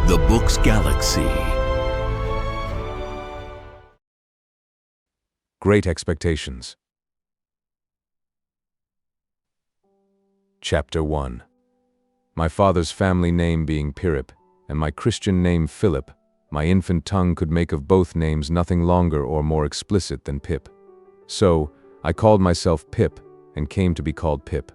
The Books Galaxy. Great Expectations. Chapter 1. My father's family name being Pirip, and my Christian name Philip, my infant tongue could make of both names nothing longer or more explicit than Pip. So, I called myself Pip, and came to be called Pip.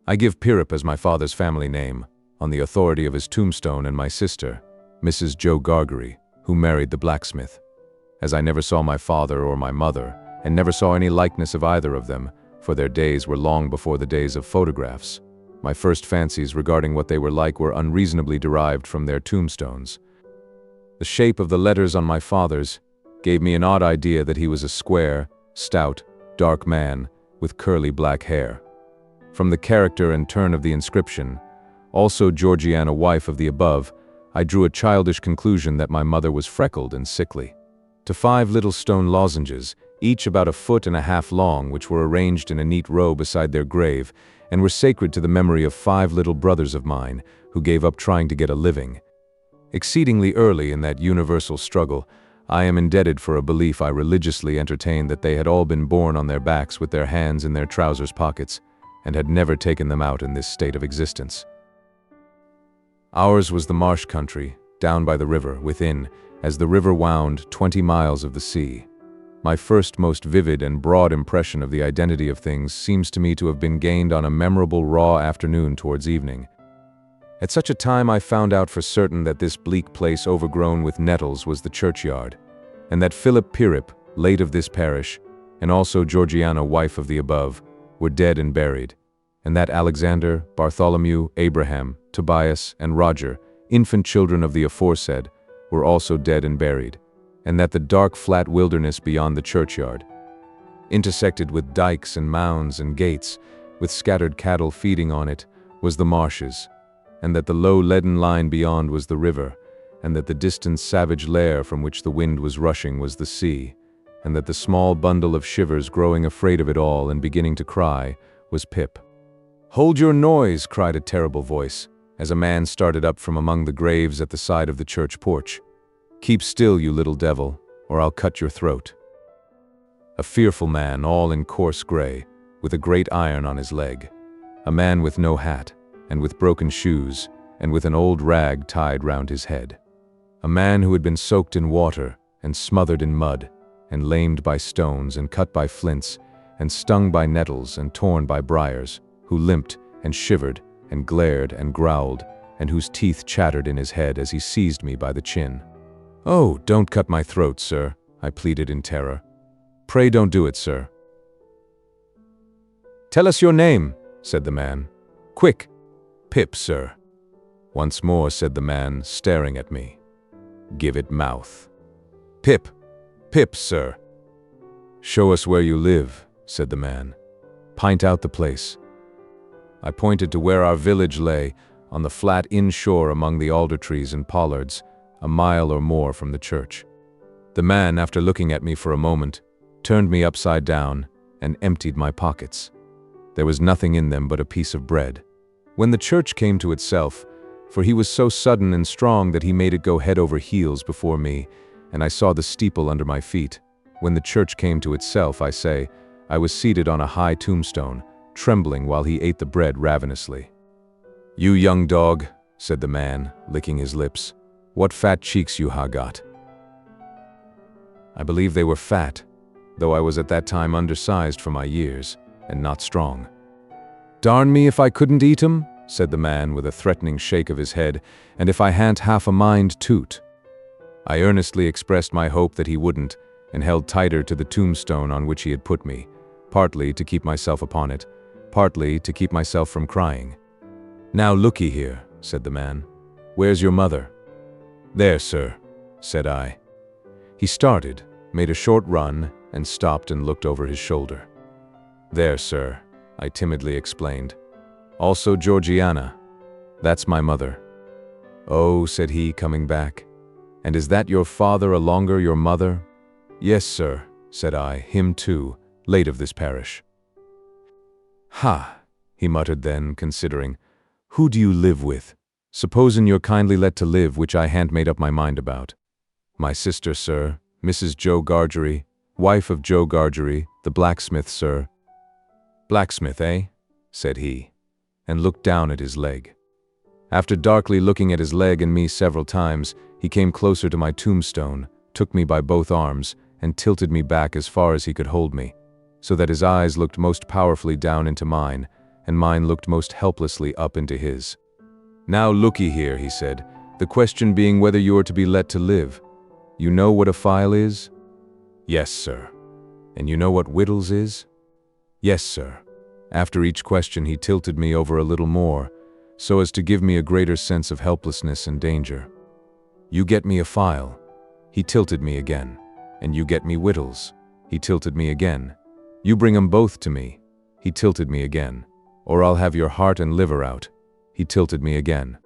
I give Pirip as my father's family name, on the authority of his tombstone and my sister, Mrs. Joe Gargery, who married the blacksmith. As I never saw my father or my mother, and never saw any likeness of either of them, for their days were long before the days of photographs, my first fancies regarding what they were like were unreasonably derived from their tombstones. The shape of the letters on my father's gave me an odd idea that he was a square, stout, dark man with curly black hair. From the character and turn of the inscription, also Georgiana, wife of the above, I drew a childish conclusion that my mother was freckled and sickly. To 5 little stone lozenges, each about 1.5 feet long, which were arranged in a neat row beside their grave, and were sacred to the memory of 5 little brothers of mine, who gave up trying to get a living. Exceedingly early in that universal struggle, I am indebted for a belief I religiously entertained that they had all been born on their backs with their hands in their trousers pockets, and had never taken them out in this state of existence. Ours was the marsh country, down by the river, within, as the river wound 20 miles of the sea. My first most vivid and broad impression of the identity of things seems to me to have been gained on a memorable raw afternoon towards evening. At such a time I found out for certain that this bleak place overgrown with nettles was the churchyard, and that Philip Pirip, late of this parish, and also Georgiana, wife of the above, were dead and buried, and that Alexander, Bartholomew, Abraham, Tobias, and Roger, infant children of the aforesaid, were also dead and buried, and that the dark flat wilderness beyond the churchyard, intersected with dikes and mounds and gates, with scattered cattle feeding on it, was the marshes, and that the low leaden line beyond was the river, and that the distant savage lair from which the wind was rushing was the sea, and that the small bundle of shivers growing afraid of it all and beginning to cry was Pip. "Hold your noise!" cried a terrible voice, as a man started up from among the graves at the side of the church porch. "Keep still, you little devil, or I'll cut your throat." A fearful man, all in coarse gray, with a great iron on his leg. A man with no hat, and with broken shoes, and with an old rag tied round his head. A man who had been soaked in water, and smothered in mud, and lamed by stones, and cut by flints, and stung by nettles, and torn by briars, who limped, and shivered, and glared, and growled, and whose teeth chattered in his head as he seized me by the chin. "Oh, don't cut my throat, sir," I pleaded in terror. "Pray don't do it, sir." "Tell us your name," said the man. "Quick." "Pip, sir." Once more said the man, staring at me. "Give it mouth." "Pip. Pip, sir." "Show us where you live," said the man. "Pint out the place." I pointed to where our village lay, on the flat inshore among the alder trees and pollards, a mile or more from the church. The man, after looking at me for a moment, turned me upside down and emptied my pockets. There was nothing in them but a piece of bread. When the church came to itself, for he was so sudden and strong that he made it go head over heels before me, and I saw the steeple under my feet. When the church came to itself, I say, I was seated on a high tombstone, trembling while he ate the bread ravenously. "You young dog," said the man, licking his lips, "what fat cheeks you ha got." I believe they were fat, though I was at that time undersized for my years, and not strong. "Darn me if I couldn't eat 'em," said the man with a threatening shake of his head, "and if I han't half a mind to't." I earnestly expressed my hope that he wouldn't, and held tighter to the tombstone on which he had put me, partly to keep myself upon it, partly to keep myself from crying. "Now looky here," said the man. "Where's your mother?" "There, sir," said I. He started, made a short run, and stopped and looked over his shoulder. "There, sir," I timidly explained. "Also Georgiana. That's my mother." "Oh," said he, coming back. "And is that your father alonger your mother?" "Yes, sir," said I, "him too, late of this parish." "Ha," he muttered then, considering. "Who do you live with?" Supposin' you're kindly let to live, which I han't made up my mind about. My sister, sir, Mrs. Joe Gargery, wife of Joe Gargery, the blacksmith, sir. Blacksmith, eh? Said he, and looked down at his leg. After darkly looking at his leg and me several times, he came closer to my tombstone, took me by both arms, and tilted me back as far as he could hold me, so that his eyes looked most powerfully down into mine, and mine looked most helplessly up into his. Now looky here, he said, the question being whether you are to be let to live. You know what a file is? Yes, sir. And you know what whittles is? Yes, sir. After each question he tilted me over a little more, so as to give me a greater sense of helplessness and danger. You get me a file. He tilted me again. And you get me whittles. He tilted me again. You bring 'em both to me. He tilted me again. Or I'll have your heart and liver out. He tilted me again.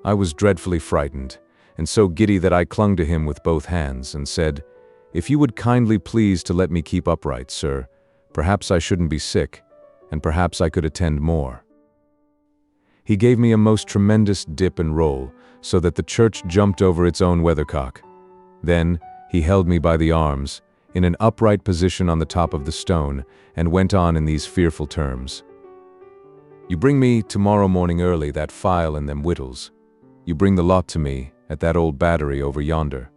I was dreadfully frightened, and so giddy that I clung to him with both hands, and said, "If you would kindly please to let me keep upright, sir, perhaps I shouldn't be sick, and perhaps I could attend more." He gave me a most tremendous dip and roll, so that the church jumped over its own weathercock. Then he held me by the arms, in an upright position on the top of the stone, and went on in these fearful terms. "You bring me tomorrow morning early that file and them whittles. You bring the lot to me at that old battery over yonder.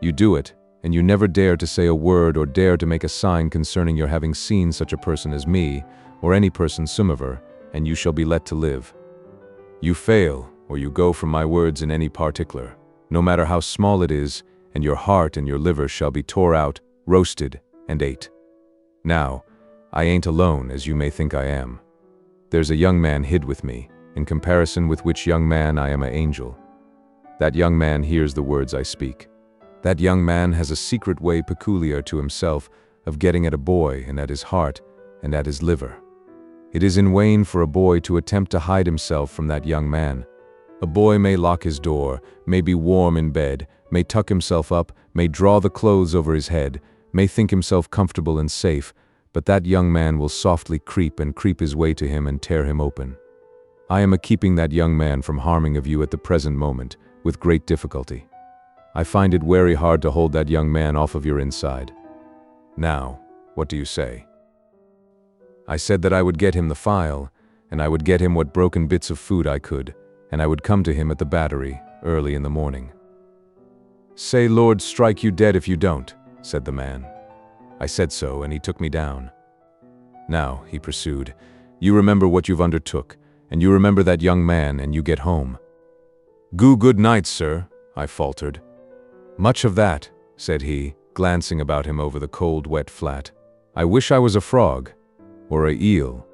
You do it, and you never dare to say a word or dare to make a sign concerning your having seen such a person as me, or any person sumever, and you shall be let to live. You fail, or you go from my words in any particular, no matter how small it is, and your heart and your liver shall be tore out, roasted, and ate. Now, I ain't alone, as you may think I am. There's a young man hid with me, in comparison with which young man I am an angel. That young man hears the words I speak. That young man has a secret way peculiar to himself of getting at a boy and at his heart and at his liver. It is in vain for a boy to attempt to hide himself from that young man. A boy may lock his door, may be warm in bed, may tuck himself up, may draw the clothes over his head, may think himself comfortable and safe, but that young man will softly creep his way to him and tear him open. I am keeping that young man from harming of you at the present moment, with great difficulty. I find it very hard to hold that young man off of your inside. Now, what do you say?" I said that I would get him the file, and I would get him what broken bits of food I could, and I would come to him at the battery early in the morning. "Say, Lord strike you dead if you don't," said the man. I said so, and he took me down. "Now," he pursued, "you remember what you've undertook, and you remember that young man, and you get home." Good night, sir," I faltered. "Much of that," said he, glancing about him over the cold, wet flat. "I wish I was a frog, or a eel."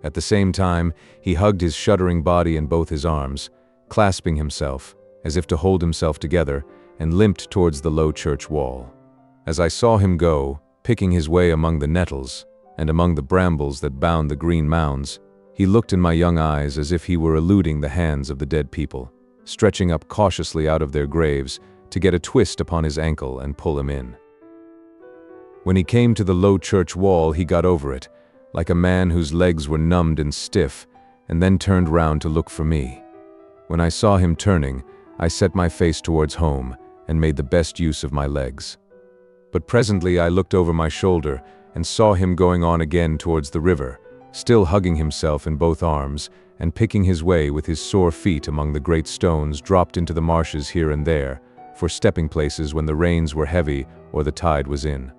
At the same time, he hugged his shuddering body in both his arms, clasping himself, as if to hold himself together, and limped towards the low church wall. As I saw him go, picking his way among the nettles, and among the brambles that bound the green mounds, he looked in my young eyes as if he were eluding the hands of the dead people, stretching up cautiously out of their graves to get a twist upon his ankle and pull him in. When he came to the low church wall, he got over it, like a man whose legs were numbed and stiff, and then turned round to look for me. When I saw him turning, I set my face towards home and made the best use of my legs. But presently I looked over my shoulder and saw him going on again towards the river, still hugging himself in both arms and picking his way with his sore feet among the great stones dropped into the marshes here and there, for stepping places when the rains were heavy or the tide was in.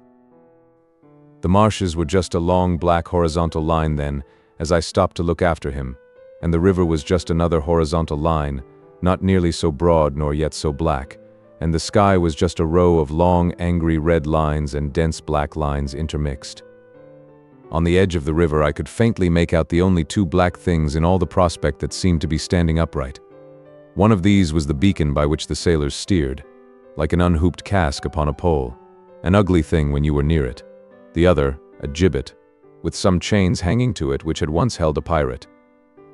The marshes were just a long black horizontal line then, as I stopped to look after him, and the river was just another horizontal line, not nearly so broad nor yet so black, and the sky was just a row of long, angry red lines and dense black lines intermixed. On the edge of the river I could faintly make out the only two black things in all the prospect that seemed to be standing upright. One of these was the beacon by which the sailors steered, like an unhooped cask upon a pole, an ugly thing when you were near it. The other, a gibbet, with some chains hanging to it which had once held a pirate.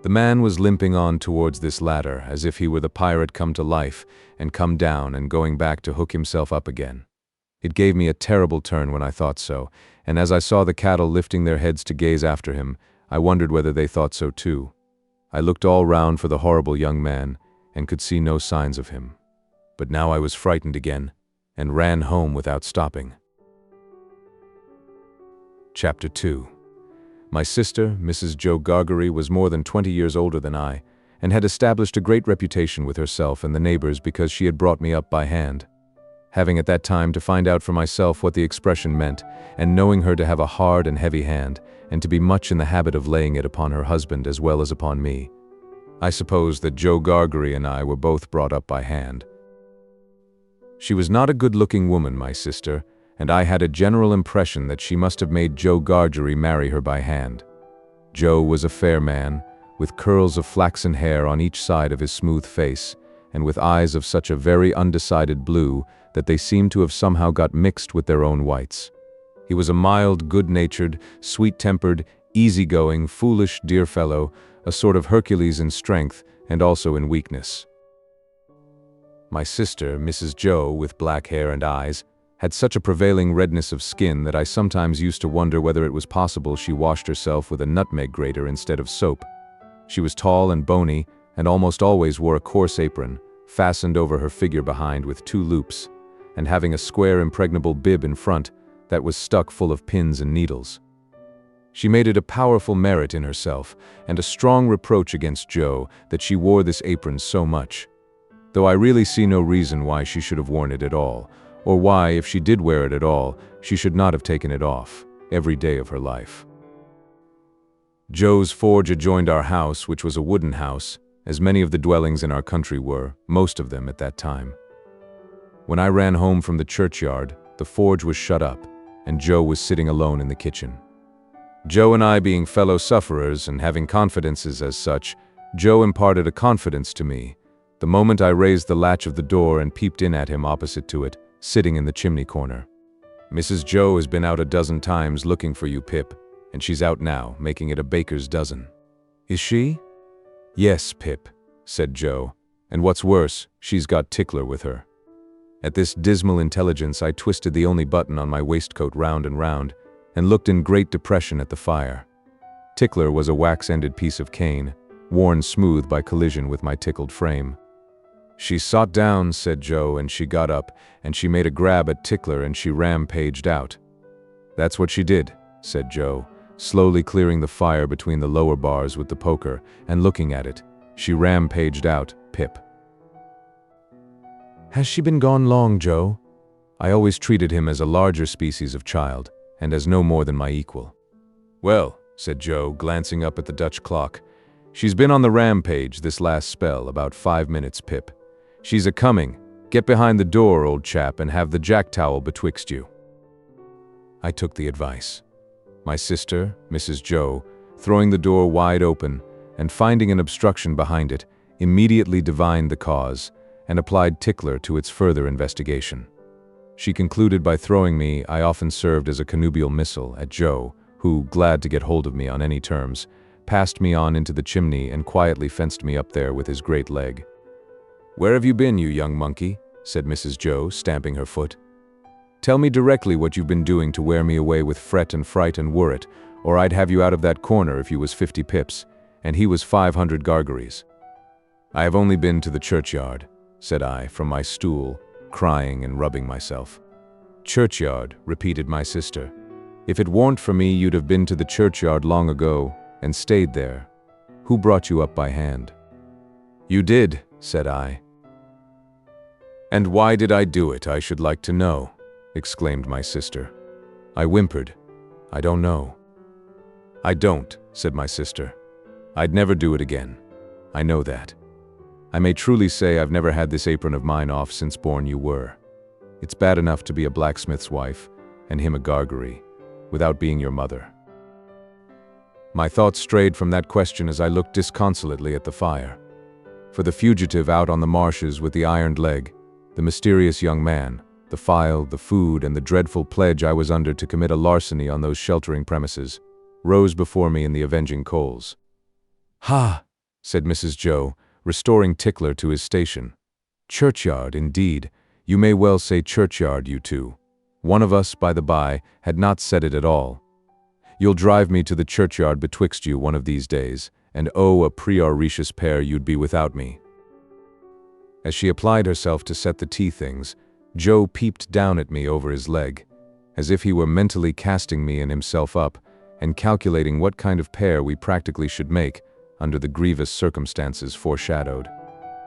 The man was limping on towards this latter, as if he were the pirate come to life, and come down and going back to hook himself up again. It gave me a terrible turn when I thought so, and as I saw the cattle lifting their heads to gaze after him, I wondered whether they thought so too. I looked all round for the horrible young man, and could see no signs of him. But now I was frightened again, and ran home without stopping. Chapter 2. My sister, Mrs. Joe Gargery, was more than 20 years older than I, and had established a great reputation with herself and the neighbors because she had brought me up by hand. Having at that time to find out for myself what the expression meant, and knowing her to have a hard and heavy hand, and to be much in the habit of laying it upon her husband as well as upon me, I suppose that Joe Gargery and I were both brought up by hand. She was not a good-looking woman, my sister, and I had a general impression that she must have made Joe Gargery marry her by hand. Joe was a fair man, with curls of flaxen hair on each side of his smooth face, and with eyes of such a very undecided blue that they seemed to have somehow got mixed with their own whites. He was a mild, good-natured, sweet-tempered, easy-going, foolish, dear fellow, a sort of Hercules in strength and also in weakness. My sister, Mrs. Joe, with black hair and eyes, had such a prevailing redness of skin that I sometimes used to wonder whether it was possible she washed herself with a nutmeg grater instead of soap. She was tall and bony, and almost always wore a coarse apron, fastened over her figure behind with 2 loops, and having a square impregnable bib in front that was stuck full of pins and needles. She made it a powerful merit in herself, and a strong reproach against Joe, that she wore this apron so much, though I really see no reason why she should have worn it at all, or why, if she did wear it at all, she should not have taken it off every day of her life. Joe's forge adjoined our house, which was a wooden house, as many of the dwellings in our country were, most of them at that time. When I ran home from the churchyard, the forge was shut up, and Joe was sitting alone in the kitchen. Joe and I being fellow sufferers and having confidences as such, Joe imparted a confidence to me the moment I raised the latch of the door and peeped in at him opposite to it, sitting in the chimney corner. "Mrs. Joe has been out a dozen times looking for you, Pip, and she's out now, making it a baker's dozen." "Is she?" "Yes, Pip," said Joe, "and what's worse, she's got Tickler with her." At this dismal intelligence I twisted the only button on my waistcoat round and looked in great depression at the fire. Tickler was a wax-ended piece of cane, worn smooth by collision with my tickled frame. "She sot down," said Joe, "and she got up, and she made a grab at Tickler and she rampaged out." "That's what she did," said Joe, slowly clearing the fire between the lower bars with the poker and looking at it. "She rampaged out, Pip." "Has she been gone long, Joe?" I always treated him as a larger species of child, and as no more than my equal. "Well," said Joe, glancing up at the Dutch clock, "she's been on the rampage this last spell, about 5 minutes, Pip. She's a-coming. Get behind the door, old chap, and have the jack-towel betwixt you." I took the advice. My sister, Mrs. Joe, throwing the door wide open, and finding an obstruction behind it, immediately divined the cause, and applied Tickler to its further investigation. She concluded by throwing me, I often served as a connubial missile, at Joe, who, glad to get hold of me on any terms, passed me on into the chimney and quietly fenced me up there with his great leg. "Where have you been, you young monkey?" said Mrs. Joe, stamping her foot. "Tell me directly what you've been doing to wear me away with fret and fright and worrit, or I'd have you out of that corner if you was 50 pips, and he was 500 gargeries." "I have only been to the churchyard," said I, from my stool, crying and rubbing myself. "Churchyard," repeated my sister. "If it weren't for me, you'd have been to the churchyard long ago, and stayed there. Who brought you up by hand?" "You did," said I. "And why did I do it, I should like to know?" exclaimed my sister. I whimpered, "I don't know." "I don't," said my sister. "I'd never do it again. I know that. I may truly say I've never had this apron of mine off since born you were. It's bad enough to be a blacksmith's wife, and him a Gargery, without being your mother." My thoughts strayed from that question as I looked disconsolately at the fire. For the fugitive out on the marshes with the ironed leg, the mysterious young man, the file, the food, and the dreadful pledge I was under to commit a larceny on those sheltering premises, rose before me in the avenging coals. "Ha!" said Mrs. Joe, restoring Tickler to his station. "Churchyard, indeed. You may well say churchyard, you two. One of us, by the by, had not said it at all. You'll drive me to the churchyard betwixt you one of these days, and oh, a precious pair you'd be without me." As she applied herself to set the tea things, Joe peeped down at me over his leg, as if he were mentally casting me and himself up, and calculating what kind of pair we practically should make under the grievous circumstances foreshadowed.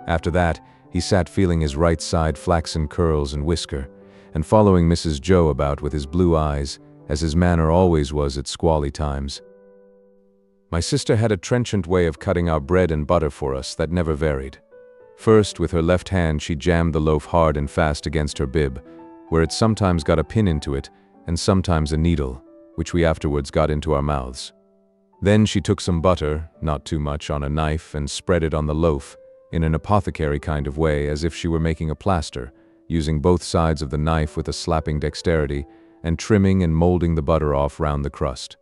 After that, he sat feeling his right side flaxen curls and whisker, and following Mrs. Joe about with his blue eyes, as his manner always was at squally times. My sister had a trenchant way of cutting our bread and butter for us that never varied. First, with her left hand she jammed the loaf hard and fast against her bib, where it sometimes got a pin into it, and sometimes a needle, which we afterwards got into our mouths. Then she took some butter, not too much, on a knife and spread it on the loaf, in an apothecary kind of way, as if she were making a plaster, using both sides of the knife with a slapping dexterity, and trimming and molding the butter off round the crust.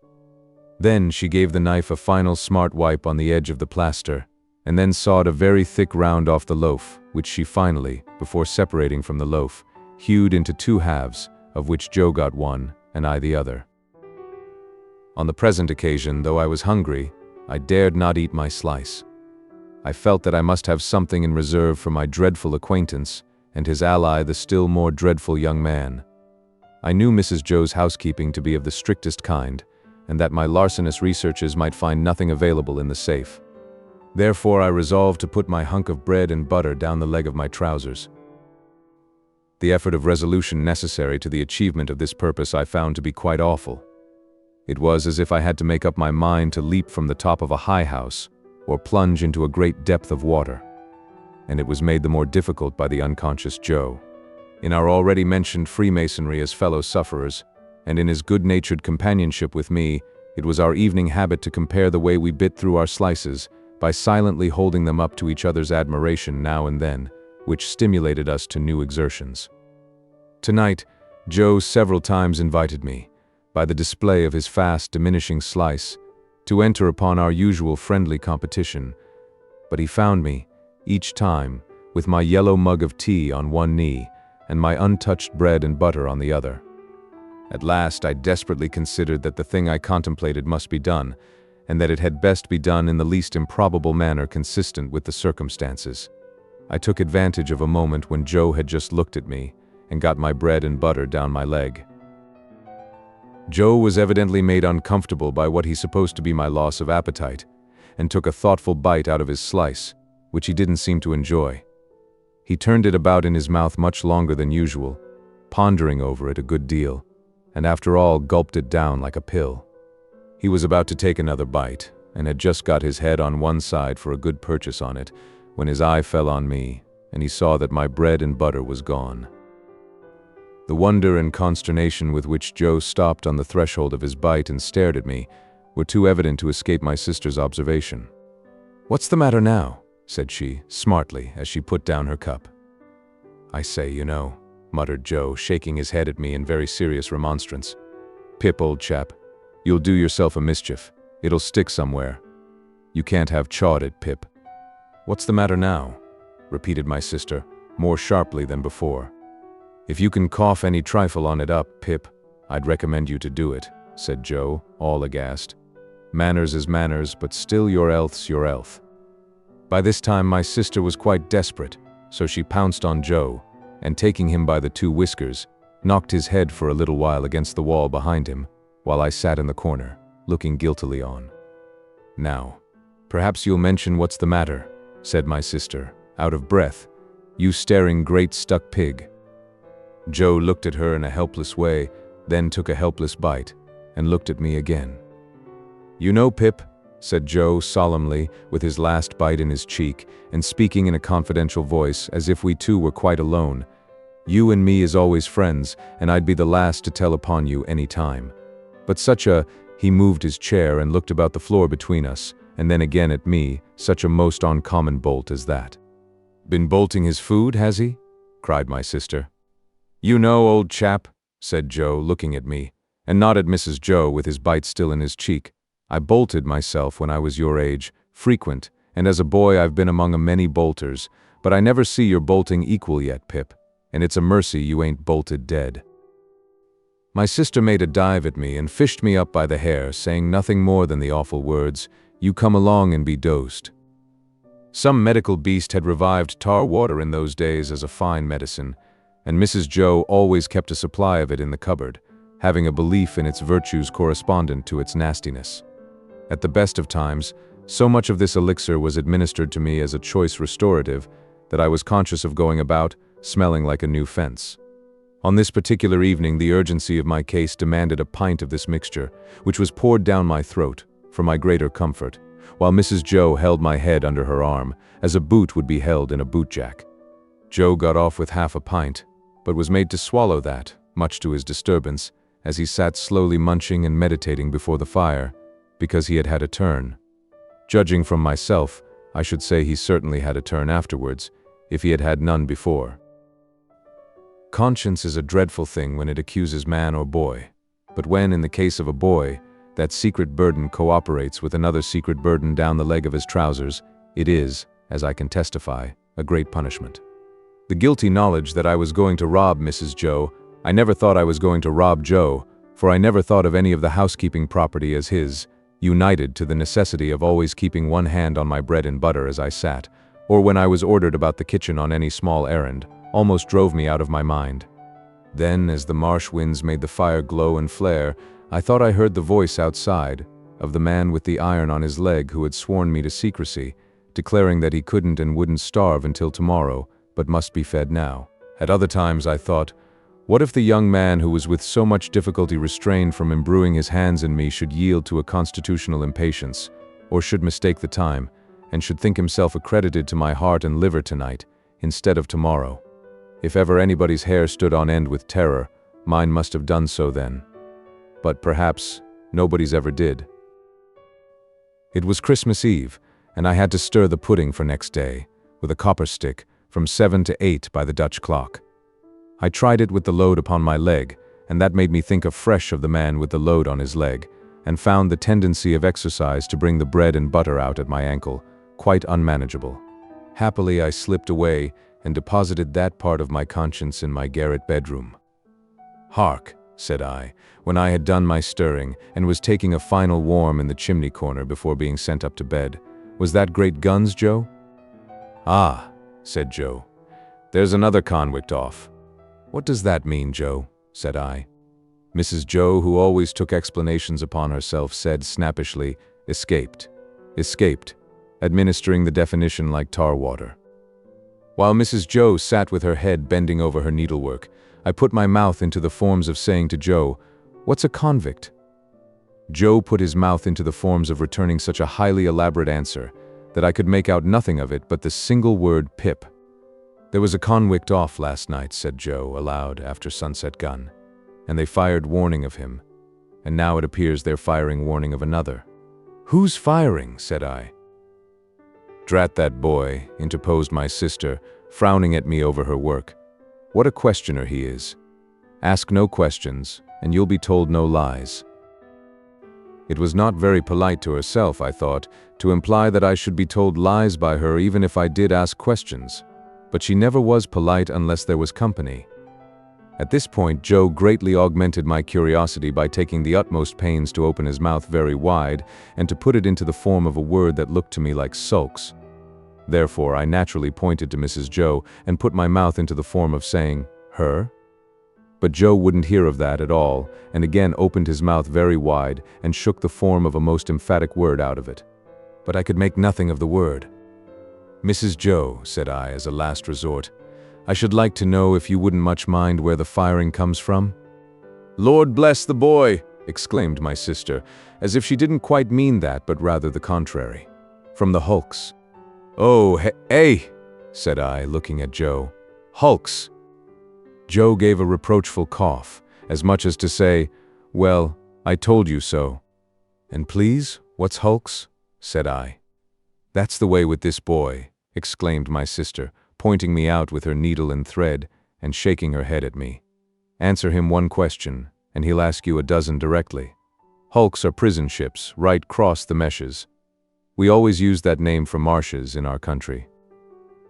Then she gave the knife a final smart wipe on the edge of the plaster, and then sawed a very thick round off the loaf, which she finally, before separating from the loaf, hewed into 2 halves, of which Joe got one, and I the other. On the present occasion, though I was hungry, I dared not eat my slice. I felt that I must have something in reserve for my dreadful acquaintance, and his ally, the still more dreadful young man. I knew Mrs. Joe's housekeeping to be of the strictest kind, and that my larcenous researches might find nothing available in the safe. Therefore I resolved to put my hunk of bread and butter down the leg of my trousers. The effort of resolution necessary to the achievement of this purpose I found to be quite awful. It was as if I had to make up my mind to leap from the top of a high house, or plunge into a great depth of water. And it was made the more difficult by the unconscious Joe. In our already mentioned Freemasonry as fellow sufferers, and in his good-natured companionship with me, it was our evening habit to compare the way we bit through our slices, by silently holding them up to each other's admiration now and then, which stimulated us to new exertions. Tonight, Joe several times invited me, by the display of his fast diminishing slice, to enter upon our usual friendly competition, but he found me, each time, with my yellow mug of tea on one knee, and my untouched bread and butter on the other. At last I desperately considered that the thing I contemplated must be done, and that it had best be done in the least improbable manner consistent with the circumstances. I took advantage of a moment when Joe had just looked at me, and got my bread and butter down my leg. Joe was evidently made uncomfortable by what he supposed to be my loss of appetite, and took a thoughtful bite out of his slice, which he didn't seem to enjoy. He turned it about in his mouth much longer than usual, pondering over it a good deal, and after all gulped it down like a pill. He was about to take another bite, and had just got his head on one side for a good purchase on it, when his eye fell on me, and he saw that my bread and butter was gone. The wonder and consternation with which Joe stopped on the threshold of his bite and stared at me were too evident to escape my sister's observation. "What's the matter now?" said she, smartly, as she put down her cup. "I say, you know," muttered Joe, shaking his head at me in very serious remonstrance. "Pip, old chap, you'll do yourself a mischief. It'll stick somewhere. You can't have chawed it, Pip." "What's the matter now?" repeated my sister, more sharply than before. "If you can cough any trifle on it up, Pip, I'd recommend you to do it," said Joe, all aghast. "Manners is manners, but still your health's your health." By this time my sister was quite desperate, so she pounced on Joe, and taking him by the 2 whiskers, knocked his head for a little while against the wall behind him, while I sat in the corner, looking guiltily on. "Now, perhaps you'll mention what's the matter," said my sister, out of breath, "you staring great stuck pig." Joe looked at her in a helpless way, then took a helpless bite, and looked at me again. "You know, Pip," said Joe solemnly, with his last bite in his cheek, and speaking in a confidential voice, as if we two were quite alone, "you and me is always friends, and I'd be the last to tell upon you any time. But such a—" he moved his chair and looked about the floor between us, and then again at me, "such a most uncommon bolt as that." "Been bolting his food, has he?" cried my sister. "You know, old chap," said Joe, looking at me, and not at Mrs. Joe with his bite still in his cheek, "I bolted myself when I was your age, frequent, and as a boy I've been among a many bolters, but I never see your bolting equal yet, Pip, and it's a mercy you ain't bolted dead." My sister made a dive at me and fished me up by the hair, saying nothing more than the awful words, You come along and be dosed." Some medical beast had revived tar water in those days as a fine medicine, and Mrs. Joe always kept a supply of it in the cupboard, having a belief in its virtues correspondent to its nastiness. At the best of times, so much of this elixir was administered to me as a choice restorative that I was conscious of going about, smelling like a new fence. On this particular evening, the urgency of my case demanded a pint of this mixture, which was poured down my throat, for my greater comfort, while Mrs. Joe held my head under her arm, as a boot would be held in a bootjack. Joe got off with half a pint, but was made to swallow that, much to his disturbance, as he sat slowly munching and meditating before the fire, because he had had a turn. Judging from myself, I should say he certainly had a turn afterwards, if he had had none before. Conscience is a dreadful thing when it accuses man or boy, but when, in the case of a boy, that secret burden cooperates with another secret burden down the leg of his trousers, it is, as I can testify, a great punishment. The guilty knowledge that I was going to rob Mrs. Joe, I never thought I was going to rob Joe, for I never thought of any of the housekeeping property as his, united to the necessity of always keeping one hand on my bread and butter as I sat, or when I was ordered about the kitchen on any small errand, almost drove me out of my mind. Then, as the marsh winds made the fire glow and flare, I thought I heard the voice outside of the man with the iron on his leg who had sworn me to secrecy, declaring that he couldn't and wouldn't starve until tomorrow, but must be fed now. At other times I thought, what if the young man who was with so much difficulty restrained from imbruing his hands in me should yield to a constitutional impatience, or should mistake the time, and should think himself accredited to my heart and liver tonight, instead of tomorrow? If ever anybody's hair stood on end with terror, mine must have done so then. But perhaps nobody's ever did. It was Christmas Eve, and I had to stir the pudding for next day, with a copper stick, from 7 to 8 by the Dutch clock. I tried it with the load upon my leg, and that made me think afresh of the man with the load on his leg, and found the tendency of exercise to bring the bread and butter out at my ankle quite unmanageable. Happily I slipped away and deposited that part of my conscience in my garret bedroom. "Hark," said I, when I had done my stirring and was taking a final warm in the chimney corner before being sent up to bed. "Was that great guns, Joe?" "Ah," said Joe, "there's another convict off." "What does that mean, Joe?" said I. Mrs. Joe, who always took explanations upon herself, said snappishly, "Escaped. Escaped," administering the definition like tar water. While Mrs. Joe sat with her head bending over her needlework, I put my mouth into the forms of saying to Joe, "What's a convict?" Joe put his mouth into the forms of returning such a highly elaborate answer that I could make out nothing of it but the single word pip. "There was a convict off last night," said Joe aloud after sunset gun, "and they fired warning of him, and now it appears they're firing warning of another." "Who's firing?" said I. "Drat that boy," interposed my sister, frowning at me over her work. "What a questioner he is. Ask no questions, and you'll be told no lies." It was not very polite to herself, I thought, to imply that I should be told lies by her even if I did ask questions, but she never was polite unless there was company. At this point, Joe greatly augmented my curiosity by taking the utmost pains to open his mouth very wide and to put it into the form of a word that looked to me like sulks. Therefore, I naturally pointed to Mrs. Joe and put my mouth into the form of saying, "Her?" But Joe wouldn't hear of that at all, and again opened his mouth very wide and shook the form of a most emphatic word out of it. But I could make nothing of the word. "Mrs. Joe," said I as a last resort, "I should like to know if you wouldn't much mind where the firing comes from?" "Lord bless the boy!" exclaimed my sister, as if she didn't quite mean that, but rather the contrary. "From the hulks." "Oh, hey," said I, looking at Joe. "Hulks." Joe gave a reproachful cough, as much as to say, "Well, I told you so." "And please, what's hulks?" said I. "That's the way with this boy," exclaimed my sister, pointing me out with her needle and thread, and shaking her head at me. "Answer him one question, and he'll ask you a dozen directly. Hulks are prison ships, right cross the meshes. We always use that name for marshes in our country."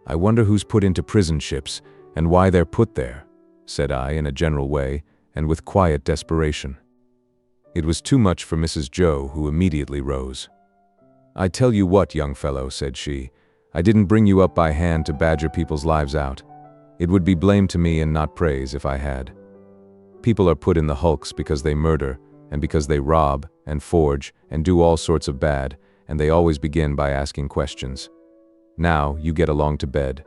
"I wonder who's put into prison ships, and why they're put there," said I in a general way, and with quiet desperation. It was too much for Mrs. Joe, who immediately rose. "I tell you what, young fellow," said she, "I didn't bring you up by hand to badger people's lives out. It would be blame to me and not praise if I had. People are put in the hulks because they murder, and because they rob, and forge, and do all sorts of bad, and they always begin by asking questions. Now, you get along to bed."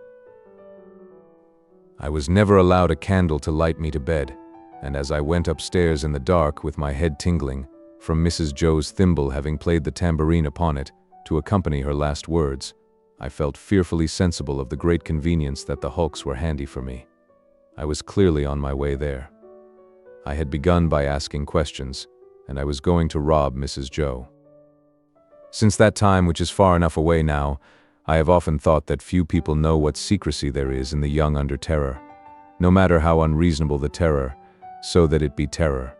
I was never allowed a candle to light me to bed, and as I went upstairs in the dark with my head tingling, from Mrs. Joe's thimble having played the tambourine upon it, to accompany her last words, I felt fearfully sensible of the great convenience that the hulks were handy for me. I was clearly on my way there. I had begun by asking questions, and I was going to rob Mrs. Joe. Since that time, which is far enough away now, I have often thought that few people know what secrecy there is in the young under terror, no matter how unreasonable the terror, so that it be terror.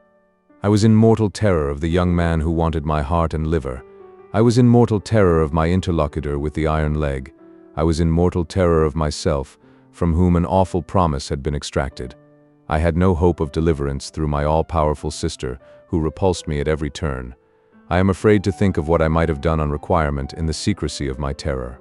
I was in mortal terror of the young man who wanted my heart and liver. I was in mortal terror of my interlocutor with the iron leg. I was in mortal terror of myself, from whom an awful promise had been extracted. I had no hope of deliverance through my all-powerful sister, who repulsed me at every turn. I am afraid to think of what I might have done on requirement in the secrecy of my terror.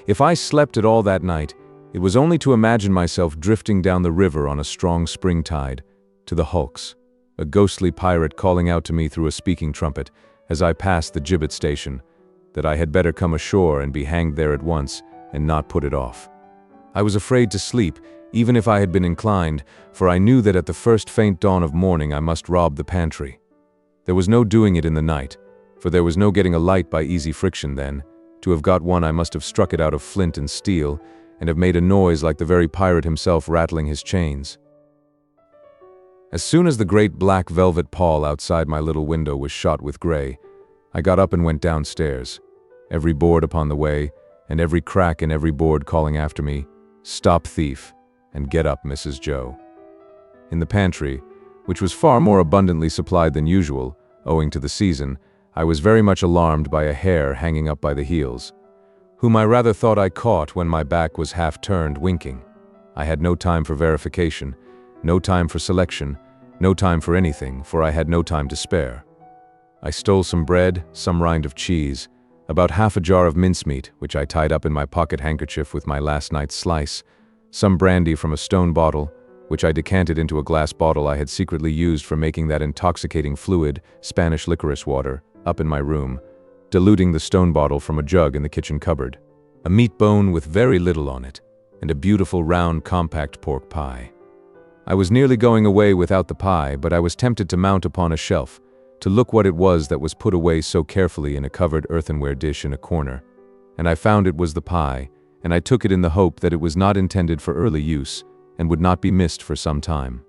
If I slept at all that night, it was only to imagine myself drifting down the river on a strong spring tide, to the hulks, a ghostly pirate calling out to me through a speaking trumpet, as I passed the gibbet station, that I had better come ashore and be hanged there at once, and not put it off. I was afraid to sleep, even if I had been inclined, for I knew that at the first faint dawn of morning I must rob the pantry. There was no doing it in the night, for there was no getting a light by easy friction then. To have got one I must have struck it out of flint and steel, and have made a noise like the very pirate himself rattling his chains. As soon as the great black velvet pall outside my little window was shot with gray, I got up and went downstairs, every board upon the way, and every crack in every board calling after me, "Stop thief," and "Get up, Mrs. Joe." In the pantry, which was far more abundantly supplied than usual, owing to the season, I was very much alarmed by a hare hanging up by the heels, whom I rather thought I caught when my back was half turned, winking. I had no time for verification, no time for selection, no time for anything, for I had no time to spare. I stole some bread, some rind of cheese, about half a jar of mincemeat, which I tied up in my pocket handkerchief with my last night's slice, some brandy from a stone bottle, which I decanted into a glass bottle I had secretly used for making that intoxicating fluid, Spanish licorice water, up in my room, diluting the stone bottle from a jug in the kitchen cupboard, a meat bone with very little on it, and a beautiful round compact pork pie. I was nearly going away without the pie, but I was tempted to mount upon a shelf, to look what it was that was put away so carefully in a covered earthenware dish in a corner, and I found it was the pie, and I took it in the hope that it was not intended for early use, and would not be missed for some time.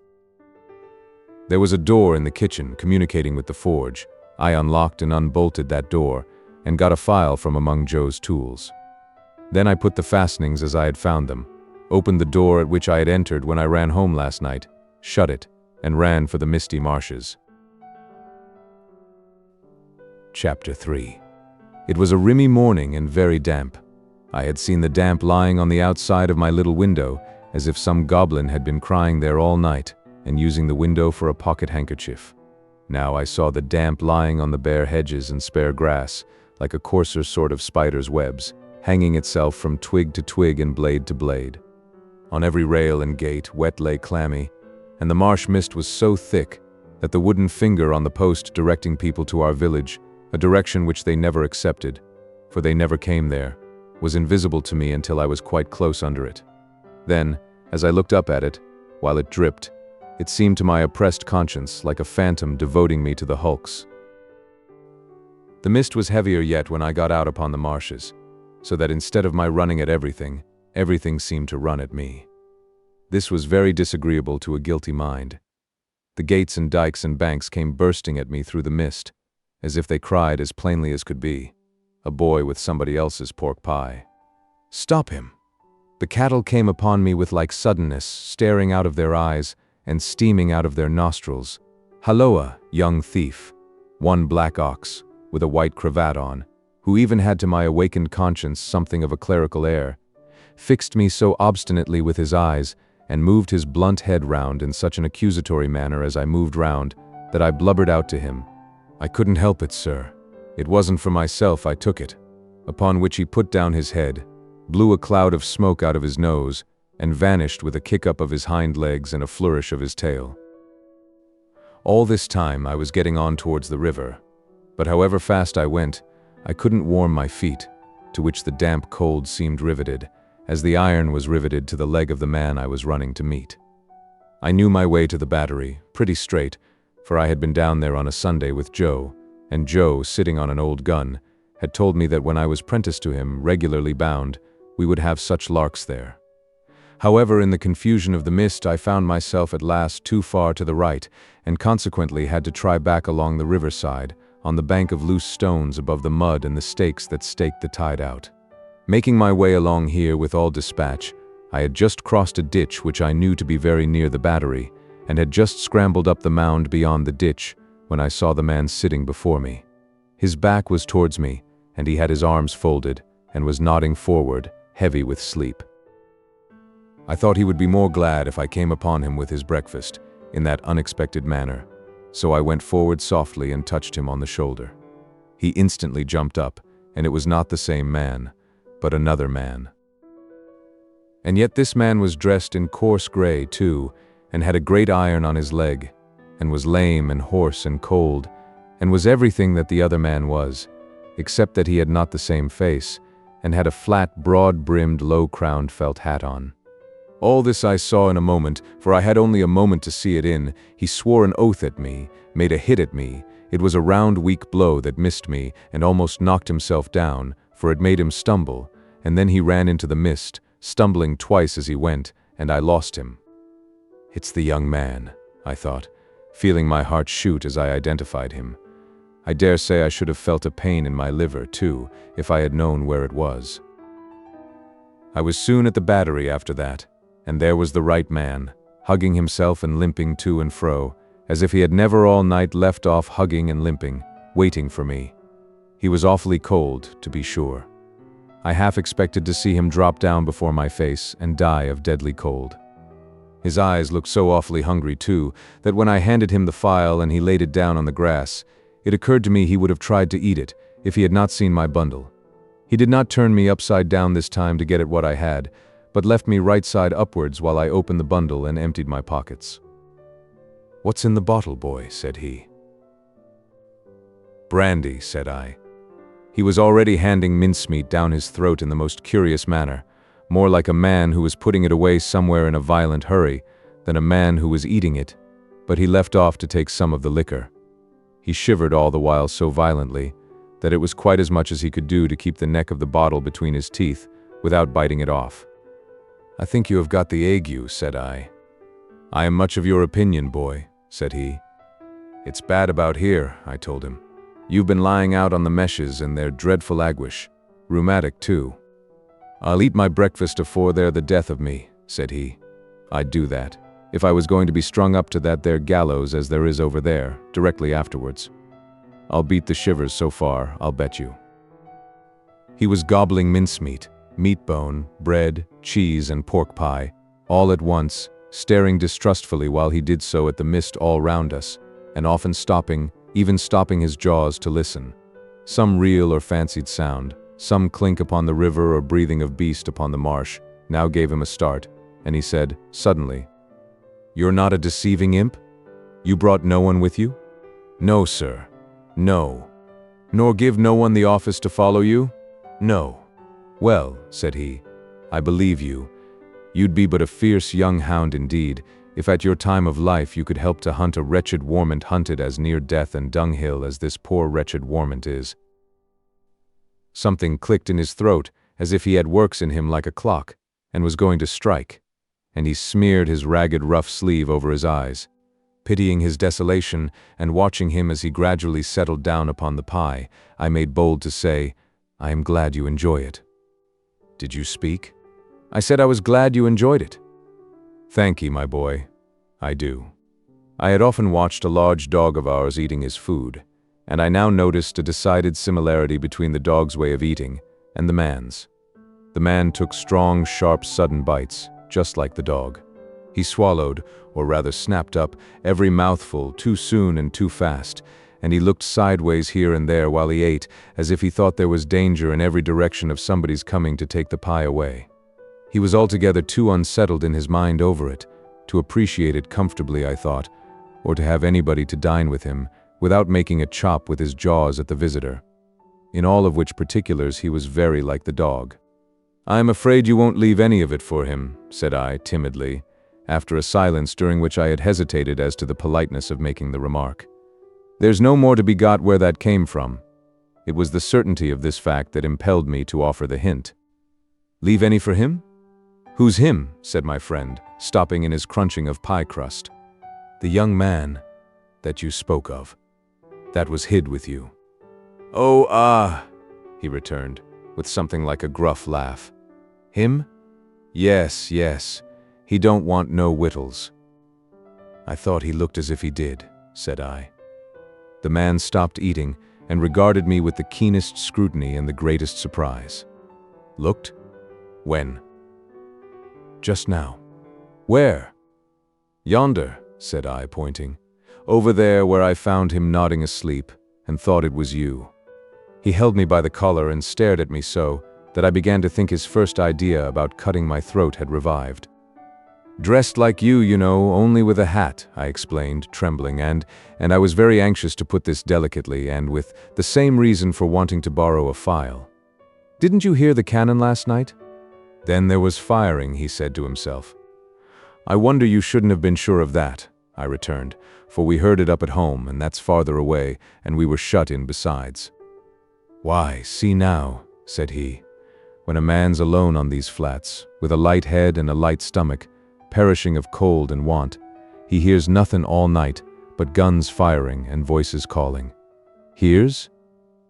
There was a door in the kitchen communicating with the forge. I unlocked and unbolted that door, and got a file from among Joe's tools. Then I put the fastenings as I had found them, opened the door at which I had entered when I ran home last night, shut it, and ran for the misty marshes. Chapter 3. It was a rimy morning and very damp. I had seen the damp lying on the outside of my little window, as if some goblin had been crying there all night, and using the window for a pocket handkerchief. Now I saw the damp lying on the bare hedges and spare grass, like a coarser sort of spider's webs, hanging itself from twig to twig and blade to blade. On every rail and gate wet lay clammy, and the marsh mist was so thick that the wooden finger on the post directing people to our village, a direction which they never accepted, for they never came there, was invisible to me until I was quite close under it. Then, as I looked up at it, while it dripped, it seemed to my oppressed conscience like a phantom devoting me to the hulks. The mist was heavier yet when I got out upon the marshes, so that instead of my running at everything, everything seemed to run at me. This was very disagreeable to a guilty mind. The gates and dikes and banks came bursting at me through the mist, as if they cried as plainly as could be, a boy with somebody else's pork pie. "Stop him!" The cattle came upon me with like suddenness, staring out of their eyes and steaming out of their nostrils. "Halloa, young thief!" One black ox, with a white cravat on, who even had to my awakened conscience something of a clerical air, fixed me so obstinately with his eyes, and moved his blunt head round in such an accusatory manner as I moved round, that I blubbered out to him, "I couldn't help it, sir. It wasn't for myself, I took it. Upon which he put down his head, blew a cloud of smoke out of his nose, and vanished with a kick-up of his hind legs and a flourish of his tail. All this time I was getting on towards the river, but however fast I went, I couldn't warm my feet, to which the damp cold seemed riveted, as the iron was riveted to the leg of the man I was running to meet. I knew my way to the battery, pretty straight, for I had been down there on a Sunday with Joe, and Joe, sitting on an old gun, had told me that when I was prentice to him, regularly bound, we would have such larks there. However, in the confusion of the mist, I found myself at last too far to the right, and consequently had to try back along the riverside, on the bank of loose stones above the mud and the stakes that staked the tide out. Making my way along here with all dispatch, I had just crossed a ditch which I knew to be very near the battery, and had just scrambled up the mound beyond the ditch, when I saw the man sitting before me. His back was towards me, and he had his arms folded, and was nodding forward, heavy with sleep. I thought he would be more glad if I came upon him with his breakfast, in that unexpected manner, so I went forward softly and touched him on the shoulder. He instantly jumped up, and it was not the same man, but another man. And yet this man was dressed in coarse gray, too, and had a great iron on his leg, and was lame and hoarse and cold, and was everything that the other man was, except that he had not the same face, and had a flat, broad-brimmed, low-crowned felt hat on. All this I saw in a moment, for I had only a moment to see it in. He swore an oath at me, made a hit at me. It was a round, weak blow that missed me, and almost knocked himself down, for it made him stumble, and then he ran into the mist, stumbling twice as he went, and I lost him. It's the young man, I thought, feeling my heart shoot as I identified him. I dare say I should have felt a pain in my liver, too, if I had known where it was. I was soon at the battery after that, and there was the right man, hugging himself and limping to and fro, as if he had never all night left off hugging and limping, waiting for me. He was awfully cold, to be sure. I half expected to see him drop down before my face and die of deadly cold. His eyes looked so awfully hungry, too, that when I handed him the file and he laid it down on the grass, it occurred to me he would have tried to eat it if he had not seen my bundle. He did not turn me upside down this time to get at what I had, but left me right side upwards while I opened the bundle and emptied my pockets. "What's in the bottle, boy?" said he. "Brandy," said I. He was already handing mincemeat down his throat in the most curious manner, more like a man who was putting it away somewhere in a violent hurry than a man who was eating it, but he left off to take some of the liquor. He shivered all the while so violently that it was quite as much as he could do to keep the neck of the bottle between his teeth without biting it off. "I think you have got the ague," said I. "I am much of your opinion, boy," said he. "It's bad about here," I told him. "You've been lying out on the meshes and they're dreadful aguish. Rheumatic, too." "I'll eat my breakfast afore they're the death of me," said he. "I'd do that, if I was going to be strung up to that there gallows as there is over there, directly afterwards. I'll beat the shivers so far, I'll bet you." He was gobbling mincemeat, meat bone, bread, cheese, and pork pie, all at once, staring distrustfully while he did so at the mist all round us, and often stopping, even stopping his jaws to listen. Some real or fancied sound, some clink upon the river or breathing of beast upon the marsh, now gave him a start, and he said, suddenly, "You're not a deceiving imp? You brought no one with you?" "No, sir. No." "Nor give no one the office to follow you?" "No." "Well," said he, "I believe you. You'd be but a fierce young hound indeed, if at your time of life you could help to hunt a wretched warmint hunted as near death and dunghill as this poor wretched warmint is." Something clicked in his throat, as if he had works in him like a clock, and was going to strike, and he smeared his ragged rough sleeve over his eyes. Pitying his desolation, and watching him as he gradually settled down upon the pie, I made bold to say, "I am glad you enjoy it." "Did you speak?" "I said I was glad you enjoyed it." "Thank ye, my boy. I do." I had often watched a large dog of ours eating his food, and I now noticed a decided similarity between the dog's way of eating and the man's. The man took strong, sharp, sudden bites, just like the dog. He swallowed, or rather snapped up, every mouthful too soon and too fast, and he looked sideways here and there while he ate, as if he thought there was danger in every direction of somebody's coming to take the pie away. He was altogether too unsettled in his mind over it, to appreciate it comfortably, I thought, or to have anybody to dine with him, without making a chop with his jaws at the visitor. In all of which particulars he was very like the dog. "I am afraid you won't leave any of it for him," said I, timidly, after a silence during which I had hesitated as to the politeness of making the remark. "There's no more to be got where that came from." It was the certainty of this fact that impelled me to offer the hint. "Leave any for him?" "Who's him?" said my friend, stopping in his crunching of pie crust. "The young man that you spoke of, that was hid with you." "Oh, he returned, with something like a gruff laugh. "Him? Yes, yes. He don't want no wittles." "I thought he looked as if he did," said I. The man stopped eating and regarded me with the keenest scrutiny and the greatest surprise. "Looked? When?" "Just now." "Where?" "Yonder," said I, pointing. "Over there where I found him nodding asleep, and thought it was you." He held me by the collar and stared at me so that I began to think his first idea about cutting my throat had revived. "Dressed like you know, only with a hat," I explained, trembling, and I was very anxious to put this delicately and with the same reason for wanting to borrow a file. "Didn't you hear the cannon last night?" "Then there was firing," he said to himself. "I wonder you shouldn't have been sure of that," I returned, "for we heard it up at home, and that's farther away, and we were shut in besides." "Why, see now," said he, "when a man's alone on these flats, with a light head and a light stomach, perishing of cold and want, he hears nothing all night but guns firing and voices calling. Hears?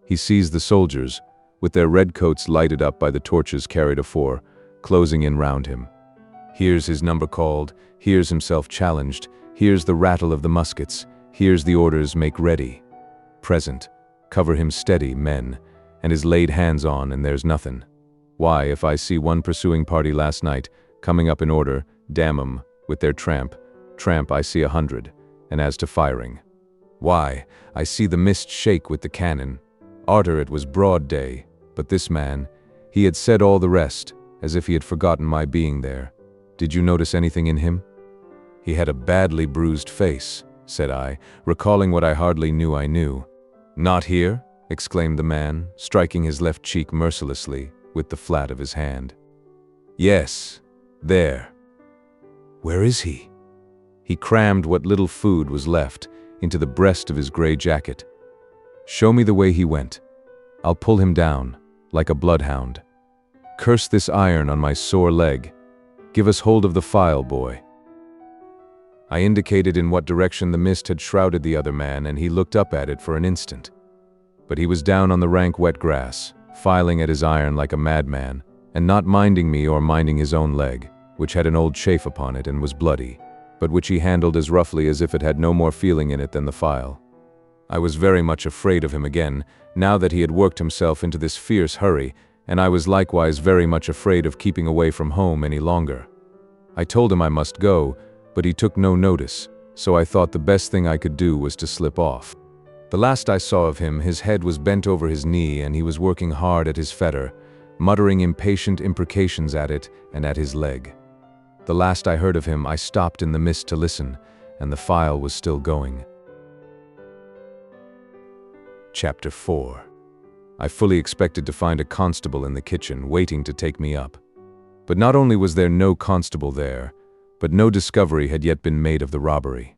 He sees the soldiers, with their red coats lighted up by the torches carried afore, closing in round him. Hears his number called, hears himself challenged, hears the rattle of the muskets, hears the orders make ready. Present, cover him steady, men, and is laid hands on, and there's nothing. Why, if I see one pursuing party last night, coming up in order, damn 'em, with their tramp, I see 100, and as to firing, why, I see the mist shake with the cannon. Arter it was broad day, but this man, he had said all the rest, as if he had forgotten my being there. Did you notice anything in him?" "He had a badly bruised face," said I, recalling what I hardly knew I knew. "Not here?" exclaimed the man, striking his left cheek mercilessly with the flat of his hand. "Yes, there." "Where is he?" He crammed what little food was left into the breast of his gray jacket. "Show me the way he went. I'll pull him down, like a bloodhound. Curse this iron on my sore leg. Give us hold of the file, boy." I indicated in what direction the mist had shrouded the other man, and he looked up at it for an instant. But he was down on the rank wet grass, filing at his iron like a madman, and not minding me or minding his own leg, which had an old chafe upon it and was bloody, but which he handled as roughly as if it had no more feeling in it than the file. I was very much afraid of him again, now that he had worked himself into this fierce hurry, and I was likewise very much afraid of keeping away from home any longer. I told him I must go, but he took no notice, so I thought the best thing I could do was to slip off. The last I saw of him, his head was bent over his knee and he was working hard at his fetter, muttering impatient imprecations at it and at his leg. The last I heard of him, I stopped in the mist to listen, and the file was still going. Chapter 4. I fully expected to find a constable in the kitchen, waiting to take me up. But not only was there no constable there, but no discovery had yet been made of the robbery.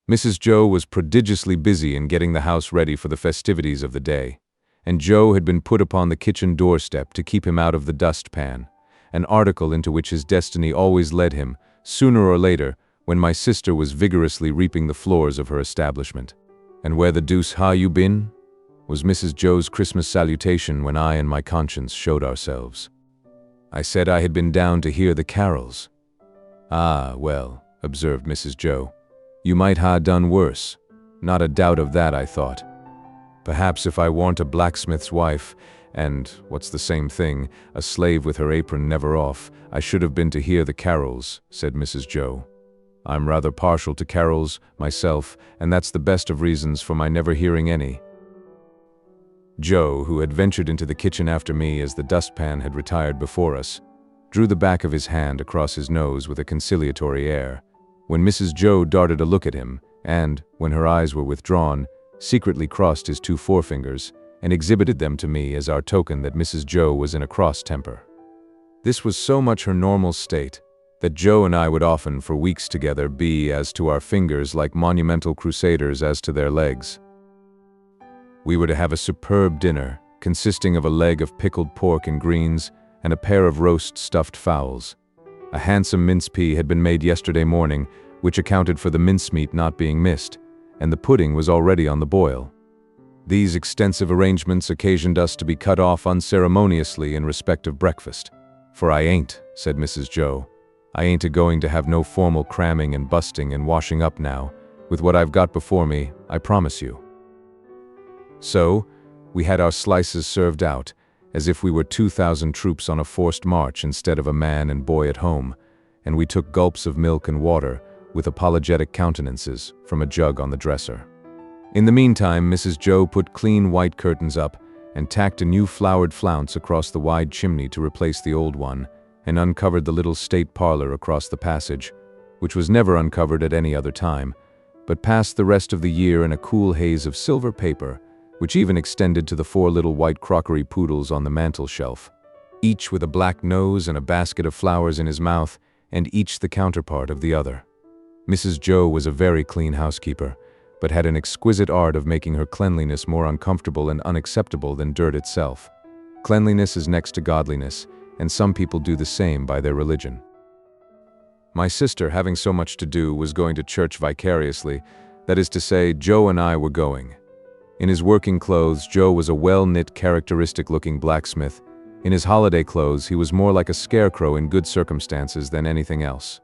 Mrs. Joe was prodigiously busy in getting the house ready for the festivities of the day, and Joe had been put upon the kitchen doorstep to keep him out of the dustpan, an article into which his destiny always led him, sooner or later, when my sister was vigorously reaping the floors of her establishment. "And where the deuce ha' you been?" was Mrs. Joe's Christmas salutation when I and my conscience showed ourselves. I said I had been down to hear the carols. "Ah, well," observed Mrs. Joe, "you might ha' done worse. Not a doubt of that, I thought. Perhaps if I warn't a blacksmith's wife, and, what's the same thing, a slave with her apron never off, I should have been to hear the carols," said Mrs. Joe. I'm rather partial to carols, myself, and that's the best of reasons for my never hearing any." Joe, who had ventured into the kitchen after me as the dustpan had retired before us, drew the back of his hand across his nose with a conciliatory air, when Mrs. Joe darted a look at him, and, when her eyes were withdrawn, secretly crossed his 2 forefingers and exhibited them to me as our token that Mrs. Joe was in a cross temper. This was so much her normal state that Joe and I would often, for weeks together, be, as to our fingers, like monumental crusaders as to their legs. We were to have a superb dinner, consisting of a leg of pickled pork and greens and a pair of roast stuffed fowls. A handsome mince pea had been made yesterday morning, which accounted for the mincemeat not being missed, and the pudding was already on the boil. These extensive arrangements occasioned us to be cut off unceremoniously in respect of breakfast. "For I ain't," said Mrs. Joe, "I ain't a-going to have no formal cramming and busting and washing up now, with what I've got before me, I promise you." So, we had our slices served out, as if we were 2,000 troops on a forced march instead of a man and boy at home, and we took gulps of milk and water, with apologetic countenances, from a jug on the dresser. In the meantime, Mrs. Joe put clean white curtains up and tacked a new flowered flounce across the wide chimney to replace the old one, and uncovered the little state parlor across the passage, which was never uncovered at any other time, but passed the rest of the year in a cool haze of silver paper, which even extended to the 4 little white crockery poodles on the mantel shelf, each with a black nose and a basket of flowers in his mouth, and each the counterpart of the other. Mrs. Joe was a very clean housekeeper, but had an exquisite art of making her cleanliness more uncomfortable and unacceptable than dirt itself. Cleanliness is next to godliness, and some people do the same by their religion. My sister, having so much to do, was going to church vicariously. That is to say, Joe and I were going. In his working clothes, Joe was a well-knit, characteristic-looking blacksmith. In his holiday clothes, he was more like a scarecrow in good circumstances than anything else.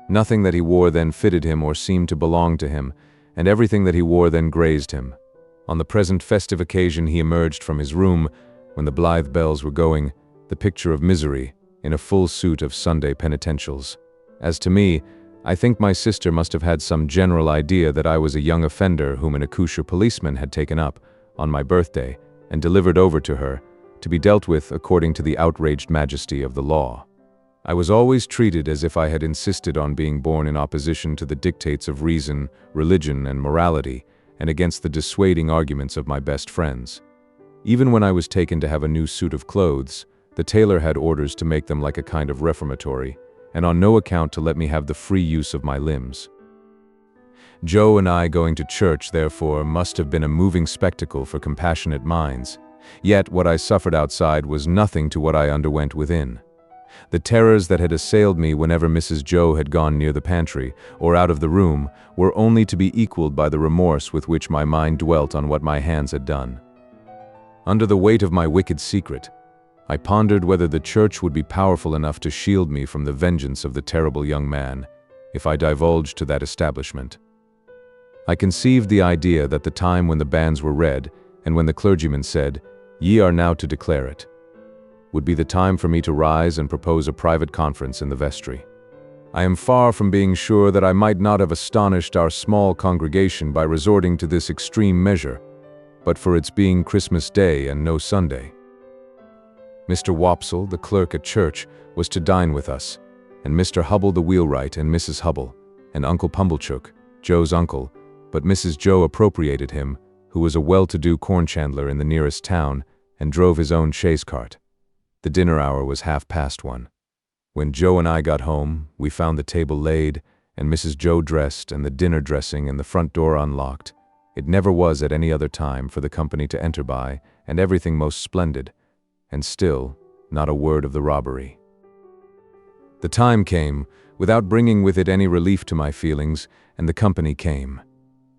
Nothing that he wore then fitted him or seemed to belong to him, and everything that he wore then grazed him. On the present festive occasion he emerged from his room, when the blithe bells were going, the picture of misery, in a full suit of Sunday penitentials. As to me, I think my sister must have had some general idea that I was a young offender whom an accoucheur policeman had taken up, on my birthday, and delivered over to her, to be dealt with according to the outraged majesty of the law. I was always treated as if I had insisted on being born in opposition to the dictates of reason, religion, and morality, and against the dissuading arguments of my best friends. Even when I was taken to have a new suit of clothes, the tailor had orders to make them like a kind of reformatory, and on no account to let me have the free use of my limbs. Joe and I going to church, therefore, must have been a moving spectacle for compassionate minds, yet what I suffered outside was nothing to what I underwent within. The terrors that had assailed me whenever Mrs. Joe had gone near the pantry, or out of the room, were only to be equaled by the remorse with which my mind dwelt on what my hands had done. Under the weight of my wicked secret, I pondered whether the church would be powerful enough to shield me from the vengeance of the terrible young man, if I divulged to that establishment. I conceived the idea that the time when the banns were read, and when the clergyman said, "Ye are now to declare it," would be the time for me to rise and propose a private conference in the vestry. I am far from being sure that I might not have astonished our small congregation by resorting to this extreme measure, but for its being Christmas Day and no Sunday. Mr. Wopsle, the clerk at church, was to dine with us, and Mr. Hubble the wheelwright and Mrs. Hubble, and Uncle Pumblechook, Joe's uncle, but Mrs. Joe appropriated him, who was a well-to-do corn chandler in the nearest town, and drove his own chaise cart. The dinner hour was 1:30. When Joe and I got home, we found the table laid, and Mrs. Joe dressed, and the dinner dressing, and the front door unlocked. It never was at any other time for the company to enter by, and everything most splendid, and still not a word of the robbery. The time came, without bringing with it any relief to my feelings, and the company came.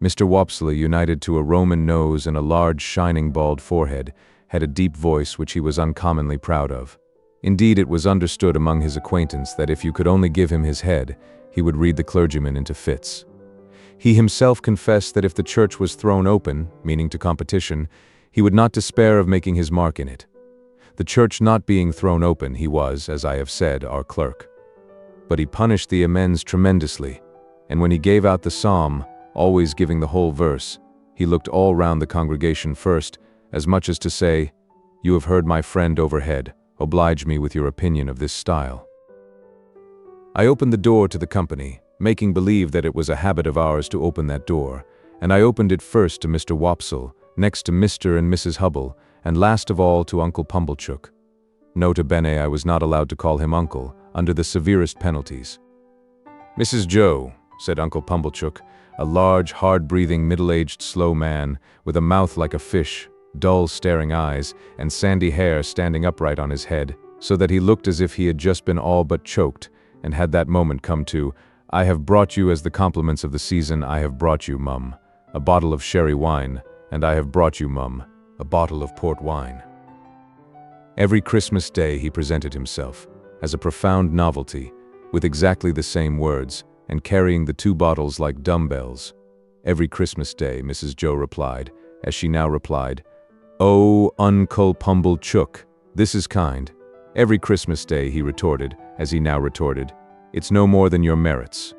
Mr. Wopsle, united to a Roman nose and a large, shining, bald forehead, had a deep voice which he was uncommonly proud of. Indeed, it was understood among his acquaintance that if you could only give him his head, he would read the clergyman into fits. He himself confessed that if the church was thrown open, meaning to competition, he would not despair of making his mark in it. The church not being thrown open, he was, as I have said, our clerk. But he punished the amends tremendously, and when he gave out the psalm, always giving the whole verse, he looked all round the congregation first, as much as to say, "You have heard my friend overhead, oblige me with your opinion of this style." I opened the door to the company, making believe that it was a habit of ours to open that door, and I opened it first to Mr. Wopsle, next to Mr. and Mrs. Hubble, and last of all to Uncle Pumblechook. Nota bene, I was not allowed to call him uncle, under the severest penalties. "Mrs. Joe," said Uncle Pumblechook, a large, hard-breathing, middle-aged, slow man, with a mouth like a fish, dull, staring eyes, and sandy hair standing upright on his head, so that he looked as if he had just been all but choked, and had that moment come to, "I have brought you as the compliments of the season, I have brought you, mum, a bottle of sherry wine, and I have brought you, mum, a bottle of port wine." Every Christmas Day he presented himself, as a profound novelty, with exactly the same words, and carrying the 2 bottles like dumbbells. Every Christmas Day, Mrs. Joe replied, as she now replied, "Oh, Uncle Pumblechook, this is kind." Every Christmas Day he retorted, as he now retorted, "It's no more than your merits."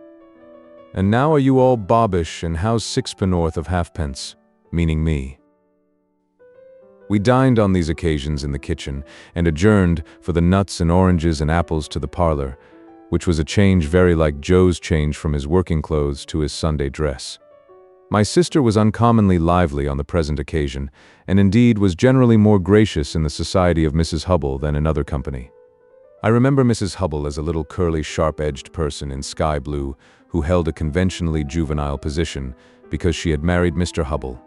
"And now are you all bobbish, and how's sixpennorth of halfpence?" meaning me. We dined on these occasions in the kitchen, and adjourned for the nuts and oranges and apples to the parlor, which was a change very like Joe's change from his working clothes to his Sunday dress. My sister was uncommonly lively on the present occasion, and indeed was generally more gracious in the society of Mrs. Hubble than in other company. I remember Mrs. Hubble as a little curly, sharp-edged person in sky blue who held a conventionally juvenile position because she had married Mr. Hubble,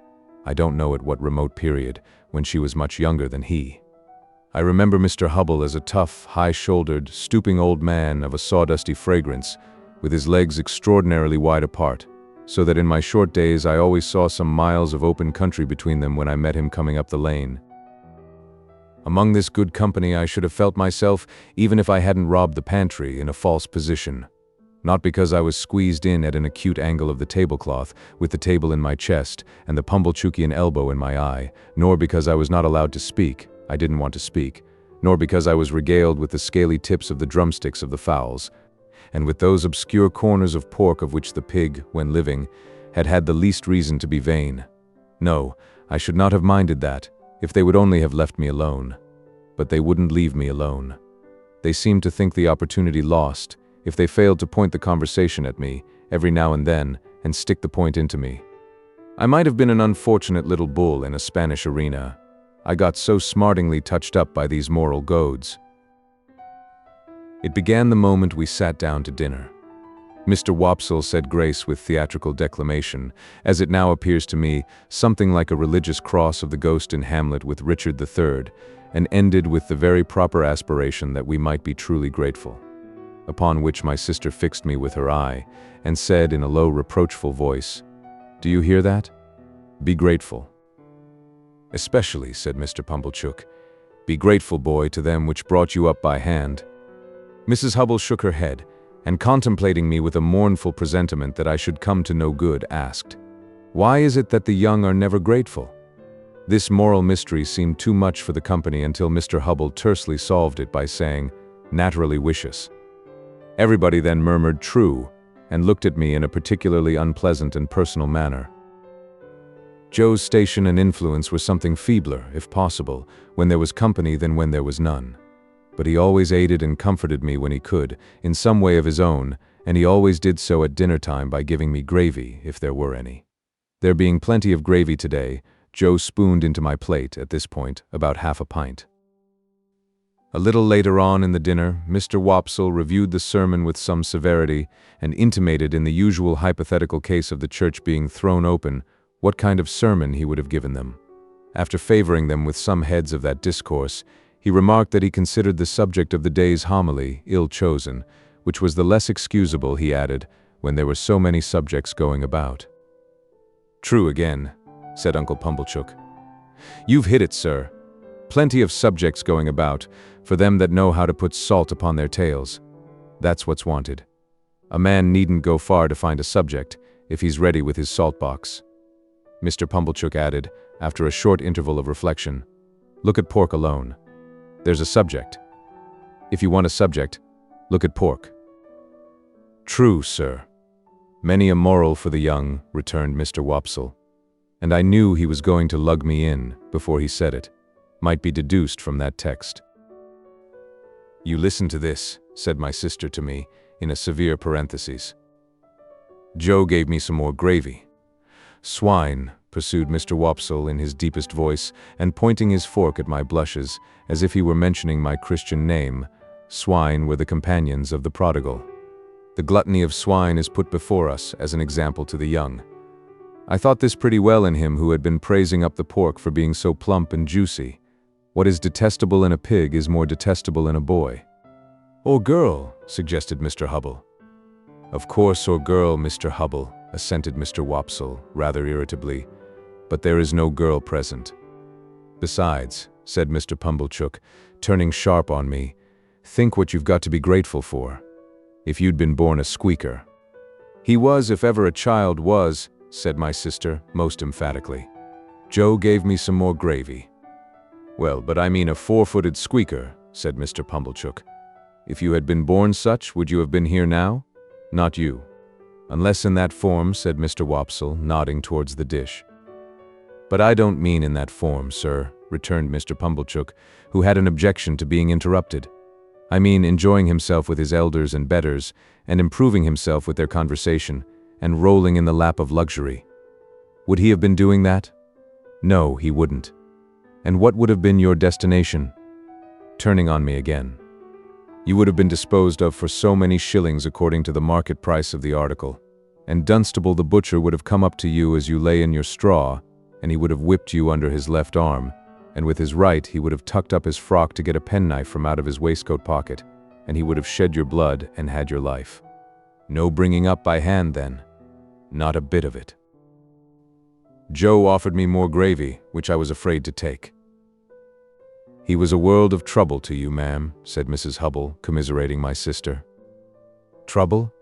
I don't know at what remote period, when she was much younger than he. I remember Mr. Hubble as a tough, high-shouldered, stooping old man of a sawdusty fragrance, with his legs extraordinarily wide apart, so that in my short days I always saw some miles of open country between them when I met him coming up the lane. Among this good company I should have felt myself, even if I hadn't robbed the pantry, in a false position. Not because I was squeezed in at an acute angle of the tablecloth, with the table in my chest and the Pumblechookian elbow in my eye, nor because I was not allowed to speak, I didn't want to speak, nor because I was regaled with the scaly tips of the drumsticks of the fowls, and with those obscure corners of pork of which the pig, when living, had had the least reason to be vain. No, I should not have minded that, if they would only have left me alone. But they wouldn't leave me alone. They seemed to think the opportunity lost, if they failed to point the conversation at me, every now and then, and stick the point into me. I might have been an unfortunate little bull in a Spanish arena. I got so smartingly touched up by these moral goads. It began the moment we sat down to dinner. Mr. Wopsle said grace with theatrical declamation, as it now appears to me, something like a religious cross of the ghost in Hamlet with Richard III, and ended with the very proper aspiration that we might be truly grateful. Upon which my sister fixed me with her eye, and said in a low, reproachful voice, "Do you hear that? Be grateful." "Especially," said Mr. Pumblechook, "be grateful, boy, to them which brought you up by hand." Mrs. Hubble shook her head, and contemplating me with a mournful presentiment that I should come to no good, asked, "Why is it that the young are never grateful?" This moral mystery seemed too much for the company until Mr. Hubble tersely solved it by saying, "Naturally wicious." Everybody then murmured "true," and looked at me in a particularly unpleasant and personal manner. Joe's station and influence were something feebler, if possible, when there was company than when there was none. But he always aided and comforted me when he could, in some way of his own, and he always did so at dinner-time by giving me gravy, if there were any. There being plenty of gravy today, Joe spooned into my plate, at this point, about half a pint. A little later on in the dinner, Mr. Wopsle reviewed the sermon with some severity, and intimated in the usual hypothetical case of the church being thrown open, what kind of sermon he would have given them. After favoring them with some heads of that discourse, he remarked that he considered the subject of the day's homily ill chosen, which was the less excusable, he added, when there were so many subjects going about. "True again," said Uncle Pumblechook. "You've hit it, sir. Plenty of subjects going about, for them that know how to put salt upon their tails. That's what's wanted. A man needn't go far to find a subject, if he's ready with his salt box." Mr. Pumblechook added, after a short interval of reflection, "Look at pork alone. There's a subject. If you want a subject, look at pork." "True, sir." "Many a moral for the young," returned Mr. Wopsle. And I knew he was going to lug me in before he said it. Might be deduced from that text. "You listen to this," said my sister to me, in a severe parenthesis. Joe gave me some more gravy. "Swine," pursued Mr. Wopsle in his deepest voice, and pointing his fork at my blushes, as if he were mentioning my Christian name, swine were the companions of the prodigal. The gluttony of swine is put before us as an example to the young. I thought this pretty well in him who had been praising up the pork for being so plump and juicy. What is detestable in a pig is more detestable in a boy. "Or girl," suggested Mr. Hubble. "Of course, or girl, Mr. Hubble," assented Mr. Wopsle, rather irritably, "but there is no girl present. Besides," said Mr. Pumblechook, turning sharp on me, "think what you've got to be grateful for. If you'd been born a squeaker." "He was, if ever a child was," said my sister, most emphatically. Joe gave me some more gravy. "Well, but I mean a four-footed squeaker," said Mr. Pumblechook. "If you had been born such, would you have been here now? Not you." "Unless in that form," said Mr. Wopsle, nodding towards the dish. "But I don't mean in that form, sir," returned Mr. Pumblechook, who had an objection to being interrupted. "I mean enjoying himself with his elders and betters, and improving himself with their conversation, and rolling in the lap of luxury. Would he have been doing that? No, he wouldn't. And what would have been your destination?" Turning on me again. "You would have been disposed of for so many shillings according to the market price of the article, and Dunstable the butcher would have come up to you as you lay in your straw, and he would have whipped you under his left arm, and with his right he would have tucked up his frock to get a penknife from out of his waistcoat pocket, and he would have shed your blood and had your life. No bringing up by hand then. Not a bit of it." Joe offered me more gravy, which I was afraid to take. "He was a world of trouble to you, ma'am," said Mrs. Hubble, commiserating my sister. "Trouble?"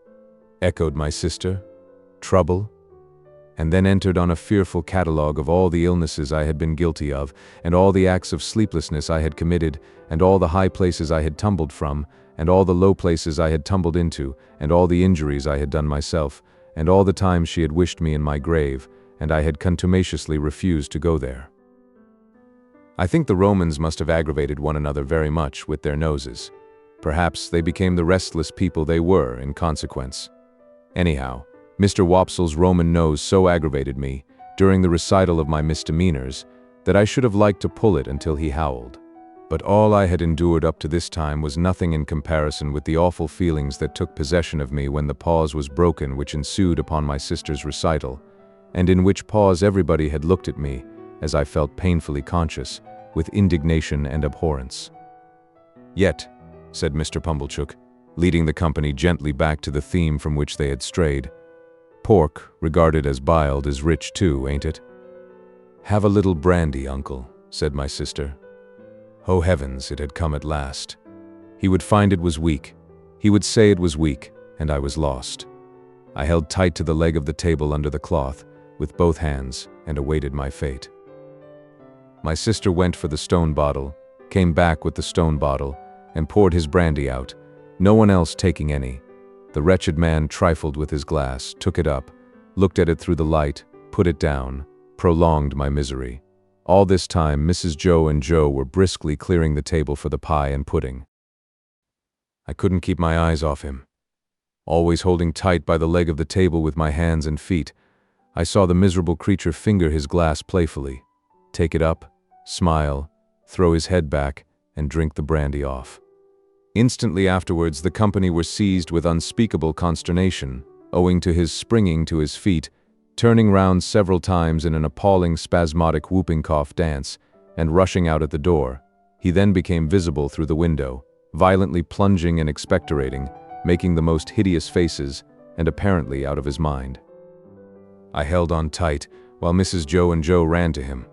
echoed my sister. "Trouble?" And then entered on a fearful catalogue of all the illnesses I had been guilty of, and all the acts of sleeplessness I had committed, and all the high places I had tumbled from, and all the low places I had tumbled into, and all the injuries I had done myself, and all the times she had wished me in my grave, and I had contumaciously refused to go there. I think the Romans must have aggravated one another very much with their noses. Perhaps they became the restless people they were in consequence. Anyhow, Mr. Wopsle's Roman nose so aggravated me, during the recital of my misdemeanors, that I should have liked to pull it until he howled. But all I had endured up to this time was nothing in comparison with the awful feelings that took possession of me when the pause was broken which ensued upon my sister's recital, and in which pause everybody had looked at me, as I felt painfully conscious, with indignation and abhorrence. "Yet," said Mr. Pumblechook, leading the company gently back to the theme from which they had strayed, "pork, regarded as biled, is rich too, ain't it?" "Have a little brandy, uncle," said my sister. Oh heavens, it had come at last. He would find it was weak. He would say it was weak, and I was lost. I held tight to the leg of the table under the cloth, with both hands, and awaited my fate. My sister went for the stone bottle, came back with the stone bottle, and poured his brandy out, no one else taking any. The wretched man trifled with his glass, took it up, looked at it through the light, put it down, prolonged my misery. All this time Mrs. Joe and Joe were briskly clearing the table for the pie and pudding. I couldn't keep my eyes off him. Always holding tight by the leg of the table with my hands and feet, I saw the miserable creature finger his glass playfully, take it up, smile, throw his head back, and drink the brandy off. Instantly afterwards the company were seized with unspeakable consternation, owing to his springing to his feet, turning round several times in an appalling spasmodic whooping cough dance, and rushing out at the door. He then became visible through the window, violently plunging and expectorating, making the most hideous faces, and apparently out of his mind. I held on tight, while Mrs. Joe and Joe ran to him.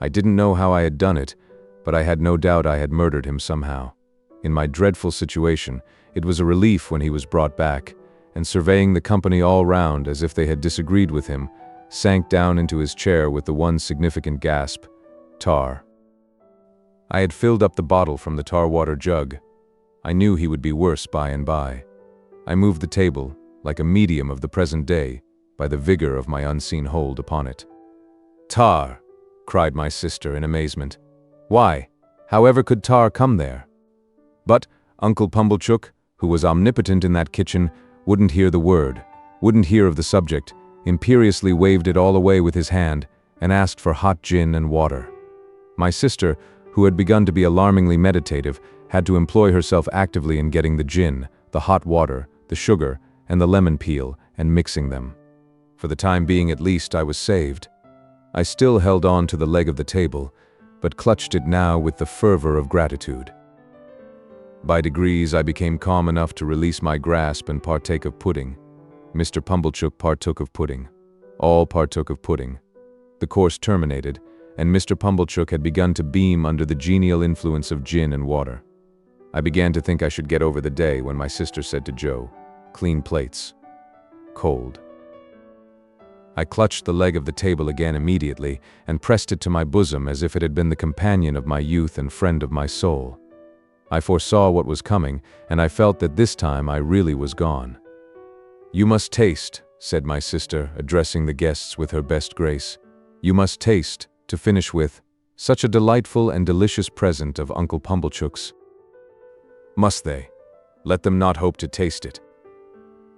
I didn't know how I had done it, but I had no doubt I had murdered him somehow. In my dreadful situation, it was a relief when he was brought back, and surveying the company all round as if they had disagreed with him, sank down into his chair with the one significant gasp, "Tar." I had filled up the bottle from the tar water jug. I knew he would be worse by and by. I moved the table, like a medium of the present day, by the vigor of my unseen hold upon it. "Tar!" cried my sister in amazement. "Why, however could tar come there?" But Uncle Pumblechook, who was omnipotent in that kitchen, wouldn't hear the word, wouldn't hear of the subject, imperiously waved it all away with his hand, and asked for hot gin and water. My sister, who had begun to be alarmingly meditative, had to employ herself actively in getting the gin, the hot water, the sugar, and the lemon peel, and mixing them. For the time being at least, I was saved. I still held on to the leg of the table, but clutched it now with the fervor of gratitude. By degrees, I became calm enough to release my grasp and partake of pudding. Mr. Pumblechook partook of pudding. All partook of pudding. The course terminated, and Mr. Pumblechook had begun to beam under the genial influence of gin and water. I began to think I should get over the day when my sister said to Joe, "Clean plates." Cold. I clutched the leg of the table again immediately and pressed it to my bosom as if it had been the companion of my youth and friend of my soul. I foresaw what was coming, and I felt that this time I really was gone. "You must taste," said my sister, addressing the guests with her best grace. "You must taste, to finish with, such a delightful and delicious present of Uncle Pumblechook's." "Must they? Let them not hope to taste it."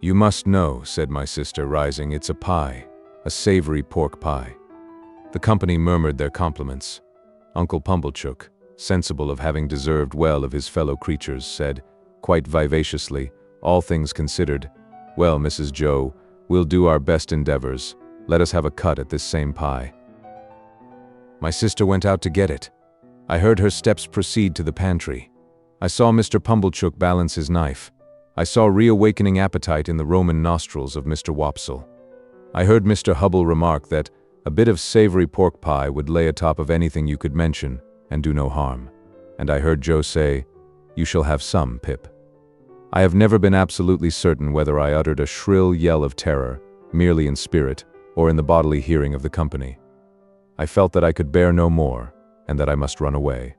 "You must know," said my sister, rising, "it's a pie, a savory pork pie." The company murmured their compliments. Uncle Pumblechook, sensible of having deserved well of his fellow creatures, said, quite vivaciously, all things considered, "Well, Mrs. Joe, we'll do our best endeavors. Let us have a cut at this same pie." My sister went out to get it. I heard her steps proceed to the pantry. I saw Mr. Pumblechook balance his knife. I saw reawakening appetite in the Roman nostrils of Mr. Wopsle. I heard Mr. Hubble remark that a bit of savory pork pie would lay atop of anything you could mention and do no harm. And I heard Joe say, "You shall have some, Pip." I have never been absolutely certain whether I uttered a shrill yell of terror, merely in spirit, or in the bodily hearing of the company. I felt that I could bear no more, and that I must run away.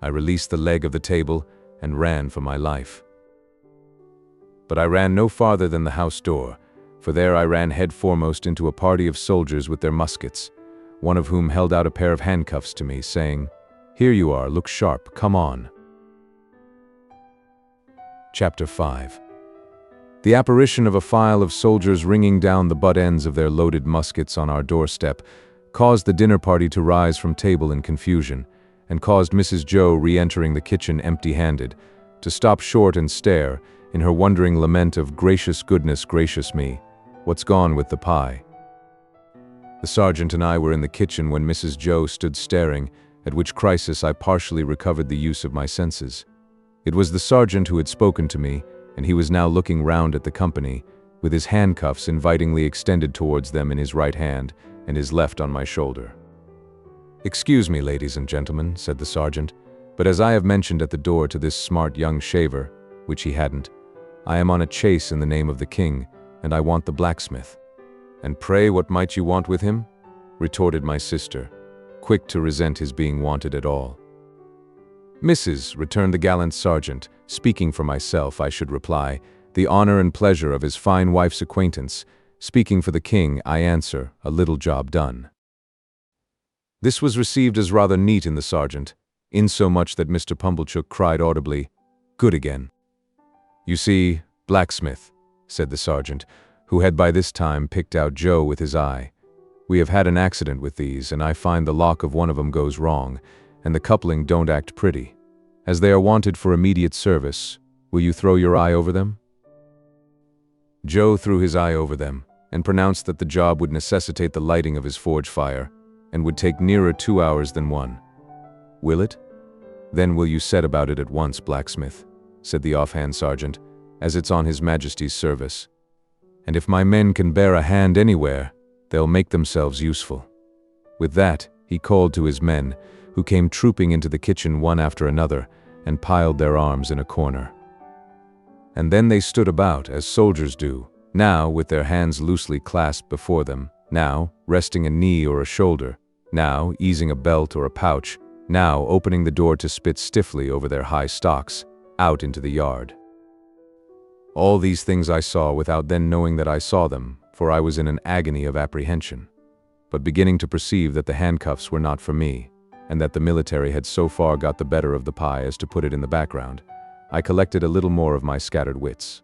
I released the leg of the table and ran for my life. But I ran no farther than the house door, for there I ran head foremost into a party of soldiers with their muskets, one of whom held out a pair of handcuffs to me, saying, "Here you are, look sharp, come on." Chapter 5. The apparition of a file of soldiers ringing down the butt ends of their loaded muskets on our doorstep caused the dinner party to rise from table in confusion, and caused Mrs. Joe, re-entering the kitchen empty-handed, to stop short and stare, in her wondering lament of "Gracious goodness, gracious me, what's gone with the pie?" The sergeant and I were in the kitchen when Mrs. Joe stood staring, at which crisis I partially recovered the use of my senses. It was the sergeant who had spoken to me, and he was now looking round at the company, with his handcuffs invitingly extended towards them in his right hand, and his left on my shoulder. "Excuse me, ladies and gentlemen," said the sergeant, "but as I have mentioned at the door to this smart young shaver," which he hadn't, "I am on a chase in the name of the king, and I want the blacksmith." "And pray what might you want with him?" retorted my sister, quick to resent his being wanted at all. "Mrs.," returned the gallant sergeant, "speaking for myself, I should reply, the honor and pleasure of his fine wife's acquaintance. Speaking for the king, I answer, a little job done." This was received as rather neat in the sergeant, insomuch that Mr. Pumblechook cried audibly, "Good again." "You see, blacksmith," said the sergeant, who had by this time picked out Joe with his eye, "we have had an accident with these, and I find the lock of one of 'em goes wrong, and the coupling don't act pretty. As they are wanted for immediate service, will you throw your eye over them?" Joe threw his eye over them, and pronounced that the job would necessitate the lighting of his forge fire, and would take nearer 2 hours than 1. "Will it? Then will you set about it at once, blacksmith," said the offhand sergeant, "as it's on His Majesty's service. And if my men can bear a hand anywhere, they'll make themselves useful." With that, he called to his men, who came trooping into the kitchen one after another, and piled their arms in a corner. And then they stood about, as soldiers do, now with their hands loosely clasped before them, now resting a knee or a shoulder, now easing a belt or a pouch, now opening the door to spit stiffly over their high stocks, out into the yard. All these things I saw without then knowing that I saw them, for I was in an agony of apprehension. But beginning to perceive that the handcuffs were not for me, and that the military had so far got the better of the pie as to put it in the background, I collected a little more of my scattered wits.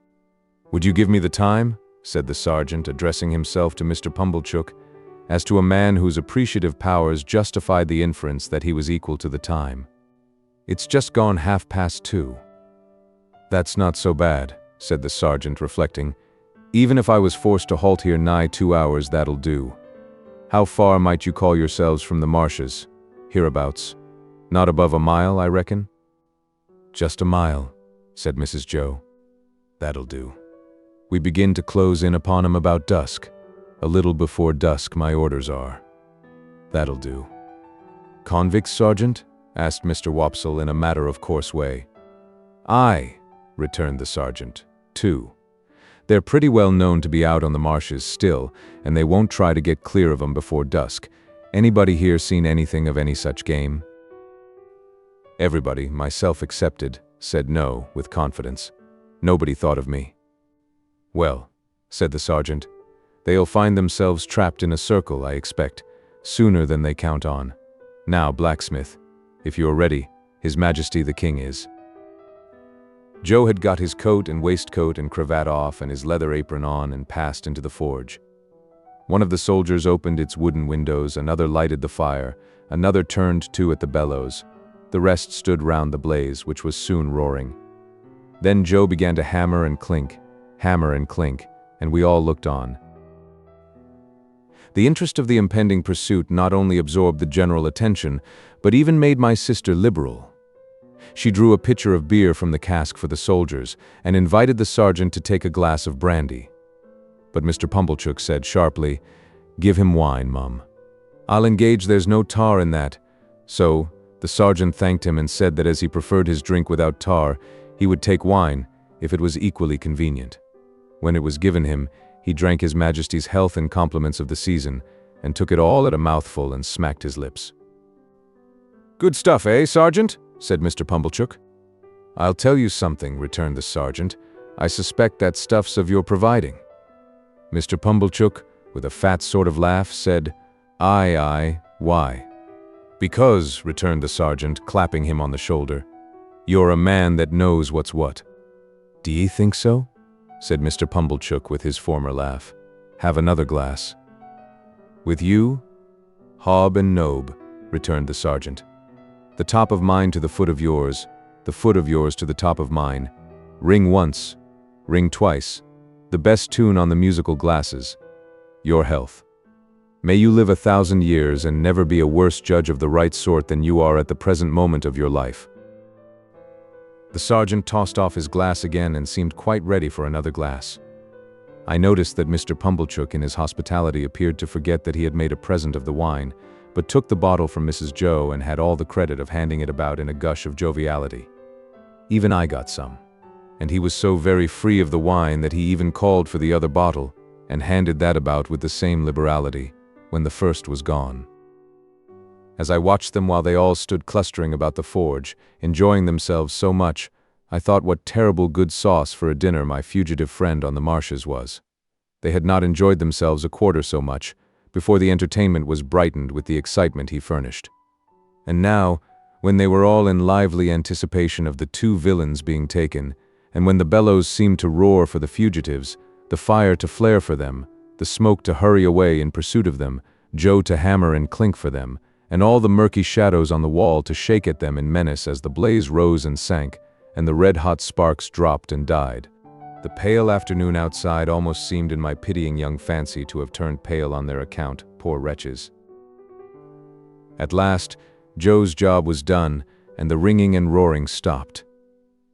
"Would you give me the time?" said the sergeant, addressing himself to Mr. Pumblechook, as to a man whose appreciative powers justified the inference that he was equal to the time. "It's just gone 2:30. "That's not so bad," said the sergeant, reflecting. "Even if I was forced to halt here nigh 2 hours, that'll do. How far might you call yourselves from the marshes? Hereabouts. Not above a mile, I reckon?" "Just a mile," said Mrs. Joe. "That'll do. We begin to close in upon 'em about dusk. A little before dusk, my orders are." "That'll do." "Convicts, Sergeant?" asked Mr. Wopsle in a matter-of-course way. "Aye," returned the sergeant. "2. They're pretty well known to be out on the marshes still, and they won't try to get clear of 'em before dusk. Anybody here seen anything of any such game?" Everybody, myself excepted, said no, with confidence. Nobody thought of me. "Well," said the sergeant, "they'll find themselves trapped in a circle, I expect, sooner than they count on. Now, blacksmith, if you are ready, His Majesty the King is." Joe had got his coat and waistcoat and cravat off and his leather apron on and passed into the forge. One of the soldiers opened its wooden windows, another lighted the fire, another turned to at the bellows. The rest stood round the blaze, which was soon roaring. Then Joe began to hammer and clink, and we all looked on. The interest of the impending pursuit not only absorbed the general attention, but even made my sister liberal. She drew a pitcher of beer from the cask for the soldiers, and invited the sergeant to take a glass of brandy. But Mr. Pumblechook said sharply, "Give him wine, Mum." "I'll engage there's no tar in that." So the sergeant thanked him and said that as he preferred his drink without tar, he would take wine, if it was equally convenient. When it was given him, he drank His Majesty's health and compliments of the season, and took it all at a mouthful and smacked his lips. "Good stuff, eh, Sergeant?" said Mr. Pumblechook. "I'll tell you something," returned the sergeant. "I suspect that stuff's of your providing." Mr. Pumblechook, with a fat sort of laugh, said, "Aye, aye, why?" "Because," returned the sergeant, clapping him on the shoulder, "you're a man that knows what's what." "Do ye think so?" said Mr. Pumblechook with his former laugh. "Have another glass." "With you?" "Hob and nob," returned the sergeant. "The top of mine to the foot of yours, the foot of yours to the top of mine. Ring once, ring twice. The best tune on the musical glasses. Your health. May you live 1,000 years and never be a worse judge of the right sort than you are at the present moment of your life." The sergeant tossed off his glass again and seemed quite ready for another glass. I noticed that Mr. Pumblechook in his hospitality appeared to forget that he had made a present of the wine, but took the bottle from Mrs. Joe and had all the credit of handing it about in a gush of joviality. Even I got some, and he was so very free of the wine that he even called for the other bottle, and handed that about with the same liberality, when the first was gone. As I watched them while they all stood clustering about the forge, enjoying themselves so much, I thought what terrible good sauce for a dinner my fugitive friend on the marshes was. They had not enjoyed themselves a quarter so much, before the entertainment was brightened with the excitement he furnished. And now, when they were all in lively anticipation of the 2 villains being taken, and when the bellows seemed to roar for the fugitives, the fire to flare for them, the smoke to hurry away in pursuit of them, Joe to hammer and clink for them, and all the murky shadows on the wall to shake at them in menace as the blaze rose and sank, and the red-hot sparks dropped and died. The pale afternoon outside almost seemed in my pitying young fancy to have turned pale on their account, poor wretches. At last, Joe's job was done, and the ringing and roaring stopped.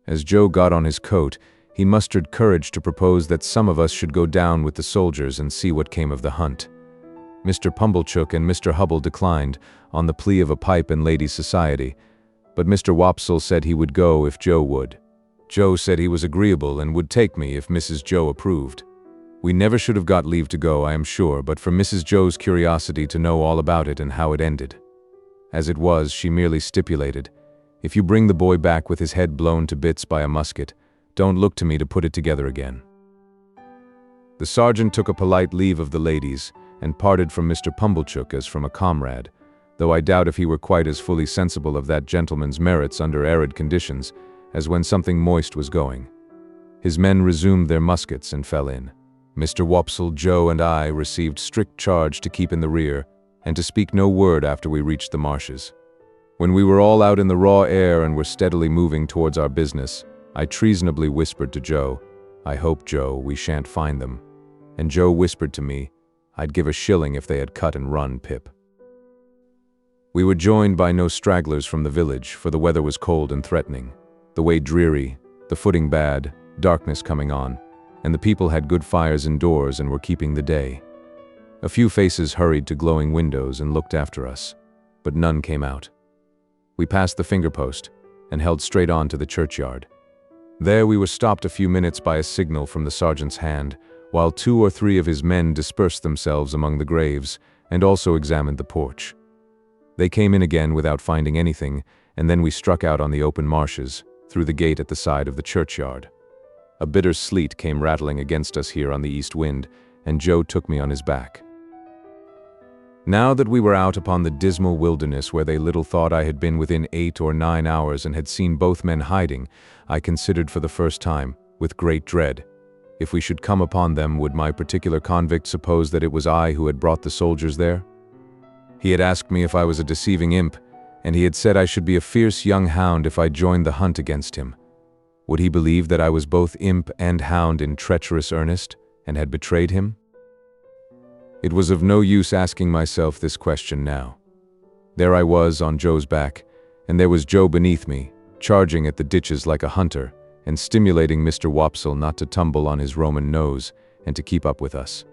As Joe got on his coat, he mustered courage to propose that some of us should go down with the soldiers and see what came of the hunt. Mr. Pumblechook and Mr. Hubble declined, on the plea of a pipe and ladies' society, but Mr. Wopsle said he would go if Joe would. Joe said he was agreeable and would take me if Mrs. Joe approved. We never should have got leave to go, I am sure, but for Mrs. Joe's curiosity to know all about it and how it ended. As it was, she merely stipulated, "If you bring the boy back with his head blown to bits by a musket, Don't look to me to put it together again." The sergeant took a polite leave of the ladies and parted from Mr. Pumblechook as from a comrade, though I doubt if he were quite as fully sensible of that gentleman's merits under arid conditions as when something moist was going. His men resumed their muskets and fell in. Mr. Wopsle, Joe, and I received strict charge to keep in the rear and to speak no word after we reached the marshes. When we were all out in the raw air and were steadily moving towards our business, I treasonably whispered to Joe, "I hope, Joe, we shan't find them." And Joe whispered to me, "I'd give a shilling if they had cut and run, Pip." We were joined by no stragglers from the village, for the weather was cold and threatening, the way dreary, the footing bad, darkness coming on, and the people had good fires indoors and were keeping the day. A few faces hurried to glowing windows and looked after us, but none came out. We passed the finger-post and held straight on to the churchyard. There we were stopped a few minutes by a signal from the sergeant's hand, while 2 or 3 of his men dispersed themselves among the graves and also examined the porch. They came in again without finding anything, and then we struck out on the open marshes, through the gate at the side of the churchyard. A bitter sleet came rattling against us here on the east wind, and Joe took me on his back. Now that we were out upon the dismal wilderness where they little thought I had been within 8 or 9 hours and had seen both men hiding, I considered for the first time, with great dread, if we should come upon them, would my particular convict suppose that it was I who had brought the soldiers there? He had asked me if I was a deceiving imp, and he had said I should be a fierce young hound if I joined the hunt against him. Would he believe that I was both imp and hound in treacherous earnest, and had betrayed him? It was of no use asking myself this question now. There I was on Joe's back, and there was Joe beneath me, charging at the ditches like a hunter, and stimulating Mr. Wopsle not to tumble on his Roman nose and to keep up with us.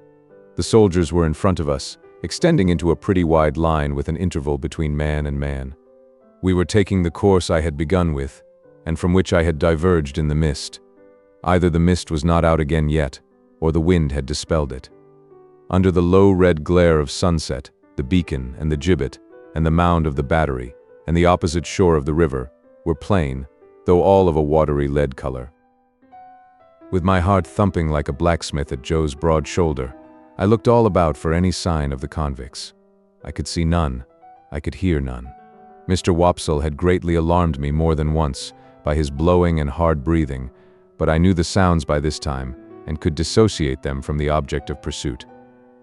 The soldiers were in front of us, extending into a pretty wide line with an interval between man and man. We were taking the course I had begun with, and from which I had diverged in the mist. Either the mist was not out again yet, or the wind had dispelled it. Under the low red glare of sunset, the beacon and the gibbet, and the mound of the battery, and the opposite shore of the river, were plain, though all of a watery lead color. With my heart thumping like a blacksmith at Joe's broad shoulder, I looked all about for any sign of the convicts. I could see none. I could hear none. Mr. Wopsle had greatly alarmed me more than once by his blowing and hard breathing, but I knew the sounds by this time and could dissociate them from the object of pursuit.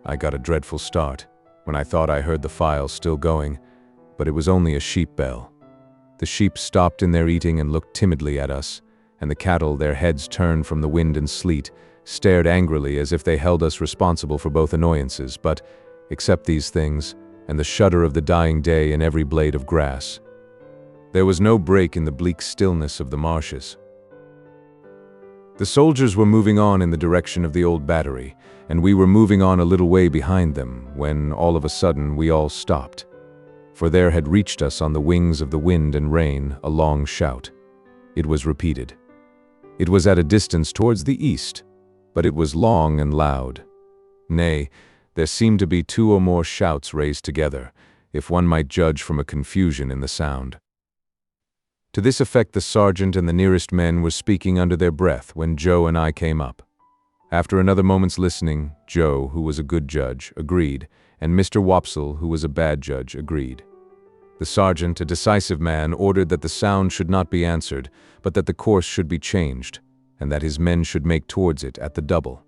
I got a dreadful start when I thought I heard the file still going, but it was only a sheep bell. The sheep stopped in their eating and looked timidly at us, and the cattle, their heads turned from the wind and sleet, stared angrily as if they held us responsible for both annoyances, but, except these things, and the shudder of the dying day in every blade of grass, there was no break in the bleak stillness of the marshes. The soldiers were moving on in the direction of the old battery, and we were moving on a little way behind them, when, all of a sudden, we all stopped. For there had reached us on the wings of the wind and rain a long shout. It was repeated. It was at a distance towards the east, but it was long and loud. Nay, there seemed to be 2 or more shouts raised together, if one might judge from a confusion in the sound. To this effect the sergeant and the nearest men were speaking under their breath when Joe and I came up. After another moment's listening, Joe, who was a good judge, agreed, and Mr. Wopsle, who was a bad judge, agreed. The sergeant, a decisive man, ordered that the sound should not be answered, but that the course should be changed, and that his men should make towards it at the double.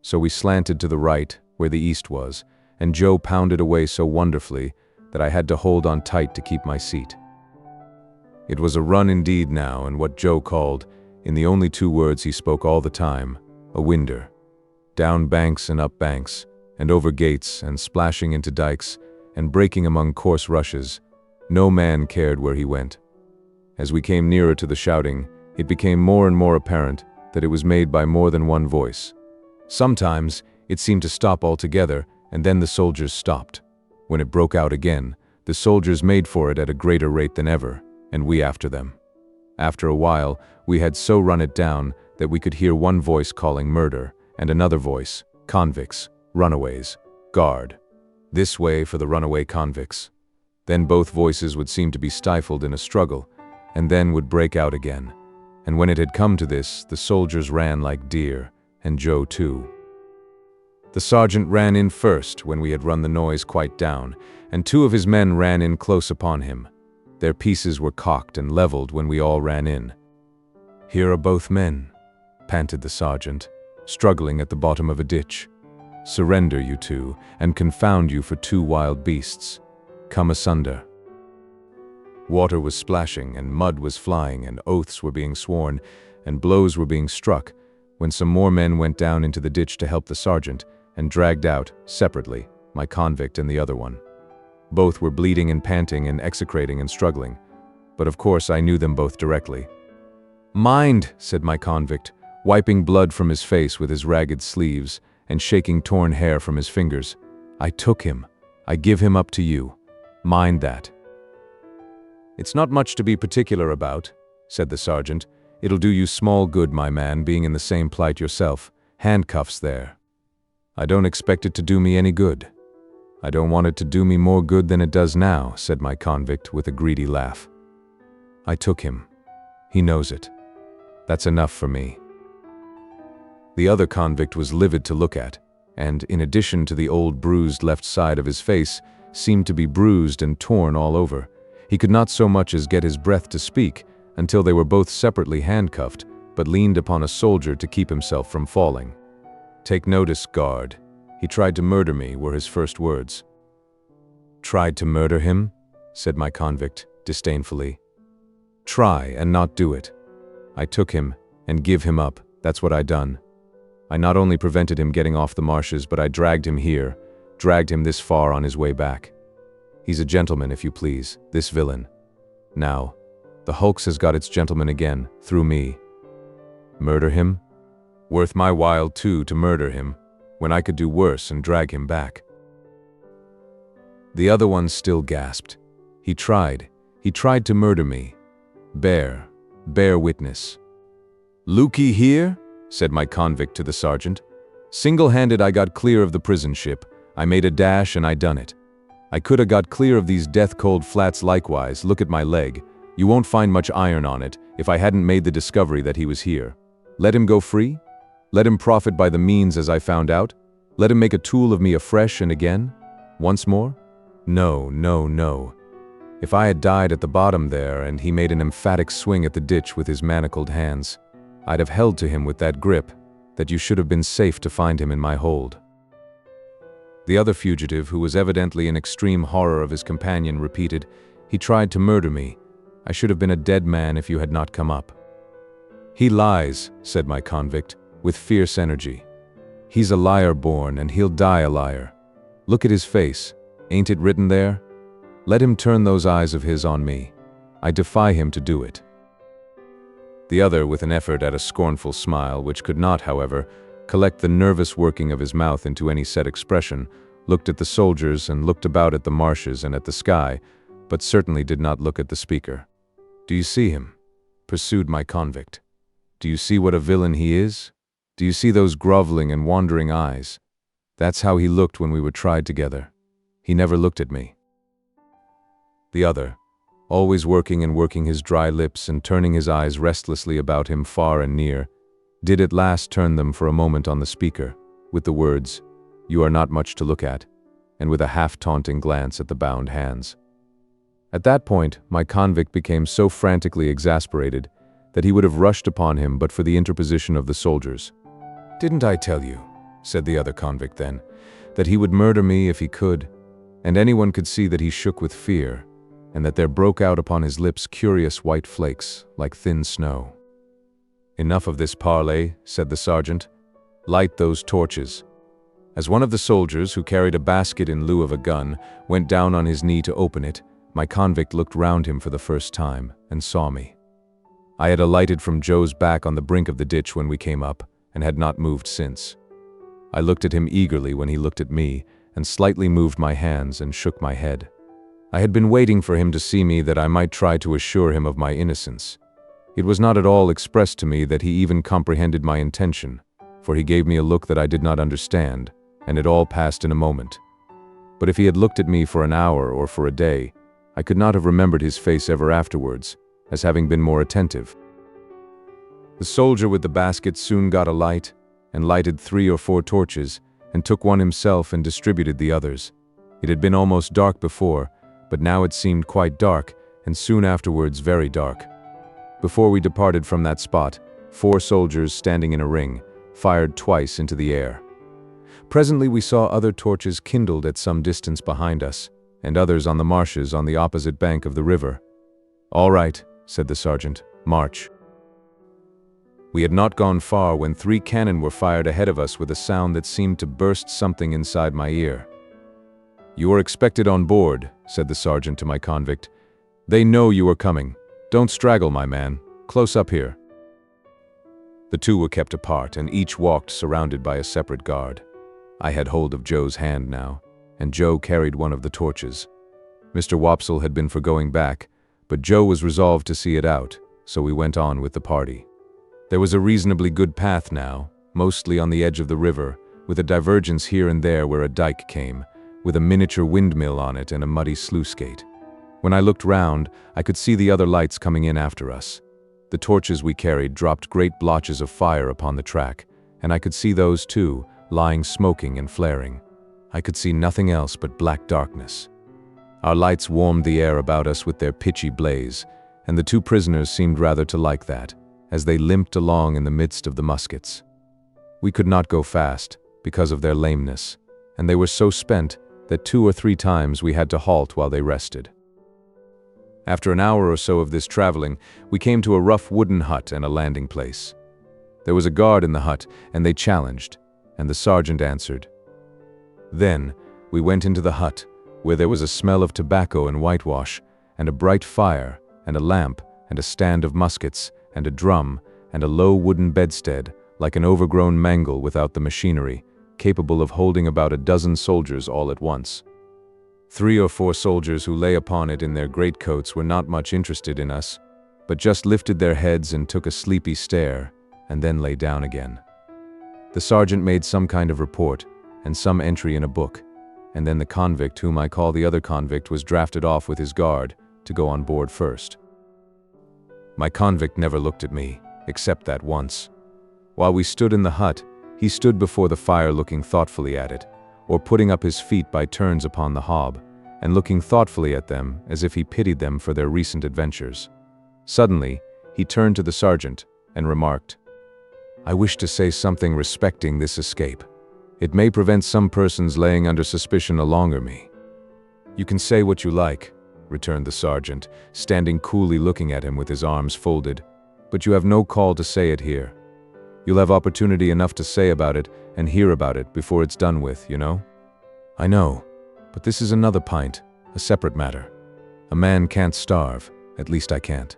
So we slanted to the right, where the east was, and Joe pounded away so wonderfully that I had to hold on tight to keep my seat. It was a run indeed now, and what Joe called, in the only 2 words he spoke all the time, a winder. Down banks and up banks, and over gates, and splashing into dikes, and breaking among coarse rushes, no man cared where he went. As we came nearer to the shouting, it became more and more apparent that it was made by more than one voice. Sometimes it seemed to stop altogether, and then the soldiers stopped. When it broke out again, the soldiers made for it at a greater rate than ever, and we after them. After a while, we had so run it down that we could hear one voice calling murder, and another voice, convicts, runaways, guard. This way for the runaway convicts. Then both voices would seem to be stifled in a struggle, and then would break out again. And when it had come to this, the soldiers ran like deer, and Joe too. The sergeant ran in first when we had run the noise quite down, and 2 of his men ran in close upon him. Their pieces were cocked and leveled when we all ran in. "Here are both men," panted the sergeant, struggling at the bottom of a ditch. "Surrender, you 2, and confound you for 2 wild beasts. Come asunder." Water was splashing, and mud was flying, and oaths were being sworn, and blows were being struck, when some more men went down into the ditch to help the sergeant, and dragged out, separately, my convict and the other one. Both were bleeding and panting and execrating and struggling, but of course I knew them both directly. "Mind," said my convict, wiping blood from his face with his ragged sleeves and shaking torn hair from his fingers. "I took him. I give him up to you. Mind that." "It's not much to be particular about," said the sergeant. "It'll do you small good, my man, being in the same plight yourself. Handcuffs there." "I don't expect it to do me any good. I don't want it to do me more good than it does now," said my convict with a greedy laugh. "I took him. He knows it. That's enough for me." The other convict was livid to look at, and, in addition to the old bruised left side of his face, seemed to be bruised and torn all over. He could not so much as get his breath to speak until they were both separately handcuffed, but leaned upon a soldier to keep himself from falling. "Take notice, guard. He tried to murder me," were his first words. "Tried to murder him?" said my convict, disdainfully. "Try and not do it. I took him and give him up, that's what I done. I not only prevented him getting off the marshes, but I dragged him here, dragged him this far on his way back. He's a gentleman, if you please, this villain. Now, the hulks has got its gentleman again, through me. Murder him? Worth my while, too, to murder him, when I could do worse and drag him back." The other one still gasped. He tried to murder me. Bear witness." "Looky here," said my convict to the sergeant. "Single-handed I got clear of the prison ship. I made a dash and I done it. I coulda got clear of these death-cold flats likewise. Look at my leg. You won't find much iron on it if I hadn't made the discovery that he was here. Let him go free? Let him profit by the means as I found out? Let him make a tool of me afresh and again? Once more? No, no, no. If I had died at the bottom there and he made an emphatic swing at the ditch with his manacled hands, I'd have held to him with that grip that you should have been safe to find him in my hold." The other fugitive, who was evidently in extreme horror of his companion, repeated, "He tried to murder me. I should have been a dead man if you had not come up." "He lies," said my convict, with fierce energy. "He's a liar born, and he'll die a liar. Look at his face. Ain't it written there? Let him turn those eyes of his on me. I defy him to do it." The other, with an effort at a scornful smile, which could not, however, collect the nervous working of his mouth into any set expression, looked at the soldiers and looked about at the marshes and at the sky, but certainly did not look at the speaker. "Do you see him?" pursued my convict. "Do you see what a villain he is? Do you see those groveling and wandering eyes? That's how he looked when we were tried together. He never looked at me." The other, always working and working his dry lips and turning his eyes restlessly about him far and near, did at last turn them for a moment on the speaker, with the words, "You are not much to look at," and with a half-taunting glance at the bound hands. At that point, my convict became so frantically exasperated that he would have rushed upon him but for the interposition of the soldiers. "Didn't I tell you," said the other convict then, "that he would murder me if he could?" And anyone could see that he shook with fear, and that there broke out upon his lips curious white flakes, like thin snow. "Enough of this parley," said the sergeant. "Light those torches." As one of the soldiers, who carried a basket in lieu of a gun, went down on his knee to open it, my convict looked round him for the first time, and saw me. I had alighted from Joe's back on the brink of the ditch when we came up, and had not moved since. I looked at him eagerly when he looked at me, and slightly moved my hands and shook my head. I had been waiting for him to see me that I might try to assure him of my innocence. It was not at all expressed to me that he even comprehended my intention, for he gave me a look that I did not understand, and it all passed in a moment. But if he had looked at me for an hour or for a day, I could not have remembered his face ever afterwards, as having been more attentive. The soldier with the basket soon got a light, and lighted 3 or 4 torches, and took one himself and distributed the others. It had been almost dark before, but now it seemed quite dark, and soon afterwards very dark. Before we departed from that spot, 4 soldiers standing in a ring, fired twice into the air. Presently we saw other torches kindled at some distance behind us, and others on the marshes on the opposite bank of the river. "All right," said the sergeant, "march." We had not gone far when 3 cannon were fired ahead of us with a sound that seemed to burst something inside my ear. "You are expected on board," said the sergeant to my convict. "They know you are coming. Don't straggle, my man. Close up here." The 2 were kept apart, and each walked surrounded by a separate guard. I had hold of Joe's hand now, and Joe carried one of the torches. Mr. Wopsle had been for going back, but Joe was resolved to see it out, so we went on with the party. There was a reasonably good path now, mostly on the edge of the river, with a divergence here and there where a dike came, with a miniature windmill on it and a muddy sluice gate. When I looked round, I could see the other lights coming in after us. The torches we carried dropped great blotches of fire upon the track, and I could see those too, lying smoking and flaring. I could see nothing else but black darkness. Our lights warmed the air about us with their pitchy blaze, and the 2 prisoners seemed rather to like that, as they limped along in the midst of the muskets. We could not go fast, because of their lameness, and they were so spent that 2 or 3 times we had to halt while they rested. After an hour or so of this traveling, we came to a rough wooden hut and a landing place. There was a guard in the hut, and they challenged, and the sergeant answered. Then we went into the hut, where there was a smell of tobacco and whitewash, and a bright fire, and a lamp, and a stand of muskets, and a drum, and a low wooden bedstead, like an overgrown mangle without the machinery, capable of holding about a dozen soldiers all at once. 3 or 4 soldiers who lay upon it in their greatcoats were not much interested in us, but just lifted their heads and took a sleepy stare, and then lay down again. The sergeant made some kind of report, and some entry in a book, and then the convict whom I call the other convict was drafted off with his guard to go on board first. My convict never looked at me, except that once. While we stood in the hut, he stood before the fire looking thoughtfully at it, or putting up his feet by turns upon the hob, and looking thoughtfully at them as if he pitied them for their recent adventures. Suddenly, he turned to the sergeant and remarked, "I wish to say something respecting this escape. It may prevent some persons laying under suspicion along me." "You can say what you like," returned the sergeant, standing coolly looking at him with his arms folded, "but you have no call to say it here. You'll have opportunity enough to say about it and hear about it before it's done with, you know." "I know, but this is another pint, a separate matter. A man can't starve, at least I can't.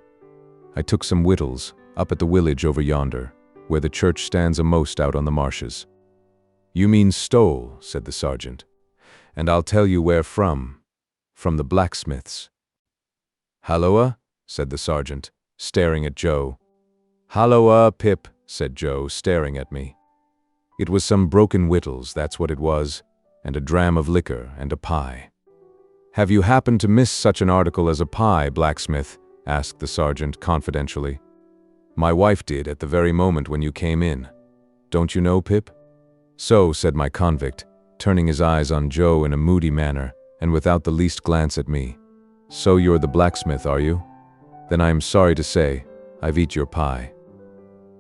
I took some victuals up at the village over yonder, where the church stands amost out on the marshes." "You mean stole," said the sergeant, "and I'll tell you where from. From the blacksmith's." "Halloa," said the sergeant, staring at Joe. "Halloa, Pip," said Joe, staring at me. "It was some broken victuals, that's what it was, and a dram of liquor and a pie." "Have you happened to miss such an article as a pie, blacksmith?" asked the sergeant confidentially. "My wife did at the very moment when you came in. Don't you know, Pip?" "So," said my convict, turning his eyes on Joe in a moody manner, and without the least glance at me. "So you're the blacksmith, are you? Then I am sorry to say, I've eat your pie."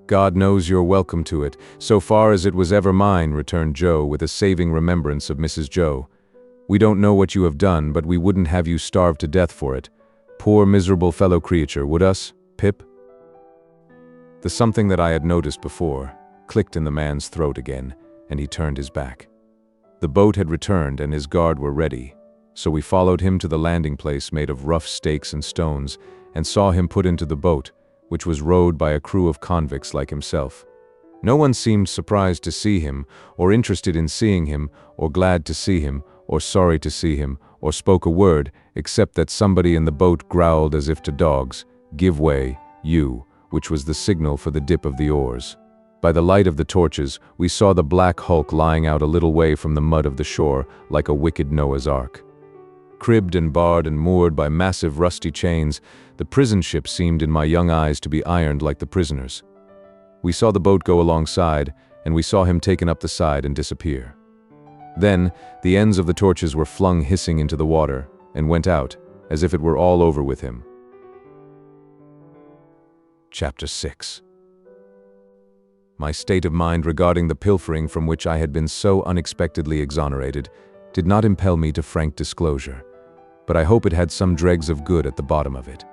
"God knows you're welcome to it, so far as it was ever mine," returned Joe with a saving remembrance of Mrs. Joe. "We don't know what you have done, but we wouldn't have you starve to death for it. Poor miserable fellow creature, would us, Pip?" The something that I had noticed before clicked in the man's throat again, and he turned his back. The boat had returned and his guard were ready, so we followed him to the landing place made of rough stakes and stones, and saw him put into the boat, which was rowed by a crew of convicts like himself. No one seemed surprised to see him, or interested in seeing him, or glad to see him, or sorry to see him, or spoke a word, except that somebody in the boat growled as if to dogs, "Give way, you," which was the signal for the dip of the oars. By the light of the torches, we saw the black hulk lying out a little way from the mud of the shore, like a wicked Noah's Ark. Cribbed and barred and moored by massive rusty chains, the prison ship seemed in my young eyes to be ironed like the prisoners. We saw the boat go alongside, and we saw him taken up the side and disappear. Then, the ends of the torches were flung hissing into the water, and went out, as if it were all over with him. Chapter 6. My state of mind regarding the pilfering from which I had been so unexpectedly exonerated did not impel me to frank disclosure, but I hope it had some dregs of good at the bottom of it.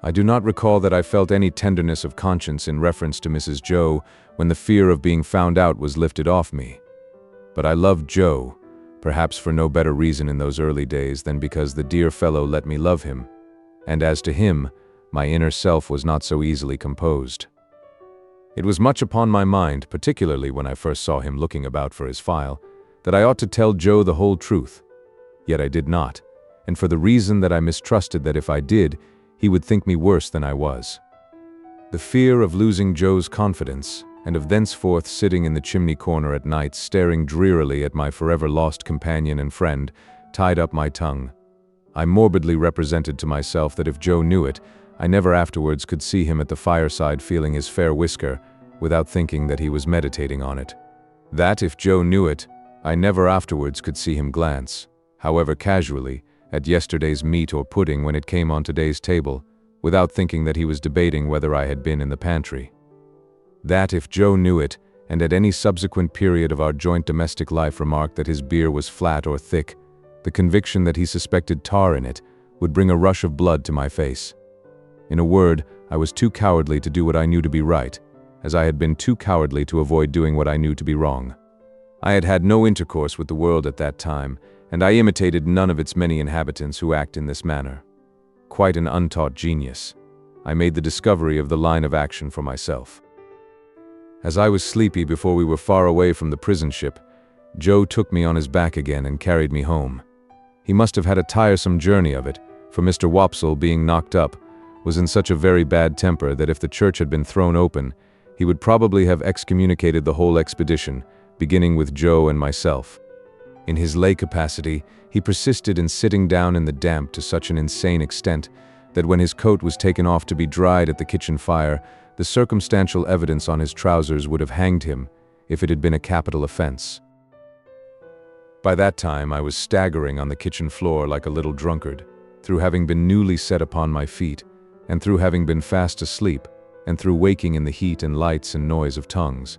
I do not recall that I felt any tenderness of conscience in reference to Mrs. Joe when the fear of being found out was lifted off me. But I loved Joe, perhaps for no better reason in those early days than because the dear fellow let me love him, and as to him, my inner self was not so easily composed. It was much upon my mind, particularly when I first saw him looking about for his file, that I ought to tell Joe the whole truth. Yet I did not, and for the reason that I mistrusted that if I did, he would think me worse than I was. The fear of losing Joe's confidence, and of thenceforth sitting in the chimney corner at night staring drearily at my forever lost companion and friend, tied up my tongue. I morbidly represented to myself that if Joe knew it, I never afterwards could see him at the fireside feeling his fair whisker, without thinking that he was meditating on it. That if Joe knew it, I never afterwards could see him glance, however casually, at yesterday's meat or pudding when it came on today's table, without thinking that he was debating whether I had been in the pantry. That if Joe knew it, and at any subsequent period of our joint domestic life remarked that his beer was flat or thick, the conviction that he suspected tar in it would bring a rush of blood to my face. In a word, I was too cowardly to do what I knew to be right, as I had been too cowardly to avoid doing what I knew to be wrong. I had had no intercourse with the world at that time, and I imitated none of its many inhabitants who act in this manner. Quite an untaught genius, I made the discovery of the line of action for myself. As I was sleepy before we were far away from the prison ship, Joe took me on his back again and carried me home. He must have had a tiresome journey of it, for Mr. Wopsle, being knocked up, was in such a very bad temper that if the church had been thrown open, he would probably have excommunicated the whole expedition, beginning with Joe and myself. In his lay capacity, he persisted in sitting down in the damp to such an insane extent that when his coat was taken off to be dried at the kitchen fire, the circumstantial evidence on his trousers would have hanged him if it had been a capital offense. By that time I was staggering on the kitchen floor like a little drunkard, through having been newly set upon my feet, and through having been fast asleep, and through waking in the heat and lights and noise of tongues.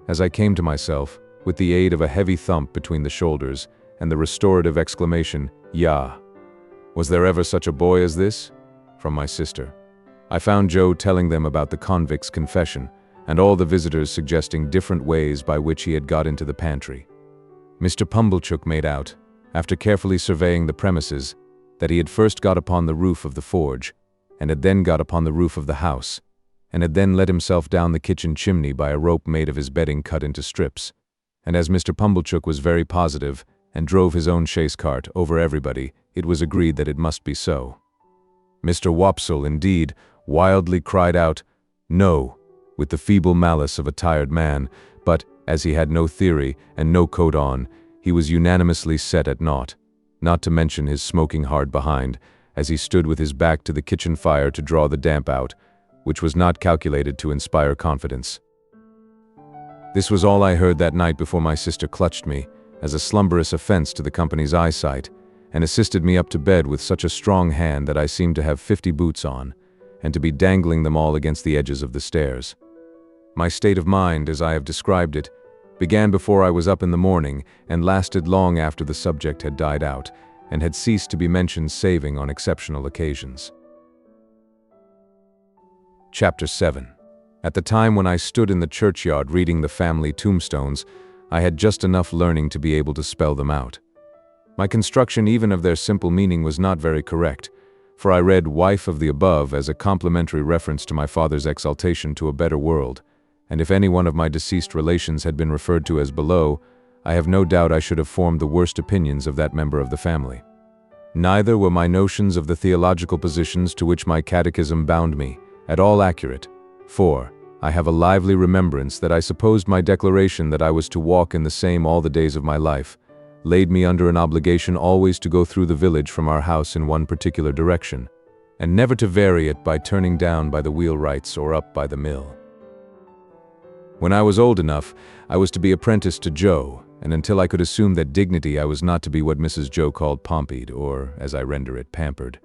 As I came to myself, with the aid of a heavy thump between the shoulders and the restorative exclamation, "Yah! Was there ever such a boy as this?" from my sister, I found Joe telling them about the convict's confession, and all the visitors suggesting different ways by which he had got into the pantry. Mr. Pumblechook made out, after carefully surveying the premises, that he had first got upon the roof of the forge, and had then got upon the roof of the house, and had then let himself down the kitchen chimney by a rope made of his bedding cut into strips. And as Mr. Pumblechook was very positive, and drove his own chaise cart over everybody, it was agreed that it must be so. Mr. Wopsle, indeed, wildly cried out, "No," with the feeble malice of a tired man, but, as he had no theory and no coat on, he was unanimously set at naught, not to mention his smoking hard behind, as he stood with his back to the kitchen fire to draw the damp out, which was not calculated to inspire confidence. This was all I heard that night before my sister clutched me, as a slumberous offense to the company's eyesight, and assisted me up to bed with such a strong hand that I seemed to have 50 boots on, and to be dangling them all against the edges of the stairs. My state of mind, as I have described it, began before I was up in the morning, and lasted long after the subject had died out, and had ceased to be mentioned saving on exceptional occasions. Chapter 7. At the time when I stood in the churchyard reading the family tombstones, I had just enough learning to be able to spell them out. My construction even of their simple meaning was not very correct, for I read "wife of the above" as a complimentary reference to my father's exaltation to a better world, and if any one of my deceased relations had been referred to as below, I have no doubt I should have formed the worst opinions of that member of the family. Neither were my notions of the theological positions to which my catechism bound me at all accurate, for I have a lively remembrance that I supposed my declaration that I was to walk in the same all the days of my life laid me under an obligation always to go through the village from our house in one particular direction, and never to vary it by turning down by the wheelwrights or up by the mill. When I was old enough, I was to be apprenticed to Joe, and until I could assume that dignity I was not to be what Mrs. Joe called pompied, or, as I render it, pampered.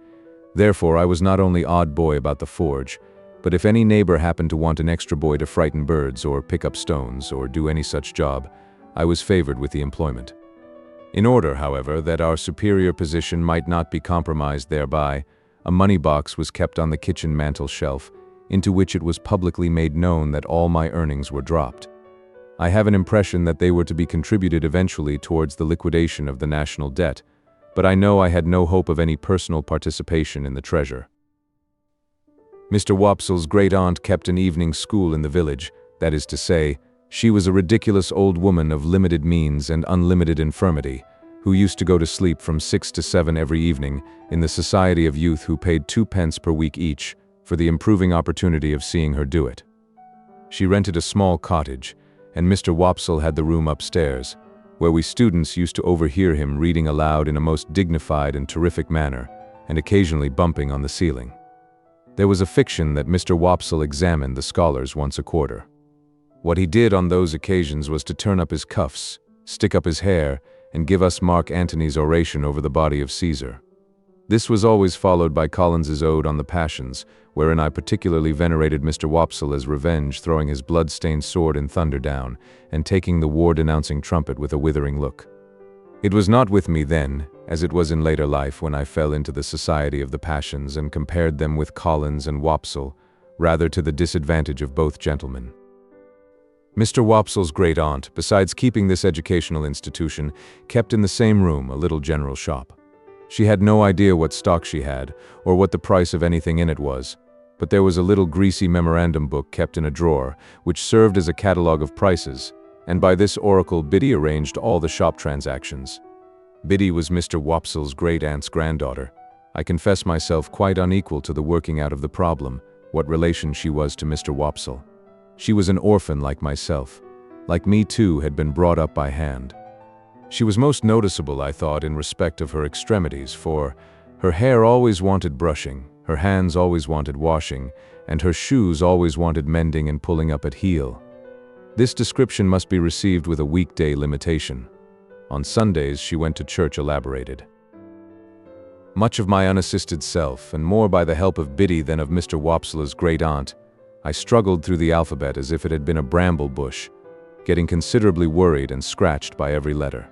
Therefore, I was not only odd boy about the forge, but if any neighbor happened to want an extra boy to frighten birds or pick up stones or do any such job, I was favored with the employment. In order, however, that our superior position might not be compromised thereby, a money box was kept on the kitchen mantel shelf, into which it was publicly made known that all my earnings were dropped. I have an impression that they were to be contributed eventually towards the liquidation of the national debt, but I know I had no hope of any personal participation in the treasure. Mr. Wopsle's great-aunt kept an evening school in the village, that is to say, she was a ridiculous old woman of limited means and unlimited infirmity, who used to go to sleep from 6 to 7 every evening in the society of youth who paid 2 pence per week each for the improving opportunity of seeing her do it. She rented a small cottage, and Mr. Wopsle had the room upstairs, where we students used to overhear him reading aloud in a most dignified and terrific manner, and occasionally bumping on the ceiling. There was a fiction that Mr. Wopsle examined the scholars once a quarter. What he did on those occasions was to turn up his cuffs, stick up his hair, and give us Mark Antony's oration over the body of Caesar. This was always followed by Collins's Ode on the Passions, wherein I particularly venerated Mr. Wopsle as revenge, throwing his blood-stained sword in thunder down, and taking the war-denouncing trumpet with a withering look. It was not with me then, as it was in later life when I fell into the society of the passions and compared them with Collins and Wopsle, rather to the disadvantage of both gentlemen. Mr. Wopsle's great-aunt, besides keeping this educational institution, kept in the same room a little general shop. She had no idea what stock she had, or what the price of anything in it was, but there was a little greasy memorandum book kept in a drawer, which served as a catalogue of prices, and by this oracle Biddy arranged all the shop transactions. Biddy was Mr. Wopsle's great-aunt's granddaughter. I confess myself quite unequal to the working out of the problem, what relation she was to Mr. Wopsle. She was an orphan like myself. Like me too, had been brought up by hand. She was most noticeable, I thought, in respect of her extremities, for her hair always wanted brushing, her hands always wanted washing, and her shoes always wanted mending and pulling up at heel. This description must be received with a weekday limitation. On Sundays she went to church elaborated. Much of my unassisted self, and more by the help of Biddy than of Mr. Wopsle's great-aunt, I struggled through the alphabet as if it had been a bramble bush, getting considerably worried and scratched by every letter.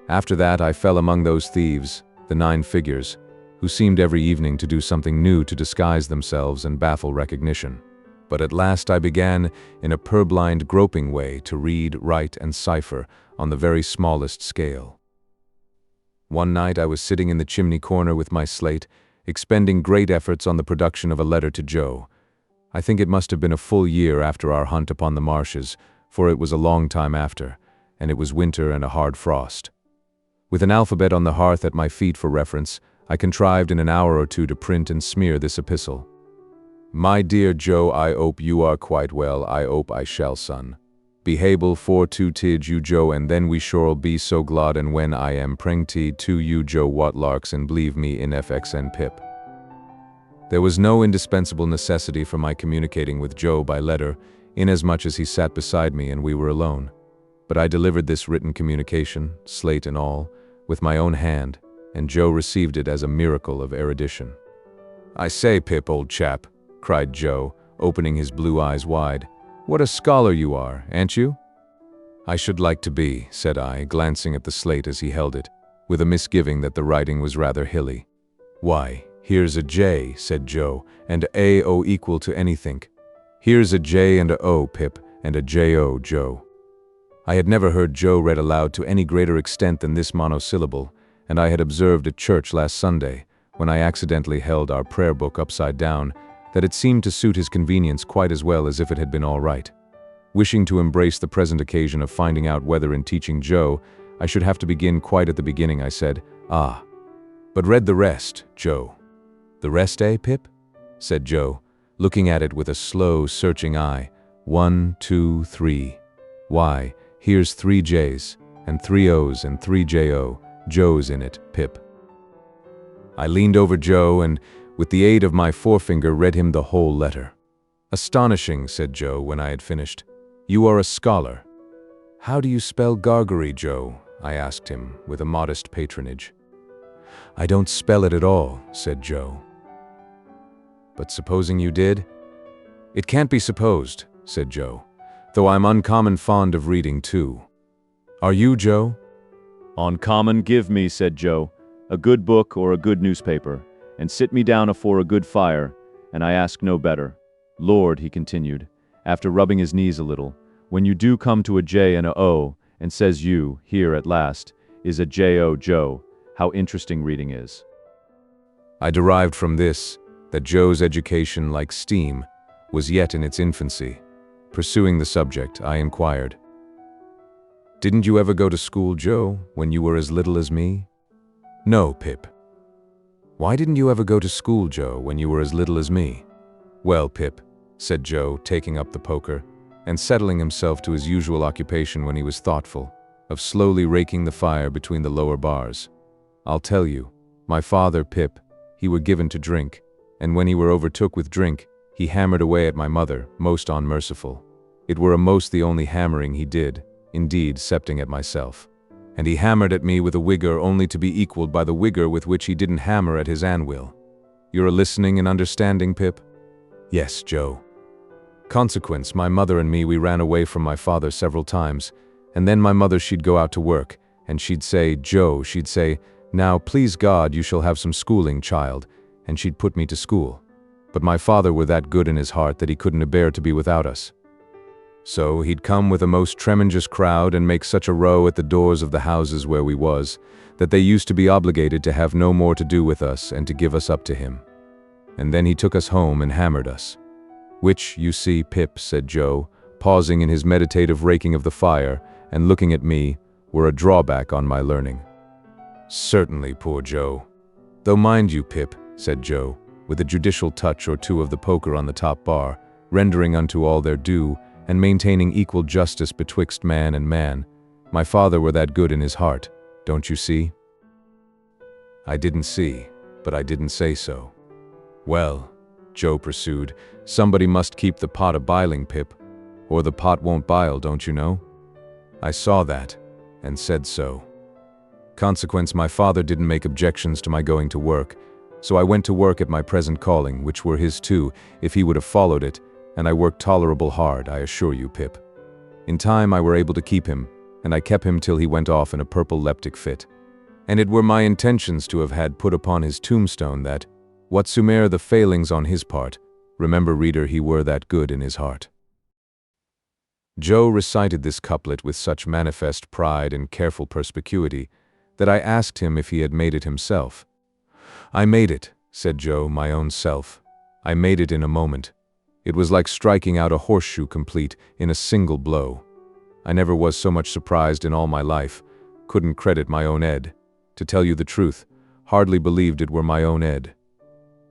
After that I fell among those thieves, the 9 figures, who seemed every evening to do something new to disguise themselves and baffle recognition. But at last I began, in a purblind, groping way, to read, write, and cipher on the very smallest scale. One night I was sitting in the chimney corner with my slate, expending great efforts on the production of a letter to Joe. I think it must have been a full year after our hunt upon the marshes, for it was a long time after, and it was winter and a hard frost. With an alphabet on the hearth at my feet for reference, I contrived in an hour or two to print and smear this epistle. My dear Joe, I hope you are quite well, I hope I shall, son. Be able for to tid you Joe, and then we shall be so glad, and when I am prengted to you Joe Watlarks, and believe me in XXIX Pip. There was no indispensable necessity for my communicating with Joe by letter, inasmuch as he sat beside me and we were alone. But I delivered this written communication, slate and all, with my own hand, and Joe received it as a miracle of erudition. I say, Pip, old chap, cried Joe, opening his blue eyes wide. What a scholar you are, ain't you? I should like to be, said I, glancing at the slate as he held it, with a misgiving that the writing was rather hilly. Why, here's a J, said Joe, and a O equal to anythink. Here's a J and a O, Pip, and a J-O, Joe. I had never heard Joe read aloud to any greater extent than this monosyllable, and I had observed at church last Sunday, when I accidentally held our prayer book upside down, that it seemed to suit his convenience quite as well as if it had been all right. Wishing to embrace the present occasion of finding out whether in teaching Joe I should have to begin quite at the beginning, I said, "Ah, but read the rest, Joe." "The rest, eh, Pip?" said Joe, looking at it with a slow, searching eye. 1, 2, 3. Why, here's 3 J's, and 3 O's, and 3 J-O, Joe's in it, Pip. I leaned over Joe and, with the aid of my forefinger, read him the whole letter. "Astonishing," said Joe when I had finished. You are a scholar. How do you spell Gargery, Joe? I asked him, with a modest patronage. I don't spell it at all, said Joe. But supposing you did? It can't be supposed, said Joe, though I'm uncommon fond of reading too. Are you, Joe? Uncommon give me, said Joe, a good book or a good newspaper, and sit me down afore a good fire, and I ask no better. Lord, he continued, after rubbing his knees a little, when you do come to a J and a O, and says you, here at last, is a J-O, Joe, how interesting reading is. I derived from this that Joe's education, like steam, was yet in its infancy. Pursuing the subject, I inquired, Didn't you ever go to school, Joe, when you were as little as me? No, Pip. Why didn't you ever go to school, Joe, when you were as little as me? Well, Pip, said Joe, taking up the poker, and settling himself to his usual occupation when he was thoughtful, of slowly raking the fire between the lower bars. I'll tell you, my father, Pip, he were given to drink, and when he were overtook with drink, he hammered away at my mother, most unmerciful. It were a most the only hammering he did, indeed, septing at myself. And he hammered at me with a wigger only to be equalled by the wigger with which he didn't hammer at his anvil. You're a listening and understanding, Pip? Yes, Joe. Consequence, my mother and me, we ran away from my father several times, and then my mother, she'd go out to work, and she'd say, Joe, she'd say, now, please God, you shall have some schooling, child, and she'd put me to school. But my father were that good in his heart that he couldn't bear to be without us. So he'd come with a most tremendous crowd and make such a row at the doors of the houses where we was, that they used to be obligated to have no more to do with us and to give us up to him. And then he took us home and hammered us. Which, you see, Pip, said Joe, pausing in his meditative raking of the fire and looking at me, were a drawback on my learning. Certainly, poor Joe. Though mind you, Pip, said Joe, with a judicial touch or two of the poker on the top bar, rendering unto all their due, and maintaining equal justice betwixt man and man, my father were that good in his heart, don't you see? I didn't see, but I didn't say so. Well, Joe pursued, somebody must keep the pot a-biling, Pip, or the pot won't bile, don't you know? I saw that, and said so. Consequence, my father didn't make objections to my going to work, so I went to work at my present calling, which were his too, if he would have followed it, and I worked tolerable hard, I assure you, Pip. In time I were able to keep him, and I kept him till he went off in a purple leptic fit. And it were my intentions to have had put upon his tombstone that, whatsoe'er the failings on his part, remember, reader, he were that good in his heart. Joe recited this couplet with such manifest pride and careful perspicuity that I asked him if he had made it himself. I made it, said Joe, my own self. I made it in a moment. It was like striking out a horseshoe complete in a single blow. I never was so much surprised in all my life. Couldn't credit my own Ed. To tell you the truth, hardly believed it were my own Ed.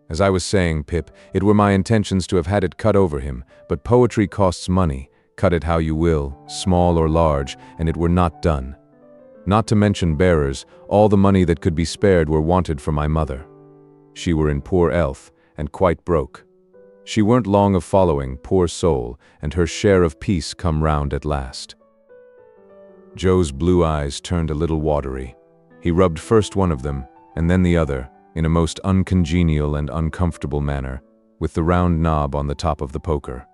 As I was saying, Pip, it were my intentions to have had it cut over him, but poetry costs money, cut it how you will, small or large, and it were not done. Not to mention bearers, all the money that could be spared were wanted for my mother. She were in poor health, and quite broke. She weren't long of following, poor soul, and her share of peace come round at last. Joe's blue eyes turned a little watery. He rubbed first one of them, and then the other, in a most uncongenial and uncomfortable manner, with the round knob on the top of the poker.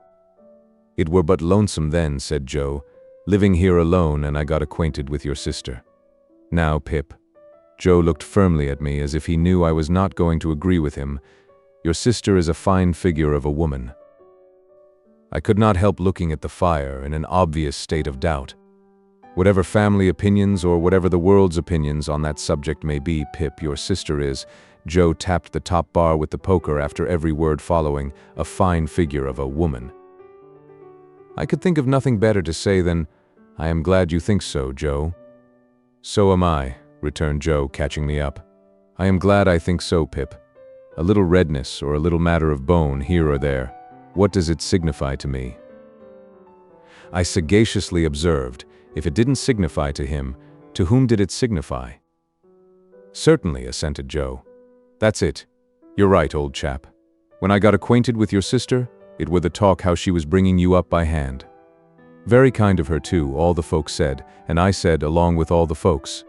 It were but lonesome then, said Joe, living here alone, and I got acquainted with your sister. Now, Pip. Joe looked firmly at me as if he knew I was not going to agree with him. Your sister is a fine figure of a woman. I could not help looking at the fire in an obvious state of doubt. Whatever family opinions or whatever the world's opinions on that subject may be, Pip, your sister is, Joe tapped the top bar with the poker after every word following, a fine figure of a woman. I could think of nothing better to say than, I am glad you think so, Joe. So am I, returned Joe, catching me up. I am glad I think so, Pip. A little redness or a little matter of bone here or there, what does it signify to me? I sagaciously observed, if it didn't signify to him, to whom did it signify? Certainly, assented Joe. That's it. You're right, old chap. When I got acquainted with your sister, it were the talk how she was bringing you up by hand. Very kind of her too, all the folks said, and I said, along with all the folks.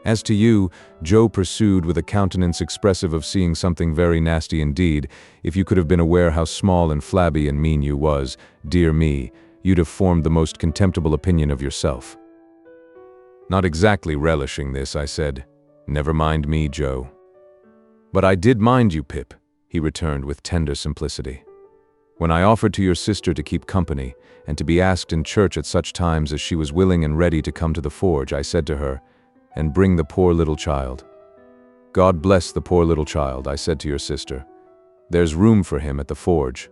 As to you, Joe pursued with a countenance expressive of seeing something very nasty indeed, if you could have been aware how small and flabby and mean you was, dear me, you'd have formed the most contemptible opinion of yourself. Not exactly relishing this, I said, never mind me, Joe. But I did mind you, Pip, he returned with tender simplicity. When I offered to your sister to keep company, and to be asked in church at such times as she was willing and ready to come to the forge, I said to her, and bring the poor little child. God bless the poor little child, I said to your sister. There's room for him at the forge.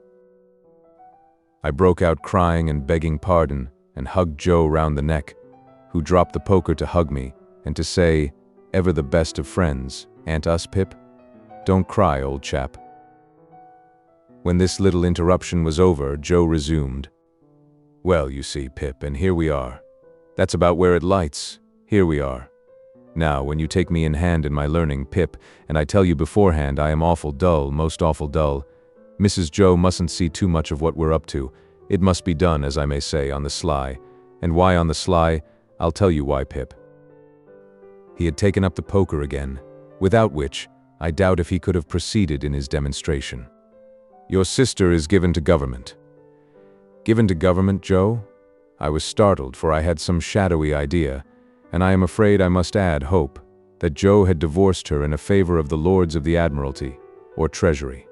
I broke out crying and begging pardon, and hugged Joe round the neck, who dropped the poker to hug me, and to say, ever the best of friends, ain't us, Pip? Don't cry, old chap. When this little interruption was over, Joe resumed. Well, you see, Pip, and here we are. That's about where it lights. Here we are. Now, when you take me in hand in my learning, Pip, and I tell you beforehand I am awful dull, most awful dull, Mrs. Joe mustn't see too much of what we're up to. It must be done, as I may say, on the sly. And why on the sly? I'll tell you why, Pip. He had taken up the poker again, without which I doubt if he could have proceeded in his demonstration. Your sister is given to government. Given to government, Joe? I was startled, for I had some shadowy idea, and I am afraid I must add hope, that Joe had divorced her in a favor of the Lords of the Admiralty, or Treasury.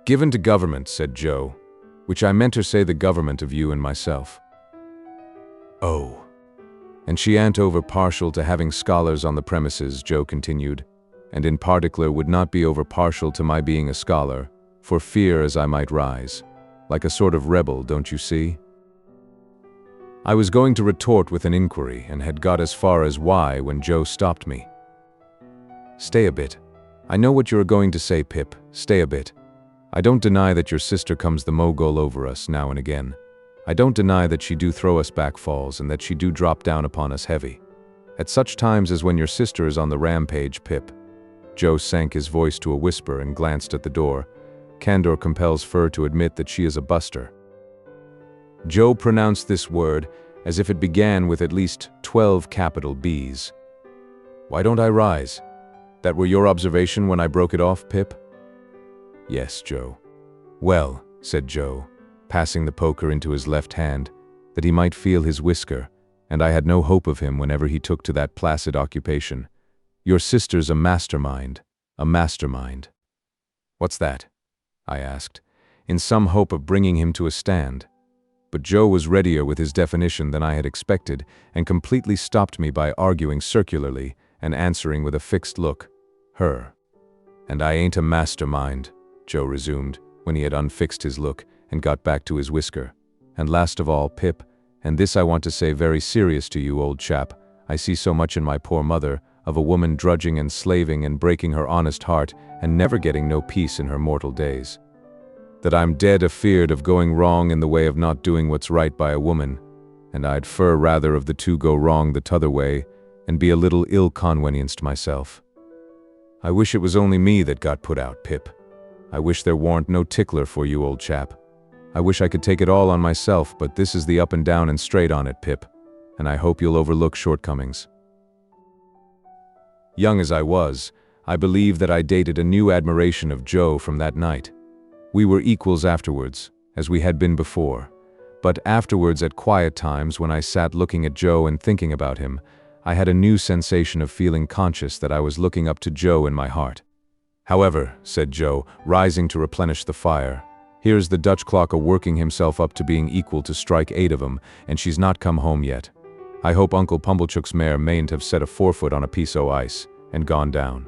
Given to government, said Joe, which I meant to say the government of you and myself. Oh. And she ain't over partial to having scholars on the premises, Joe continued, and in particular would not be over partial to my being a scholar, for fear as I might rise, like a sort of rebel, don't you see? I was going to retort with an inquiry, and had got as far as why when Joe stopped me. Stay a bit. I know what you are going to say, Pip, stay a bit. I don't deny that your sister comes the mogul over us now and again. I don't deny that she do throw us back falls, and that she do drop down upon us heavy. At such times as when your sister is on the rampage, Pip. Joe sank his voice to a whisper and glanced at the door. Candor compels Fur to admit that she is a buster. Joe pronounced this word as if it began with at least 12 capital B's. Why don't I rise? That were your observation when I broke it off, Pip? Yes, Joe. Well, said Joe, passing the poker into his left hand, that he might feel his whisker, and I had no hope of him whenever he took to that placid occupation. Your sister's a mastermind. A mastermind. What's that? I asked, in some hope of bringing him to a stand. But Joe was readier with his definition than I had expected, and completely stopped me by arguing circularly and answering with a fixed look, her. And I ain't a mastermind, Joe resumed, when he had unfixed his look and got back to his whisker. And last of all, Pip, and this I want to say very serious to you, old chap, I see so much in my poor mother, of a woman drudging and slaving and breaking her honest heart and never getting no peace in her mortal days, that I'm dead afeard of going wrong in the way of not doing what's right by a woman, and I'd fur rather of the two go wrong the t'other way, and be a little ill-convenienced myself. I wish it was only me that got put out, Pip. I wish there warn't no tickler for you, old chap. I wish I could take it all on myself, but this is the up and down and straight on it, Pip, and I hope you'll overlook shortcomings. Young as I was, I believe that I dated a new admiration of Joe from that night. We were equals afterwards, as we had been before, but afterwards at quiet times when I sat looking at Joe and thinking about him, I had a new sensation of feeling conscious that I was looking up to Joe in my heart. However, said Joe, rising to replenish the fire, here's the Dutch clock a-working himself up to being equal to strike 8 of 'em, and she's not come home yet. I hope Uncle Pumblechook's mare mayn't have set a forefoot on a piece o' ice and gone down.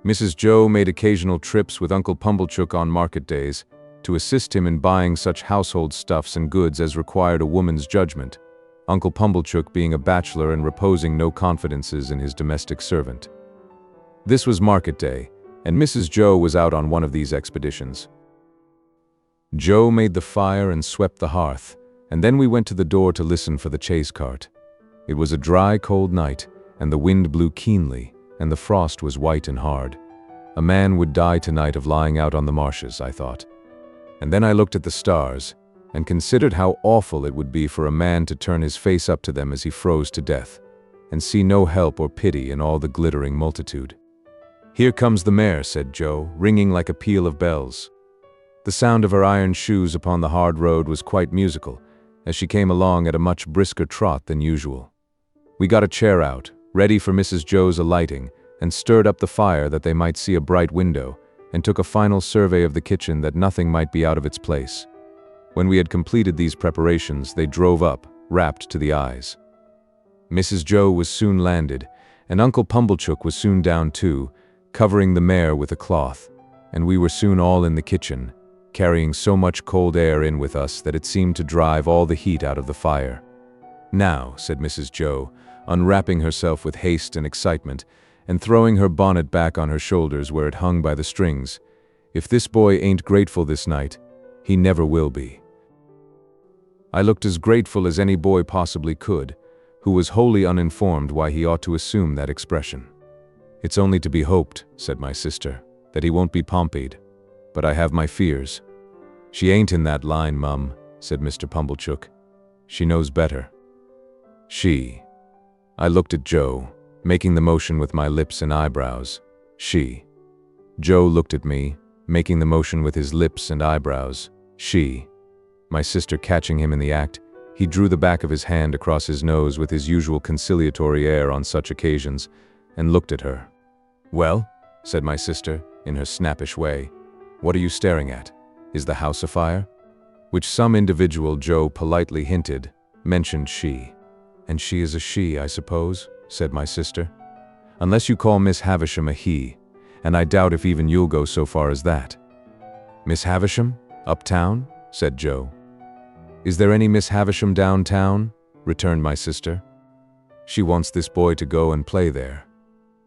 Mrs. Joe made occasional trips with Uncle Pumblechook on market days to assist him in buying such household stuffs and goods as required a woman's judgment, Uncle Pumblechook being a bachelor and reposing no confidences in his domestic servant. This was market day, and Mrs. Joe was out on one of these expeditions. Joe made the fire and swept the hearth, and then we went to the door to listen for the chaise cart. It was a dry, cold night, and the wind blew keenly, and the frost was white and hard. A man would die tonight of lying out on the marshes, I thought. And then I looked at the stars, and considered how awful it would be for a man to turn his face up to them as he froze to death, and see no help or pity in all the glittering multitude. "Here comes the mare," said Joe, ringing like a peal of bells. The sound of her iron shoes upon the hard road was quite musical, as she came along at a much brisker trot than usual. We got a chair out, ready for Mrs. Joe's alighting, and stirred up the fire that they might see a bright window, and took a final survey of the kitchen that nothing might be out of its place. When we had completed these preparations, they drove up, wrapped to the eyes. Mrs. Joe was soon landed, and Uncle Pumblechook was soon down too, covering the mare with a cloth, and we were soon all in the kitchen, carrying so much cold air in with us that it seemed to drive all the heat out of the fire. "Now," said Mrs. Joe, unwrapping herself with haste and excitement, and throwing her bonnet back on her shoulders where it hung by the strings, "if this boy ain't grateful this night, he never will be." I looked as grateful as any boy possibly could, who was wholly uninformed why he ought to assume that expression. "It's only to be hoped," said my sister, "that he won't be Pompeyed, but I have my fears." "She ain't in that line, Mum," said Mr. Pumblechook. "She knows better." "She." I looked at Joe, making the motion with my lips and eyebrows. "She." Joe looked at me, making the motion with his lips and eyebrows. "She." My sister catching him in the act, he drew the back of his hand across his nose with his usual conciliatory air on such occasions, and looked at her. "Well," said my sister, in her snappish way, "what are you staring at? Is the house afire?" Which some individual, Joe politely hinted, mentioned she. "And she is a she, I suppose?" said my sister. "Unless you call Miss Havisham a he, and I doubt if even you'll go so far as that." "Miss Havisham? Uptown?" said Joe. "Is there any Miss Havisham downtown?" returned my sister. "She wants this boy to go and play there.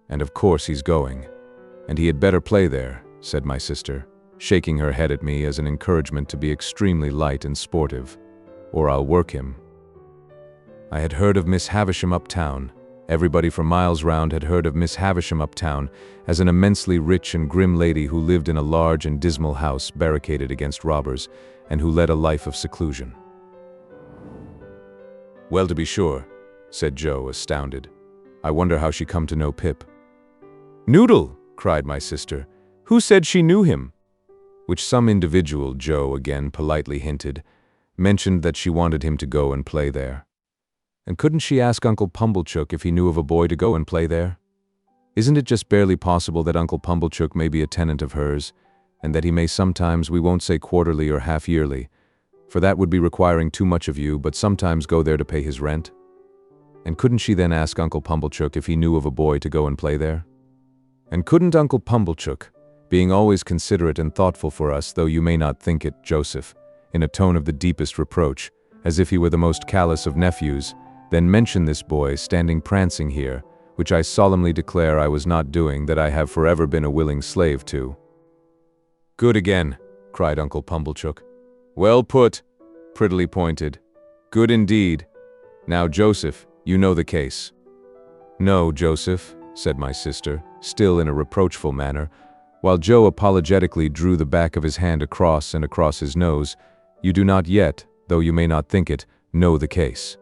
And of course he's going. And he had better play there," said my sister, shaking her head at me as an encouragement to be extremely light and sportive, "or I'll work him." I had heard of Miss Havisham uptown. Everybody for miles round had heard of Miss Havisham uptown as an immensely rich and grim lady who lived in a large and dismal house barricaded against robbers, and who led a life of seclusion. "Well, to be sure," said Joe, astounded. "I wonder how she come to know Pip." "Noodle!" cried my sister. "Who said she knew him?" Which some individual, Joe again politely hinted, mentioned that she wanted him to go and play there. And couldn't she ask Uncle Pumblechook if he knew of a boy to go and play there? Isn't it just barely possible that Uncle Pumblechook may be a tenant of hers, and that he may sometimes, we won't say quarterly or half-yearly, for that would be requiring too much of you, but sometimes go there to pay his rent? And couldn't she then ask Uncle Pumblechook if he knew of a boy to go and play there? And couldn't Uncle Pumblechook, being always considerate and thoughtful for us, though you may not think it, Joseph, in a tone of the deepest reproach, as if he were the most callous of nephews, then mention this boy standing prancing here, which I solemnly declare I was not doing, that I have forever been a willing slave to? "Good again," cried Uncle Pumblechook. "Well put," prettily pointed. "Good indeed. Now, Joseph, you know the case." "No, Joseph," said my sister, still in a reproachful manner, while Joe apologetically drew the back of his hand across and across his nose, "you do not yet, though you may not think it, know the case.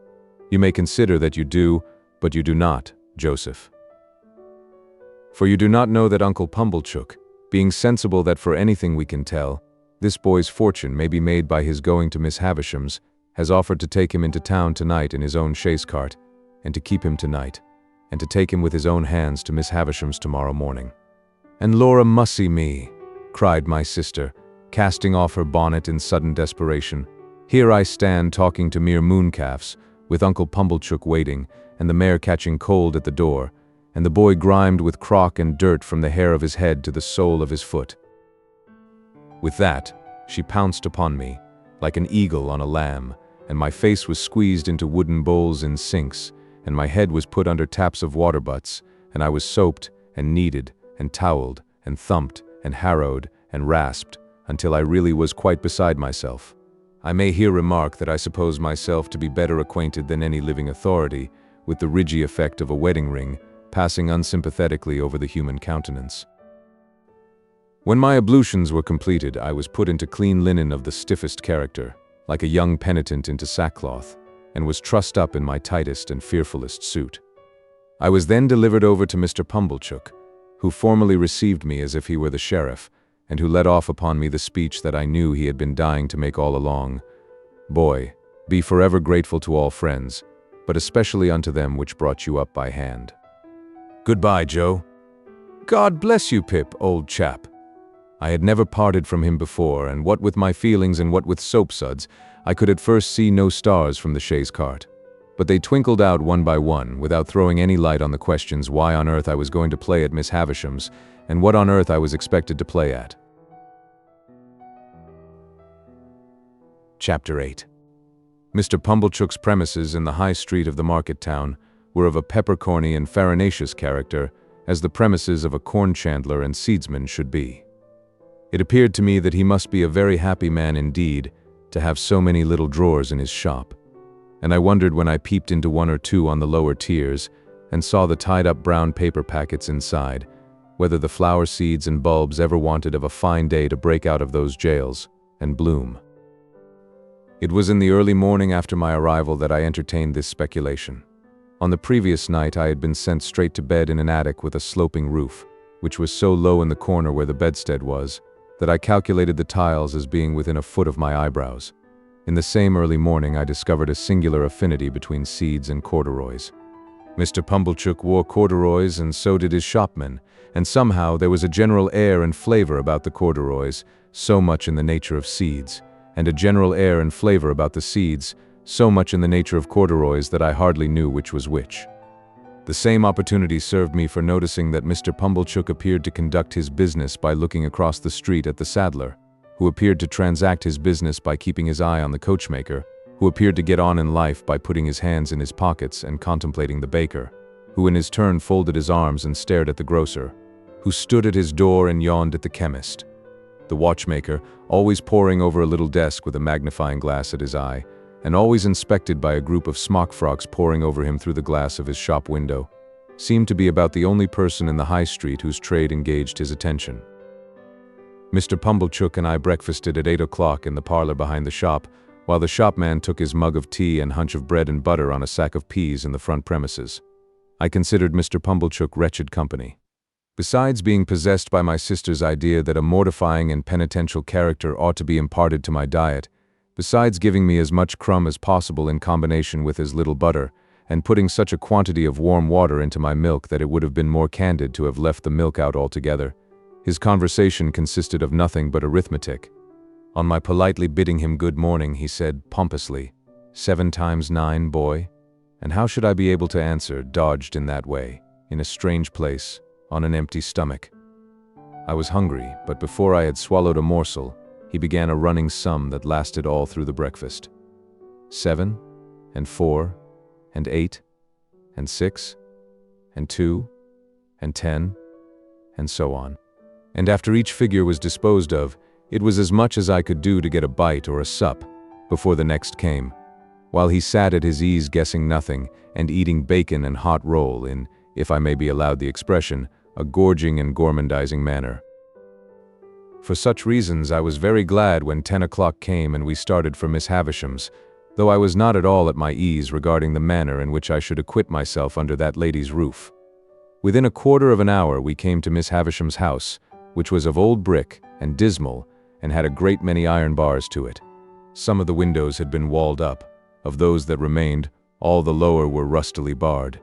You may consider that you do, but you do not, Joseph. For you do not know that Uncle Pumblechook, being sensible that for anything we can tell, this boy's fortune may be made by his going to Miss Havisham's, has offered to take him into town tonight in his own chaise cart, and to keep him tonight, and to take him with his own hands to Miss Havisham's tomorrow morning." "And Laura mussy me," cried my sister, casting off her bonnet in sudden desperation. "Here I stand talking to mere mooncalves, with Uncle Pumblechook waiting, and the mare catching cold at the door, and the boy grimed with crock and dirt from the hair of his head to the sole of his foot." With that, she pounced upon me, like an eagle on a lamb, and my face was squeezed into wooden bowls in sinks, and my head was put under taps of water butts, and I was soaped, and kneaded, and toweled, and thumped, and harrowed, and rasped, until I really was quite beside myself. I may here remark that I suppose myself to be better acquainted than any living authority with the ridgy effect of a wedding ring passing unsympathetically over the human countenance. When my ablutions were completed, I was put into clean linen of the stiffest character, like a young penitent into sackcloth, and was trussed up in my tightest and fearfulest suit. I was then delivered over to Mr. Pumblechook, who formally received me as if he were the sheriff, and who let off upon me the speech that I knew he had been dying to make all along. Boy, be forever grateful to all friends, but especially unto them which brought you up by hand. Goodbye, Joe. God bless you, Pip, old chap. I had never parted from him before, and what with my feelings and what with soapsuds, I could at first see no stars from the chaise cart. But they twinkled out one by one, without throwing any light on the questions why on earth I was going to play at Miss Havisham's, and what on earth I was expected to play at. Chapter 8. Mr. Pumblechook's premises in the high street of the market town were of a peppercorny and farinaceous character, as the premises of a corn chandler and seedsman should be. It appeared to me that he must be a very happy man indeed to have so many little drawers in his shop, and I wondered when I peeped into one or two on the lower tiers and saw the tied-up brown paper packets inside, whether the flower seeds and bulbs ever wanted of a fine day to break out of those jails and bloom. It was in the early morning after my arrival that I entertained this speculation. On the previous night I had been sent straight to bed in an attic with a sloping roof, which was so low in the corner where the bedstead was, that I calculated the tiles as being within a foot of my eyebrows. In the same early morning I discovered a singular affinity between seeds and corduroys. Mr. Pumblechook wore corduroys, and so did his shopman, and somehow there was a general air and flavor about the corduroys, so much in the nature of seeds, and a general air and flavor about the seeds, so much in the nature of corduroys that I hardly knew which was which. The same opportunity served me for noticing that Mr. Pumblechook appeared to conduct his business by looking across the street at the saddler, who appeared to transact his business by keeping his eye on the coachmaker, who appeared to get on in life by putting his hands in his pockets and contemplating the baker, who in his turn folded his arms and stared at the grocer, who stood at his door and yawned at the chemist, the watchmaker, always poring over a little desk with a magnifying glass at his eye, and always inspected by a group of smock-frocks poring over him through the glass of his shop window, seemed to be about the only person in the high street whose trade engaged his attention. Mr. Pumblechook and I breakfasted at 8 o'clock in the parlor behind the shop, while the shopman took his mug of tea and hunch of bread and butter on a sack of peas in the front premises. I considered Mr. Pumblechook wretched company. Besides being possessed by my sister's idea that a mortifying and penitential character ought to be imparted to my diet, besides giving me as much crumb as possible in combination with as little butter, and putting such a quantity of warm water into my milk that it would have been more candid to have left the milk out altogether, his conversation consisted of nothing but arithmetic. On my politely bidding him good morning, he said pompously, 7 times 9, boy? And how should I be able to answer, dodged in that way, in a strange place, on an empty stomach? I was hungry, but before I had swallowed a morsel, he began a running sum that lasted all through the breakfast. 7, and 4, and 8, and 6, and 2, and 10, and so on. And after each figure was disposed of, it was as much as I could do to get a bite or a sup before the next came, while he sat at his ease guessing nothing and eating bacon and hot roll in, if I may be allowed the expression, a gorging and gormandizing manner. For such reasons I was very glad when 10 o'clock came and we started for Miss Havisham's, though I was not at all at my ease regarding the manner in which I should acquit myself under that lady's roof. Within a quarter of an hour we came to Miss Havisham's house, which was of old brick and dismal, and had a great many iron bars to it. Some of the windows had been walled up. Of those that remained, all the lower were rustily barred.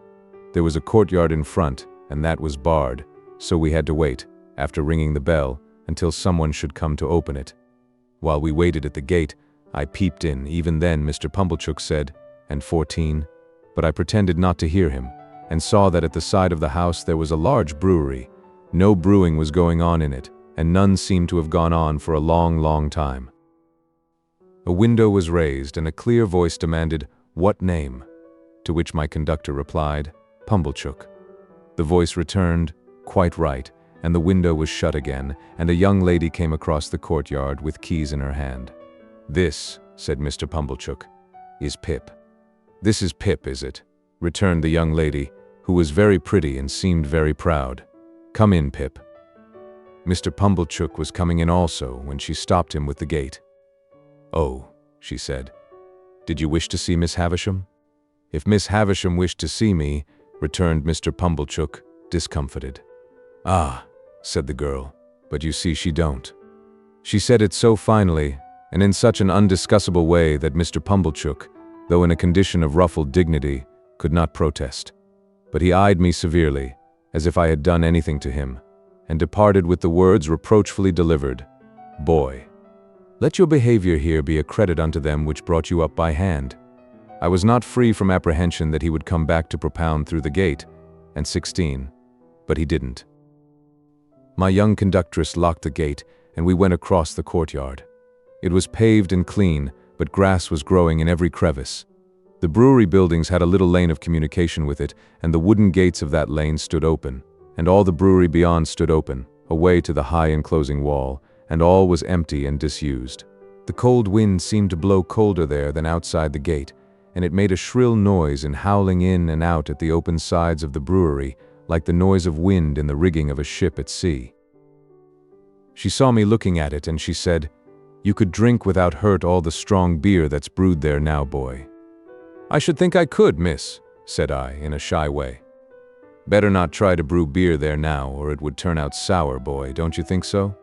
There was a courtyard in front, and that was barred, so we had to wait, after ringing the bell, until someone should come to open it. While we waited at the gate, I peeped in. Even then Mr. Pumblechook said, "And 14," but I pretended not to hear him, and saw that at the side of the house there was a large brewery. No brewing was going on in it, and none seemed to have gone on for a long, long time. A window was raised, and a clear voice demanded, "What name?" To which my conductor replied, "Pumblechook." The voice returned, "Quite right," and the window was shut again, and a young lady came across the courtyard with keys in her hand. "This," said Mr. Pumblechook, "is Pip." "This is Pip, is it?" returned the young lady, who was very pretty and seemed very proud. "Come in, Pip." Mr. Pumblechook was coming in also when she stopped him with the gate. "Oh," she said. "Did you wish to see Miss Havisham?" "If Miss Havisham wished to see me," returned Mr. Pumblechook, discomfited. "Ah," said the girl, "but you see she don't." She said it so finally, and in such an undiscussable way that Mr. Pumblechook, though in a condition of ruffled dignity, could not protest. But he eyed me severely, as if I had done anything to him, and departed with the words reproachfully delivered, "Boy, let your behavior here be a credit unto them which brought you up by hand." I was not free from apprehension that he would come back to propound through the gate, and 16, but he didn't. My young conductress locked the gate, and we went across the courtyard. It was paved and clean, but grass was growing in every crevice. The brewery buildings had a little lane of communication with it, and the wooden gates of that lane stood open, and all the brewery beyond stood open, away to the high enclosing wall, and all was empty and disused. The cold wind seemed to blow colder there than outside the gate, and it made a shrill noise in howling in and out at the open sides of the brewery, like the noise of wind in the rigging of a ship at sea. She saw me looking at it, and she said, "You could drink without hurt all the strong beer that's brewed there now, boy." "I should think I could, miss," said I, in a shy way. "Better not try to brew beer there now, or it would turn out sour, boy, don't you think so?"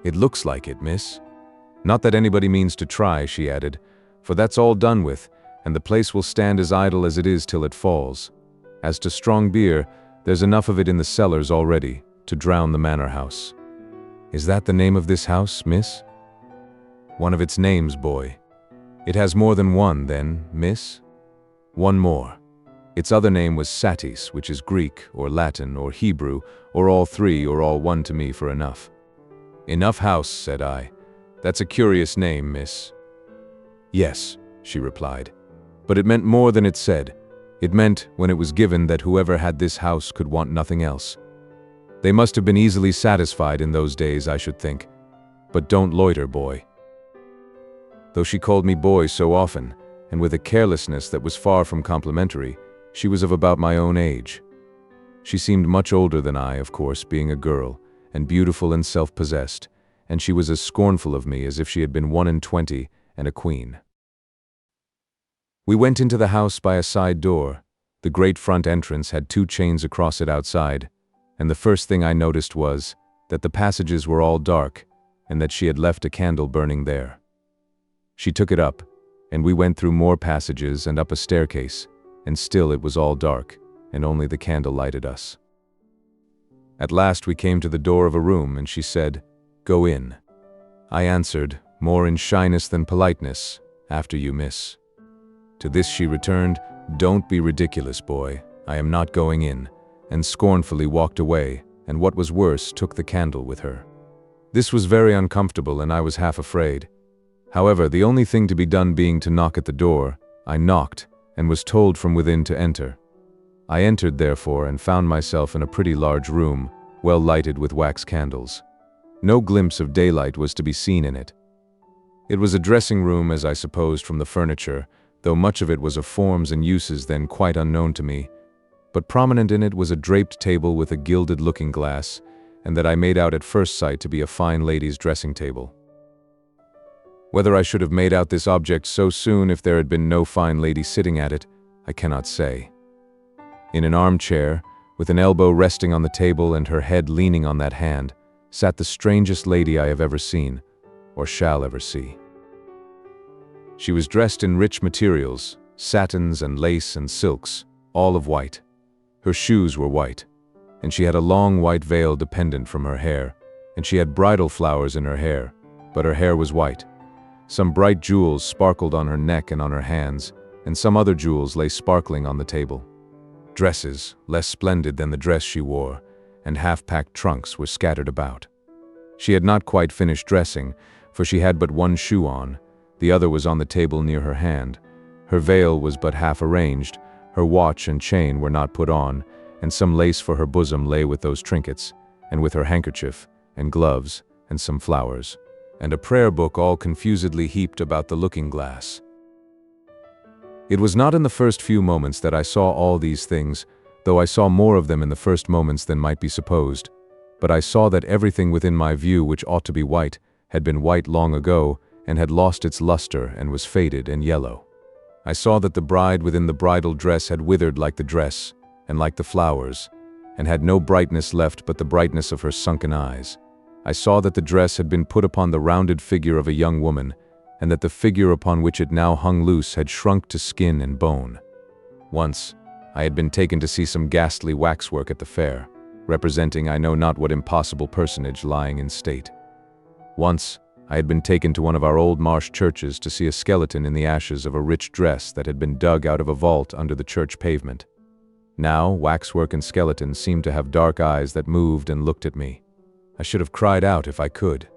"It looks like it, miss. Not that anybody means to try," she added, "for that's all done with, and the place will stand as idle as it is till it falls. As to strong beer, there's enough of it in the cellars already, to drown the manor house." "Is that the name of this house, miss?" "One of its names, boy." "It has more than one, then, miss?" "One more. Its other name was Satis, which is Greek, or Latin, or Hebrew, or all three, or all one to me for enough." "Enough House," said I. "That's a curious name, miss." "Yes," she replied. "But it meant more than it said. It meant, when it was given, that whoever had this house could want nothing else. They must have been easily satisfied in those days, I should think. But don't loiter, boy." Though she called me boy so often, and with a carelessness that was far from complimentary, she was of about my own age. She seemed much older than I, of course, being a girl, and beautiful and self-possessed, and she was as scornful of me as if she had been 21 and a queen. We went into the house by a side door. The great front entrance had 2 chains across it outside, and the first thing I noticed was that the passages were all dark, and that she had left a candle burning there. She took it up, and we went through more passages and up a staircase, and still it was all dark, and only the candle lighted us. At last we came to the door of a room, and she said, "Go in." I answered, more in shyness than politeness, "After you, miss." To this she returned, "Don't be ridiculous, boy. I am not going in," and scornfully walked away, and what was worse, took the candle with her. This was very uncomfortable, and I was half afraid. However, the only thing to be done being to knock at the door, I knocked, and was told from within to enter. I entered, therefore, and found myself in a pretty large room, well lighted with wax candles. No glimpse of daylight was to be seen in it. It was a dressing room, as I supposed from the furniture, though much of it was of forms and uses then quite unknown to me. But prominent in it was a draped table with a gilded looking-glass, and that I made out at first sight to be a fine lady's dressing table. Whether I should have made out this object so soon if there had been no fine lady sitting at it, I cannot say. In an armchair, with an elbow resting on the table and her head leaning on that hand, sat the strangest lady I have ever seen, or shall ever see. She was dressed in rich materials, satins and lace and silks, all of white. Her shoes were white, and she had a long white veil dependent from her hair, and she had bridal flowers in her hair, but her hair was white. Some bright jewels sparkled on her neck and on her hands, and some other jewels lay sparkling on the table. Dresses, less splendid than the dress she wore, and half-packed trunks were scattered about. She had not quite finished dressing, for she had but one shoe on, the other was on the table near her hand. Her veil was but half arranged, her watch and chain were not put on, and some lace for her bosom lay with those trinkets, and with her handkerchief, and gloves, and some flowers, and a prayer book all confusedly heaped about the looking-glass. It was not in the first few moments that I saw all these things, though I saw more of them in the first moments than might be supposed, but I saw that everything within my view which ought to be white had been white long ago, and had lost its luster and was faded and yellow. I saw that the bride within the bridal dress had withered like the dress, and like the flowers, and had no brightness left but the brightness of her sunken eyes. I saw that the dress had been put upon the rounded figure of a young woman, and that the figure upon which it now hung loose had shrunk to skin and bone. Once, I had been taken to see some ghastly waxwork at the fair, representing I know not what impossible personage lying in state. Once, I had been taken to one of our old marsh churches to see a skeleton in the ashes of a rich dress that had been dug out of a vault under the church pavement. Now, waxwork and skeleton seemed to have dark eyes that moved and looked at me. I should have cried out if I could.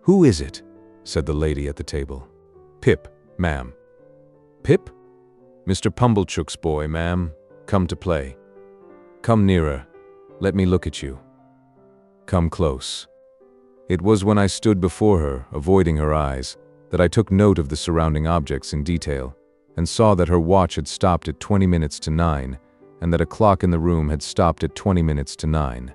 "Who is it?" said the lady at the table. "Pip, ma'am." "Pip?" "Mr. Pumblechook's boy, ma'am. Come to play." "Come nearer. Let me look at you." "Come close." It was when I stood before her, avoiding her eyes, that I took note of the surrounding objects in detail, and saw that her watch had stopped at 20 minutes to 9, and that a clock in the room had stopped at 20 minutes to 9.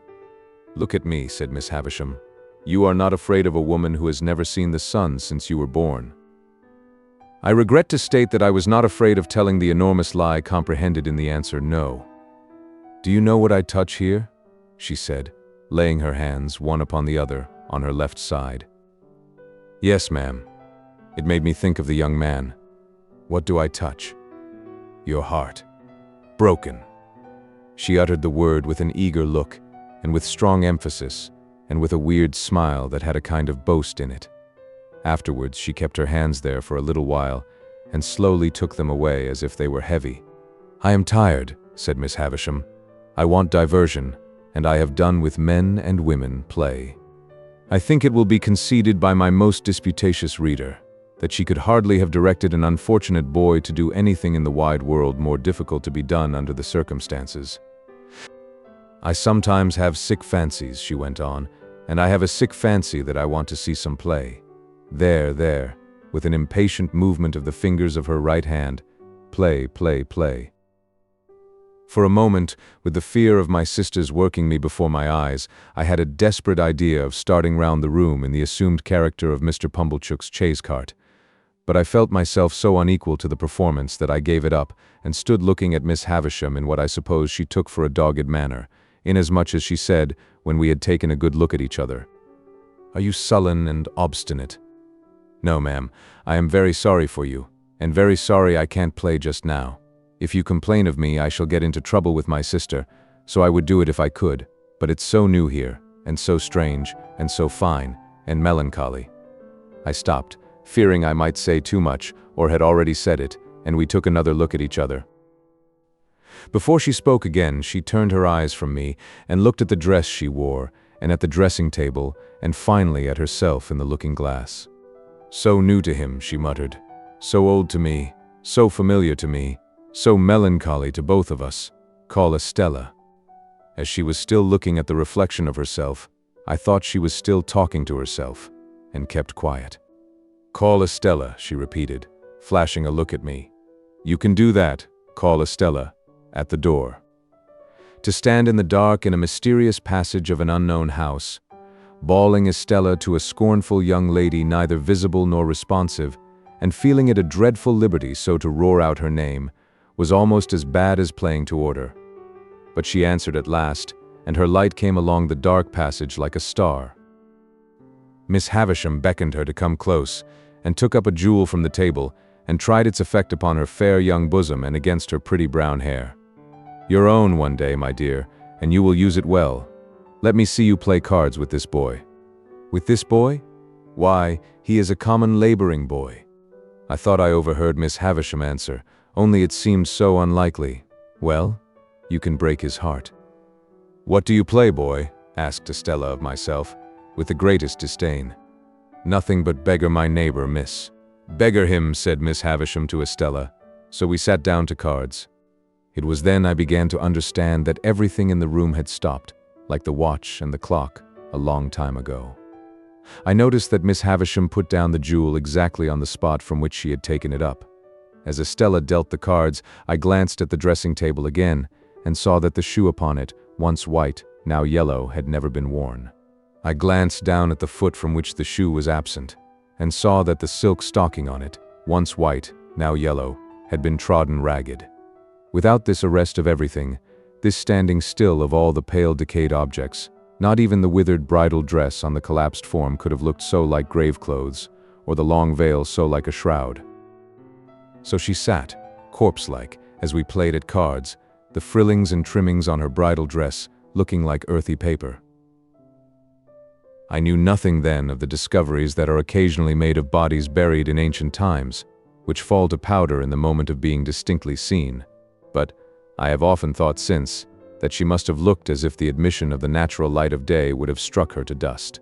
"Look at me," said Miss Havisham. "You are not afraid of a woman who has never seen the sun since you were born." I regret to state that I was not afraid of telling the enormous lie comprehended in the answer no. "Do you know what I touch here?" she said, laying her hands, one upon the other, on her left side. "Yes, ma'am." It made me think of the young man. "What do I touch?" "Your heart. Broken." She uttered the word with an eager look, and with strong emphasis, and with a weird smile that had a kind of boast in it. Afterwards, she kept her hands there for a little while, and slowly took them away as if they were heavy. "I am tired," said Miss Havisham. "I want diversion, and I have done with men and women play." I think it will be conceded by my most disputatious reader that she could hardly have directed an unfortunate boy to do anything in the wide world more difficult to be done under the circumstances. "I sometimes have sick fancies," she went on, "and I have a sick fancy that I want to see some play. There, with an impatient movement of the fingers of her right hand, play, play, play." For a moment, with the fear of my sisters working me before my eyes, I had a desperate idea of starting round the room in the assumed character of Mr. Pumblechook's chaise cart. But I felt myself so unequal to the performance that I gave it up and stood looking at Miss Havisham in what I suppose she took for a dogged manner, inasmuch as she said, when we had taken a good look at each other, "Are you sullen and obstinate?" "No, ma'am, I am very sorry for you, and very sorry I can't play just now. If you complain of me, I shall get into trouble with my sister, so I would do it if I could, but it's so new here, and so strange, and so fine, and melancholy." I stopped, fearing I might say too much, or had already said it, and we took another look at each other. Before she spoke again, she turned her eyes from me, and looked at the dress she wore, and at the dressing table, and finally at herself in the looking-glass. "So new to him," she muttered. "So old to me, so familiar to me, so melancholy to both of us. Call Estella." As she was still looking at the reflection of herself, I thought she was still talking to herself, and kept quiet. "Call Estella," she repeated, flashing a look at me. "You can do that. Call Estella. At the door." To stand in the dark in a mysterious passage of an unknown house, bawling Estella to a scornful young lady neither visible nor responsive, and feeling it a dreadful liberty so to roar out her name, was almost as bad as playing to order. But she answered at last, and her light came along the dark passage like a star. Miss Havisham beckoned her to come close, and took up a jewel from the table, and tried its effect upon her fair young bosom and against her pretty brown hair. "Your own one day, my dear, and you will use it well. Let me see you play cards with this boy." "With this boy? Why, he is a common laboring boy." I thought I overheard Miss Havisham answer, only it seemed so unlikely. "Well, you can break his heart." "What do you play, boy?" asked Estella of myself, with the greatest disdain. "Nothing but beggar my neighbor, miss." "Beggar him," said Miss Havisham to Estella, so we sat down to cards. It was then I began to understand that everything in the room had stopped, like the watch and the clock, a long time ago. I noticed that Miss Havisham put down the jewel exactly on the spot from which she had taken it up. As Estella dealt the cards, I glanced at the dressing table again, and saw that the shoe upon it, once white, now yellow, had never been worn. I glanced down at the foot from which the shoe was absent, and saw that the silk stocking on it, once white, now yellow, had been trodden ragged. Without this arrest of everything, this standing still of all the pale decayed objects, not even the withered bridal dress on the collapsed form could have looked so like grave clothes, or the long veil so like a shroud. So she sat, corpse-like, as we played at cards, the frillings and trimmings on her bridal dress looking like earthy paper. I knew nothing then of the discoveries that are occasionally made of bodies buried in ancient times, which fall to powder in the moment of being distinctly seen, but I have often thought since that she must have looked as if the admission of the natural light of day would have struck her to dust.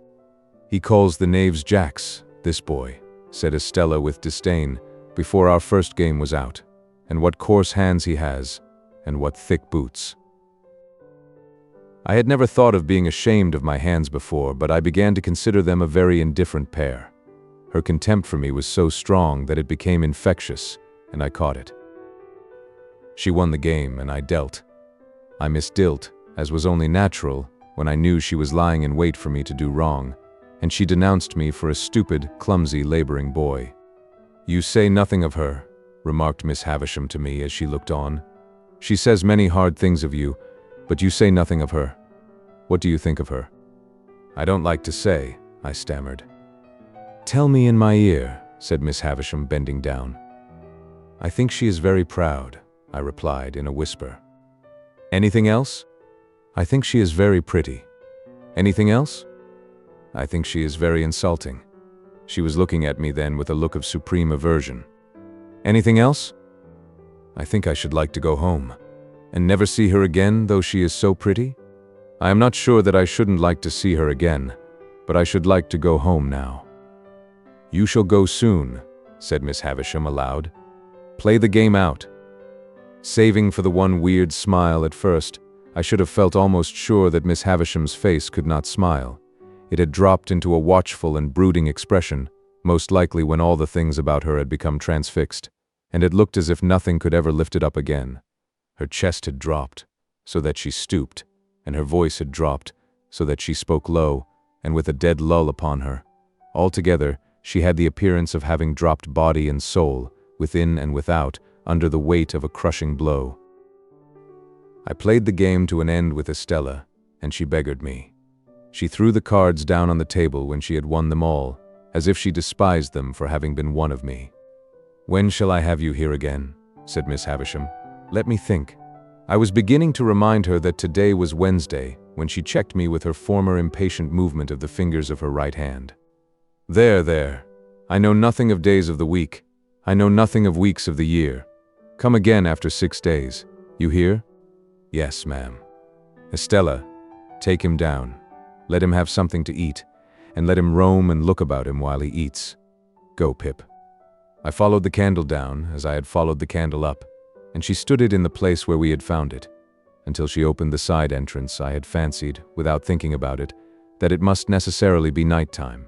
"He calls the knaves jacks, this boy," said Estella with disdain, before our first game was out. "And what coarse hands he has, and what thick boots." I had never thought of being ashamed of my hands before, but I began to consider them a very indifferent pair. Her contempt for me was so strong that it became infectious, and I caught it. She won the game, and I dealt. I misdealt, as was only natural, when I knew she was lying in wait for me to do wrong, and she denounced me for a stupid, clumsy, laboring boy. "You say nothing of her," remarked Miss Havisham to me as she looked on. "She says many hard things of you, but you say nothing of her. What do you think of her?" "I don't like to say," I stammered. "Tell me in my ear," said Miss Havisham, bending down. "I think she is very proud," I replied in a whisper. "Anything else?" "I think she is very pretty." "Anything else?" "I think she is very insulting." She was looking at me then with a look of supreme aversion. "Anything else?" "I think I should like to go home, and never see her again, though she is so pretty. I am not sure that I shouldn't like to see her again, but I should like to go home now." "You shall go soon," said Miss Havisham aloud. "Play the game out." Saving for the one weird smile at first, I should have felt almost sure that Miss Havisham's face could not smile. It had dropped into a watchful and brooding expression, most likely when all the things about her had become transfixed, and it looked as if nothing could ever lift it up again. Her chest had dropped, so that she stooped, and her voice had dropped, so that she spoke low, and with a dead lull upon her. Altogether, she had the appearance of having dropped body and soul, within and without, under the weight of a crushing blow. I played the game to an end with Estella, and she beggared me. She threw the cards down on the table when she had won them all, as if she despised them for having been won of me. "When shall I have you here again?" said Miss Havisham. "Let me think." I was beginning to remind her that today was Wednesday, when she checked me with her former impatient movement of the fingers of her right hand. There. I know nothing of days of the week. I know nothing of weeks of the year. Come again after 6 days. You hear?" "Yes, ma'am." "Estella, take him down. Let him have something to eat, and let him roam and look about him while he eats. Go, Pip." I followed the candle down, as I had followed the candle up, and she stood it in the place where we had found it. Until she opened the side entrance, I had fancied, without thinking about it, that it must necessarily be night-time.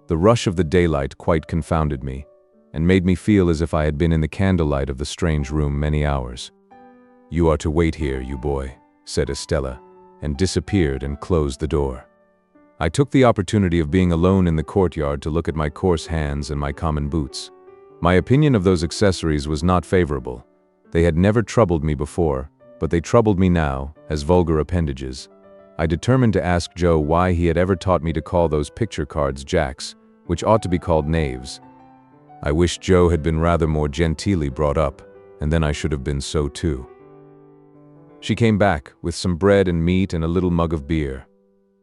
The rush of the daylight quite confounded me, and made me feel as if I had been in the candlelight of the strange room many hours. "You are to wait here, you boy," said Estella, and disappeared and closed the door. I took the opportunity of being alone in the courtyard to look at my coarse hands and my common boots. My opinion of those accessories was not favorable. They had never troubled me before, but they troubled me now, as vulgar appendages. I determined to ask Joe why he had ever taught me to call those picture cards jacks, which ought to be called knaves. I wish Joe had been rather more genteelly brought up, and then I should have been so too. She came back, with some bread and meat and a little mug of beer.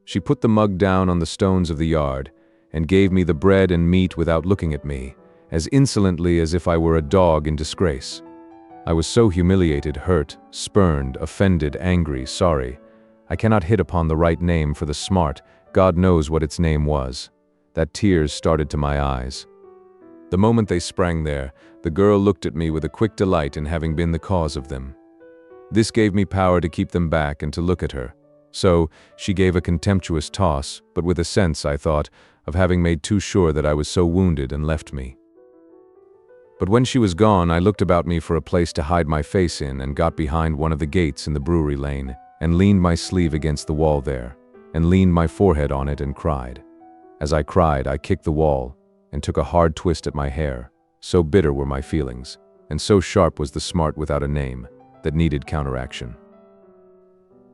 She put the mug down on the stones of the yard, and gave me the bread and meat without looking at me, as insolently as if I were a dog in disgrace. I was so humiliated, hurt, spurned, offended, angry, sorry. I cannot hit upon the right name for the smart, God knows what its name was, that tears started to my eyes. The moment they sprang there, the girl looked at me with a quick delight in having been the cause of them. This gave me power to keep them back and to look at her. So, she gave a contemptuous toss, but with a sense, I thought, of having made too sure that I was so wounded and left me. But when she was gone, I looked about me for a place to hide my face in and got behind one of the gates in the brewery lane and leaned my sleeve against the wall there, and leaned my forehead on it and cried. As I cried, I kicked the wall, and took a hard twist at my hair. So bitter were my feelings, and so sharp was the smart without a name, that needed counteraction.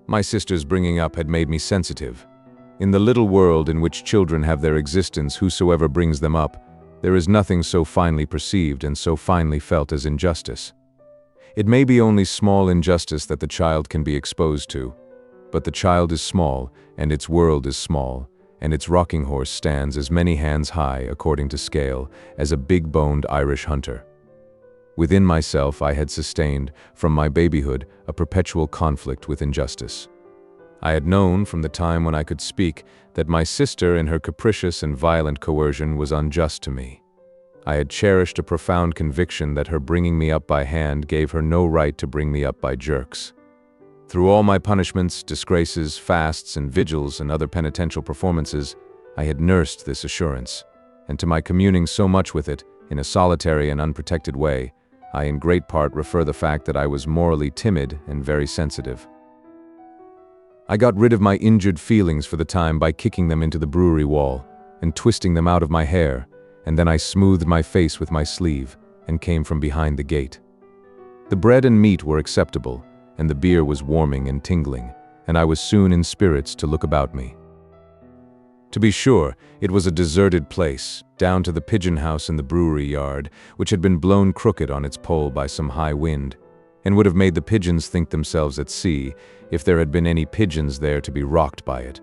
My sister's bringing up had made me sensitive. In the little world in which children have their existence, whosoever brings them up, there is nothing so finely perceived and so finely felt as injustice. It may be only small injustice that the child can be exposed to, but the child is small, and its world is small, and its rocking horse stands as many hands high, according to scale, as a big-boned Irish hunter. Within myself I had sustained, from my babyhood, a perpetual conflict with injustice. I had known, from the time when I could speak, that my sister, in her capricious and violent coercion, was unjust to me. I had cherished a profound conviction that her bringing me up by hand gave her no right to bring me up by jerks. Through all my punishments, disgraces, fasts, and vigils, and other penitential performances, I had nursed this assurance, and to my communing so much with it, in a solitary and unprotected way, I in great part refer the fact that I was morally timid and very sensitive. I got rid of my injured feelings for the time by kicking them into the brewery wall, and twisting them out of my hair, and then I smoothed my face with my sleeve, and came from behind the gate. The bread and meat were acceptable, and the beer was warming and tingling, and I was soon in spirits to look about me. To be sure, it was a deserted place, down to the pigeon house in the brewery yard, which had been blown crooked on its pole by some high wind, and would have made the pigeons think themselves at sea, if there had been any pigeons there to be rocked by it.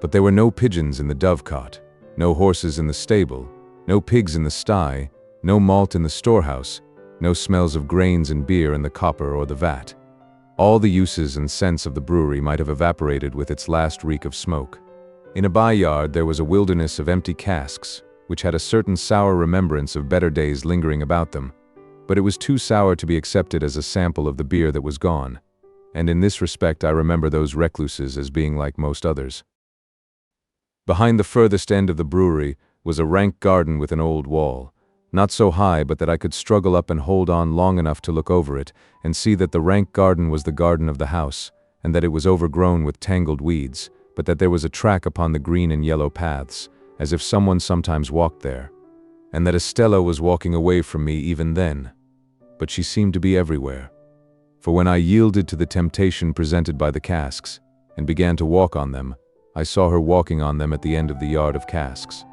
But there were no pigeons in the dovecot, no horses in the stable, no pigs in the sty, no malt in the storehouse, no smells of grains and beer in the copper or the vat. All the uses and scents of the brewery might have evaporated with its last reek of smoke. In a by-yard there was a wilderness of empty casks, which had a certain sour remembrance of better days lingering about them, but it was too sour to be accepted as a sample of the beer that was gone, and in this respect I remember those recluses as being like most others. Behind the furthest end of the brewery was a rank garden with an old wall, not so high but that I could struggle up and hold on long enough to look over it and see that the rank garden was the garden of the house, and that it was overgrown with tangled weeds, but that there was a track upon the green and yellow paths, as if someone sometimes walked there, and that Estella was walking away from me even then. But she seemed to be everywhere, for when I yielded to the temptation presented by the casks, and began to walk on them, I saw her walking on them at the end of the yard of casks.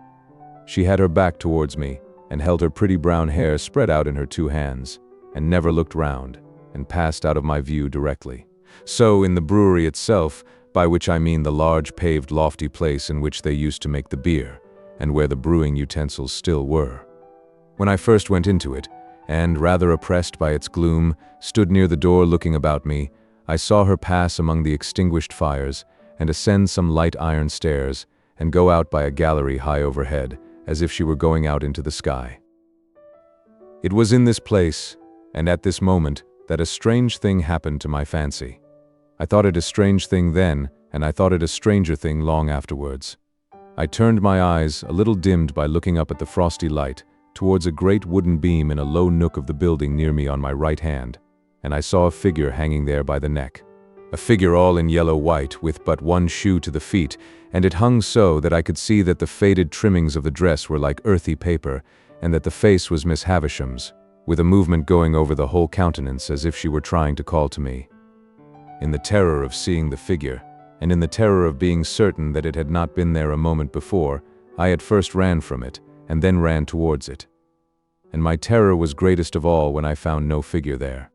She had her back towards me, and held her pretty brown hair spread out in her two hands, and never looked round, and passed out of my view directly. So, in the brewery itself, by which I mean the large paved lofty place in which they used to make the beer, and where the brewing utensils still were. When I first went into it, and, rather oppressed by its gloom, stood near the door looking about me, I saw her pass among the extinguished fires, and ascend some light iron stairs, and go out by a gallery high overhead, as if she were going out into the sky. It was in this place, and at this moment, that a strange thing happened to my fancy. I thought it a strange thing then, and I thought it a stranger thing long afterwards. I turned my eyes, a little dimmed by looking up at the frosty light, towards a great wooden beam in a low nook of the building near me on my right hand, and I saw a figure hanging there by the neck. A figure all in yellow white, with but one shoe to the feet, and it hung so that I could see that the faded trimmings of the dress were like earthy paper, and that the face was Miss Havisham's, with a movement going over the whole countenance as if she were trying to call to me. In the terror of seeing the figure, and in the terror of being certain that it had not been there a moment before, I at first ran from it, and then ran towards it. And my terror was greatest of all when I found no figure there.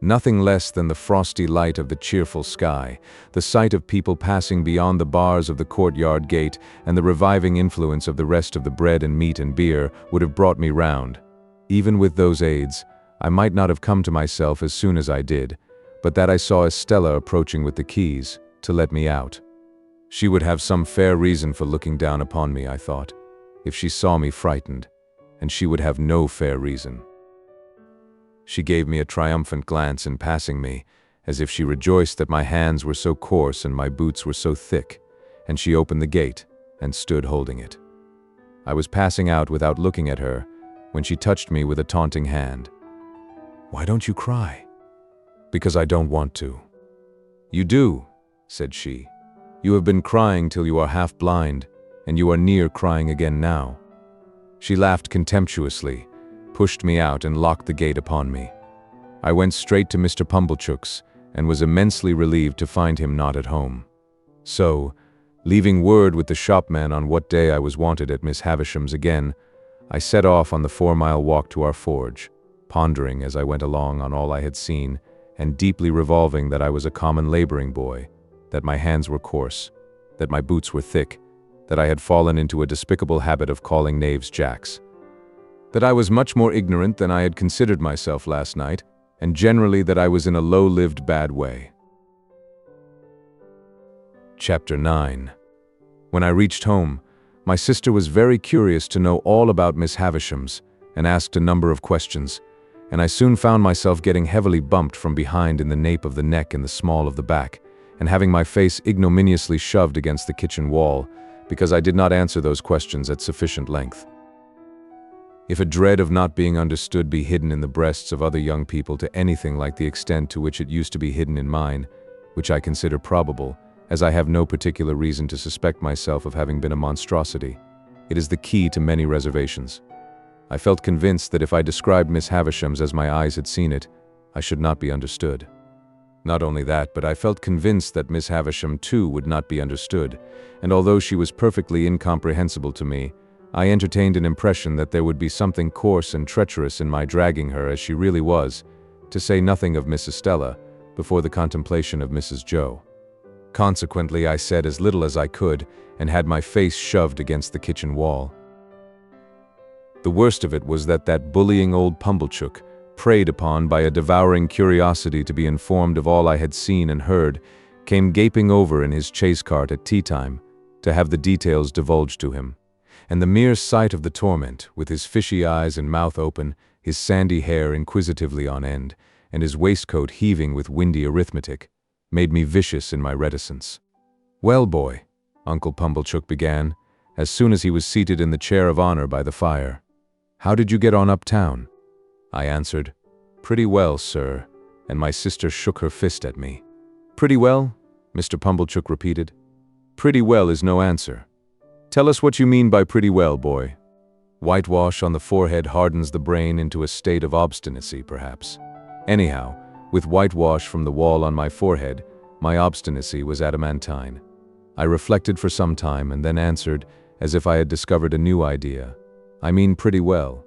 Nothing less than the frosty light of the cheerful sky, the sight of people passing beyond the bars of the courtyard gate, and the reviving influence of the rest of the bread and meat and beer would have brought me round. Even with those aids, I might not have come to myself as soon as I did, but that I saw Estella approaching with the keys, to let me out. She would have some fair reason for looking down upon me, I thought, if she saw me frightened, and she would have no fair reason. She gave me a triumphant glance in passing me, as if she rejoiced that my hands were so coarse and my boots were so thick, and she opened the gate, and stood holding it. I was passing out without looking at her, when she touched me with a taunting hand. "Why don't you cry?" "Because I don't want to." "You do," said she. "You have been crying till you are half blind, and you are near crying again now. She laughed contemptuously, pushed me out and locked the gate upon me. I went straight to Mr. Pumblechook's and was immensely relieved to find him not at home. So, leaving word with the shopman on what day I was wanted at Miss Havisham's again, I set off on the 4-mile walk to our forge, pondering as I went along on all I had seen, and deeply revolving that I was a common laboring boy, that my hands were coarse, that my boots were thick, that I had fallen into a despicable habit of calling knaves jacks, that I was much more ignorant than I had considered myself last night, and generally that I was in a low-lived bad way. Chapter IX. When I reached home, my sister was very curious to know all about Miss Havisham's and asked a number of questions, and I soon found myself getting heavily bumped from behind in the nape of the neck and the small of the back, and having my face ignominiously shoved against the kitchen wall because I did not answer those questions at sufficient length. If a dread of not being understood be hidden in the breasts of other young people to anything like the extent to which it used to be hidden in mine, which I consider probable, as I have no particular reason to suspect myself of having been a monstrosity, it is the key to many reservations. I felt convinced that if I described Miss Havisham's as my eyes had seen it, I should not be understood. Not only that, but I felt convinced that Miss Havisham too would not be understood, and although she was perfectly incomprehensible to me, I entertained an impression that there would be something coarse and treacherous in my dragging her as she really was, to say nothing of Miss Estella, before the contemplation of Mrs. Joe. Consequently, I said as little as I could, and had my face shoved against the kitchen wall. The worst of it was that bullying old Pumblechook, preyed upon by a devouring curiosity to be informed of all I had seen and heard, came gaping over in his chaise cart at tea-time, to have the details divulged to him. And the mere sight of the torment, with his fishy eyes and mouth open, his sandy hair inquisitively on end, and his waistcoat heaving with windy arithmetic, made me vicious in my reticence. "Well, boy," Uncle Pumblechook began, as soon as he was seated in the chair of honor by the fire, "how did you get on uptown?" I answered, "Pretty well, sir," and my sister shook her fist at me. "Pretty well?" Mr. Pumblechook repeated. "Pretty well is no answer. Tell us what you mean by pretty well, boy." Whitewash on the forehead hardens the brain into a state of obstinacy, perhaps. Anyhow, with whitewash from the wall on my forehead, my obstinacy was adamantine. I reflected for some time and then answered, as if I had discovered a new idea, "I mean pretty well."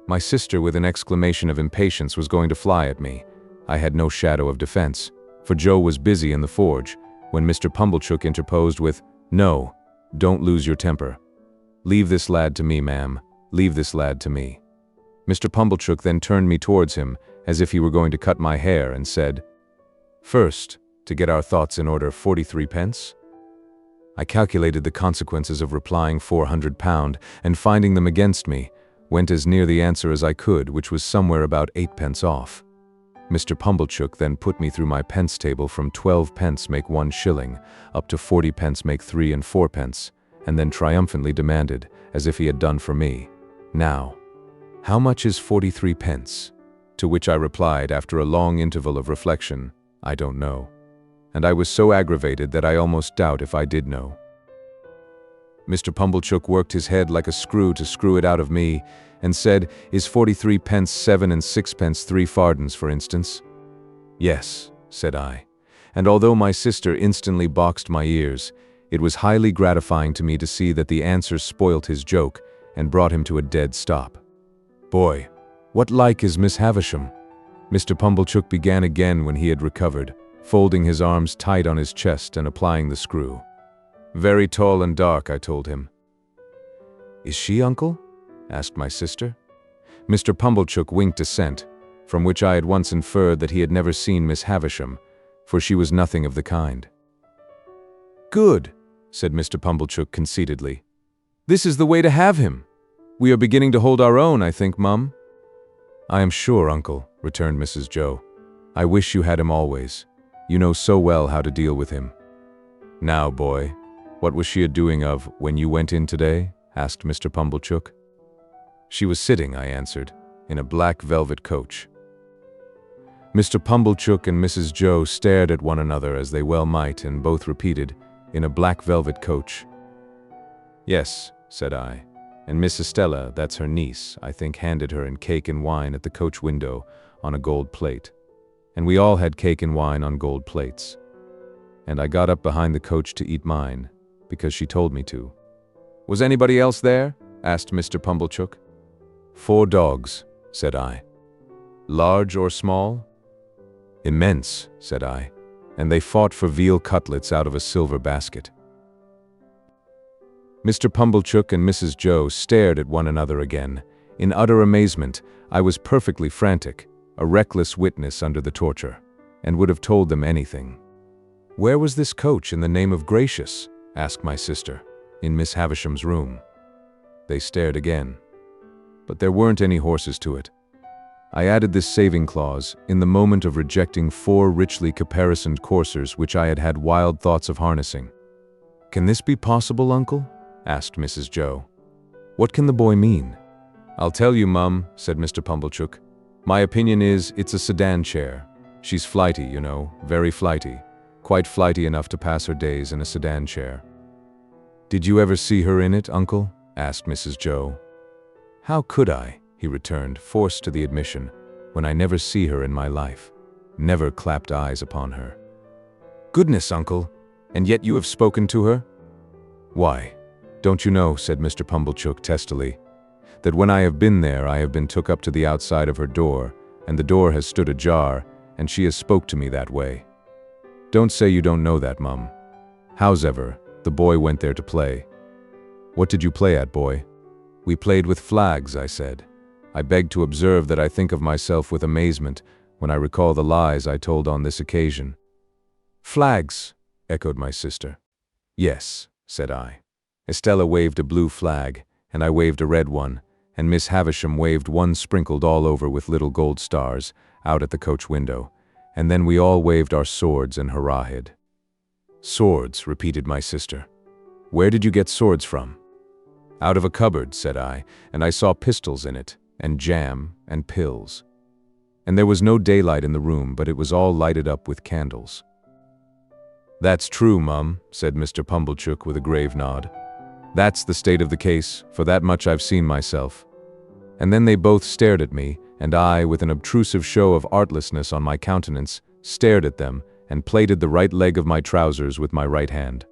My sister, with an exclamation of impatience, was going to fly at me. I had no shadow of defense, for Joe was busy in the forge, when Mr. Pumblechook interposed with, "No, don't lose your temper. Leave this lad to me, ma'am. Leave this lad to me." Mr. Pumblechook then turned me towards him, as if he were going to cut my hair, and said, "First, to get our thoughts in order, 43 pence?" I calculated the consequences of replying £400, and finding them against me, went as near the answer as I could, which was somewhere about 8 pence off. Mr. Pumblechook then put me through my pence table from 12 pence make 1 shilling, up to 40 pence make 3 and 4 pence, and then triumphantly demanded, as if he had done for me, "Now, how much is 43 pence?" To which I replied, after a long interval of reflection, "I don't know." And I was so aggravated that I almost doubt if I did know. Mr. Pumblechook worked his head like a screw to screw it out of me, and said, "Is 43 pence 7 and 6 pence 3 fardens, for instance?" "Yes," said I, and although my sister instantly boxed my ears, it was highly gratifying to me to see that the answer spoilt his joke and brought him to a dead stop. "Boy, what like is Miss Havisham?" Mr. Pumblechook began again when he had recovered, folding his arms tight on his chest and applying the screw. "Very tall and dark," I told him. "Is she, uncle?" asked my sister. Mr. Pumblechook winked assent, from which I at once inferred that he had never seen Miss Havisham, for she was nothing of the kind. "Good," said Mr. Pumblechook conceitedly. "This is the way to have him. We are beginning to hold our own, I think, Mum." "I am sure, uncle," returned Mrs. Joe. "I wish you had him always. You know so well how to deal with him." "Now, boy, what was she a-doing of when you went in today?" asked Mr. Pumblechook. "She was sitting," I answered, "in a black velvet coach." Mr. Pumblechook and Mrs. Joe stared at one another as they well might, and both repeated, "In a black velvet coach." "Yes," said I, and Miss Estella, that's her niece, I think handed her in cake and wine at the coach window on a gold plate. And we all had cake and wine on gold plates. And I got up behind the coach to eat mine, because she told me to. "Was anybody else there?" asked Mr. Pumblechook. "4 dogs," said I. "Large or small?" "Immense," said I, "and they fought for veal cutlets out of a silver basket." Mr. Pumblechook and Mrs. Joe stared at one another again. In utter amazement, I was perfectly frantic, a reckless witness under the torture, and would have told them anything. "Where was this coach in the name of gracious?" asked my sister. "In Miss Havisham's room." They stared again. But there weren't any horses to it. I added this saving clause in the moment of rejecting 4 richly caparisoned coursers which I had had wild thoughts of harnessing. "Can this be possible, Uncle?" asked Mrs. Joe. "What can the boy mean?" "I'll tell you, Mum," said Mr. Pumblechook. "My opinion is it's a sedan chair. She's flighty, you know, very flighty. Quite flighty enough to pass her days in a sedan chair." "Did you ever see her in it, Uncle?" asked Mrs. Joe. "How could I?" he returned, forced to the admission, "when I never see her in my life, never clapped eyes upon her." "Goodness, Uncle! And yet you have spoken to her?" "Why, don't you know," said Mr. Pumblechook testily, "that when I have been there I have been took up to the outside of her door, and the door has stood ajar, and she has spoke to me that way. Don't say you don't know that, Mum. Hows'ever, the boy went there to play." "What did you play at, boy?" "We played with flags," I said. I beg to observe that I think of myself with amazement when I recall the lies I told on this occasion. "Flags," echoed my sister. "Yes," said I. Estella waved a blue flag, and I waved a red one, and Miss Havisham waved one sprinkled all over with little gold stars, out at the coach window, and then we all waved our swords and hurrahed. "Swords," repeated my sister. "Where did you get swords from?" "Out of a cupboard," said I, "and I saw pistols in it, and jam, and pills. And there was no daylight in the room, but it was all lighted up with candles." "That's true, Mum," said Mr. Pumblechook with a grave nod. "That's the state of the case, for that much I've seen myself." And then they both stared at me, and I, with an obtrusive show of artlessness on my countenance, stared at them, and plaited the right leg of my trousers with my right hand.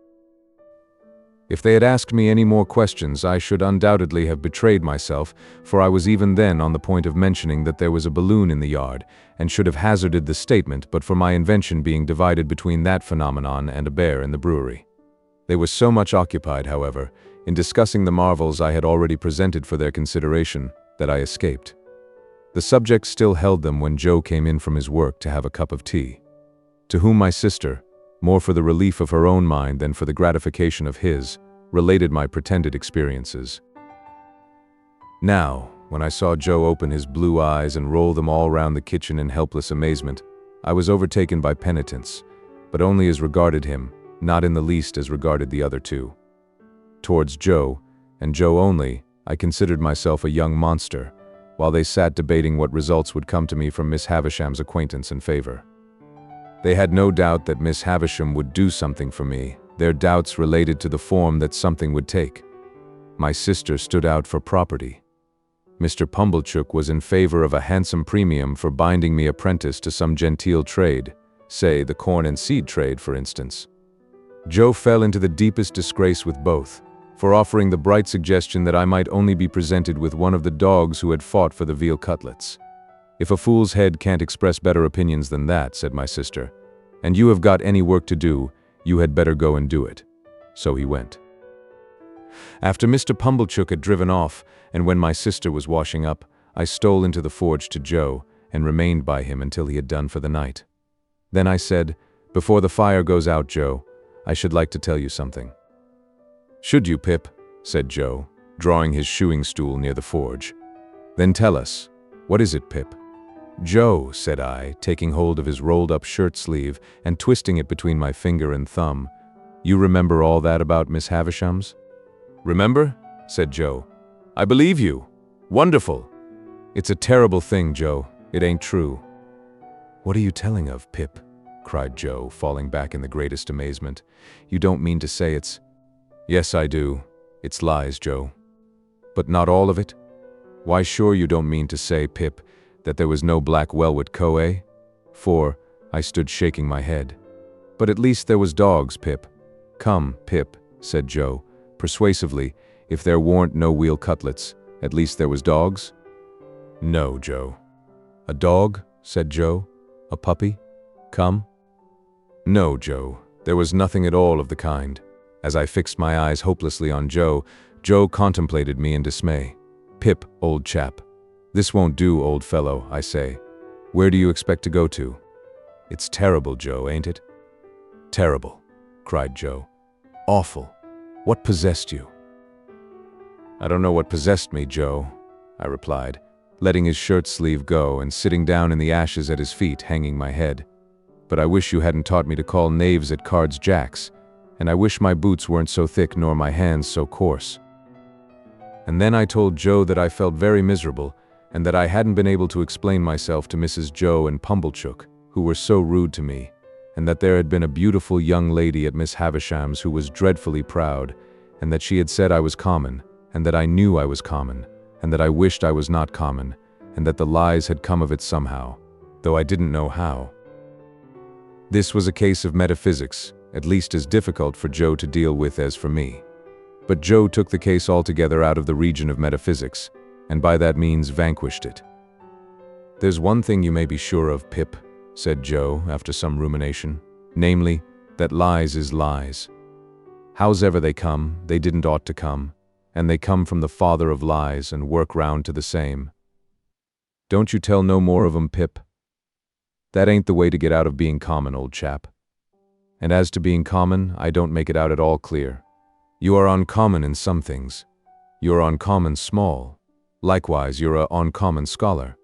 If they had asked me any more questions, I should undoubtedly have betrayed myself, for I was even then on the point of mentioning that there was a balloon in the yard, and should have hazarded the statement but for my invention being divided between that phenomenon and a bear in the brewery. They were so much occupied, however, in discussing the marvels I had already presented for their consideration, that I escaped. The subject still held them when Joe came in from his work to have a cup of tea, to whom my sister, more for the relief of her own mind than for the gratification of his, related my pretended experiences. Now, when I saw Joe open his blue eyes and roll them all round the kitchen in helpless amazement, I was overtaken by penitence, but only as regarded him, not in the least as regarded the other two. Towards Joe, and Joe only, I considered myself a young monster, while they sat debating what results would come to me from Miss Havisham's acquaintance and favor. They had no doubt that Miss Havisham would do something for me. Their doubts related to the form that something would take. My sister stood out for property. Mr. Pumblechook was in favor of a handsome premium for binding me apprentice to some genteel trade, say the corn and seed trade, for instance. Joe fell into the deepest disgrace with both, for offering the bright suggestion that I might only be presented with one of the dogs who had fought for the veal cutlets. "If a fool's head can't express better opinions than that," said my sister, "and you have got any work to do, you had better go and do it." So he went. After Mr. Pumblechook had driven off, and when my sister was washing up, I stole into the forge to Joe, and remained by him until he had done for the night. Then I said, "Before the fire goes out, Joe, I should like to tell you something." "Should you, Pip?" said Joe, drawing his shoeing stool near the forge. "Then tell us. What is it, Pip?" "Joe," said I, taking hold of his rolled-up shirt sleeve and twisting it between my finger and thumb, "you remember all that about Miss Havisham's?" "Remember?" said Joe. "I believe you. Wonderful." "It's a terrible thing, Joe. It ain't true." "What are you telling of, Pip?" cried Joe, falling back in the greatest amazement. "You don't mean to say it's—" "Yes, I do. It's lies, Joe." But not all of it? Why, sure you don't mean to say, Pip, that there was no black velvet coat? For, I stood shaking my head. But at least there was dogs, Pip. Come, Pip, said Joe, persuasively, if there warn't no veal cutlets, at least there was dogs? No, Joe. A dog? Said Joe. A puppy? Come? No, Joe, there was nothing at all of the kind. As I fixed my eyes hopelessly on Joe, Joe contemplated me in dismay. Pip, old chap. This won't do, old fellow, I say. Where do you expect to go to? It's terrible, Joe, ain't it? Terrible, cried Joe. Awful. What possessed you? I don't know what possessed me, Joe, I replied, letting his shirt sleeve go and sitting down in the ashes at his feet, hanging my head. But I wish you hadn't taught me to call knaves at cards jacks, and I wish my boots weren't so thick nor my hands so coarse. And then I told Joe that I felt very miserable, and that I hadn't been able to explain myself to Mrs. Joe and Pumblechook, who were so rude to me, and that there had been a beautiful young lady at Miss Havisham's who was dreadfully proud, and that she had said I was common, and that I knew I was common, and that I wished I was not common, and that the lies had come of it somehow, though I didn't know how. This was a case of metaphysics, at least as difficult for Joe to deal with as for me. But Joe took the case altogether out of the region of metaphysics, and by that means vanquished it. There's one thing you may be sure of, Pip, said Joe after some rumination, namely, that lies is lies. Howsever they come, they didn't ought to come, and they come from the father of lies and work round to the same. Don't you tell no more of 'em, Pip. That ain't the way to get out of being common, old chap. And as to being common, I don't make it out at all clear. You are uncommon in some things. You're uncommon small. Likewise, you're a uncommon scholar.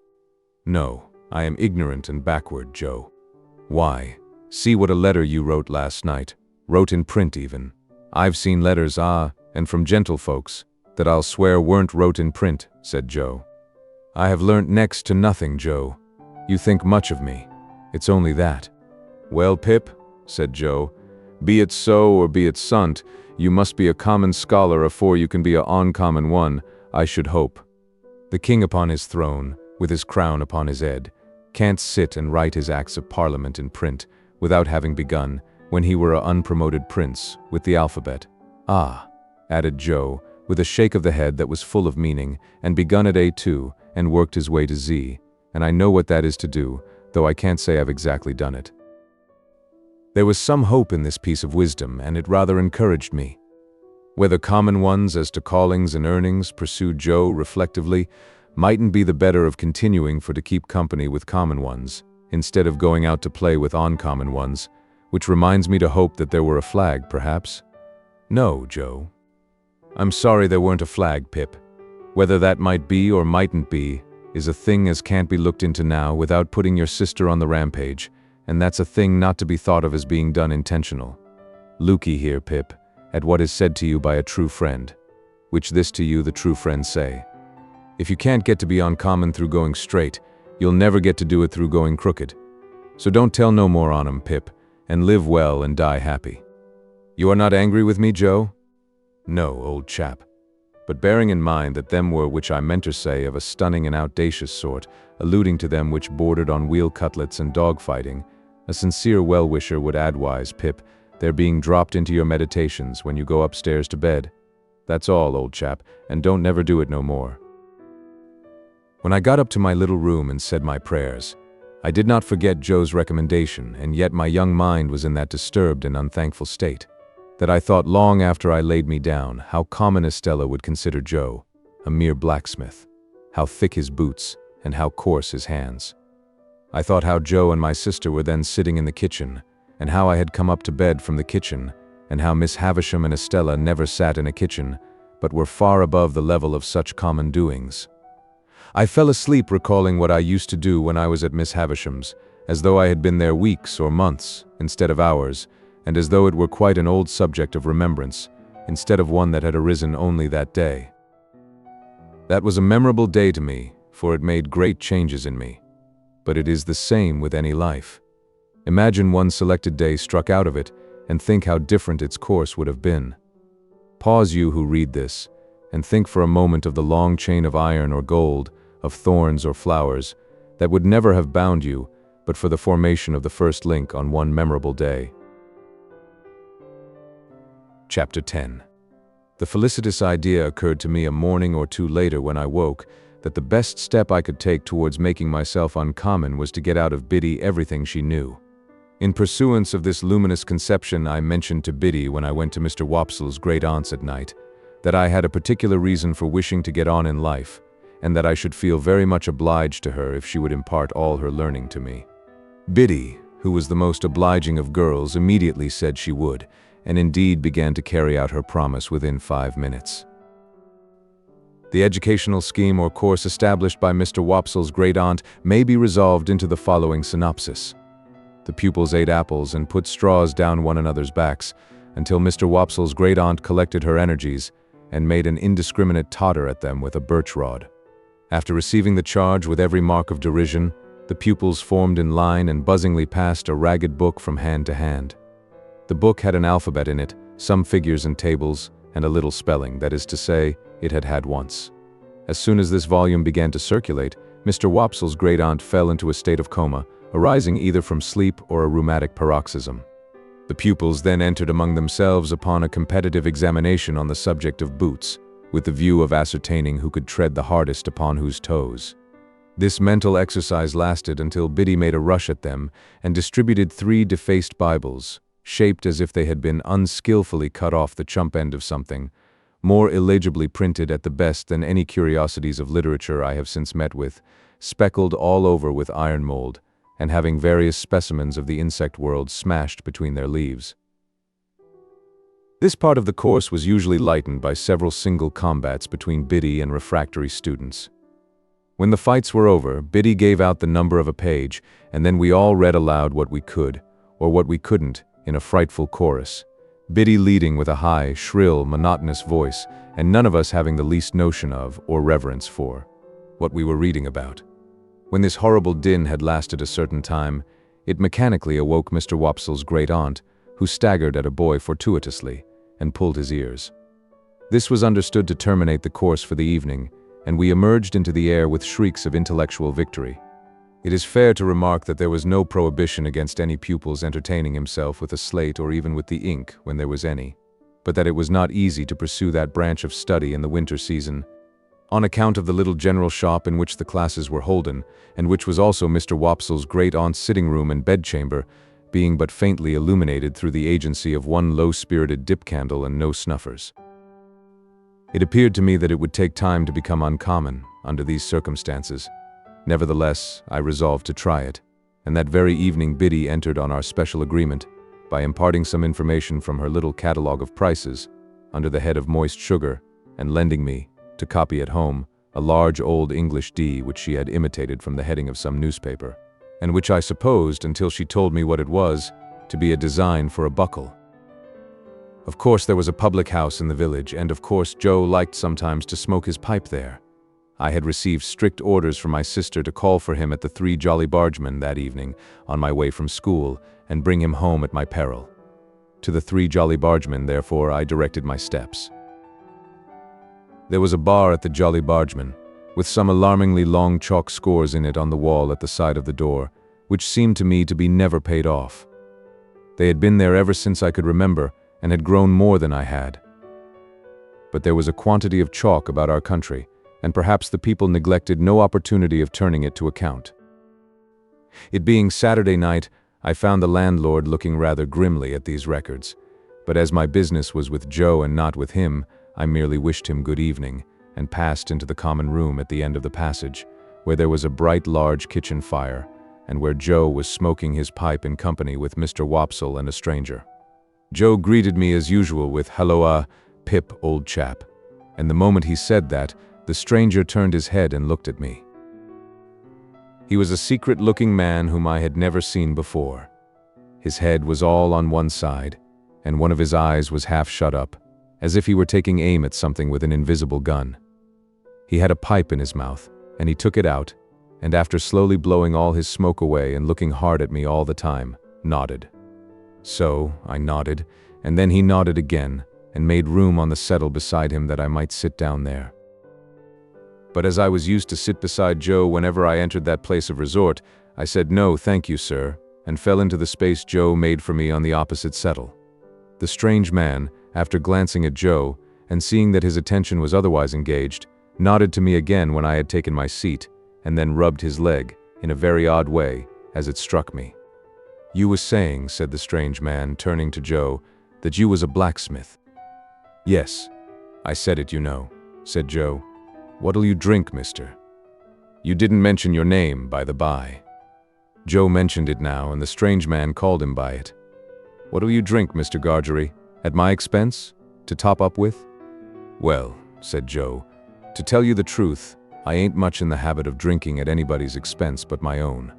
No, I am ignorant and backward, Joe. Why, see what a letter you wrote last night, wrote in print even. I've seen letters, and from gentlefolks, that I'll swear weren't wrote in print, said Joe. I have learnt next to nothing, Joe. You think much of me. It's only that. Well, Pip, said Joe, be it so or be it sunt, you must be a common scholar afore you can be a uncommon one, I should hope. The king upon his throne, with his crown upon his head, can't sit and write his acts of parliament in print, without having begun, when he were a unpromoted prince, with the alphabet. Ah, added Joe, with a shake of the head that was full of meaning, and begun at A2, and worked his way to Z, and I know what that is to do, though I can't say I've exactly done it. There was some hope in this piece of wisdom, and it rather encouraged me. Whether common ones as to callings and earnings, pursued Joe reflectively, mightn't be the better of continuing for to keep company with common ones, instead of going out to play with uncommon ones, which reminds me to hope that there were a flag, perhaps. No, Joe. I'm sorry there weren't a flag, Pip. Whether that might be or mightn't be, is a thing as can't be looked into now without putting your sister on the rampage, and that's a thing not to be thought of as being done intentional. Looky here, Pip, at what is said to you by a true friend, which this to you the true friends say. If you can't get to be uncommon through going straight, you'll never get to do it through going crooked. So don't tell no more on 'em, Pip, and live well and die happy. You are not angry with me, Joe? No, old chap. But bearing in mind that them were which I meant to say of a stunning and outdacious sort, alluding to them which bordered on veal cutlets and dog-fighting, a sincere well-wisher would advise, Pip, their being dropped into your meditations when you go upstairs to bed. That's all, old chap, and don't never do it no more. When I got up to my little room and said my prayers, I did not forget Joe's recommendation, and yet my young mind was in that disturbed and unthankful state, that I thought long after I laid me down how common Estella would consider Joe, a mere blacksmith, how thick his boots, and how coarse his hands. I thought how Joe and my sister were then sitting in the kitchen, and how I had come up to bed from the kitchen, and how Miss Havisham and Estella never sat in a kitchen, but were far above the level of such common doings. I fell asleep recalling what I used to do when I was at Miss Havisham's, as though I had been there weeks or months, instead of hours, and as though it were quite an old subject of remembrance, instead of one that had arisen only that day. That was a memorable day to me, for it made great changes in me. But it is the same with any life. Imagine one selected day struck out of it, and think how different its course would have been. Pause, you who read this, and think for a moment of the long chain of iron or gold, of thorns or flowers, that would never have bound you but for the formation of the first link on one memorable day. Chapter 10. The felicitous idea occurred to me a morning or two later when I woke, that the best step I could take towards making myself uncommon was to get out of Biddy everything she knew. In pursuance of this luminous conception, I mentioned to Biddy when I went to Mr. Wopsle's great-aunt's at night, that I had a particular reason for wishing to get on in life, and that I should feel very much obliged to her if she would impart all her learning to me. Biddy, who was the most obliging of girls, immediately said she would, and indeed began to carry out her promise within 5 minutes. The educational scheme or course established by Mr. Wopsle's great-aunt may be resolved into the following synopsis. The pupils ate apples and put straws down one another's backs, until Mr. Wopsle's great-aunt collected her energies and made an indiscriminate totter at them with a birch rod. After receiving the charge with every mark of derision, the pupils formed in line and buzzingly passed a ragged book from hand to hand. The book had an alphabet in it, some figures and tables, and a little spelling, that is to say, it had had once. As soon as this volume began to circulate, Mr. Wopsle's great-aunt fell into a state of coma, arising either from sleep or a rheumatic paroxysm. The pupils then entered among themselves upon a competitive examination on the subject of boots, with the view of ascertaining who could tread the hardest upon whose toes. This mental exercise lasted until Biddy made a rush at them and distributed 3 defaced Bibles, shaped as if they had been unskillfully cut off the chump end of something, more illegibly printed at the best than any curiosities of literature I have since met with, speckled all over with iron mold, and having various specimens of the insect world smashed between their leaves. This part of the course was usually lightened by several single combats between Biddy and refractory students. When the fights were over, Biddy gave out the number of a page, and then we all read aloud what we could, or what we couldn't, in a frightful chorus, Biddy leading with a high, shrill, monotonous voice, and none of us having the least notion of, or reverence for, what we were reading about. When this horrible din had lasted a certain time, it mechanically awoke Mr. Wopsle's great-aunt, who staggered at a boy fortuitously, and pulled his ears. This was understood to terminate the course for the evening, and we emerged into the air with shrieks of intellectual victory. It is fair to remark that there was no prohibition against any pupil's entertaining himself with a slate or even with the ink when there was any, but that it was not easy to pursue that branch of study in the winter season, on account of the little general shop in which the classes were holden, and which was also Mr. Wopsle's great-aunt's sitting-room and bedchamber, being but faintly illuminated through the agency of one low-spirited dip-candle and no snuffers. It appeared to me that it would take time to become uncommon under these circumstances. Nevertheless, I resolved to try it, and that very evening Biddy entered on our special agreement by imparting some information from her little catalogue of prices, under the head of moist sugar, and lending me, to copy at home, a large old English D which she had imitated from the heading of some newspaper, and which I supposed, until she told me what it was, to be a design for a buckle. Of course there was a public house in the village, and of course Joe liked sometimes to smoke his pipe there. I had received strict orders from my sister to call for him at the Three Jolly Bargemen that evening, on my way from school, and bring him home at my peril. To the Three Jolly Bargemen, therefore, I directed my steps. There was a bar at the Jolly Bargemen, with some alarmingly long chalk scores in it on the wall at the side of the door, which seemed to me to be never paid off. They had been there ever since I could remember, and had grown more than I had. But there was a quantity of chalk about our country, and perhaps the people neglected no opportunity of turning it to account. It being Saturday night, I found the landlord looking rather grimly at these records, but as my business was with Joe and not with him, I merely wished him good evening, and passed into the common room at the end of the passage, where there was a bright large kitchen fire, and where Joe was smoking his pipe in company with Mr. Wopsle and a stranger. Joe greeted me as usual with, "Halloa, Pip, old chap," and the moment he said that, the stranger turned his head and looked at me. He was a secret-looking man whom I had never seen before. His head was all on one side, and one of his eyes was half shut up, as if he were taking aim at something with an invisible gun. He had a pipe in his mouth, and he took it out, and after slowly blowing all his smoke away and looking hard at me all the time, nodded. So I nodded, and then he nodded again, and made room on the settle beside him that I might sit down there. But as I was used to sit beside Joe whenever I entered that place of resort, I said, "No, thank you, sir," and fell into the space Joe made for me on the opposite settle. The strange man, after glancing at Joe, and seeing that his attention was otherwise engaged, nodded to me again when I had taken my seat, and then rubbed his leg, in a very odd way, as it struck me. "You was saying," said the strange man, turning to Joe, "that you was a blacksmith." "Yes, I said it, you know," said Joe. "What'll you drink, mister?" "You didn't mention your name, by the by." Joe mentioned it now, and the strange man called him by it. "What'll you drink, Mr. Gargery? At my expense? To top up with?" "Well," said Joe, "to tell you the truth, I ain't much in the habit of drinking at anybody's expense but my own."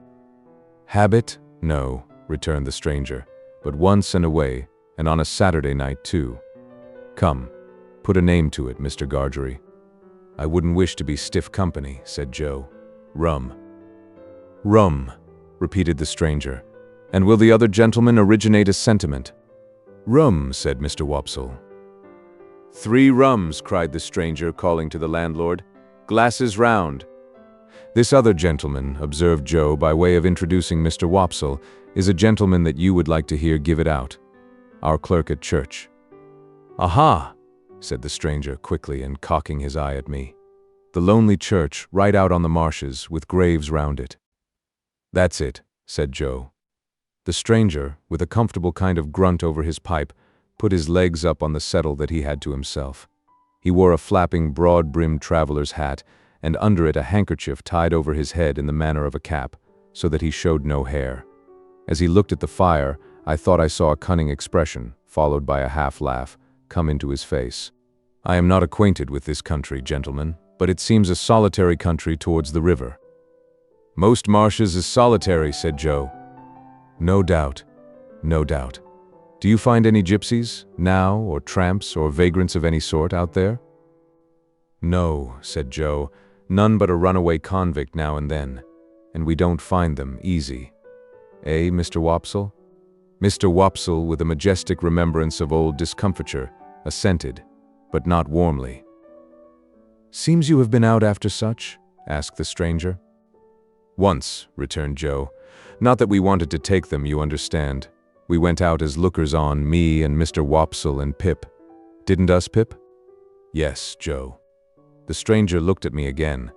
"Habit? No," returned the stranger, "but once and away, and on a Saturday night, too. Come, put a name to it, Mr. Gargery." "I wouldn't wish to be stiff company," said Joe. "Rum." "Rum," repeated the stranger. "And will the other gentleman originate a sentiment?" "Rum," said Mr. Wopsle. "3 rums," cried the stranger, calling to the landlord. "Glasses round." "This other gentleman," observed Joe by way of introducing Mr. Wopsle, "is a gentleman that you would like to hear give it out. Our clerk at church." "Aha!" said the stranger quickly and cocking his eye at me. "The lonely church, right out on the marshes, with graves round it." "That's it," said Joe. The stranger, with a comfortable kind of grunt over his pipe, put his legs up on the settle that he had to himself. He wore a flapping, broad-brimmed traveler's hat, and under it a handkerchief tied over his head in the manner of a cap, so that he showed no hair. As he looked at the fire, I thought I saw a cunning expression, followed by a half-laugh, come into his face. "I am not acquainted with this country, gentlemen, but it seems a solitary country towards the river." "Most marshes is solitary," said Joe. "No doubt, no doubt. Do you find any gypsies, now, or tramps, or vagrants of any sort out there?" "No," said Joe, "none but a runaway convict now and then, and we don't find them easy. Eh, Mr. Wopsle?" Mr. Wopsle, with a majestic remembrance of old discomfiture, assented, but not warmly. "Seems you have been out after such?" asked the stranger. "Once," returned Joe. "Not that we wanted to take them, you understand. We went out as lookers-on, me and Mr. Wopsle and Pip. Didn't us, Pip?" "Yes, Joe." The stranger looked at me again,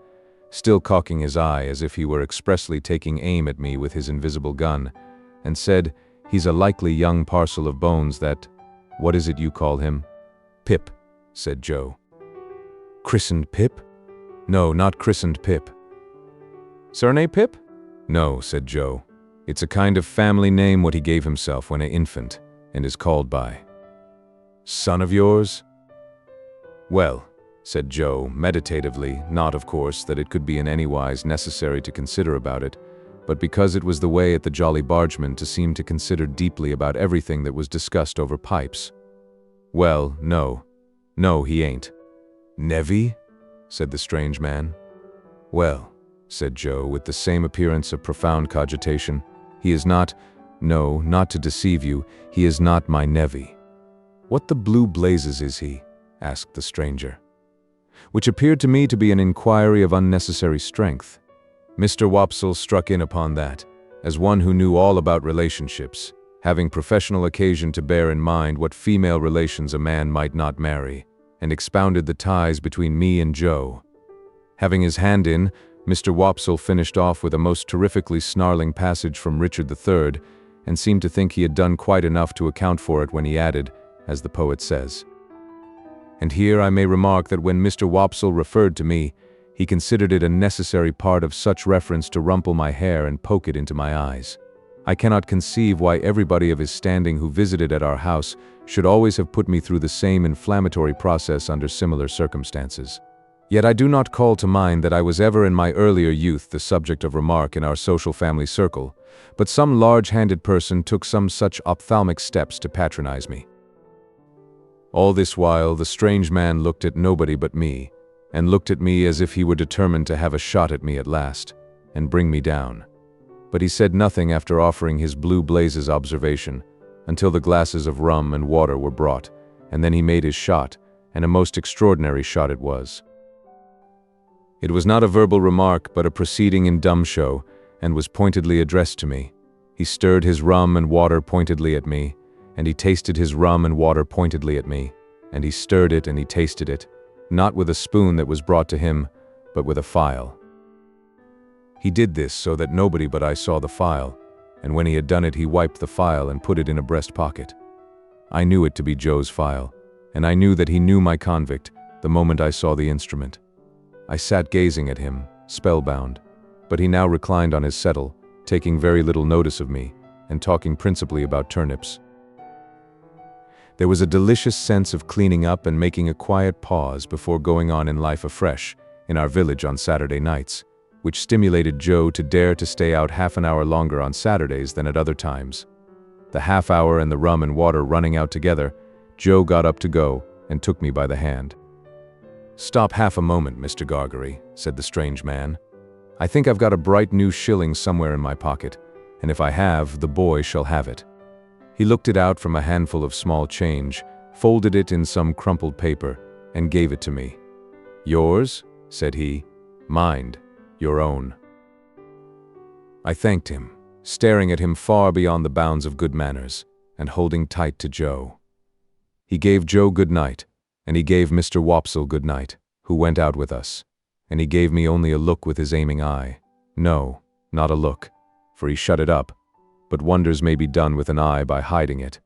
still cocking his eye as if he were expressly taking aim at me with his invisible gun, and said, "He's a likely young parcel of bones that— what is it you call him?" "Pip," said Joe. "Christened Pip?" "No, not christened Pip." "Surname Pip?" "No," said Joe. "It's a kind of family name what he gave himself when a infant, and is called by." "Son of yours?" "Well," said Joe, meditatively, not, of course, that it could be in any wise necessary to consider about it, but because it was the way at the Jolly Bargeman to seem to consider deeply about everything that was discussed over pipes. "Well, no, he ain't." "Nevy?" said the strange man. "Well," said Joe, with the same appearance of profound cogitation, "he is not— no, not to deceive you, he is not my nevy." "What the blue blazes is he?" asked the stranger. Which appeared to me to be an inquiry of unnecessary strength. Mr. Wopsle struck in upon that, as one who knew all about relationships, having professional occasion to bear in mind what female relations a man might not marry, and expounded the ties between me and Joe. Having his hand in, Mr. Wopsle finished off with a most terrifically snarling passage from Richard III, and seemed to think he had done quite enough to account for it when he added, as the poet says. And here I may remark that when Mr. Wopsle referred to me, he considered it a necessary part of such reference to rumple my hair and poke it into my eyes. I cannot conceive why everybody of his standing who visited at our house should always have put me through the same inflammatory process under similar circumstances. Yet I do not call to mind that I was ever in my earlier youth the subject of remark in our social family circle, but some large-handed person took some such ophthalmic steps to patronize me. All this while the strange man looked at nobody but me, and looked at me as if he were determined to have a shot at me at last, and bring me down. But he said nothing after offering his blue blazes observation, until the glasses of rum and water were brought, and then he made his shot, and a most extraordinary shot it was. It was not a verbal remark, but a proceeding in dumb show, and was pointedly addressed to me. He stirred his rum and water pointedly at me, and he tasted his rum and water pointedly at me, and he stirred it and he tasted it, not with a spoon that was brought to him, but with a file. He did this so that nobody but I saw the file, and when he had done it he wiped the file and put it in a breast pocket. I knew it to be Joe's file, and I knew that he knew my convict the moment I saw the instrument. I sat gazing at him, spellbound, but he now reclined on his settle, taking very little notice of me, and talking principally about turnips. There was a delicious sense of cleaning up and making a quiet pause before going on in life afresh, in our village on Saturday nights, which stimulated Joe to dare to stay out half an hour longer on Saturdays than at other times. The half hour and the rum and water running out together, Joe got up to go and took me by the hand. "Stop half a moment, Mr. Gargery," said the strange man. "I think I've got a bright new shilling somewhere in my pocket, and if I have, the boy shall have it." He looked it out from a handful of small change, folded it in some crumpled paper, and gave it to me. "Yours?" said he. "Mind, your own." I thanked him, staring at him far beyond the bounds of good manners, and holding tight to Joe. He gave Joe good night, and he gave Mr. Wopsle good night, who went out with us, and he gave me only a look with his aiming eye. No, not a look, for he shut it up, but wonders may be done with an eye by hiding it.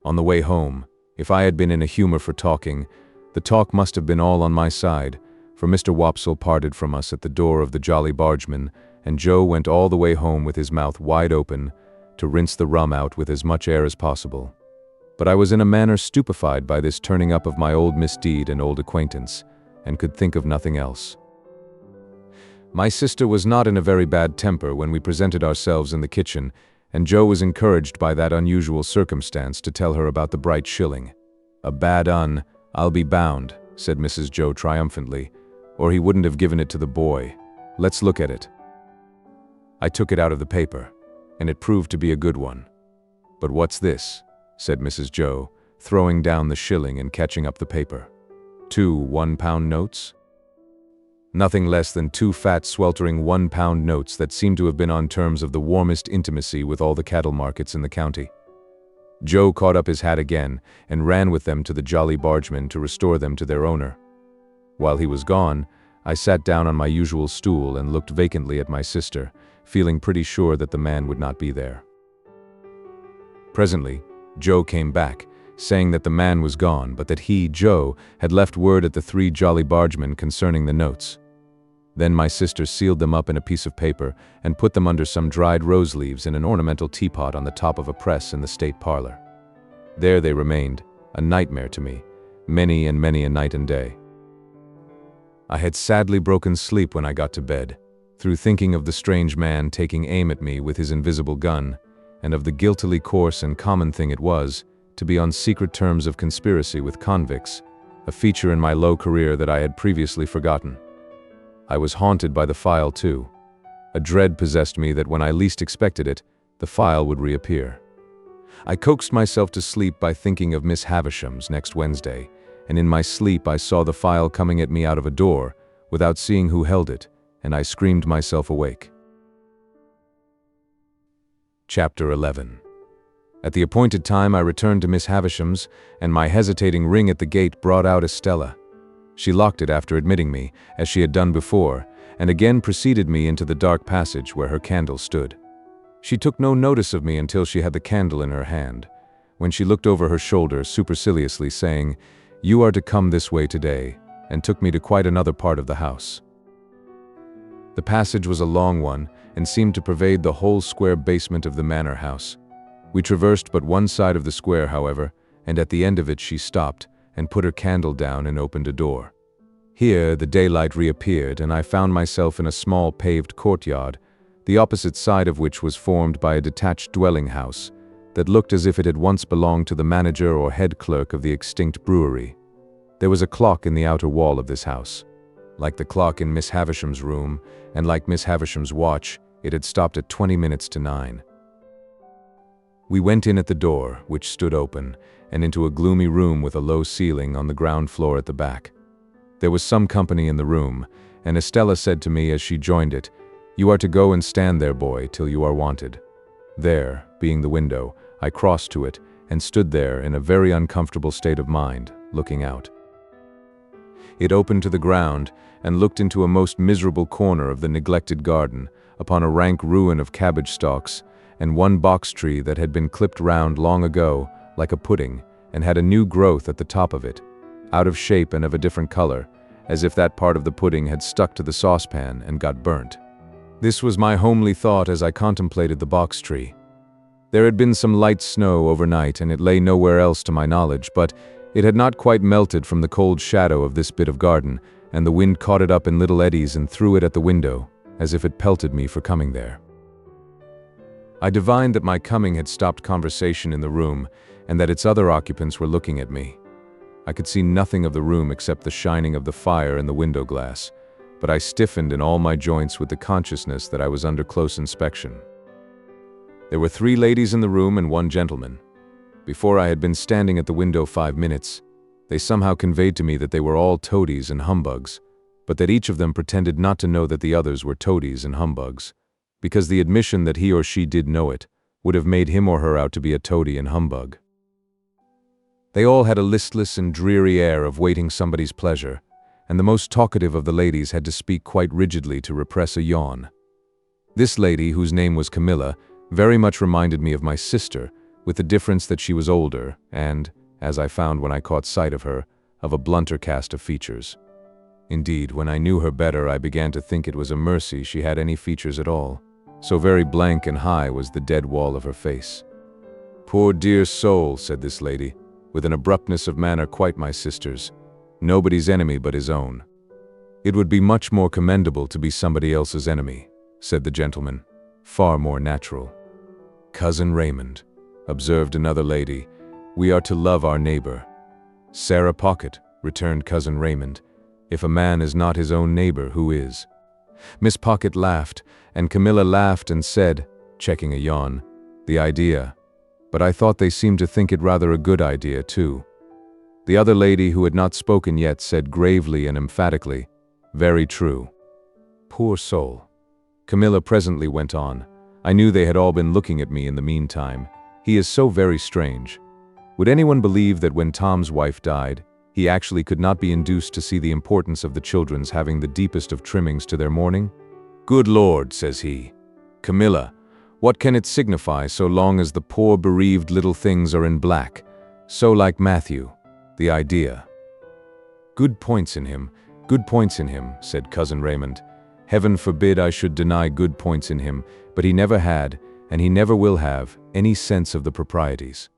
On the way home, if I had been in a humor for talking, the talk must have been all on my side, for Mr. Wopsle parted from us at the door of the Jolly Bargeman, and Joe went all the way home with his mouth wide open to rinse the rum out with as much air as possible. But I was in a manner stupefied by this turning up of my old misdeed and old acquaintance, and could think of nothing else. My sister was not in a very bad temper when we presented ourselves in the kitchen, and Joe was encouraged by that unusual circumstance to tell her about the bright shilling. "A bad un, I'll be bound," said Mrs. Joe triumphantly, "or he wouldn't have given it to the boy. Let's look at it." I took it out of the paper, and it proved to be a good one. "But what's this?" said Mrs. Joe, throwing down the shilling and catching up the paper. "2 one-pound notes?" Nothing less than 2 fat, sweltering 1-pound notes that seemed to have been on terms of the warmest intimacy with all the cattle markets in the county. Joe caught up his hat again and ran with them to the Jolly Bargeman to restore them to their owner. While he was gone, I sat down on my usual stool and looked vacantly at my sister, feeling pretty sure that the man would not be there. Presently, Joe came back, saying that the man was gone, but that he, Joe, had left word at the 3 Jolly Bargemen concerning the notes. Then my sister sealed them up in a piece of paper and put them under some dried rose leaves in an ornamental teapot on the top of a press in the state parlor. There they remained, a nightmare to me, many and many a night and day. I had sadly broken sleep when I got to bed, through thinking of the strange man taking aim at me with his invisible gun, and of the guiltily coarse and common thing it was to be on secret terms of conspiracy with convicts, a feature in my low career that I had previously forgotten. I was haunted by the file too. A dread possessed me that when I least expected it, the file would reappear. I coaxed myself to sleep by thinking of Miss Havisham's next Wednesday, and in my sleep I saw the file coming at me out of a door, without seeing who held it, and I screamed myself awake. Chapter 11. At the appointed time I returned to Miss Havisham's, and my hesitating ring at the gate brought out Estella. She locked it after admitting me, as she had done before, and again preceded me into the dark passage where her candle stood. She took no notice of me until she had the candle in her hand, when she looked over her shoulder superciliously, saying, "You are to come this way today," and took me to quite another part of the house. The passage was a long one, and seemed to pervade the whole square basement of the manor house. We traversed but one side of the square, however, and at the end of it she stopped, and put her candle down and opened a door. Here the daylight reappeared, and I found myself in a small paved courtyard, the opposite side of which was formed by a detached dwelling house that looked as if it had once belonged to the manager or head clerk of the extinct brewery. There was a clock in the outer wall of this house. Like the clock in Miss Havisham's room, and like Miss Havisham's watch, it had stopped at 20 minutes to 9. We went in at the door, which stood open, and into a gloomy room with a low ceiling on the ground floor at the back. There was some company in the room, and Estella said to me as she joined it, "You are to go and stand there, boy, till you are wanted." There, being the window, I crossed to it and stood there in a very uncomfortable state of mind, looking out. It opened to the ground and looked into a most miserable corner of the neglected garden, upon a rank ruin of cabbage stalks, and one box tree that had been clipped round long ago, like a pudding, and had a new growth at the top of it, out of shape and of a different color, as if that part of the pudding had stuck to the saucepan and got burnt. This was my homely thought as I contemplated the box tree. There had been some light snow overnight, and it lay nowhere else to my knowledge, but it had not quite melted from the cold shadow of this bit of garden, and the wind caught it up in little eddies and threw it at the window, as if it pelted me for coming there. I divined that my coming had stopped conversation in the room, and that its other occupants were looking at me. I could see nothing of the room except the shining of the fire in the window glass, but I stiffened in all my joints with the consciousness that I was under close inspection. There were 3 ladies in the room and 1 gentleman. Before I had been standing at the window 5 minutes, they somehow conveyed to me that they were all toadies and humbugs, but that each of them pretended not to know that the others were toadies and humbugs, because the admission that he or she did know it would have made him or her out to be a toady and humbug. They all had a listless and dreary air of waiting somebody's pleasure, and the most talkative of the ladies had to speak quite rigidly to repress a yawn. This lady, whose name was Camilla, very much reminded me of my sister, with the difference that she was older and, as I found when I caught sight of her, of a blunter cast of features. Indeed, when I knew her better, I began to think it was a mercy she had any features at all. So very blank and high was the dead wall of her face. "Poor dear soul," said this lady, with an abruptness of manner quite my sister's, "nobody's enemy but his own." "It would be much more commendable to be somebody else's enemy," said the gentleman, "far more natural." "Cousin Raymond," observed another lady, "we are to love our neighbor." "Sarah Pocket," returned Cousin Raymond, "if a man is not his own neighbor, who is?" Miss Pocket laughed, and Camilla laughed and said, checking a yawn, "The idea. But I thought they seemed to think it rather a good idea, too." The other lady, who had not spoken yet, said gravely and emphatically, "Very true." "Poor soul." Camilla presently went on, "I knew they had all been looking at me in the meantime. He is so very strange. Would anyone believe that when Tom's wife died, he actually could not be induced to see the importance of the children's having the deepest of trimmings to their mourning? 'Good Lord,' says he, 'Camilla, what can it signify so long as the poor bereaved little things are in black? So like Matthew. The idea.'" "Good points in him, said Cousin Raymond. "Heaven forbid I should deny good points in him, but he never had, and he never will have, any sense of the proprieties."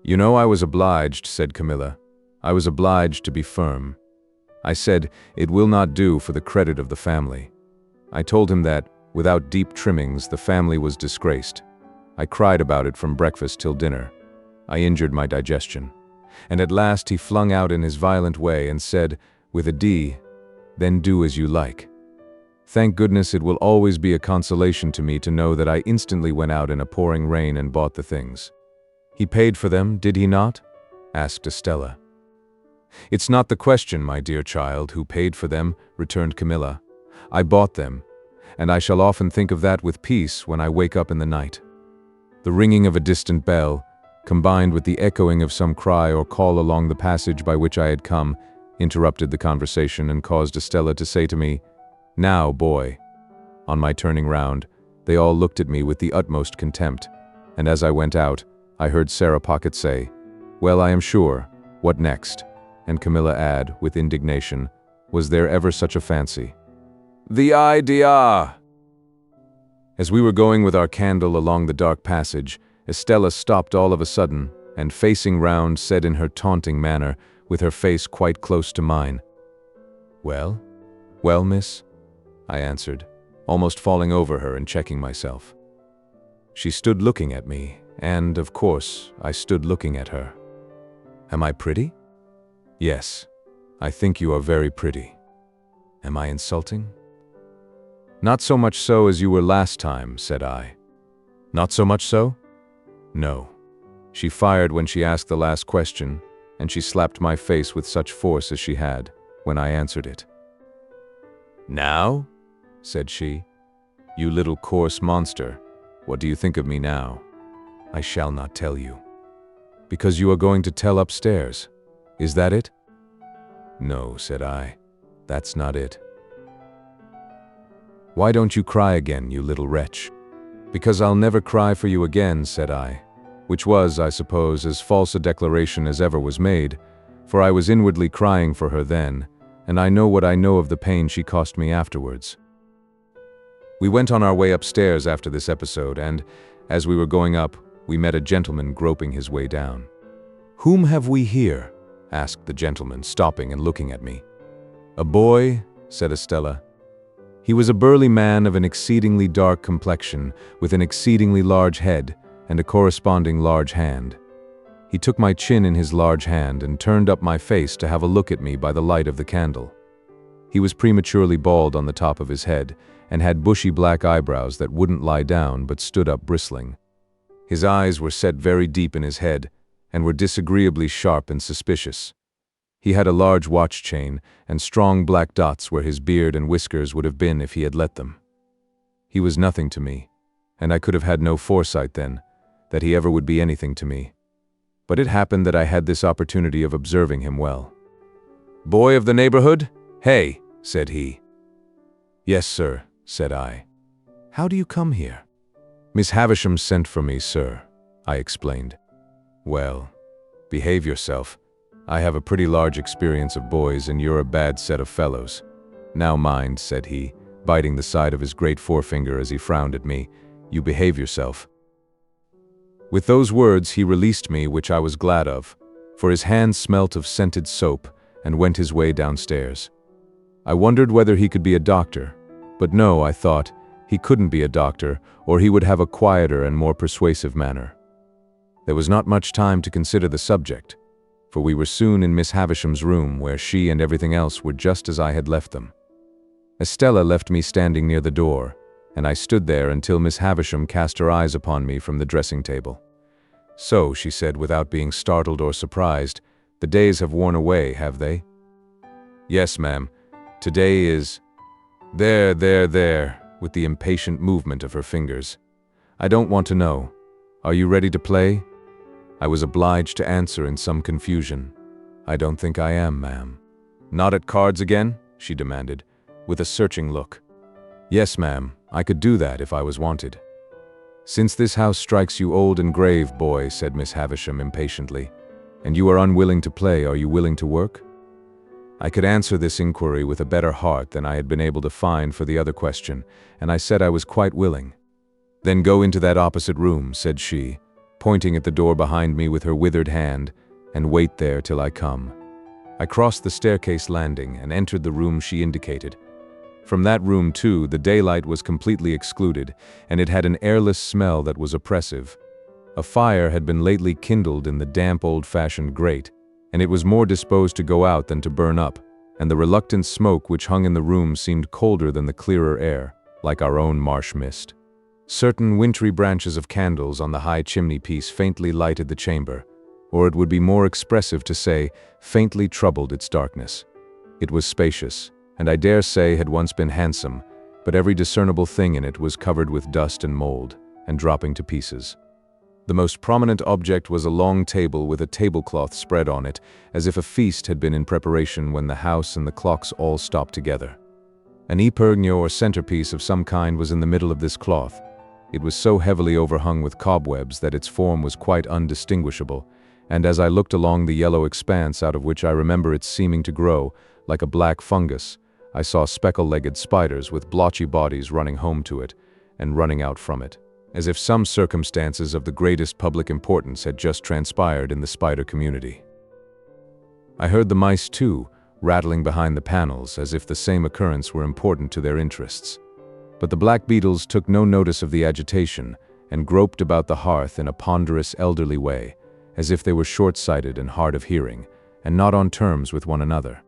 "You know, I was obliged," said Camilla. "I was obliged to be firm. I said, it will not do for the credit of the family. I told him that, without deep trimmings, the family was disgraced. I cried about it from breakfast till dinner. I injured my digestion. And at last he flung out in his violent way and said, with a D, 'Then do as you like.' Thank goodness it will always be a consolation to me to know that I instantly went out in a pouring rain and bought the things." "He paid for them, did he not?" asked Estella. "It's not the question, my dear child, who paid for them," returned Camilla. "I bought them, and I shall often think of that with peace when I wake up in the night." The ringing of a distant bell, combined with the echoing of some cry or call along the passage by which I had come, interrupted the conversation and caused Estella to say to me, "Now, boy." On my turning round, they all looked at me with the utmost contempt, and as I went out, I heard Sarah Pocket say, "Well, I am sure, what next?" And Camilla add, with indignation, "Was there ever such a fancy?" "The idea!" As we were going with our candle along the dark passage, Estella stopped all of a sudden, and facing round said in her taunting manner, with her face quite close to mine, "Well? Well, miss?" I answered, almost falling over her and checking myself. She stood looking at me, and, of course, I stood looking at her. "Am I pretty?" "Yes, I think you are very pretty." "Am I insulting?" "Not so much so as you were last time," said I. "Not so much so?" No. She fired when she asked the last question, and she slapped my face with such force as she had when I answered it. "Now?" said she. "You little coarse monster, what do you think of me now?" "I shall not tell you." "Because you are going to tell upstairs. Is that it?" "No," said I. "That's not it." "Why don't you cry again, you little wretch?" "Because I'll never cry for you again," said I, which was, I suppose, as false a declaration as ever was made, for I was inwardly crying for her then, and I know what I know of the pain she cost me afterwards. We went on our way upstairs after this episode, and, as we were going up, we met a gentleman groping his way down. "Whom have we here?" asked the gentleman, stopping and looking at me. "A boy," said Estella. He was a burly man of an exceedingly dark complexion, with an exceedingly large head and a corresponding large hand. He took my chin in his large hand and turned up my face to have a look at me by the light of the candle. He was prematurely bald on the top of his head and had bushy black eyebrows that wouldn't lie down but stood up bristling. His eyes were set very deep in his head and were disagreeably sharp and suspicious. He had a large watch chain and strong black dots where his beard and whiskers would have been if he had let them. He was nothing to me, and I could have had no foresight then that he ever would be anything to me. But it happened that I had this opportunity of observing him well. "Boy of the neighborhood? Hey," said he. "Yes, sir," said I. "How do you come here?" "Miss Havisham sent for me, sir," I explained. "Well, behave yourself. I have a pretty large experience of boys, and you're a bad set of fellows. Now mind," said he, biting the side of his great forefinger as he frowned at me, "you behave yourself." With those words he released me, which I was glad of, for his hand smelt of scented soap, and went his way downstairs. I wondered whether he could be a doctor, but no, I thought, he couldn't be a doctor, or he would have a quieter and more persuasive manner. There was not much time to consider the subject, for we were soon in Miss Havisham's room, where she and everything else were just as I had left them. Estella left me standing near the door, and I stood there until Miss Havisham cast her eyes upon me from the dressing table. "So," she said without being startled or surprised, "the days have worn away, have they?" "Yes, ma'am. Today is—" There, with the impatient movement of her fingers. "I don't want to know. Are you ready to play?" I was obliged to answer in some confusion. "I don't think I am, ma'am." "Not at cards again?" she demanded, with a searching look. "Yes, ma'am, I could do that if I was wanted." "Since this house strikes you old and grave, boy," said Miss Havisham impatiently, "and you are unwilling to play, are you willing to work?" I could answer this inquiry with a better heart than I had been able to find for the other question, and I said I was quite willing. "Then go into that opposite room," said she, pointing at the door behind me with her withered hand, "and wait there till I come." I crossed the staircase landing and entered the room she indicated. From that room, too, the daylight was completely excluded, and it had an airless smell that was oppressive. A fire had been lately kindled in the damp old-fashioned grate, and it was more disposed to go out than to burn up, and the reluctant smoke which hung in the room seemed colder than the clearer air, like our own marsh mist. Certain wintry branches of candles on the high chimney-piece faintly lighted the chamber, or it would be more expressive to say, faintly troubled its darkness. It was spacious, and I dare say had once been handsome, but every discernible thing in it was covered with dust and mold, and dropping to pieces. The most prominent object was a long table with a tablecloth spread on it, as if a feast had been in preparation when the house and the clocks all stopped together. An epergne or centerpiece of some kind was in the middle of this cloth. It was so heavily overhung with cobwebs that its form was quite undistinguishable, and as I looked along the yellow expanse out of which I remember its seeming to grow, like a black fungus, I saw speckle-legged spiders with blotchy bodies running home to it, and running out from it, as if some circumstances of the greatest public importance had just transpired in the spider community. I heard the mice, too, rattling behind the panels, as if the same occurrence were important to their interests. But the black beetles took no notice of the agitation, and groped about the hearth in a ponderous, elderly way, as if they were short-sighted and hard of hearing, and not on terms with one another.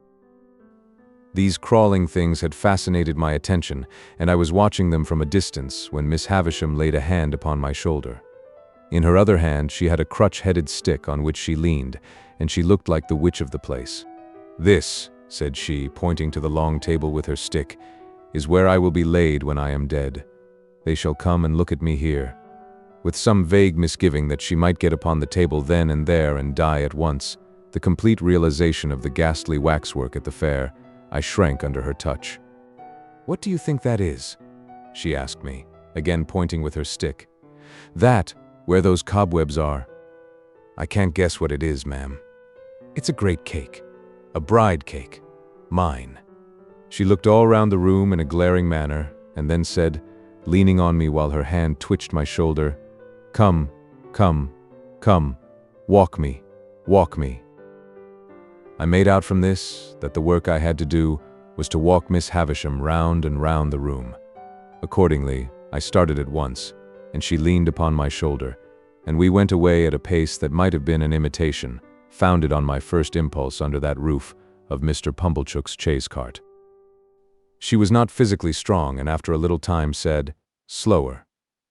These crawling things had fascinated my attention, and I was watching them from a distance when Miss Havisham laid a hand upon my shoulder. In her other hand she had a crutch-headed stick on which she leaned, and she looked like the witch of the place. "This," said she, pointing to the long table with her stick, "is where I will be laid when I am dead. They shall come and look at me here." With some vague misgiving that she might get upon the table then and there and die at once, the complete realization of the ghastly waxwork at the fair, I shrank under her touch. "What do you think that is?" she asked me, again pointing with her stick. "That, where those cobwebs are." "I can't guess what it is, ma'am." "It's a great cake. A bride cake. Mine." She looked all round the room in a glaring manner, and then said, leaning on me while her hand twitched my shoulder, "Come, come, come, walk me, walk me." I made out from this that the work I had to do was to walk Miss Havisham round and round the room. Accordingly, I started at once, and she leaned upon my shoulder, and we went away at a pace that might have been an imitation, founded on my first impulse under that roof, of Mr. Pumblechook's chaise cart. She was not physically strong, and after a little time said, "Slower."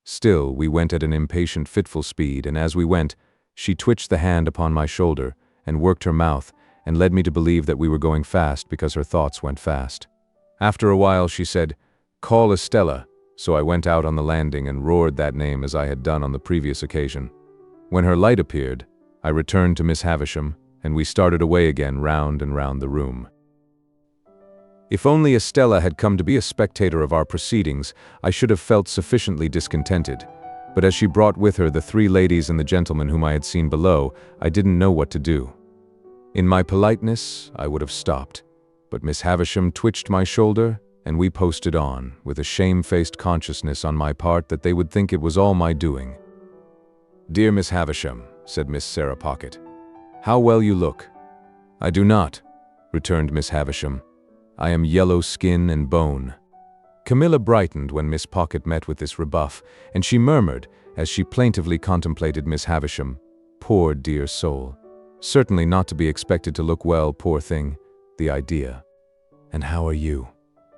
Still, we went at an impatient, fitful speed, and as we went, she twitched the hand upon my shoulder, and worked her mouth, and led me to believe that we were going fast because her thoughts went fast. After a while she said, "Call Estella," so I went out on the landing and roared that name as I had done on the previous occasion. When her light appeared, I returned to Miss Havisham, and we started away again round and round the room. If only Estella had come to be a spectator of our proceedings, I should have felt sufficiently discontented, but as she brought with her the 3 ladies and the gentleman whom I had seen below, I didn't know what to do. In my politeness, I would have stopped, but Miss Havisham twitched my shoulder, and we posted on, with a shamefaced consciousness on my part that they would think it was all my doing. "Dear Miss Havisham," said Miss Sarah Pocket, "how well you look." "I do not," returned Miss Havisham. "I am yellow skin and bone." Camilla brightened when Miss Pocket met with this rebuff, and she murmured, as she plaintively contemplated Miss Havisham, "Poor dear soul. Certainly not to be expected to look well, poor thing. The idea." "And how are you?"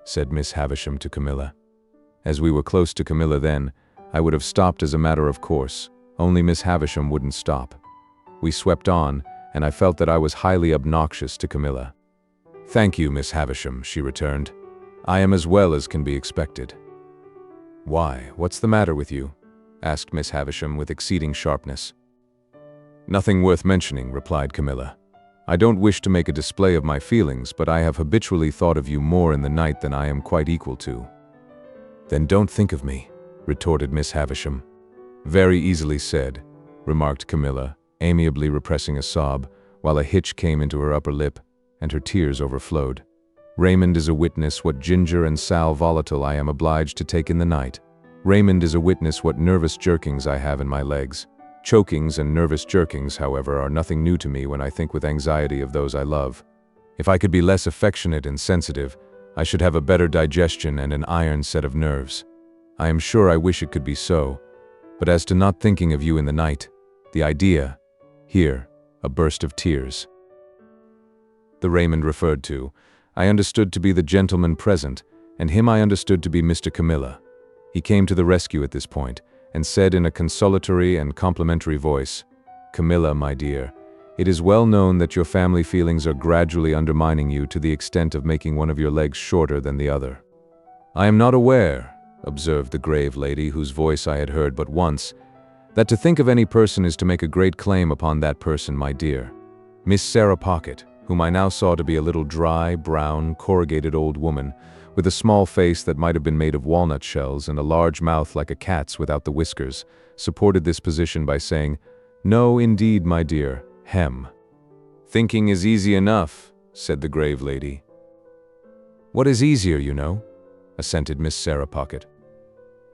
said Miss Havisham to Camilla. As we were close to Camilla then, I would have stopped as a matter of course, only Miss Havisham wouldn't stop. We swept on, and I felt that I was highly obnoxious to Camilla. "Thank you, Miss Havisham," she returned. "I am as well as can be expected." "Why, what's the matter with you?" asked Miss Havisham with exceeding sharpness. "Nothing worth mentioning," replied Camilla. "I don't wish to make a display of my feelings, but I have habitually thought of you more in the night than I am quite equal to." "Then don't think of me," retorted Miss Havisham. "Very easily said," remarked Camilla, amiably repressing a sob, while a hitch came into her upper lip, and her tears overflowed. "Raymond is a witness what ginger and sal volatile I am obliged to take in the night. Raymond is a witness what nervous jerkings I have in my legs. Chokings and nervous jerkings, however, are nothing new to me when I think with anxiety of those I love. If I could be less affectionate and sensitive, I should have a better digestion and an iron set of nerves. I am sure I wish it could be so, but as to not thinking of you in the night, the idea—" Here, a burst of tears. The Raymond referred to, I understood to be the gentleman present, and him I understood to be Mr. Camilla. He came to the rescue at this point, and said in a consolatory and complimentary voice, "Camilla, my dear, it is well known that your family feelings are gradually undermining you to the extent of making one of your legs shorter than the other." "I am not aware," observed the grave lady, whose voice I had heard but once, "that to think of any person is to make a great claim upon that person, my dear. Miss Sarah Pocket, whom I now saw to be a little dry, brown, corrugated old woman, with a small face that might have been made of walnut shells and a large mouth like a cat's without the whiskers, supported this position by saying, 'No, indeed, my dear, hem.'" "Thinking is easy enough," said the grave lady. "What is easier, you know?" assented Miss Sarah Pocket.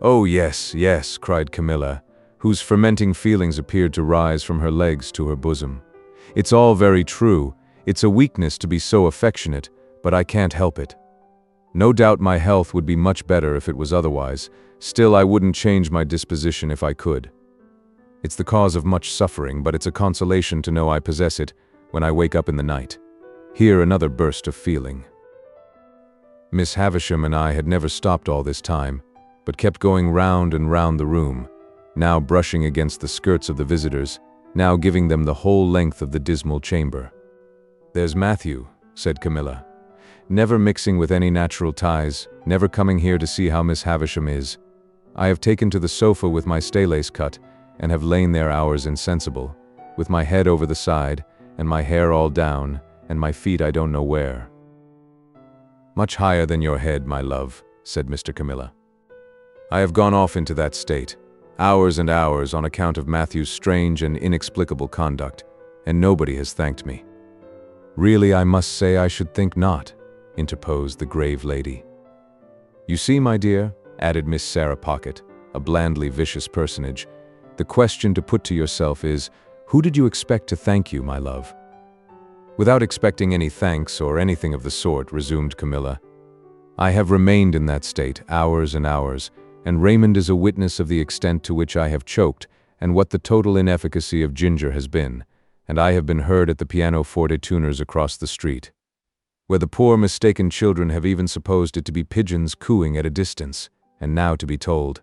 "Oh, yes, yes," cried Camilla, whose fermenting feelings appeared to rise from her legs to her bosom. "It's all very true. It's a weakness to be so affectionate, but I can't help it. No doubt my health would be much better if it was otherwise, still I wouldn't change my disposition if I could. It's the cause of much suffering, but it's a consolation to know I possess it when I wake up in the night." Here another burst of feeling. Miss Havisham and I had never stopped all this time, but kept going round and round the room, now brushing against the skirts of the visitors, now giving them the whole length of the dismal chamber. "There's Matthew," said Camilla, "never mixing with any natural ties, never coming here to see how Miss Havisham is. I have taken to the sofa with my staylace cut, and have lain there hours insensible, with my head over the side, and my hair all down, and my feet I don't know where." "Much higher than your head, my love," said Mr. Camilla. "I have gone off into that state, hours and hours, on account of Matthew's strange and inexplicable conduct, and nobody has thanked me." "Really, I must say I should think not," interposed the grave lady. "You see, my dear," added Miss Sarah Pocket, a blandly vicious personage, "the question to put to yourself is, who did you expect to thank you, my love?" "Without expecting any thanks or anything of the sort," resumed Camilla, "I have remained in that state hours and hours, and Raymond is a witness of the extent to which I have choked and what the total inefficacy of ginger has been, and I have been heard at the pianoforte tuners across the street, where the poor mistaken children have even supposed it to be pigeons cooing at a distance, and now to be told—"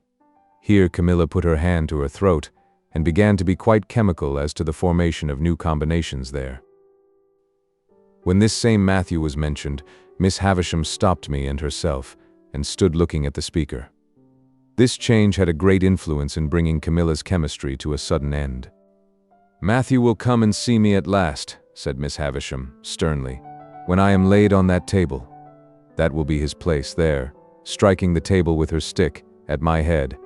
Here Camilla put her hand to her throat and began to be quite chemical as to the formation of new combinations there. When this same Matthew was mentioned, Miss Havisham stopped me and herself, and stood looking at the speaker. This change had a great influence in bringing Camilla's chemistry to a sudden end. "Matthew will come and see me at last," said Miss Havisham, sternly, "when I am laid on that table. That will be his place there, striking the table with her stick, at my head.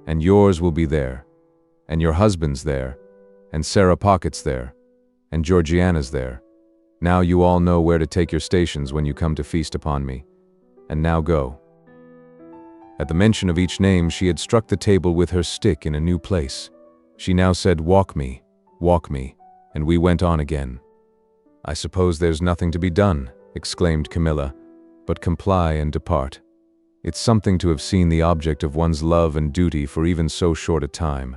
And yours will be there, and your husband's there, and Sarah Pocket's there, and Georgiana's there. Now you all know where to take your stations when you come to feast upon me. And now go." At the mention of each name, she had struck the table with her stick in a new place. She now said, walk me," and we went on again. "I suppose there's nothing to be done," exclaimed Camilla, "but comply and depart. It's something to have seen the object of one's love and duty for even so short a time.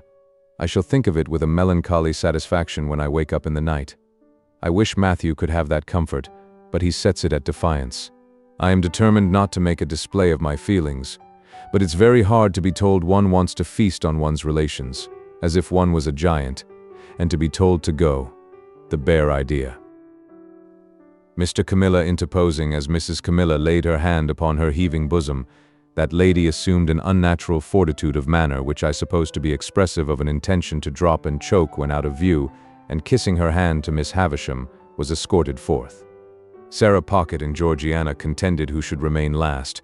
I shall think of it with a melancholy satisfaction when I wake up in the night. I wish Matthew could have that comfort, but he sets it at defiance. I am determined not to make a display of my feelings, but it's very hard to be told one wants to feast on one's relations, as if one was a giant, and to be told to go. The bare idea." Mr. Camilla interposing as Mrs. Camilla laid her hand upon her heaving bosom, that lady assumed an unnatural fortitude of manner which I suppose to be expressive of an intention to drop and choke when out of view, and kissing her hand to Miss Havisham, was escorted forth. Sarah Pocket and Georgiana contended who should remain last,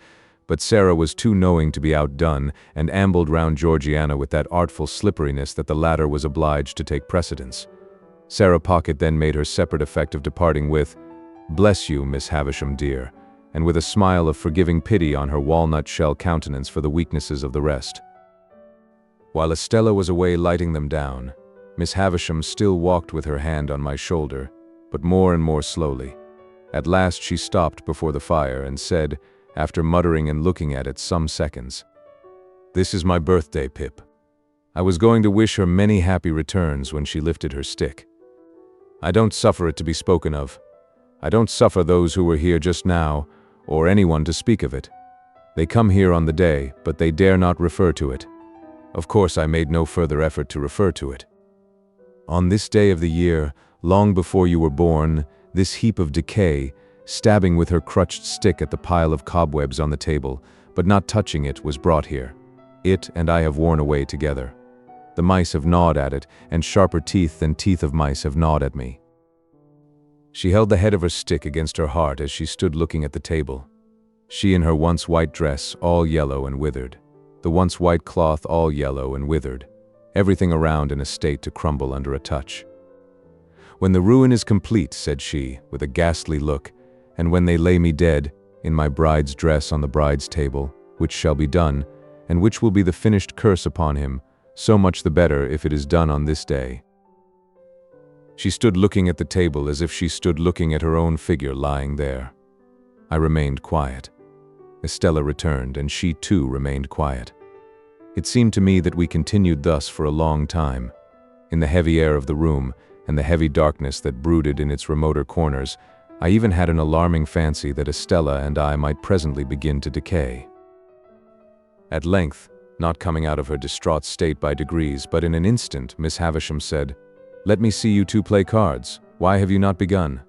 but Sarah was too knowing to be outdone, and ambled round Georgiana with that artful slipperiness that the latter was obliged to take precedence. Sarah Pocket then made her separate effect of departing with, "Bless you, Miss Havisham dear," and with a smile of forgiving pity on her walnut-shell countenance for the weaknesses of the rest. While Estella was away lighting them down, Miss Havisham still walked with her hand on my shoulder, but more and more slowly. At last she stopped before the fire and said, after muttering and looking at it some seconds, "This is my birthday, Pip." I was going to wish her many happy returns when she lifted her stick. "I don't suffer it to be spoken of. I don't suffer those who were here just now, or anyone to speak of it. They come here on the day, but they dare not refer to it. Of course I made no further effort to refer to it. On this day of the year, long before you were born, this heap of decay, stabbing with her crutched stick at the pile of cobwebs on the table, but not touching it, was brought here. It and I have worn away together. The mice have gnawed at it, and sharper teeth than teeth of mice have gnawed at me." She held the head of her stick against her heart as she stood looking at the table. She in her once white dress, all yellow and withered. The once white cloth all yellow and withered. Everything around in a state to crumble under a touch. "When the ruin is complete," said she, with a ghastly look, "and when they lay me dead, in my bride's dress on the bride's table, which shall be done, and which will be the finished curse upon him, so much the better if it is done on this day." She stood looking at the table as if she stood looking at her own figure lying there. I remained quiet. Estella returned, and she too remained quiet. It seemed to me that we continued thus for a long time. In the heavy air of the room, and the heavy darkness that brooded in its remoter corners, I even had an alarming fancy that Estella and I might presently begin to decay. At length, not coming out of her distraught state by degrees, but in an instant Miss Havisham said, "Let me see you two play cards. Why have you not begun?"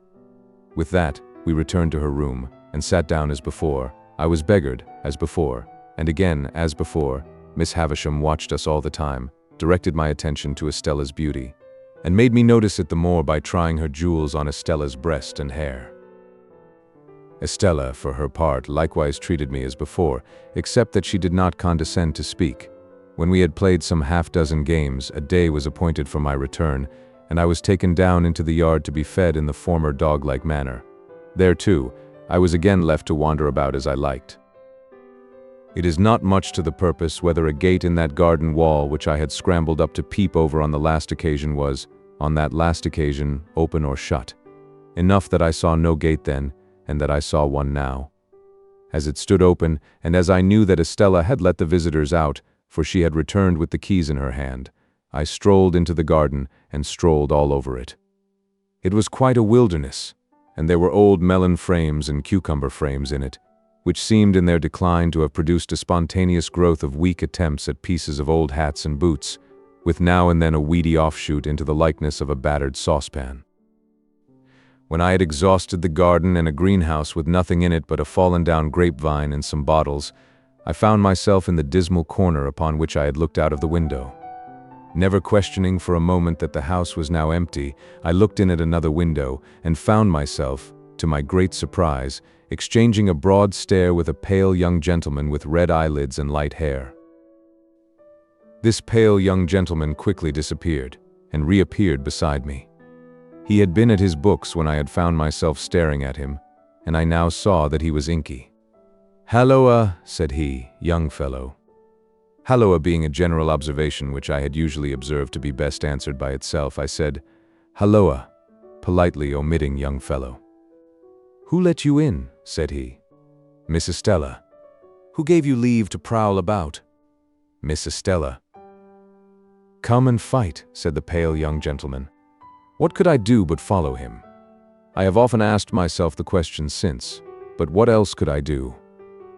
With that, we returned to her room, and sat down as before. I was beggared, as before, and again, as before, Miss Havisham watched us all the time, directed my attention to Estella's beauty, and made me notice it the more by trying her jewels on Estella's breast and hair. Estella, for her part, likewise treated me as before, except that she did not condescend to speak. When we had played some half-dozen games, a day was appointed for my return, and I was taken down into the yard to be fed in the former dog-like manner. There, too, I was again left to wander about as I liked. It is not much to the purpose whether a gate in that garden wall which I had scrambled up to peep over on the last occasion was, on that last occasion, open or shut. Enough that I saw no gate then, and that I saw one now. As it stood open, and as I knew that Estella had let the visitors out, for she had returned with the keys in her hand, I strolled into the garden and strolled all over it. It was quite a wilderness, and there were old melon frames and cucumber frames in it, which seemed in their decline to have produced a spontaneous growth of weak attempts at pieces of old hats and boots, with now and then a weedy offshoot into the likeness of a battered saucepan. When I had exhausted the garden and a greenhouse with nothing in it but a fallen-down grapevine and some bottles, I found myself in the dismal corner upon which I had looked out of the window. Never questioning for a moment that the house was now empty, I looked in at another window and found myself, to my great surprise, exchanging a broad stare with a pale young gentleman with red eyelids and light hair. This pale young gentleman quickly disappeared and reappeared beside me. He had been at his books when I had found myself staring at him, and I now saw that he was inky. "Halloa," said he, "young fellow." Halloa being a general observation which I had usually observed to be best answered by itself, I said, "Halloa," politely omitting young fellow. "Who let you in?" said he. "Miss Estella." "Who gave you leave to prowl about?" "Miss Estella." "Come and fight," said the pale young gentleman. What could I do but follow him? I have often asked myself the question since, but what else could I do?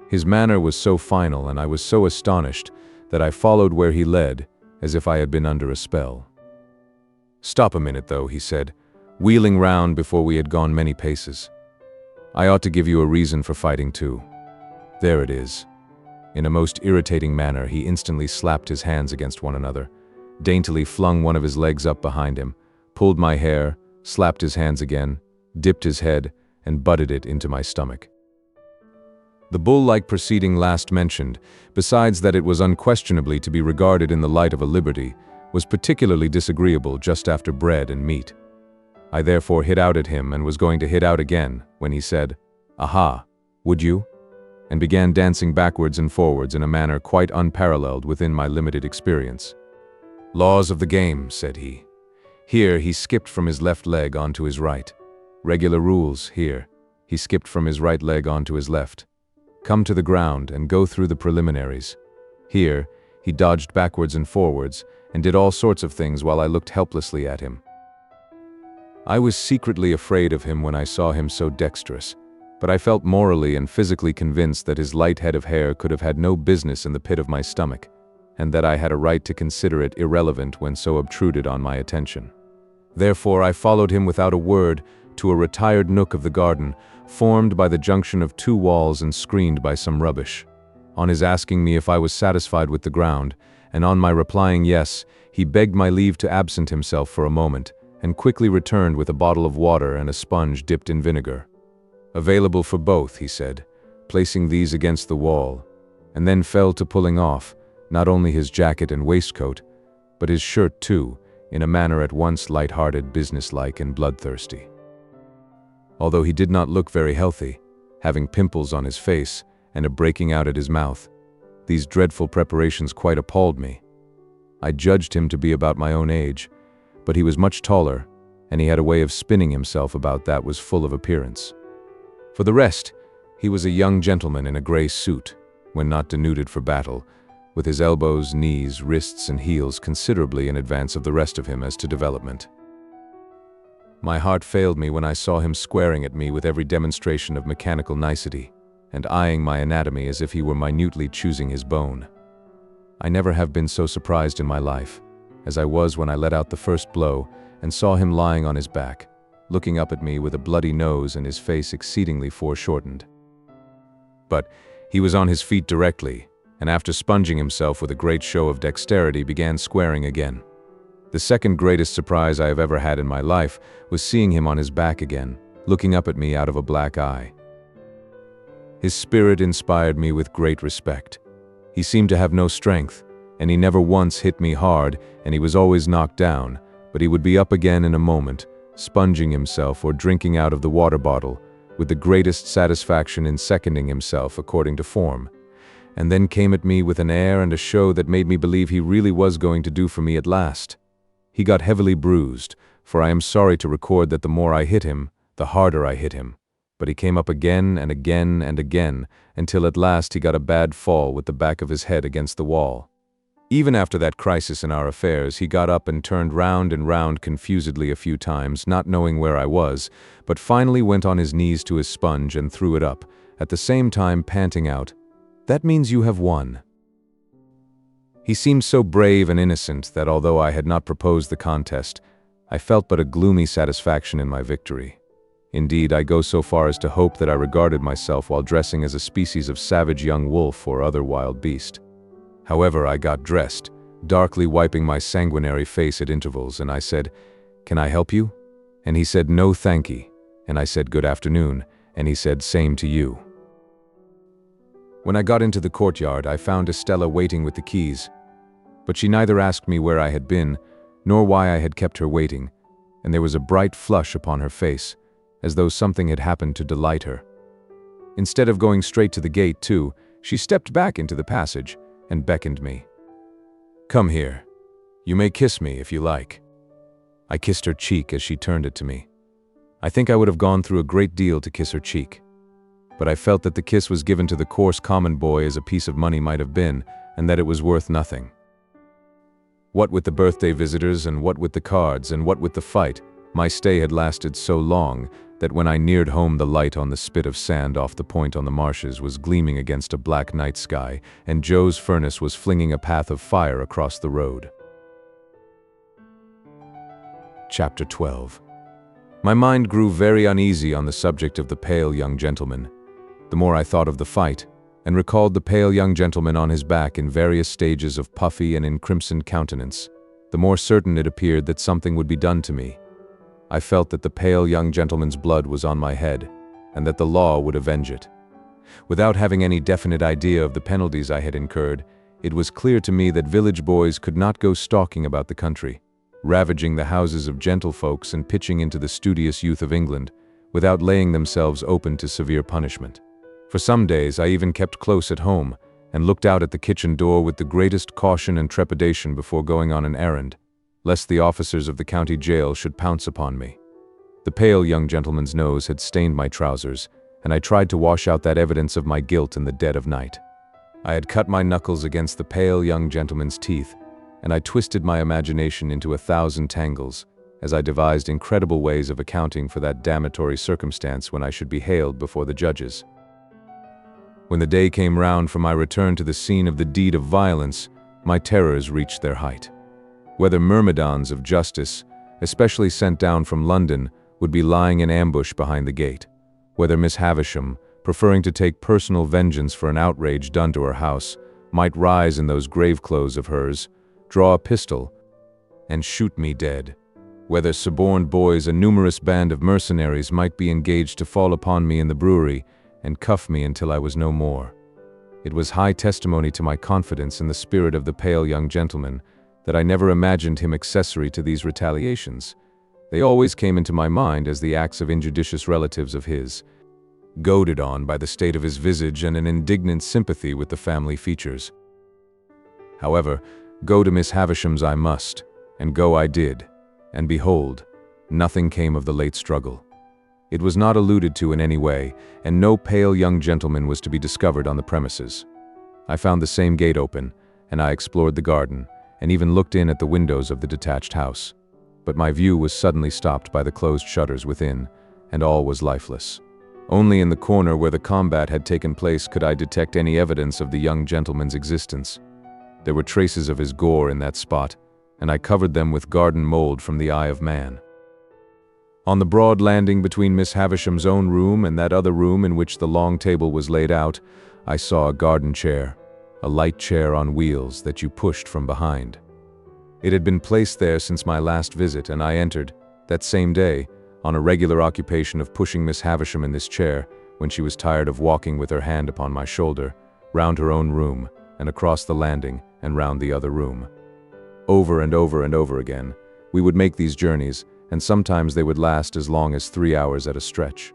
His manner was so final and I was so astonished that I followed where he led, as if I had been under a spell. "Stop a minute, though," he said, wheeling round before we had gone many paces. "I ought to give you a reason for fighting too. There it is." In a most irritating manner, he instantly slapped his hands against one another, daintily flung one of his legs up behind him, pulled my hair, slapped his hands again, dipped his head, and butted it into my stomach. The bull-like proceeding last mentioned, besides that it was unquestionably to be regarded in the light of a liberty, was particularly disagreeable just after bread and meat. I therefore hit out at him and was going to hit out again, when he said, "Aha, would you?" and began dancing backwards and forwards in a manner quite unparalleled within my limited experience. "Laws of the game," said he. Here he skipped from his left leg onto his right. Regular rules, here. He skipped from his right leg onto his left. Come to the ground and go through the preliminaries. Here, he dodged backwards and forwards and did all sorts of things while I looked helplessly at him. I was secretly afraid of him when I saw him so dexterous, but I felt morally and physically convinced that his light head of hair could have had no business in the pit of my stomach, and that I had a right to consider it irrelevant when so obtruded on my attention. Therefore, I followed him without a word to a retired nook of the garden, formed by the junction of two walls and screened by some rubbish. On his asking me if I was satisfied with the ground, and on my replying yes, he begged my leave to absent himself for a moment, and quickly returned with a bottle of water and a sponge dipped in vinegar. "Available for both," he said, placing these against the wall, and then fell to pulling off, not only his jacket and waistcoat, but his shirt too, in a manner at once light-hearted, businesslike, and bloodthirsty. Although he did not look very healthy, having pimples on his face and a breaking out at his mouth, these dreadful preparations quite appalled me. I judged him to be about my own age, but he was much taller, and he had a way of spinning himself about that was full of appearance. For the rest, he was a young gentleman in a grey suit, when not denuded for battle, with his elbows, knees, wrists, and heels considerably in advance of the rest of him as to development. My heart failed me when I saw him squaring at me with every demonstration of mechanical nicety, and eyeing my anatomy as if he were minutely choosing his bone. I never have been so surprised in my life, as I was when I let out the first blow and saw him lying on his back, looking up at me with a bloody nose and his face exceedingly foreshortened. But he was on his feet directly, and after sponging himself with a great show of dexterity began squaring again. The second greatest surprise I have ever had in my life was seeing him on his back again, looking up at me out of a black eye. His spirit inspired me with great respect. He seemed to have no strength, and he never once hit me hard, and he was always knocked down, but he would be up again in a moment, sponging himself or drinking out of the water bottle, with the greatest satisfaction in seconding himself according to form, and then came at me with an air and a show that made me believe he really was going to do for me at last. He got heavily bruised, for I am sorry to record that the more I hit him, the harder I hit him. But he came up again and again and again, until at last he got a bad fall with the back of his head against the wall. Even after that crisis in our affairs, he got up and turned round and round confusedly a few times, not knowing where I was, but finally went on his knees to his sponge and threw it up, at the same time panting out, "That means you have won." He seemed so brave and innocent that although I had not proposed the contest, I felt but a gloomy satisfaction in my victory. Indeed, I go so far as to hope that I regarded myself while dressing as a species of savage young wolf or other wild beast. However, I got dressed, darkly wiping my sanguinary face at intervals, and I said, "Can I help you?" And he said, "No, thanky." And I said, "Good afternoon," and he said, "Same to you." When I got into the courtyard, I found Estella waiting with the keys, but she neither asked me where I had been, nor why I had kept her waiting, and there was a bright flush upon her face, as though something had happened to delight her. Instead of going straight to the gate, too, she stepped back into the passage and beckoned me. "Come here. You may kiss me if you like." I kissed her cheek as she turned it to me. I think I would have gone through a great deal to kiss her cheek, but I felt that the kiss was given to the coarse common boy as a piece of money might have been, and that it was worth nothing. What with the birthday visitors, and what with the cards, and what with the fight, my stay had lasted so long that when I neared home the light on the spit of sand off the point on the marshes was gleaming against a black night sky, and Joe's furnace was flinging a path of fire across the road. Chapter 12. My mind grew very uneasy on the subject of the pale young gentleman. The more I thought of the fight, and recalled the pale young gentleman on his back in various stages of puffy and encrimsoned countenance, the more certain it appeared that something would be done to me. I felt that the pale young gentleman's blood was on my head, and that the law would avenge it. Without having any definite idea of the penalties I had incurred, it was clear to me that village boys could not go stalking about the country, ravaging the houses of gentlefolks and pitching into the studious youth of England, without laying themselves open to severe punishment. For some days I even kept close at home, and looked out at the kitchen door with the greatest caution and trepidation before going on an errand, lest the officers of the county jail should pounce upon me. The pale young gentleman's nose had stained my trousers, and I tried to wash out that evidence of my guilt in the dead of night. I had cut my knuckles against the pale young gentleman's teeth, and I twisted my imagination into 1,000 tangles, as I devised incredible ways of accounting for that damnatory circumstance when I should be haled before the judges. When the day came round for my return to the scene of the deed of violence, my terrors reached their height. Whether myrmidons of justice, especially sent down from London, would be lying in ambush behind the gate, whether Miss Havisham, preferring to take personal vengeance for an outrage done to her house, might rise in those grave clothes of hers, draw a pistol, and shoot me dead, whether suborned boys, a numerous band of mercenaries, might be engaged to fall upon me in the brewery and cuff me until I was no more. It was high testimony to my confidence in the spirit of the pale young gentleman that I never imagined him accessory to these retaliations. They always came into my mind as the acts of injudicious relatives of his, goaded on by the state of his visage and an indignant sympathy with the family features. However, go to Miss Havisham's I must, and go I did, and behold, nothing came of the late struggle. It was not alluded to in any way, and no pale young gentleman was to be discovered on the premises. I found the same gate open, and I explored the garden, and even looked in at the windows of the detached house. But my view was suddenly stopped by the closed shutters within, and all was lifeless. Only in the corner where the combat had taken place could I detect any evidence of the young gentleman's existence. There were traces of his gore in that spot, and I covered them with garden mold from the eye of man. On the broad landing between Miss Havisham's own room and that other room in which the long table was laid out, I saw a garden chair, a light chair on wheels that you pushed from behind. It had been placed there since my last visit, and I entered, that same day, on a regular occupation of pushing Miss Havisham in this chair when she was tired of walking with her hand upon my shoulder, round her own room, and across the landing, and round the other room. Over and over and over again, we would make these journeys, and sometimes they would last as long as 3 hours at a stretch.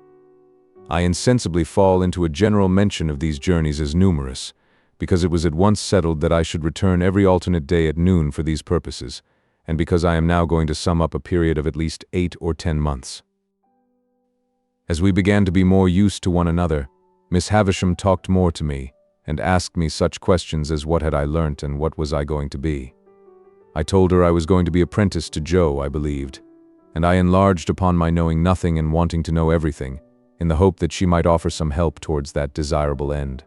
I insensibly fall into a general mention of these journeys as numerous, because it was at once settled that I should return every alternate day at noon for these purposes, and because I am now going to sum up a period of at least 8 or 10 months. As we began to be more used to one another, Miss Havisham talked more to me, and asked me such questions as what had I learnt and what was I going to be. I told her I was going to be apprenticed to Joe, I believed, and I enlarged upon my knowing nothing and wanting to know everything, in the hope that she might offer some help towards that desirable end.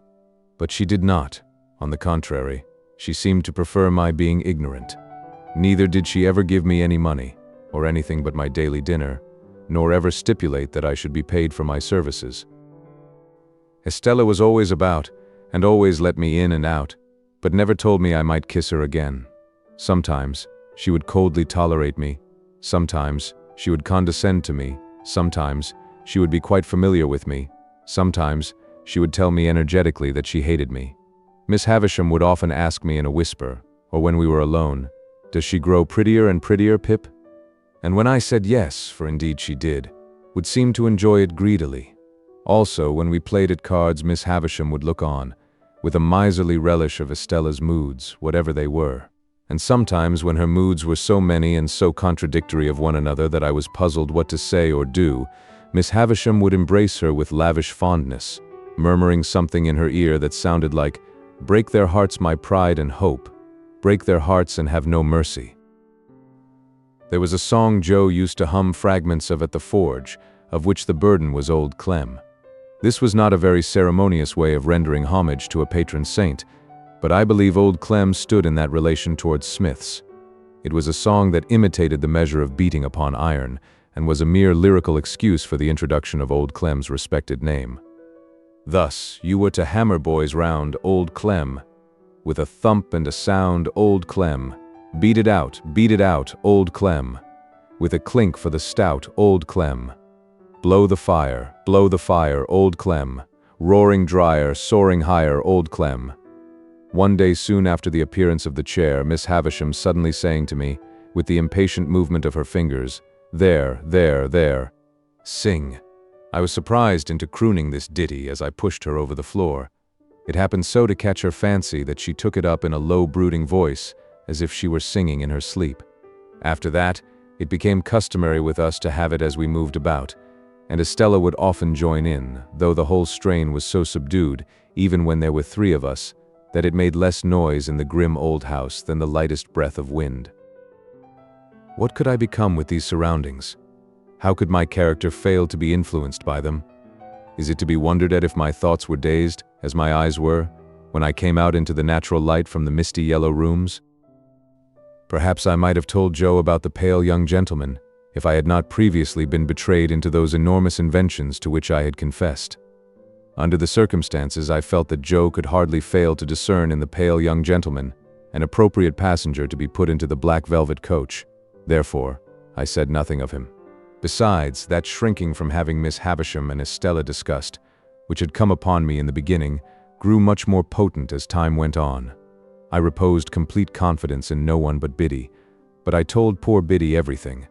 But she did not. On the contrary, she seemed to prefer my being ignorant. Neither did she ever give me any money, or anything but my daily dinner, nor ever stipulate that I should be paid for my services. Estella was always about, and always let me in and out, but never told me I might kiss her again. Sometimes she would coldly tolerate me, sometimes she would condescend to me, sometimes she would be quite familiar with me, sometimes she would tell me energetically that she hated me. Miss Havisham would often ask me in a whisper, or when we were alone, "Does she grow prettier and prettier, Pip?" And when I said yes, for indeed she did, would seem to enjoy it greedily. Also, when we played at cards, Miss Havisham would look on, with a miserly relish of Estella's moods, whatever they were. And sometimes, when her moods were so many and so contradictory of one another that I was puzzled what to say or do, Miss Havisham would embrace her with lavish fondness, murmuring something in her ear that sounded like, "Break their hearts, my pride and hope. Break their hearts and have no mercy." There was a song Joe used to hum fragments of at the forge, of which the burden was Old Clem. This was not a very ceremonious way of rendering homage to a patron saint, but I believe Old Clem stood in that relation towards smiths. It was a song that imitated the measure of beating upon iron, and was a mere lyrical excuse for the introduction of Old Clem's respected name. Thus, you were to hammer boys round Old Clem, with a thump and a sound, Old Clem. Beat it out, Old Clem, with a clink for the stout, Old Clem. Blow the fire, Old Clem, roaring drier, soaring higher, Old Clem. One day soon after the appearance of the chair, Miss Havisham suddenly saying to me, with the impatient movement of her fingers, there, sing. I was surprised into crooning this ditty as I pushed her over the floor. It happened so to catch her fancy that she took it up in a low brooding voice, as if she were singing in her sleep. After that, it became customary with us to have it as we moved about, and Estella would often join in, though the whole strain was so subdued, even when there were 3 of us, that it made less noise in the grim old house than the lightest breath of wind. What could I become with these surroundings? How could my character fail to be influenced by them? Is it to be wondered at if my thoughts were dazed, as my eyes were, when I came out into the natural light from the misty yellow rooms? Perhaps I might have told Joe about the pale young gentleman, if I had not previously been betrayed into those enormous inventions to which I had confessed. Under the circumstances, I felt that Joe could hardly fail to discern in the pale young gentleman an appropriate passenger to be put into the black velvet coach. Therefore, I said nothing of him. Besides, that shrinking from having Miss Havisham and Estella discussed, which had come upon me in the beginning, grew much more potent as time went on. I reposed complete confidence in no one but Biddy, but I told poor Biddy everything,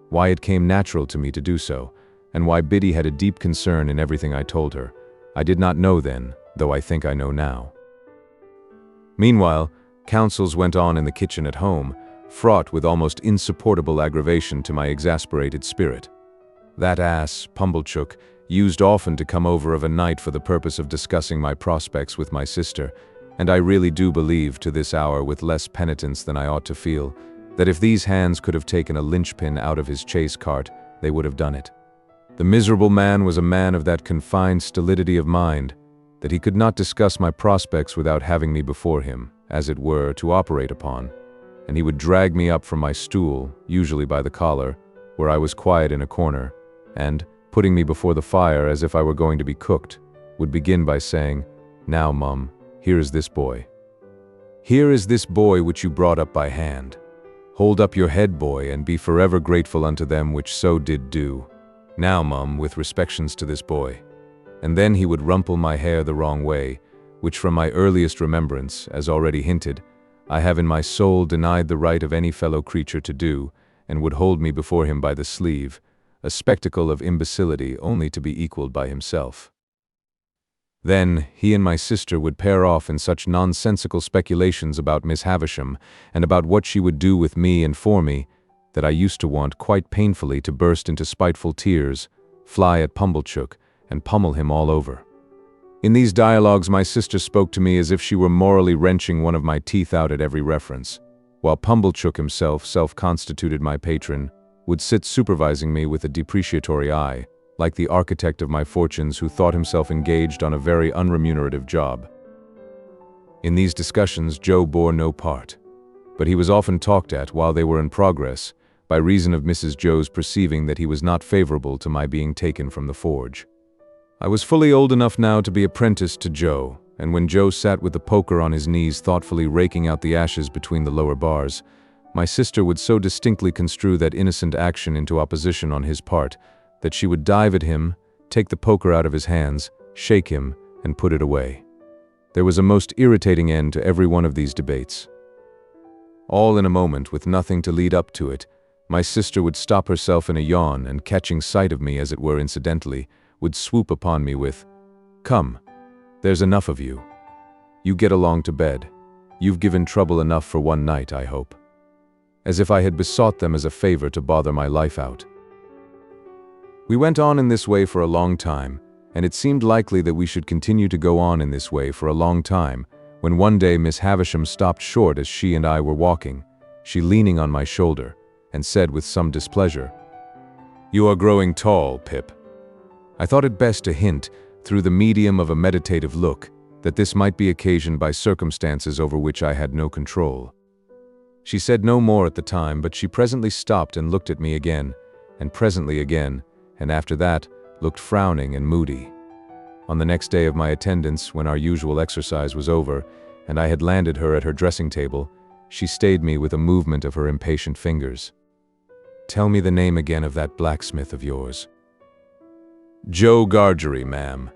why it came natural to me to do so, and why Biddy had a deep concern in everything I told her. I did not know then, though I think I know now. Meanwhile, councils went on in the kitchen at home, fraught with almost insupportable aggravation to my exasperated spirit. That ass, Pumblechook, used often to come over of a night for the purpose of discussing my prospects with my sister, and I really do believe to this hour with less penitence than I ought to feel, that if these hands could have taken a linchpin out of his chaise cart, they would have done it. The miserable man was a man of that confined stolidity of mind, that he could not discuss my prospects without having me before him, as it were, to operate upon, and he would drag me up from my stool, usually by the collar, where I was quiet in a corner, and, putting me before the fire as if I were going to be cooked, would begin by saying, "Now, Mum, here is this boy. Here is this boy which you brought up by hand. Hold up your head, boy, and be forever grateful unto them which so did do. Now, Mum, with respections to this boy." And then he would rumple my hair the wrong way, which from my earliest remembrance, as already hinted, I have in my soul denied the right of any fellow creature to do, and would hold me before him by the sleeve, a spectacle of imbecility only to be equaled by himself. Then he and my sister would pair off in such nonsensical speculations about Miss Havisham, and about what she would do with me and for me, that I used to want quite painfully to burst into spiteful tears, fly at Pumblechook, and pummel him all over. In these dialogues my sister spoke to me as if she were morally wrenching one of my teeth out at every reference, while Pumblechook himself, self-constituted my patron, would sit supervising me with a depreciatory eye, like the architect of my fortunes who thought himself engaged on a very unremunerative job. In these discussions Joe bore no part, but he was often talked at while they were in progress, by reason of Mrs. Joe's perceiving that he was not favorable to my being taken from the forge. I was fully old enough now to be apprenticed to Joe, and when Joe sat with the poker on his knees thoughtfully raking out the ashes between the lower bars, my sister would so distinctly construe that innocent action into opposition on his part, that she would dive at him, take the poker out of his hands, shake him, and put it away. There was a most irritating end to every one of these debates. All in a moment, with nothing to lead up to it, my sister would stop herself in a yawn, and catching sight of me as it were incidentally, would swoop upon me with, "Come, there's enough of you. You get along to bed. You've given trouble enough for one night, I hope." As if I had besought them as a favor to bother my life out. We went on in this way for a long time, and it seemed likely that we should continue to go on in this way for a long time, when one day Miss Havisham stopped short as she and I were walking, she leaning on my shoulder, and said with some displeasure, "You are growing tall, Pip." I thought it best to hint, through the medium of a meditative look, that this might be occasioned by circumstances over which I had no control. She said no more at the time, but she presently stopped and looked at me again, and presently again, and after that, looked frowning and moody. On the next day of my attendance, when our usual exercise was over, and I had landed her at her dressing table, she stayed me with a movement of her impatient fingers. "Tell me the name again of that blacksmith of yours." "Joe Gargery, ma'am."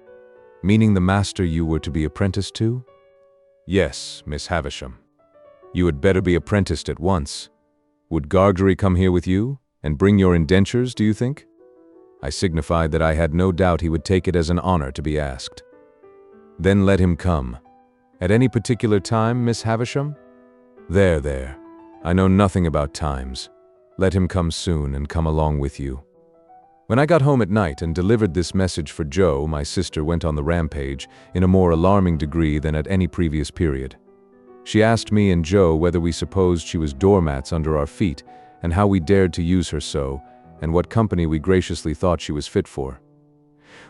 "Meaning the master you were to be apprenticed to?" "Yes, Miss Havisham." "You had better be apprenticed at once. Would Gargery come here with you, and bring your indentures, do you think?" I signified that I had no doubt he would take it as an honor to be asked. "Then let him come." "At any particular time, Miss Havisham?" There. I know nothing about times. Let him come soon, and come along with you." When I got home at night and delivered this message for Joe, my sister went on the rampage in a more alarming degree than at any previous period. She asked me and Joe whether we supposed she was doormats under our feet, and how we dared to use her so, and what company we graciously thought she was fit for.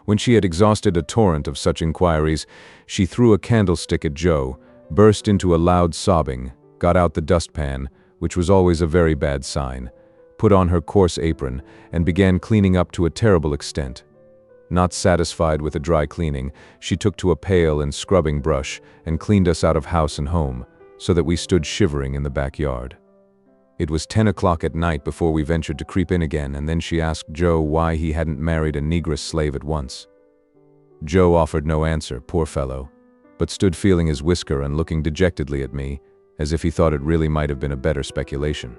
When she had exhausted a torrent of such inquiries, she threw a candlestick at Joe, burst into a loud sobbing, got out the dustpan, which was always a very bad sign, put on her coarse apron, and began cleaning up to a terrible extent. Not satisfied with the dry cleaning, she took to a pail and scrubbing brush and cleaned us out of house and home, so that we stood shivering in the backyard. It was 10 o'clock at night before we ventured to creep in again, and then she asked Joe why he hadn't married a negress slave at once. Joe offered no answer, poor fellow, but stood feeling his whisker and looking dejectedly at me, as if he thought it really might have been a better speculation.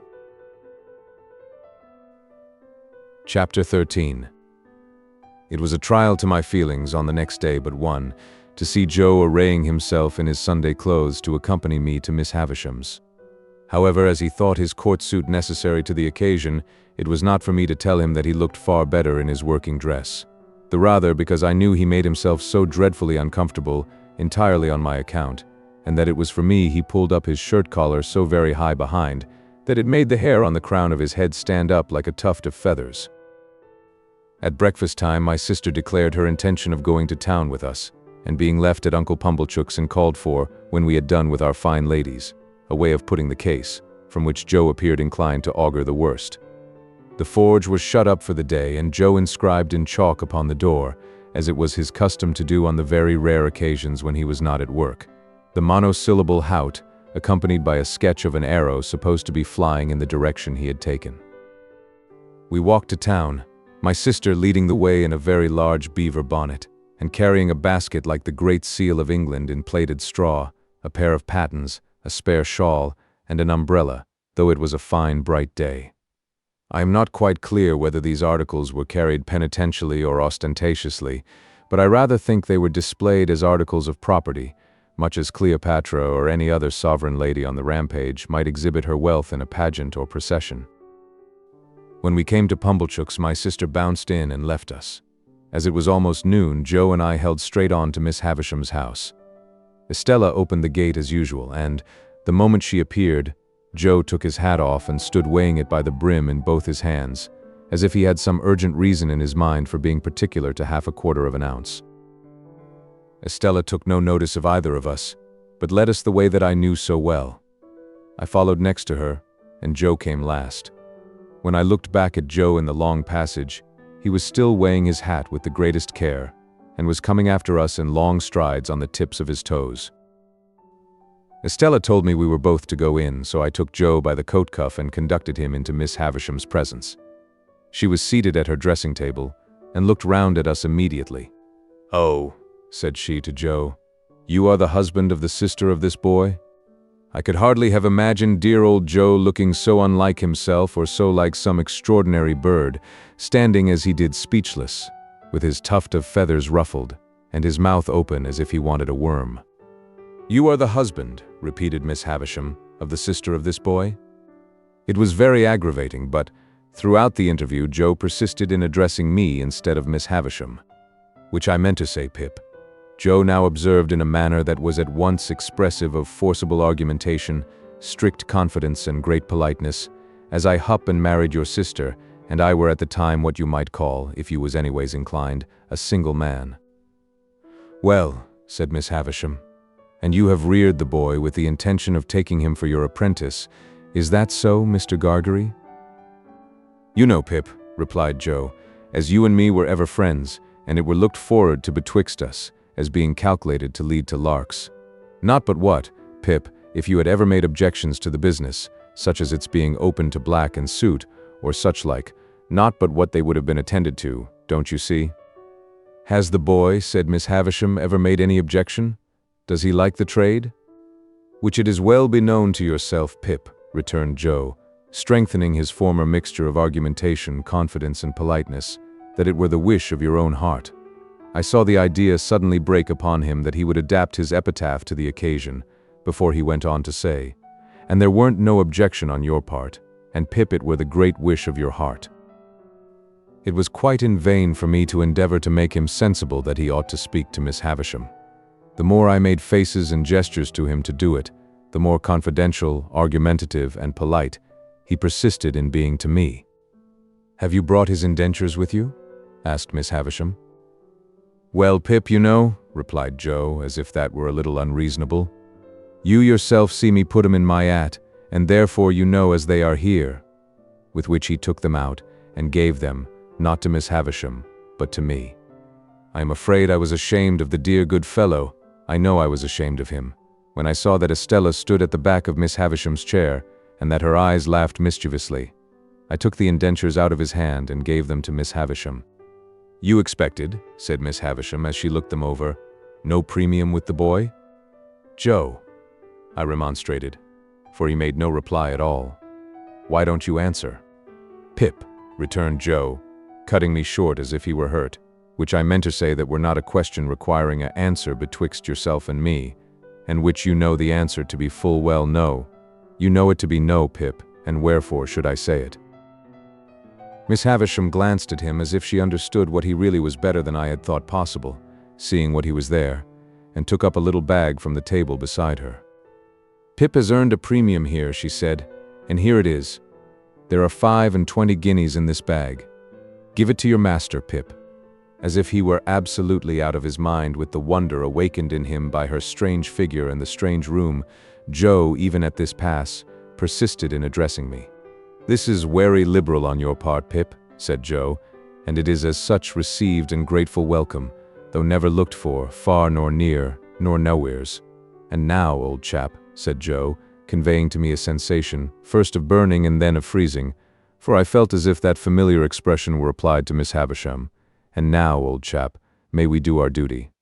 Chapter 13. It was a trial to my feelings on the next day but one, to see Joe arraying himself in his Sunday clothes to accompany me to Miss Havisham's. However, as he thought his court suit necessary to the occasion, it was not for me to tell him that he looked far better in his working dress. The rather because I knew he made himself so dreadfully uncomfortable, entirely on my account, and that it was for me he pulled up his shirt collar so very high behind, that it made the hair on the crown of his head stand up like a tuft of feathers. At breakfast time, my sister declared her intention of going to town with us, and being left at Uncle Pumblechook's and called for, when we had done with our fine ladies, a way of putting the case, from which Joe appeared inclined to augur the worst. The forge was shut up for the day, and Joe inscribed in chalk upon the door, as it was his custom to do on the very rare occasions when he was not at work, the monosyllable hout, accompanied by a sketch of an arrow supposed to be flying in the direction he had taken. We walked to town, my sister leading the way in a very large beaver bonnet, and carrying a basket like the Great Seal of England in plaited straw, a pair of pattens, a spare shawl, and an umbrella, though it was a fine bright day. I am not quite clear whether these articles were carried penitentially or ostentatiously, but I rather think they were displayed as articles of property, much as Cleopatra or any other sovereign lady on the rampage might exhibit her wealth in a pageant or procession. When we came to Pumblechook's, my sister bounced in and left us. As it was almost noon, Joe and I held straight on to Miss Havisham's house. Estella opened the gate as usual, and, the moment she appeared, Joe took his hat off and stood weighing it by the brim in both his hands, as if he had some urgent reason in his mind for being particular to half a quarter of an ounce. Estella took no notice of either of us, but led us the way that I knew so well. I followed next to her, and Joe came last. When I looked back at Joe in the long passage, he was still weighing his hat with the greatest care, and was coming after us in long strides on the tips of his toes. Estella told me we were both to go in, so I took Joe by the coat cuff and conducted him into Miss Havisham's presence. She was seated at her dressing table, and looked round at us immediately. "Oh," said she to Joe, "you are the husband of the sister of this boy?" I could hardly have imagined dear old Joe looking so unlike himself or so like some extraordinary bird, standing as he did speechless, with his tuft of feathers ruffled, and his mouth open as if he wanted a worm. "You are the husband," repeated Miss Havisham, "of the sister of this boy?" It was very aggravating, but throughout the interview Joe persisted in addressing me instead of Miss Havisham. Which I meant to say, Pip. Joe now observed in a manner that was at once expressive of forcible argumentation, strict confidence, and great politeness, "as I hup and married your sister, and I were at the time what you might call, if you was anyways inclined, a single man." "Well," said Miss Havisham, "and you have reared the boy with the intention of taking him for your apprentice. Is that so, Mr. Gargery?" "You know, Pip," replied Joe, "as you and me were ever friends, and it were looked forward to betwixt us, as being calculated to lead to larks. Not but what, Pip, if you had ever made objections to the business, such as its being open to black and suit, or such like, not but what they would have been attended to, don't you see?" "Has the boy," said Miss Havisham, "ever made any objection? Does he like the trade?" "Which it is well beknown to yourself, Pip," returned Joe, strengthening his former mixture of argumentation, confidence, and politeness, "that it were the wish of your own heart." I saw the idea suddenly break upon him that he would adapt his epitaph to the occasion, before he went on to say, "And there weren't no objection on your part, and Pip, it were the great wish of your heart." It was quite in vain for me to endeavor to make him sensible that he ought to speak to Miss Havisham. The more I made faces and gestures to him to do it, the more confidential, argumentative, and polite he persisted in being to me. "Have you brought his indentures with you?" asked Miss Havisham. "Well, Pip, you know," replied Joe, as if that were a little unreasonable, "you yourself see me put 'em in my 'at, and therefore you know as they are here," with which he took them out and gave them, not to Miss Havisham, but to me. I am afraid I was ashamed of the dear good fellow, I know I was ashamed of him, when I saw that Estella stood at the back of Miss Havisham's chair, and that her eyes laughed mischievously. I took the indentures out of his hand and gave them to Miss Havisham. "You expected," said Miss Havisham as she looked them over, "no premium with the boy?" "Joe," I remonstrated, for he made no reply at all. "Why don't you answer?" "Pip," returned Joe, cutting me short as if he were hurt, which I meant to say that were not a question requiring an answer betwixt yourself and me, and which you know the answer to be full well no. You know it to be no, Pip, and wherefore should I say it? Miss Havisham glanced at him as if she understood what he really was better than I had thought possible, seeing what he was there, and took up a little bag from the table beside her. "Pip has earned a premium here," she said, "and here it is. There are 25 guineas in this bag. Give it to your master, Pip." as if he were absolutely out of his mind with the wonder awakened in him by her strange figure and the strange room. Joe, even at this pass, persisted in addressing me. "This is very liberal on your part, Pip," said Joe, "and it is as such received and grateful welcome, though never looked for, far nor near, nor nowheres. And now, old chap," said Joe, conveying to me a sensation, first of burning and then of freezing, for I felt as if that familiar expression were applied to Miss Havisham. "And now, old chap, may we do our duty.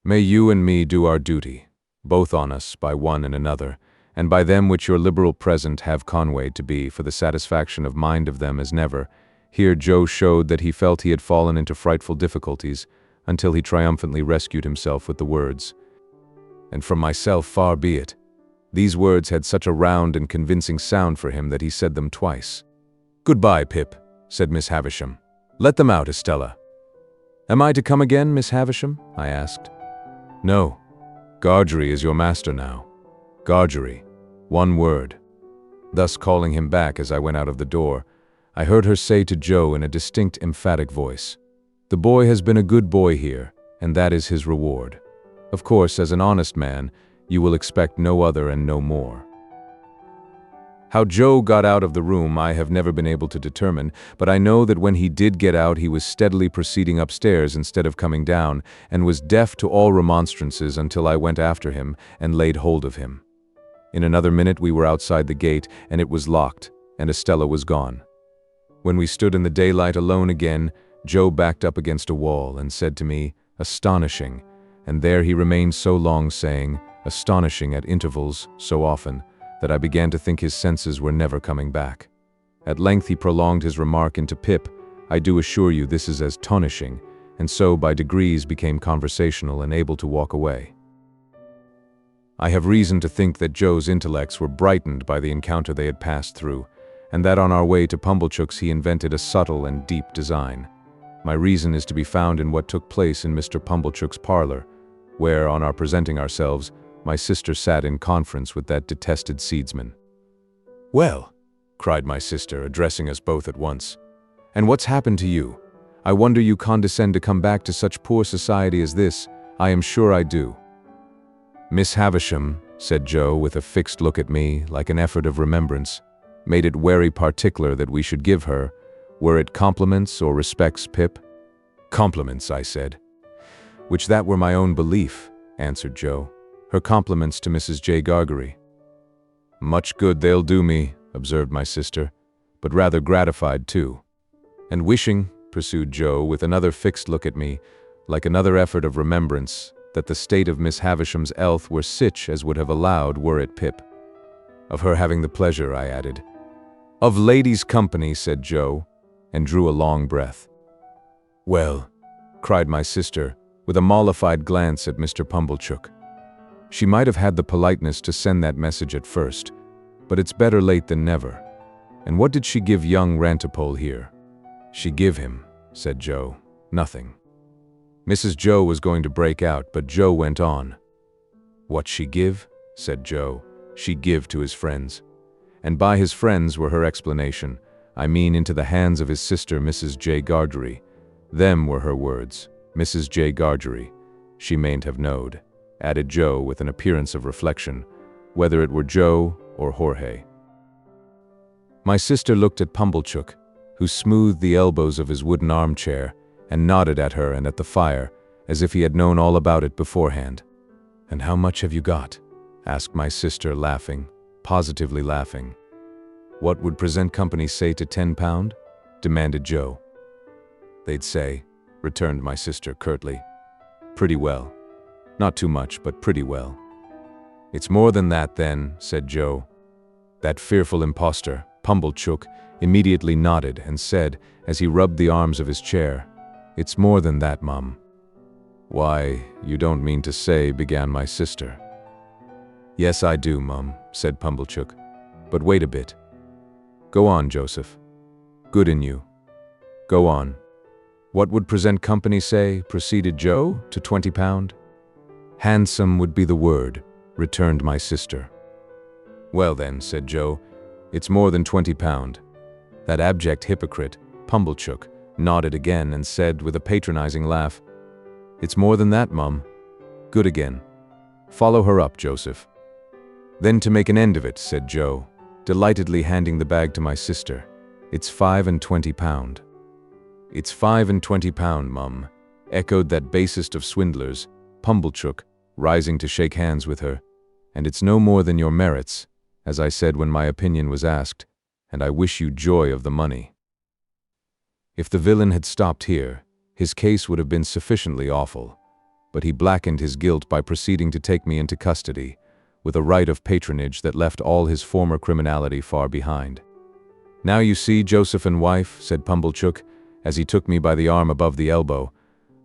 May you and me do our duty, both on us, by one and another, and by them which your liberal present have Conway to be, for the satisfaction of mind of them as never." Here Joe showed that he felt he had fallen into frightful difficulties, until he triumphantly rescued himself with the words, "And from myself far be it." These words had such a round and convincing sound for him that he said them twice. "Goodbye, Pip," said Miss Havisham. "Let them out, Estella." "Am I to come again, Miss Havisham?" I asked. "No. Gargery is your master now. Gargery. One word." Thus calling him back as I went out of the door, I heard her say to Joe in a distinct, emphatic voice, "The boy has been a good boy here, and that is his reward. Of course, as an honest man, you will expect no other and no more." How Joe got out of the room I have never been able to determine, but I know that when he did get out he was steadily proceeding upstairs instead of coming down, and was deaf to all remonstrances until I went after him and laid hold of him. In another minute we were outside the gate, and it was locked, and Estella was gone. When we stood in the daylight alone again, Joe backed up against a wall and said to me, "Astonishing," and there he remained so long saying, "Astonishing" at intervals, so often, that I began to think his senses were never coming back. At length he prolonged his remark into Pip, "I do assure you this is as tonishing," and so by degrees became conversational and able to walk away. I have reason to think that Joe's intellects were brightened by the encounter they had passed through, and that on our way to Pumblechook's he invented a subtle and deep design. My reason is to be found in what took place in Mr. Pumblechook's parlor, where, on our presenting ourselves, my sister sat in conference with that detested seedsman. "Well," cried my sister, addressing us both at once, "and what's happened to you? I wonder you condescend to come back to such poor society as this. I am sure I do." "Miss Havisham," said Joe, with a fixed look at me, like an effort of remembrance, "made it very particular that we should give her, were it compliments or respects, Pip?" "Compliments," I said. "Which that were my own belief," answered Joe. "Her compliments to Mrs. J. Gargery." "Much good they'll do me," observed my sister, "but rather gratified too. And wishing," pursued Joe, with another fixed look at me, like another effort of remembrance, "that the state of Miss Havisham's health were sich as would have allowed, were it, Pip." "Of her having the pleasure," I added. "Of ladies' company," said Joe, and drew a long breath. "Well," cried my sister, with a mollified glance at Mr. Pumblechook, "she might have had the politeness to send that message at first, but it's better late than never. And what did she give young Rantipole here?" "She give him," said Joe, "nothing." Mrs. Joe was going to break out, but Joe went on. "What she give?" said Joe. "She give to his friends." And by his friends were her explanation, I mean into the hands of his sister Mrs. J. Gargery. Them were her words, Mrs. J. Gargery. She mayn't have knowed, added Joe with an appearance of reflection, whether it were Joe or Jorge. My sister looked at Pumblechook, who smoothed the elbows of his wooden armchair and nodded at her and at the fire, as if he had known all about it beforehand. "And how much have you got?" asked my sister, laughing, positively laughing. "What would present company say to £10?" demanded Joe. "They'd say," returned my sister curtly, "pretty well. Not too much, but pretty well." "It's more than that, then," said Joe. That fearful impostor, Pumblechook, immediately nodded and said, as he rubbed the arms of his chair, "It's more than that, Mum." "Why, you don't mean to say," began my sister. "Yes, I do, Mum," said Pumblechook. "But wait a bit. Go on, Joseph. Good in you. Go on." "What would present company say," proceeded Joe, "to £20? "Handsome would be the word," returned my sister. "Well then," said Joe, "it's more than £20. That abject hypocrite, Pumblechook, nodded again, and said with a patronizing laugh, "It's more than that, Mum. Good again. Follow her up, Joseph." "Then to make an end of it," said Joe, delightedly handing the bag to my sister, "it's £25." "It's £25, Mum," echoed that basest of swindlers, Pumblechook, rising to shake hands with her. "And it's no more than your merits, as I said when my opinion was asked, and I wish you joy of the money." If the villain had stopped here, his case would have been sufficiently awful, but he blackened his guilt by proceeding to take me into custody, with a right of patronage that left all his former criminality far behind. "Now you see, Joseph and wife," said Pumblechook, as he took me by the arm above the elbow,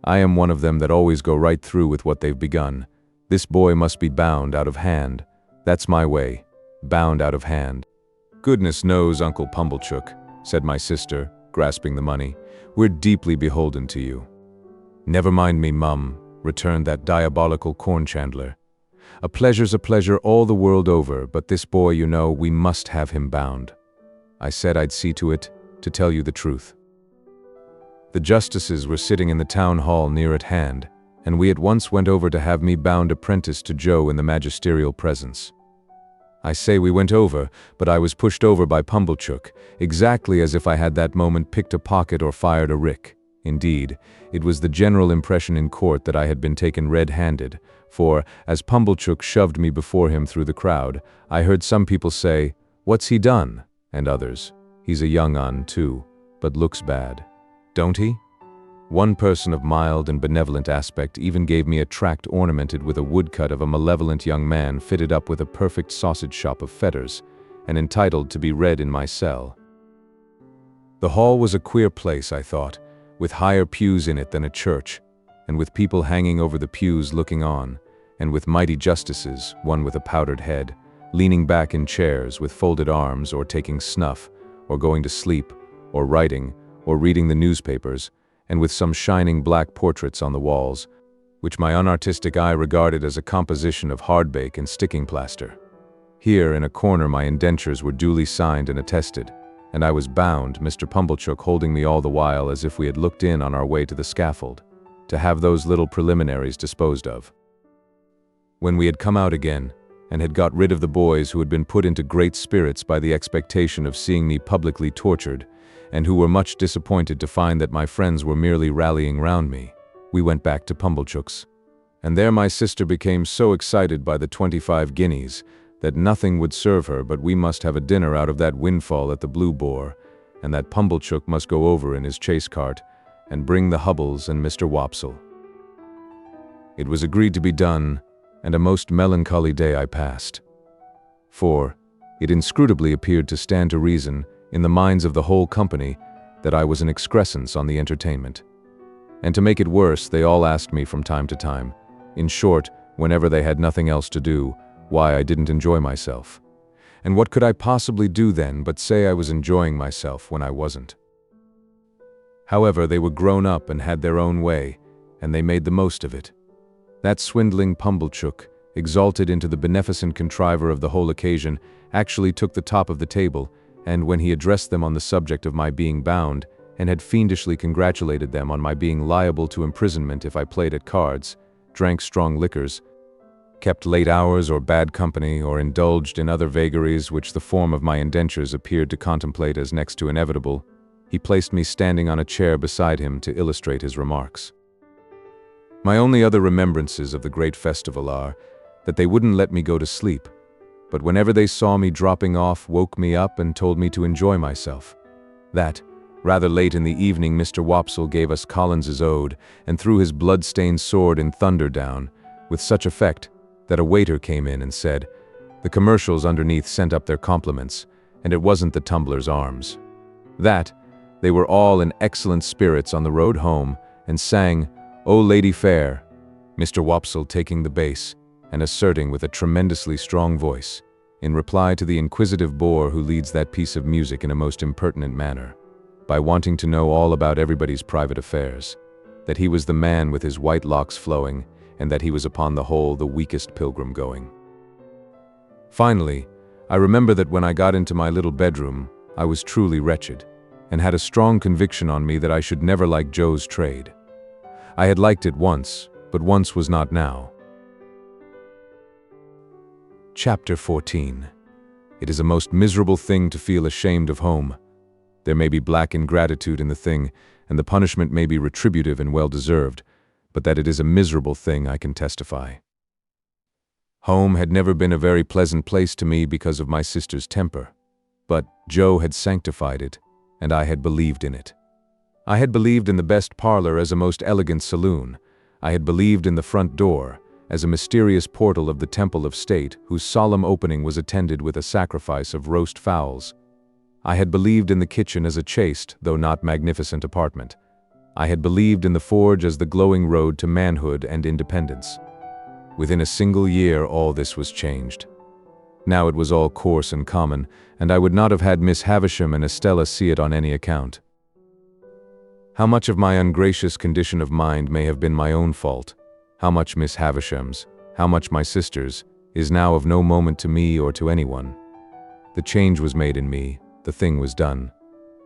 "I am one of them that always go right through with what they've begun. This boy must be bound out of hand. That's my way, bound out of hand." "Goodness knows, Uncle Pumblechook," said my sister, grasping the money, "we're deeply beholden to you." "Never mind me, Mum," returned that diabolical corn chandler. "A pleasure's a pleasure all the world over, but this boy, you know, we must have him bound. I said I'd see to it, to tell you the truth." The justices were sitting in the town hall near at hand, and we at once went over to have me bound apprentice to Joe in the magisterial presence. I say we went over, but I was pushed over by Pumblechook, exactly as if I had that moment picked a pocket or fired a rick. Indeed, it was the general impression in court that I had been taken red-handed, for, as Pumblechook shoved me before him through the crowd, I heard some people say, "What's he done?" and others, "He's a young un, too, but looks bad. Don't he?" One person of mild and benevolent aspect even gave me a tract ornamented with a woodcut of a malevolent young man fitted up with a perfect sausage shop of fetters, and entitled to be read in my cell. The hall was a queer place, I thought, with higher pews in it than a church, and with people hanging over the pews looking on, and with mighty justices, one with a powdered head, leaning back in chairs with folded arms, or taking snuff, or going to sleep, or writing, or reading the newspapers, and with some shining black portraits on the walls, which my unartistic eye regarded as a composition of hardbake and sticking plaster. Here, in a corner, my indentures were duly signed and attested, and I was bound, Mr. Pumblechook holding me all the while as if we had looked in on our way to the scaffold, to have those little preliminaries disposed of. When we had come out again, and had got rid of the boys who had been put into great spirits by the expectation of seeing me publicly tortured, and who were much disappointed to find that my friends were merely rallying round me, we went back to Pumblechook's. And there my sister became so excited by the 25 guineas that nothing would serve her but we must have a dinner out of that windfall at the Blue Boar, and that Pumblechook must go over in his chaise cart and bring the Hubbles and Mr. Wopsle. It was agreed to be done, and a most melancholy day I passed. For it inscrutably appeared to stand to reason, in the minds of the whole company, that I was an excrescence on the entertainment. And to make it worse, they all asked me from time to time, in short, whenever they had nothing else to do, why I didn't enjoy myself. And what could I possibly do then but say I was enjoying myself when I wasn't? However, they were grown up and had their own way, and they made the most of it. That swindling Pumblechook, exalted into the beneficent contriver of the whole occasion, actually took the top of the table, and when he addressed them on the subject of my being bound, and had fiendishly congratulated them on my being liable to imprisonment if I played at cards, drank strong liquors, kept late hours or bad company, or indulged in other vagaries which the form of my indentures appeared to contemplate as next to inevitable, he placed me standing on a chair beside him to illustrate his remarks. My only other remembrances of the great festival are that they wouldn't let me go to sleep, but whenever they saw me dropping off, woke me up and told me to enjoy myself. That, rather late in the evening, Mr. Wopsle gave us Collins's Ode, and threw his blood-stained sword in thunder down, with such effect that a waiter came in and said, the commercials underneath sent up their compliments, and it wasn't the Tumbler's Arms. That, they were all in excellent spirits on the road home, and sang, "O Lady Fair," Mr. Wopsle taking the bass, and asserting with a tremendously strong voice, in reply to the inquisitive bore who leads that piece of music in a most impertinent manner, by wanting to know all about everybody's private affairs, that he was the man with his white locks flowing, and that he was upon the whole the weakest pilgrim going. Finally, I remember that when I got into my little bedroom, I was truly wretched, and had a strong conviction on me that I should never like Joe's trade. I had liked it once, but once was not now. Chapter 14. It is a most miserable thing to feel ashamed of home. There may be black ingratitude in the thing, and the punishment may be retributive and well-deserved, but that it is a miserable thing I can testify. Home had never been a very pleasant place to me because of my sister's temper, but Joe had sanctified it, and I had believed in it. I had believed in the best parlor as a most elegant saloon. I had believed in the front door as a mysterious portal of the temple of state whose solemn opening was attended with a sacrifice of roast fowls. I had believed in the kitchen as a chaste, though not magnificent apartment. I had believed in the forge as the glowing road to manhood and independence. Within a single year, all this was changed. Now it was all coarse and common, and I would not have had Miss Havisham and Estella see it on any account. How much of my ungracious condition of mind may have been my own fault, how much Miss Havisham's, how much my sister's, is now of no moment to me or to anyone. The change was made in me, the thing was done.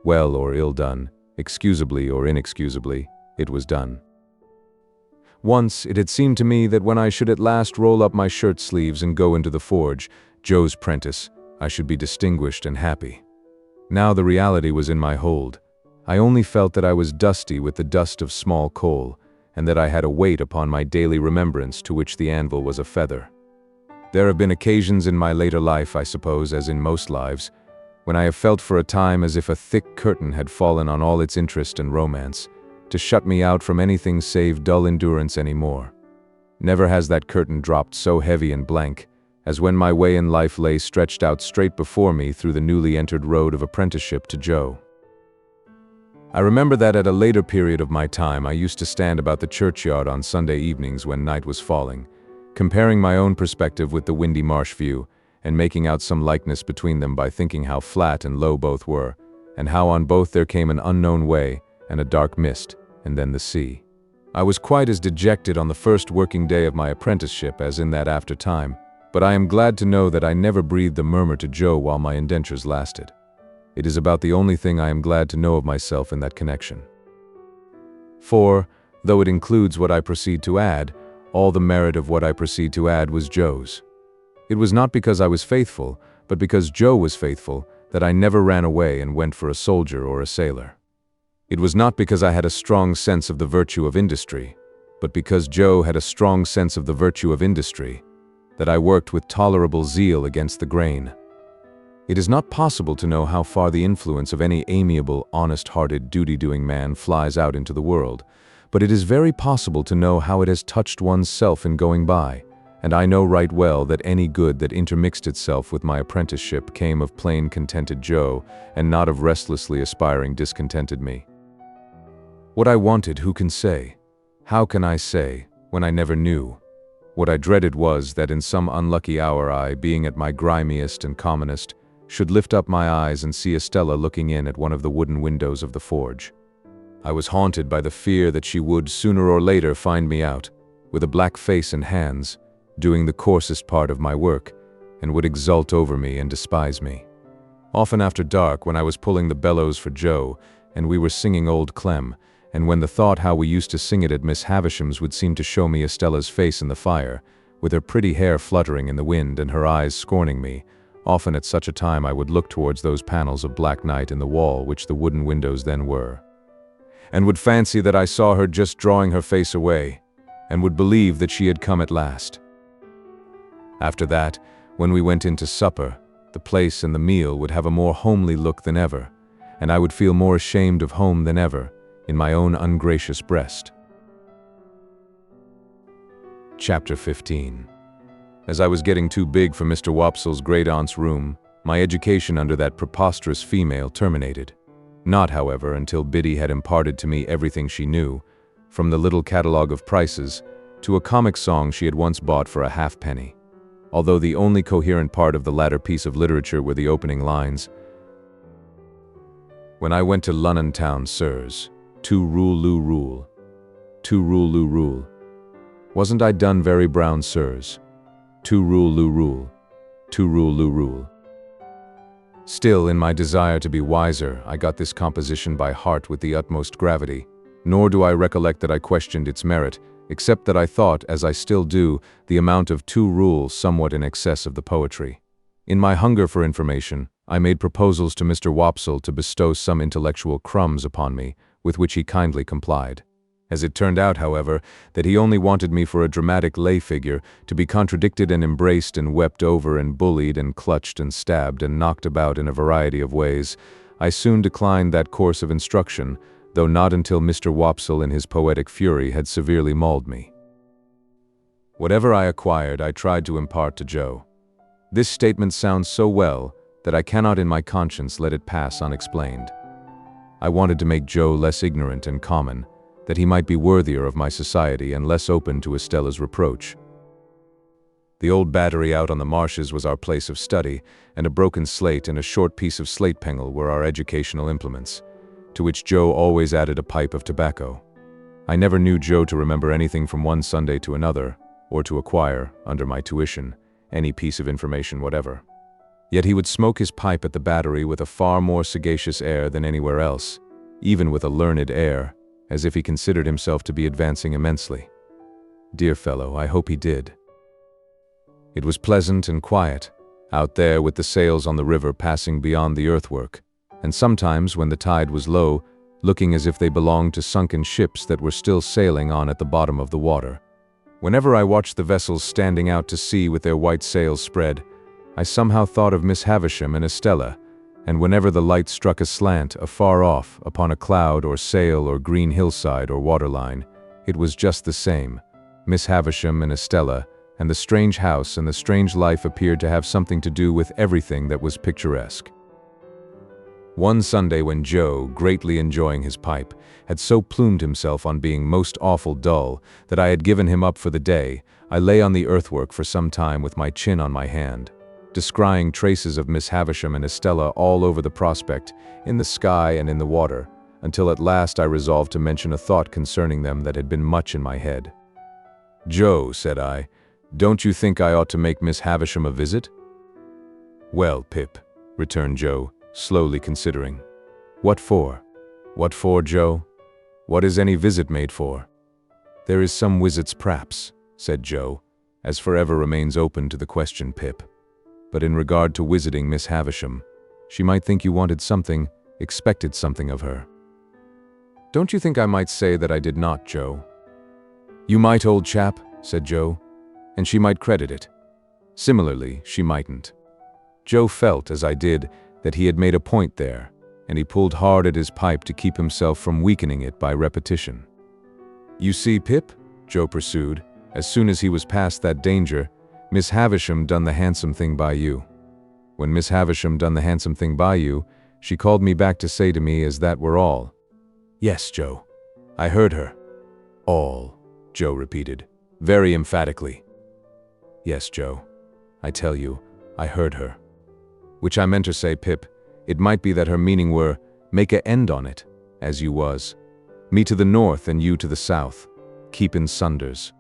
Well or ill done, excusably or inexcusably, it was done. Once it had seemed to me that when I should at last roll up my shirt sleeves and go into the forge, Joe's prentice, I should be distinguished and happy. Now the reality was in my hold. I only felt that I was dusty with the dust of small coal, and that I had a weight upon my daily remembrance to which the anvil was a feather. There have been occasions in my later life, I suppose, as in most lives, when I have felt for a time as if a thick curtain had fallen on all its interest and romance, to shut me out from anything save dull endurance any more. Never has that curtain dropped so heavy and blank as when my way in life lay stretched out straight before me through the newly entered road of apprenticeship to Joe. I remember that at a later period of my time I used to stand about the churchyard on Sunday evenings when night was falling, comparing my own perspective with the windy marsh view, and making out some likeness between them by thinking how flat and low both were, and how on both there came an unknown way, and a dark mist, and then the sea. I was quite as dejected on the first working day of my apprenticeship as in that after time, but I am glad to know that I never breathed a murmur to Joe while my indentures lasted. It is about the only thing I am glad to know of myself in that connection. For, though it includes what I proceed to add, all the merit of what I proceed to add was Joe's. It was not because I was faithful, but because Joe was faithful, that I never ran away and went for a soldier or a sailor. It was not because I had a strong sense of the virtue of industry, but because Joe had a strong sense of the virtue of industry, that I worked with tolerable zeal against the grain. It is not possible to know how far the influence of any amiable, honest-hearted, duty-doing man flies out into the world, but it is very possible to know how it has touched one's self in going by, and I know right well that any good that intermixed itself with my apprenticeship came of plain contented Joe, and not of restlessly aspiring discontented me. What I wanted, who can say? How can I say, when I never knew? What I dreaded was that in some unlucky hour I, being at my grimiest and commonest, should lift up my eyes and see Estella looking in at one of the wooden windows of the forge. I was haunted by the fear that she would, sooner or later, find me out, with a black face and hands, doing the coarsest part of my work, and would exult over me and despise me. Often after dark, when I was pulling the bellows for Joe, and we were singing Old Clem, and when the thought how we used to sing it at Miss Havisham's would seem to show me Estella's face in the fire, with her pretty hair fluttering in the wind and her eyes scorning me, often at such a time I would look towards those panels of black night in the wall which the wooden windows then were, and would fancy that I saw her just drawing her face away, and would believe that she had come at last. After that, when we went in to supper, the place and the meal would have a more homely look than ever, and I would feel more ashamed of home than ever, in my own ungracious breast. Chapter 15. As I was getting too big for Mr. Wopsel's great-aunt's room, my education under that preposterous female terminated. Not, however, until Biddy had imparted to me everything she knew, from the little catalogue of prices to a comic song she had once bought for a halfpenny, although the only coherent part of the latter piece of literature were the opening lines. When I went to Lunnon town, sirs, to rule-loo rule, to rule-loo rule. Wasn't I done very brown, sirs? To rule-loo rule, to rule-loo rule. Still, in my desire to be wiser, I got this composition by heart with the utmost gravity, nor do I recollect that I questioned its merit, except that I thought, as I still do, the amount of 2 rules somewhat in excess of the poetry. In my hunger for information, I made proposals to Mr. Wopsle to bestow some intellectual crumbs upon me, with which he kindly complied. As it turned out, however, that he only wanted me for a dramatic lay figure, to be contradicted and embraced and wept over and bullied and clutched and stabbed and knocked about in a variety of ways, I soon declined that course of instruction, though not until Mr. Wopsle in his poetic fury had severely mauled me. Whatever I acquired, I tried to impart to Joe. This statement sounds so well that I cannot in my conscience let it pass unexplained. I wanted to make Joe less ignorant and common, that he might be worthier of my society and less open to Estella's reproach. The old battery out on the marshes was our place of study, and a broken slate and a short piece of slate pengle were our educational implements, to which Joe always added a pipe of tobacco. I never knew Joe to remember anything from one Sunday to another, or to acquire, under my tuition, any piece of information whatever. Yet he would smoke his pipe at the battery with a far more sagacious air than anywhere else, even with a learned air, as if he considered himself to be advancing immensely. Dear fellow, I hope he did. It was pleasant and quiet, out there with the sails on the river passing beyond the earthwork, and sometimes, when the tide was low, looking as if they belonged to sunken ships that were still sailing on at the bottom of the water. Whenever I watched the vessels standing out to sea with their white sails spread, I somehow thought of Miss Havisham and Estella, and whenever the light struck aslant, afar off, upon a cloud or sail or green hillside or waterline, it was just the same. Miss Havisham and Estella, and the strange house and the strange life appeared to have something to do with everything that was picturesque. One Sunday when Joe, greatly enjoying his pipe, had so plumed himself on being most awful dull that I had given him up for the day, I lay on the earthwork for some time with my chin on my hand, descrying traces of Miss Havisham and Estella all over the prospect, in the sky and in the water, until at last I resolved to mention a thought concerning them that had been much in my head. "Joe," said I, "don't you think I ought to make Miss Havisham a visit?" "Well, Pip," returned Joe, slowly considering. "What for?" "What for, Joe? What is any visit made for?" "There is some visits p'raps," said Joe, "as forever remains open to the question, Pip. But in regard to visiting Miss Havisham, she might think you wanted something, expected something of her." "Don't you think I might say that I did not, Joe?" "You might, old chap," said Joe, "and she might credit it. Similarly, she mightn't." Joe felt, as I did, that he had made a point there, and he pulled hard at his pipe to keep himself from weakening it by repetition. "You see, Pip," Joe pursued, "as soon as he was past that danger, Miss Havisham done the handsome thing by you. When Miss Havisham done the handsome thing by you, she called me back to say to me as that were all." "Yes, Joe, I heard her." "All," Joe repeated, very emphatically. "Yes, Joe, I tell you, I heard her. Which I meant to say, Pip, it might be that her meaning were, make a end on it, as you was. Me to the north and you to the south, keep in sunders."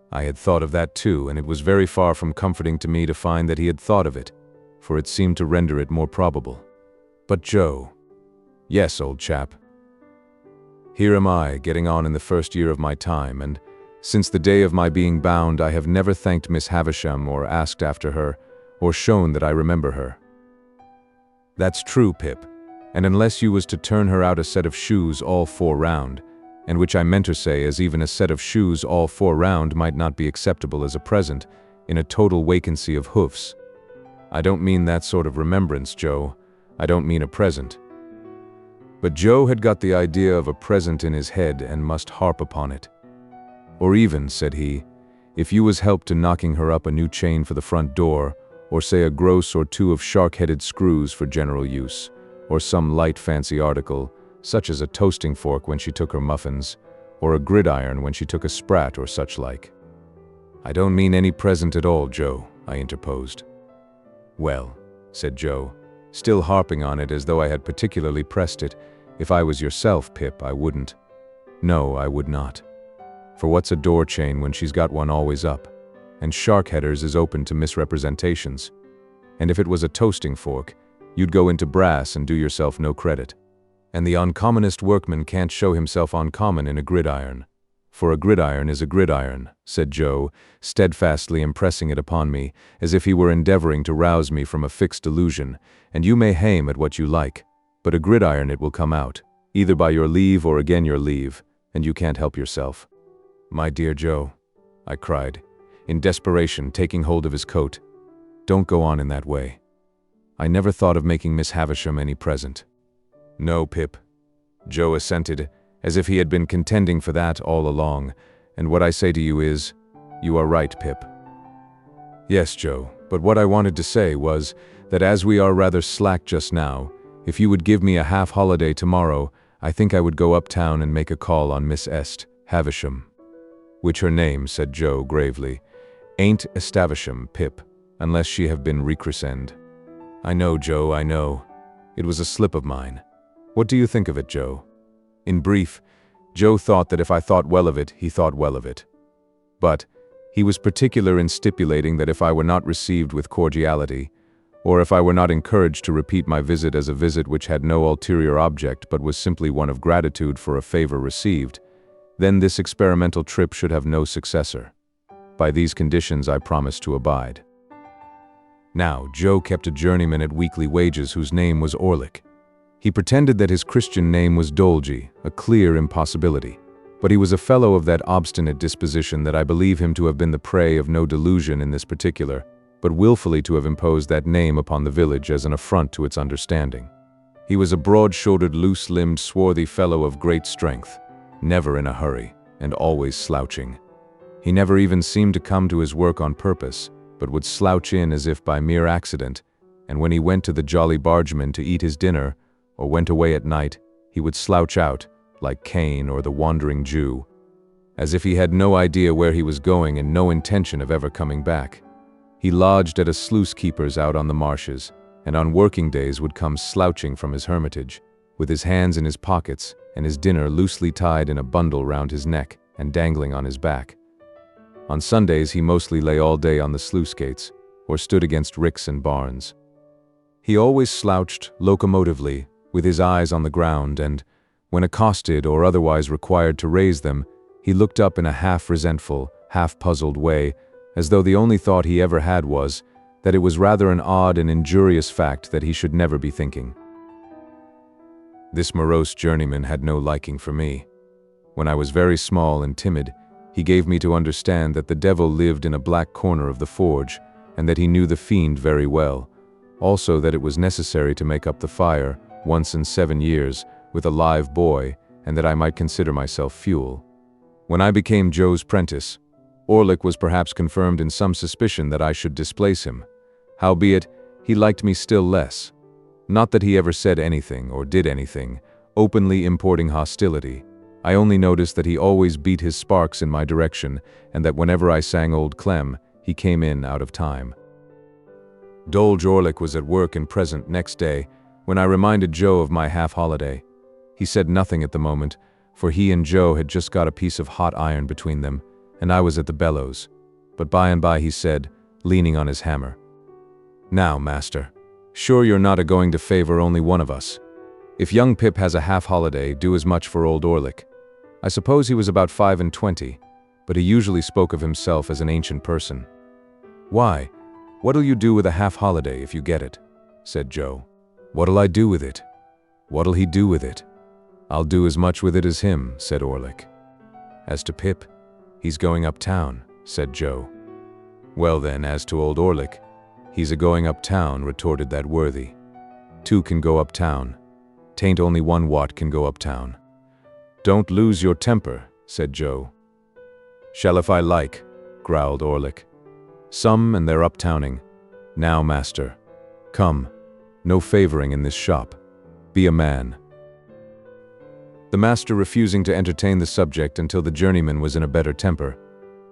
I had thought of that too, and it was very far from comforting to me to find that he had thought of it, for it seemed to render it more probable. "But Joe—" "Yes, old chap. Here am I, getting on in the first year of my time, and since the day of my being bound I have never thanked Miss Havisham or asked after her, or shown that I remember her." "That's true, Pip, and unless you was to turn her out a set of shoes all 4 round, and which I meant to say as even a set of shoes all 4 round might not be acceptable as a present, in a total vacancy of hoofs. I don't mean that sort of remembrance, Joe, I don't mean a present." But Joe had got the idea of a present in his head and must harp upon it. "Or even," said he, "if you was helped to knocking her up a new chain for the front door, or say a gross or 2 of shark-headed screws for general use, or some light fancy article, such as a toasting fork when she took her muffins, or a gridiron when she took a sprat or such like." "I don't mean any present at all, Joe," I interposed. "Well," said Joe, still harping on it as though I had particularly pressed it, "if I was yourself, Pip, I wouldn't. No, I would not. For what's a door chain when she's got one always up, and shark headers is open to misrepresentations? And if it was a toasting fork, You'd go into brass and do yourself no credit. And the uncommonest workman can't show himself uncommon in a gridiron. For a gridiron is a gridiron, said Joe, steadfastly impressing it upon me, as if he were endeavoring to rouse me from a fixed delusion, and you may haim at what you like, but a gridiron it will come out, either by your leave or again your leave, and you can't help yourself. My dear Joe, I cried, in desperation taking hold of his coat, don't go on in that way. I never thought of making Miss Havisham any present. No, Pip, Joe assented, as if he had been contending for that all along, and what I say to you is, you are right, Pip. Yes, Joe, but what I wanted to say was that as we are rather slack just now, if you would give me a half-holiday tomorrow, I think I would go uptown and make a call on Miss Havisham. Which her name, said Joe gravely, ain't Estavisham, Pip, unless she have been rechristened. I know, Joe, I know. It was a slip of mine. What do you think of it, Joe? In brief, Joe thought that if I thought well of it, he thought well of it. But he was particular in stipulating that if I were not received with cordiality, or if I were not encouraged to repeat my visit as a visit which had no ulterior object but was simply one of gratitude for a favor received, then this experimental trip should have no successor. By these conditions I promised to abide. Now, Joe kept a journeyman at weekly wages whose name was Orlick. He pretended that his Christian name was Dolgy, a clear impossibility. But he was a fellow of that obstinate disposition that I believe him to have been the prey of no delusion in this particular, but willfully to have imposed that name upon the village as an affront to its understanding. He was a broad-shouldered, loose-limbed, swarthy fellow of great strength, never in a hurry, and always slouching. He never even seemed to come to his work on purpose, but would slouch in as if by mere accident, and when he went to the Jolly Bargeman to eat his dinner, or went away at night, he would slouch out, like Cain or the Wandering Jew, as if he had no idea where he was going and no intention of ever coming back. He lodged at a sluice-keeper's out on the marshes, and on working days would come slouching from his hermitage, with his hands in his pockets and his dinner loosely tied in a bundle round his neck and dangling on his back. On Sundays he mostly lay all day on the sluice gates, or stood against ricks and barns. He always slouched locomotively, with his eyes on the ground, and, when accosted or otherwise required to raise them, he looked up in a half-resentful, half-puzzled way, as though the only thought he ever had was that it was rather an odd and injurious fact that he should never be thinking. This morose journeyman had no liking for me. When I was very small and timid, he gave me to understand that the devil lived in a black corner of the forge, and that he knew the fiend very well, also that it was necessary to make up the fire, once in 7 years, with a live boy, and that I might consider myself fuel. When I became Joe's prentice, Orlick was perhaps confirmed in some suspicion that I should displace him. Howbeit, he liked me still less. Not that he ever said anything, or did anything, openly importing hostility. I only noticed that he always beat his sparks in my direction, and that whenever I sang Old Clem, he came in out of time. Dolge Orlick was at work and present next day, when I reminded Joe of my half-holiday. He said nothing at the moment, for he and Joe had just got a piece of hot iron between them, and I was at the bellows. But by and by he said, leaning on his hammer, "Now, master, sure you're not a-going to favor only one of us. If young Pip has a half-holiday, do as much for old Orlick." I suppose he was about 25, but he usually spoke of himself as an ancient person. "Why, what'll you do with a half-holiday if you get it?" said Joe. "What'll I do with it? What'll he do with it? I'll do as much with it as him," said Orlick. "As to Pip, he's going uptown," said Joe. "Well then, as to old Orlick, he's a-going uptown," retorted that worthy. "Two can go uptown. 'Tain't only one what can go uptown." "Don't lose your temper," said Joe. "Shall if I like," growled Orlick. "Some and they're uptowning. Now, master, come, no favoring in this shop. Be a man." The master refusing to entertain the subject until the journeyman was in a better temper,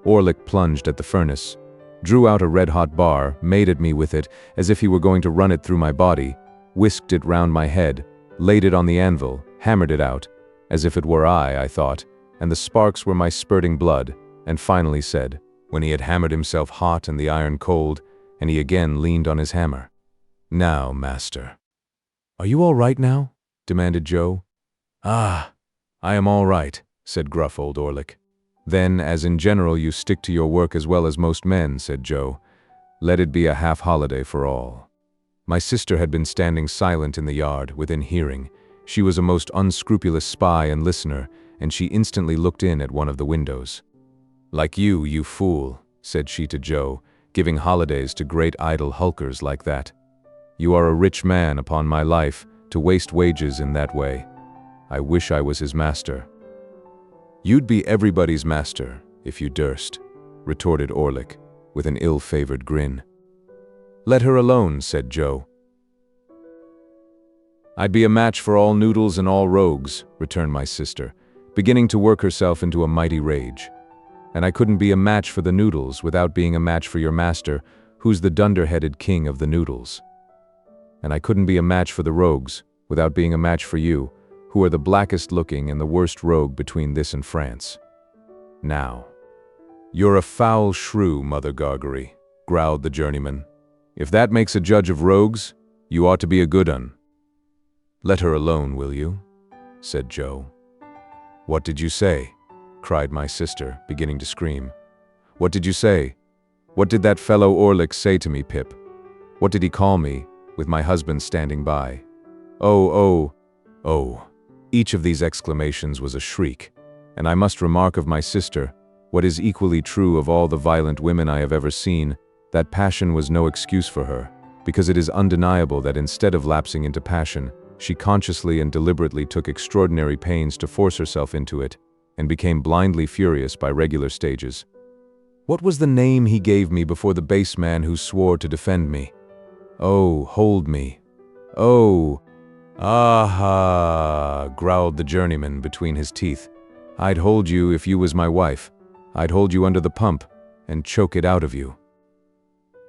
Orlick plunged at the furnace, drew out a red-hot bar, made at me with it as if he were going to run it through my body, whisked it round my head, laid it on the anvil, hammered it out, as if it were I thought, and the sparks were my spurting blood, and finally said, when he had hammered himself hot and the iron cold, and he again leaned on his hammer, "Now, master, "Are you all right now?" demanded Joe. "Ah, I am all right," said gruff old Orlick. "Then, as in general you stick to your work as well as most men," said Joe, "let it be a half-holiday for all." My sister had been standing silent in the yard, within hearing. She was a most unscrupulous spy and listener, and she instantly looked in at one of the windows. "Like you fool," said she to Joe, "giving holidays to great idle hulkers like that. You are a rich man, upon my life, to waste wages in that way. I wish I was his master." "You'd be everybody's master, if you durst," retorted Orlick, with an ill-favored grin. "Let her alone," said Joe. "I'd be a match for all noodles and all rogues," returned my sister, beginning to work herself into a mighty rage. "And I couldn't be a match for the noodles without being a match for your master, who's the dunder-headed king of the noodles. And I couldn't be a match for the rogues without being a match for you, who are the blackest-looking and the worst rogue between this and France. Now, you're a foul shrew, Mother Gargery," growled the journeyman. "If that makes a judge of rogues, you ought to be a good un." "Let her alone, will you?" said Joe. "What did you say?" cried my sister, beginning to scream. "What did you say? What did that fellow Orlick say to me, Pip? What did he call me, with my husband standing by? Oh, oh, oh." Each of these exclamations was a shriek, and I must remark of my sister, what is equally true of all the violent women I have ever seen, that passion was no excuse for her, because it is undeniable that instead of lapsing into passion, she consciously and deliberately took extraordinary pains to force herself into it, and became blindly furious by regular stages. What was the name he gave me before the base man who swore to defend me? "Oh, hold me. Oh, aha," growled the journeyman between his teeth. "I'd hold you if you was my wife. I'd hold you under the pump and choke it out of you."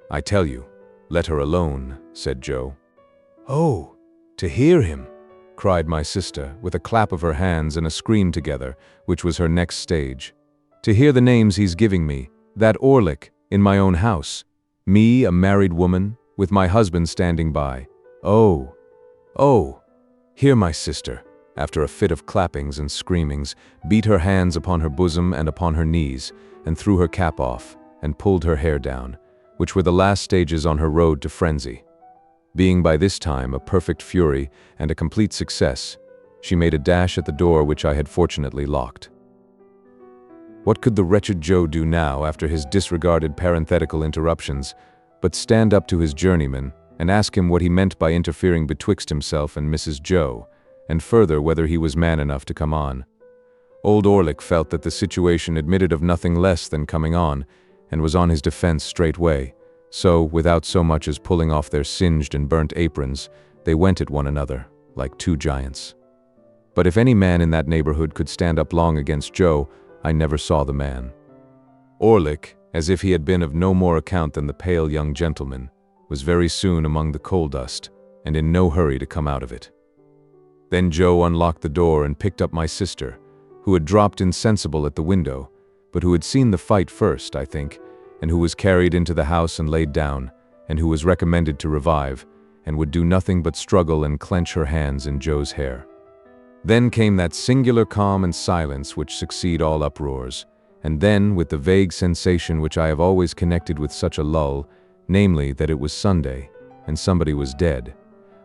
"I tell you, let her alone," said Joe. "Oh, to hear him," cried my sister, with a clap of her hands and a scream together, which was her next stage. "To hear the names he's giving me, that Orlick, in my own house. Me, a married woman, with my husband standing by. Oh, oh." Here my sister, after a fit of clappings and screamings, beat her hands upon her bosom and upon her knees, and threw her cap off, and pulled her hair down, which were the last stages on her road to frenzy. Being by this time a perfect fury and a complete success, she made a dash at the door which I had fortunately locked. What could the wretched Joe do now after his disregarded parenthetical interruptions, but stand up to his journeyman and ask him what he meant by interfering betwixt himself and Mrs. Joe, and further whether he was man enough to come on. Old Orlick felt that the situation admitted of nothing less than coming on, and was on his defense straightway. So, without so much as pulling off their singed and burnt aprons, they went at one another, like two giants. But if any man in that neighborhood could stand up long against Joe, I never saw the man. Orlick, as if he had been of no more account than the pale young gentleman, was very soon among the coal dust, and in no hurry to come out of it. Then Joe unlocked the door and picked up my sister, who had dropped insensible at the window, but who had seen the fight first, I think, and who was carried into the house and laid down, and who was recommended to revive, and would do nothing but struggle and clench her hands in Joe's hair. Then came that singular calm and silence which succeed all uproars, and then, with the vague sensation which I have always connected with such a lull, namely that it was Sunday, and somebody was dead,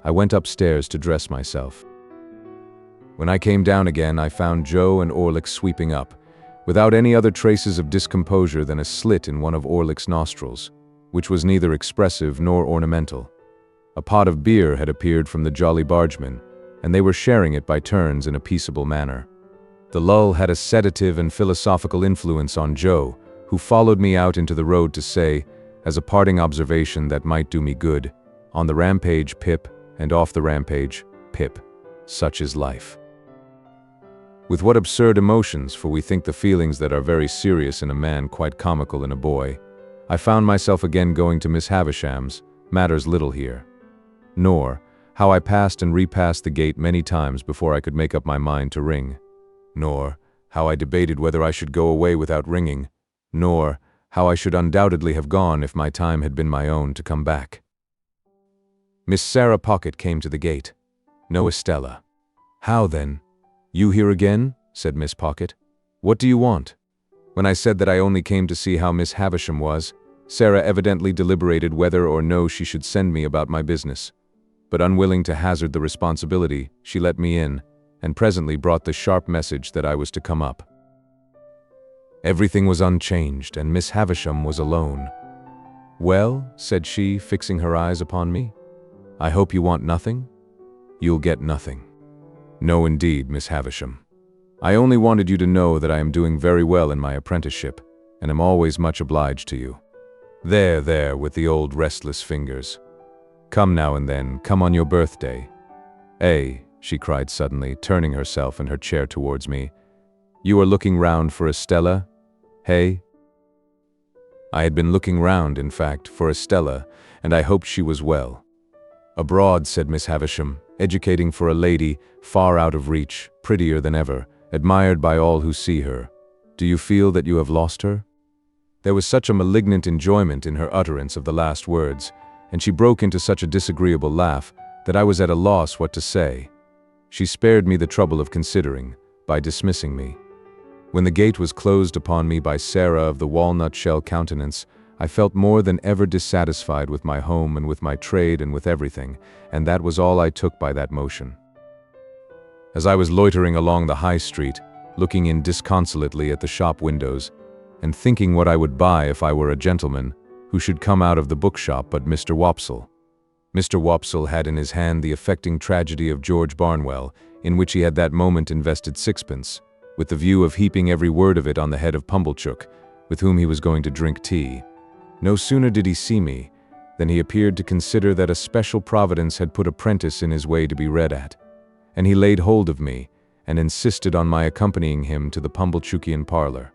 I went upstairs to dress myself. When I came down again, I found Joe and Orlick sweeping up, without any other traces of discomposure than a slit in one of Orlick's nostrils, which was neither expressive nor ornamental. A pot of beer had appeared from the Jolly Bargemen, and they were sharing it by turns in a peaceable manner. The lull had a sedative and philosophical influence on Joe, who followed me out into the road to say, as a parting observation that might do me good, "On the rampage, Pip, and off the rampage, Pip. Such is life." With what absurd emotions, for we think the feelings that are very serious in a man quite comical in a boy, I found myself again going to Miss Havisham's, matters little here. Nor, how I passed and repassed the gate many times before I could make up my mind to ring. Nor, how I debated whether I should go away without ringing. Nor, how I should undoubtedly have gone if my time had been my own to come back. Miss Sarah Pocket came to the gate. No Estella. How then? You here again? Said Miss Pocket. What do you want? When I said that I only came to see how Miss Havisham was, Sarah evidently deliberated whether or no she should send me about my business. But unwilling to hazard the responsibility, she let me in, and presently brought the sharp message that I was to come up. Everything was unchanged, and Miss Havisham was alone. Well, said she, fixing her eyes upon me, I hope you want nothing? You'll get nothing. No indeed, Miss Havisham. I only wanted you to know that I am doing very well in my apprenticeship, and am always much obliged to you. There, with the old restless fingers. Come now and then, come on your birthday. She cried suddenly, turning herself in her chair towards me. You are looking round for Estella? Hey? I had been looking round, in fact, for Estella, and I hoped she was well. Abroad, said Miss Havisham, educating for a lady, far out of reach, prettier than ever, admired by all who see her. Do you feel that you have lost her? There was such a malignant enjoyment in her utterance of the last words, and she broke into such a disagreeable laugh, that I was at a loss what to say. She spared me the trouble of considering, by dismissing me. When the gate was closed upon me by Sarah of the walnut-shell countenance, I felt more than ever dissatisfied with my home and with my trade and with everything, and that was all I took by that motion. As I was loitering along the high street, looking in disconsolately at the shop windows, and thinking what I would buy if I were a gentleman, who should come out of the bookshop but Mr. Wopsle. Mr. Wopsle had in his hand the affecting tragedy of George Barnwell, in which he had that moment invested sixpence, with the view of heaping every word of it on the head of Pumblechook, with whom he was going to drink tea. No sooner did he see me, than he appeared to consider that a special providence had put a prentice in his way to be read at, and he laid hold of me, and insisted on my accompanying him to the Pumblechookian parlor.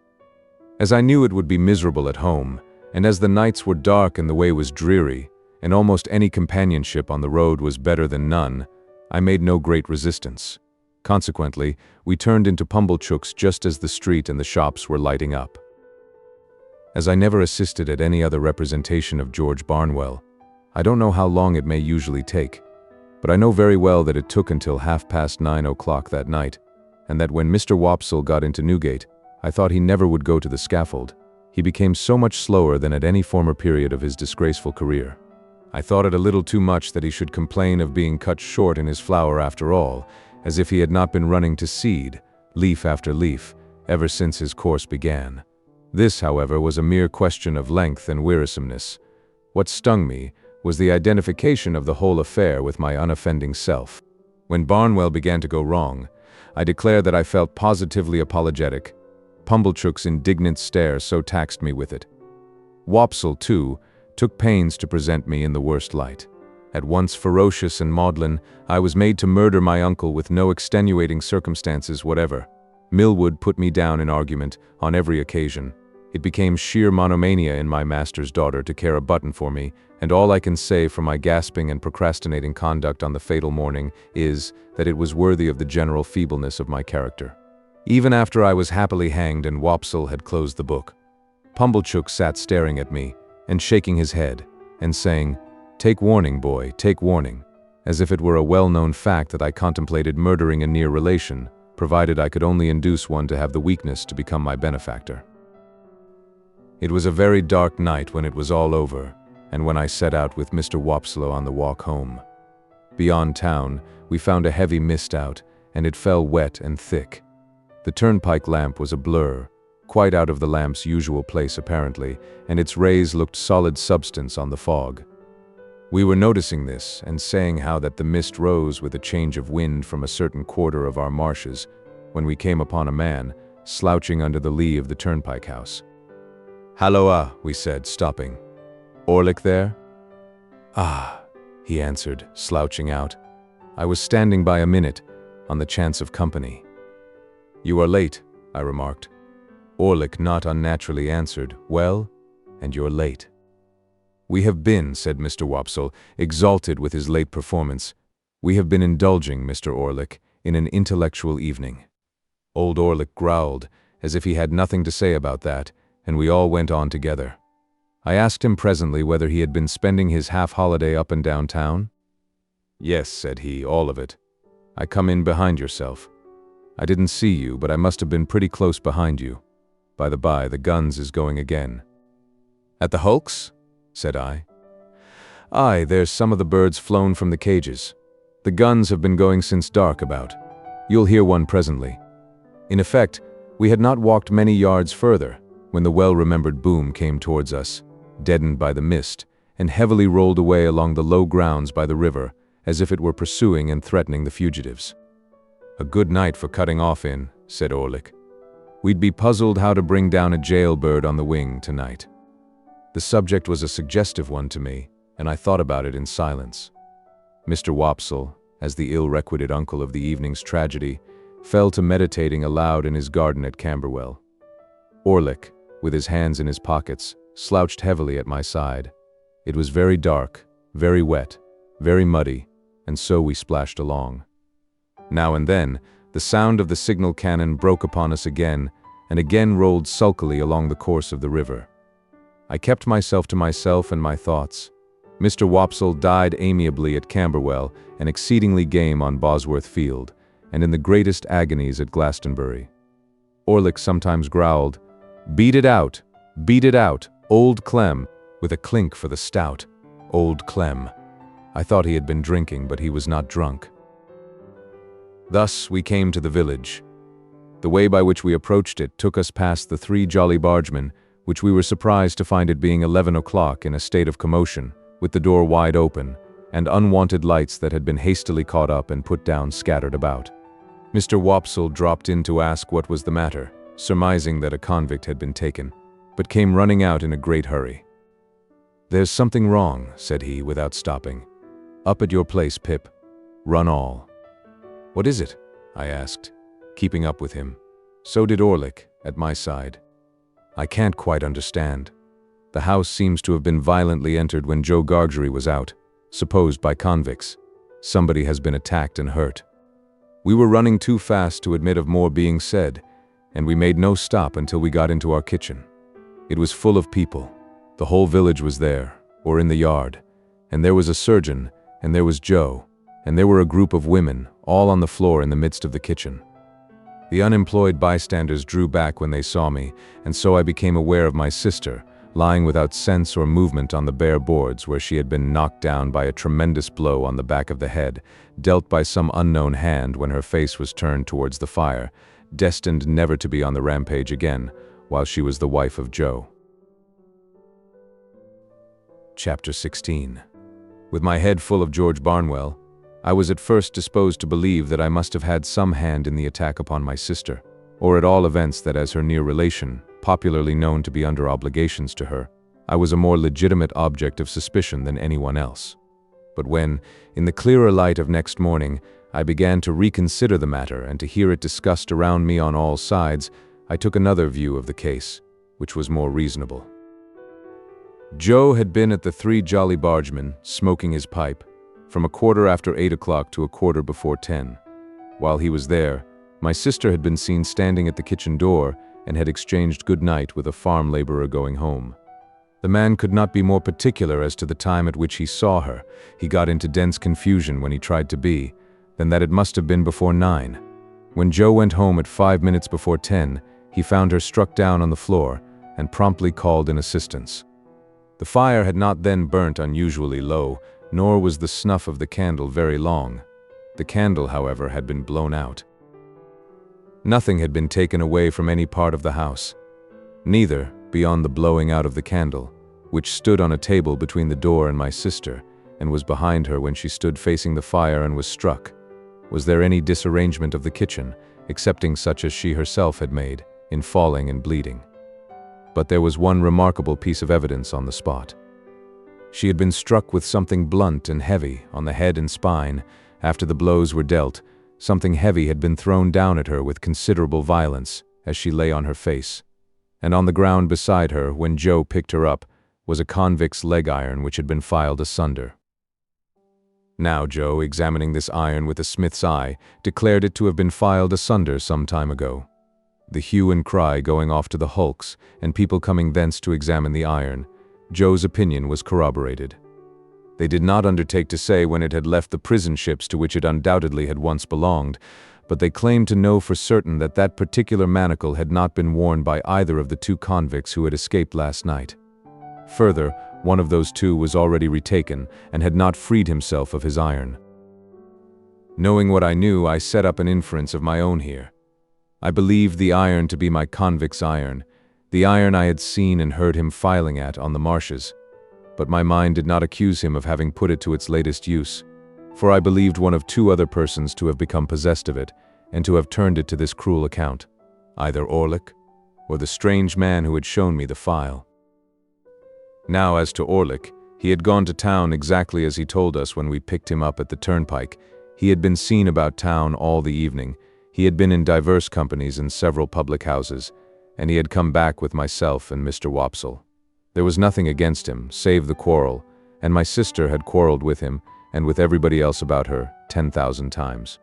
As I knew it would be miserable at home, and as the nights were dark and the way was dreary, and almost any companionship on the road was better than none, I made no great resistance. Consequently, we turned into Pumblechook's just as the street and the shops were lighting up. As I never assisted at any other representation of George Barnwell, I don't know how long it may usually take, but I know very well that it took until 9:30 that night, and that when Mr. Wopsle got into Newgate, I thought he never would go to the scaffold. He became so much slower than at any former period of his disgraceful career. I thought it a little too much that he should complain of being cut short in his flower after all, as if he had not been running to seed, leaf after leaf, ever since his course began. This, however, was a mere question of length and wearisomeness. What stung me was the identification of the whole affair with my unoffending self. When Barnwell began to go wrong, I declare that I felt positively apologetic. Pumblechook's indignant stare so taxed me with it. Wopsle, too, took pains to present me in the worst light. At once ferocious and maudlin, I was made to murder my uncle with no extenuating circumstances whatever. Millwood put me down in argument on every occasion. It became sheer monomania in my master's daughter to care a button for me, and all I can say for my gasping and procrastinating conduct on the fatal morning is that it was worthy of the general feebleness of my character. Even after I was happily hanged and Wopsle had closed the book, Pumblechook sat staring at me and shaking his head and saying, "Take warning, boy, take warning," as if it were a well-known fact that I contemplated murdering a near relation, provided I could only induce one to have the weakness to become my benefactor. It was a very dark night when it was all over, and when I set out with Mr. Wopsle on the walk home. Beyond town, we found a heavy mist out, and it fell wet and thick. The turnpike lamp was a blur, quite out of the lamp's usual place apparently, and its rays looked solid substance on the fog. We were noticing this, and saying how that the mist rose with a change of wind from a certain quarter of our marshes, when we came upon a man, slouching under the lee of the turnpike house. "Halloa," we said, stopping. "Orlick there?" "Ah," he answered, slouching out. "I was standing by a minute, on the chance of company." "You are late," I remarked. Orlick not unnaturally answered, "Well, and you're late." "We have been," said Mr. Wopsle, exalted with his late performance, "we have been indulging, Mr. Orlick, in an intellectual evening." Old Orlick growled, as if he had nothing to say about that, and we all went on together. I asked him presently whether he had been spending his half-holiday up and down town. "Yes," said he, "all of it. I come in behind yourself. I didn't see you, but I must have been pretty close behind you. By the by, the guns is going again." "At the hulks?" said I. "Aye, there's some of the birds flown from the cages. The guns have been going since dark about. You'll hear one presently." In effect, we had not walked many yards further, when the well-remembered boom came towards us, deadened by the mist, and heavily rolled away along the low grounds by the river, as if it were pursuing and threatening the fugitives. "A good night for cutting off in," said Orlick. "We'd be puzzled how to bring down a jailbird on the wing tonight." The subject was a suggestive one to me, and I thought about it in silence. Mr. Wopsle, as the ill-requited uncle of the evening's tragedy, fell to meditating aloud in his garden at Camberwell. Orlick, with his hands in his pockets, slouched heavily at my side. It was very dark, very wet, very muddy, and so we splashed along. Now and then, the sound of the signal cannon broke upon us again, and again rolled sulkily along the course of the river. I kept myself to myself and my thoughts. Mr. Wopsle died amiably at Camberwell and exceedingly game on Bosworth Field, and in the greatest agonies at Glastonbury. Orlick sometimes growled, beat it out, old Clem," with a clink for the stout, old Clem. I thought he had been drinking, but he was not drunk. Thus we came to the village. The way by which we approached it took us past the Three Jolly Bargemen, which we were surprised to find it being 11 o'clock in a state of commotion, with the door wide open, and unwanted lights that had been hastily caught up and put down scattered about. Mr. Wopsle dropped in to ask what was the matter, surmising that a convict had been taken, but came running out in a great hurry. "There's something wrong," said he, without stopping. "Up at your place, Pip. Run all." "What is it?" I asked, keeping up with him. So did Orlick, at my side. "I can't quite understand. The house seems to have been violently entered when Joe Gargery was out, supposed by convicts. Somebody has been attacked and hurt. We were running too fast to admit of more being said, and we made no stop until we got into our kitchen. It was full of people. The whole village was there, or in the yard, and there was a surgeon, and there was Joe, and there were a group of women, all on the floor in the midst of the kitchen. The unemployed bystanders drew back when they saw me, and so I became aware of my sister, lying without sense or movement on the bare boards where she had been knocked down by a tremendous blow on the back of the head, dealt by some unknown hand when her face was turned towards the fire, destined never to be on the rampage again, while she was the wife of Joe. Chapter 16. With my head full of George Barnwell, I was at first disposed to believe that I must have had some hand in the attack upon my sister, or at all events that as her near relation, popularly known to be under obligations to her, I was a more legitimate object of suspicion than anyone else. But when, in the clearer light of next morning, I began to reconsider the matter and to hear it discussed around me on all sides, I took another view of the case, which was more reasonable. Joe had been at the Three Jolly Bargemen, smoking his pipe, from 8:15 o'clock to 10:15. While he was there, my sister had been seen standing at the kitchen door and had exchanged good night with a farm laborer going home. The man could not be more particular as to the time at which he saw her, he got into dense confusion when he tried to be, than that it must have been before 9. When Joe went home at 5 minutes before 10, he found her struck down on the floor and promptly called in assistance. The fire had not then burnt unusually low, nor was the snuff of the candle very long. The candle, however, had been blown out. Nothing had been taken away from any part of the house. Neither, beyond the blowing out of the candle, which stood on a table between the door and my sister, and was behind her when she stood facing the fire and was struck, was there any disarrangement of the kitchen, excepting such as she herself had made, in falling and bleeding. But there was one remarkable piece of evidence on the spot. She had been struck with something blunt and heavy on the head and spine. After the blows were dealt, something heavy had been thrown down at her with considerable violence as she lay on her face, and on the ground beside her, when Joe picked her up, was a convict's leg iron which had been filed asunder. Now Joe, examining this iron with a smith's eye, declared it to have been filed asunder some time ago. The hue and cry going off to the hulks, and people coming thence to examine the iron, Joe's opinion was corroborated. They did not undertake to say when it had left the prison ships to which it undoubtedly had once belonged, but they claimed to know for certain that that particular manacle had not been worn by either of the two convicts who had escaped last night. Further, one of those two was already retaken and had not freed himself of his iron. Knowing what I knew, I set up an inference of my own here. I believed the iron to be my convict's iron, the iron I had seen and heard him filing at on the marshes. But my mind did not accuse him of having put it to its latest use, for I believed one of two other persons to have become possessed of it, and to have turned it to this cruel account, either Orlick, or the strange man who had shown me the file. Now as to Orlick, he had gone to town exactly as he told us when we picked him up at the turnpike. He had been seen about town all the evening, he had been in diverse companies in several public houses, and he had come back with myself and Mr. Wopsle. There was nothing against him, save the quarrel, and my sister had quarreled with him, and with everybody else about her, 10,000 times.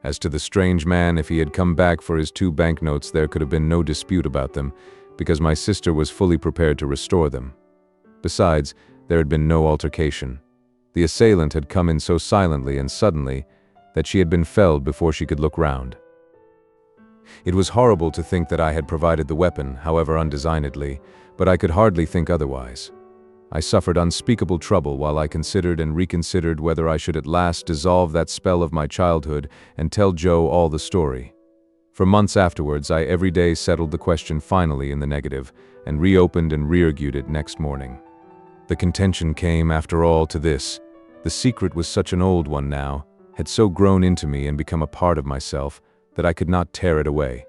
As to the strange man, if he had come back for his 2 banknotes, there could have been no dispute about them, because my sister was fully prepared to restore them. Besides, there had been no altercation. The assailant had come in so silently and suddenly that she had been felled before she could look round. It was horrible to think that I had provided the weapon, however undesignedly, but I could hardly think otherwise. I suffered unspeakable trouble while I considered and reconsidered whether I should at last dissolve that spell of my childhood and tell Joe all the story. For months afterwards, I every day settled the question finally in the negative, and reopened and re-argued it next morning. The contention came, after all, to this: the secret was such an old one now, had so grown into me and become a part of myself, that I could not tear it away.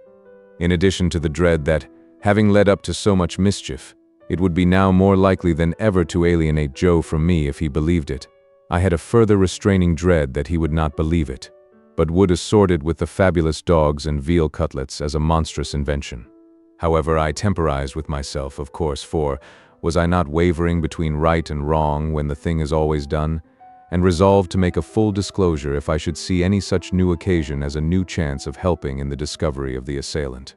In addition to the dread that, having led up to so much mischief, it would be now more likely than ever to alienate Joe from me if he believed it, I had a further restraining dread that he would not believe it, but would assort it with the fabulous dogs and veal cutlets as a monstrous invention. However, I temporized with myself, of course, for was I not wavering between right and wrong when the thing is always done, and resolved to make a full disclosure if I should see any such new occasion as a new chance of helping in the discovery of the assailant.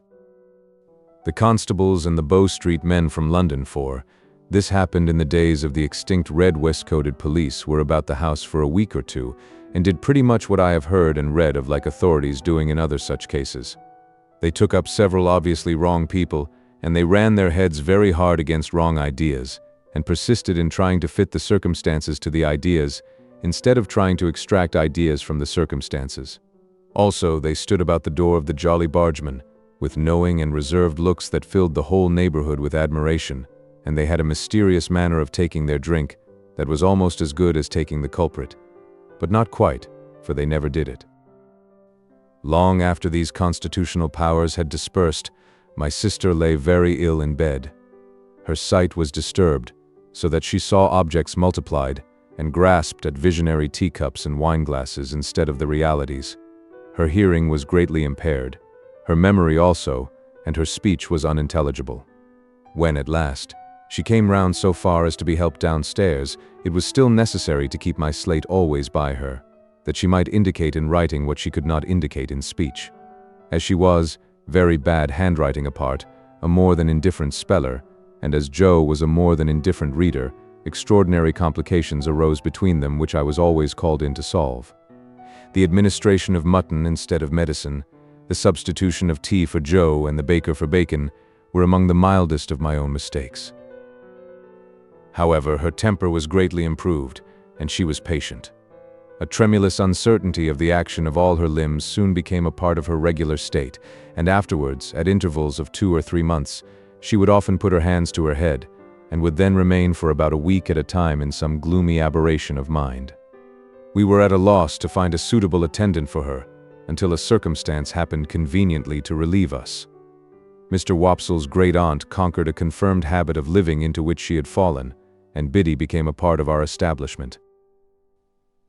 The constables and the Bow Street men from London, for this happened in the days of the extinct red waistcoated police, were about the house for a week or two, and did pretty much what I have heard and read of like authorities doing in other such cases. They took up several obviously wrong people, and they ran their heads very hard against wrong ideas, and persisted in trying to fit the circumstances to the ideas, instead of trying to extract ideas from the circumstances. Also, they stood about the door of the Jolly Bargeman, with knowing and reserved looks that filled the whole neighborhood with admiration, and they had a mysterious manner of taking their drink that was almost as good as taking the culprit, but not quite, for they never did it. Long after these constitutional powers had dispersed, my sister lay very ill in bed. Her sight was disturbed, so that she saw objects multiplied, and grasped at visionary teacups and wineglasses instead of the realities. Her hearing was greatly impaired, her memory also, and her speech was unintelligible. When, at last, she came round so far as to be helped downstairs, it was still necessary to keep my slate always by her, that she might indicate in writing what she could not indicate in speech. As she was, very bad handwriting apart, a more than indifferent speller, and as Joe was a more than indifferent reader, extraordinary complications arose between them which I was always called in to solve. The administration of mutton instead of medicine, the substitution of tea for Joe and the baker for bacon, were among the mildest of my own mistakes. However, her temper was greatly improved, and she was patient. A tremulous uncertainty of the action of all her limbs soon became a part of her regular state, and afterwards, at intervals of 2 or 3 months, she would often put her hands to her head, and would then remain for about a week at a time in some gloomy aberration of mind. We were at a loss to find a suitable attendant for her, until a circumstance happened conveniently to relieve us. Mr. Wopsle's great-aunt conquered a confirmed habit of living into which she had fallen, and Biddy became a part of our establishment.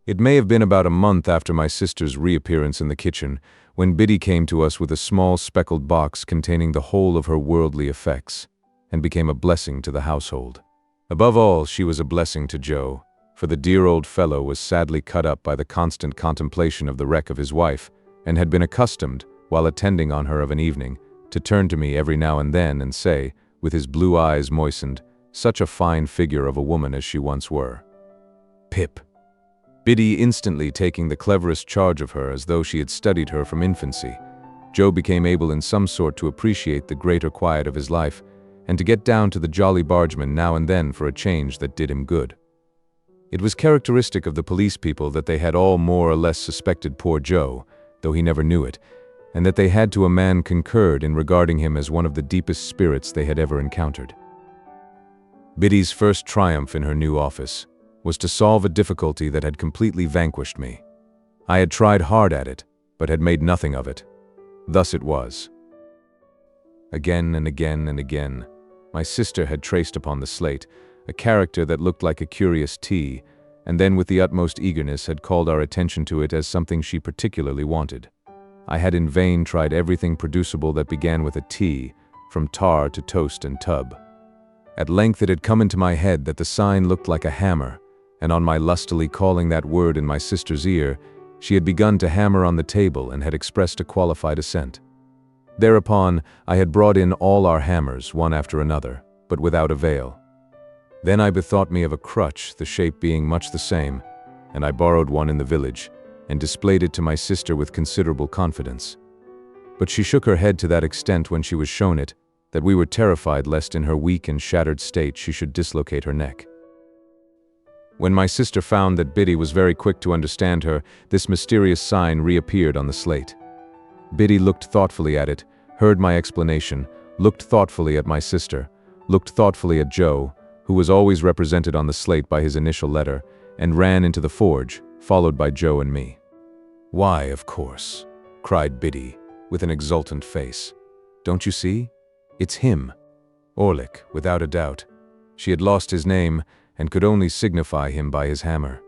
It may have been about a month after my sister's reappearance in the kitchen, when Biddy came to us with a small speckled box containing the whole of her worldly effects, and became a blessing to the household. Above all, she was a blessing to Joe, for the dear old fellow was sadly cut up by the constant contemplation of the wreck of his wife, and had been accustomed, while attending on her of an evening, to turn to me every now and then and say, with his blue eyes moistened, "Such a fine figure of a woman as she once were." Pip. Biddy instantly taking the cleverest charge of her as though she had studied her from infancy. Joe became able in some sort to appreciate the greater quiet of his life, and to get down to the Jolly Bargeman now and then for a change that did him good. It was characteristic of the police people that they had all more or less suspected poor Joe, though he never knew it, and that they had to a man concurred in regarding him as one of the deepest spirits they had ever encountered. Biddy's first triumph in her new office was to solve a difficulty that had completely vanquished me. I had tried hard at it, but had made nothing of it. Thus it was. Again and again and again, my sister had traced upon the slate a character that looked like a curious T, and then with the utmost eagerness had called our attention to it as something she particularly wanted. I had in vain tried everything producible that began with a T, from tar to toast and tub. At length it had come into my head that the sign looked like a hammer, and on my lustily calling that word in my sister's ear, she had begun to hammer on the table and had expressed a qualified assent. Thereupon, I had brought in all our hammers, one after another, but without avail. Then I bethought me of a crutch, the shape being much the same, and I borrowed one in the village, and displayed it to my sister with considerable confidence. But she shook her head to that extent when she was shown it, that we were terrified lest in her weak and shattered state she should dislocate her neck. When my sister found that Biddy was very quick to understand her, this mysterious sign reappeared on the slate. Biddy looked thoughtfully at it, heard my explanation, looked thoughtfully at my sister, looked thoughtfully at Joe, who was always represented on the slate by his initial letter, and ran into the forge, followed by Joe and me. "Why, of course," cried Biddy, with an exultant face. "Don't you see? It's him. Orlick, without a doubt. She had lost his name, and could only signify him by his hammer.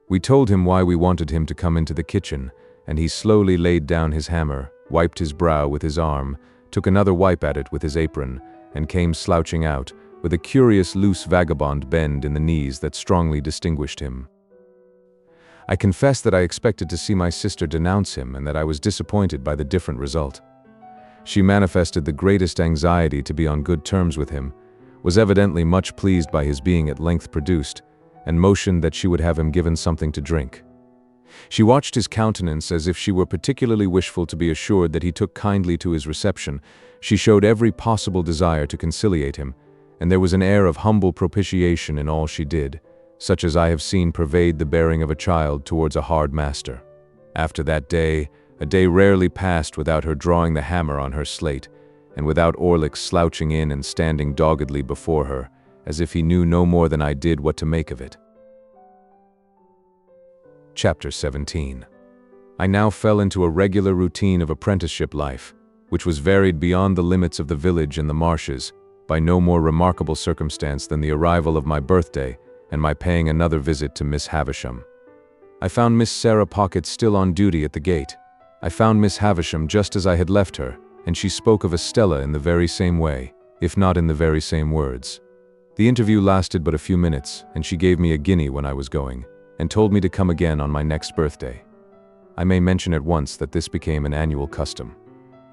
We told him why we wanted him to come into the kitchen, and he slowly laid down his hammer, wiped his brow with his arm, took another wipe at it with his apron, and came slouching out, with a curious loose vagabond bend in the knees that strongly distinguished him. I confess that I expected to see my sister denounce him and that I was disappointed by the different result. She manifested the greatest anxiety to be on good terms with him, was evidently much pleased by his being at length produced, and motioned that she would have him given something to drink. She watched his countenance as if she were particularly wishful to be assured that he took kindly to his reception. She showed every possible desire to conciliate him, and there was an air of humble propitiation in all she did, such as I have seen pervade the bearing of a child towards a hard master. After that day, a day rarely passed without her drawing the hammer on her slate, and without Orlick slouching in and standing doggedly before her, as if he knew no more than I did what to make of it. Chapter 17. I now fell into a regular routine of apprenticeship life, which was varied beyond the limits of the village and the marshes, by no more remarkable circumstance than the arrival of my birthday and my paying another visit to Miss Havisham. I found Miss Sarah Pocket still on duty at the gate. I found Miss Havisham just as I had left her, and she spoke of Estella in the very same way, if not in the very same words. The interview lasted but a few minutes, and she gave me a guinea when I was going, and told me to come again on my next birthday. I may mention at once that this became an annual custom.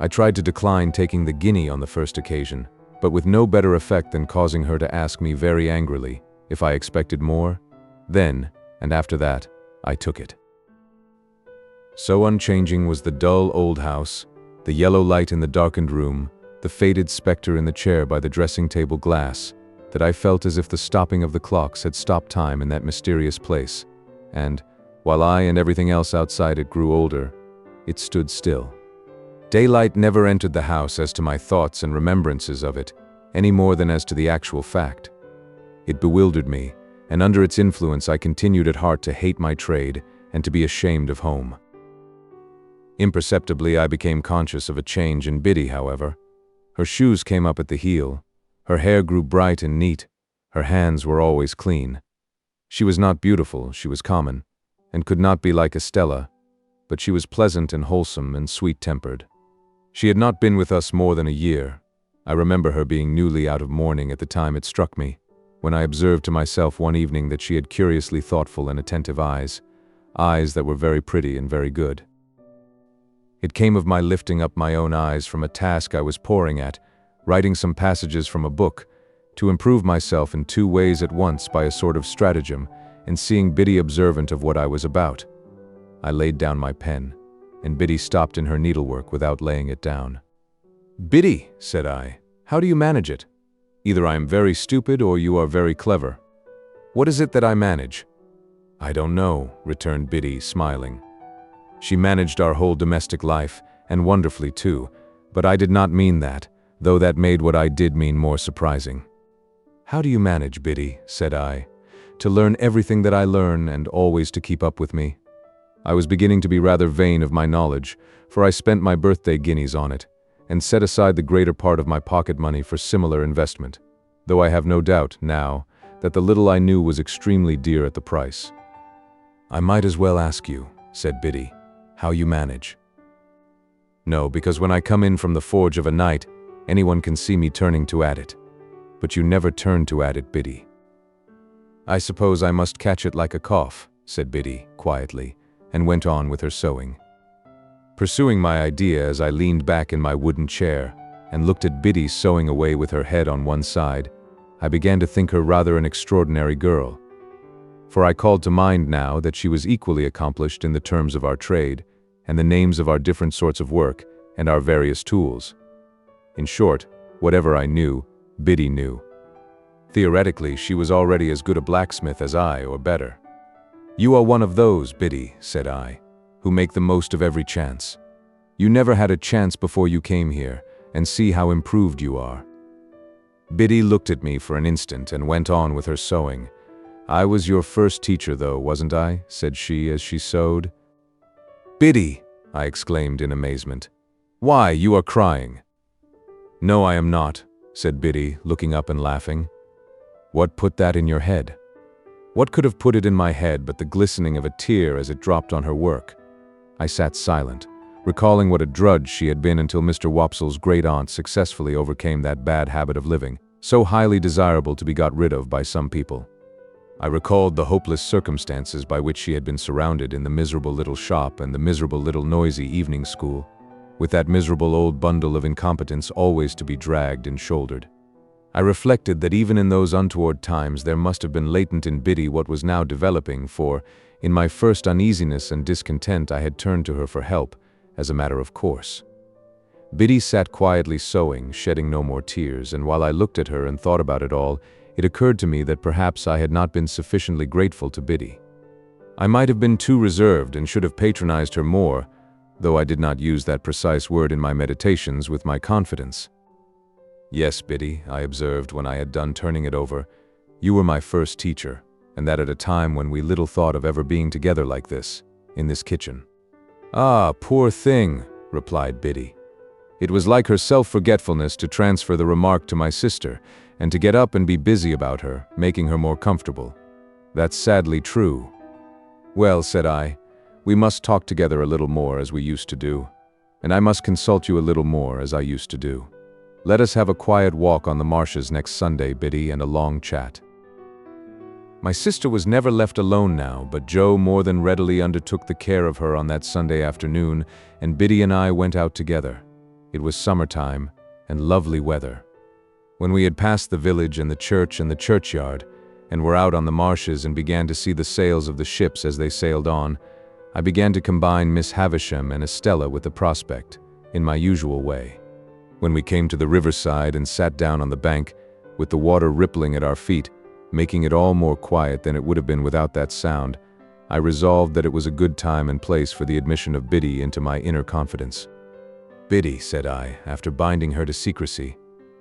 I tried to decline taking the guinea on the first occasion, but with no better effect than causing her to ask me very angrily if I expected more. Then, and after that, I took it. So unchanging was the dull old house, the yellow light in the darkened room, the faded spectre in the chair by the dressing-table glass, that I felt as if the stopping of the clocks had stopped time in that mysterious place, and, while I and everything else outside it grew older, it stood still. Daylight never entered the house as to my thoughts and remembrances of it, any more than as to the actual fact. It bewildered me, and under its influence I continued at heart to hate my trade and to be ashamed of home. Imperceptibly I became conscious of a change in Biddy, however. Her shoes came up at the heel, her hair grew bright and neat, her hands were always clean. She was not beautiful, she was common, and could not be like Estella, but she was pleasant and wholesome and sweet-tempered. She had not been with us more than a year. I remember her being newly out of mourning at the time it struck me, when I observed to myself one evening that she had curiously thoughtful and attentive eyes that were very pretty and very good. It came of my lifting up my own eyes from a task I was poring at, writing some passages from a book, to improve myself in two ways at once by a sort of stratagem, and seeing Biddy observant of what I was about. I laid down my pen, and Biddy stopped in her needlework without laying it down. "Biddy," said I, "how do you manage it? Either I am very stupid or you are very clever. What is it that I manage?" "I don't know," returned Biddy, smiling. She managed our whole domestic life, and wonderfully too, but I did not mean that, though that made what I did mean more surprising. "How do you manage, Biddy?" said I, "to learn everything that I learn and always to keep up with me?" I was beginning to be rather vain of my knowledge, for I spent my birthday guineas on it, and set aside the greater part of my pocket money for similar investment, though I have no doubt, now, that the little I knew was extremely dear at the price. "I might as well ask you," said Biddy, "how you manage." "No, because when I come in from the forge of a night, anyone can see me turning to at it. But you never turn to at it, Biddy." "I suppose I must catch it like a cough," said Biddy, quietly, and went on with her sewing. Pursuing my idea as I leaned back in my wooden chair and looked at Biddy sewing away with her head on one side, I began to think her rather an extraordinary girl. For I called to mind now that she was equally accomplished in the terms of our trade, and the names of our different sorts of work, and our various tools. In short, whatever I knew, Biddy knew. Theoretically, she was already as good a blacksmith as I, or better. "You are one of those, Biddy," said I, "who make the most of every chance. You never had a chance before you came here, and see how improved you are." Biddy looked at me for an instant and went on with her sewing. "I was your first teacher, though, wasn't I?" said she as she sewed. "Biddy!" I exclaimed in amazement. "Why, you are crying." "No, I am not," said Biddy, looking up and laughing. "What put that in your head?" What could have put it in my head but the glistening of a tear as it dropped on her work? I sat silent, recalling what a drudge she had been until Mr. Wopsle's great-aunt successfully overcame that bad habit of living, so highly desirable to be got rid of by some people. I recalled the hopeless circumstances by which she had been surrounded in the miserable little shop and the miserable little noisy evening school, with that miserable old bundle of incompetence always to be dragged and shouldered. I reflected that even in those untoward times there must have been latent in Biddy what was now developing, for, in my first uneasiness and discontent, I had turned to her for help, as a matter of course. Biddy sat quietly sewing, shedding no more tears, and while I looked at her and thought about it all, it occurred to me that perhaps I had not been sufficiently grateful to Biddy. I might have been too reserved and should have patronized her more, though I did not use that precise word in my meditations with my confidence. "Yes, Biddy," I observed when I had done turning it over, "you were my first teacher, and that at a time when we little thought of ever being together like this, in this kitchen." "Ah, poor thing," replied Biddy. It was like her self-forgetfulness to transfer the remark to my sister, and to get up and be busy about her, making her more comfortable. "That's sadly true." "Well," said I, "we must talk together a little more as we used to do, and I must consult you a little more as I used to do. Let us have a quiet walk on the marshes next Sunday, Biddy, and a long chat." My sister was never left alone now, but Joe more than readily undertook the care of her on that Sunday afternoon, and Biddy and I went out together. It was summertime, and lovely weather. When we had passed the village and the church and the churchyard, and were out on the marshes and began to see the sails of the ships as they sailed on, I began to combine Miss Havisham and Estella with the prospect, in my usual way. When we came to the riverside and sat down on the bank, with the water rippling at our feet, making it all more quiet than it would have been without that sound, I resolved that it was a good time and place for the admission of Biddy into my inner confidence. "Biddy," said I, after binding her to secrecy,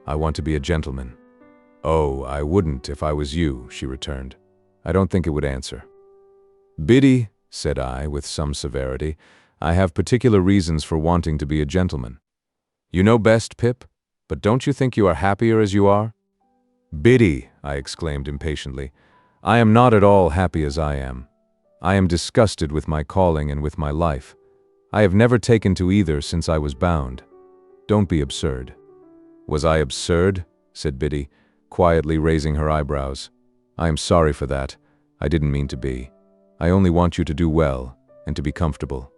"I want to be a gentleman." "Oh, I wouldn't if I was you," she returned. "I don't think it would answer." "Biddy," said I, with some severity, "I have particular reasons for wanting to be a gentleman." "You know best, Pip, but don't you think you are happier as you are?" "Biddy," I exclaimed impatiently, "I am not at all happy as I am. I am disgusted with my calling and with my life. I have never taken to either since I was bound. Don't be absurd." "Was I absurd?" said Biddy, quietly raising her eyebrows. "I am sorry for that. I didn't mean to be. I only want you to do well, and to be comfortable."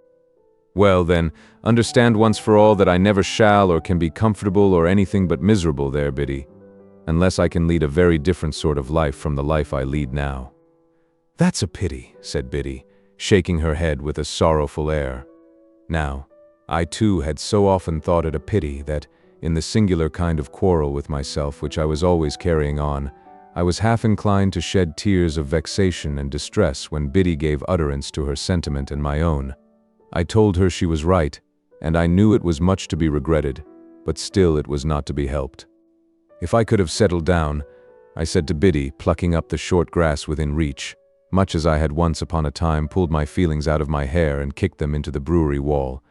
"Well, then, understand once for all that I never shall or can be comfortable or anything but miserable there, Biddy, unless I can lead a very different sort of life from the life I lead now." "That's a pity," said Biddy, shaking her head with a sorrowful air. Now, I too had so often thought it a pity that, in the singular kind of quarrel with myself which I was always carrying on, I was half inclined to shed tears of vexation and distress when Biddy gave utterance to her sentiment and my own. I told her she was right, and I knew it was much to be regretted, but still it was not to be helped. If I could have settled down, I said to Biddy, plucking up the short grass within reach, much as I had once upon a time pulled my feelings out of my hair and kicked them into the brewery wall.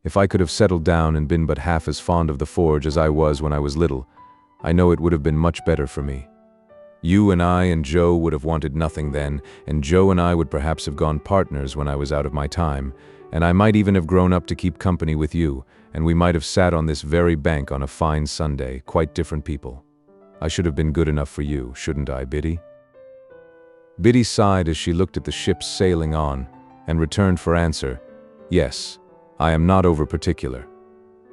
If I could have settled down and been but half as fond of the forge as I was when I was little, I know it would have been much better for me. You and I and Joe would have wanted nothing then, and Joe and I would perhaps have gone partners when I was out of my time, and I might even have grown up to keep company with you, and we might have sat on this very bank on a fine Sunday, quite different people. I should have been good enough for you, shouldn't I, Biddy? Biddy sighed as she looked at the ships sailing on, and returned for answer, "Yes, I am not over particular."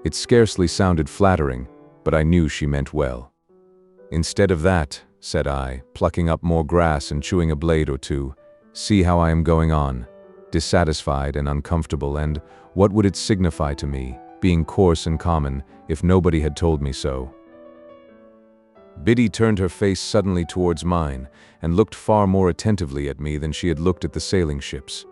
It scarcely sounded flattering, but I knew she meant well. "Instead of that," said I, plucking up more grass and chewing a blade or two, "see how I am going on, dissatisfied and uncomfortable, and what would it signify to me, being coarse and common, if nobody had told me so?" Biddy turned her face suddenly towards mine, and looked far more attentively at me than she had looked at the sailing ships.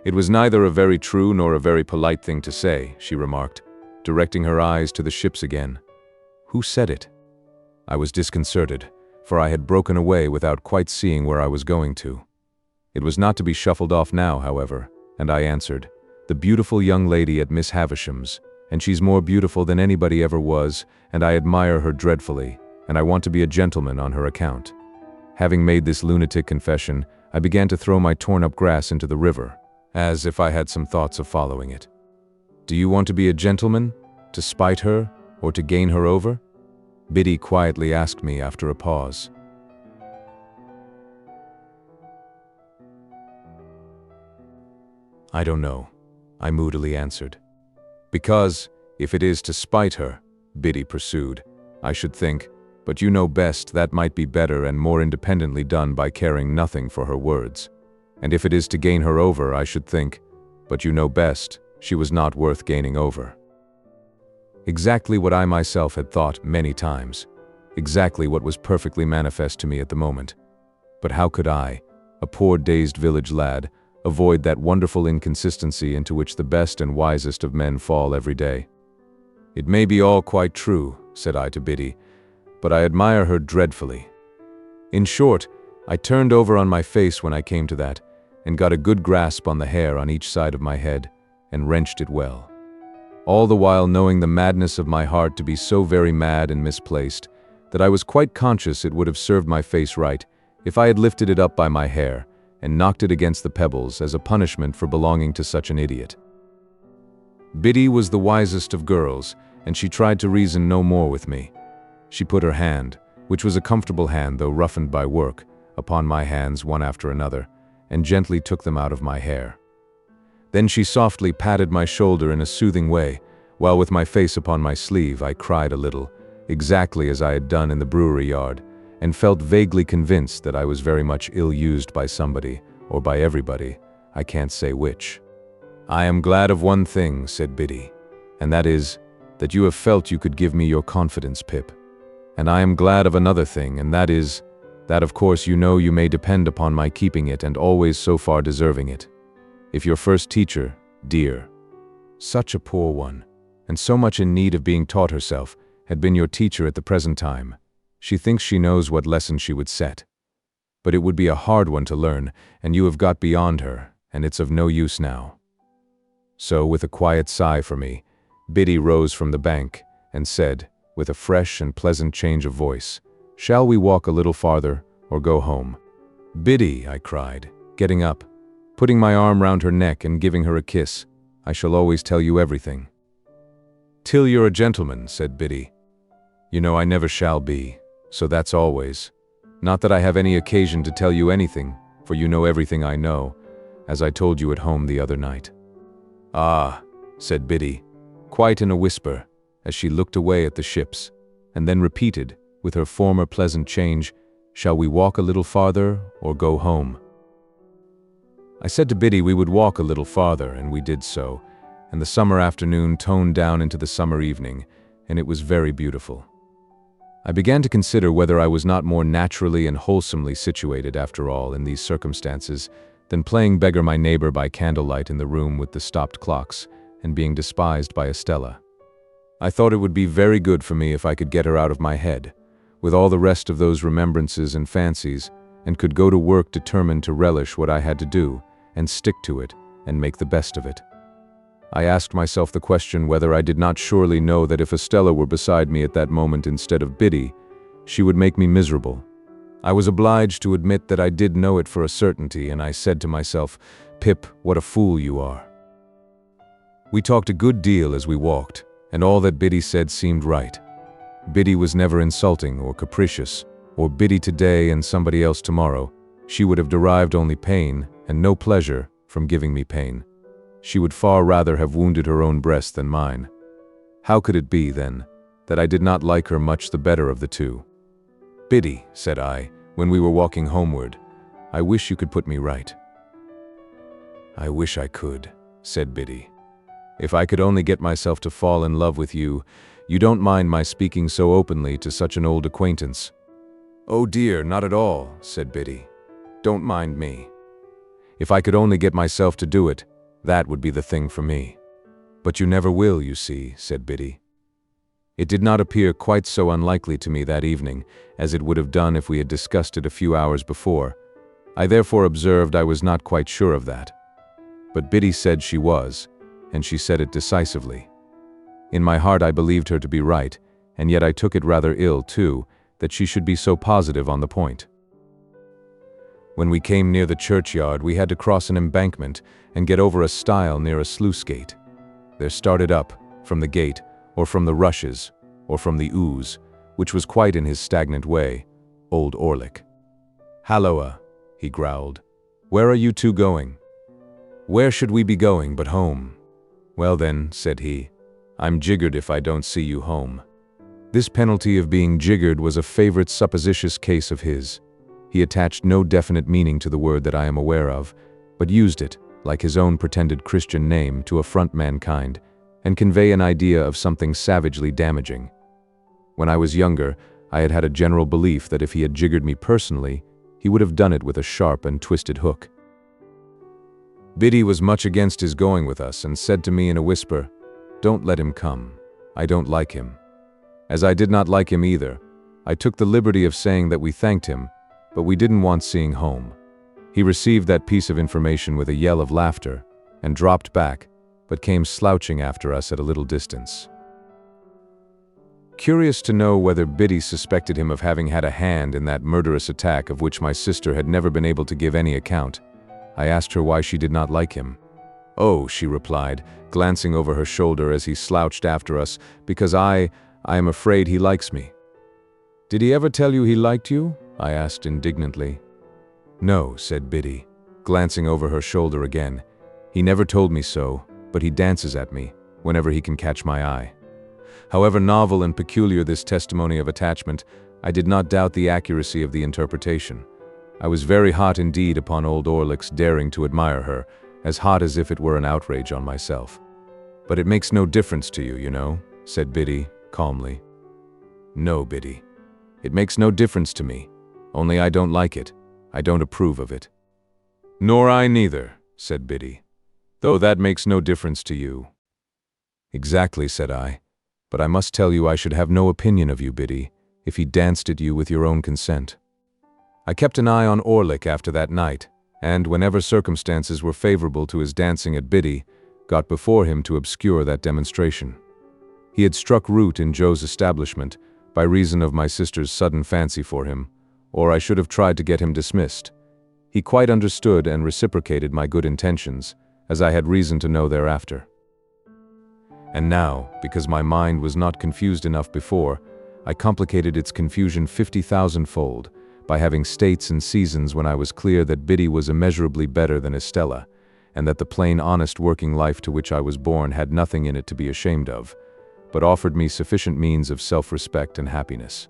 "It was neither a very true nor a very polite thing to say," she remarked, directing her eyes to the ships again. "Who said it?" I was disconcerted, for I had broken away without quite seeing where I was going to. It was not to be shuffled off now, however, and I answered, "The beautiful young lady at Miss Havisham's, and she's more beautiful than anybody ever was, and I admire her dreadfully, and I want to be a gentleman on her account." Having made this lunatic confession, I began to throw my torn-up grass into the river, as if I had some thoughts of following it. "Do you want to be a gentleman? To spite her, or to gain her over?" Biddy quietly asked me after a pause. "I don't know," I moodily answered. "Because, if it is to spite her," Biddy pursued, "I should think, but you know best, that might be better and more independently done by caring nothing for her words. And if it is to gain her over, I should think, but you know best, she was not worth gaining over." Exactly what I myself had thought many times. Exactly what was perfectly manifest to me at the moment. But how could I, a poor dazed village lad, avoid that wonderful inconsistency into which the best and wisest of men fall every day? "It may be all quite true," said I to Biddy, "but I admire her dreadfully." In short, I turned over on my face when I came to that, and got a good grasp on the hair on each side of my head, and wrenched it well. All the while knowing the madness of my heart to be so very mad and misplaced, that I was quite conscious it would have served my face right if I had lifted it up by my hair and knocked it against the pebbles as a punishment for belonging to such an idiot. Biddy was the wisest of girls, and she tried to reason no more with me. She put her hand, which was a comfortable hand though roughened by work, upon my hands one after another, and gently took them out of my hair. Then she softly patted my shoulder in a soothing way, while with my face upon my sleeve I cried a little, exactly as I had done in the brewery yard, and felt vaguely convinced that I was very much ill-used by somebody, or by everybody, I can't say which. "I am glad of one thing," said Biddy, "and that is, that you have felt you could give me your confidence, Pip. And I am glad of another thing, and that is, that of course you know you may depend upon my keeping it and always so far deserving it. If your first teacher, dear, such a poor one, and so much in need of being taught herself, had been your teacher at the present time, she thinks she knows what lesson she would set. But it would be a hard one to learn, and you have got beyond her, and it's of no use now." So, with a quiet sigh for me, Biddy rose from the bank, and said, with a fresh and pleasant change of voice, "Shall we walk a little farther, or go home?" "Biddy," I cried, getting up, putting my arm round her neck and giving her a kiss, "I shall always tell you everything." "Till you're a gentleman," said Biddy. "You know I never shall be, so that's always. Not that I have any occasion to tell you anything, for you know everything I know, as I told you at home the other night." "Ah," said Biddy, quite in a whisper, as she looked away at the ships, and then repeated, with her former pleasant change, "Shall we walk a little farther, or go home?" I said to Biddy we would walk a little farther, and we did so, and the summer afternoon toned down into the summer evening, and it was very beautiful. I began to consider whether I was not more naturally and wholesomely situated, after all, in these circumstances, than playing beggar my neighbor by candlelight in the room with the stopped clocks, and being despised by Estella. I thought it would be very good for me if I could get her out of my head, with all the rest of those remembrances and fancies, and could go to work determined to relish what I had to do, and stick to it, and make the best of it. I asked myself the question whether I did not surely know that if Estella were beside me at that moment instead of Biddy, she would make me miserable. I was obliged to admit that I did know it for a certainty, and I said to myself, "Pip, what a fool you are." We talked a good deal as we walked, and all that Biddy said seemed right. Biddy was never insulting or capricious, or Biddy today and somebody else tomorrow. She would have derived only pain, and no pleasure, from giving me pain. She would far rather have wounded her own breast than mine. How could it be, then, that I did not like her much the better of the two? "Biddy," said I, when we were walking homeward, "I wish you could put me right." "I wish I could," said Biddy. "If I could only get myself to fall in love with you. You don't mind my speaking so openly to such an old acquaintance?" "Oh dear, not at all," said Biddy. "Don't mind me. If I could only get myself to do it, that would be the thing for me." "But you never will, you see," said Biddy. It did not appear quite so unlikely to me that evening as it would have done if we had discussed it a few hours before. I therefore observed I was not quite sure of that. But Biddy said she was, and she said it decisively. In my heart I believed her to be right, and yet I took it rather ill, too, that she should be so positive on the point. When we came near the churchyard, we had to cross an embankment and get over a stile near a sluice gate. There started up, from the gate, or from the rushes, or from the ooze, which was quite in his stagnant way, old Orlick. "Halloa," he growled. "Where are you two going?" "Where should we be going but home?" "Well then," said he, "I'm jiggered if I don't see you home." This penalty of being jiggered was a favorite supposititious case of his. He attached no definite meaning to the word that I am aware of, but used it, like his own pretended Christian name, to affront mankind, and convey an idea of something savagely damaging. When I was younger, I had had a general belief that if he had jiggered me personally, he would have done it with a sharp and twisted hook. Biddy was much against his going with us, and said to me in a whisper, "Don't let him come. I don't like him." As I did not like him either, I took the liberty of saying that we thanked him, but we didn't want seeing home. He received that piece of information with a yell of laughter, and dropped back, but came slouching after us at a little distance. Curious to know whether Biddy suspected him of having had a hand in that murderous attack of which my sister had never been able to give any account, I asked her why she did not like him. "Oh," she replied, glancing over her shoulder as he slouched after us, "because I am afraid he likes me." "Did he ever tell you he liked you?" I asked indignantly. "No," said Biddy, glancing over her shoulder again. "He never told me so, but he dances at me, whenever he can catch my eye." However novel and peculiar this testimony of attachment, I did not doubt the accuracy of the interpretation. I was very hot indeed upon old Orlick's daring to admire her, as hot as if it were an outrage on myself. "But it makes no difference to you, you know," said Biddy, calmly. "No, Biddy. It makes no difference to me, only I don't like it. I don't approve of it." "Nor I neither," said Biddy, "though that makes no difference to you." "Exactly," said I, "but I must tell you I should have no opinion of you, Biddy, if he danced at you with your own consent." I kept an eye on Orlick after that night, and whenever circumstances were favorable to his dancing at Biddy, got before him to obscure that demonstration. He had struck root in Joe's establishment by reason of my sister's sudden fancy for him, or I should have tried to get him dismissed. He quite understood and reciprocated my good intentions, as I had reason to know thereafter. And now, because my mind was not confused enough before, I complicated its confusion 50,000-fold by having states and seasons when I was clear that Biddy was immeasurably better than Estella, and that the plain honest working life to which I was born had nothing in it to be ashamed of, but offered me sufficient means of self-respect and happiness.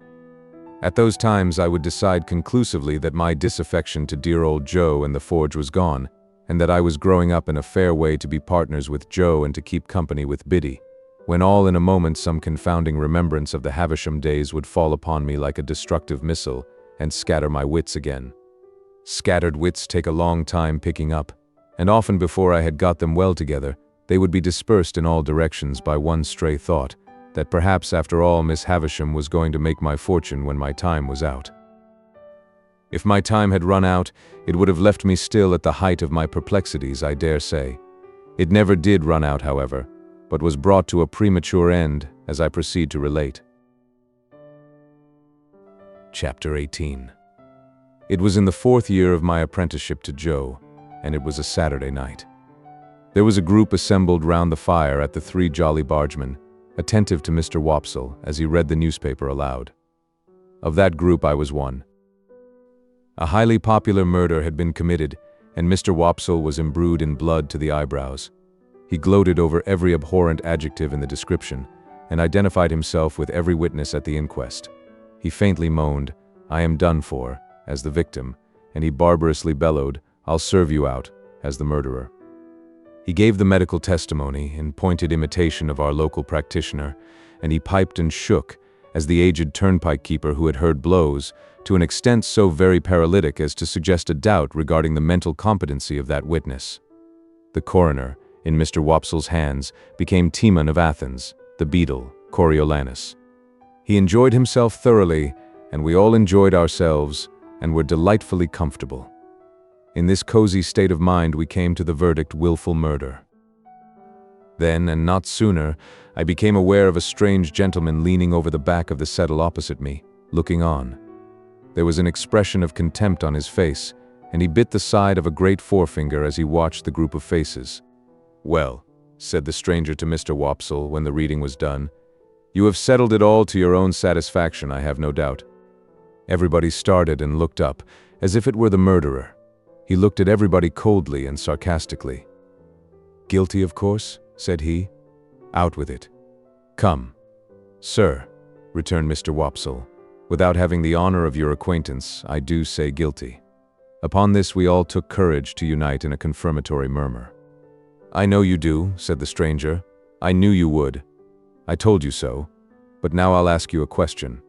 At those times I would decide conclusively that my disaffection to dear old Joe and the forge was gone, and that I was growing up in a fair way to be partners with Joe and to keep company with Biddy, when all in a moment some confounding remembrance of the Havisham days would fall upon me like a destructive missile and scatter my wits again. Scattered wits take a long time picking up, and often before I had got them well together, they would be dispersed in all directions by one stray thought, that perhaps after all Miss Havisham was going to make my fortune when my time was out. If my time had run out, it would have left me still at the height of my perplexities, I dare say. It never did run out, however, but was brought to a premature end as I proceed to relate. Chapter 18. It was in the 4th year of my apprenticeship to Joe, and it was a Saturday night. There was a group assembled round the fire at the Three Jolly Bargemen, attentive to Mr. Wopsle as he read the newspaper aloud. Of that group I was one. A highly popular murder had been committed, and Mr. Wopsle was imbrued in blood to the eyebrows. He gloated over every abhorrent adjective in the description, and identified himself with every witness at the inquest. He faintly moaned, "I am done for," as the victim, and he barbarously bellowed, "I'll serve you out," as the murderer. He gave the medical testimony in pointed imitation of our local practitioner, and he piped and shook, as the aged turnpike keeper who had heard blows, to an extent so very paralytic as to suggest a doubt regarding the mental competency of that witness. The coroner, in Mr. Wopsle's hands, became Timon of Athens, the beadle, Coriolanus. He enjoyed himself thoroughly, and we all enjoyed ourselves, and were delightfully comfortable. In this cozy state of mind we came to the verdict willful murder. Then, and not sooner, I became aware of a strange gentleman leaning over the back of the settle opposite me, looking on. There was an expression of contempt on his face, and he bit the side of a great forefinger as he watched the group of faces. "Well," said the stranger to Mr. Wopsle when the reading was done, "you have settled it all to your own satisfaction, I have no doubt." Everybody started and looked up, as if it were the murderer. He looked at everybody coldly and sarcastically. "Guilty, of course," said he. "Out with it." "Come." "Sir," returned Mr. Wopsle, "without having the honor of your acquaintance, I do say guilty." Upon this we all took courage to unite in a confirmatory murmur. "I know you do," said the stranger. "I knew you would. I told you so. But now I'll ask you a question.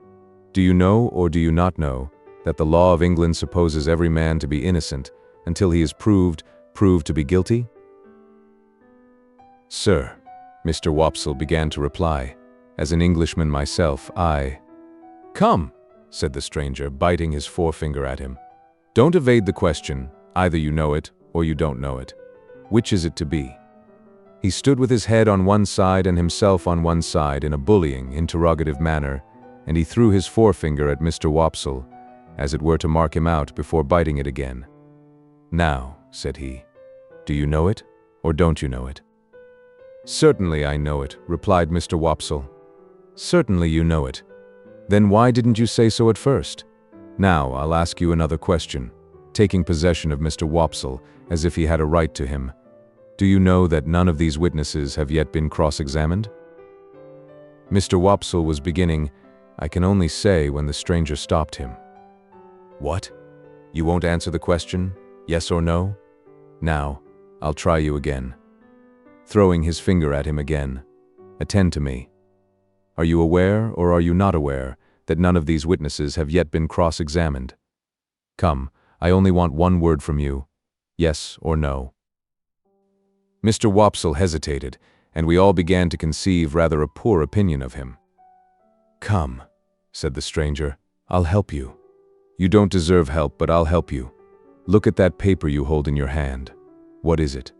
Do you know or do you not know that the law of England supposes every man to be innocent until he is proved to be guilty?" "Sir," Mr. Wopsle began to reply, "as an Englishman myself, "Come," said the stranger, biting his forefinger at him. "Don't evade the question. Either you know it or you don't know it. Which is it to be?" He stood with his head on one side and himself on one side in a bullying, interrogative manner, and he threw his forefinger at Mr. Wopsle, as it were to mark him out before biting it again. "Now," said he, "do you know it, or don't you know it?" "Certainly I know it," replied Mr. Wopsle. "Certainly you know it. Then why didn't you say so at first? Now I'll ask you another question," taking possession of Mr. Wopsle as if he had a right to him. "Do you know that none of these witnesses have yet been cross-examined?" Mr. Wopsle was beginning, I can only say, when the stranger stopped him. "What? You won't answer the question? Yes or no? Now, I'll try you again." Throwing his finger at him again. "Attend to me. Are you aware, or are you not aware, that none of these witnesses have yet been cross-examined? Come, I only want one word from you. Yes or no?" Mr. Wopsle hesitated, and we all began to conceive rather a poor opinion of him. "Come," said the stranger, "I'll help you. You don't deserve help, but I'll help you. Look at that paper you hold in your hand. What is it?"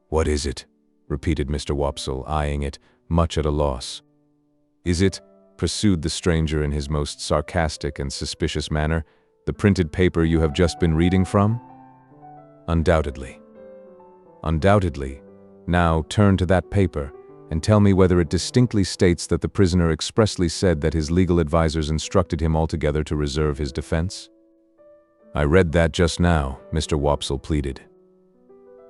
"What is it?" repeated Mr. Wopsle, eyeing it, much at a loss. "Is it," pursued the stranger in his most sarcastic and suspicious manner, "the printed paper you have just been reading from?" "Undoubtedly." "Undoubtedly. Now turn to that paper, and tell me whether it distinctly states that the prisoner expressly said that his legal advisers instructed him altogether to reserve his defense?" "I read that just now," Mr. Wopsle pleaded.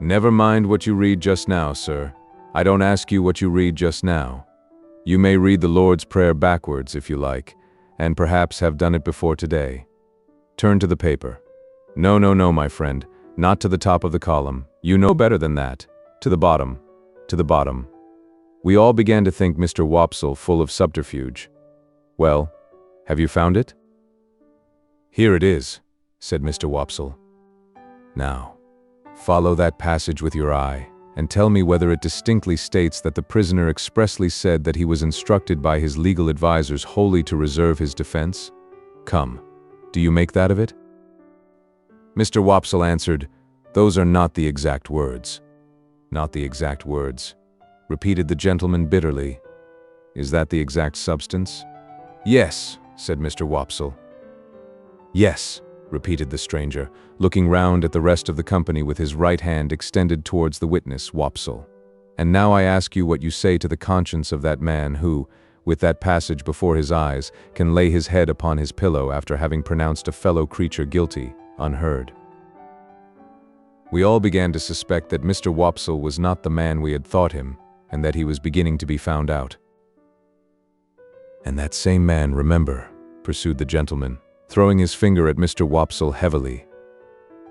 "Never mind what you read just now, sir. I don't ask you what you read just now. You may read the Lord's Prayer backwards if you like, and perhaps have done it before today. Turn to the paper. No, my friend, Not to the top of the column. You know better than that. To the bottom. To the bottom. We all began to think Mr. Wopsle full of subterfuge. Well, have you found it? Here it is, said Mr. Wopsle. Now, follow that passage with your eye, and tell me whether it distinctly states that the prisoner expressly said that he was instructed by his legal advisers wholly to reserve his defense? Come, do you make that of it? Mr. Wopsle answered, "Those are not the exact words." Not the exact words, repeated the gentleman bitterly. Is that the exact substance? Yes, said Mr. Wopsle. Yes, repeated the stranger, looking round at the rest of the company with his right hand extended towards the witness, Wopsle. And now I ask you what you say to the conscience of that man who, with that passage before his eyes, can lay his head upon his pillow after having pronounced a fellow creature guilty, unheard. We all began to suspect that Mr. Wopsle was not the man we had thought him, and that he was beginning to be found out. And that same man, remember, pursued the gentleman, throwing his finger at Mr. Wopsle heavily.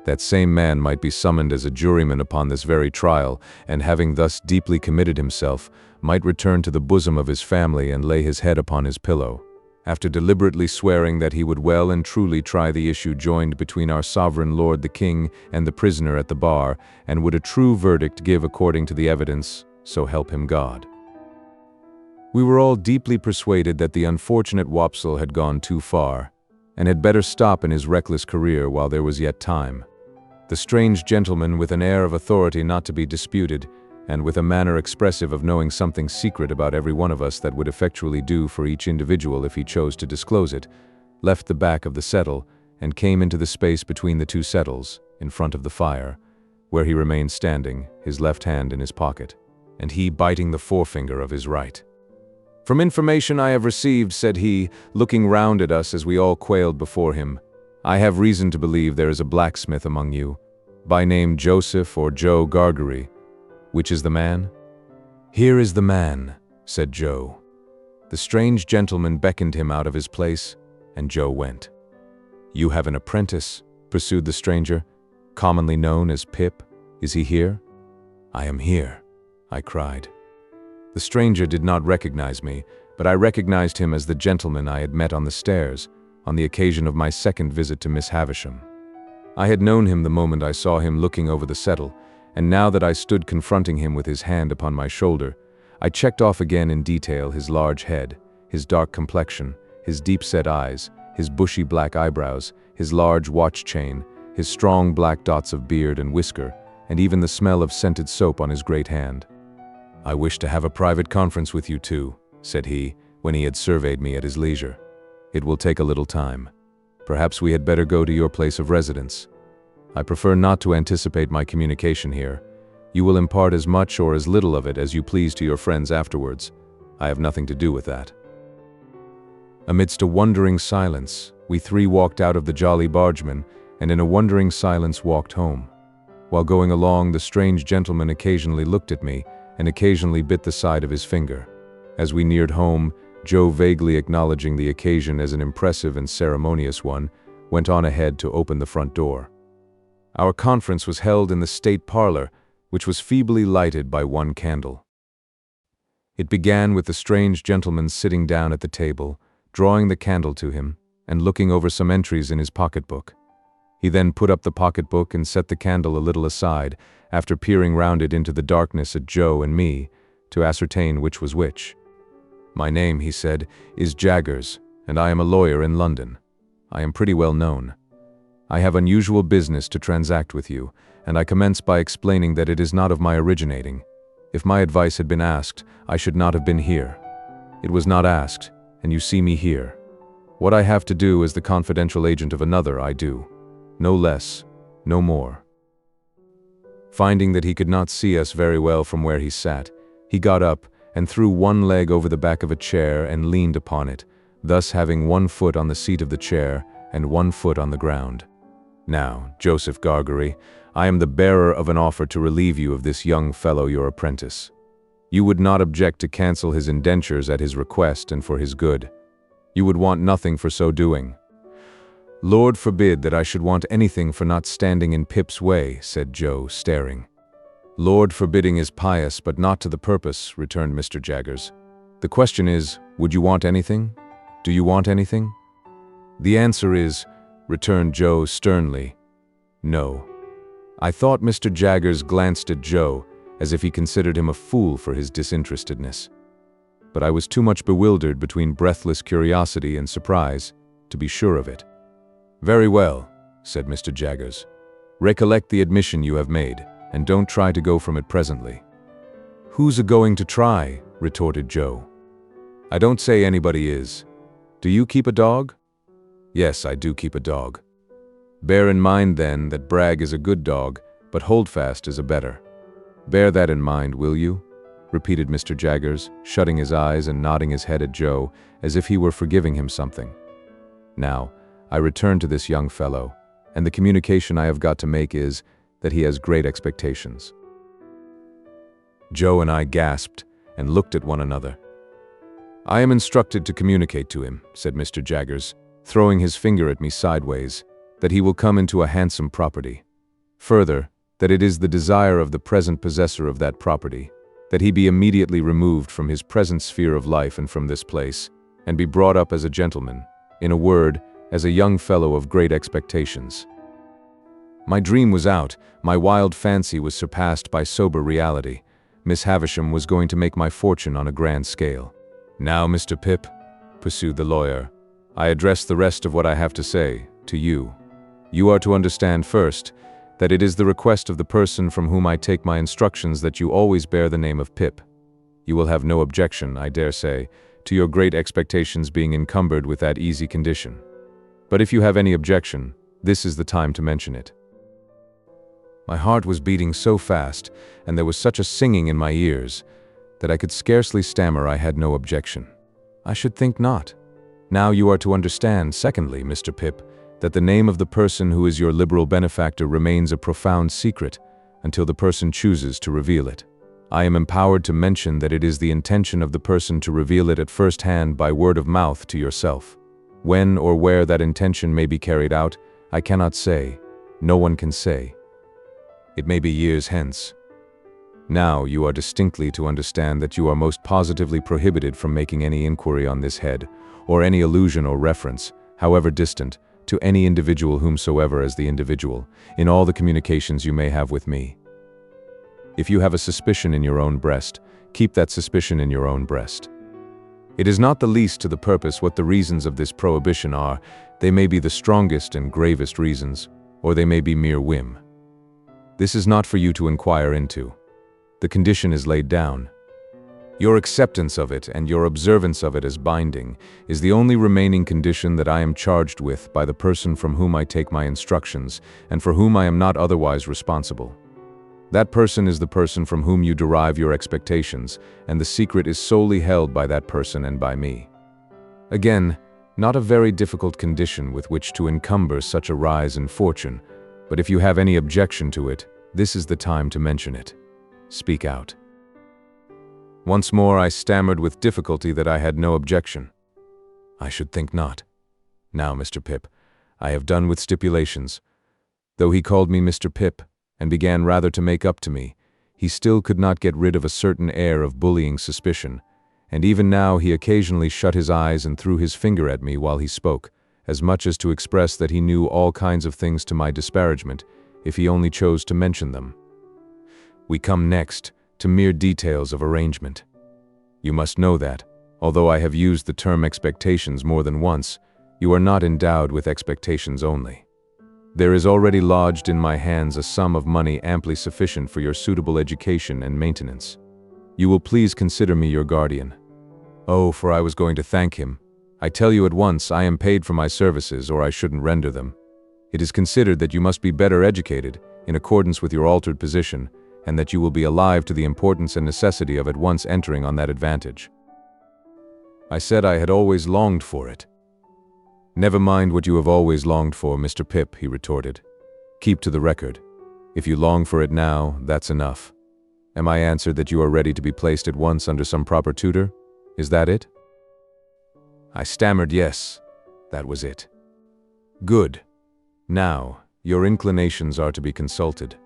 That same man might be summoned as a juryman upon this very trial, and having thus deeply committed himself, might return to the bosom of his family and lay his head upon his pillow, after deliberately swearing that he would well and truly try the issue joined between our sovereign lord the king and the prisoner at the bar, and would a true verdict give according to the evidence, so help him God. We were all deeply persuaded that the unfortunate Wopsle had gone too far, and had better stop in his reckless career while there was yet time. The strange gentleman, with an air of authority not to be disputed, and with a manner expressive of knowing something secret about every one of us that would effectually do for each individual if he chose to disclose it, left the back of the settle and came into the space between the two settles, in front of the fire, where he remained standing, his left hand in his pocket, and he biting the forefinger of his right. "From information I have received," said he, looking round at us as we all quailed before him, "I have reason to believe there is a blacksmith among you, by name Joseph or Joe Gargery. Which is the man?" "Here is the man," said Joe. The strange gentleman beckoned him out of his place, and Joe went. "You have an apprentice," pursued the stranger, "commonly known as Pip. Is he here?" "I am here," I cried. The stranger did not recognize me, but I recognized him as the gentleman I had met on the stairs, on the occasion of my second visit to Miss Havisham. I had known him the moment I saw him looking over the settle, and now that I stood confronting him with his hand upon my shoulder, I checked off again in detail his large head, his dark complexion, his deep-set eyes, his bushy black eyebrows, his large watch chain, his strong black dots of beard and whisker, and even the smell of scented soap on his great hand. "I wish to have a private conference with you two," said he, when he had surveyed me at his leisure. "It will take a little time. Perhaps we had better go to your place of residence. I prefer not to anticipate my communication here. You will impart as much or as little of it as you please to your friends afterwards. I have nothing to do with that." Amidst a wondering silence, we three walked out of the Jolly Bargeman, and in a wondering silence walked home. While going along, the strange gentleman occasionally looked at me, and occasionally bit the side of his finger. As we neared home, Joe, vaguely acknowledging the occasion as an impressive and ceremonious one, went on ahead to open the front door. Our conference was held in the state parlor, which was feebly lighted by one candle. It began with the strange gentleman sitting down at the table, drawing the candle to him, and looking over some entries in his pocketbook. He then put up the pocketbook and set the candle a little aside, after peering round it into the darkness at Joe and me, to ascertain which was which. "My name," he said, "is Jaggers, and I am a lawyer in London. I am pretty well known. I have unusual business to transact with you, and I commence by explaining that it is not of my originating. If my advice had been asked, I should not have been here. It was not asked, and you see me here. What I have to do as the confidential agent of another, I do. No less, no more." Finding that he could not see us very well from where he sat, he got up and threw one leg over the back of a chair and leaned upon it, thus having one foot on the seat of the chair and one foot on the ground. "Now, Joseph Gargery, I am the bearer of an offer to relieve you of this young fellow your apprentice. You would not object to cancel his indentures at his request and for his good. You would want nothing for so doing. "Lord forbid that I should want anything for not standing in Pip's way," said Joe, staring. "Lord forbidding is pious, but not to the purpose," returned Mr. Jaggers. "The question is, would you want anything? Do you want anything?" "The answer is," returned Joe sternly, "no." I thought Mr. Jaggers glanced at Joe as if he considered him a fool for his disinterestedness. But I was too much bewildered between breathless curiosity and surprise to be sure of it. "Very well," said Mr. Jaggers. "Recollect the admission you have made, and don't try to go from it presently." "Who's a-going to try?" retorted Joe. "I don't say anybody is. Do you keep a dog?" "Yes, I do keep a dog." "Bear in mind, then, that Bragg is a good dog, but Holdfast is a better. Bear that in mind, will you?" repeated Mr. Jaggers, shutting his eyes and nodding his head at Joe as if he were forgiving him something. "Now, I return to this young fellow, and the communication I have got to make is that he has great expectations." Joe and I gasped and looked at one another. "I am instructed to communicate to him," said Mr. Jaggers, throwing his finger at me sideways, "that he will come into a handsome property. Further, that it is the desire of the present possessor of that property that he be immediately removed from his present sphere of life and from this place, and be brought up as a gentleman, in a word, as a young fellow of great expectations." My dream was out, my wild fancy was surpassed by sober reality. Miss Havisham was going to make my fortune on a grand scale. "Now, Mr. Pip," pursued the lawyer, "I address the rest of what I have to say to you. You are to understand first, that it is the request of the person from whom I take my instructions that you always bear the name of Pip. You will have no objection, I dare say, to your great expectations being encumbered with that easy condition. But if you have any objection, this is the time to mention it." My heart was beating so fast, and there was such a singing in my ears, that I could scarcely stammer I had no objection. "I should think not. Now you are to understand, secondly, Mr. Pip, that the name of the person who is your liberal benefactor remains a profound secret until the person chooses to reveal it. I am empowered to mention that it is the intention of the person to reveal it at first hand by word of mouth to yourself. When or where that intention may be carried out, I cannot say. No one can say. It may be years hence. Now you are distinctly to understand that you are most positively prohibited from making any inquiry on this head, or any allusion or reference, however distant, to any individual whomsoever as the individual, in all the communications you may have with me. If you have a suspicion in your own breast, keep that suspicion in your own breast. It is not the least to the purpose what the reasons of this prohibition are. They may be the strongest and gravest reasons, or they may be mere whim. This is not for you to inquire into. The condition is laid down. Your acceptance of it and your observance of it as binding is the only remaining condition that I am charged with by the person from whom I take my instructions and for whom I am not otherwise responsible. That person is the person from whom you derive your expectations, and the secret is solely held by that person and by me. Again, not a very difficult condition with which to encumber such a rise in fortune, but if you have any objection to it, this is the time to mention it. Speak out." Once more I stammered with difficulty that I had no objection. "I should think not. Now, Mr. Pip, I have done with stipulations." Though he called me Mr. Pip, and began rather to make up to me, he still could not get rid of a certain air of bullying suspicion, and even now he occasionally shut his eyes and threw his finger at me while he spoke, as much as to express that he knew all kinds of things to my disparagement, if he only chose to mention them. We come next to mere details of arrangement. You must know that, although I have used the term expectations more than once, you are not endowed with expectations only. There is already lodged in my hands a sum of money amply sufficient for your suitable education and maintenance. You will please consider me your guardian. Oh, for I was going to thank him. I tell you at once, I am paid for my services, or I shouldn't render them. It is considered that you must be better educated, in accordance with your altered position, and that you will be alive to the importance and necessity of at once entering on that advantage. I said I had always longed for it. Never mind what you have always longed for, Mr. Pip, he retorted. Keep to the record. If you long for it now, that's enough. Am I answered that you are ready to be placed at once under some proper tutor? Is that it? I stammered yes, that was it. Good. Now, your inclinations are to be consulted.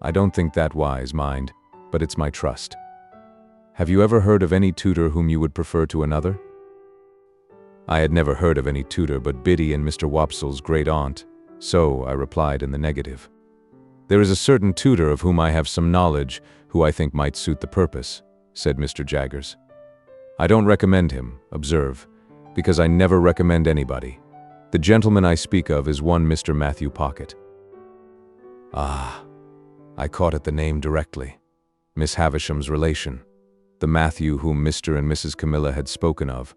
I don't think that wise, mind, but it's my trust. Have you ever heard of any tutor whom you would prefer to another? I had never heard of any tutor but Biddy and Mr. Wopsle's great aunt, so I replied in the negative. There is a certain tutor of whom I have some knowledge who I think might suit the purpose, said Mr. Jaggers. I don't recommend him, observe, because I never recommend anybody. The gentleman I speak of is one Mr. Matthew Pocket. Ah, I caught at the name directly. Miss Havisham's relation. The Matthew whom Mr. and Mrs. Camilla had spoken of.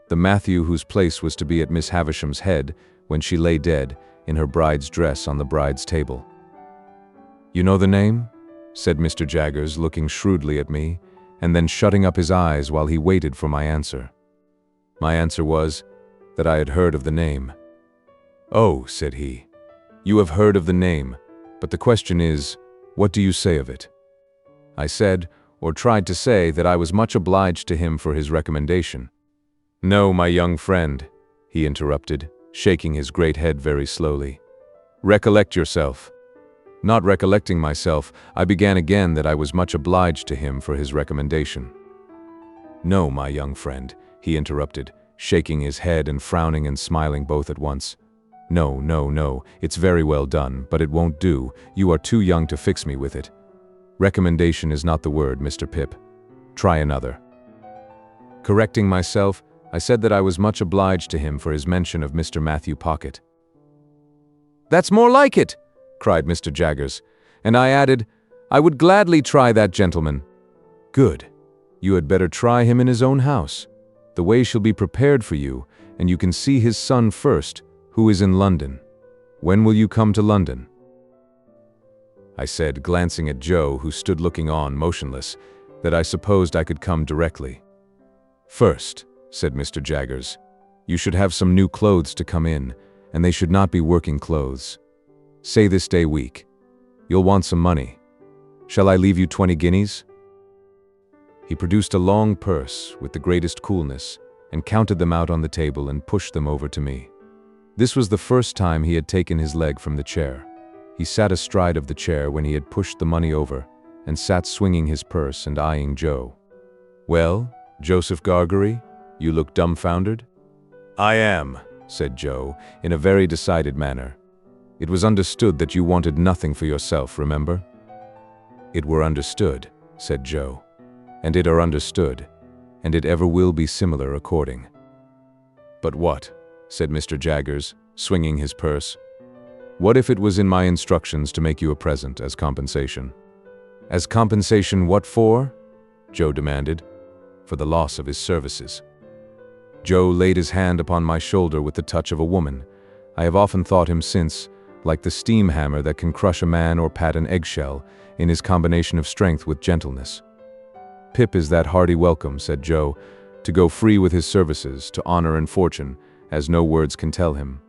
The Matthew whose place was to be at Miss Havisham's head when she lay dead in her bride's dress on the bride's table. You know the name? Said Mr. Jaggers, looking shrewdly at me, and then shutting up his eyes while he waited for my answer. My answer was that I had heard of the name. Oh, said he, you have heard of the name, but the question is, what do you say of it? I said, or tried to say, that I was much obliged to him for his recommendation. No, my young friend, he interrupted, shaking his great head very slowly. Recollect yourself. Not recollecting myself, I began again that I was much obliged to him for his recommendation. No, my young friend, he interrupted, shaking his head and frowning and smiling both at once. No, no, no, it's very well done, but it won't do. You are too young to fix me with it. Recommendation is not the word, Mr. Pip. Try another. Correcting myself, I said that I was much obliged to him for his mention of Mr. Matthew Pocket. That's more like it, cried Mr. Jaggers, and I added, I would gladly try that gentleman. Good. You had better try him in his own house. The way shall be prepared for you, and you can see his son first, who is in London. When will you come to London? I said, glancing at Joe, who stood looking on, motionless, that I supposed I could come directly. First, said Mr. Jaggers, you should have some new clothes to come in, and they should not be working clothes. Say this day week. You'll want some money. Shall I leave you 20 guineas? He produced a long purse with the greatest coolness, and counted them out on the table and pushed them over to me. This was the first time he had taken his leg from the chair. He sat astride of the chair when he had pushed the money over, and sat swinging his purse and eyeing Joe. Well, Joseph Gargery, you look dumbfounded? I am, said Joe, in a very decided manner. It was understood that you wanted nothing for yourself, remember? It were understood, said Joe, and it are understood, and it ever will be similar according. But what? Said Mr. Jaggers, swinging his purse. What if it was in my instructions to make you a present as compensation? As compensation what for? Joe demanded. For the loss of his services. Joe laid his hand upon my shoulder with the touch of a woman. I have often thought him since, like the steam hammer that can crush a man or pat an eggshell, in his combination of strength with gentleness. Pip is that hearty welcome, said Joe, to go free with his services, to honor and fortune, as no words can tell him.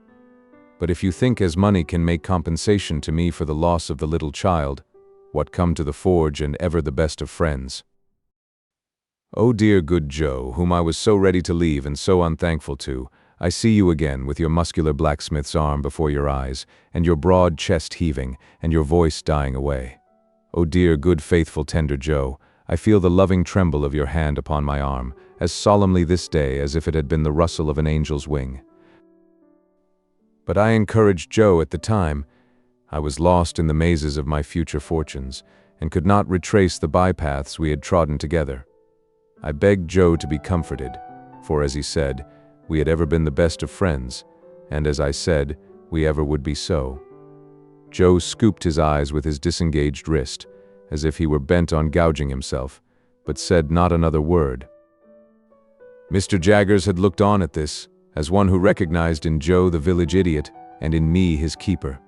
But if you think as money can make compensation to me for the loss of the little child, what come to the forge and ever the best of friends? Oh dear good Joe, whom I was so ready to leave and so unthankful to, I see you again with your muscular blacksmith's arm before your eyes, and your broad chest heaving, and your voice dying away. Oh dear good faithful tender Joe, I feel the loving tremble of your hand upon my arm, as solemnly this day as if it had been the rustle of an angel's wing. But I encouraged Joe at the time. I was lost in the mazes of my future fortunes, and could not retrace the bypaths we had trodden together. I begged Joe to be comforted, for as he said, we had ever been the best of friends, and as I said, we ever would be so. Joe scooped his eyes with his disengaged wrist, as if he were bent on gouging himself, but said not another word. Mr. Jaggers had looked on at this, as one who recognized in Joe the village idiot, and in me his keeper.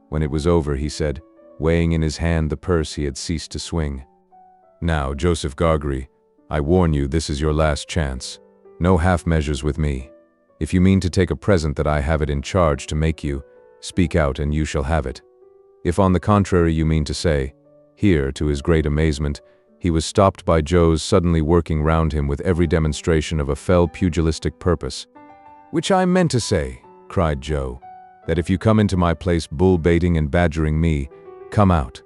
When it was over, he said, weighing in his hand the purse he had ceased to swing, Now, Joseph Gargery, I warn you this is your last chance. No half measures with me. If you mean to take a present that I have it in charge to make you, speak out and you shall have it. If on the contrary you mean to say, here, to his great amazement, he was stopped by Joe's suddenly working round him with every demonstration of a fell pugilistic purpose. Which I meant to say, cried Joe, that if you come into my place bull-baiting and badgering me, come out.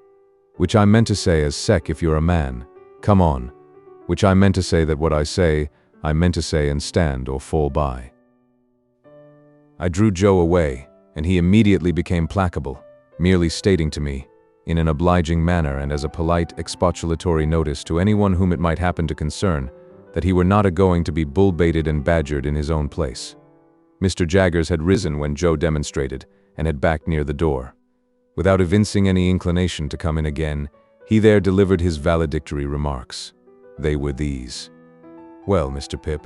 Which I meant to say as sec if you're a man, come on. Which I meant to say that what I meant to say and stand or fall by. I drew Joe away, and he immediately became placable, merely stating to me, in an obliging manner and as a polite expostulatory notice to anyone whom it might happen to concern, that he were not a-going to be bull-baited and badgered in his own place. Mr. Jaggers had risen when Joe demonstrated, and had backed near the door. Without evincing any inclination to come in again, he there delivered his valedictory remarks. They were these. Well, Mr. Pip,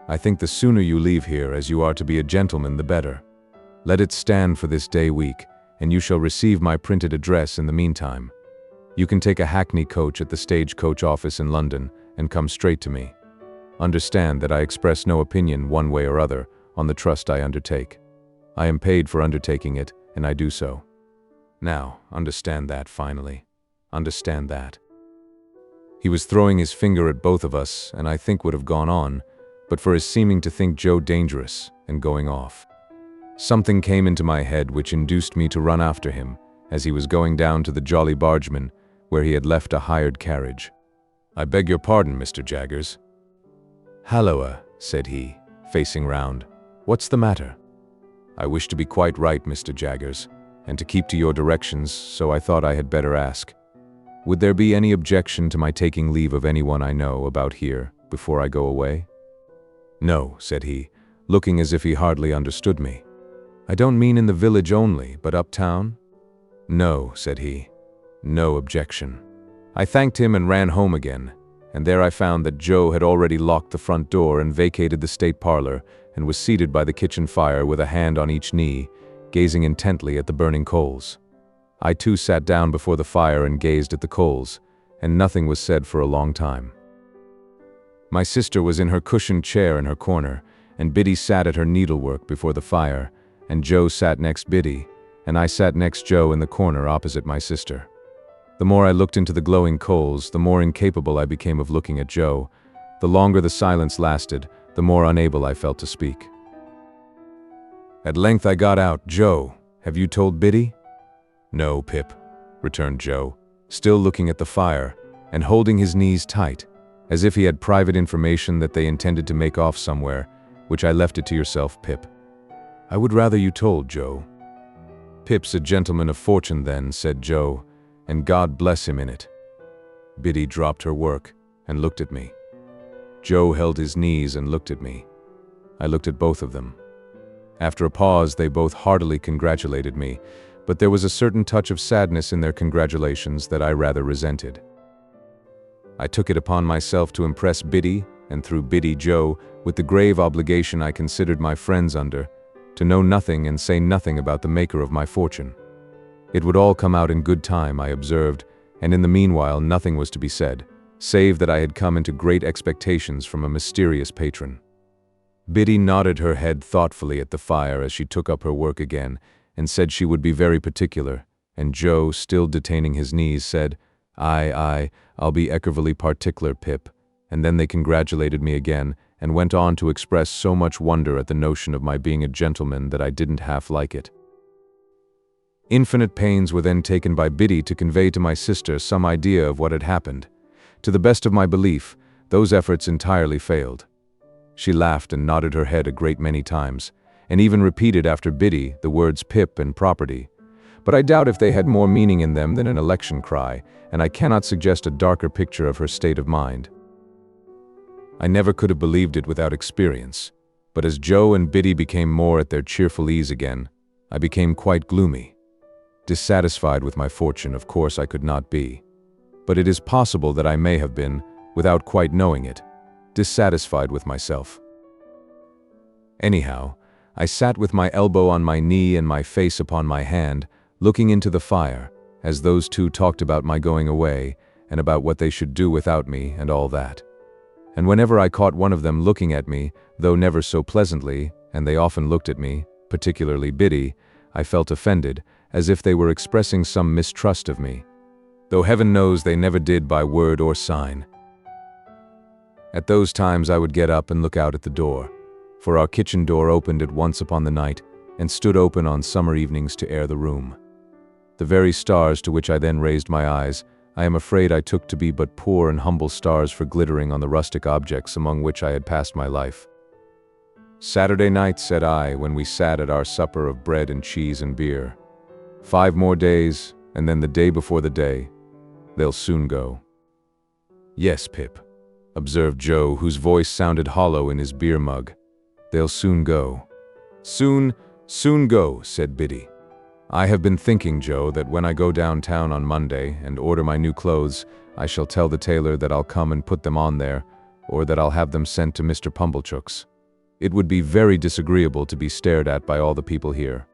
I think the sooner you leave here, as you are to be a gentleman, the better. Let it stand for this day week, and you shall receive my printed address in the meantime. You can take a hackney coach at the stage-coach office in London, and come straight to me. Understand that I express no opinion one way or other on the trust I undertake. I am paid for undertaking it, and I do so. Now, understand that finally. Understand that. He was throwing his finger at both of us, and I think would have gone on, but for his seeming to think Joe dangerous, and going off. Something came into my head which induced me to run after him, as he was going down to the Jolly Bargeman, where he had left a hired carriage. I beg your pardon, Mr. Jaggers. Halloa, said he, facing round. What's the matter? I wish to be quite right, Mr. Jaggers, and to keep to your directions, so I thought I had better ask. Would there be any objection to my taking leave of anyone I know about here before I go away? No, said he, looking as if he hardly understood me. I don't mean in the village only, but uptown? No, said he. No objection. I thanked him and ran home again, and there I found that Joe had already locked the front door and vacated the state parlor, and was seated by the kitchen fire with a hand on each knee, gazing intently at the burning coals. I too sat down before the fire and gazed at the coals, and nothing was said for a long time. My sister was in her cushioned chair in her corner, and Biddy sat at her needlework before the fire, and Joe sat next Biddy, and I sat next Joe in the corner opposite my sister. The more I looked into the glowing coals, the more incapable I became of looking at Joe. The longer the silence lasted, the more unable I felt to speak. At length I got out, Joe, have you told Biddy? No, Pip, returned Joe, still looking at the fire, and holding his knees tight, as if he had private information that they intended to make off somewhere, which I left it to yourself, Pip. I would rather you told, Joe. Pip's a gentleman of fortune then, said Joe, and God bless him in it. Biddy dropped her work and looked at me. Joe held his knees and looked at me. I looked at both of them. After a pause, they both heartily congratulated me, but there was a certain touch of sadness in their congratulations that I rather resented. I took it upon myself to impress Biddy, and through Biddy Joe, with the grave obligation I considered my friends under, to know nothing and say nothing about the maker of my fortune. It would all come out in good time, I observed, and in the meanwhile nothing was to be said, save that I had come into great expectations from a mysterious patron. Biddy nodded her head thoughtfully at the fire as she took up her work again, and said she would be very particular, and Joe, still detaining his knees, said, Aye, I'll be eckervally particular, Pip, and then they congratulated me again, and went on to express so much wonder at the notion of my being a gentleman that I didn't half like it. Infinite pains were then taken by Biddy to convey to my sister some idea of what had happened. To the best of my belief, those efforts entirely failed. She laughed and nodded her head a great many times, and even repeated after Biddy the words Pip and property. But I doubt if they had more meaning in them than an election cry, and I cannot suggest a darker picture of her state of mind. I never could have believed it without experience, but as Joe and Biddy became more at their cheerful ease again, I became quite gloomy. Dissatisfied with my fortune, of course I could not be, but it is possible that I may have been, without quite knowing it, dissatisfied with myself. Anyhow, I sat with my elbow on my knee and my face upon my hand, looking into the fire, as those two talked about my going away, and about what they should do without me, and all that. And whenever I caught one of them looking at me, though never so pleasantly, and they often looked at me, particularly Biddy, I felt offended, as if they were expressing some mistrust of me, though heaven knows they never did by word or sign. At those times I would get up and look out at the door, for our kitchen door opened at once upon the night, and stood open on summer evenings to air the room. The very stars to which I then raised my eyes, I am afraid I took to be but poor and humble stars for glittering on the rustic objects among which I had passed my life. "Saturday night," said I, when we sat at our supper of bread and cheese and beer. "5 more days, and then the day before the day. They'll soon go." "Yes, Pip," observed Joe, whose voice sounded hollow in his beer mug. "They'll soon go." Soon go," said Biddy. "I have been thinking, Joe, that when I go downtown on Monday and order my new clothes, I shall tell the tailor that I'll come and put them on there, or that I'll have them sent to Mr. Pumblechook's. It would be very disagreeable to be stared at by all the people here.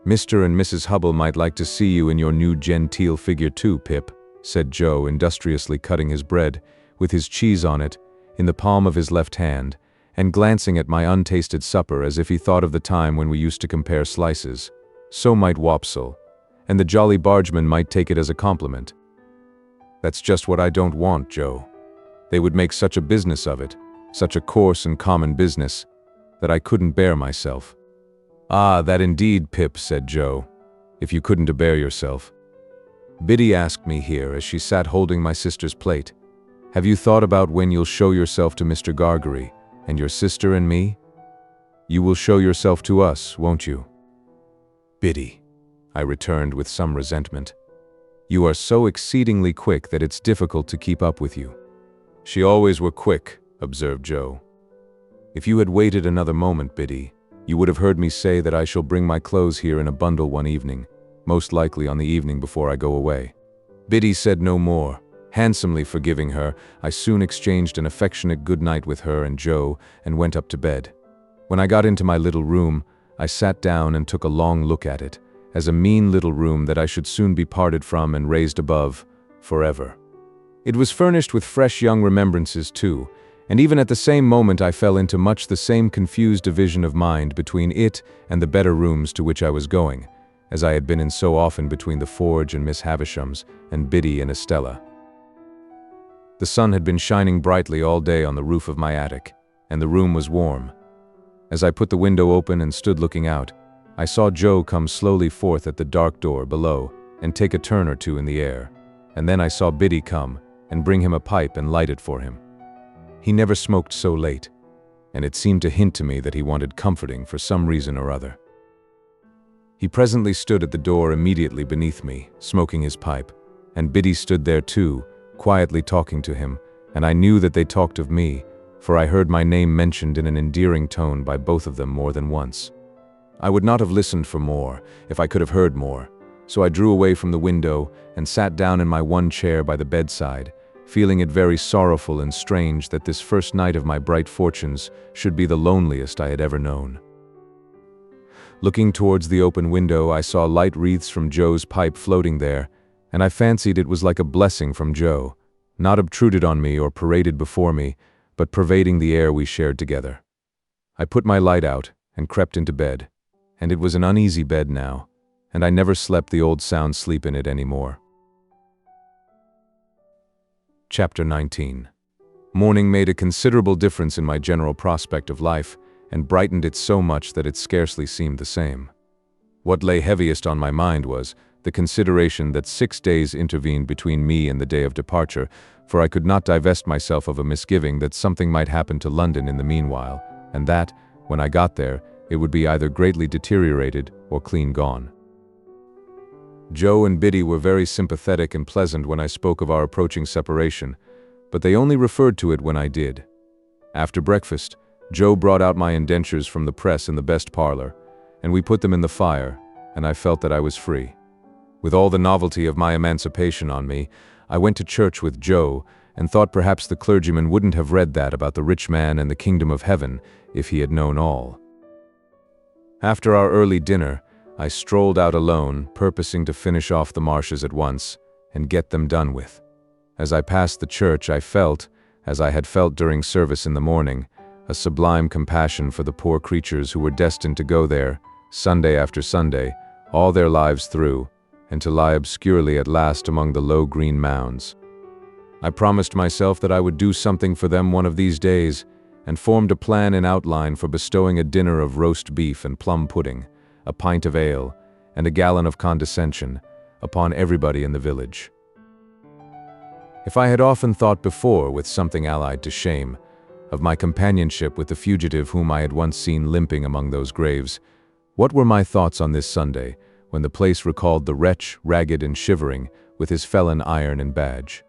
Mr. and Mrs. Hubble might like to see you in your new genteel figure too, Pip," said Joe, industriously cutting his bread, with his cheese on it, in the palm of his left hand, and glancing at my untasted supper as if he thought of the time when we used to compare slices. "So might Wopsle, and the Jolly Bargeman might take it as a compliment." "That's just what I don't want, Joe. They would make such a business of it, such a coarse and common business, that I couldn't bear myself." "Ah, that indeed, Pip," said Joe, "if you couldn't bear yourself." Biddy asked me here as she sat holding my sister's plate, "Have you thought about when you'll show yourself to Mr. Gargery, and your sister and me? You will show yourself to us, won't you?" "Biddy," I returned with some resentment, "you are so exceedingly quick that it's difficult to keep up with you." "She always were quick," observed Joe. "If you had waited another moment, Biddy, you would have heard me say that I shall bring my clothes here in a bundle one evening, most likely on the evening before I go away." Biddy said no more. Handsomely forgiving her, I soon exchanged an affectionate good night with her and Joe and went up to bed. When I got into my little room, I sat down and took a long look at it, as a mean little room that I should soon be parted from and raised above, forever. It was furnished with fresh young remembrances too, and even at the same moment I fell into much the same confused division of mind between it and the better rooms to which I was going, as I had been in so often between the Forge and Miss Havisham's, and Biddy and Estella. The sun had been shining brightly all day on the roof of my attic, and the room was warm. As I put the window open and stood looking out, I saw Joe come slowly forth at the dark door below and take a turn or two in the air, and then I saw Biddy come and bring him a pipe and light it for him. He never smoked so late, and it seemed to hint to me that he wanted comforting for some reason or other. He presently stood at the door immediately beneath me, smoking his pipe, and Biddy stood there too, quietly talking to him, and I knew that they talked of me, for I heard my name mentioned in an endearing tone by both of them more than once. I would not have listened for more, if I could have heard more, so I drew away from the window and sat down in my one chair by the bedside, feeling it very sorrowful and strange that this first night of my bright fortunes should be the loneliest I had ever known. Looking towards the open window, I saw light wreaths from Joe's pipe floating there, and I fancied it was like a blessing from Joe, not obtruded on me or paraded before me, but pervading the air we shared together. I put my light out and crept into bed, and it was an uneasy bed now, and I never slept the old sound sleep in it any more. Chapter 19. Morning made a considerable difference in my general prospect of life, and brightened it so much that it scarcely seemed the same. What lay heaviest on my mind was the consideration that 6 days intervened between me and the day of departure, for I could not divest myself of a misgiving that something might happen to London in the meanwhile, and that, when I got there, it would be either greatly deteriorated or clean gone. Joe and Biddy were very sympathetic and pleasant when I spoke of our approaching separation, but they only referred to it when I did. After breakfast, Joe brought out my indentures from the press in the best parlor, and we put them in the fire, and I felt that I was free. With all the novelty of my emancipation on me, I went to church with Joe, and thought perhaps the clergyman wouldn't have read that about the rich man and the kingdom of heaven if he had known all. After our early dinner, I strolled out alone, purposing to finish off the marshes at once, and get them done with. As I passed the church, I felt, as I had felt during service in the morning, a sublime compassion for the poor creatures who were destined to go there, Sunday after Sunday, all their lives through, and to lie obscurely at last among the low green mounds. I promised myself that I would do something for them one of these days, and formed a plan in outline for bestowing a dinner of roast beef and plum pudding, a pint of ale, and a gallon of condescension upon everybody in the village. If I had often thought before, with something allied to shame, of my companionship with the fugitive whom I had once seen limping among those graves, what were my thoughts on this Sunday, when the place recalled the wretch, ragged and shivering, with his felon iron and badge?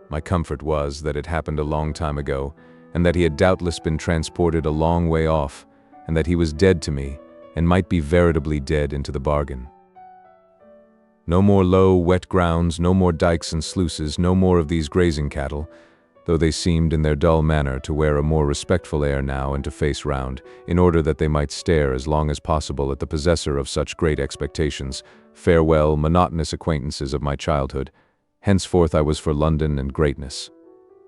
My comfort was that it happened a long time ago, and that he had doubtless been transported a long way off, and that he was dead to me, and might be veritably dead into the bargain. No more low, wet grounds, no more dikes and sluices, no more of these grazing cattle, though they seemed in their dull manner to wear a more respectful air now and to face round, in order that they might stare as long as possible at the possessor of such great expectations. Farewell, monotonous acquaintances of my childhood. Henceforth I was for London and greatness.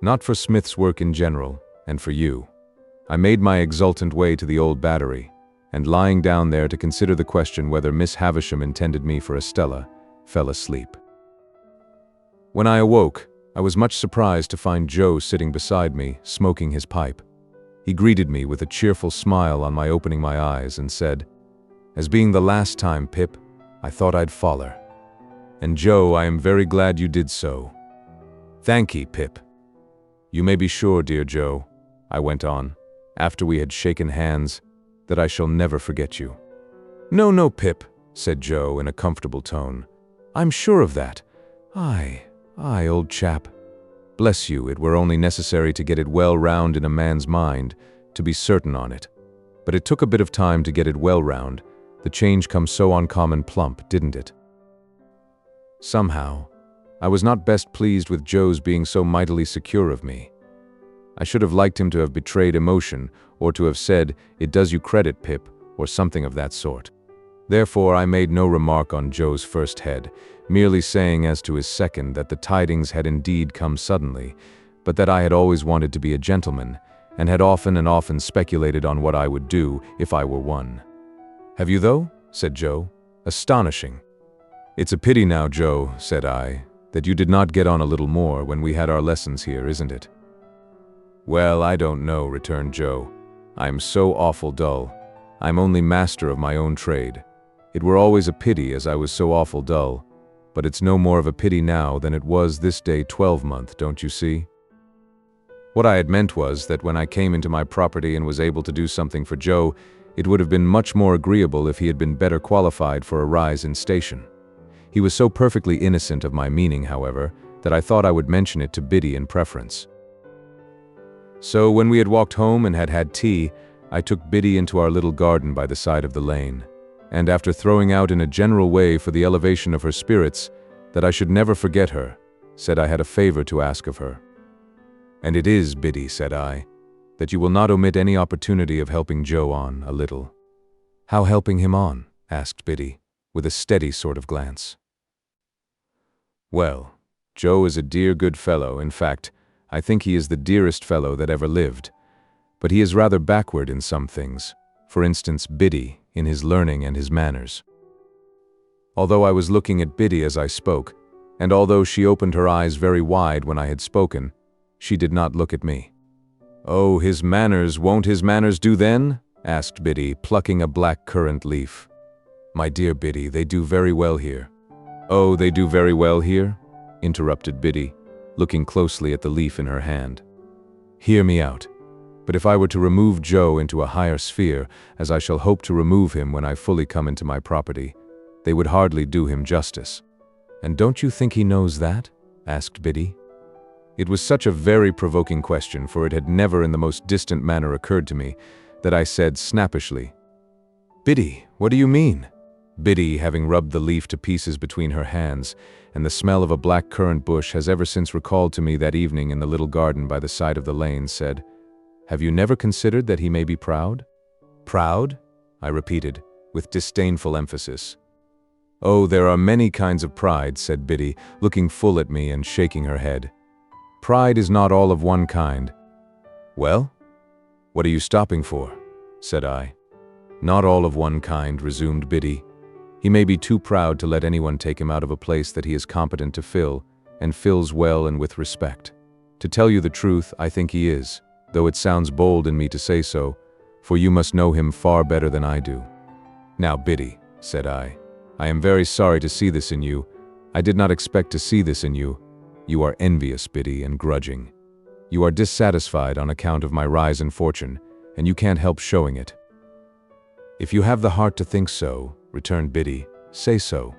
Not for Smith's work in general, and for you. I made my exultant way to the old Battery, and lying down there to consider the question whether Miss Havisham intended me for Estella, fell asleep. When I awoke, I was much surprised to find Joe sitting beside me, smoking his pipe. He greeted me with a cheerful smile on my opening my eyes and said, "As being the last time, Pip, I thought I'd foller. And Joe, I am very glad you did so." "Thankee, Pip." "You may be sure, dear Joe," I went on, after we had shaken hands, "that I shall never forget you." "No, no, Pip," said Joe in a comfortable tone. "I'm sure of that. Aye, old chap. Bless you, it were only necessary to get it well round in a man's mind, to be certain on it. But it took a bit of time to get it well round. The change come so uncommon plump, didn't it?" Somehow, I was not best pleased with Joe's being so mightily secure of me. I should have liked him to have betrayed emotion, or to have said, "It does you credit, Pip," or something of that sort. Therefore, I made no remark on Joe's first head, merely saying as to his second that the tidings had indeed come suddenly, but that I had always wanted to be a gentleman, and had often and often speculated on what I would do if I were one. "Have you though?" said Joe. "Astonishing." "It's a pity now, Joe," said I, "that you did not get on a little more when we had our lessons here, isn't it?" "Well, I don't know," returned Joe. "I'm so awful dull. I'm only master of my own trade. It were always a pity, as I was so awful dull, but it's no more of a pity now than it was this day 12-month, don't you see?" What I had meant was that when I came into my property and was able to do something for Joe, it would have been much more agreeable if he had been better qualified for a rise in station. He was so perfectly innocent of my meaning, however, that I thought I would mention it to Biddy in preference. So when we had walked home and had had tea, I took Biddy into our little garden by the side of the lane, and after throwing out in a general way for the elevation of her spirits, that I should never forget her, said I had a favor to ask of her. "And it is, Biddy," said I, "that you will not omit any opportunity of helping Joe on a little." "How helping him on?" asked Biddy, with a steady sort of glance. "Well, Joe is a dear good fellow. In fact, I think he is the dearest fellow that ever lived. But he is rather backward in some things, for instance, Biddy, in his learning and his manners." Although I was looking at Biddy as I spoke, and although she opened her eyes very wide when I had spoken, she did not look at me. "Oh, his manners, won't his manners do then?" asked Biddy, plucking a black currant leaf. "My dear Biddy, they do very well here." "Oh, they do very well here?" interrupted Biddy, looking closely at the leaf in her hand. "Hear me out. But if I were to remove Joe into a higher sphere, as I shall hope to remove him when I fully come into my property, they would hardly do him justice." "And don't you think he knows that?" asked Biddy. It was such a very provoking question, for it had never in the most distant manner occurred to me, that I said snappishly, "Biddy, what do you mean?" Biddy, having rubbed the leaf to pieces between her hands, and the smell of a black currant bush has ever since recalled to me that evening in the little garden by the side of the lane, said, "Have you never considered that he may be proud?" "Proud?" I repeated, with disdainful emphasis. "Oh, there are many kinds of pride," said Biddy, looking full at me and shaking her head. "Pride is not all of one kind." "Well, what are you stopping for?" said I. "Not all of one kind," resumed Biddy. "He may be too proud to let anyone take him out of a place that he is competent to fill, and fills well and with respect. To tell you the truth, I think he is, though it sounds bold in me to say so, for you must know him far better than I do. "Now, Biddy," said I am very sorry to see this in you. I did not expect to see this in you. You are envious, Biddy, and grudging. You are dissatisfied on account of my rise in fortune, and you can't help showing it." "If you have the heart to think so," returned Biddy, "say so.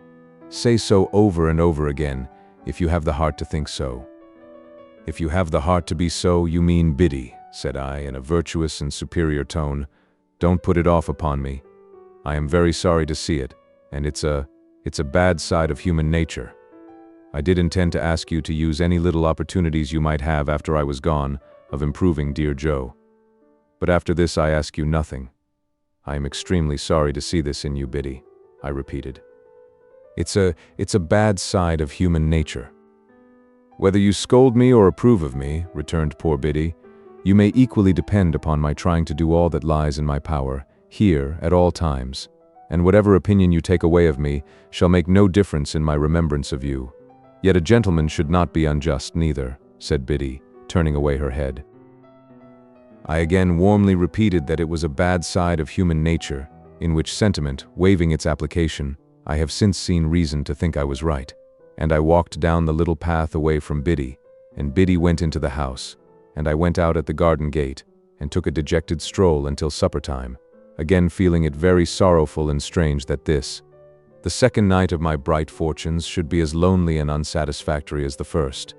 Say so over and over again, if you have the heart to think so." "If you have the heart to be so, you mean, Biddy," said I, in a virtuous and superior tone. "Don't put it off upon me. I am very sorry to see it, and it's a bad side of human nature. I did intend to ask you to use any little opportunities you might have after I was gone of improving dear Joe. But after this I ask you nothing. I am extremely sorry to see this in you, Biddy," I repeated. It's a bad side of human nature." "Whether you scold me or approve of me," returned poor Biddy, "you may equally depend upon my trying to do all that lies in my power, here, at all times, and whatever opinion you take away of me shall make no difference in my remembrance of you. Yet a gentleman should not be unjust neither," said Biddy, turning away her head. I again warmly repeated that it was a bad side of human nature, in which sentiment, waiving its application, I have since seen reason to think I was right, and I walked down the little path away from Biddy, and Biddy went into the house, and I went out at the garden gate, and took a dejected stroll until supper time, again feeling it very sorrowful and strange that this, the second night of my bright fortunes, should be as lonely and unsatisfactory as the first.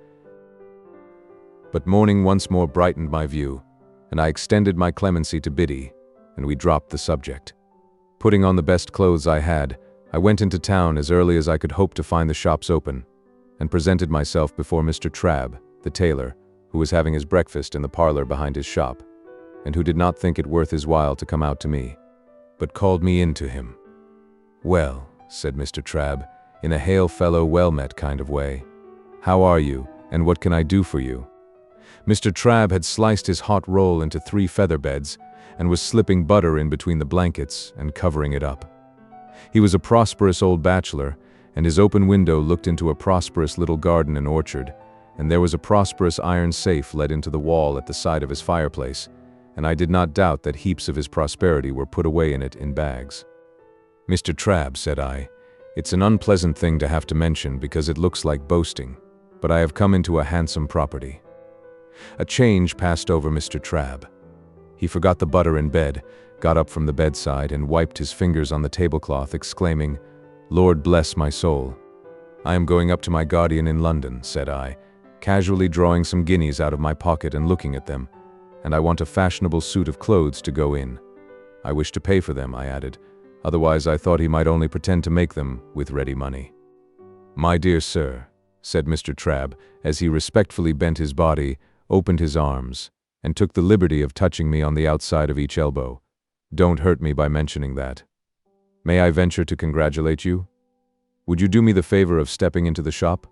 But morning once more brightened my view, and I extended my clemency to Biddy, and we dropped the subject. Putting on the best clothes I had, I went into town as early as I could hope to find the shops open, and presented myself before Mr. Trabb, the tailor, who was having his breakfast in the parlor behind his shop, and who did not think it worth his while to come out to me, but called me in to him. "Well," said Mr. Trabb, in a hail-fellow well-met kind of way, "how are you, and what can I do for you?" Mr. Trabb had sliced his hot roll into 3 feather beds, and was slipping butter in between the blankets and covering it up. He was a prosperous old bachelor, and his open window looked into a prosperous little garden and orchard, and there was a prosperous iron safe let into the wall at the side of his fireplace, and I did not doubt that heaps of his prosperity were put away in it in bags. "Mr. Trabb," said I, "it's an unpleasant thing to have to mention because it looks like boasting, but I have come into a handsome property." A change passed over Mr. Trabb. He forgot the butter in bed, got up from the bedside, and wiped his fingers on the tablecloth, exclaiming, "Lord bless my soul! I am going up to my guardian in London," said I, casually drawing some guineas out of my pocket and looking at them, "and I want a fashionable suit of clothes to go in. I wish to pay for them," I added, otherwise I thought he might only pretend to make them with ready money. "My dear sir," said Mr. Trabb, as he respectfully bent his body, opened his arms, and took the liberty of touching me on the outside of each elbow, "don't hurt me by mentioning that. May I venture to congratulate you? Would you do me the favor of stepping into the shop?"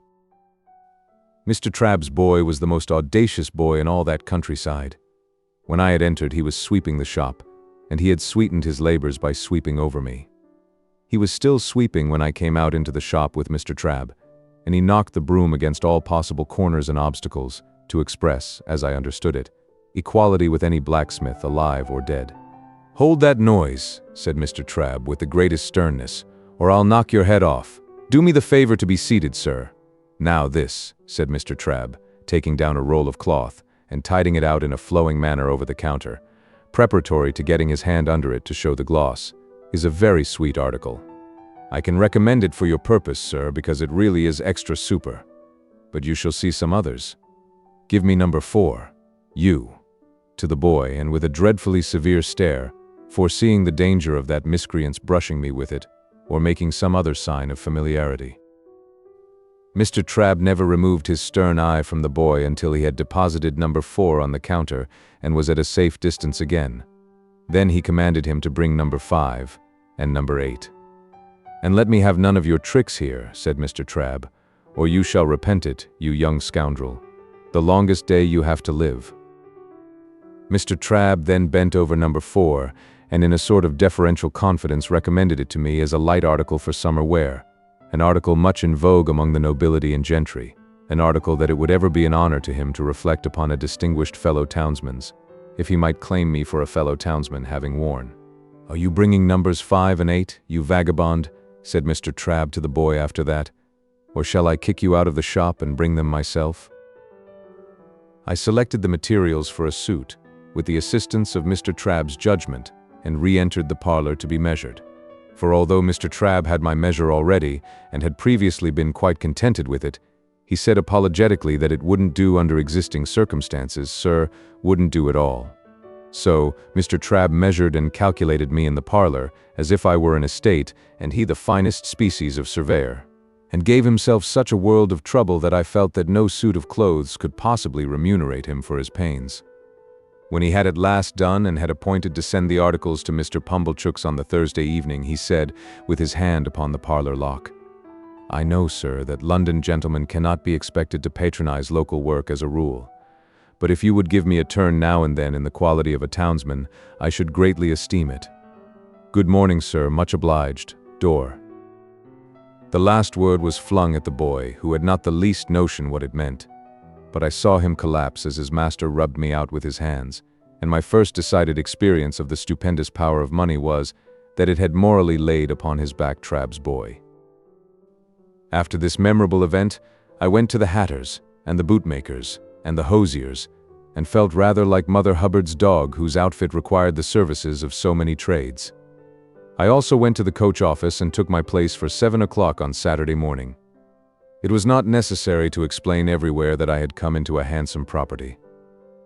Mr. Trabb's boy was the most audacious boy in all that countryside. When I had entered, he was sweeping the shop, and he had sweetened his labors by sweeping over me. He was still sweeping when I came out into the shop with Mr. Trabb, and he knocked the broom against all possible corners and obstacles, to express, as I understood it, equality with any blacksmith, alive or dead. "Hold that noise," said Mr. Trabb with the greatest sternness, "or I'll knock your head off. Do me the favor to be seated, sir." "Now this," said Mr. Trabb, taking down a roll of cloth and tiding it out in a flowing manner over the counter, preparatory to getting his hand under it to show the gloss, "is a very sweet article. I can recommend it for your purpose, sir, because it really is extra super. But you shall see some others. Give me number 4, you," to the boy, and with a dreadfully severe stare, foreseeing the danger of that miscreant's brushing me with it, or making some other sign of familiarity. Mr. Trabb never removed his stern eye from the boy until he had deposited number 4 on the counter and was at a safe distance again. Then he commanded him to bring number 5 and number 8. "And let me have none of your tricks here," said Mr. Trabb, "or you shall repent it, you young scoundrel, the longest day you have to live." Mr. Trabb then bent over number 4, and in a sort of deferential confidence recommended it to me as a light article for summer wear, an article much in vogue among the nobility and gentry, an article that it would ever be an honor to him to reflect upon a distinguished fellow townsman's, if he might claim me for a fellow townsman having worn. "Are you bringing numbers 5 and 8, you vagabond?" said Mr. Trabb to the boy after that. "Or shall I kick you out of the shop and bring them myself?" I selected the materials for a suit, with the assistance of Mr. Trabb's judgment, and re-entered the parlor to be measured. For although Mr. Trabb had my measure already, and had previously been quite contented with it, he said apologetically that it wouldn't do under existing circumstances, sir, wouldn't do at all. So, Mr. Trabb measured and calculated me in the parlor, as if I were an estate, and he the finest species of surveyor, and gave himself such a world of trouble that I felt that no suit of clothes could possibly remunerate him for his pains. When he had at last done and had appointed to send the articles to Mr. Pumblechook's on the Thursday evening, he said, with his hand upon the parlor lock, "I know, sir, that London gentlemen cannot be expected to patronize local work as a rule. But if you would give me a turn now and then in the quality of a townsman, I should greatly esteem it. Good morning, sir, much obliged. Door." The last word was flung at the boy, who had not the least notion what it meant. But I saw him collapse as his master rubbed me out with his hands, and my first decided experience of the stupendous power of money was that it had morally laid upon his back Trabb's boy. After this memorable event, I went to the hatters, and the bootmakers, and the hosiers, and felt rather like Mother Hubbard's dog whose outfit required the services of so many trades. I also went to the coach office and took my place for 7 o'clock on Saturday morning. It was not necessary to explain everywhere that I had come into a handsome property.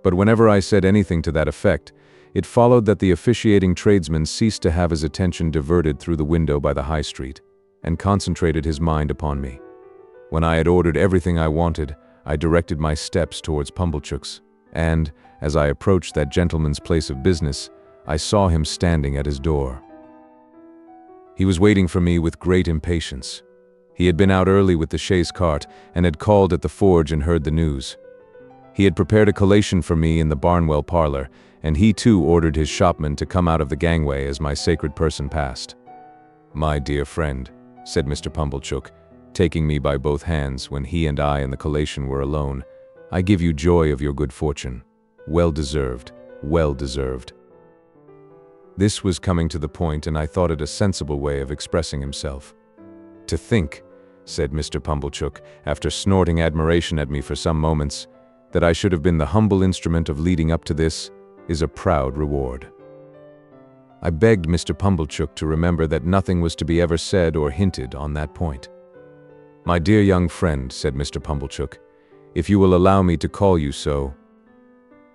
But whenever I said anything to that effect, it followed that the officiating tradesman ceased to have his attention diverted through the window by the high street, and concentrated his mind upon me. When I had ordered everything I wanted, I directed my steps towards Pumblechook's, and, as I approached that gentleman's place of business, I saw him standing at his door. He was waiting for me with great impatience. He had been out early with the chaise cart, and had called at the forge and heard the news. He had prepared a collation for me in the Barnwell parlor, and he too ordered his shopman to come out of the gangway as my sacred person passed. "My dear friend," said Mr. Pumblechook, taking me by both hands when he and I and the collation were alone, "I give you joy of your good fortune. Well deserved, well deserved." This was coming to the point, and I thought it a sensible way of expressing himself. "To think," said Mr. Pumblechook, after snorting admiration at me for some moments, "that I should have been the humble instrument of leading up to this, is a proud reward." I begged Mr. Pumblechook to remember that nothing was to be ever said or hinted on that point. "My dear young friend," said Mr. Pumblechook, "if you will allow me to call you so."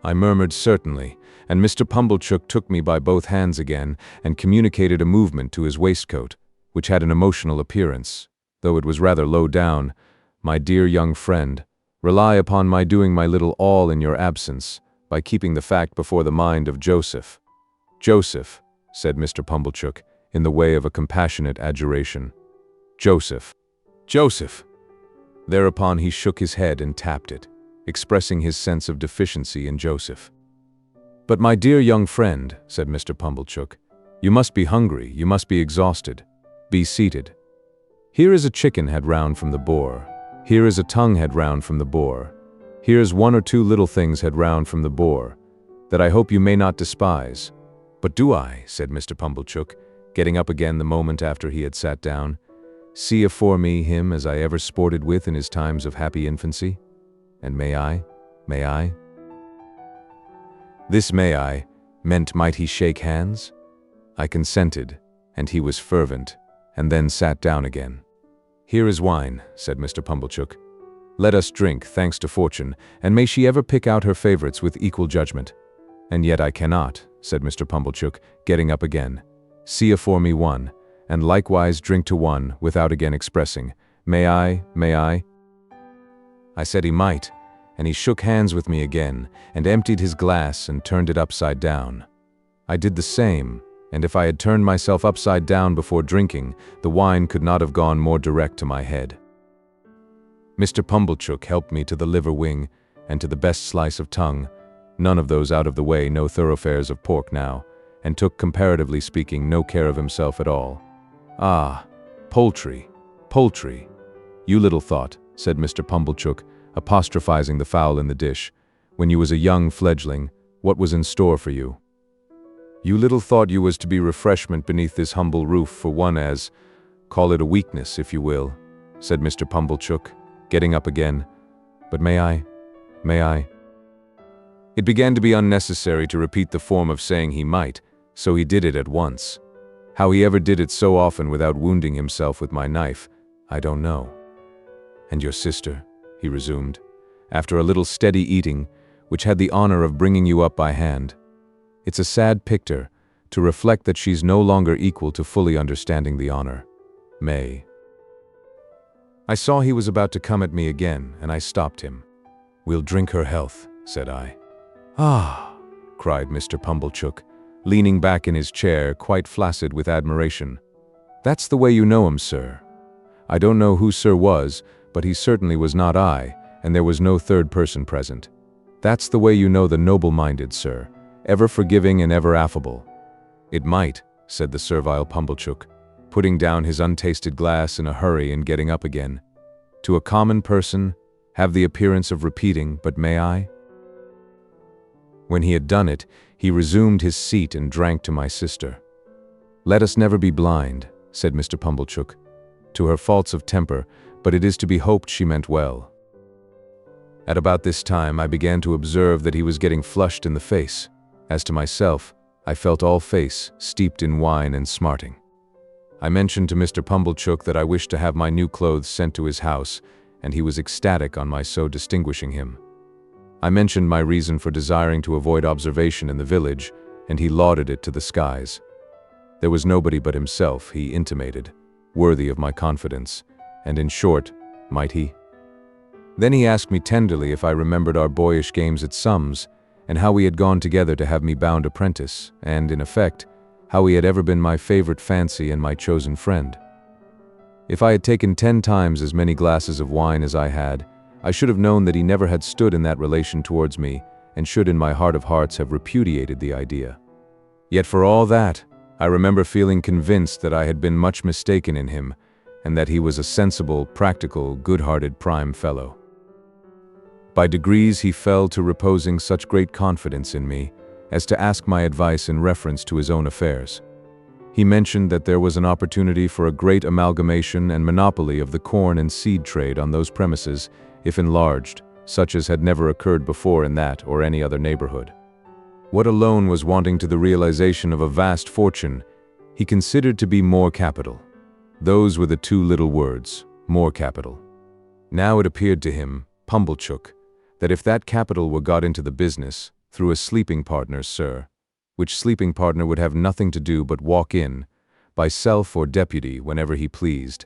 I murmured certainly, and Mr. Pumblechook took me by both hands again and communicated a movement to his waistcoat, which had an emotional appearance, though it was rather low down. "My dear young friend, rely upon my doing my little all in your absence, by keeping the fact before the mind of Joseph." "Joseph," said Mr. Pumblechook, in the way of a compassionate adjuration. "Joseph. Joseph." Thereupon he shook his head and tapped it, expressing his sense of deficiency in Joseph. "But my dear young friend," said Mr. Pumblechook, "you must be hungry, you must be exhausted. Be seated. Here is a chicken head round from the boar. Here is a tongue head round from the boar. Here is 1 or 2 little things head round from the boar, that I hope you may not despise." "But do I," said Mr. Pumblechook, getting up again the moment after he had sat down, "see afore me him as I ever sported with in his times of happy infancy? And may I? This "may I" meant might he shake hands? I consented, and he was fervent, and then sat down again. "Here is wine," said Mr. Pumblechook. "Let us drink, thanks to fortune, and may she ever pick out her favorites with equal judgment." "And yet I cannot," said Mr. Pumblechook, getting up again. "See afore me one, and likewise drink to one, without again expressing, may I? I said he might, and he shook hands with me again, and emptied his glass and turned it upside down. I did the same, and if I had turned myself upside down before drinking, the wine could not have gone more direct to my head. Mr. Pumblechook helped me to the liver wing, and to the best slice of tongue, none of those out of the way, no thoroughfares of pork now, and took, comparatively speaking, no care of himself at all. "Ah, poultry, poultry. You little thought," said Mr. Pumblechook, apostrophizing the fowl in the dish, "when you was a young fledgling, what was in store for you." You little thought you was to be refreshment beneath this humble roof for one as, call it a weakness, if you will, said Mr. Pumblechook, getting up again. But may I? It began to be unnecessary to repeat the form of saying he might, so he did it at once. How he ever did it so often without wounding himself with my knife, I don't know. And your sister, he resumed, after a little steady eating, which had the honor of bringing you up by hand. It's a sad picture, to reflect that she's no longer equal to fully understanding the honor. May. I saw he was about to come at me again, and I stopped him. We'll drink her health, said I. Ah, cried Mr. Pumblechook, leaning back in his chair, quite flaccid with admiration. That's the way you know him, sir. I don't know who sir was, but he certainly was not I, and there was no third person present. That's the way you know the noble-minded, sir, ever forgiving and ever affable. It might, said the servile Pumblechook, putting down his untasted glass in a hurry and getting up again, to a common person, have the appearance of repeating, but may I? When he had done it, he resumed his seat and drank to my sister. Let us never be blind, said Mr. Pumblechook, to her faults of temper, but it is to be hoped she meant well. At about this time I began to observe that he was getting flushed in the face. As to myself, I felt all face, steeped in wine and smarting. I mentioned to Mr. Pumblechook that I wished to have my new clothes sent to his house, and he was ecstatic on my so distinguishing him. I mentioned my reason for desiring to avoid observation in the village, and he lauded it to the skies. There was nobody but himself, he intimated, worthy of my confidence, and in short, might he? Then he asked me tenderly if I remembered our boyish games at sums, and how we had gone together to have me bound apprentice, and, in effect, how he had ever been my favorite fancy and my chosen friend. If I had taken 10 times as many glasses of wine as I had, I should have known that he never had stood in that relation towards me, and should in my heart of hearts have repudiated the idea. Yet for all that, I remember feeling convinced that I had been much mistaken in him, and that he was a sensible, practical, good-hearted prime fellow. By degrees he fell to reposing such great confidence in me as to ask my advice in reference to his own affairs. He mentioned that there was an opportunity for a great amalgamation and monopoly of the corn and seed trade on those premises, if enlarged, such as had never occurred before in that or any other neighborhood. What alone was wanting to the realization of a vast fortune, he considered to be more capital. Those were the 2 little words, more capital. Now it appeared to him, Pumblechook, that if that capital were got into the business, through a sleeping partner, sir, which sleeping partner would have nothing to do but walk in, by self or deputy whenever he pleased,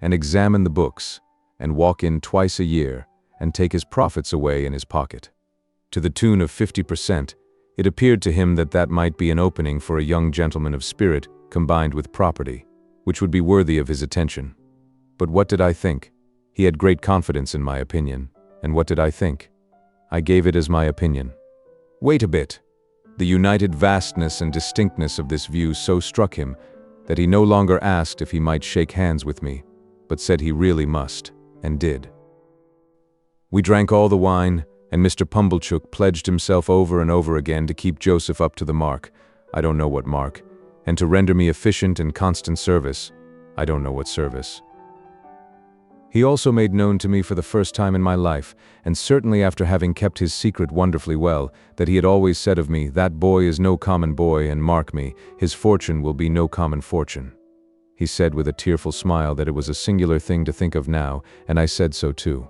and examine the books, and walk in twice a year, and take his profits away in his pocket, to the tune of 50%, it appeared to him that that might be an opening for a young gentleman of spirit combined with property, which would be worthy of his attention. But what did I think? He had great confidence in my opinion, and what did I think? I gave it as my opinion. Wait a bit. The united vastness and distinctness of this view so struck him that he no longer asked if he might shake hands with me, but said he really must, and did. We drank all the wine, and Mr. Pumblechook pledged himself over and over again to keep Joseph up to the mark, I don't know what mark, and to render me efficient and constant service, I don't know what service. He also made known to me for the first time in my life, and certainly after having kept his secret wonderfully well, that he had always said of me, that boy is no common boy, and mark me, his fortune will be no common fortune. He said with a tearful smile that it was a singular thing to think of now, and I said so too.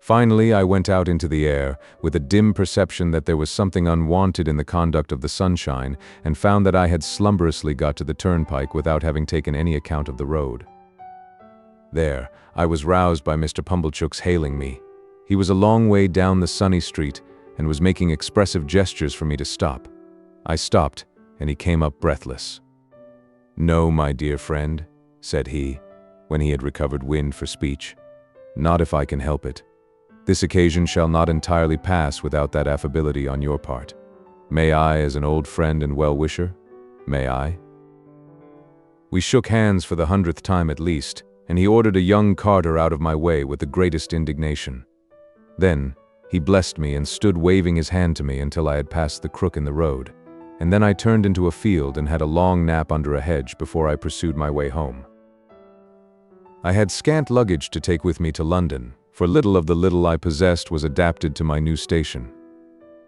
Finally, I went out into the air, with a dim perception that there was something unwonted in the conduct of the sunshine, and found that I had slumberously got to the turnpike without having taken any account of the road. There, I was roused by Mr. Pumblechook's hailing me. He was a long way down the sunny street, and was making expressive gestures for me to stop. I stopped, and he came up breathless. "No, my dear friend," said he, when he had recovered wind for speech. "Not if I can help it. This occasion shall not entirely pass without that affability on your part. May I, as an old friend and well-wisher? May I?" We shook hands for the 100th time at least, and he ordered a young carter out of my way with the greatest indignation. Then he blessed me and stood waving his hand to me until I had passed the crook in the road. and then I turned into a field and had a long nap under a hedge before I pursued my way home. I had scant luggage to take with me to London, for little of the little I possessed was adapted to my new station.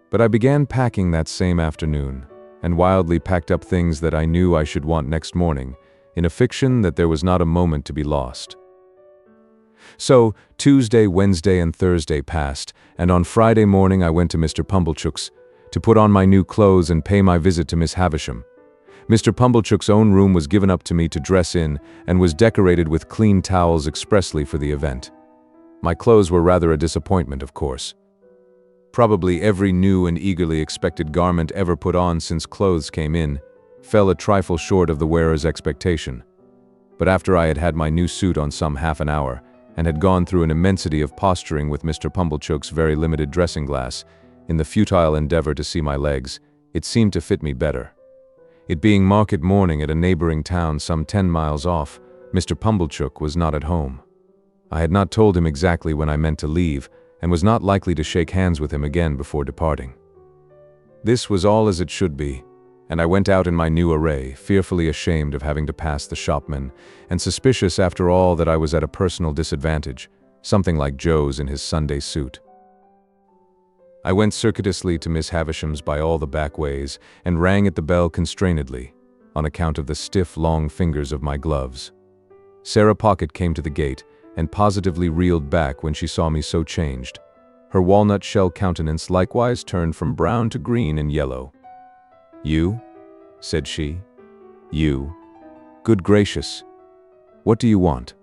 But I began packing that same afternoon, and wildly packed up things that I knew I should want next morning, in a fiction that there was not a moment to be lost. So, Tuesday, Wednesday, and Thursday passed, and on Friday morning I went to Mr. Pumblechook's to put on my new clothes and pay my visit to Miss Havisham. Mr. Pumblechook's own room was given up to me to dress in and was decorated with clean towels expressly for the event. My clothes were rather a disappointment, of course. Probably every new and eagerly expected garment ever put on since clothes came in fell a trifle short of the wearer's expectation. But after I had had my new suit on some half an hour, and had gone through an immensity of posturing with Mr. Pumblechook's very limited dressing glass, in the futile endeavor to see my legs, it seemed to fit me better. It being market morning at a neighboring town some 10 miles off, Mr. Pumblechook was not at home. I had not told him exactly when I meant to leave, and was not likely to shake hands with him again before departing. This was all as it should be, and I went out in my new array, fearfully ashamed of having to pass the shopman, and suspicious after all that I was at a personal disadvantage, something like Joe's in his Sunday suit. I went circuitously to Miss Havisham's by all the back ways, and rang at the bell constrainedly, on account of the stiff, long fingers of my gloves. Sarah Pocket came to the gate, and positively reeled back when she saw me so changed. Her walnut-shell countenance likewise turned from brown to green and yellow. "You?" said she. "You? Good gracious! What do you want?"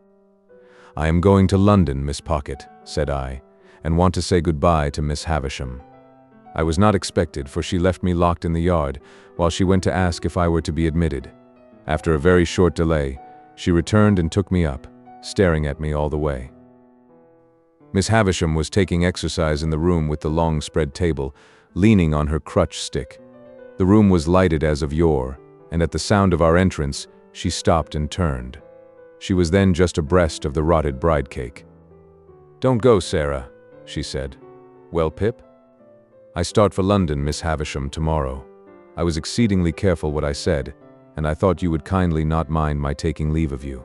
"I am going to London, Miss Pocket," said I, "and want to say goodbye to Miss Havisham." I was not expected, for she left me locked in the yard, while she went to ask if I were to be admitted. After a very short delay, she returned and took me up, staring at me all the way. Miss Havisham was taking exercise in the room with the long spread table, leaning on her crutch stick. The room was lighted as of yore, and at the sound of our entrance, she stopped and turned. She was then just abreast of the rotted bride cake. "Don't go, Sarah," she said. "Well, Pip?" "I start for London, Miss Havisham, tomorrow. I was exceedingly careful what I said, and I thought you would kindly not mind my taking leave of you."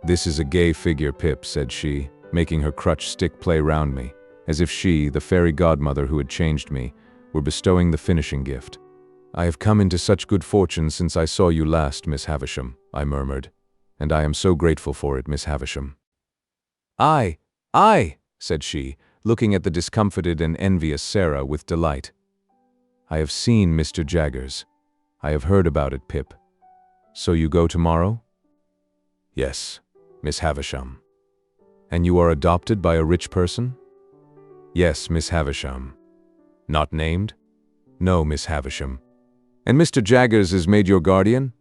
"This is a gay figure, Pip," said she, making her crutch stick play round me, as if she, the fairy godmother who had changed me, were bestowing the finishing gift. "I have come into such good fortune since I saw you last, Miss Havisham," I murmured, "and I am so grateful for it, Miss Havisham." "I, said she, looking at the discomfited and envious Sarah with delight. "I have seen Mr. Jaggers. I have heard about it, Pip. So you go tomorrow?" "Yes, Miss Havisham." "And you are adopted by a rich person?" "Yes, Miss Havisham." "Not named?" "No, Miss Havisham." "And Mr. Jaggers is made your guardian?"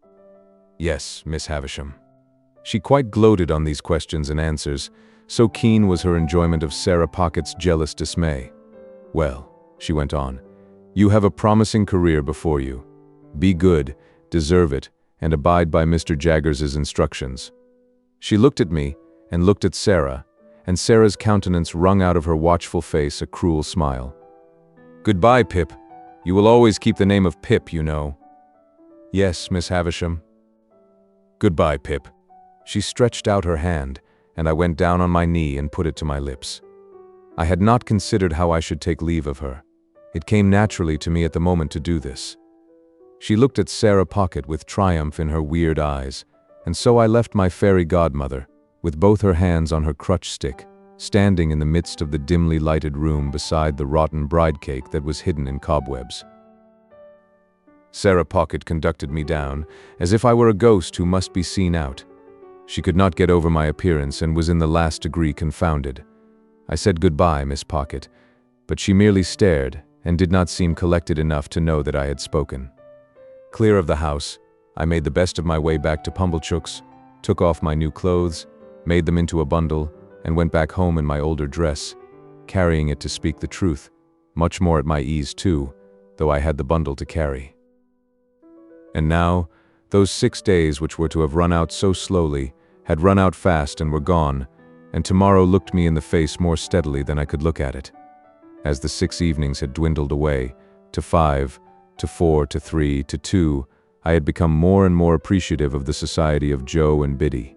"Yes, Miss Havisham." She quite gloated on these questions and answers, so keen was her enjoyment of Sarah Pocket's jealous dismay. "Well," she went on, "you have a promising career before you. Be good, deserve it, and abide by Mr. Jaggers's instructions." She looked at me, and looked at Sarah, and Sarah's countenance wrung out of her watchful face a cruel smile. "Goodbye, Pip. You will always keep the name of Pip, you know." "Yes, Miss Havisham." "Goodbye, Pip." She stretched out her hand, and I went down on my knee and put it to my lips. I had not considered how I should take leave of her. It came naturally to me at the moment to do this. She looked at Sarah Pocket with triumph in her weird eyes, and so I left my fairy godmother, with both her hands on her crutch stick, standing in the midst of the dimly lighted room beside the rotten bride cake that was hidden in cobwebs. Sarah Pocket conducted me down, as if I were a ghost who must be seen out. She could not get over my appearance and was in the last degree confounded. I said goodbye, Miss Pocket, but she merely stared and did not seem collected enough to know that I had spoken. Clear of the house, I made the best of my way back to Pumblechook's, took off my new clothes, made them into a bundle, and went back home in my older dress, carrying it, to speak the truth, much more at my ease too, though I had the bundle to carry. And now, those 6 days which were to have run out so slowly, had run out fast and were gone, and tomorrow looked me in the face more steadily than I could look at it. As the 6 evenings had dwindled away to 5, to 4, to 3, to 2, I had become more and more appreciative of the society of Joe and Biddy.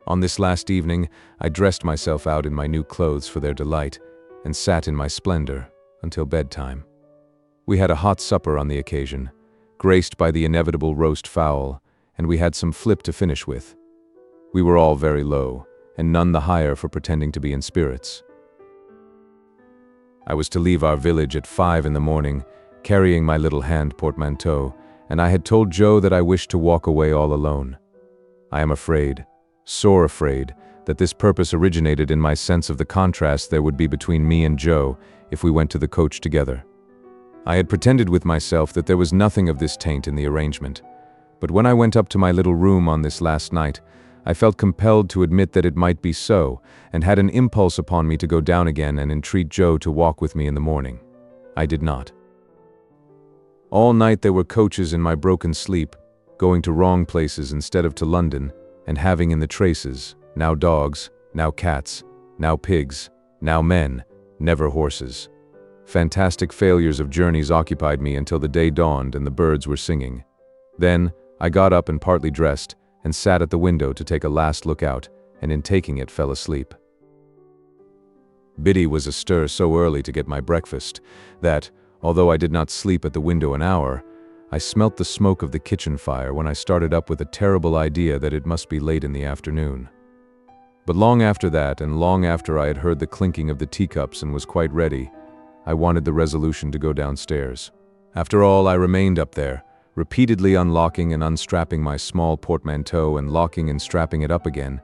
On this last evening, I dressed myself out in my new clothes for their delight, and sat in my splendor until bedtime. We had a hot supper on the occasion, graced by the inevitable roast fowl, and we had some flip to finish with. We were all very low, and none the higher for pretending to be in spirits. I was to leave our village at 5 in the morning, carrying my little hand portmanteau, and I had told Joe that I wished to walk away all alone. I am afraid, sore afraid, that this purpose originated in my sense of the contrast there would be between me and Joe if we went to the coach together. I had pretended with myself that there was nothing of this taint in the arrangement, but when I went up to my little room on this last night, I felt compelled to admit that it might be so, and had an impulse upon me to go down again and entreat Joe to walk with me in the morning. I did not. All night there were coaches in my broken sleep, going to wrong places instead of to London, and having in the traces, now dogs, now cats, now pigs, now men, never horses. Fantastic failures of journeys occupied me until the day dawned and the birds were singing. Then, I got up and partly dressed, and sat at the window to take a last look out, and in taking it fell asleep. Biddy was astir so early to get my breakfast that, although I did not sleep at the window an hour, I smelt the smoke of the kitchen fire when I started up with a terrible idea that it must be late in the afternoon. But long after that, and long after I had heard the clinking of the teacups and was quite ready, I wanted the resolution to go downstairs. After all, I remained up there, repeatedly unlocking and unstrapping my small portmanteau and locking and strapping it up again,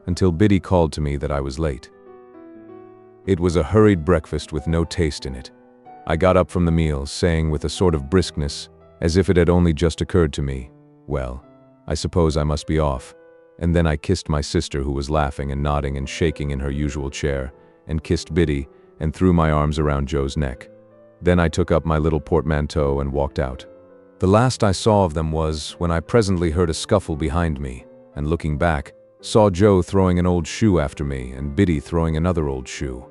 until Biddy called to me that I was late. It was a hurried breakfast with no taste in it. I got up from the meal, saying with a sort of briskness, as if it had only just occurred to me, "Well, I suppose I must be off," and then I kissed my sister, who was laughing and nodding and shaking in her usual chair, and kissed Biddy, and threw my arms around Joe's neck. Then I took up my little portmanteau and walked out. The last I saw of them was when I presently heard a scuffle behind me, and looking back, saw Joe throwing an old shoe after me and Biddy throwing another old shoe.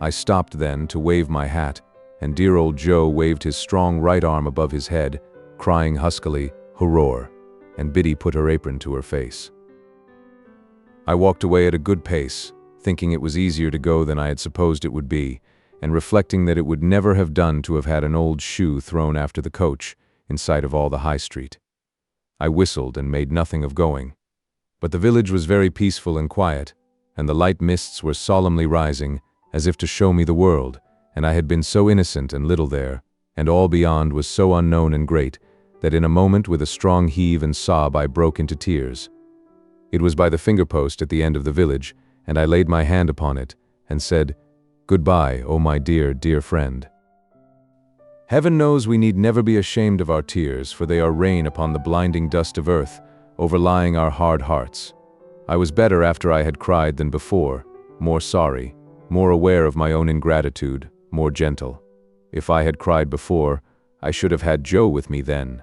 I stopped then to wave my hat, and dear old Joe waved his strong right arm above his head, crying huskily, "Hurrah!" and Biddy put her apron to her face. I walked away at a good pace, thinking it was easier to go than I had supposed it would be, and reflecting that it would never have done to have had an old shoe thrown after the coach, in sight of all the high street. I whistled and made nothing of going. But the village was very peaceful and quiet, and the light mists were solemnly rising, as if to show me the world, and I had been so innocent and little there, and all beyond was so unknown and great, that in a moment with a strong heave and sob I broke into tears. It was by the finger-post at the end of the village, and I laid my hand upon it, and said, "Goodbye, oh my dear, dear friend." Heaven knows we need never be ashamed of our tears, for they are rain upon the blinding dust of earth, overlying our hard hearts. I was better after I had cried than before, more sorry, more aware of my own ingratitude, more gentle. If I had cried before, I should have had Joe with me then.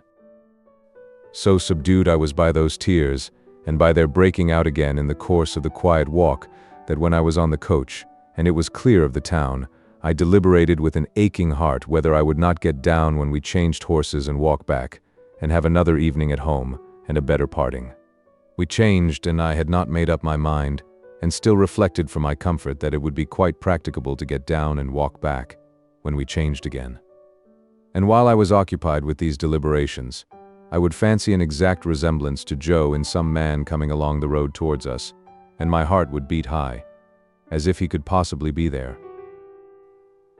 So subdued I was by those tears, and by their breaking out again in the course of the quiet walk, that when I was on the coach, and it was clear of the town, I deliberated with an aching heart whether I would not get down when we changed horses and walk back, and have another evening at home, and a better parting. We changed, and I had not made up my mind, and still reflected for my comfort that it would be quite practicable to get down and walk back, when we changed again. And while I was occupied with these deliberations, I would fancy an exact resemblance to Joe in some man coming along the road towards us, and my heart would beat high, as if he could possibly be there.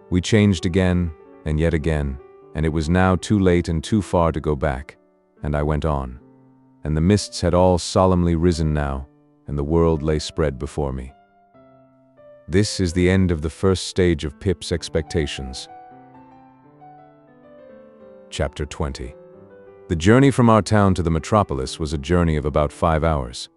We changed again, and yet again, and it was now too late and too far to go back, and I went on. And the mists had all solemnly risen now, and the world lay spread before me. This is the end of the first stage of Pip's expectations. Chapter 20. The journey from our town to the metropolis was a journey of about 5 hours.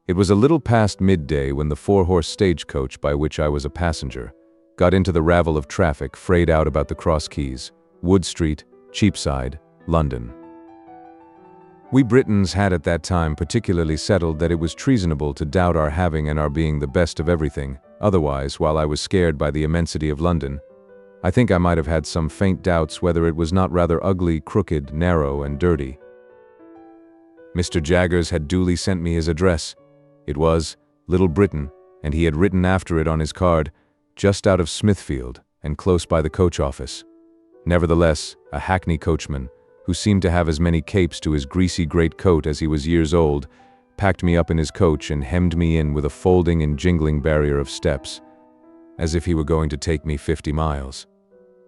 It was a little past midday when the 4-horse stagecoach by which I was a passenger got into the ravel of traffic frayed out about the Cross Keys, Wood Street, Cheapside, London. We Britons had at that time particularly settled that it was treasonable to doubt our having and our being the best of everything. Otherwise, while I was scared by the immensity of London, I think I might have had some faint doubts whether it was not rather ugly, crooked, narrow, and dirty. Mr. Jaggers had duly sent me his address. It was Little Britain, and he had written after it on his card, just out of Smithfield and close by the coach office. Nevertheless, a hackney coachman, who seemed to have as many capes to his greasy great coat as he was years old, packed me up in his coach and hemmed me in with a folding and jingling barrier of steps, as if he were going to take me 50 miles.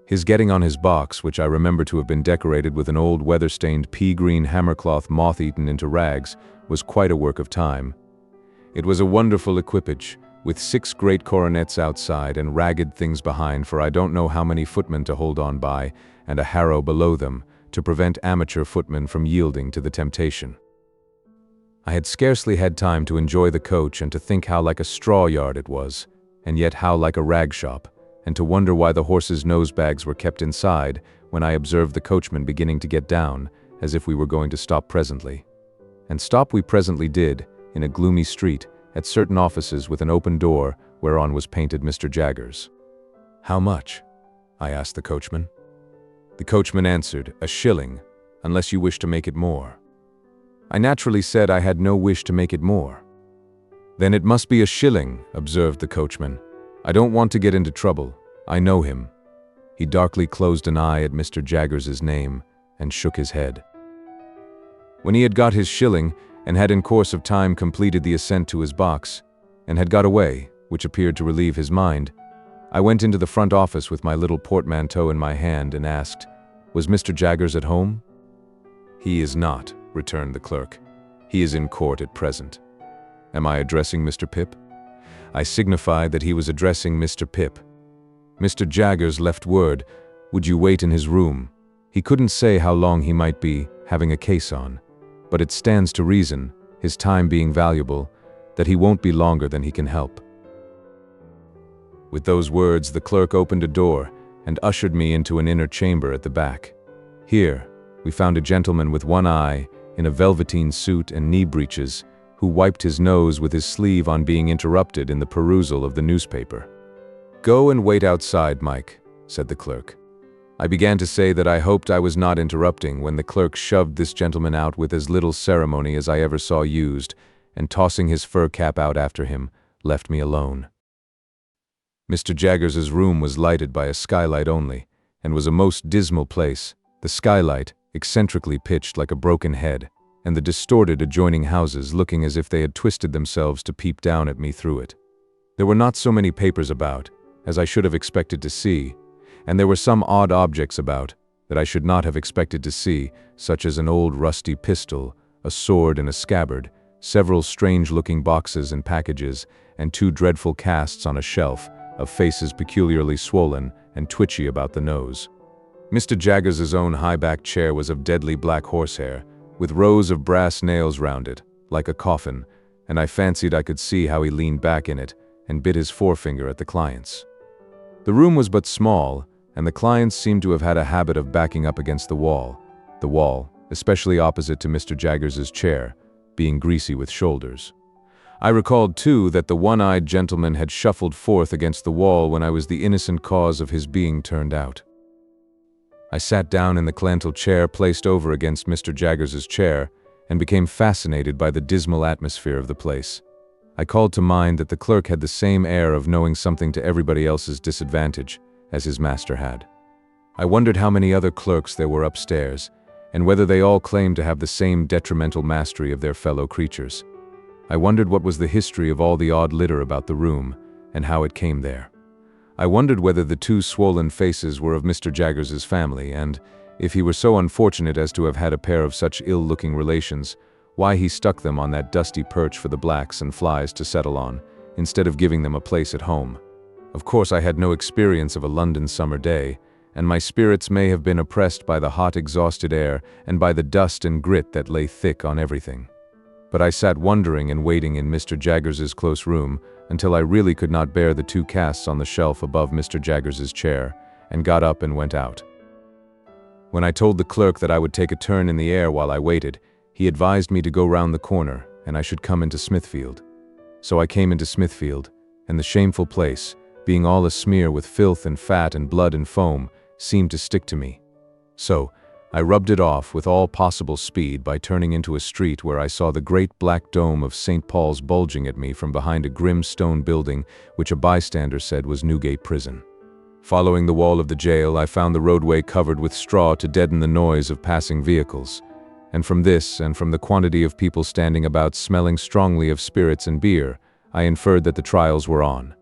His getting on his box, which I remember to have been decorated with an old weather-stained pea-green hammercloth moth-eaten into rags, was quite a work of time. It was a wonderful equipage, with 6 great coronets outside and ragged things behind for I don't know how many footmen to hold on by, and a harrow below them, to prevent amateur footmen from yielding to the temptation. I had scarcely had time to enjoy the coach and to think how like a straw yard it was, and yet how like a rag shop, and to wonder why the horses' nose-bags were kept inside when I observed the coachman beginning to get down, as if we were going to stop presently. And stop we presently did, in a gloomy street, at certain offices with an open door whereon was painted Mr. Jaggers. "How much?" I asked the coachman. The coachman answered, "A shilling, unless you wish to make it more." I naturally said I had no wish to make it more. "Then it must be a shilling," observed the coachman. "I don't want to get into trouble. I know him." He darkly closed an eye at Mr. Jaggers's name and shook his head. When he had got his shilling, and had in course of time completed the ascent to his box, and had got away, which appeared to relieve his mind, I went into the front office with my little portmanteau in my hand and asked, "Was Mr. Jaggers at home?" "He is not," returned the clerk. "He is in court at present." "Am I addressing Mr. Pip?" I signified that he was addressing Mr. Pip. Mr. Jaggers left word, "Would you wait in his room? He couldn't say how long he might be having a case on, but it stands to reason, his time being valuable, that he won't be longer than he can help." With those words, the clerk opened a door and ushered me into an inner chamber at the back. Here, we found a gentleman with one eye, in a velveteen suit and knee breeches, who wiped his nose with his sleeve on being interrupted in the perusal of the newspaper. "Go and wait outside, Mike," said the clerk. I began to say that I hoped I was not interrupting when the clerk shoved this gentleman out with as little ceremony as I ever saw used, and tossing his fur cap out after him, left me alone. Mr. Jaggers's room was lighted by a skylight only, and was a most dismal place, the skylight eccentrically pitched like a broken head, and the distorted adjoining houses looking as if they had twisted themselves to peep down at me through it. There were not so many papers about, as I should have expected to see, and there were some odd objects about that I should not have expected to see, such as an old rusty pistol, a sword in a scabbard, several strange-looking boxes and packages, and 2 dreadful casts on a shelf, of faces peculiarly swollen and twitchy about the nose. Mr. Jaggers's own high-backed chair was of deadly black horsehair, with rows of brass nails round it, like a coffin, and I fancied I could see how he leaned back in it and bit his forefinger at the clients. The room was but small, and the clients seemed to have had a habit of backing up against the wall, especially opposite to Mr. Jaggers's chair, being greasy with shoulders. I recalled, too, that the one-eyed gentleman had shuffled forth against the wall when I was the innocent cause of his being turned out. I sat down in the clantal chair placed over against Mr. Jaggers's chair, and became fascinated by the dismal atmosphere of the place. I called to mind that the clerk had the same air of knowing something to everybody else's disadvantage, as his master had. I wondered how many other clerks there were upstairs, and whether they all claimed to have the same detrimental mastery of their fellow creatures. I wondered what was the history of all the odd litter about the room, and how it came there. I wondered whether the 2 swollen faces were of Mr. Jaggers's family, and, if he were so unfortunate as to have had a pair of such ill-looking relations, why he stuck them on that dusty perch for the blacks and flies to settle on, instead of giving them a place at home. Of course I had no experience of a London summer day, and my spirits may have been oppressed by the hot, exhausted air and by the dust and grit that lay thick on everything. But I sat wondering and waiting in Mr. Jaggers's close room until I really could not bear the 2 casts on the shelf above Mr. Jaggers's chair, and got up and went out. When I told the clerk that I would take a turn in the air while I waited, he advised me to go round the corner, and I should come into Smithfield. So I came into Smithfield, and the shameful place, being all asmear with filth and fat and blood and foam, seemed to stick to me. So, I rubbed it off with all possible speed by turning into a street where I saw the great black dome of St. Paul's bulging at me from behind a grim stone building which a bystander said was Newgate Prison. Following the wall of the jail, I found the roadway covered with straw to deaden the noise of passing vehicles. And from this, and from the quantity of people standing about smelling strongly of spirits and beer, I inferred that the trials were on.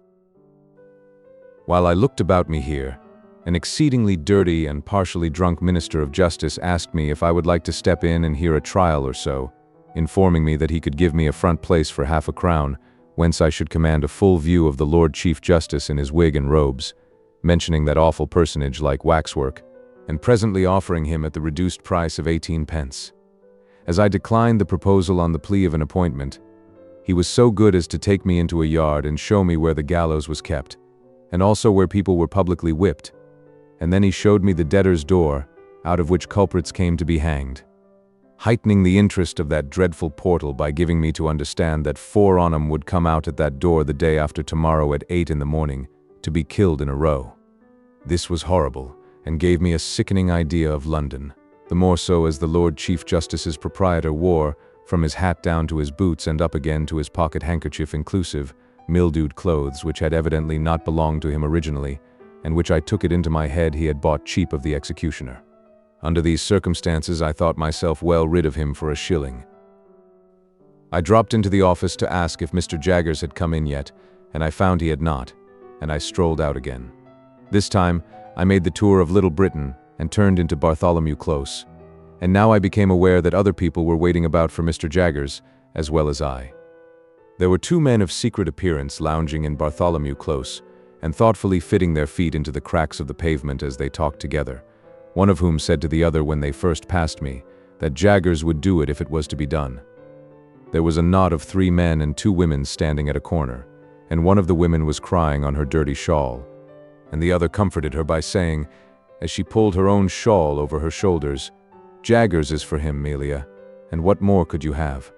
While I looked about me here, an exceedingly dirty and partially drunk minister of justice asked me if I would like to step in and hear a trial or so, informing me that he could give me a front place for half a crown, whence I should command a full view of the Lord Chief Justice in his wig and robes, mentioning that awful personage like waxwork, and presently offering him at the reduced price of 18 pence. As I declined the proposal on the plea of an appointment, he was so good as to take me into a yard and show me where the gallows was kept, and also where people were publicly whipped, and then he showed me the debtor's door, out of which culprits came to be hanged, heightening the interest of that dreadful portal by giving me to understand that 4 on 'em would come out at that door the day after tomorrow at 8 in the morning, to be killed in a row. This was horrible, and gave me a sickening idea of London, the more so as the Lord Chief Justice's proprietor wore, from his hat down to his boots and up again to his pocket handkerchief inclusive, mildewed clothes which had evidently not belonged to him originally, and which I took it into my head he had bought cheap of the executioner. Under these circumstances I thought myself well rid of him for a shilling. I dropped into the office to ask if Mr. Jaggers had come in yet, and I found he had not, and I strolled out again. This time, I made the tour of Little Britain and turned into Bartholomew Close, and now I became aware that other people were waiting about for Mr. Jaggers, as well as I. There were 2 men of secret appearance lounging in Bartholomew Close, and thoughtfully fitting their feet into the cracks of the pavement as they talked together, one of whom said to the other when they first passed me, that Jaggers would do it if it was to be done. There was a knot of 3 men and 2 women standing at a corner, and one of the women was crying on her dirty shawl, and the other comforted her by saying, as she pulled her own shawl over her shoulders, "Jaggers is for him, Melia, and what more could you have?"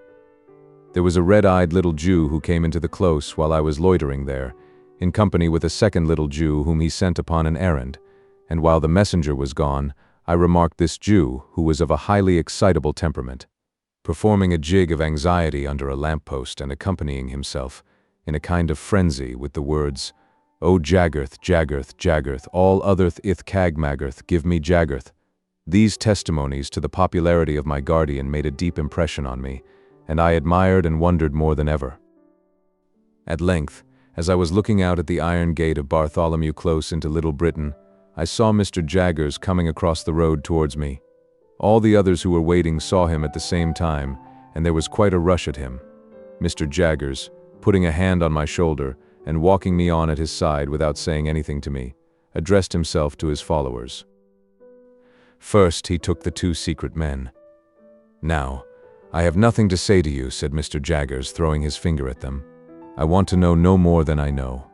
There was a red-eyed little Jew who came into the close while I was loitering there, in company with a second little Jew whom he sent upon an errand, and while the messenger was gone, I remarked this Jew, who was of a highly excitable temperament, performing a jig of anxiety under a lamp-post and accompanying himself, in a kind of frenzy, with the words, "O Jaggerth, Jaggerth, Jaggerth, all otherth ith cagmaggerth, give me Jaggerth." These testimonies to the popularity of my guardian made a deep impression on me, and I admired and wondered more than ever. At length, as I was looking out at the iron gate of Bartholomew Close into Little Britain, I saw Mr. Jaggers coming across the road towards me. All the others who were waiting saw him at the same time, and there was quite a rush at him. Mr. Jaggers, putting a hand on my shoulder and walking me on at his side without saying anything to me, addressed himself to his followers. First, he took the 2 secret men. "Now, I have nothing to say to you," said Mr. Jaggers, throwing his finger at them. "I want to know no more than I know.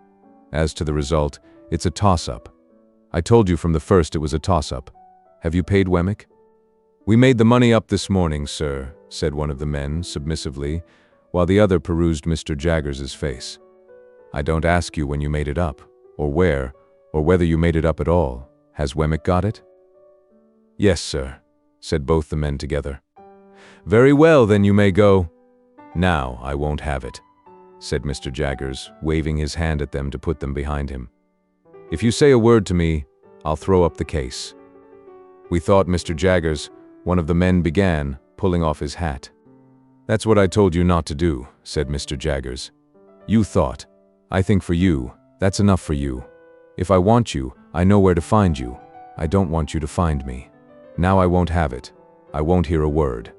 As to the result, it's a toss-up. I told you from the first it was a toss-up. Have you paid Wemmick?" "We made the money up this morning, sir," said one of the men, submissively, while the other perused Mr. Jaggers's face. "I don't ask you when you made it up, or where, or whether you made it up at all. Has Wemmick got it?" "Yes, sir," said both the men together. "Very well, then you may go." "Now, I won't have it," said Mr. Jaggers, waving his hand at them to put them behind him. "If you say a word to me, I'll throw up the case." "We thought, Mr. Jaggers," one of the men began, pulling off his hat. "That's what I told you not to do," said Mr. Jaggers. "You thought. I think for you, that's enough for you. If I want you, I know where to find you. I don't want you to find me. Now I won't have it. I won't hear a word."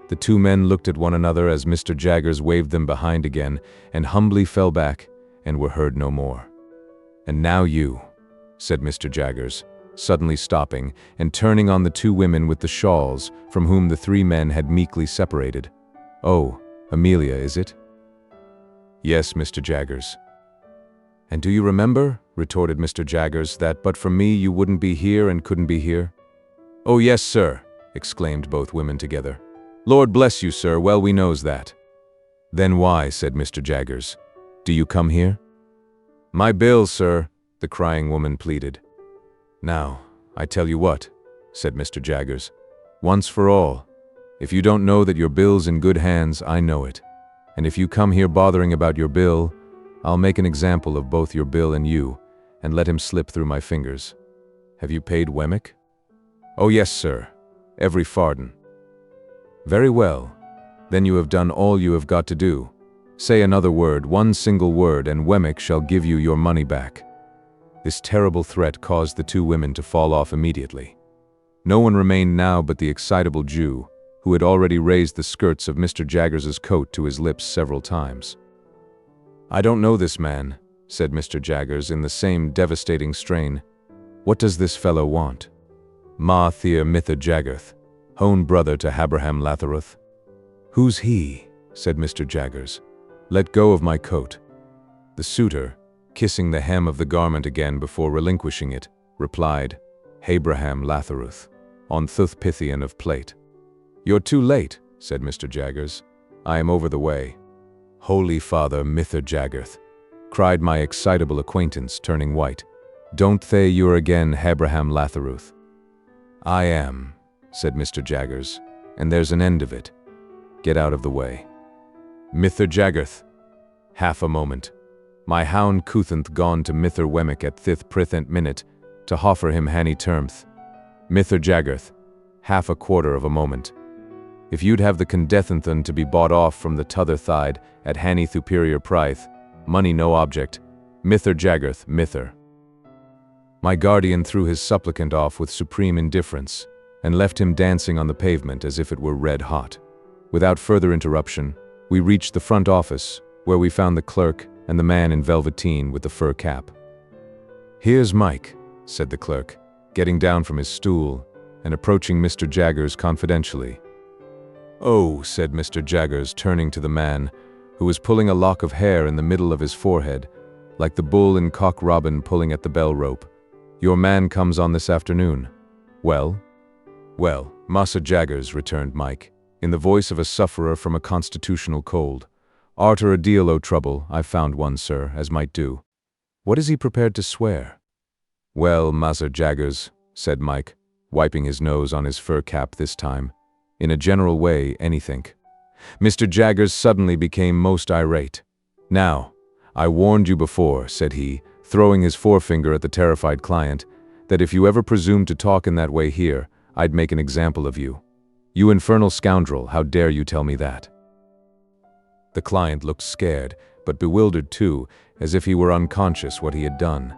The 2 men looked at one another as Mr. Jaggers waved them behind again, and humbly fell back, and were heard no more. "And now you," said Mr. Jaggers, suddenly stopping and turning on the 2 women with the shawls, from whom the 3 men had meekly separated. "Oh, Amelia, is it?" "Yes, Mr. Jaggers." "And do you remember," retorted Mr. Jaggers, "that but for me you wouldn't be here and couldn't be here?" "Oh, yes, sir," exclaimed both women together. "Lord bless you, sir, well we knows that." "Then why," said Mr. Jaggers, "do you come here?" My bill, sir, the crying woman pleaded. Now, I tell you what, said Mr. Jaggers, once for all, if you don't know that your bill's in good hands, I know it. And if you come here bothering about your bill, I'll make an example of both your bill and you, and let him slip through my fingers. Have you paid Wemmick? Oh yes, sir, every farden. Very well, then you have done all you have got to do. Say another word, one single word, and Wemmick shall give you your money back. This terrible threat caused the two women to fall off immediately. No one remained now but the excitable Jew, who had already raised the skirts of Mr. Jaggers's coat to his lips several times. I don't know this man, said Mr. Jaggers in the same devastating strain. What does this fellow want? Ma Thea Mitha Jaggerth, own brother to Abraham Latharuth. Who's he? Said Mr. Jaggers. Let go of my coat. The suitor, kissing the hem of the garment again before relinquishing it, replied, Abraham Latharuth, on Thuth Pythian of plate. You're too late, said Mr. Jaggers. I am over the way. Holy Father Mither Jaggerth, cried my excitable acquaintance, turning white. Don't they you're again Abraham Latharuth? I am, said Mr. Jaggers, and there's an end of it. Get out of the way. Mither Jaggerth. Half a moment. My hound Coothant gone to Mither Wemmick at Thith Prithent minute, to hoffer him Hanny Termth. Mither Jaggerth. Half a quarter of a moment. If you'd have the Condethanthan to be bought off from the t'other thide at Hanny Thuperior Pryth, money no object. Mither Jaggerth, Mither. My guardian threw his supplicant off with supreme indifference, and left him dancing on the pavement as if it were red hot. Without further interruption, we reached the front office, where we found the clerk and the man in velveteen with the fur cap. Here's Mike, said the clerk, getting down from his stool and approaching Mr. Jaggers confidentially. Oh, said Mr. Jaggers, turning to the man, who was pulling a lock of hair in the middle of his forehead, like the bull in Cock Robin pulling at the bell rope. Your man comes on this afternoon. Well? Well, Massa Jaggers, returned Mike, in the voice of a sufferer from a constitutional cold. Arter a deal o' trouble, I've found one, sir, as might do. What is he prepared to swear? Well, Massa Jaggers, said Mike, wiping his nose on his fur cap this time. In a general way, anythink. Mr. Jaggers suddenly became most irate. Now, I warned you before, said he, throwing his forefinger at the terrified client, that if you ever presumed to talk in that way here, I'd make an example of you. You infernal scoundrel, how dare you tell me that? The client looked scared, but bewildered too, as if he were unconscious what he had done.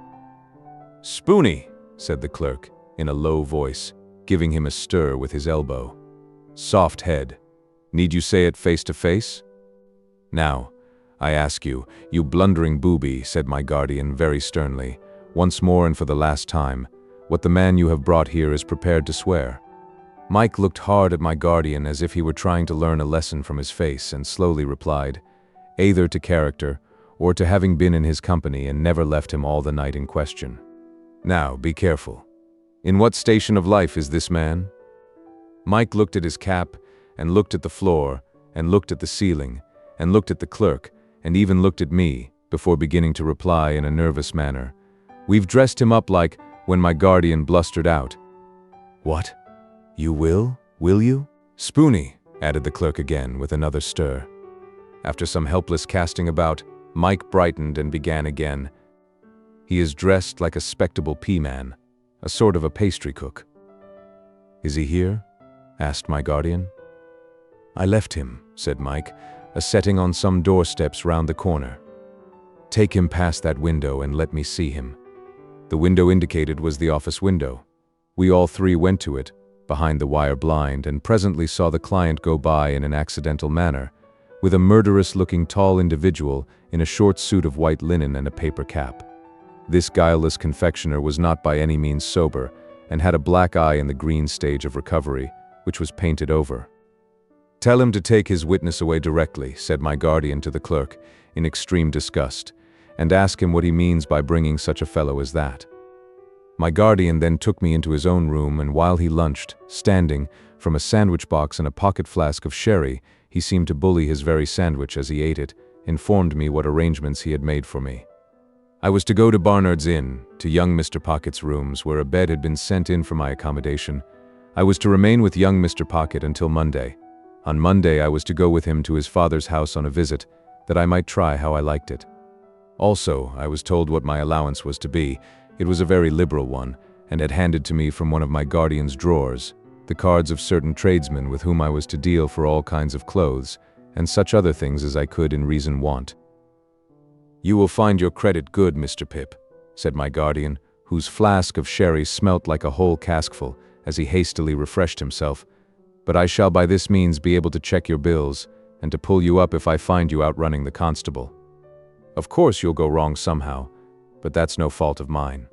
Spoony, said the clerk, in a low voice, giving him a stir with his elbow. Soft head. Need you say it face to face? Now, I ask you, you blundering booby, said my guardian very sternly, once more and for the last time, what the man you have brought here is prepared to swear. Mike looked hard at my guardian as if he were trying to learn a lesson from his face, and slowly replied, either to character, or to having been in his company and never left him all the night in question. Now, be careful. In what station of life is this man? Mike looked at his cap, and looked at the floor, and looked at the ceiling, and looked at the clerk, and even looked at me, before beginning to reply in a nervous manner. We've dressed him up like, when my guardian blustered out. What? You will you? Spoony, added the clerk again with another stir. After some helpless casting about, Mike brightened and began again. He is dressed like a spectable pea-man, a sort of a pastry cook. Is he here? Asked my guardian. I left him, said Mike, a-setting on some doorsteps round the corner. Take him past that window and let me see him. The window indicated was the office window. We all three went to it, behind the wire blind, and presently saw the client go by in an accidental manner, with a murderous-looking tall individual in a short suit of white linen and a paper cap. This guileless confectioner was not by any means sober, and had a black eye in the green stage of recovery, which was painted over. Tell him to take his witness away directly, said my guardian to the clerk, in extreme disgust, and ask him what he means by bringing such a fellow as that. My guardian then took me into his own room, and while he lunched, standing, from a sandwich box and a pocket flask of sherry, he seemed to bully his very sandwich as he ate it, informed me what arrangements he had made for me. I was to go to Barnard's Inn, to young Mr. Pocket's rooms, where a bed had been sent in for my accommodation. I was to remain with young Mr. Pocket until Monday. On Monday I was to go with him to his father's house on a visit, that I might try how I liked it. Also, I was told what my allowance was to be. It was a very liberal one, and had handed to me from one of my guardian's drawers the cards of certain tradesmen with whom I was to deal for all kinds of clothes, and such other things as I could in reason want. "You will find your credit good, Mr. Pip," said my guardian, whose flask of sherry smelt like a whole caskful, as he hastily refreshed himself. "But I shall by this means be able to check your bills, and to pull you up if I find you outrunning the constable. Of course you'll go wrong somehow, but that's no fault of mine."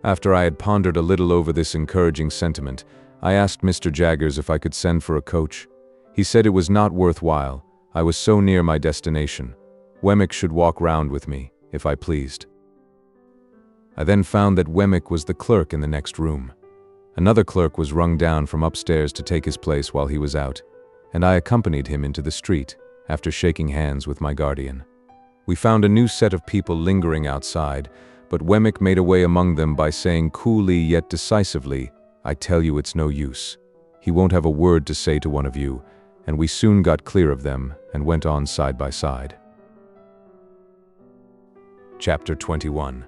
After I had pondered a little over this encouraging sentiment, I asked Mr. Jaggers if I could send for a coach. He said it was not worthwhile. I was so near my destination. Wemmick should walk round with me, if I pleased. I then found that Wemmick was the clerk in the next room. Another clerk was rung down from upstairs to take his place while he was out, and I accompanied him into the street, after shaking hands with my guardian. We found a new set of people lingering outside, but Wemmick made a way among them by saying coolly yet decisively, "I tell you it's no use. He won't have a word to say to one of you," and we soon got clear of them and went on side by side. Chapter 21.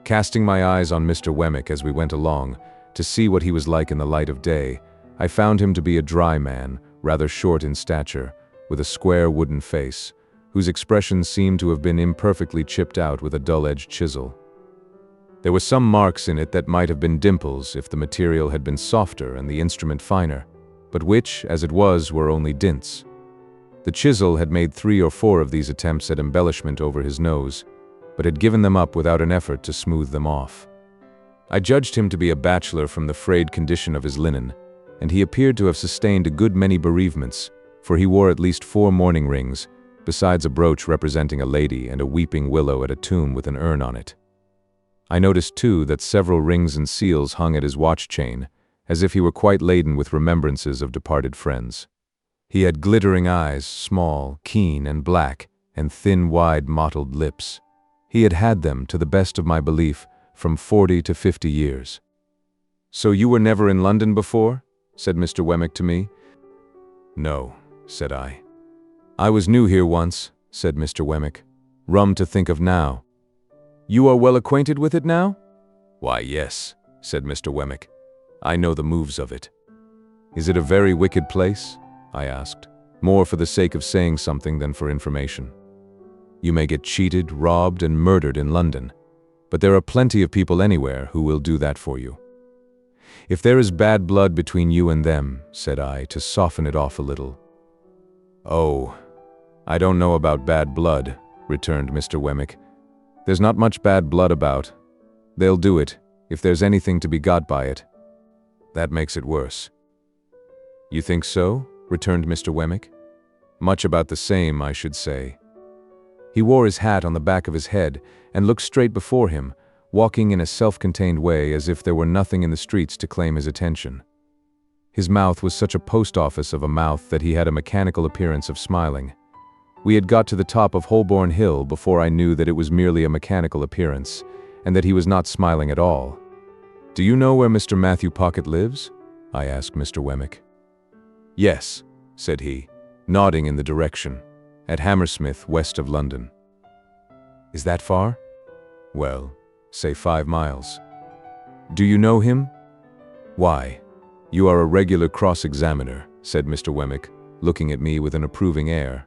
Casting my eyes on Mr. Wemmick as we went along, to see what he was like in the light of day, I found him to be a dry man, rather short in stature, with a square wooden face, whose expression seemed to have been imperfectly chipped out with a dull-edged chisel. There were some marks in it that might have been dimples if the material had been softer and the instrument finer, but which, as it was, were only dints. The chisel had made 3 or 4 of these attempts at embellishment over his nose, but had given them up without an effort to smooth them off. I judged him to be a bachelor from the frayed condition of his linen, and he appeared to have sustained a good many bereavements, for he wore at least 4 mourning rings, besides a brooch representing a lady and a weeping willow at a tomb with an urn on it. I noticed, too, that several rings and seals hung at his watch chain, as if he were quite laden with remembrances of departed friends. He had glittering eyes, small, keen, and black, and thin, wide, mottled lips. He had had them, to the best of my belief, from 40 to 50 years. "So you were never in London before?" said Mr. Wemmick to me. "No," said I. "I was new here once," said Mr. Wemmick. "Rum to think of now." "You are well acquainted with it now?" "Why, yes," said Mr. Wemmick. "I know the moves of it." "Is it a very wicked place?" I asked, more for the sake of saying something than for information. "You may get cheated, robbed, and murdered in London, but there are plenty of people anywhere who will do that for you." "If there is bad blood between you and them," said I, to soften it off a little. "Oh, I don't know about bad blood," returned Mr. Wemmick. "There's not much bad blood about. They'll do it, if there's anything to be got by it. That makes it worse." "You think so?" returned Mr. Wemmick. "Much about the same, I should say." He wore his hat on the back of his head and looked straight before him, walking in a self-contained way as if there were nothing in the streets to claim his attention. His mouth was such a post office of a mouth that he had a mechanical appearance of smiling. We had got to the top of Holborn Hill before I knew that it was merely a mechanical appearance, and that he was not smiling at all. "Do you know where Mr. Matthew Pocket lives?" I asked Mr. Wemmick. "Yes," said he, nodding in the direction, "at Hammersmith, west of London." "Is that far?" "Well, say 5 miles. "Do you know him?" "Why, you are a regular cross-examiner," said Mr. Wemmick, looking at me with an approving air.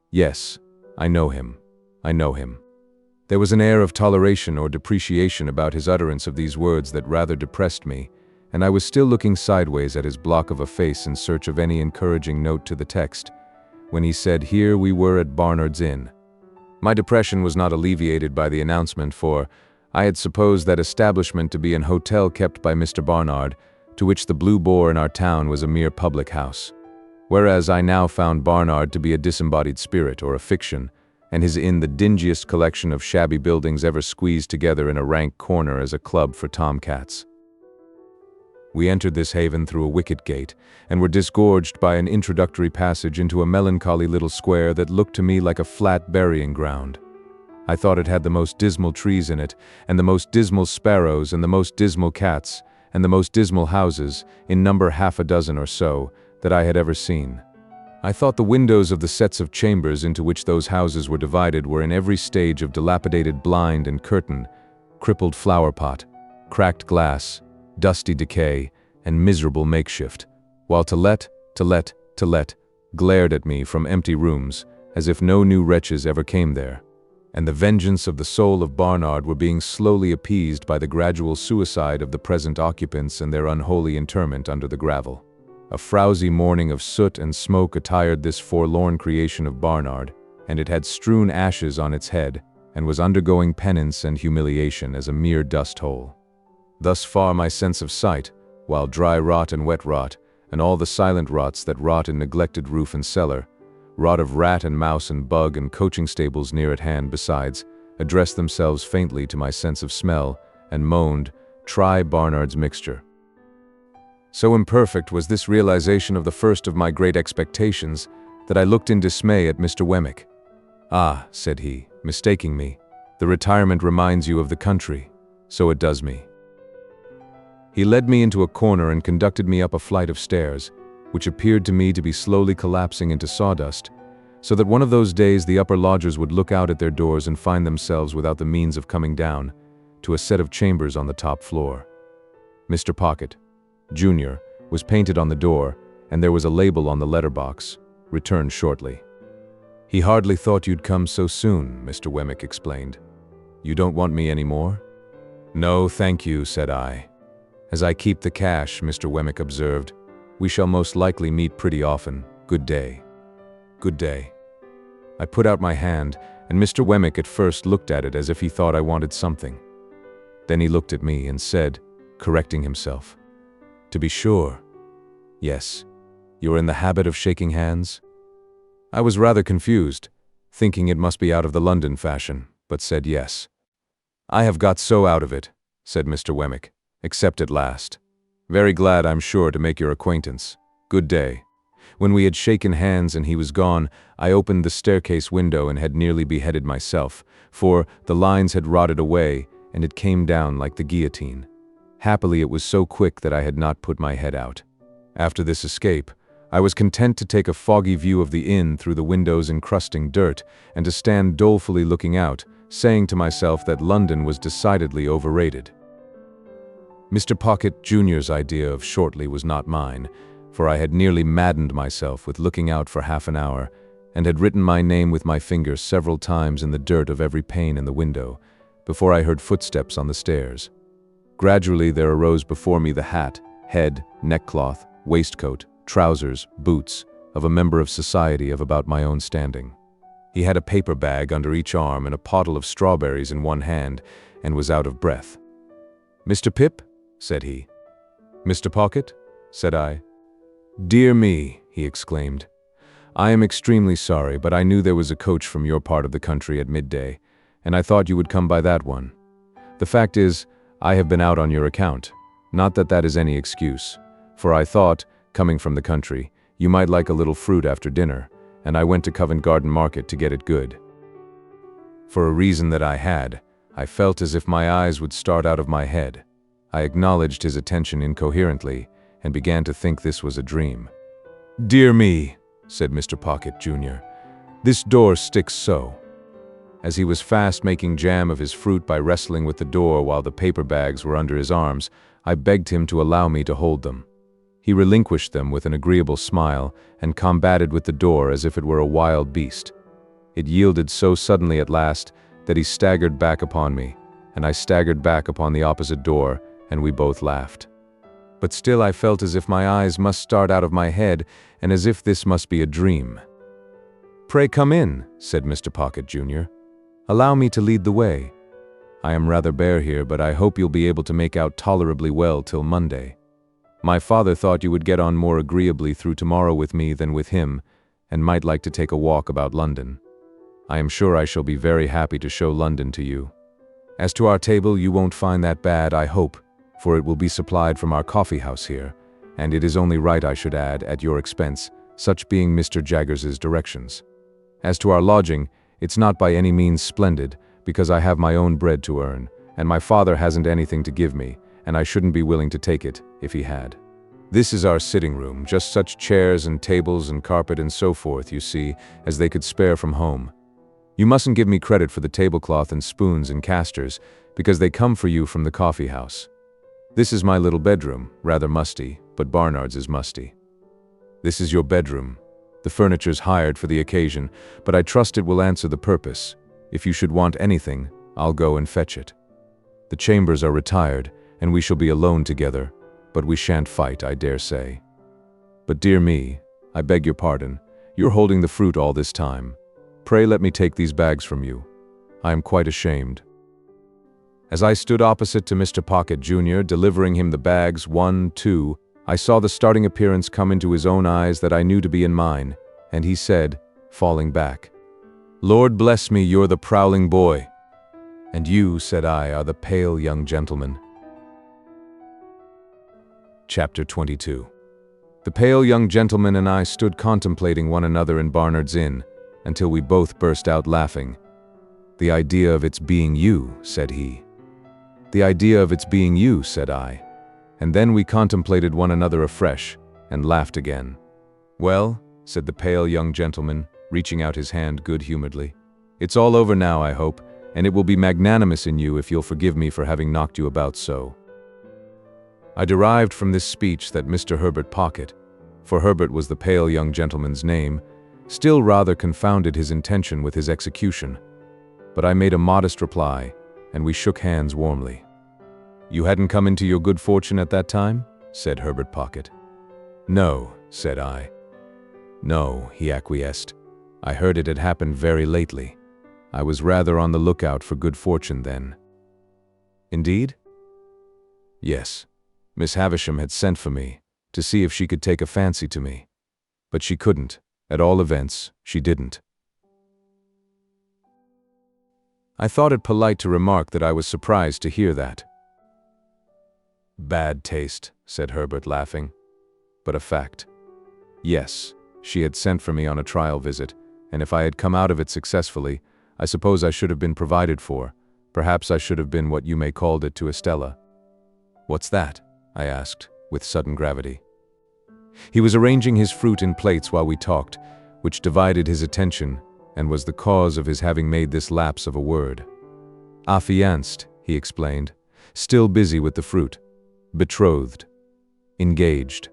"Yes, I know him. I know him." There was an air of toleration or depreciation about his utterance of these words that rather depressed me, and I was still looking sideways at his block of a face in search of any encouraging note to the text, when he said here we were at Barnard's Inn. My depression was not alleviated by the announcement, for I had supposed that establishment to be an hotel kept by Mr. Barnard, to which the Blue Boar in our town was a mere public house, whereas I now found Barnard to be a disembodied spirit or a fiction, and his inn the dingiest collection of shabby buildings ever squeezed together in a rank corner as a club for tomcats. We entered this haven through a wicket gate, and were disgorged by an introductory passage into a melancholy little square that looked to me like a flat burying ground. I thought it had the most dismal trees in it, and the most dismal sparrows, and the most dismal cats, and the most dismal houses, in number half a dozen or so, that I had ever seen. I thought the windows of the sets of chambers into which those houses were divided were in every stage of dilapidated blind and curtain, crippled flower pot, cracked glass, dusty decay, and miserable makeshift, while to let glared at me from empty rooms, as if no new wretches ever came there, and the vengeance of the soul of Barnard were being slowly appeased by the gradual suicide of the present occupants and their unholy interment under the gravel. A frowsy morning of soot and smoke attired this forlorn creation of Barnard, and it had strewn ashes on its head, and was undergoing penance and humiliation as a mere dust hole. Thus far my sense of sight, while dry rot and wet rot, and all the silent rots that rot in neglected roof and cellar, rot of rat and mouse and bug and coaching stables near at hand besides, addressed themselves faintly to my sense of smell, and moaned, "Try Barnard's mixture." So imperfect was this realization of the first of my great expectations, that I looked in dismay at Mr. Wemmick. "Ah," said he, mistaking me, "the retirement reminds you of the country. So it does me." He led me into a corner and conducted me up a flight of stairs, which appeared to me to be slowly collapsing into sawdust, so that one of those days the upper lodgers would look out at their doors and find themselves without the means of coming down, to a set of chambers on the top floor. Mr. Pocket, Jr., was painted on the door, and there was a label on the letterbox, "Return shortly." "He hardly thought you'd come so soon," Mr. Wemmick explained. "You don't want me any more?" "No, thank you," said I. "As I keep the cash," Mr. Wemmick observed, "we shall most likely meet pretty often. Good day." "Good day." I put out my hand, and Mr. Wemmick at first looked at it as if he thought I wanted something. Then he looked at me and said, correcting himself, "To be sure. Yes. You're in the habit of shaking hands?" I was rather confused, thinking it must be out of the London fashion, but said yes. "I have got so out of it," said Mr. Wemmick, "except at last. Very glad, I'm sure, to make your acquaintance. Good day." When we had shaken hands and he was gone, I opened the staircase window and had nearly beheaded myself, for the lines had rotted away, and it came down like the guillotine. Happily it was so quick that I had not put my head out. After this escape, I was content to take a foggy view of the inn through the windows encrusting dirt, and to stand dolefully looking out, saying to myself that London was decidedly overrated. Mr. Pocket, Jr.'s idea of shortly was not mine, for I had nearly maddened myself with looking out for half an hour, and had written my name with my finger several times in the dirt of every pane in the window, before I heard footsteps on the stairs. Gradually there arose before me the hat, head, neckcloth, waistcoat, trousers, boots, of a member of society of about my own standing. He had a paper bag under each arm and a pottle of strawberries in one hand, and was out of breath. "Mr. Pip?" said he. "Mr. Pocket?" said I. "Dear me," he exclaimed. "I am extremely sorry, but I knew there was a coach from your part of the country at midday, and I thought you would come by that one. The fact is, I have been out on your account. Not that that is any excuse, for I thought, coming from the country, you might like a little fruit after dinner, and I went to Covent Garden Market to get it good." For a reason that I had, I felt as if my eyes would start out of my head. I acknowledged his attention incoherently, and began to think this was a dream. "Dear me," said Mr. Pocket, Jr., "this door sticks so." As he was fast making jam of his fruit by wrestling with the door while the paper bags were under his arms, I begged him to allow me to hold them. He relinquished them with an agreeable smile, and combated with the door as if it were a wild beast. It yielded so suddenly at last that he staggered back upon me, and I staggered back upon the opposite door, and we both laughed. But still I felt as if my eyes must start out of my head, and as if this must be a dream. "Pray come in," said Mr. Pocket, Jr. "Allow me to lead the way. I am rather bare here, but I hope you'll be able to make out tolerably well till Monday. My father thought you would get on more agreeably through tomorrow with me than with him, and might like to take a walk about London. I am sure I shall be very happy to show London to you. As to our table, you won't find that bad, I hope, for it will be supplied from our coffee house here, and it is only right, I should add, at your expense, such being Mr. Jaggers's directions. As to our lodging, it's not by any means splendid, because I have my own bread to earn, and my father hasn't anything to give me, and I shouldn't be willing to take it if he had. This is our sitting room, just such chairs and tables and carpet and so forth, you see, as they could spare from home. You mustn't give me credit for the tablecloth and spoons and casters, because they come for you from the coffee house. This is my little bedroom, rather musty, but Barnard's is musty. This is your bedroom. The furniture's hired for the occasion, but I trust it will answer the purpose. If you should want anything, I'll go and fetch it. The chambers are retired, and we shall be alone together, but we shan't fight, I dare say. But dear me, I beg your pardon, you're holding the fruit all this time. Pray let me take these bags from you. I am quite ashamed. As I stood opposite to Mr. Pocket, Jr., delivering him the bags, 1, 2, I saw the starting appearance come into his own eyes that I knew to be in mine, and he said, falling back, "Lord bless me, you're the prowling boy." "And you," said I, "are the pale young gentleman." Chapter 22. The pale young gentleman and I stood contemplating one another in Barnard's Inn, until we both burst out laughing. "The idea of its being you," said he. "The idea of its being you," said I. And then we contemplated one another afresh, and laughed again. "Well," said the pale young gentleman, reaching out his hand good-humoredly, "it's all over now, I hope, and it will be magnanimous in you if you'll forgive me for having knocked you about so." I derived from this speech that Mr. Herbert Pocket, for Herbert was the pale young gentleman's name, still rather confounded his intention with his execution. But I made a modest reply, and we shook hands warmly. "You hadn't come into your good fortune at that time?" said Herbert Pocket. "No," said I. "No," he acquiesced. "I heard it had happened very lately. I was rather on the lookout for good fortune then." "Indeed?" "Yes. Miss Havisham had sent for me, to see if she could take a fancy to me. But she couldn't. At all events, she didn't." I thought it polite to remark that I was surprised to hear that. "Bad taste," said Herbert, laughing. "But a fact. Yes, she had sent for me on a trial visit, and if I had come out of it successfully, I suppose I should have been provided for. Perhaps I should have been what you may called it to Estella." "What's that?" I asked, with sudden gravity. He was arranging his fruit in plates while we talked, which divided his attention, and was the cause of his having made this lapse of a word. "Affianced," he explained, still busy with the fruit. "Betrothed. Engaged.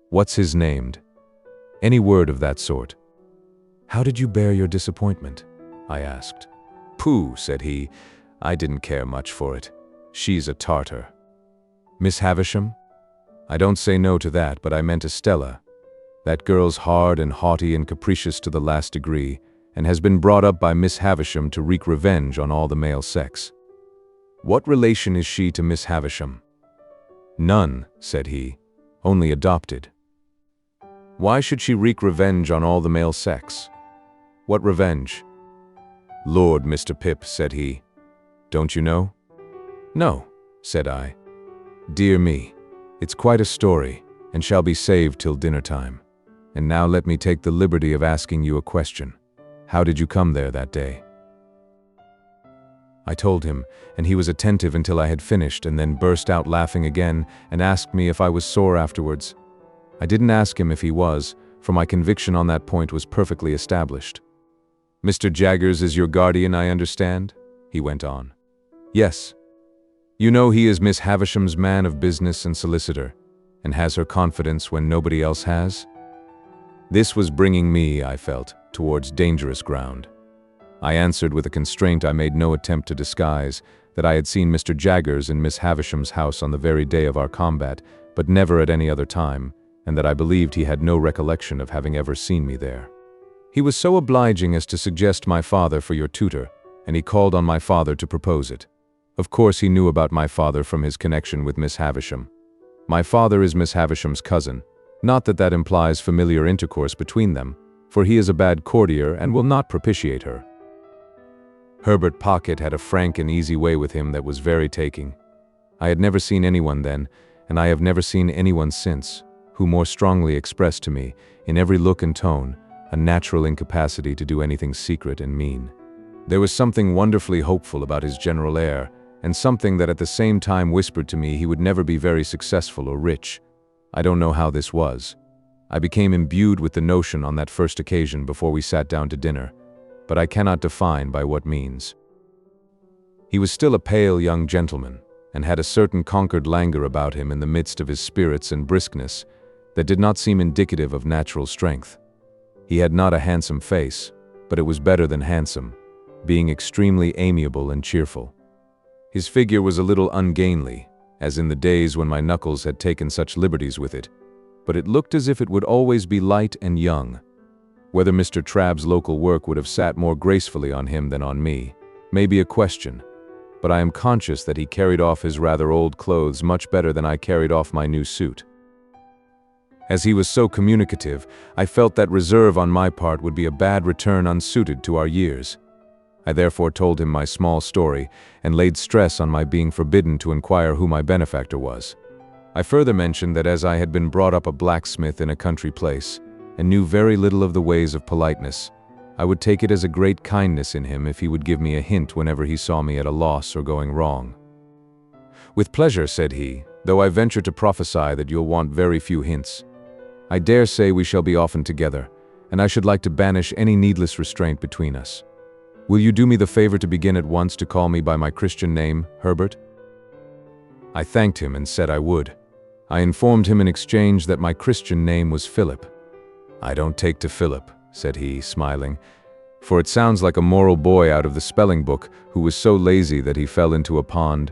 What's his named? Any word of that sort." "How did you bear your disappointment?" I asked. "Pooh," said he, "I didn't care much for it. She's a Tartar." "Miss Havisham?" "I don't say no to that, but I meant Estella. That girl's hard and haughty and capricious to the last degree, and has been brought up by Miss Havisham to wreak revenge on all the male sex." "What relation is she to Miss Havisham?" "None," said he, "only adopted." "Why should she wreak revenge on all the male sex?" "What revenge?" "Lord, Mr. Pip," said he. "Don't you know?" "No," said I. "Dear me, it's quite a story, and shall be saved till dinner time. And now let me take the liberty of asking you a question. How did you come there that day?" I told him, and he was attentive until I had finished, and then burst out laughing again and asked me if I was sore afterwards. I didn't ask him if he was, for my conviction on that point was perfectly established. "Mr. Jaggers is your guardian, I understand?" he went on. "Yes. You know he is Miss Havisham's man of business and solicitor, and has her confidence when nobody else has?" This was bringing me, I felt, towards dangerous ground. I answered with a constraint I made no attempt to disguise, that I had seen Mr. Jaggers in Miss Havisham's house on the very day of our combat, but never at any other time, and that I believed he had no recollection of having ever seen me there. He was so obliging as to suggest my father for your tutor, and he called on my father to propose it. Of course he knew about my father from his connection with Miss Havisham. My father is Miss Havisham's cousin, not that that implies familiar intercourse between them, for he is a bad courtier and will not propitiate her. Herbert Pocket had a frank and easy way with him that was very taking. I had never seen anyone then, and I have never seen anyone since, who more strongly expressed to me, in every look and tone, a natural incapacity to do anything secret and mean. There was something wonderfully hopeful about his general air, and something that at the same time whispered to me he would never be very successful or rich. I don't know how this was. I became imbued with the notion on that first occasion before we sat down to dinner, but I cannot define by what means. He was still a pale young gentleman, and had a certain conquered languor about him in the midst of his spirits and briskness that did not seem indicative of natural strength. He had not a handsome face, but it was better than handsome, being extremely amiable and cheerful. His figure was a little ungainly, as in the days when my knuckles had taken such liberties with it, but it looked as if it would always be light and young. Whether Mr. Trabb's local work would have sat more gracefully on him than on me may be a question, but I am conscious that he carried off his rather old clothes much better than I carried off my new suit. As he was so communicative, I felt that reserve on my part would be a bad return unsuited to our years. I therefore told him my small story and laid stress on my being forbidden to inquire who my benefactor was. I further mentioned that as I had been brought up a blacksmith in a country place and knew very little of the ways of politeness, I would take it as a great kindness in him if he would give me a hint whenever he saw me at a loss or going wrong. "With pleasure," said he, "though I venture to prophesy that you'll want very few hints. I dare say we shall be often together, and I should like to banish any needless restraint between us. Will you do me the favor to begin at once to call me by my Christian name, Herbert?" I thanked him and said I would. I informed him in exchange that my Christian name was Philip. "I don't take to Philip," said he, smiling, "for it sounds like a moral boy out of the spelling book who was so lazy that he fell into a pond,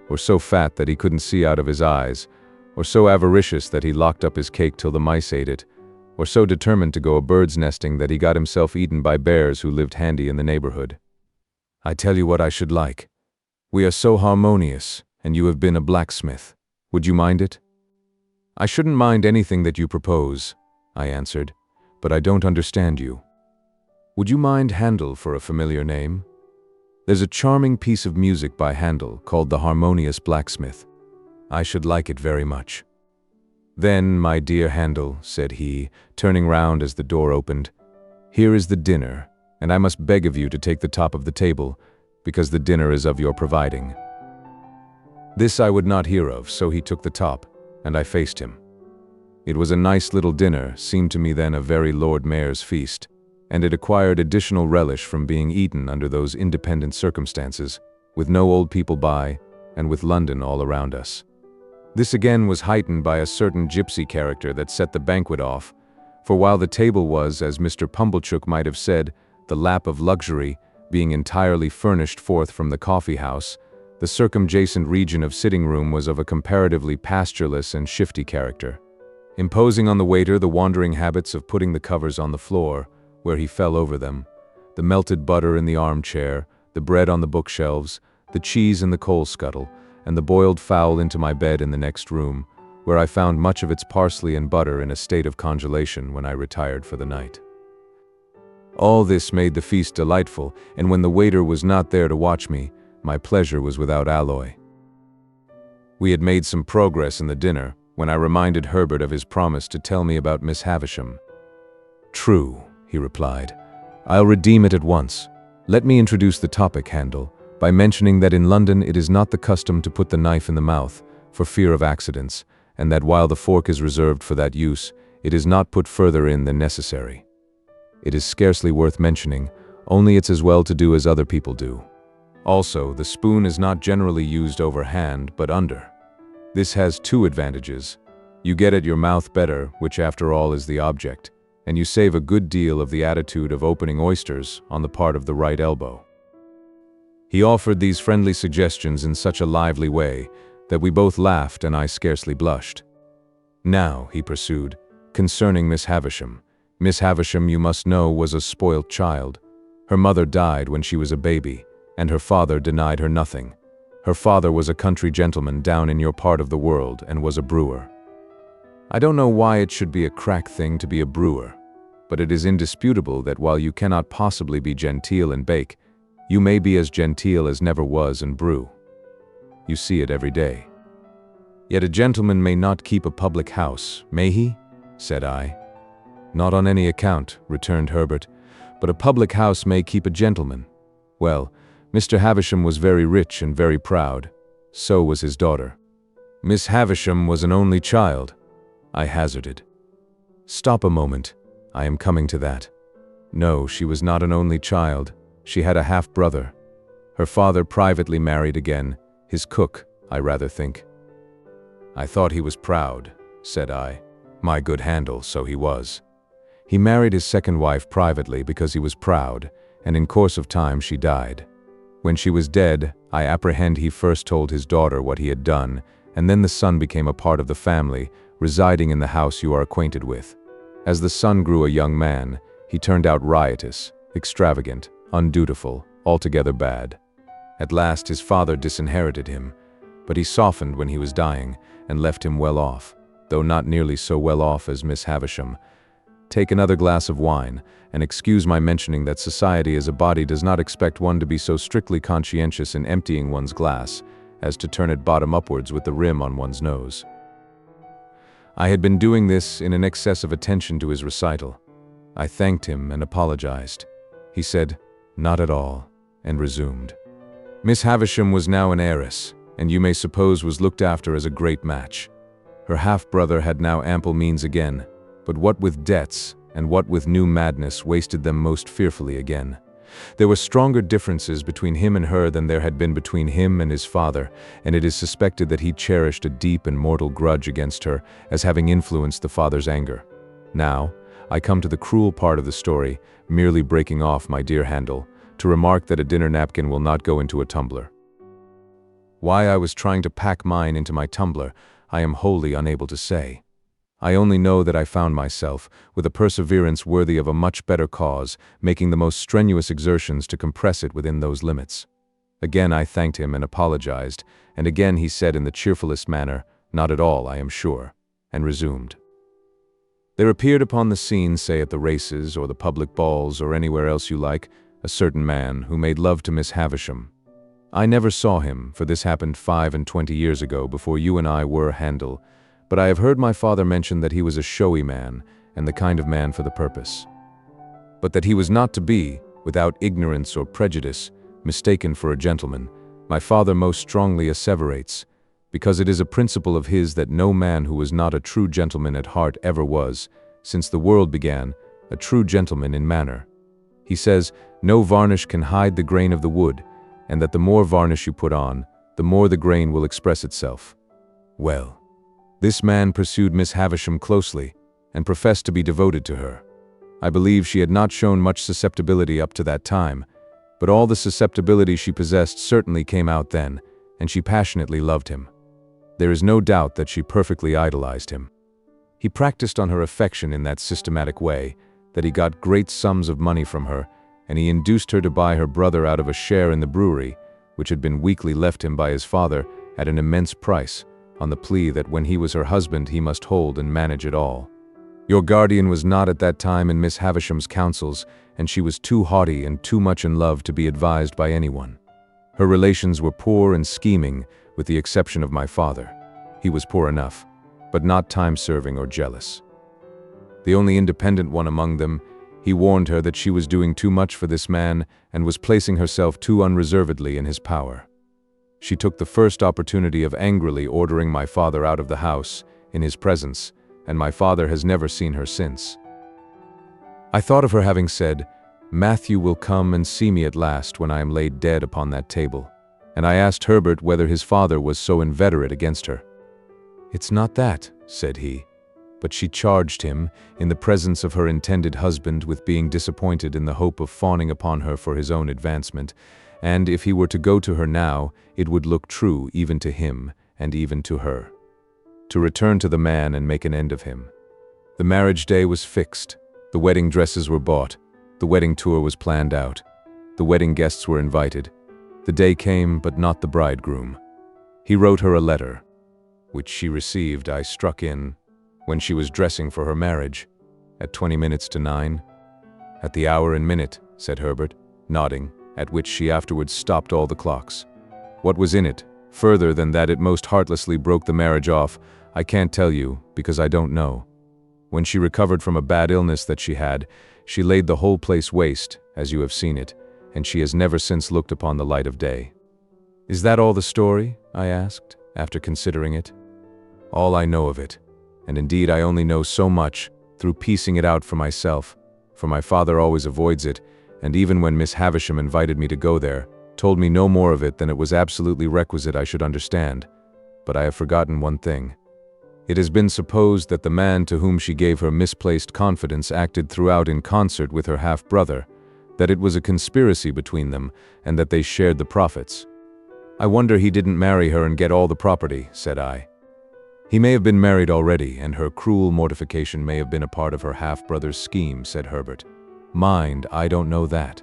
or so fat that he couldn't see out of his eyes, or so avaricious that he locked up his cake till the mice ate it, or so determined to go a bird's nesting that he got himself eaten by bears who lived handy in the neighborhood. I tell you what I should like. We are so harmonious, and you have been a blacksmith. Would you mind it?" "I shouldn't mind anything that you propose," I answered, "but I don't understand you. Would you mind Handel for a familiar name? There's a charming piece of music by Handel called The Harmonious Blacksmith. I should like it very much." "Then, my dear Handel," said he, turning round as the door opened, "here is the dinner, and I must beg of you to take the top of the table, because the dinner is of your providing." This I would not hear of, so he took the top, and I faced him. It was a nice little dinner, seemed to me then a very Lord Mayor's feast, and it acquired additional relish from being eaten under those independent circumstances, with no old people by, and with London all around us. This again was heightened by a certain gypsy character that set the banquet off, for while the table was, as Mr. Pumblechook might have said, the lap of luxury, being entirely furnished forth from the coffee-house, the circumjacent region of sitting-room was of a comparatively pastureless and shifty character, imposing on the waiter the wandering habits of putting the covers on the floor, where he fell over them, the melted butter in the armchair, the bread on the bookshelves, the cheese in the coal scuttle, and the boiled fowl into my bed in the next room, where I found much of its parsley and butter in a state of congelation when I retired for the night. All this made the feast delightful, and when the waiter was not there to watch me, my pleasure was without alloy. We had made some progress in the dinner, when I reminded Herbert of his promise to tell me about Miss Havisham. "True," he replied. "I'll redeem it at once. Let me introduce the topic, Handel, by mentioning that in London it is not the custom to put the knife in the mouth, for fear of accidents, and that while the fork is reserved for that use, it is not put further in than necessary. It is scarcely worth mentioning, only it's as well to do as other people do. Also, the spoon is not generally used overhand, but under. This has two advantages. You get at your mouth better, which after all is the object, and you save a good deal of the attitude of opening oysters on the part of the right elbow." He offered these friendly suggestions in such a lively way that we both laughed and I scarcely blushed. "Now," he pursued, "concerning Miss Havisham. Miss Havisham, you must know, was a spoilt child. Her mother died when she was a baby, and her father denied her nothing. Her father was a country gentleman down in your part of the world and was a brewer. I don't know why it should be a crack thing to be a brewer, but it is indisputable that while you cannot possibly be genteel and bake, you may be as genteel as never was and brew. You see it every day. Yet a gentleman may not keep a public house, may he?" said I. "Not on any account," returned Herbert, "but a public house may keep a gentleman. Well, Mr. Havisham was very rich and very proud. So was his daughter. Miss Havisham was an only child, I hazarded. Stop a moment. I am coming to that. No, she was not an only child. She had a half-brother. Her father privately married again, his cook, I rather think. I thought he was proud, said I. My good handle, so he was. He married his second wife privately because he was proud, and in course of time she died. When she was dead, I apprehend he first told his daughter what he had done, and then the son became a part of the family, residing in the house you are acquainted with. As the son grew a young man, he turned out riotous, extravagant, undutiful, altogether bad. At last his father disinherited him, but he softened when he was dying, and left him well off, though not nearly so well off as Miss Havisham. Take another glass of wine, and excuse my mentioning that society as a body does not expect one to be so strictly conscientious in emptying one's glass as to turn it bottom upwards with the rim on one's nose. I had been doing this in an excess of attention to his recital. I thanked him and apologized. He said, "Not at all," and resumed. Miss Havisham was now an heiress, and you may suppose was looked after as a great match. Her half-brother had now ample means again, but what with debts and what with new madness wasted them most fearfully again. There were stronger differences between him and her than there had been between him and his father, and it is suspected that he cherished a deep and mortal grudge against her as having influenced the father's anger. Now, I come to the cruel part of the story, merely breaking off my dear handle, to remark that a dinner napkin will not go into a tumbler. Why I was trying to pack mine into my tumbler, I am wholly unable to say. I only know that I found myself, with a perseverance worthy of a much better cause, making the most strenuous exertions to compress it within those limits. Again I thanked him and apologized, and again he said in the cheerfulest manner, "Not at all, I am sure," and resumed. There appeared upon the scene, say at the races, or the public balls, or anywhere else you like, a certain man who made love to Miss Havisham. I never saw him, for this happened 25 years ago, before you and I were Handel, but I have heard my father mention that he was a showy man, and the kind of man for the purpose. But that he was not to be, without ignorance or prejudice, mistaken for a gentleman, my father most strongly asseverates, because it is a principle of his that no man who was not a true gentleman at heart ever was, since the world began, a true gentleman in manner. He says, no varnish can hide the grain of the wood, and that the more varnish you put on, the more the grain will express itself. Well, this man pursued Miss Havisham closely, and professed to be devoted to her. I believe she had not shown much susceptibility up to that time, but all the susceptibility she possessed certainly came out then, and she passionately loved him. There is no doubt that she perfectly idolized him. He practiced on her affection in that systematic way, that he got great sums of money from her, and he induced her to buy her brother out of a share in the brewery, which had been weakly left him by his father, at an immense price, on the plea that when he was her husband he must hold and manage it all. Your guardian was not at that time in Miss Havisham's counsels, and she was too haughty and too much in love to be advised by anyone. Her relations were poor and scheming, with the exception of my father. He was poor enough, but not time-serving or jealous. The only independent one among them, he warned her that she was doing too much for this man and was placing herself too unreservedly in his power. She took the first opportunity of angrily ordering my father out of the house, in his presence, and my father has never seen her since. I thought of her having said, "Matthew will come and see me at last when I am laid dead upon that table," and I asked Herbert whether his father was so inveterate against her. "It's not that," said he, but she charged him, in the presence of her intended husband, with being disappointed in the hope of fawning upon her for his own advancement, and if he were to go to her now, it would look true even to him and even to her. To return to the man and make an end of him. The marriage day was fixed, the wedding dresses were bought, the wedding tour was planned out, the wedding guests were invited. The day came, but not the bridegroom. He wrote her a letter, which she received, I struck in, when she was dressing for her marriage, at 9:20. "At the hour and minute," said Herbert, nodding, at which she afterwards stopped all the clocks. What was in it, further than that it most heartlessly broke the marriage off, I can't tell you, because I don't know. When she recovered from a bad illness that she had, she laid the whole place waste, as you have seen it, and she has never since looked upon the light of day. Is that all the story? I asked, after considering it. All I know of it, and indeed I only know so much through piecing it out for myself, for my father always avoids it, and even when Miss Havisham invited me to go there, told me no more of it than it was absolutely requisite I should understand. But I have forgotten one thing. It has been supposed that the man to whom she gave her misplaced confidence acted throughout in concert with her half-brother, that it was a conspiracy between them, and that they shared the profits. I wonder he didn't marry her and get all the property, said I. He may have been married already, and her cruel mortification may have been a part of her half-brother's scheme, said Herbert. Mind, I don't know that.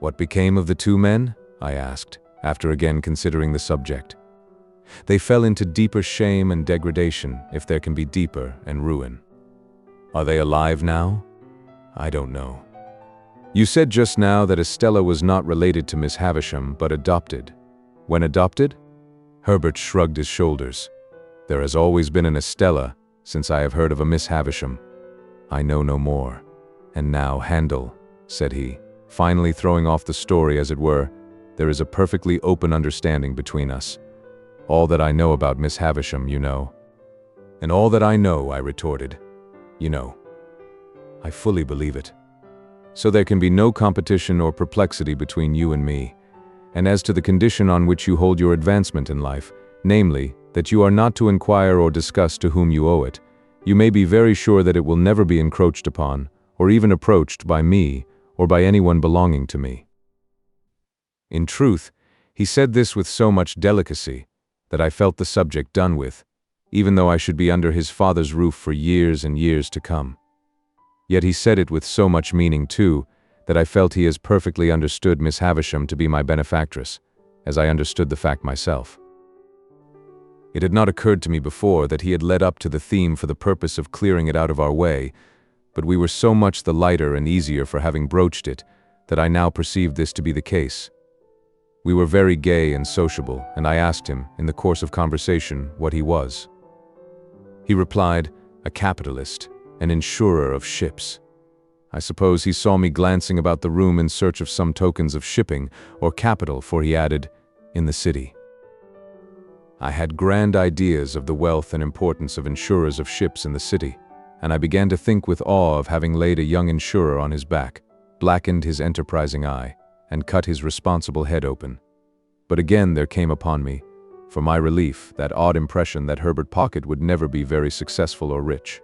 What became of the two men? I asked, after again considering the subject. They fell into deeper shame and degradation, if there can be deeper, and ruin. Are they alive now? I don't know. You said just now that Estella was not related to Miss Havisham, but adopted. When adopted? Herbert shrugged his shoulders. There has always been an Estella, since I have heard of a Miss Havisham. I know no more. And now, Handel, said he, finally throwing off the story as it were, there is a perfectly open understanding between us. All that I know about Miss Havisham, you know. And all that I know, I retorted, you know. I fully believe it. So there can be no competition or perplexity between you and me. And as to the condition on which you hold your advancement in life, namely, that you are not to inquire or discuss to whom you owe it, you may be very sure that it will never be encroached upon, or even approached by me, or by anyone belonging to me. In truth, he said this with so much delicacy, that I felt the subject done with, even though I should be under his father's roof for years and years to come. Yet he said it with so much meaning, too, that I felt he as perfectly understood Miss Havisham to be my benefactress, as I understood the fact myself. It had not occurred to me before that he had led up to the theme for the purpose of clearing it out of our way, but we were so much the lighter and easier for having broached it, that I now perceived this to be the case. We were very gay and sociable, and I asked him, in the course of conversation, what he was. He replied, a capitalist, an insurer of ships. I suppose he saw me glancing about the room in search of some tokens of shipping or capital, for he added, in the city. I had grand ideas of the wealth and importance of insurers of ships in the city, and I began to think with awe of having laid a young insurer on his back, blackened his enterprising eye, and cut his responsible head open. But again there came upon me, for my relief, that odd impression that Herbert Pocket would never be very successful or rich.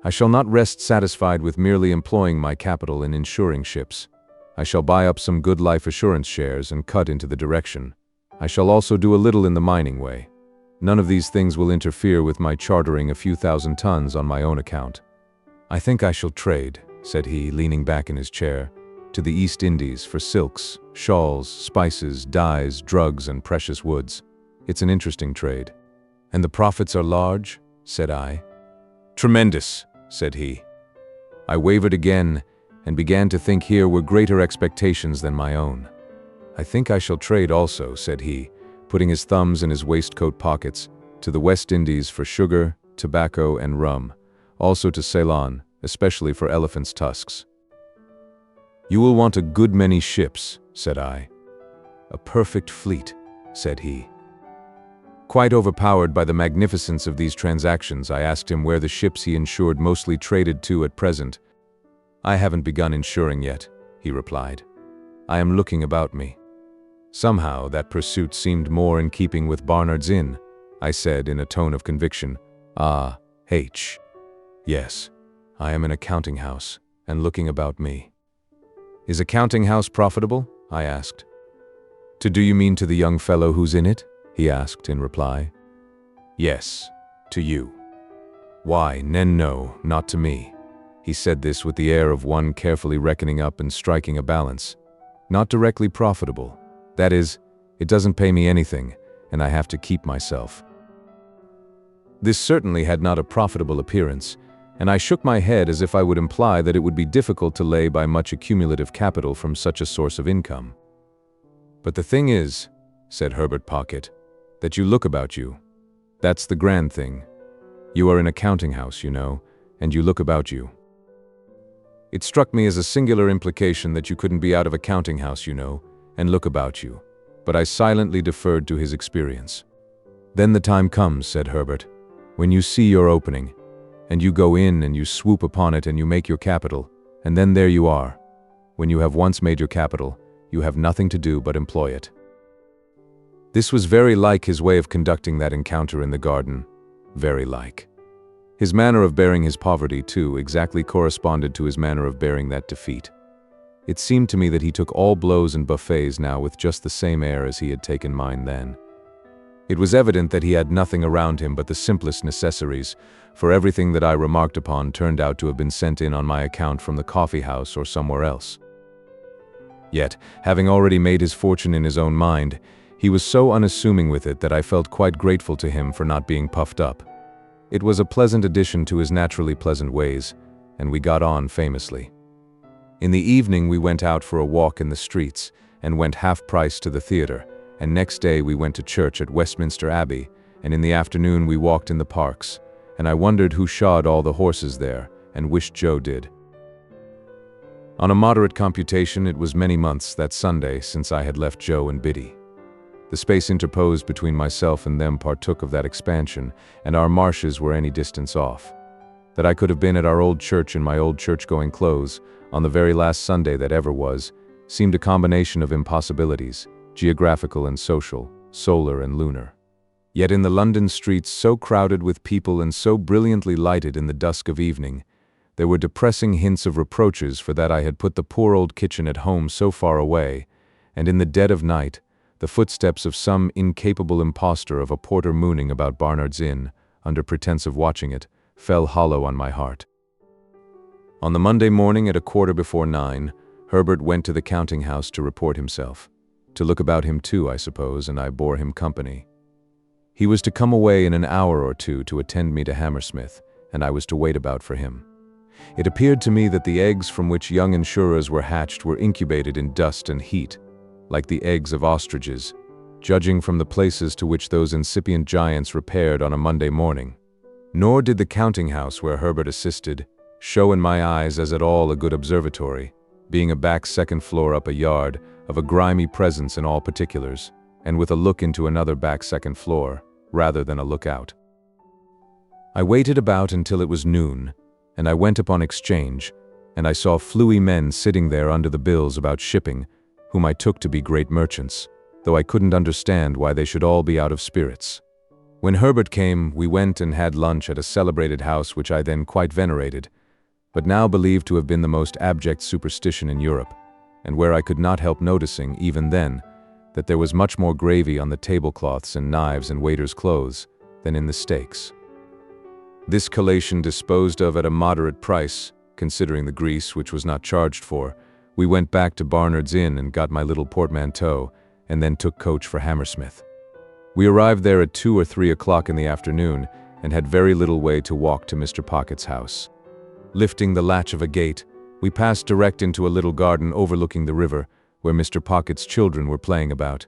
I shall not rest satisfied with merely employing my capital in insuring ships. I shall buy up some good life assurance shares and cut into the direction. I shall also do a little in the mining way. None of these things will interfere with my chartering a few thousand tons on my own account. I think I shall trade, said he, leaning back in his chair, to the East Indies for silks, shawls, spices, dyes, drugs, and precious woods. It's an interesting trade. And the profits are large? Said I. Tremendous, said he. I wavered again, and began to think here were greater expectations than my own. I think I shall trade also, said he, putting his thumbs in his waistcoat pockets, to the West Indies for sugar, tobacco, and rum, also to Ceylon, especially for elephants' tusks. You will want a good many ships, said I. A perfect fleet, said he. Quite overpowered by the magnificence of these transactions, I asked him where the ships he insured mostly traded to at present. I haven't begun insuring yet, he replied. I am looking about me. Somehow that pursuit seemed more in keeping with Barnard's Inn, I said in a tone of conviction. Yes, I am in a counting house, and looking about me. Is a counting house profitable? I asked. Do you mean to the young fellow who's in it? He asked in reply. Yes, to you. Why, no, not to me. He said this with the air of one carefully reckoning up and striking a balance. Not directly profitable. That is, it doesn't pay me anything, and I have to keep myself. This certainly had not a profitable appearance, and I shook my head as if I would imply that it would be difficult to lay by much accumulative capital from such a source of income. But the thing is, said Herbert Pocket, that you look about you. That's the grand thing. You are in a counting house, you know, and you look about you. It struck me as a singular implication that you couldn't be out of a counting house, you know, and look about you. But I silently deferred to his experience. Then the time comes, said Herbert, when you see your opening, and you go in and you swoop upon it and you make your capital, and then there you are. When you have once made your capital, you have nothing to do but employ it. This was very like his way of conducting that encounter in the garden, very like. His manner of bearing his poverty, too, exactly corresponded to his manner of bearing that defeat. It seemed to me that he took all blows and buffets now with just the same air as he had taken mine then. It was evident that he had nothing around him but the simplest necessaries, for everything that I remarked upon turned out to have been sent in on my account from the coffee house or somewhere else. Yet, having already made his fortune in his own mind, he was so unassuming with it that I felt quite grateful to him for not being puffed up. It was a pleasant addition to his naturally pleasant ways, and we got on famously. In the evening we went out for a walk in the streets, and went half-price to the theatre, and next day we went to church at Westminster Abbey, and in the afternoon we walked in the parks, and I wondered who shod all the horses there, and wished Joe did. On a moderate computation, it was many months that Sunday since I had left Joe and Biddy. The space interposed between myself and them partook of that expansion, and our marshes were any distance off. That I could have been at our old church in my old church-going clothes, on the very last Sunday that ever was, seemed a combination of impossibilities, geographical and social, solar and lunar. Yet in the London streets so crowded with people and so brilliantly lighted in the dusk of evening, there were depressing hints of reproaches for that I had put the poor old kitchen at home so far away, and in the dead of night, the footsteps of some incapable impostor of a porter mooning about Barnard's Inn, under pretense of watching it, fell hollow on my heart. On the Monday morning at 9:15, Herbert went to the counting house to report himself. To look about him too, I suppose, and I bore him company. He was to come away in an hour or two to attend me to Hammersmith, and I was to wait about for him. It appeared to me that the eggs from which young insurers were hatched were incubated in dust and heat, like the eggs of ostriches, judging from the places to which those incipient giants repaired on a Monday morning. Nor did the counting house where Herbert assisted show in my eyes as at all a good observatory, being a back second floor up a yard, of a grimy presence in all particulars, and with a look into another back second floor, rather than a lookout. I waited about until it was noon, and I went upon exchange, and I saw fluey men sitting there under the bills about shipping, whom I took to be great merchants, though I couldn't understand why they should all be out of spirits. When Herbert came, we went and had lunch at a celebrated house which I then quite venerated, but now believed to have been the most abject superstition in Europe, and where I could not help noticing, even then, that there was much more gravy on the tablecloths and knives and waiters' clothes than in the steaks. This collation disposed of at a moderate price, considering the grease which was not charged for, we went back to Barnard's Inn and got my little portmanteau, and then took coach for Hammersmith. We arrived there at 2 or 3 o'clock in the afternoon, and had very little way to walk to Mr. Pocket's house. Lifting the latch of a gate, we passed direct into a little garden overlooking the river, where Mr. Pocket's children were playing about,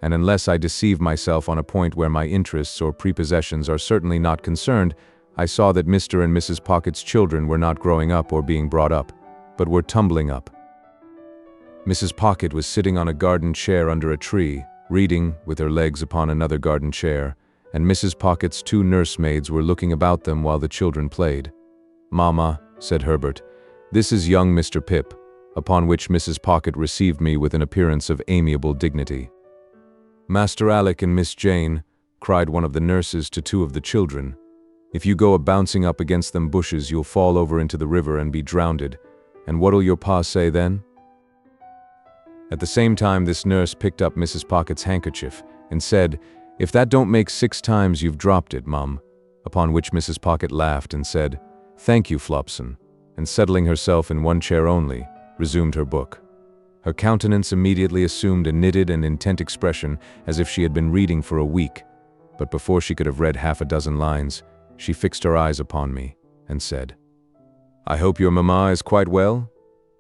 and unless I deceive myself on a point where my interests or prepossessions are certainly not concerned, I saw that Mr. and Mrs. Pocket's children were not growing up or being brought up, but were tumbling up. Mrs. Pocket was sitting on a garden chair under a tree, reading, with her legs upon another garden chair, and Mrs. Pocket's 2 nursemaids were looking about them while the children played. "Mamma," said Herbert, "this is young Mr. Pip," upon which Mrs. Pocket received me with an appearance of amiable dignity. "Master Alick and Miss Jane," cried one of the nurses to 2 of the children, "if you go a-bouncing up against them bushes, you'll fall over into the river and be drownded, and what'll your pa say then?" At the same time this nurse picked up Mrs. Pocket's handkerchief, and said, "If that don't make 6 times you've dropped it, Mum," upon which Mrs. Pocket laughed and said, "Thank you, Flopson," and settling herself in one chair only, resumed her book. Her countenance immediately assumed a knitted and intent expression as if she had been reading for a week, but before she could have read half a dozen lines, she fixed her eyes upon me, and said, "I hope your mamma is quite well?"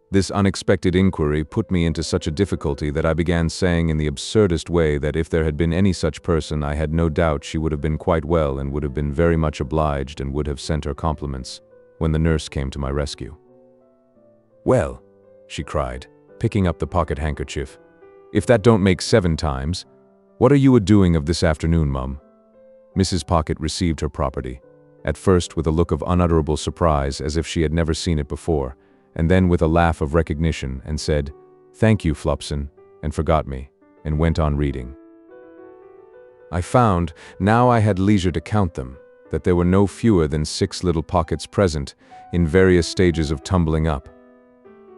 This unexpected inquiry put me into such a difficulty that I began saying in the absurdest way that if there had been any such person, I had no doubt she would have been quite well and would have been very much obliged and would have sent her compliments, when the nurse came to my rescue. "Well," she cried, picking up the pocket handkerchief, "if that don't make 7 times, what are you a-doing of this afternoon, Mum?" Mrs. Pocket received her property, at first with a look of unutterable surprise as if she had never seen it before, and then with a laugh of recognition, and said, "Thank you, Flupson," and forgot me, and went on reading. I found, now I had leisure to count them, that there were no fewer than 6 little pockets present, in various stages of tumbling up.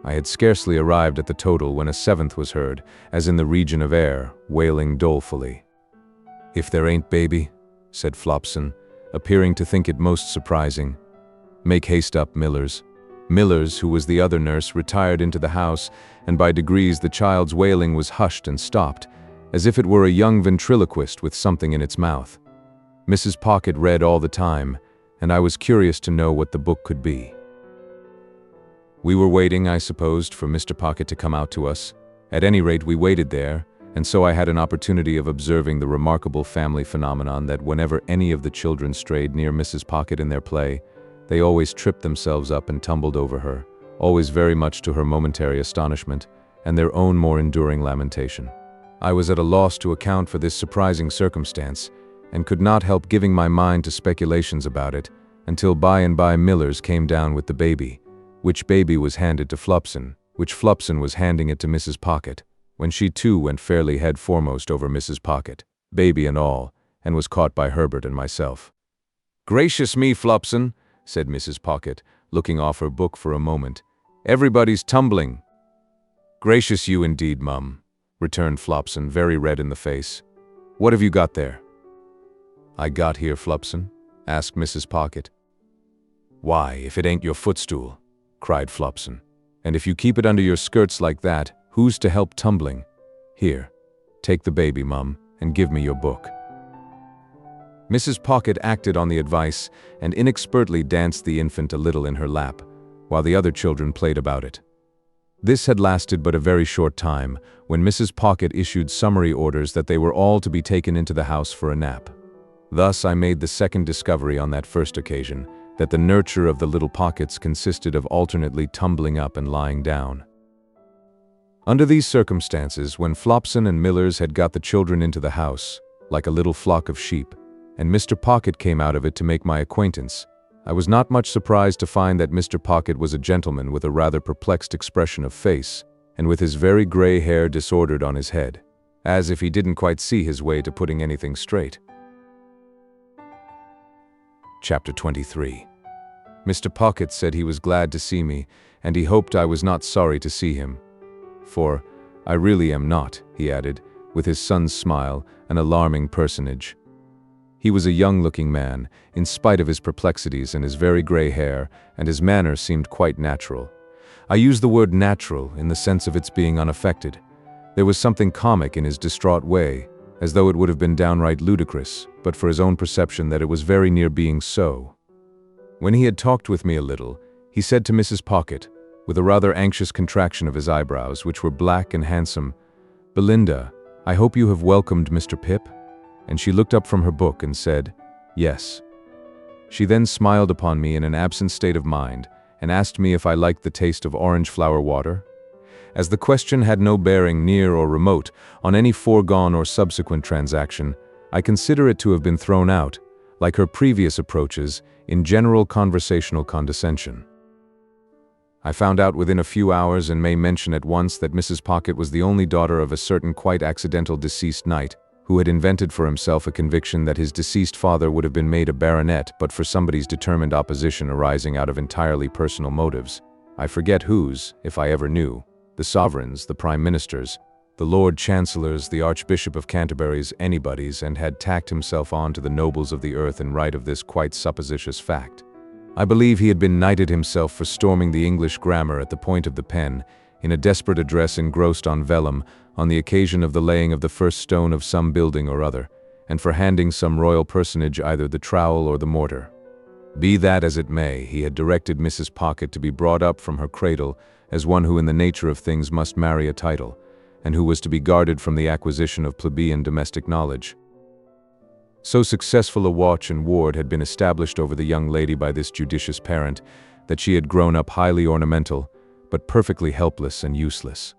I had scarcely arrived at the total when a 7th was heard, as in the region of air, wailing dolefully. "If there ain't baby," said Flopson, appearing to think it most surprising. "Make haste up, Millers." Millers, who was the other nurse, retired into the house, and by degrees the child's wailing was hushed and stopped, as if it were a young ventriloquist with something in its mouth. Mrs. Pocket read all the time, and I was curious to know what the book could be. We were waiting, I supposed, for Mr. Pocket to come out to us. At any rate, we waited there, and so I had an opportunity of observing the remarkable family phenomenon that whenever any of the children strayed near Mrs. Pocket in their play, they always tripped themselves up and tumbled over her, always very much to her momentary astonishment, and their own more enduring lamentation. I was at a loss to account for this surprising circumstance, and could not help giving my mind to speculations about it, until by and by Millers came down with the baby, which baby was handed to Flupson, which Flupson was handing it to Mrs. Pocket, when she too went fairly head foremost over Mrs. Pocket, baby and all, and was caught by Herbert and myself. "Gracious me, Flupson," said Mrs. Pocket, looking off her book for a moment. "Everybody's tumbling." "Gracious you indeed, Mum," returned Flopson, very red in the face. "What have you got there?" "I got here, Flupson?" asked Mrs. Pocket. "Why, if it ain't your footstool," cried Flopson. "And if you keep it under your skirts like that, who's to help tumbling? Here, take the baby, Mum, and give me your book." Mrs. Pocket acted on the advice, and inexpertly danced the infant a little in her lap, while the other children played about it. This had lasted but a very short time, when Mrs. Pocket issued summary orders that they were all to be taken into the house for a nap. Thus I made the second discovery on that first occasion, that the nurture of the little Pockets consisted of alternately tumbling up and lying down. Under these circumstances, when Flopson and Millers had got the children into the house, like a little flock of sheep, and Mr. Pocket came out of it to make my acquaintance, I was not much surprised to find that Mr. Pocket was a gentleman with a rather perplexed expression of face, and with his very gray hair disordered on his head, as if he didn't quite see his way to putting anything straight. Chapter 23. Mr. Pocket said he was glad to see me, and he hoped I was not sorry to see him. "For I really am not," he added, with his son's smile, an alarming personage. He was a young-looking man, in spite of his perplexities and his very gray hair, and his manner seemed quite natural. I use the word natural in the sense of its being unaffected. There was something comic in his distraught way, as though it would have been downright ludicrous, but for his own perception that it was very near being so. When he had talked with me a little, he said to Mrs. Pocket, with a rather anxious contraction of his eyebrows, which were black and handsome, "Belinda, I hope you have welcomed Mr. Pip?" And she looked up from her book and said, "Yes." She then smiled upon me in an absent state of mind, and asked me if I liked the taste of orange flower water. As the question had no bearing, near or remote, on any foregone or subsequent transaction, I consider it to have been thrown out, like her previous approaches, in general conversational condescension. I found out within a few hours, and may mention at once, that Mrs. Pocket was the only daughter of a certain quite accidental deceased knight, who had invented for himself a conviction that his deceased father would have been made a baronet but for somebody's determined opposition arising out of entirely personal motives. I forget whose, if I ever knew. The sovereigns, the prime ministers, the Lord Chancellors, the Archbishop of Canterbury's, anybody's, and had tacked himself on to the nobles of the earth in right of this quite supposititious fact. I believe he had been knighted himself for storming the English grammar at the point of the pen, in a desperate address engrossed on vellum, on the occasion of the laying of the first stone of some building or other, and for handing some royal personage either the trowel or the mortar. Be that as it may, he had directed Mrs. Pocket to be brought up from her cradle as one who in the nature of things must marry a title, and who was to be guarded from the acquisition of plebeian domestic knowledge. So successful a watch and ward had been established over the young lady by this judicious parent, that she had grown up highly ornamental, but perfectly helpless and useless.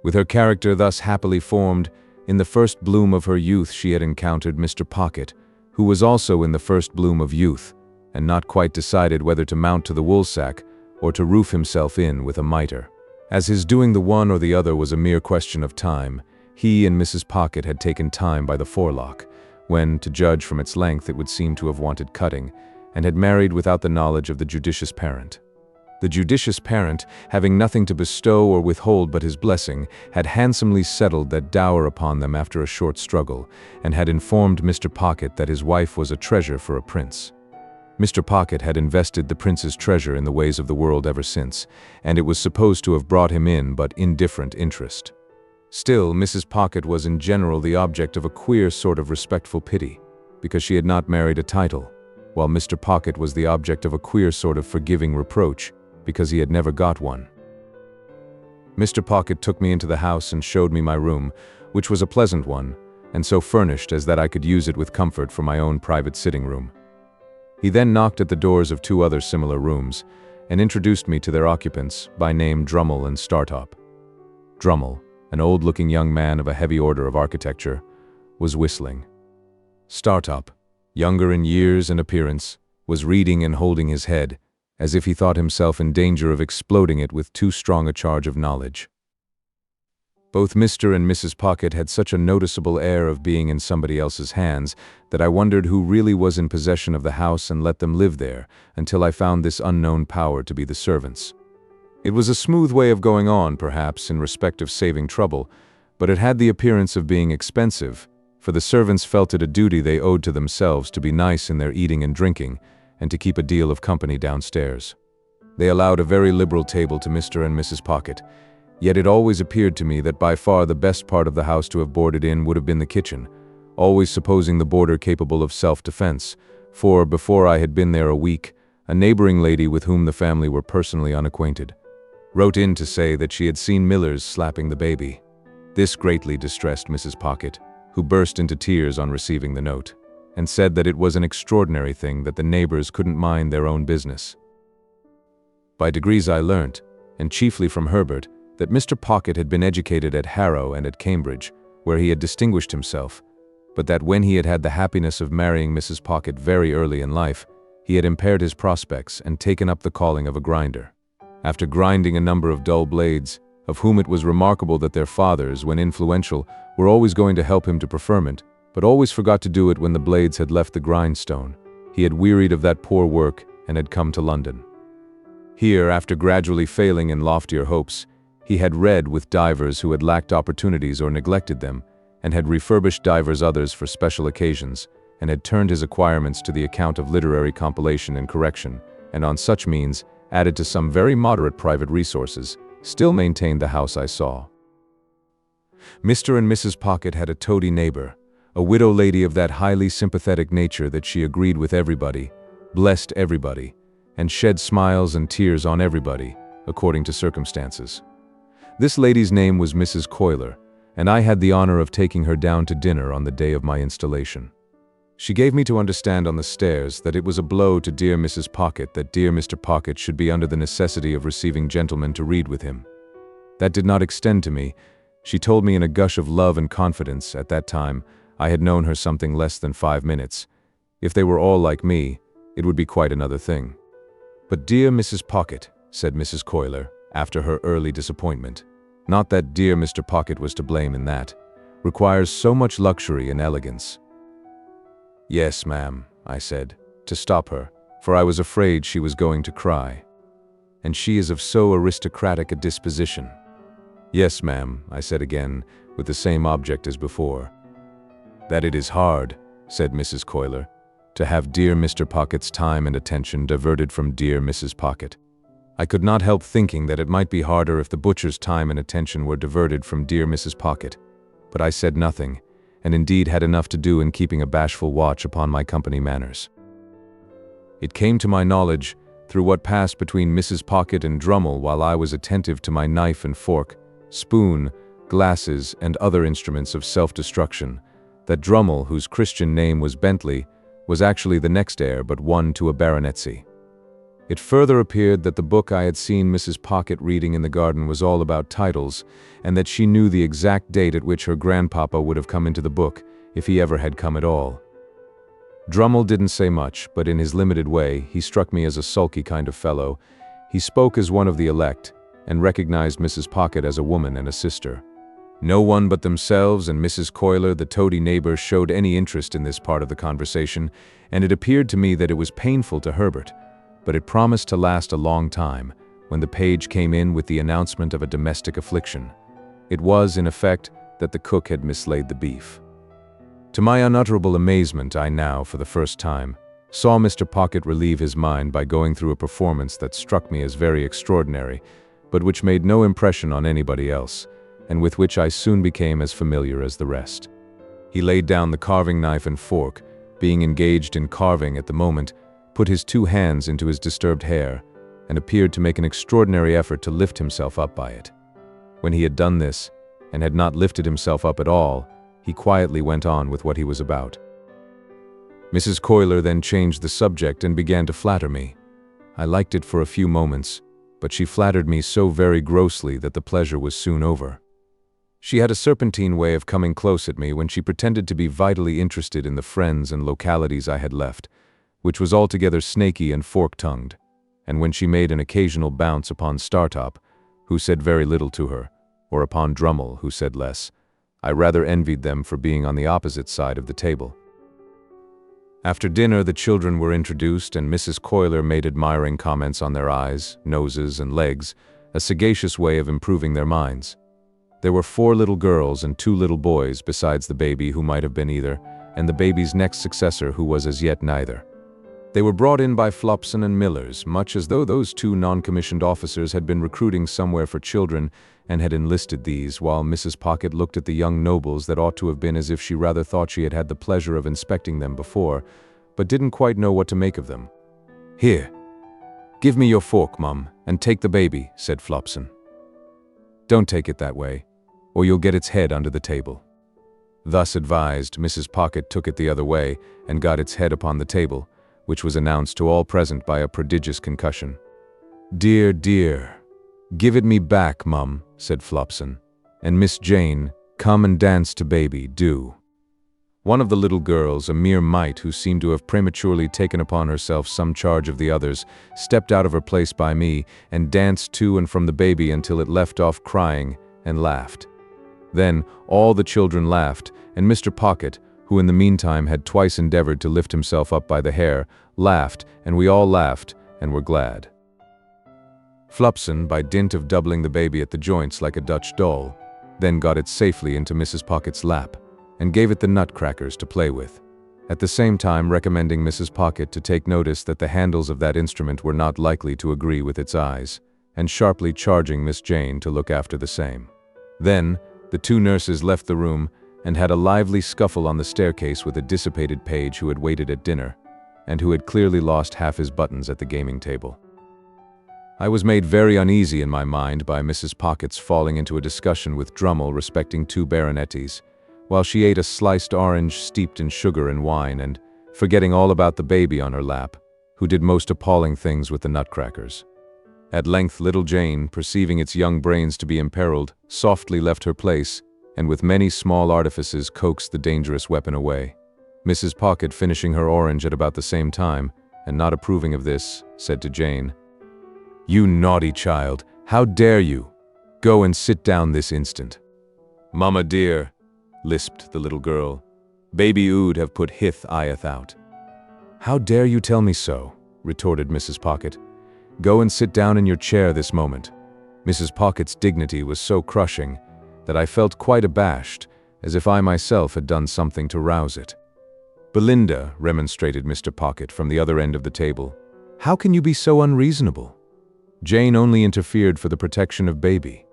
With her character thus happily formed, in the first bloom of her youth she had encountered Mr. Pocket, who was also in the first bloom of youth, and not quite decided whether to mount to the woolsack or to roof himself in with a mitre. As his doing the one or the other was a mere question of time, he and Mrs. Pocket had taken time by the forelock, when, to judge from its length, it would seem to have wanted cutting, and had married without the knowledge of the judicious parent. The judicious parent, having nothing to bestow or withhold but his blessing, had handsomely settled that dower upon them after a short struggle, and had informed Mr. Pocket that his wife was a treasure for a prince. Mr. Pocket had invested the prince's treasure in the ways of the world ever since, and it was supposed to have brought him in but indifferent interest. Still, Mrs. Pocket was in general the object of a queer sort of respectful pity, because she had not married a title, while Mr. Pocket was the object of a queer sort of forgiving reproach, because he had never got one. Mr. Pocket took me into the house and showed me my room, which was a pleasant one, and so furnished as that I could use it with comfort for my own private sitting room. He then knocked at the doors of two other similar rooms, and introduced me to their occupants, by name Drummle and Startop. Drummle, an old-looking young man of a heavy order of architecture, was whistling. Startop, younger in years and appearance, was reading and holding his head, as if he thought himself in danger of exploding it with too strong a charge of knowledge. Both Mr. and Mrs. Pocket had such a noticeable air of being in somebody else's hands that I wondered who really was in possession of the house and let them live there, until I found this unknown power to be the servants. It was a smooth way of going on, perhaps, in respect of saving trouble, but it had the appearance of being expensive, for the servants felt it a duty they owed to themselves to be nice in their eating and drinking, and to keep a deal of company downstairs. They allowed a very liberal table to Mr. and Mrs. Pocket, yet it always appeared to me that by far the best part of the house to have boarded in would have been the kitchen, always supposing the boarder capable of self-defense, for, before I had been there a week, a neighboring lady with whom the family were personally unacquainted wrote in to say that she had seen Millers slapping the baby. This greatly distressed Mrs. Pocket, who burst into tears on receiving the note, and said that it was an extraordinary thing that the neighbors couldn't mind their own business. By degrees I learnt, and chiefly from Herbert, that Mr. Pocket had been educated at Harrow and at Cambridge, where he had distinguished himself, but that when he had had the happiness of marrying Mrs. Pocket very early in life, he had impaired his prospects and taken up the calling of a grinder. After grinding a number of dull blades, of whom it was remarkable that their fathers, when influential, were always going to help him to preferment, but always forgot to do it when the blades had left the grindstone, he had wearied of that poor work and had come to London. Here, after gradually failing in loftier hopes, he had read with divers who had lacked opportunities or neglected them, and had refurbished divers others for special occasions, and had turned his acquirements to the account of literary compilation and correction, and on such means, added to some very moderate private resources, still maintained the house I saw. Mr. and Mrs. Pocket had a toady neighbor, a widow lady of that highly sympathetic nature that she agreed with everybody, blessed everybody, and shed smiles and tears on everybody, according to circumstances. This lady's name was Mrs. Coiler, and I had the honor of taking her down to dinner on the day of my installation. She gave me to understand on the stairs that it was a blow to dear Mrs. Pocket that dear Mr. Pocket should be under the necessity of receiving gentlemen to read with him. That did not extend to me. She told me in a gush of love and confidence. At that time, I had known her something less than 5 minutes. If they were all like me, it would be quite another thing. But dear Mrs. Pocket, said Mrs. Coiler, after her early disappointment, not that dear Mr. Pocket was to blame in that, requires so much luxury and elegance. Yes, ma'am, I said, to stop her, for I was afraid she was going to cry. And she is of so aristocratic a disposition. Yes, ma'am, I said again, with the same object as before. That it is hard, said Mrs. Coiler, to have dear Mr. Pocket's time and attention diverted from dear Mrs. Pocket. I could not help thinking that it might be harder if the butcher's time and attention were diverted from dear Mrs. Pocket, but I said nothing, and indeed had enough to do in keeping a bashful watch upon my company manners. It came to my knowledge, through what passed between Mrs. Pocket and Drummle while I was attentive to my knife and fork, spoon, glasses, and other instruments of self-destruction, that Drummle, whose Christian name was Bentley, was actually the next heir but one to a baronetcy. It further appeared that the book I had seen Mrs. Pocket reading in the garden was all about titles, and that she knew the exact date at which her grandpapa would have come into the book, if he ever had come at all. Drummle didn't say much, but in his limited way, he struck me as a sulky kind of fellow. He spoke as one of the elect, and recognized Mrs. Pocket as a woman and a sister. No one but themselves and Mrs. Coiler, the toady neighbor, showed any interest in this part of the conversation, and it appeared to me that it was painful to Herbert, but it promised to last a long time, when the page came in with the announcement of a domestic affliction. It was, in effect, that the cook had mislaid the beef. To my unutterable amazement, I now, for the first time, saw Mr. Pocket relieve his mind by going through a performance that struck me as very extraordinary, but which made no impression on anybody else, and with which I soon became as familiar as the rest. He laid down the carving knife and fork, being engaged in carving at the moment, put his 2 hands into his disturbed hair, and appeared to make an extraordinary effort to lift himself up by it. When he had done this, and had not lifted himself up at all, he quietly went on with what he was about. Mrs. Coiler then changed the subject and began to flatter me. I liked it for a few moments, but she flattered me so very grossly that the pleasure was soon over. She had a serpentine way of coming close at me when she pretended to be vitally interested in the friends and localities I had left, which was altogether snaky and fork-tongued, and when she made an occasional bounce upon Startop, who said very little to her, or upon Drummle, who said less, I rather envied them for being on the opposite side of the table. After dinner, the children were introduced, and Mrs. Coiler made admiring comments on their eyes, noses, and legs, a sagacious way of improving their minds. There were 4 little girls and 2 little boys, besides the baby who might have been either, and the baby's next successor who was as yet neither. They were brought in by Flopson and Millers, much as though those 2 non-commissioned officers had been recruiting somewhere for children and had enlisted these, while Mrs. Pocket looked at the young nobles that ought to have been as if she rather thought she had had the pleasure of inspecting them before, but didn't quite know what to make of them. "Here, give me your fork, Mum, and take the baby," said Flopson. "Don't take it that way, or you'll get its head under the table." Thus advised, Mrs. Pocket took it the other way and got its head upon the table, which was announced to all present by a prodigious concussion. "Dear, dear, give it me back, Mum," said Flopson, "and Miss Jane, come and dance to baby, do." One of the little girls, a mere mite who seemed to have prematurely taken upon herself some charge of the others, stepped out of her place by me and danced to and from the baby until it left off crying and laughed. Then all the children laughed, and Mr. Pocket, who in the meantime had twice endeavored to lift himself up by the hair, laughed, and we all laughed and were glad. Flopson, by dint of doubling the baby at the joints like a Dutch doll, then got it safely into Mrs. Pocket's lap, and gave it the nutcrackers to play with, at the same time recommending Mrs. Pocket to take notice that the handles of that instrument were not likely to agree with its eyes, and sharply charging Miss Jane to look after the same. Then the 2 nurses left the room, and had a lively scuffle on the staircase with a dissipated page who had waited at dinner, and who had clearly lost half his buttons at the gaming table. I was made very uneasy in my mind by Mrs. Pocket's falling into a discussion with Drummle respecting 2 baronetties, while she ate a sliced orange steeped in sugar and wine, and, forgetting all about the baby on her lap, who did most appalling things with the nutcrackers. At length little Jane, perceiving its young brains to be imperiled, softly left her place, and with many small artifices coaxed the dangerous weapon away. Mrs. Pocket, finishing her orange at about the same time, and not approving of this, said to Jane, "You naughty child, how dare you? Go and sit down this instant." "Mamma dear," lisped the little girl, "baby ood have put hith ieth out." "How dare you tell me so?" retorted Mrs. Pocket. "Go and sit down in your chair this moment." Mrs. Pocket's dignity was so crushing that I felt quite abashed, as if I myself had done something to rouse it. "Belinda," remonstrated Mr. Pocket from the other end of the table, "how can you be so unreasonable? Jane only interfered for the protection of baby."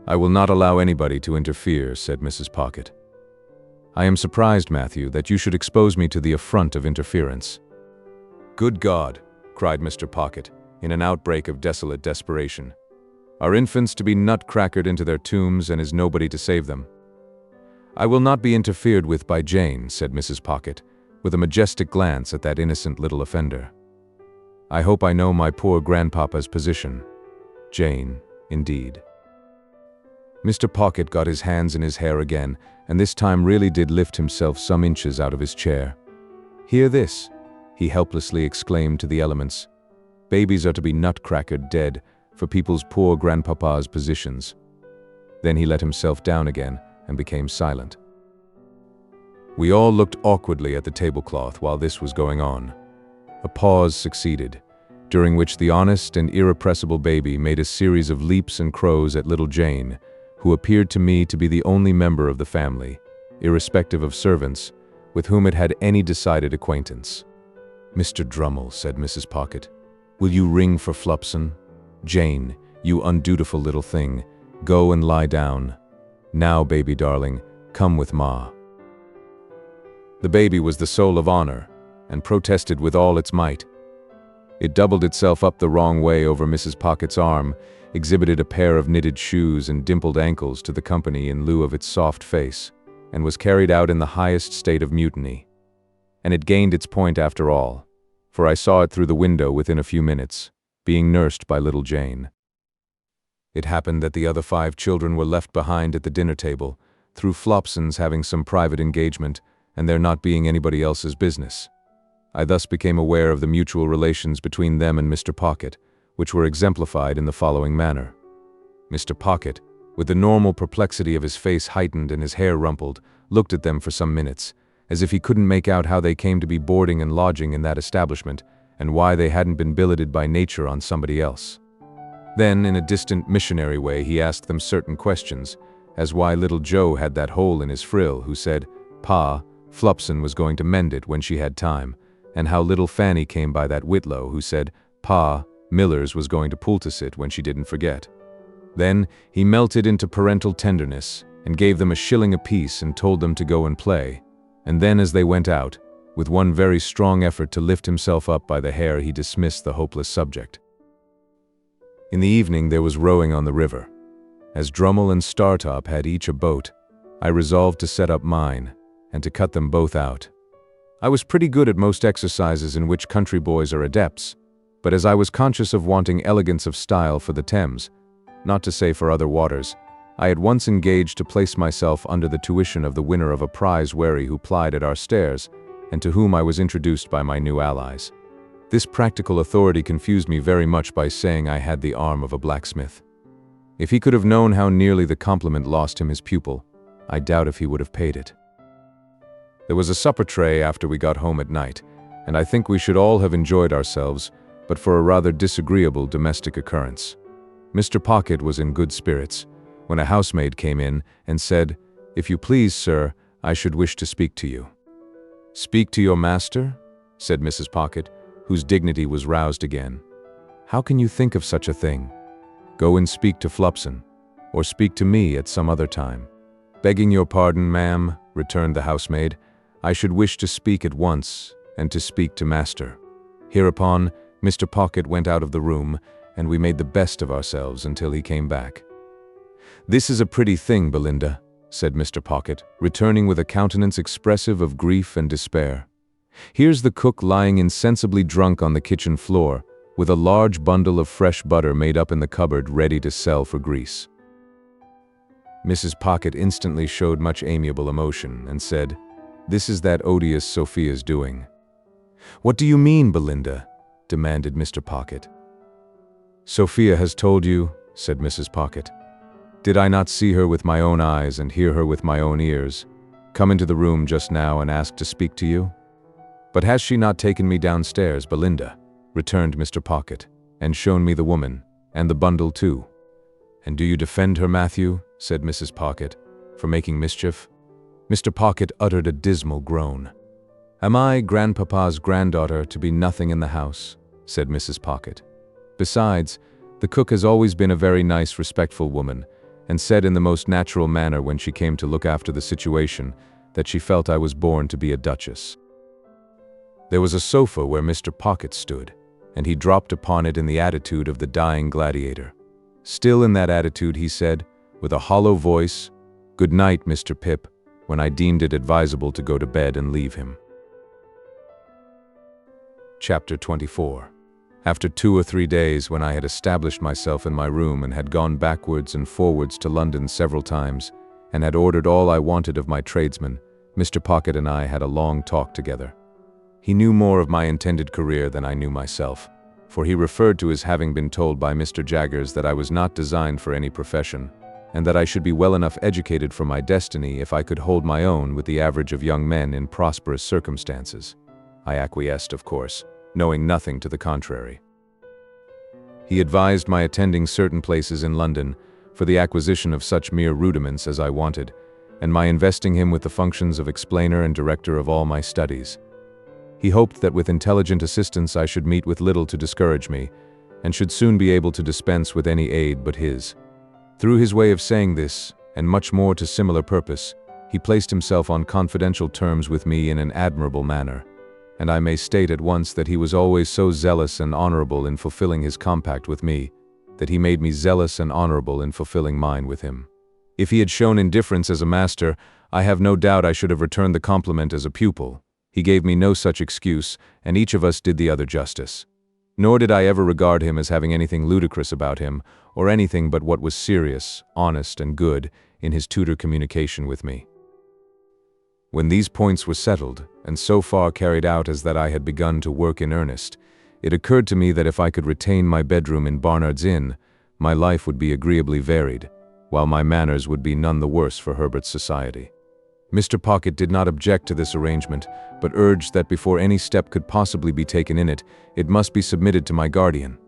"I will not allow anybody to interfere," said Mrs. Pocket. "I am surprised, Matthew, that you should expose me to the affront of interference." "Good God!" cried Mr. Pocket, in an outbreak of desolate desperation. "Are infants to be nutcrackered into their tombs, and is nobody to save them?" "I will not be interfered with by Jane," said Mrs. Pocket, with a majestic glance at that innocent little offender. I hope I know my poor grandpapa's position. Jane, indeed. Mr. Pocket got his hands in his hair again, and this time really did lift himself some inches out of his chair. "Hear this," he helplessly exclaimed to the elements. "Babies are to be nutcrackered dead for people's poor grandpapa's positions." Then he let himself down again and became silent. We all looked awkwardly at the tablecloth while this was going on. A pause succeeded, during which the honest and irrepressible baby made a series of leaps and crows at little Jane, who appeared to me to be the only member of the family, irrespective of servants, with whom it had any decided acquaintance. "Mr. Drummle," said Mrs. Pocket, "will you ring for Flupson? Jane, you undutiful little thing, go and lie down. Now, baby darling, come with Ma." The baby was the soul of honor, and protested with all its might. It doubled itself up the wrong way over Mrs. Pocket's arm, exhibited a pair of knitted shoes and dimpled ankles to the company in lieu of its soft face, and was carried out in the highest state of mutiny. And it gained its point after all, for I saw it through the window within a few minutes, being nursed by little Jane. It happened that the other 5 children were left behind at the dinner table, through Flopson's having some private engagement, and there not being anybody else's business. I thus became aware of the mutual relations between them and Mr. Pocket, which were exemplified in the following manner. Mr. Pocket, with the normal perplexity of his face heightened and his hair rumpled, looked at them for some minutes, as if he couldn't make out how they came to be boarding and lodging in that establishment, and why they hadn't been billeted by nature on somebody else. Then, in a distant missionary way, he asked them certain questions, as why little Joe had that hole in his frill, who said, "Pa, Flupson was going to mend it when she had time," and how little Fanny came by that Whitlow, who said, "Pa, Millers was going to poultice it when she didn't forget." Then he melted into parental tenderness and gave them a shilling apiece and told them to go and play. And then as they went out, with one very strong effort to lift himself up by the hair, he dismissed the hopeless subject. In the evening there was rowing on the river. As Drummle and Startop had each a boat, I resolved to set up mine, and to cut them both out. I was pretty good at most exercises in which country boys are adepts, but as I was conscious of wanting elegance of style for the Thames, not to say for other waters, I at once engaged to place myself under the tuition of the winner of a prize wherry who plied at our stairs, and to whom I was introduced by my new allies. This practical authority confused me very much by saying I had the arm of a blacksmith. If he could have known how nearly the compliment lost him his pupil, I doubt if he would have paid it. There was a supper tray after we got home at night, and I think we should all have enjoyed ourselves, but for a rather disagreeable domestic occurrence. Mr. Pocket was in good spirits, when a housemaid came in and said, "If you please, sir, I should wish to speak to you." "Speak to your master?" said Mrs. Pocket, whose dignity was roused again. "How can you think of such a thing? Go and speak to Flupson, or speak to me at some other time." "Begging your pardon, ma'am," returned the housemaid, "I should wish to speak at once, and to speak to master." Hereupon, Mr. Pocket went out of the room, and we made the best of ourselves until he came back. "This is a pretty thing, Belinda," said Mr. Pocket, returning with a countenance expressive of grief and despair. "Here's the cook lying insensibly drunk on the kitchen floor, with a large bundle of fresh butter made up in the cupboard ready to sell for grease." Mrs. Pocket instantly showed much amiable emotion, and said, "This is that odious Sophia's doing." "What do you mean, Belinda?" demanded Mr. Pocket. "Sophia has told you," said Mrs. Pocket. "Did I not see her with my own eyes and hear her with my own ears, come into the room just now and ask to speak to you? But has she not taken me downstairs, Belinda?" returned Mr. Pocket, "and shown me the woman, and the bundle too?" "And do you defend her, Matthew," said Mrs. Pocket, "for making mischief?" Mr. Pocket uttered a dismal groan. "Am I, grandpapa's granddaughter, to be nothing in the house?" said Mrs. Pocket. "Besides, the cook has always been a very nice, respectful woman, and said in the most natural manner when she came to look after the situation that she felt I was born to be a duchess." There was a sofa where Mr. Pocket stood, and he dropped upon it in the attitude of the dying gladiator. Still in that attitude, he said, with a hollow voice, "Good night, Mr. Pip," when I deemed it advisable to go to bed and leave him. Chapter 24. After 2 or 3 days, when I had established myself in my room and had gone backwards and forwards to London several times, and had ordered all I wanted of my tradesmen, Mr. Pocket and I had a long talk together. He knew more of my intended career than I knew myself, for he referred to his having been told by Mr. Jaggers that I was not designed for any profession, and that I should be well enough educated for my destiny if I could hold my own with the average of young men in prosperous circumstances. I acquiesced, of course, knowing nothing to the contrary. He advised my attending certain places in London for the acquisition of such mere rudiments as I wanted, and my investing him with the functions of explainer and director of all my studies. He hoped that with intelligent assistance I should meet with little to discourage me, and should soon be able to dispense with any aid but his. Through his way of saying this, and much more to similar purpose, he placed himself on confidential terms with me in an admirable manner, and I may state at once that he was always so zealous and honorable in fulfilling his compact with me, that he made me zealous and honorable in fulfilling mine with him. If he had shown indifference as a master, I have no doubt I should have returned the compliment as a pupil. He gave me no such excuse, and each of us did the other justice. Nor did I ever regard him as having anything ludicrous about him, or anything but what was serious, honest, and good in his tutor communication with me. When these points were settled, and so far carried out as that I had begun to work in earnest, it occurred to me that if I could retain my bedroom in Barnard's Inn, my life would be agreeably varied, while my manners would be none the worse for Herbert's society. Mr. Pocket did not object to this arrangement, but urged that before any step could possibly be taken in it, it must be submitted to my guardian.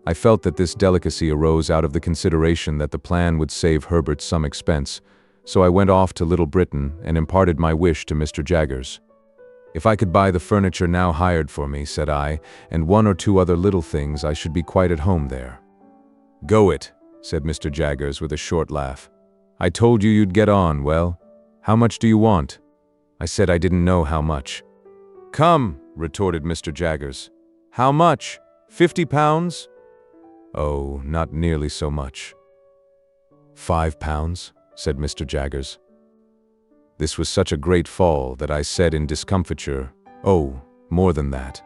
I felt that this delicacy arose out of the consideration that the plan would save Herbert some expense, so I went off to Little Britain and imparted my wish to Mr. Jaggers. If I could buy the furniture now hired for me, said I, and 1 or 2 other little things, I should be quite at home there. Go it, said Mr. Jaggers with a short laugh. I told you you'd get on, well, how much do you want? I said I didn't know how much. Come, retorted Mr. Jaggers. How much? £50? Oh, not nearly so much. £5, said Mr. Jaggers. This was such a great fall that I said in discomfiture, oh, more than that.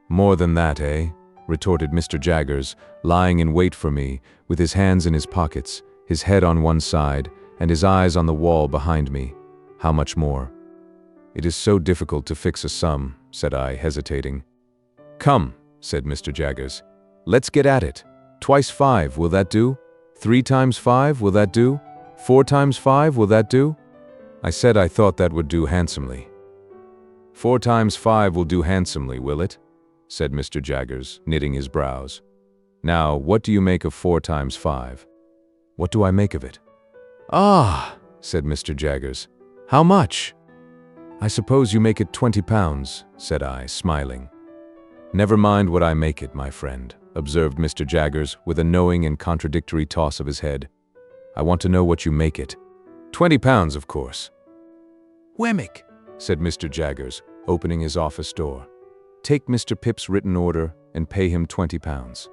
More than that, eh? Retorted Mr. Jaggers, lying in wait for me, with his hands in his pockets, his head on one side, and his eyes on the wall behind me. How much more? It is so difficult to fix a sum, said I, hesitating. Come, said Mr. Jaggers. Let's get at it. 2 × 5, will that do? 3 × 5, will that do? 4 × 5, will that do? I said I thought that would do handsomely. 4 × 5 will do handsomely, will it? Said Mr. Jaggers, knitting his brows. Now, what do you make of 4 × 5? What do I make of it? Ah, said Mr. Jaggers. How much? I suppose you make it £20, said I, smiling. Never mind what I make it, my friend, observed Mr. Jaggers, with a knowing and contradictory toss of his head. I want to know what you make it. £20, of course. Wemmick, said Mr. Jaggers, opening his office door. Take Mr. Pip's written order and pay him £20.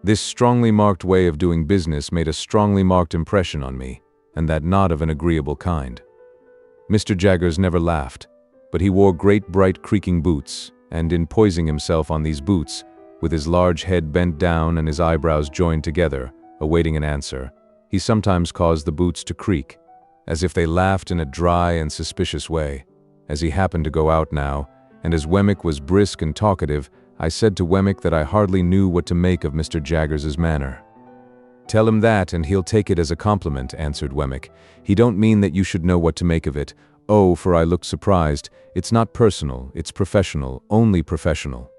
This strongly marked way of doing business made a strongly marked impression on me, and that not of an agreeable kind. Mr. Jaggers never laughed, but he wore great bright creaking boots, and in poising himself on these boots, with his large head bent down and his eyebrows joined together, awaiting an answer, he sometimes caused the boots to creak, as if they laughed in a dry and suspicious way. As he happened to go out now, and as Wemmick was brisk and talkative, I said to Wemmick that I hardly knew what to make of Mr. Jaggers's manner. Tell him that, and he'll take it as a compliment, answered Wemmick. He don't mean that you should know what to make of it. Oh, for I looked surprised. It's not personal, it's professional, only professional.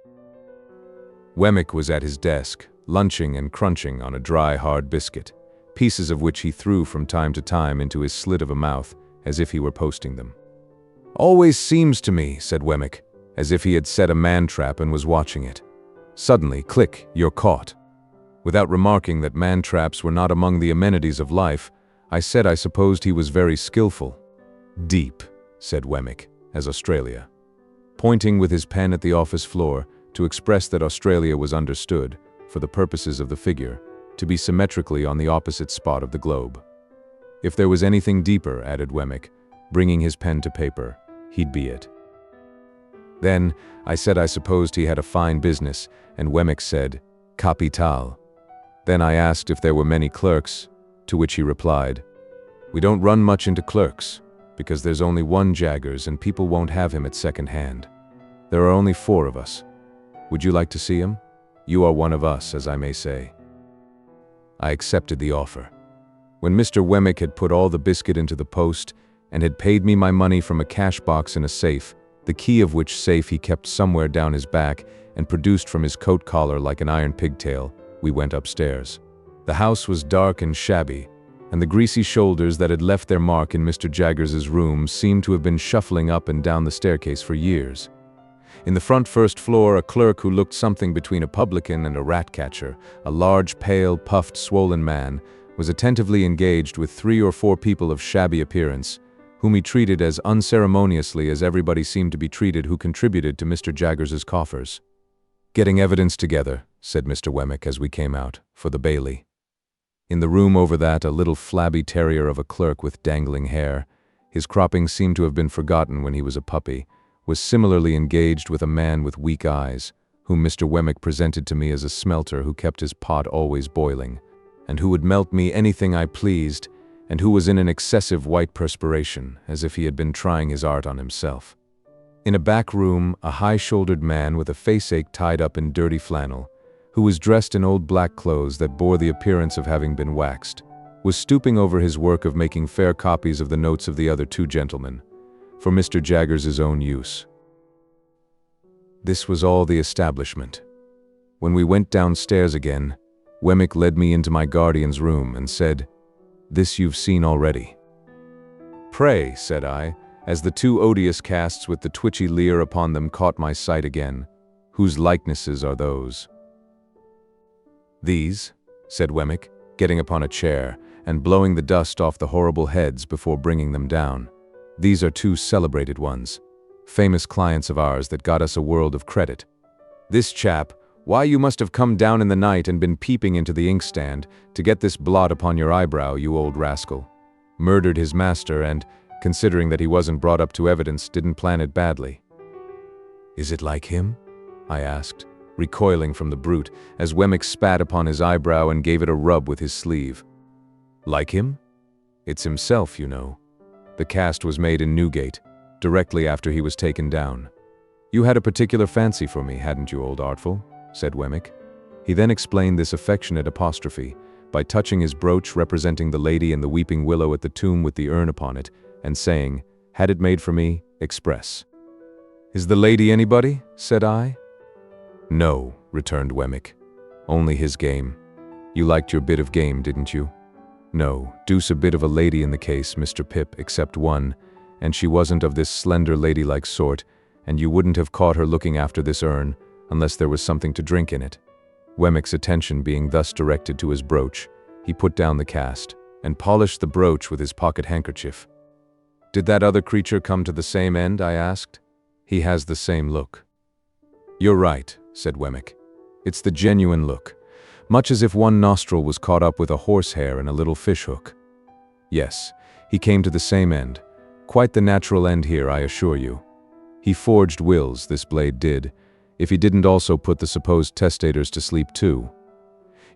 Wemmick was at his desk, lunching and crunching on a dry, hard biscuit, pieces of which he threw from time to time into his slit of a mouth, as if he were posting them. Always seems to me, said Wemmick, as if he had set a man-trap and was watching it. Suddenly, click, you're caught. Without remarking that man-traps were not among the amenities of life, I said I supposed he was very skillful. Deep, said Wemmick, as Australia. Pointing with his pen at the office floor to express that Australia was understood, for the purposes of the figure, to be symmetrically on the opposite spot of the globe. If there was anything deeper, added Wemmick, bringing his pen to paper, he'd be it. Then I said I supposed he had a fine business, and Wemmick said, "Capital." Then I asked if there were many clerks, to which he replied, "We don't run much into clerks, because there's only one Jaggers and people won't have him at second hand. There are only 4 of us. Would you like to see him? You are one of us, as I may say." I accepted the offer. When Mr. Wemmick had put all the biscuit into the post and had paid me my money from a cash box in a safe, the key of which safe he kept somewhere down his back and produced from his coat collar like an iron pigtail, we went upstairs. The house was dark and shabby, and the greasy shoulders that had left their mark in Mr. Jaggers's room seemed to have been shuffling up and down the staircase for years. In the front first floor, a clerk who looked something between a publican and a rat-catcher, a large, pale, puffed, swollen man, was attentively engaged with 3 or 4 people of shabby appearance, whom he treated as unceremoniously as everybody seemed to be treated who contributed to Mr. Jaggers's coffers. "Getting evidence together," said Mr. Wemmick as we came out, "for the Bailey." In the room over that, a little flabby terrier of a clerk with dangling hair, his cropping seemed to have been forgotten when he was a puppy, was similarly engaged with a man with weak eyes, whom Mr. Wemmick presented to me as a smelter who kept his pot always boiling, and who would melt me anything I pleased, and who was in an excessive white perspiration, as if he had been trying his art on himself. In a back room, a high-shouldered man with a face-ache tied up in dirty flannel, who was dressed in old black clothes that bore the appearance of having been waxed, was stooping over his work of making fair copies of the notes of the other 2 gentlemen, for Mr. Jaggers's own use. This was all the establishment. When we went downstairs again, Wemmick led me into my guardian's room and said, "This you've seen already." "Pray," said I, as the 2 odious casts with the twitchy leer upon them caught my sight again, "whose likenesses are those?" "These," said Wemmick, getting upon a chair and blowing the dust off the horrible heads before bringing them down. "These are 2 celebrated ones, famous clients of ours that got us a world of credit. This chap, why you must have come down in the night and been peeping into the inkstand to get this blot upon your eyebrow, you old rascal. Murdered his master and, considering that he wasn't brought up to evidence, didn't plan it badly." "Is it like him?" I asked, recoiling from the brute, as Wemmick spat upon his eyebrow and gave it a rub with his sleeve. "Like him? It's himself, you know. The cast was made in Newgate, directly after he was taken down. You had a particular fancy for me, hadn't you, old Artful?" said Wemmick. He then explained this affectionate apostrophe by touching his brooch representing the lady and the weeping willow at the tomb with the urn upon it, and saying, "Had it made for me, express." "Is the lady anybody?" said I. "No," returned Wemmick. "Only his game. You liked your bit of game, didn't you? No, deuce a bit of a lady in the case, Mr. Pip, except one, and she wasn't of this slender ladylike sort, and you wouldn't have caught her looking after this urn, unless there was something to drink in it." Wemmick's attention being thus directed to his brooch, he put down the cast, and polished the brooch with his pocket handkerchief. "Did that other creature come to the same end?" I asked. "He has the same look." "You're right," said Wemmick. "It's the genuine look, much as if one nostril was caught up with a horsehair and a little fishhook. Yes, he came to the same end, quite the natural end here, I assure you. He forged wills, this blade did, if he didn't also put the supposed testators to sleep too.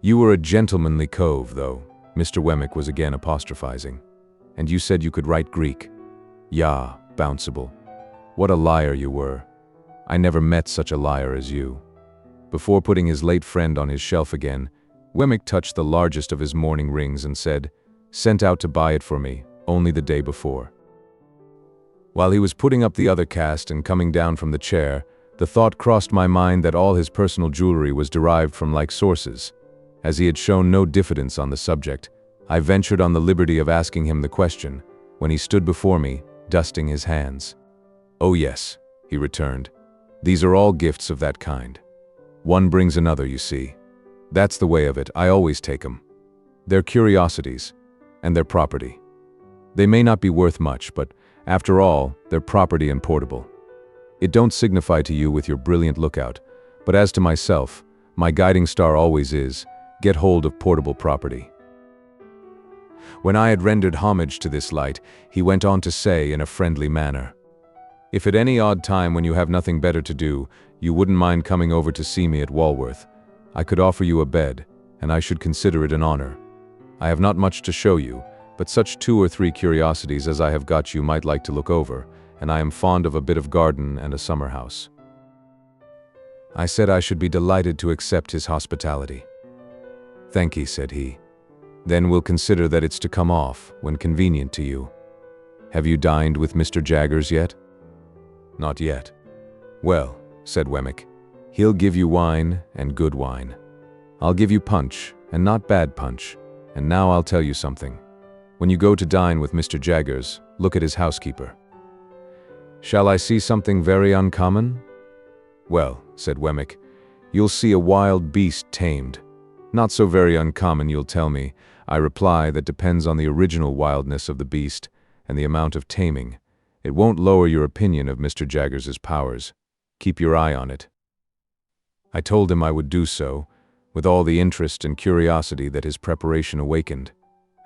You were a gentlemanly cove, though," Mr. Wemmick was again apostrophizing. "And you said you could write Greek. Yah, Bounceable. What a liar you were. I never met such a liar as you." Before putting his late friend on his shelf again, Wemmick touched the largest of his mourning rings and said, "Sent out to buy it for me, only the day before." While he was putting up the other cast and coming down from the chair, the thought crossed my mind that all his personal jewelry was derived from like sources. As he had shown no diffidence on the subject, I ventured on the liberty of asking him the question, when he stood before me, dusting his hands. "Oh yes," he returned. "These are all gifts of that kind. One brings another, you see. That's the way of it, I always take 'em. They're curiosities, and they're property. They may not be worth much, but after all, they're property and portable. It don't signify to you with your brilliant lookout, but as to myself, my guiding star always is, get hold of portable property." When I had rendered homage to this light, he went on to say in a friendly manner, If at any odd time when you have nothing better to do, you wouldn't mind coming over to see me at Walworth, I could offer you a bed, and I should consider it an honor. I have not much to show you, but such 2 or 3 curiosities as I have got you might like to look over, and I am fond of a bit of garden and a summer house." I said I should be delighted to accept his hospitality. "Thank ye," said he. "Then we'll consider that it's to come off, when convenient to you. Have you dined with Mr. Jaggers yet?" "Not yet." "Well," said Wemmick, "he'll give you wine, and good wine. I'll give you punch, and not bad punch. And now I'll tell you something. When you go to dine with Mr. Jaggers, look at his housekeeper." "Shall I see something very uncommon?" "Well," said Wemmick, "you'll see a wild beast tamed. Not so very uncommon, you'll tell me. I reply, that depends on the original wildness of the beast and the amount of taming. It won't lower your opinion of Mr. Jaggers's powers. Keep your eye on it." I told him I would do so, with all the interest and curiosity that his preparation awakened.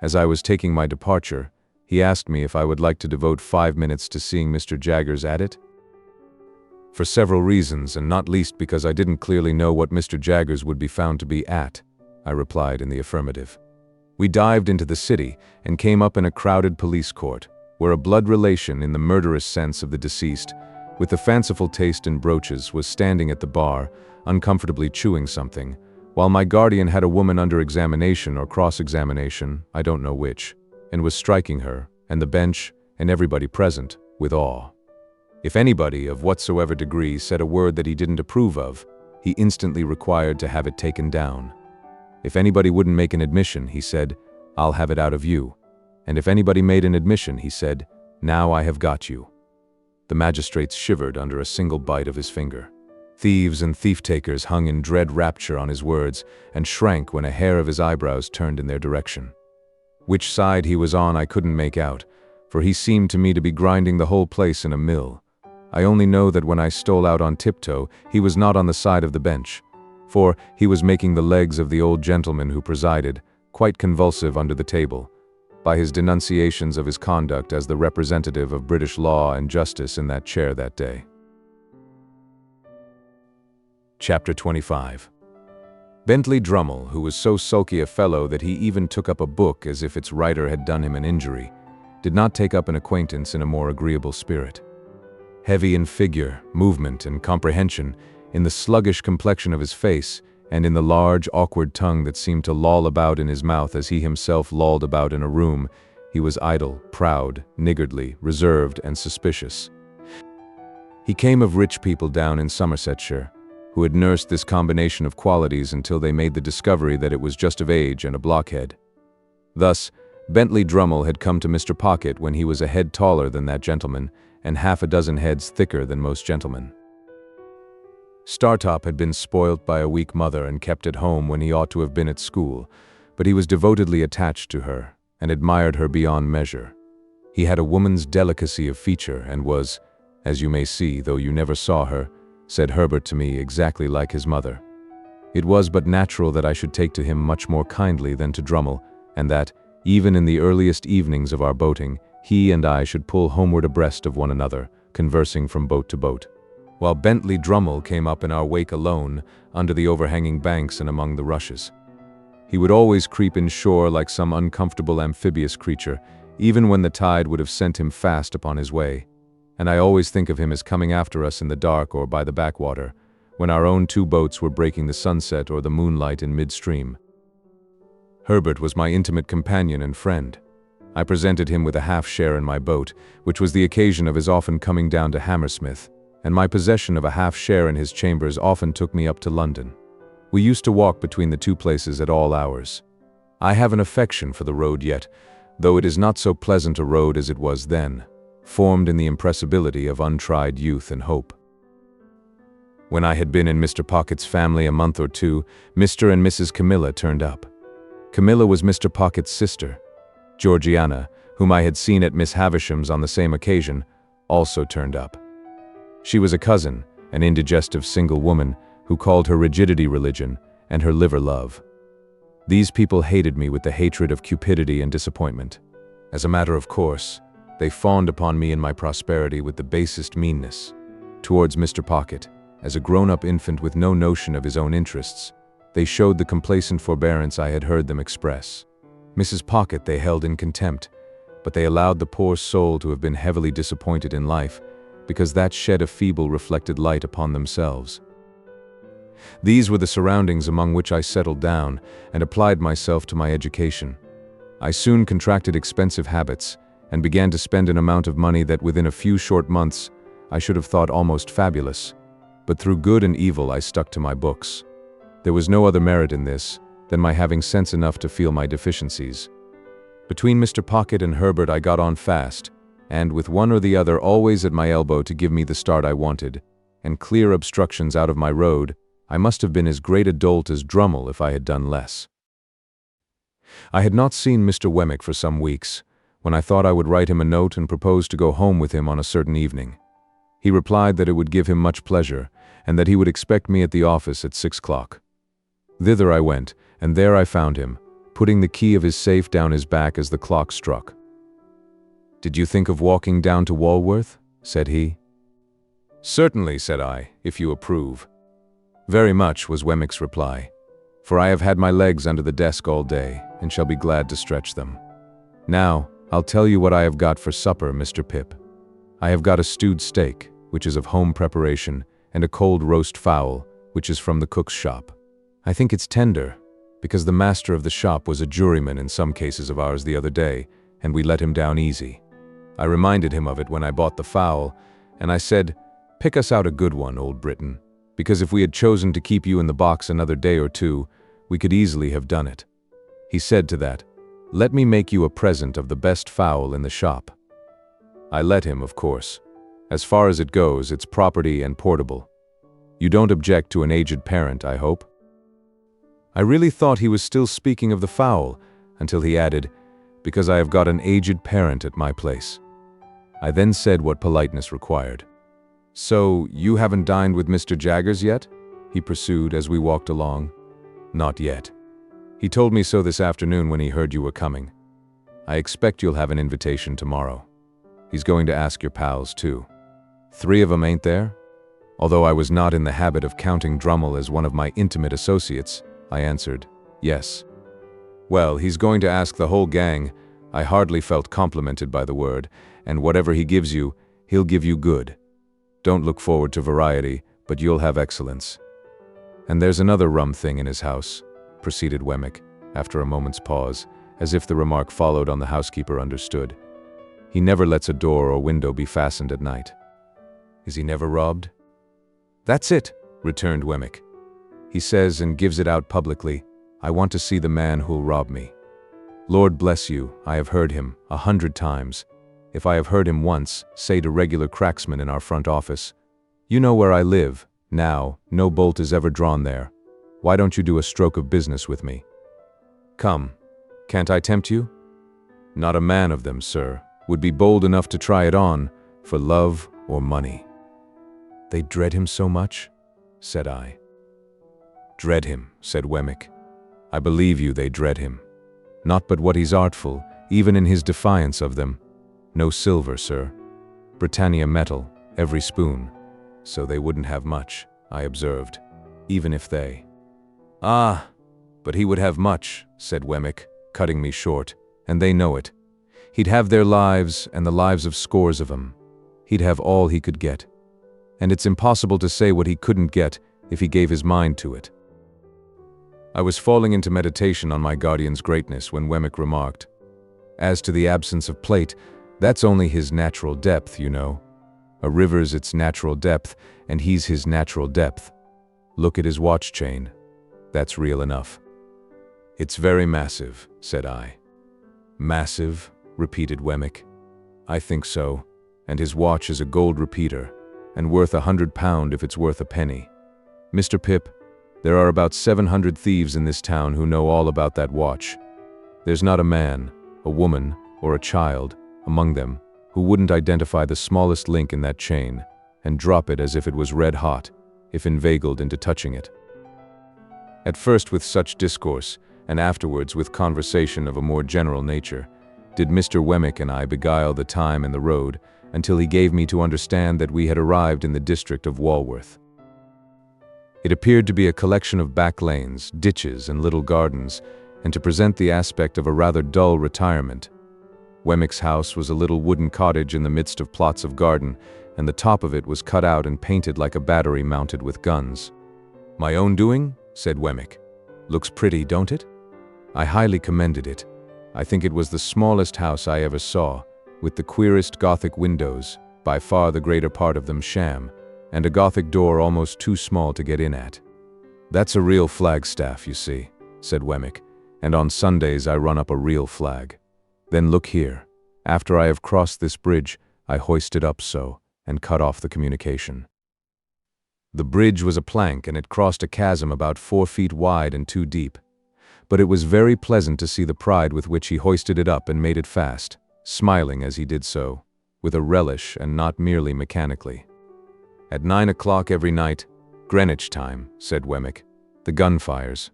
As I was taking my departure, he asked me if I would like to devote 5 minutes to seeing Mr. Jaggers at it. For several reasons, and not least because I didn't clearly know what Mr. Jaggers would be found to be at, I replied in the affirmative. We dived into the city and came up in a crowded police court, where a blood relation in the murderous sense of the deceased, with a fanciful taste in brooches, was standing at the bar, uncomfortably chewing something, while my guardian had a woman under examination or cross-examination, I don't know which, and was striking her, and the bench, and everybody present, with awe. If anybody, of whatsoever degree, said a word that he didn't approve of, he instantly required to have it taken down. If anybody wouldn't make an admission, he said, "I'll have it out of you." And if anybody made an admission, he said, "Now I have got you." The magistrates shivered under a single bite of his finger. Thieves and thief-takers hung in dread rapture on his words, and shrank when a hair of his eyebrows turned in their direction. Which side he was on I couldn't make out, for he seemed to me to be grinding the whole place in a mill. I only know that when I stole out on tiptoe, he was not on the side of the bench, for he was making the legs of the old gentleman who presided quite convulsive under the table, by his denunciations of his conduct as the representative of British law and justice in that chair that day. Chapter 25. Bentley Drummle, who was so sulky a fellow that he even took up a book as if its writer had done him an injury, did not take up an acquaintance in a more agreeable spirit. Heavy in figure, movement, and comprehension, in the sluggish complexion of his face, and in the large, awkward tongue that seemed to loll about in his mouth as he himself lolled about in a room, he was idle, proud, niggardly, reserved, and suspicious. He came of rich people down in Somersetshire, who had nursed this combination of qualities until they made the discovery that it was just of age and a blockhead. Thus, Bentley Drummle had come to Mr. Pocket when he was a head taller than that gentleman, and half a dozen heads thicker than most gentlemen. Startop had been spoilt by a weak mother and kept at home when he ought to have been at school, but he was devotedly attached to her, and admired her beyond measure. He had a woman's delicacy of feature, and was, as you may see, though you never saw her, said Herbert to me, exactly like his mother. It was but natural that I should take to him much more kindly than to Drummle, and that, even in the earliest evenings of our boating, he and I should pull homeward abreast of one another, conversing from boat to boat, while Bentley Drummle came up in our wake alone, under the overhanging banks and among the rushes. He would always creep inshore like some uncomfortable amphibious creature, even when the tide would have sent him fast upon his way, and I always think of him as coming after us in the dark or by the backwater, when our own 2 boats were breaking the sunset or the moonlight in midstream. Herbert was my intimate companion and friend. I presented him with a half-share in my boat, which was the occasion of his often coming down to Hammersmith, and my possession of a half-share in his chambers often took me up to London. We used to walk between the 2 places at all hours. I have an affection for the road yet, though it is not so pleasant a road as it was then, formed in the impressibility of untried youth and hope. When I had been in Mr. Pocket's family a month or 2, Mr. and Mrs. Camilla turned up. Camilla was Mr. Pocket's sister. Georgiana, whom I had seen at Miss Havisham's on the same occasion, also turned up. She was a cousin, an indigestive single woman, who called her rigidity religion and her liver love. These people hated me with the hatred of cupidity and disappointment. As a matter of course, They fawned upon me and my prosperity with the basest meanness. Towards Mr. Pocket, as a grown-up infant with no notion of his own interests, they showed the complacent forbearance I had heard them express. Mrs. Pocket they held in contempt, but they allowed the poor soul to have been heavily disappointed in life, because that shed a feeble reflected light upon themselves. These were the surroundings among which I settled down and applied myself to my education. I soon contracted expensive habits and began to spend an amount of money that within a few short months I should have thought almost fabulous, but through good and evil I stuck to my books. There was no other merit in this than my having sense enough to feel my deficiencies. Between Mr. Pocket and Herbert I got on fast, and with one or the other always at my elbow to give me the start I wanted, and clear obstructions out of my road, I must have been as great a dolt as Drummle if I had done less. I had not seen Mr. Wemmick for some weeks, when I thought I would write him a note and propose to go home with him on a certain evening. He replied that it would give him much pleasure, and that he would expect me at the office at 6 o'clock. Thither I went, and there I found him, putting the key of his safe down his back as the clock struck. "Did you think of walking down to Walworth?" said he. "Certainly," said I, "if you approve." "Very much," was Wemmick's reply, "for I have had my legs under the desk all day, and shall be glad to stretch them. Now, I'll tell you what I have got for supper, Mr. Pip. I have got a stewed steak, which is of home preparation, and a cold roast fowl, which is from the cook's shop. I think it's tender, because the master of the shop was a juryman in some cases of ours the other day, and we let him down easy. I reminded him of it when I bought the fowl, and I said, 'Pick us out a good one, old Briton, because if we had chosen to keep you in the box another day or two, we could easily have done it.' He said to that, 'Let me make you a present of the best fowl in the shop.' I let him, of course. As far as it goes, it's property and portable. You don't object to an aged parent, I hope?" I really thought he was still speaking of the fowl, until he added, "Because I have got an aged parent at my place." I then said what politeness required. "So, you haven't dined with Mr. Jaggers yet?" he pursued as we walked along. "Not yet. He told me so this afternoon when he heard you were coming. I expect you'll have an invitation tomorrow. He's going to ask your pals, too. 3 of 'em, ain't there?" Although I was not in the habit of counting Drummle as one of my intimate associates, I answered, "Yes." "Well, he's going to ask the whole gang." I hardly felt complimented by the word, "and whatever he gives you, he'll give you good. Don't look forward to variety, but you'll have excellence. And there's another rum thing in his house," proceeded Wemmick, after a moment's pause, as if the remark followed on the housekeeper understood. "He never lets a door or window be fastened at night." "Is he never robbed?" "That's it," returned Wemmick. "He says and gives it out publicly, 'I want to see the man who'll rob me.' Lord bless you, I have heard him 100 times. If I have heard him once, say to regular cracksmen in our front office, 'You know where I live. Now, no bolt is ever drawn there. Why don't you do a stroke of business with me?' Come, can't I tempt you? Not a man of them, sir, would be bold enough to try it on, for love or money." "They dread him so much?" said I. "Dread him," said Wemmick. "I believe you they dread him. Not but what he's artful, even in his defiance of them. No silver, sir. Britannia metal, every spoon. So they wouldn't have much, I observed, even if they—" "Ah, but he would have much," said Wemmick, cutting me short, "and they know it. He'd have their lives and the lives of scores of 'em. He'd have all he could get. And it's impossible to say what he couldn't get if he gave his mind to it." I was falling into meditation on my guardian's greatness when Wemmick remarked, "As to the absence of plate, that's only his natural depth, you know. A river's its natural depth, and he's his natural depth. Look at his watch chain. That's real enough." "It's very massive," said I. "Massive?" repeated Wemmick. "I think so, and his watch is a gold repeater, and worth £100 if it's worth a penny. Mr. Pip, there are about 700 thieves in this town who know all about that watch. There's not a man, a woman, or a child among them who wouldn't identify the smallest link in that chain and drop it as if it was red hot, if inveigled into touching it." At first with such discourse, and afterwards with conversation of a more general nature, did Mr. Wemmick and I beguile the time and the road, until he gave me to understand that we had arrived in the district of Walworth. It appeared to be a collection of back lanes, ditches, and little gardens, and to present the aspect of a rather dull retirement. Wemmick's house was a little wooden cottage in the midst of plots of garden, and the top of it was cut out and painted like a battery mounted with guns. "My own doing?" said Wemmick. "Looks pretty, don't it?" I highly commended it. I think it was the smallest house I ever saw, with the queerest Gothic windows, by far the greater part of them sham, and a Gothic door almost too small to get in at. "That's a real flagstaff, you see," said Wemmick, "and on Sundays I run up a real flag. Then look here. After I have crossed this bridge, I hoist it up so, and cut off the communication." The bridge was a plank, and it crossed a chasm about 4 feet wide and 2 deep. But it was very pleasant to see the pride with which he hoisted it up and made it fast, smiling as he did so, with a relish and not merely mechanically. "At 9 o'clock every night, Greenwich time," said Wemmick, "the gun fires.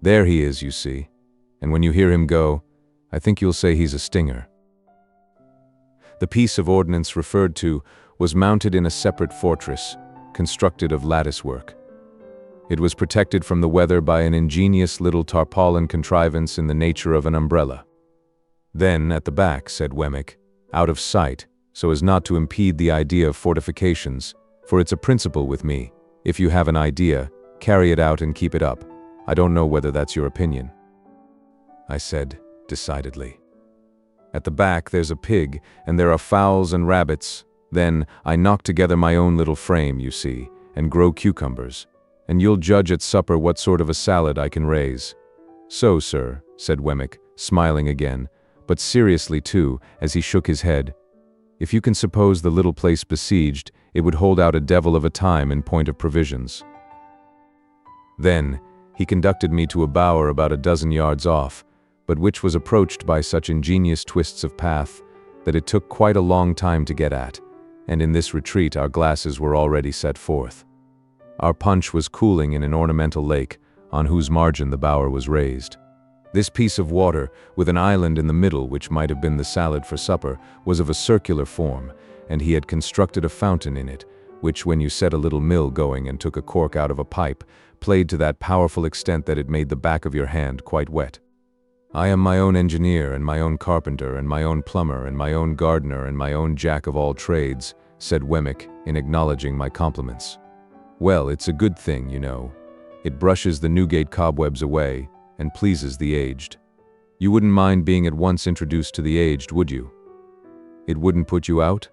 There he is, you see, and when you hear him go, I think you'll say he's a stinger." The piece of ordnance referred to was mounted in a separate fortress, constructed of lattice work. It was protected from the weather by an ingenious little tarpaulin contrivance in the nature of an umbrella. "Then, at the back," said Wemmick, "out of sight, so as not to impede the idea of fortifications, for it's a principle with me, if you have an idea, carry it out and keep it up. I don't know whether that's your opinion." I said, decidedly. "At the back there's a pig, and there are fowls and rabbits. Then I knock together my own little frame, you see, and grow cucumbers, and you'll judge at supper what sort of a salad I can raise." "So, sir," said Wemmick, smiling again, but seriously too, as he shook his head, "if you can suppose the little place besieged, it would hold out a devil of a time in point of provisions." Then he conducted me to a bower about a dozen yards off, but which was approached by such ingenious twists of path that it took quite a long time to get at, and in this retreat our glasses were already set forth. Our punch was cooling in an ornamental lake, on whose margin the bower was raised. This piece of water, with an island in the middle which might have been the salad for supper, was of a circular form, and he had constructed a fountain in it, which, when you set a little mill going and took a cork out of a pipe, played to that powerful extent that it made the back of your hand quite wet. "I am my own engineer, and my own carpenter, and my own plumber, and my own gardener, and my own jack of all trades," said Wemmick, in acknowledging my compliments. "Well, it's a good thing, you know. It brushes the Newgate cobwebs away, and pleases the aged. You wouldn't mind being at once introduced to the aged, would you? It wouldn't put you out?"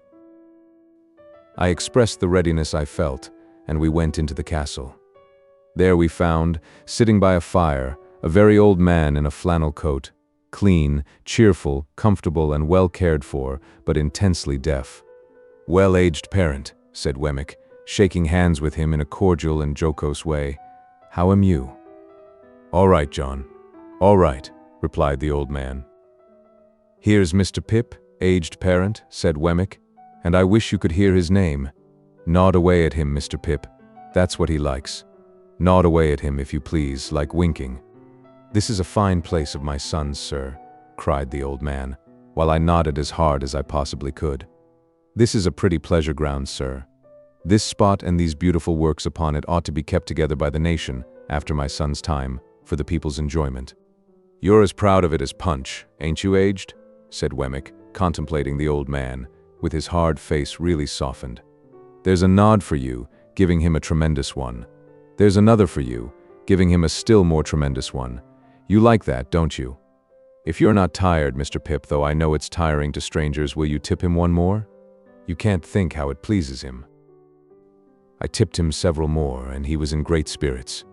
I expressed the readiness I felt, and we went into the castle. There we found, sitting by a fire, a very old man in a flannel coat, clean, cheerful, comfortable, and well cared for, but intensely deaf. "Well-aged parent," said Wemmick, shaking hands with him in a cordial and jocose way. "How am you?" "All right, John. All right," replied the old man. "Here's Mr. Pip, aged parent," said Wemmick, "and I wish you could hear his name. Nod away at him, Mr. Pip. That's what he likes. Nod away at him, if you please, like winking." "This is a fine place of my son's, sir," cried the old man, while I nodded as hard as I possibly could. "This is a pretty pleasure ground, sir. This spot and these beautiful works upon it ought to be kept together by the nation, after my son's time, for the people's enjoyment." "You're as proud of it as Punch, ain't you, aged?" said Wemmick, contemplating the old man, with his hard face really softened. "There's a nod for you, giving him a tremendous one. There's another for you, giving him a still more tremendous one. You like that, don't you? If you're not tired, Mr. Pip, though I know it's tiring to strangers, will you tip him one more? You can't think how it pleases him." I tipped him several more, and he was in great spirits.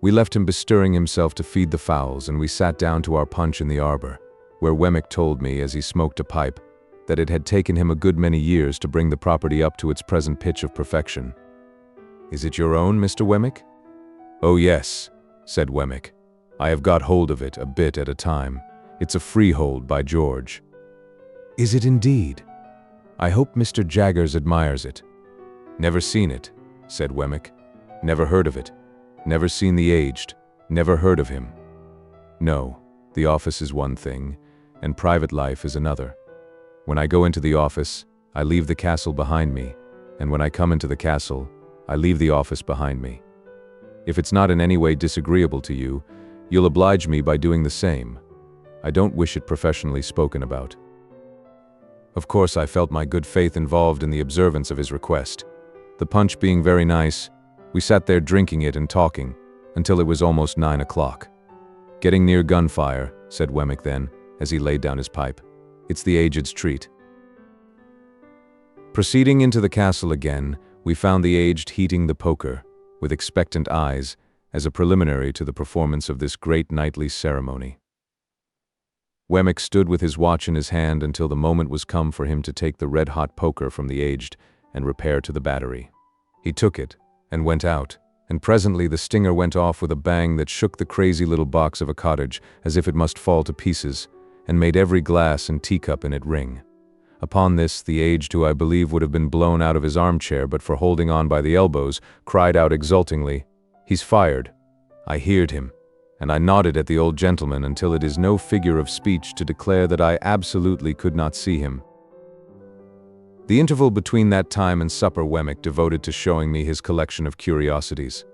We left him bestirring himself to feed the fowls, and we sat down to our punch in the arbor, where Wemmick told me, as he smoked a pipe, that it had taken him a good many years to bring the property up to its present pitch of perfection. "Is it your own, Mr. Wemmick?" "Oh yes," said Wemmick. "I have got hold of it a bit at a time. It's a freehold, by George." "Is it indeed? I hope Mr. Jaggers admires it." "Never seen it," said Wemmick. "Never heard of it. Never seen the aged. Never heard of him. No, the office is one thing, and private life is another. When I go into the office, I leave the castle behind me, and when I come into the castle, I leave the office behind me. If it's not in any way disagreeable to you, you'll oblige me by doing the same. I don't wish it professionally spoken about." Of course, I felt my good faith involved in the observance of his request. The punch being very nice, we sat there drinking it and talking, until it was almost 9 o'clock. "Getting near gunfire," said Wemmick then, as he laid down his pipe. "It's the aged's treat." Proceeding into the castle again, we found the aged heating the poker, with expectant eyes, as a preliminary to the performance of this great nightly ceremony. Wemmick stood with his watch in his hand until the moment was come for him to take the red-hot poker from the aged and repair to the battery. He took it and went out, and presently the stinger went off with a bang that shook the crazy little box of a cottage as if it must fall to pieces, and made every glass and teacup in it ring. Upon this, the aged, who I believe would have been blown out of his armchair but for holding on by the elbows, cried out exultingly, "He's fired." I heard him, and I nodded at the old gentleman until it is no figure of speech to declare that I absolutely could not see him. The interval between that time and supper Wemmick devoted to showing me his collection of curiosities.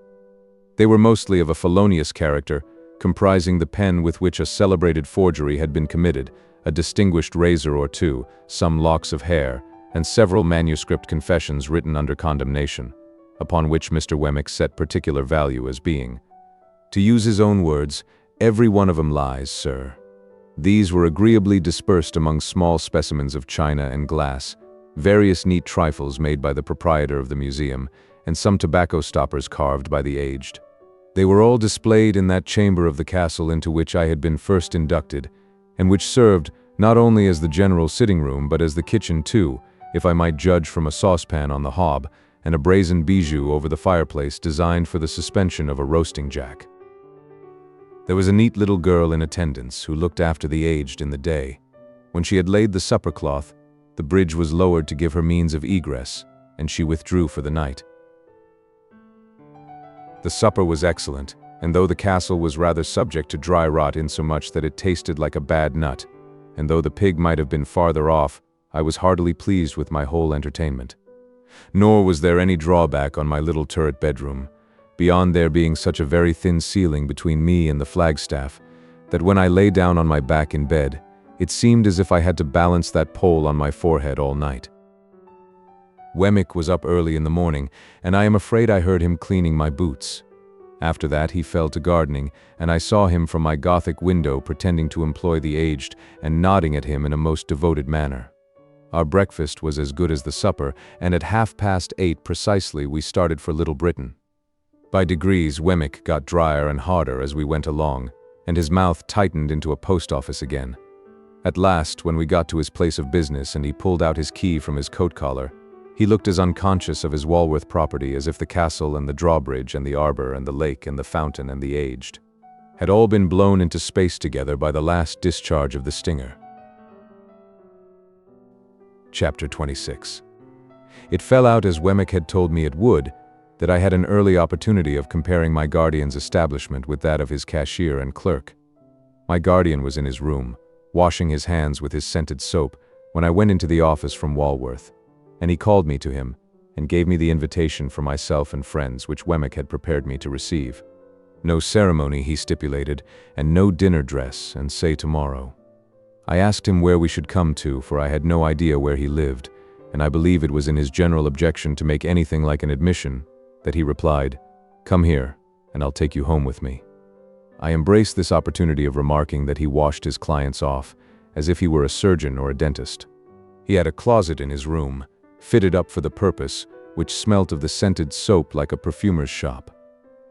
They were mostly of a felonious character, comprising the pen with which a celebrated forgery had been committed, a distinguished razor or two, some locks of hair, and several manuscript confessions written under condemnation, upon which Mr. Wemmick set particular value as being, to use his own words, "every one of 'em lies, sir." These were agreeably dispersed among small specimens of china and glass, various neat trifles made by the proprietor of the museum, and some tobacco stoppers carved by the aged. They were all displayed in that chamber of the castle into which I had been first inducted, and which served not only as the general sitting room but as the kitchen too, if I might judge from a saucepan on the hob and a brazen bijou over the fireplace designed for the suspension of a roasting jack. There was a neat little girl in attendance who looked after the aged in the day. When she had laid the supper cloth, the bridge was lowered to give her means of egress, and she withdrew for the night. The supper was excellent, and though the castle was rather subject to dry rot insomuch that it tasted like a bad nut, and though the pig might have been farther off, I was heartily pleased with my whole entertainment. Nor was there any drawback on my little turret bedroom, beyond there being such a very thin ceiling between me and the flagstaff, that when I lay down on my back in bed, it seemed as if I had to balance that pole on my forehead all night. Wemmick was up early in the morning, and I am afraid I heard him cleaning my boots. After that he fell to gardening, and I saw him from my Gothic window pretending to employ the aged and nodding at him in a most devoted manner. Our breakfast was as good as the supper, and at 8:30 precisely we started for Little Britain. By degrees Wemmick got drier and harder as we went along, and his mouth tightened into a post office again. At last, when we got to his place of business and he pulled out his key from his coat collar, he looked as unconscious of his Walworth property as if the castle and the drawbridge and the arbor and the lake and the fountain and the aged had all been blown into space together by the last discharge of the stinger. Chapter 26. It fell out as Wemmick had told me it would, that I had an early opportunity of comparing my guardian's establishment with that of his cashier and clerk. My guardian was in his room, washing his hands with his scented soap, when I went into the office from Walworth, and he called me to him, and gave me the invitation for myself and friends which Wemmick had prepared me to receive. No ceremony, he stipulated, and no dinner dress, and say tomorrow. I asked him where we should come to, for I had no idea where he lived, and I believe it was in his general objection to make anything like an admission, that he replied, "Come here, and I'll take you home with me." I embraced this opportunity of remarking that he washed his clients off, as if he were a surgeon or a dentist. He had a closet in his room, fitted up for the purpose, which smelt of the scented soap like a perfumer's shop.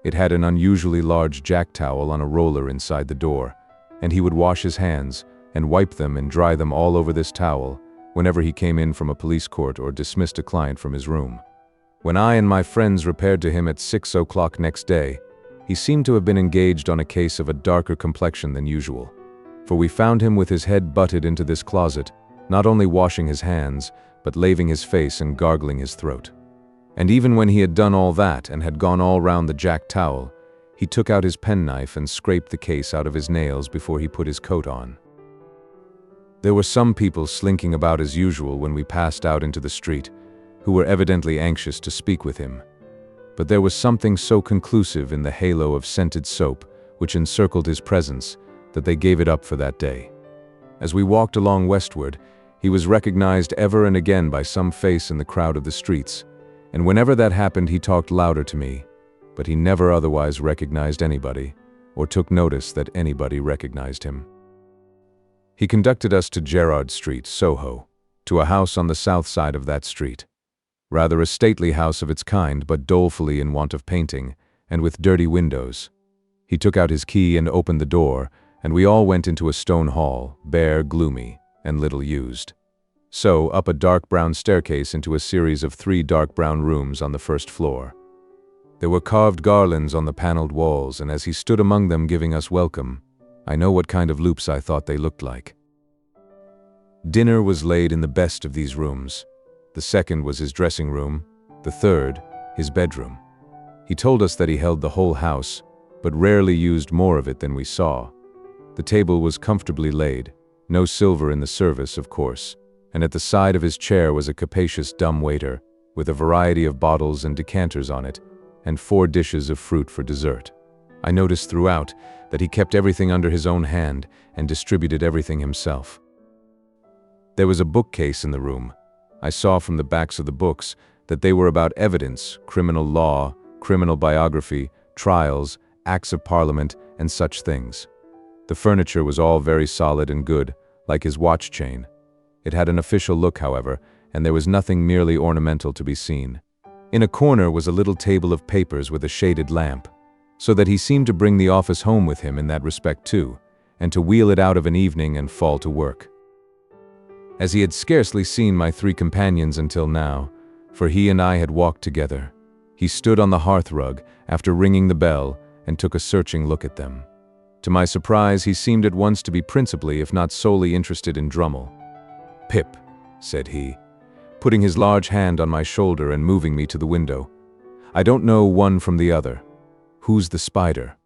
It had an unusually large jack towel on a roller inside the door, and he would wash his hands, and wipe them and dry them all over this towel, whenever he came in from a police court or dismissed a client from his room. When I and my friends repaired to him at 6 o'clock next day, he seemed to have been engaged on a case of a darker complexion than usual, for we found him with his head butted into this closet, not only washing his hands, but laving his face and gargling his throat. And even when he had done all that and had gone all round the jack towel, he took out his penknife and scraped the case out of his nails before he put his coat on. There were some people slinking about as usual when we passed out into the street, who were evidently anxious to speak with him. But there was something so conclusive in the halo of scented soap which encircled his presence that they gave it up for that day. As we walked along westward, he was recognized ever and again by some face in the crowd of the streets, and whenever that happened he talked louder to me, but he never otherwise recognized anybody, or took notice that anybody recognized him. He conducted us to Gerrard Street, Soho, to a house on the south side of that street. Rather a stately house of its kind, but dolefully in want of painting, and with dirty windows. He took out his key and opened the door, and we all went into a stone hall, bare, gloomy, and little used. So, up a dark brown staircase into a series of 3 dark brown rooms on the first floor. There were carved garlands on the paneled walls, and as he stood among them giving us welcome, I know what kind of loops I thought they looked like. Dinner was laid in the best of these rooms. The second was his dressing room, the third, his bedroom. He told us that he held the whole house, but rarely used more of it than we saw. The table was comfortably laid, no silver in the service, of course, and at the side of his chair was a capacious dumb waiter, with a variety of bottles and decanters on it, and 4 dishes of fruit for dessert. I noticed throughout that he kept everything under his own hand and distributed everything himself. There was a bookcase in the room. I saw from the backs of the books that they were about evidence, criminal law, criminal biography, trials, acts of parliament, and such things. The furniture was all very solid and good, like his watch chain. It had an official look, however, and there was nothing merely ornamental to be seen. In a corner was a little table of papers with a shaded lamp, so that he seemed to bring the office home with him in that respect too, and to wheel it out of an evening and fall to work. As he had scarcely seen my 3 companions until now, for he and I had walked together, he stood on the hearthrug after ringing the bell and took a searching look at them. To my surprise, he seemed at once to be principally, if not solely, interested in Drummle. "Pip," said he, putting his large hand on my shoulder and moving me to the window. "I don't know one from the other. Who's the spider?"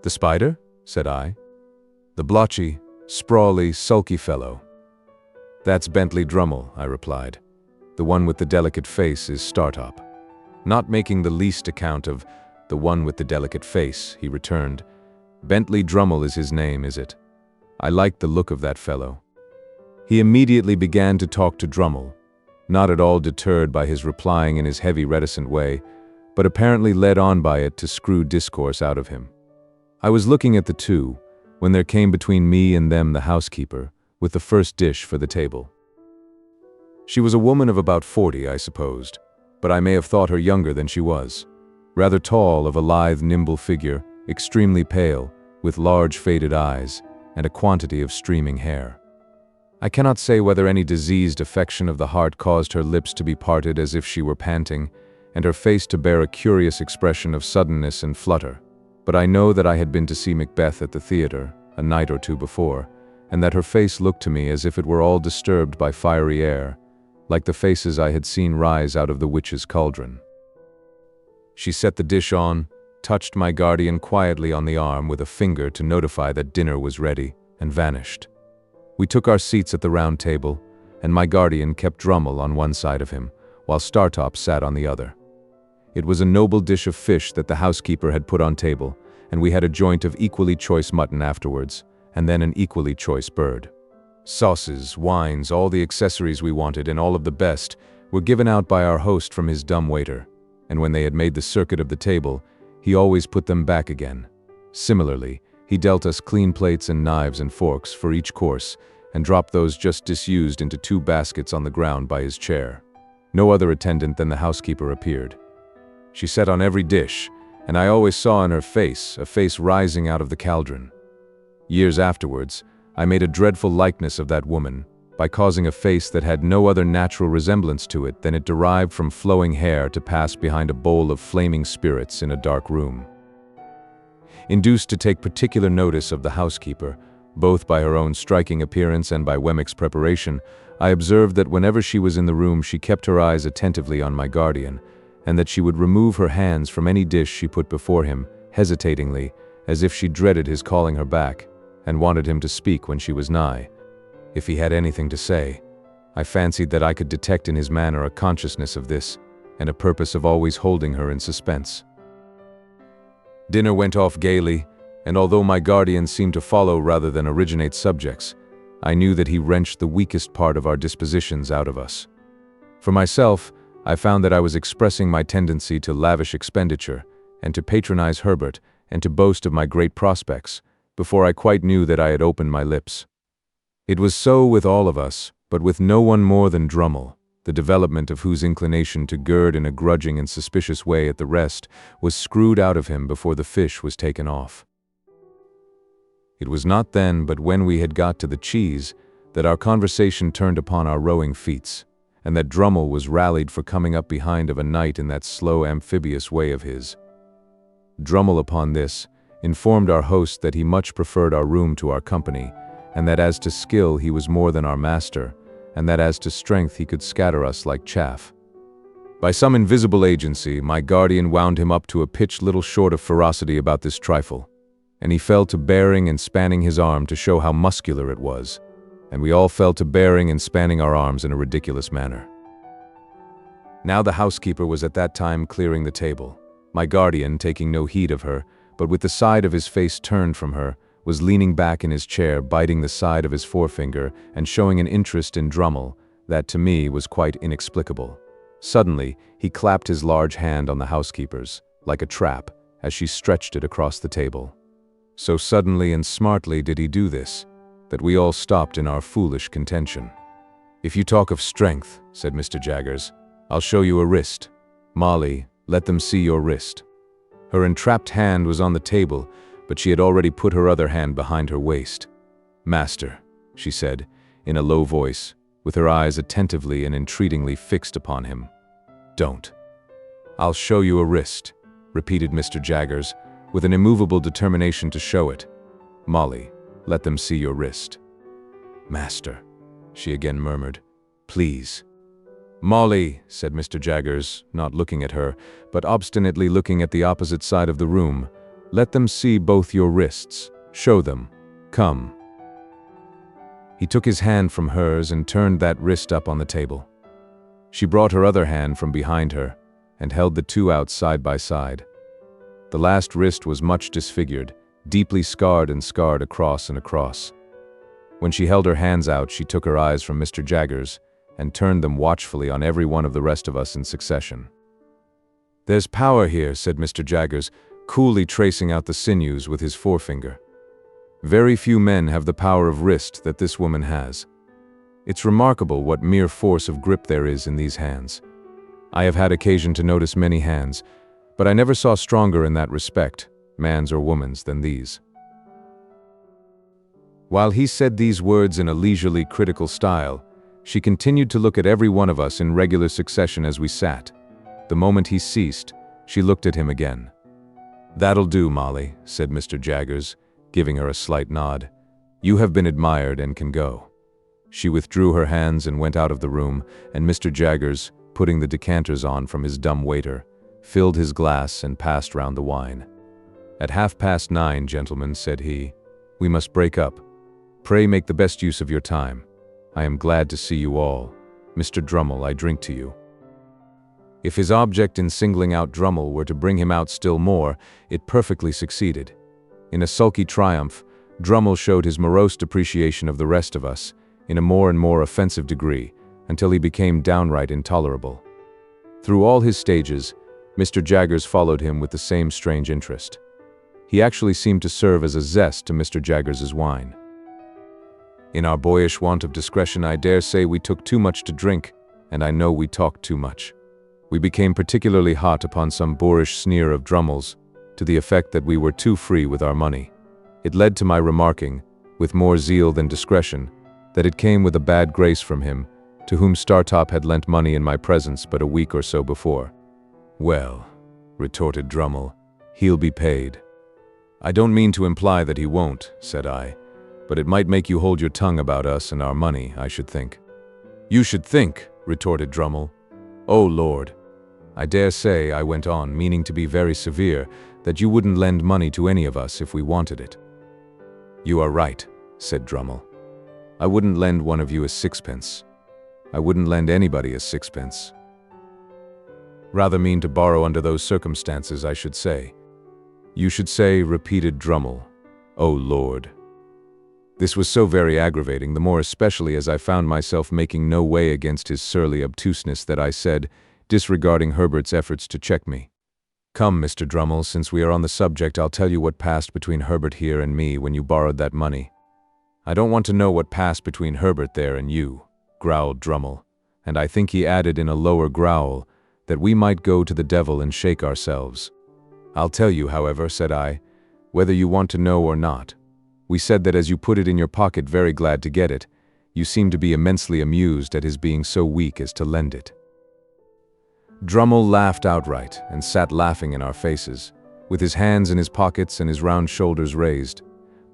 "The spider?" said I. "The blotchy, sprawly, sulky fellow." "That's Bentley Drummle," I replied. "The one with the delicate face is Startop." "Not making the least account of the one with the delicate face," he returned. "Bentley Drummle is his name, is it? I like the look of that fellow." He immediately began to talk to Drummle, not at all deterred by his replying in his heavy, reticent way, but apparently led on by it to screw discourse out of him. I was looking at the two, when there came between me and them the housekeeper, with the first dish for the table. She was a woman of about 40, I supposed, but I may have thought her younger than she was. Rather tall, of a lithe, nimble figure, extremely pale, with large faded eyes, and a quantity of streaming hair. I cannot say whether any diseased affection of the heart caused her lips to be parted as if she were panting, and her face to bear a curious expression of suddenness and flutter, but I know that I had been to see Macbeth at the theater, a night or 2 before, and that her face looked to me as if it were all disturbed by fiery air, like the faces I had seen rise out of the witch's cauldron. She set the dish on, touched my guardian quietly on the arm with a finger to notify that dinner was ready, and vanished. We took our seats at the round table, and my guardian kept Drummle on one side of him, while Startop sat on the other. It was a noble dish of fish that the housekeeper had put on table, and we had a joint of equally choice mutton afterwards, and then an equally choice bird. Sauces, wines, all the accessories we wanted, and all of the best, were given out by our host from his dumb waiter, and when they had made the circuit of the table, he always put them back again. Similarly, he dealt us clean plates and knives and forks for each course, and dropped those just disused into 2 baskets on the ground by his chair. No other attendant than the housekeeper appeared. She sat on every dish, and I always saw in her face a face rising out of the cauldron. Years afterwards, I made a dreadful likeness of that woman, by causing a face that had no other natural resemblance to it than it derived from flowing hair to pass behind a bowl of flaming spirits in a dark room. Induced to take particular notice of the housekeeper, both by her own striking appearance and by Wemmick's preparation, I observed that whenever she was in the room she kept her eyes attentively on my guardian, and that she would remove her hands from any dish she put before him, hesitatingly, as if she dreaded his calling her back, and wanted him to speak when she was nigh. if he had anything to say. I fancied that I could detect in his manner a consciousness of this, and a purpose of always holding her in suspense. Dinner went off gaily, and although my guardian seemed to follow rather than originate subjects, I knew that he wrenched the weakest part of our dispositions out of us. For myself, I found that I was expressing my tendency to lavish expenditure, and to patronize Herbert, and to boast of my great prospects, before I quite knew that I had opened my lips. It was so with all of us, but with no one more than Drummle, the development of whose inclination to gird in a grudging and suspicious way at the rest was screwed out of him before the fish was taken off. It was not then, but when we had got to the cheese, that our conversation turned upon our rowing feats, and that Drummle was rallied for coming up behind of a night in that slow amphibious way of his. Drummle upon this informed our host that he much preferred our room to our company, and that as to skill he was more than our master, and that as to strength he could scatter us like chaff. By some invisible agency, my guardian wound him up to a pitch little short of ferocity about this trifle, and he fell to bearing and spanning his arm to show how muscular it was, and we all fell to bearing and spanning our arms in a ridiculous manner. Now the housekeeper was at that time clearing the table. My guardian, taking no heed of her, but with the side of his face turned from her, was leaning back in his chair, biting the side of his forefinger and showing an interest in Drummle that to me was quite inexplicable. Suddenly, he clapped his large hand on the housekeeper's, like a trap, as she stretched it across the table. So suddenly and smartly did he do this, that we all stopped in our foolish contention. "If you talk of strength," said Mr. Jaggers, "I'll show you a wrist. Molly, let them see your wrist." Her entrapped hand was on the table, but she had already put her other hand behind her waist. "Master," she said, in a low voice, with her eyes attentively and entreatingly fixed upon him. "Don't." "I'll show you a wrist," repeated Mr. Jaggers, with an immovable determination to show it. "Molly, let them see your wrist." "Master," she again murmured, "please." "Molly," said Mr. Jaggers, not looking at her, but obstinately looking at the opposite side of the room, "let them see both your wrists. Show them. Come." He took his hand from hers and turned that wrist up on the table. She brought her other hand from behind her and held the two out side by side. The last wrist was much disfigured, deeply scarred and scarred across and across. When she held her hands out, she took her eyes from Mr. Jaggers and turned them watchfully on every one of the rest of us in succession. "There's power here," said Mr. Jaggers, coolly tracing out the sinews with his forefinger. "Very few men have the power of wrist that this woman has. It's remarkable what mere force of grip there is in these hands. I have had occasion to notice many hands, but I never saw stronger in that respect, man's or woman's, than these." While he said these words in a leisurely, critical style, she continued to look at every one of us in regular succession as we sat. The moment he ceased, she looked at him again. "That'll do, Molly," said Mr. Jaggers, giving her a slight nod. "You have been admired and can go." She withdrew her hands and went out of the room, and Mr. Jaggers, putting the decanters on from his dumb waiter, filled his glass and passed round the wine. "At 9:30, gentlemen," said he, "we must break up. Pray make the best use of your time. I am glad to see you all. Mr. Drummle, I drink to you." If his object in singling out Drummle were to bring him out still more, it perfectly succeeded. In a sulky triumph, Drummle showed his morose depreciation of the rest of us, in a more and more offensive degree, until he became downright intolerable. Through all his stages, Mr. Jaggers followed him with the same strange interest. He actually seemed to serve as a zest to Mr. Jaggers's wine. In our boyish want of discretion, I dare say we took too much to drink, and I know we talked too much. We became particularly hot upon some boorish sneer of Drummle's, to the effect that we were too free with our money. It led to my remarking, with more zeal than discretion, that it came with a bad grace from him, to whom Startop had lent money in my presence but a week or so before. "Well," retorted Drummle, "he'll be paid." "I don't mean to imply that he won't," said I, "but it might make you hold your tongue about us and our money, I should think." "You should think," retorted Drummle. "Oh, Lord. I dare say," I went on, meaning to be very severe, "that you wouldn't lend money to any of us if we wanted it." "You are right," said Drummle. I wouldn't lend one of you a sixpence. I wouldn't lend anybody a sixpence. Rather mean to borrow under those circumstances, I should say. You should say, repeated Drummle. Oh, Lord. This was so very aggravating, the more especially as I found myself making no way against his surly obtuseness, that I said, disregarding Herbert's efforts to check me. Come, Mr. Drummle, since we are on the subject, I'll tell you what passed between Herbert here and me when you borrowed that money. I don't want to know what passed between Herbert there and you, growled Drummle, and I think he added in a lower growl, that we might go to the devil and shake ourselves. I'll tell you, however, said I, whether you want to know or not. We said that as you put it in your pocket, very glad to get it, you seemed to be immensely amused at his being so weak as to lend it. Drummle laughed outright and sat laughing in our faces, with his hands in his pockets and his round shoulders raised,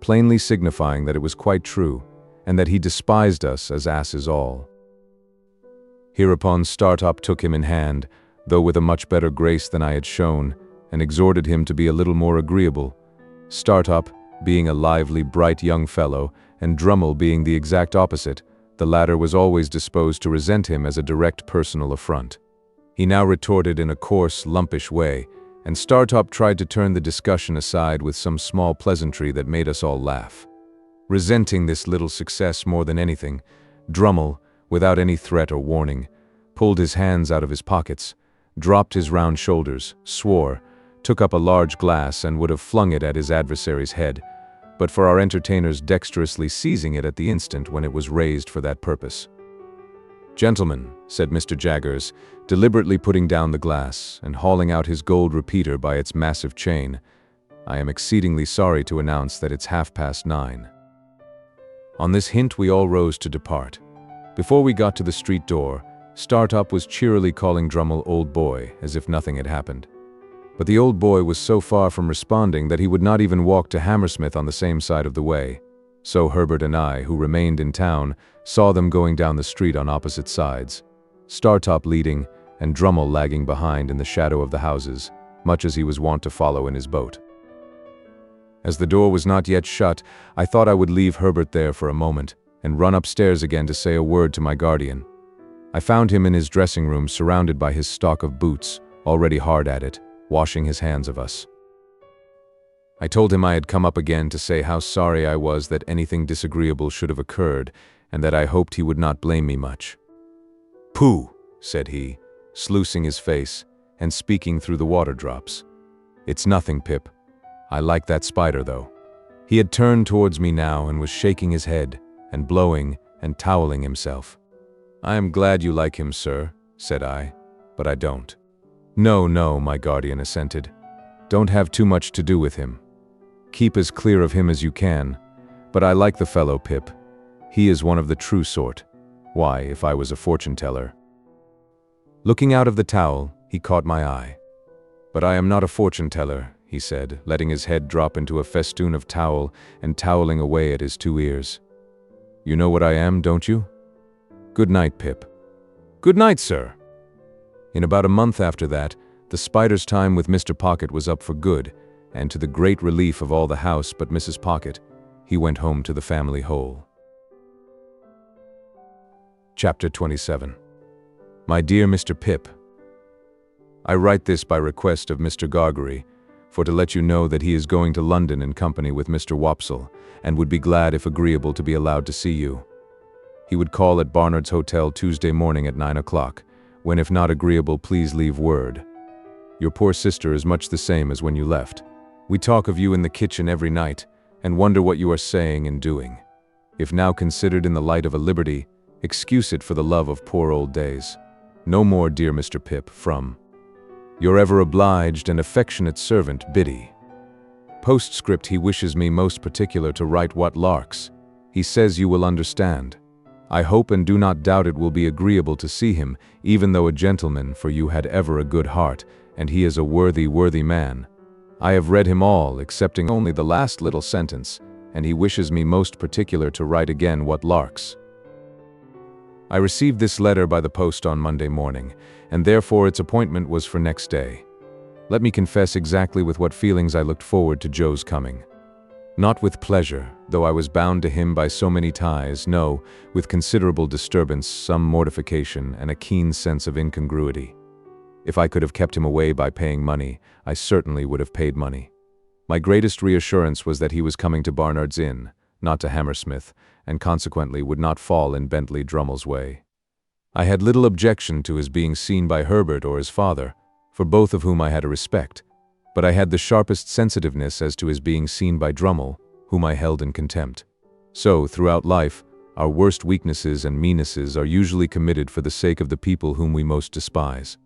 plainly signifying that it was quite true, and that he despised us as asses all. Hereupon Startop took him in hand, though with a much better grace than I had shown, and exhorted him to be a little more agreeable. Startop, being a lively, bright young fellow, and Drummle being the exact opposite, the latter was always disposed to resent him as a direct personal affront. He now retorted in a coarse, lumpish way, and Startop tried to turn the discussion aside with some small pleasantry that made us all laugh. Resenting this little success more than anything, Drummle, without any threat or warning, pulled his hands out of his pockets, dropped his round shoulders, swore, took up a large glass and would have flung it at his adversary's head, but for our entertainers dexterously seizing it at the instant when it was raised for that purpose. Gentlemen, said Mr. Jaggers, deliberately putting down the glass and hauling out his gold repeater by its massive chain, I am exceedingly sorry to announce that it's 9:30. On this hint we all rose to depart. Before we got to the street door, Startop was cheerily calling Drummle old boy, as if nothing had happened. But the old boy was so far from responding that he would not even walk to Hammersmith on the same side of the way. So Herbert and I, who remained in town, saw them going down the street on opposite sides, Startop leading and Drummle lagging behind in the shadow of the houses, much as he was wont to follow in his boat. As the door was not yet shut, I thought I would leave Herbert there for a moment, and run upstairs again to say a word to my guardian. I found him in his dressing room, surrounded by his stock of boots, already hard at it, washing his hands of us. I told him I had come up again to say how sorry I was that anything disagreeable should have occurred, and that I hoped he would not blame me much. "Pooh," said he, sluicing his face, and speaking through the water drops. "It's nothing, Pip. I like that spider, though." He had turned towards me now and was shaking his head, and blowing and toweling himself. "I am glad you like him, sir," said I, "but I don't." "No, no," my guardian assented. "Don't have too much to do with him. Keep as clear of him as you can, but I like the fellow, Pip. He is one of the true sort. Why, if I was a fortune-teller." Looking out of the towel, he caught my eye. "But I am not a fortune-teller," he said, letting his head drop into a festoon of towel and toweling away at his 2 ears. "You know what I am, don't you? Good night, Pip." "Good night, sir." In about a month after that, the spider's time with Mr. Pocket was up for good, and to the great relief of all the house but Mrs. Pocket, he went home to the family whole. Chapter 27. My dear Mr. Pip, I write this by request of Mr. Gargery, for to let you know that he is going to London in company with Mr. Wopsle, and would be glad, if agreeable, to be allowed to see you. He would call at Barnard's Hotel Tuesday morning at 9 o'clock, when, if not agreeable, please leave word. Your poor sister is much the same as when you left. We talk of you in the kitchen every night, and wonder what you are saying and doing. If now considered in the light of a liberty, excuse it for the love of poor old days. No more, dear Mr. Pip, from your ever obliged and affectionate servant, Biddy. Postscript, he wishes me most particular to write what larks. He says you will understand. I hope and do not doubt it will be agreeable to see him, even though a gentleman, for you had ever a good heart, and he is a worthy, worthy man. I have read him all, excepting only the last little sentence, and he wishes me most particular to write again what larks. I received this letter by the post on Monday morning, and therefore its appointment was for next day. Let me confess exactly with what feelings I looked forward to Joe's coming. Not with pleasure, though I was bound to him by so many ties, no, with considerable disturbance, some mortification, and a keen sense of incongruity. If I could have kept him away by paying money, I certainly would have paid money. My greatest reassurance was that he was coming to Barnard's Inn, not to Hammersmith, and consequently would not fall in Bentley Drummle's way. I had little objection to his being seen by Herbert or his father, for both of whom I had a respect, but I had the sharpest sensitiveness as to his being seen by Drummle, whom I held in contempt. So, throughout life, our worst weaknesses and meannesses are usually committed for the sake of the people whom we most despise.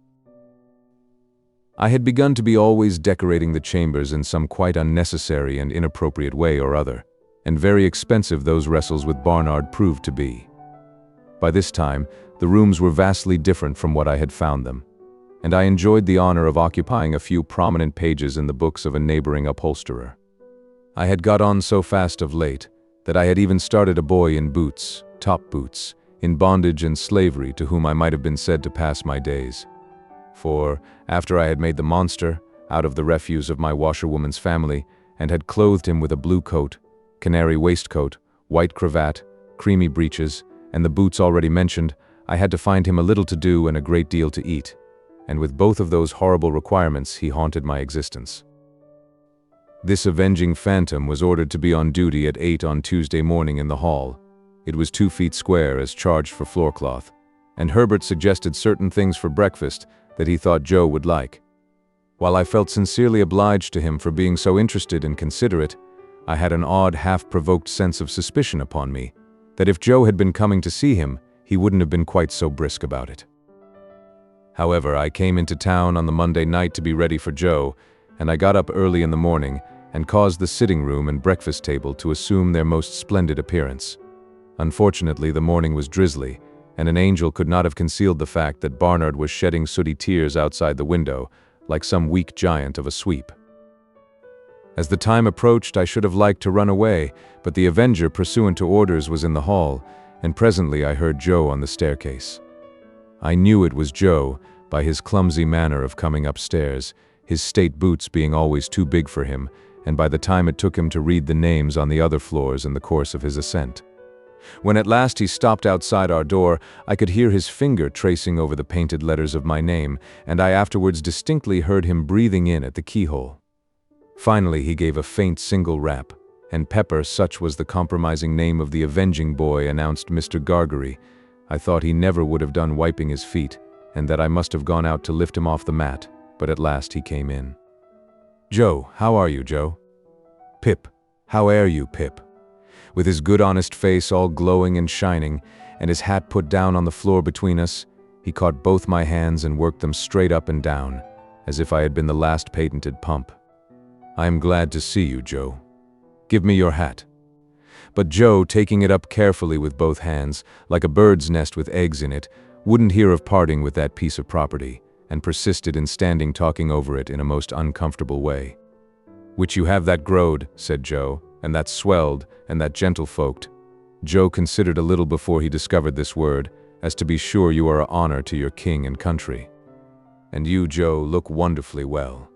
I had begun to be always decorating the chambers in some quite unnecessary and inappropriate way or other, and very expensive those wrestles with Barnard proved to be. By this time, the rooms were vastly different from what I had found them, and I enjoyed the honor of occupying a few prominent pages in the books of a neighboring upholsterer. I had got on so fast of late that I had even started a boy in boots, top boots, in bondage and slavery, to whom I might have been said to pass my days. For, after I had made the monster, out of the refuse of my washerwoman's family, and had clothed him with a blue coat, canary waistcoat, white cravat, creamy breeches, and the boots already mentioned, I had to find him a little to do and a great deal to eat, and with both of those horrible requirements he haunted my existence. This avenging phantom was ordered to be on duty at 8 on Tuesday morning in the hall. It was 2 feet square as charged for floorcloth, and Herbert suggested certain things for breakfast that he thought Joe would like. While I felt sincerely obliged to him for being so interested and considerate, I had an odd, half-provoked sense of suspicion upon me, that if Joe had been coming to see him, he wouldn't have been quite so brisk about it. However, I came into town on the Monday night to be ready for Joe, and I got up early in the morning and caused the sitting room and breakfast table to assume their most splendid appearance. Unfortunately, the morning was drizzly, and an angel could not have concealed the fact that Barnard was shedding sooty tears outside the window, like some weak giant of a sweep. As the time approached, I should have liked to run away, but the Avenger, pursuant to orders, was in the hall, and presently I heard Joe on the staircase. I knew it was Joe by his clumsy manner of coming upstairs, his state boots being always too big for him, and by the time it took him to read the names on the other floors in the course of his ascent. When at last he stopped outside our door, I could hear his finger tracing over the painted letters of my name, and I afterwards distinctly heard him breathing in at the keyhole. Finally he gave a faint single rap, and Pepper, such was the compromising name of the avenging boy, announced Mr. Gargery. I thought he never would have done wiping his feet, and that I must have gone out to lift him off the mat, but at last he came in. "Joe, how are you, Joe?" "Pip, how are you, Pip?" With his good honest face all glowing and shining, and his hat put down on the floor between us, he caught both my hands and worked them straight up and down, as if I had been the last patented pump. "I am glad to see you, Joe. Give me your hat." But Joe, taking it up carefully with both hands, like a bird's nest with eggs in it, wouldn't hear of parting with that piece of property, and persisted in standing talking over it in a most uncomfortable way. "Which you have that growed," said Joe, "and that swelled, and that gentlefolked." Joe considered a little before he discovered this word, as to be sure you are a honor to your king and country. "And you, Joe, look wonderfully well."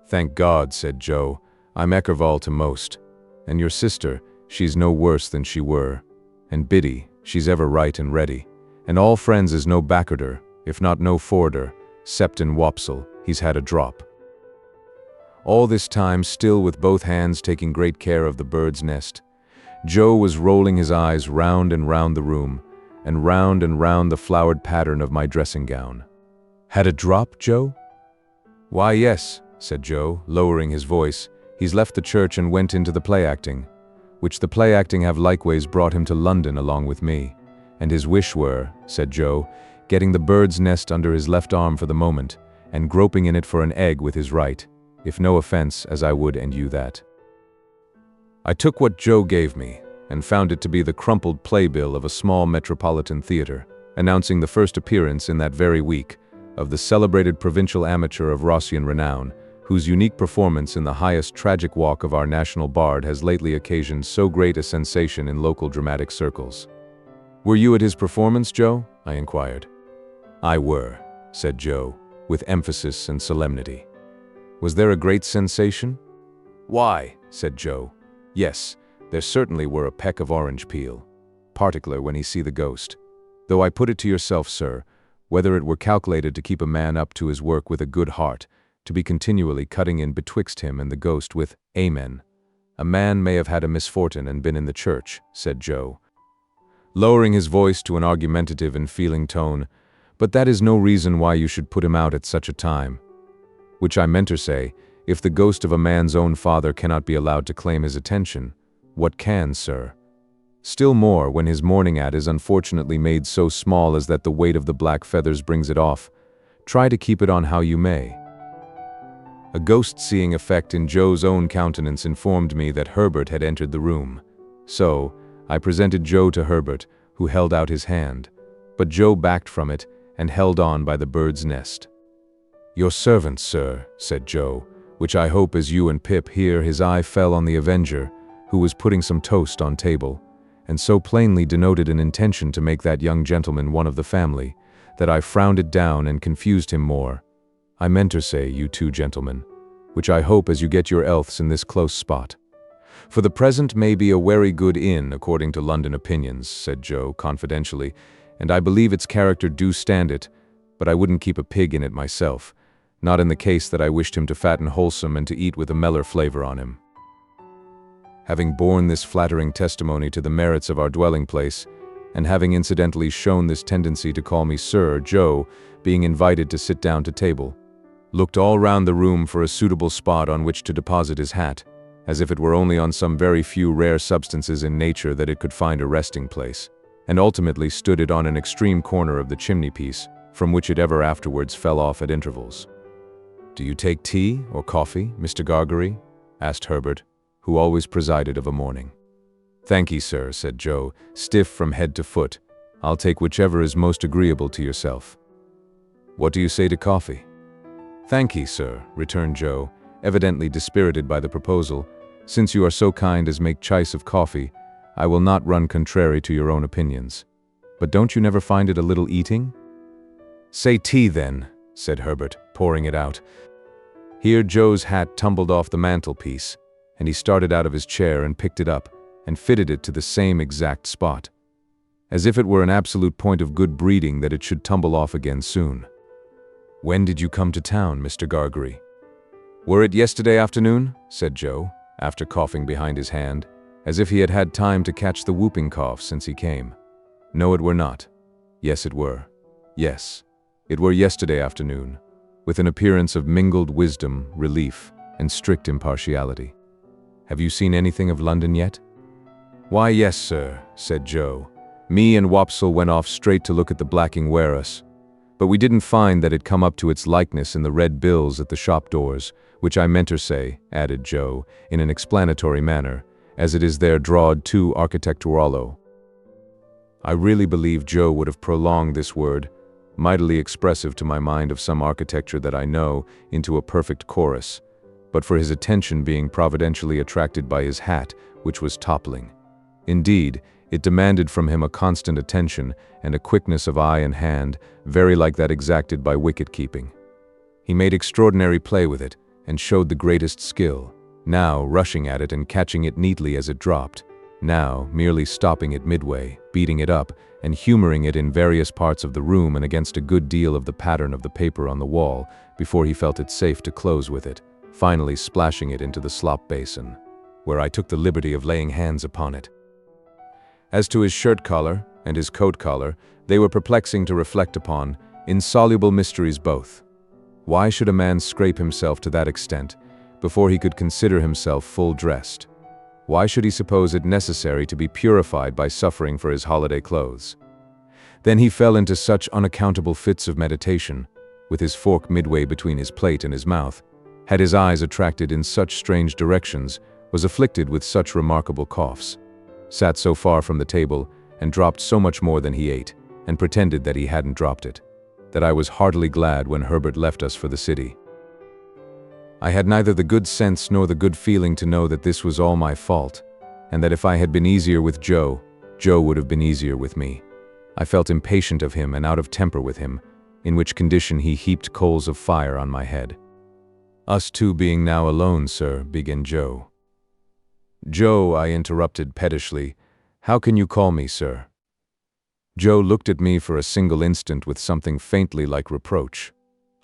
"Thank God," said Joe, "I'm Eckerval to most. And your sister, she's no worse than she were. And Biddy, she's ever right and ready. And all friends is no backarder, if not no forwarder, 'cept in Wopsle, he's had a drop." All this time, still with both hands taking great care of the bird's nest, Joe was rolling his eyes round and round the room, and round the flowered pattern of my dressing gown. "Had a drop, Joe?" "Why, yes," said Joe, lowering his voice. "He's left the church and went into the play-acting, which the play-acting have likewise brought him to London along with me. And his wish were," said Joe, getting the bird's nest under his left arm for the moment, and groping in it for an egg with his right, "if no offense, as I would and you that." I took what Joe gave me, and found it to be the crumpled playbill of a small metropolitan theatre, announcing the first appearance in that very week of the celebrated provincial amateur of Rossian renown, whose unique performance in the highest tragic walk of our national bard has lately occasioned so great a sensation in local dramatic circles. "Were you at his performance, Joe?" I inquired. "I were," said Joe, with emphasis and solemnity. "Was there a great sensation?" "Why," said Joe, Yes, there certainly were a peck of orange peel. Particular when he see the ghost. Though I put it to yourself, sir, whether it were calculated to keep a man up to his work with a good heart, to be continually cutting in betwixt him and the ghost with Amen. A man may have had a misfortune and been in the church, said Joe, lowering his voice to an argumentative and feeling tone, but that is no reason why you should put him out at such a time. Which I meant to say, if the ghost of a man's own father cannot be allowed to claim his attention, what can, sir? Still more when his mourning hat is unfortunately made so small as that the weight of the black feathers brings it off. Try to keep it on how you may. A ghost-seeing effect in Joe's own countenance informed me that Herbert had entered the room. So, I presented Joe to Herbert, who held out his hand, but Joe backed from it and held on by the bird's nest. Your servant, sir, said Joe, which I hope as you and Pip hear his eye fell on the Avenger, who was putting some toast on table, and so plainly denoted an intention to make that young gentleman one of the family, that I frowned it down and confused him more. I meant to say, you two gentlemen, which I hope as you get your healths in this close spot. For the present may be a wery good inn, according to London opinions, said Joe, confidentially, and I believe its character do stand it, but I wouldn't keep a pig in it myself, not in the case that I wished him to fatten wholesome and to eat with a meller flavor on him. Having borne this flattering testimony to the merits of our dwelling place, and having incidentally shown this tendency to call me Sir, Joe, being invited to sit down to table, looked all round the room for a suitable spot on which to deposit his hat, as if it were only on some very few rare substances in nature that it could find a resting place, and ultimately stood it on an extreme corner of the chimney-piece, from which it ever afterwards fell off at intervals. "Do you take tea or coffee, Mr. Gargery?" asked Herbert, who always presided of a morning. "Thank ye, sir," said Joe, stiff from head to foot. "I'll take whichever is most agreeable to yourself." "What do you say to coffee?" "Thank ye, sir," returned Joe, evidently dispirited by the proposal. "Since you are so kind as make choice of coffee, I will not run contrary to your own opinions. But don't you never find it a little eating?" "Say tea, then," said Herbert, pouring it out. Here Joe's hat tumbled off the mantelpiece, and he started out of his chair and picked it up, and fitted it to the same exact spot, as if it were an absolute point of good breeding that it should tumble off again soon. "When did you come to town, Mr. Gargery?" "Were it yesterday afternoon?" said Joe, after coughing behind his hand, as if he had had time to catch the whooping cough since he came. "No, it were not." "Yes, it were." "Yes, it were yesterday afternoon," with an appearance of mingled wisdom, relief, and strict impartiality. "Have you seen anything of London yet?" "Why, yes, sir," said Joe. "Me and Wopsle went off straight to look at the blacking warehouse, but we didn't find that it come up to its likeness in the red bills at the shop doors, which I meant to say," added Joe, in an explanatory manner, "as it is there drawed to architecturalo." I really believe Joe would have prolonged this word, mightily expressive to my mind of some architecture that I know, into a perfect chorus, but for his attention being providentially attracted by his hat, which was toppling. Indeed, it demanded from him a constant attention and a quickness of eye and hand, very like that exacted by wicket-keeping. He made extraordinary play with it, and showed the greatest skill, now rushing at it and catching it neatly as it dropped, now merely stopping it midway, beating it up, and humoring it in various parts of the room and against a good deal of the pattern of the paper on the wall, before he felt it safe to close with it, finally splashing it into the slop basin, where I took the liberty of laying hands upon it. As to his shirt collar and his coat collar, they were perplexing to reflect upon, insoluble mysteries both. Why should a man scrape himself to that extent, before he could consider himself full-dressed? Why should he suppose it necessary to be purified by suffering for his holiday clothes? Then he fell into such unaccountable fits of meditation, with his fork midway between his plate and his mouth, had his eyes attracted in such strange directions, was afflicted with such remarkable coughs, sat so far from the table, and dropped so much more than he ate, and pretended that he hadn't dropped it, that I was heartily glad when Herbert left us for the city. I had neither the good sense nor the good feeling to know that this was all my fault, and that if I had been easier with Joe, Joe would have been easier with me. I felt impatient of him and out of temper with him, in which condition he heaped coals of fire on my head. "Us two being now alone, sir," began Joe. "Joe," I interrupted pettishly, "how can you call me, sir?" Joe looked at me for a single instant with something faintly like reproach.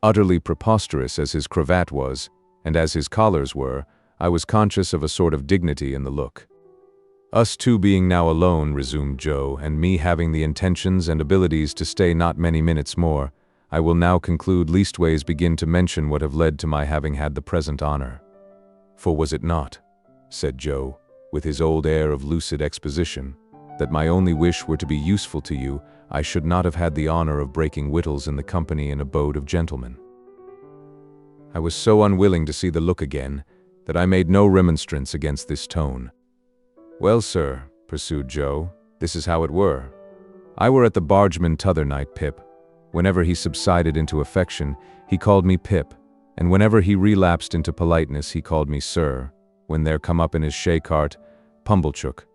Utterly preposterous as his cravat was, and as his collars were, I was conscious of a sort of dignity in the look. "Us two being now alone," resumed Joe, "and me having the intentions and abilities to stay not many minutes more, I will now conclude, leastways begin to mention what have led to my having had the present honor. For was it not," said Joe, with his old air of lucid exposition, "that my only wish were to be useful to you, I should not have had the honor of breaking whittles in the company and abode of gentlemen?" I was so unwilling to see the look again, that I made no remonstrance against this tone. "Well, sir," pursued Joe, "this is how it were. I were at the bargeman t'other night, Pip. Whenever he subsided into affection, he called me Pip, and whenever he relapsed into politeness, he called me sir, when there come up in his shay-cart, Pumblechook.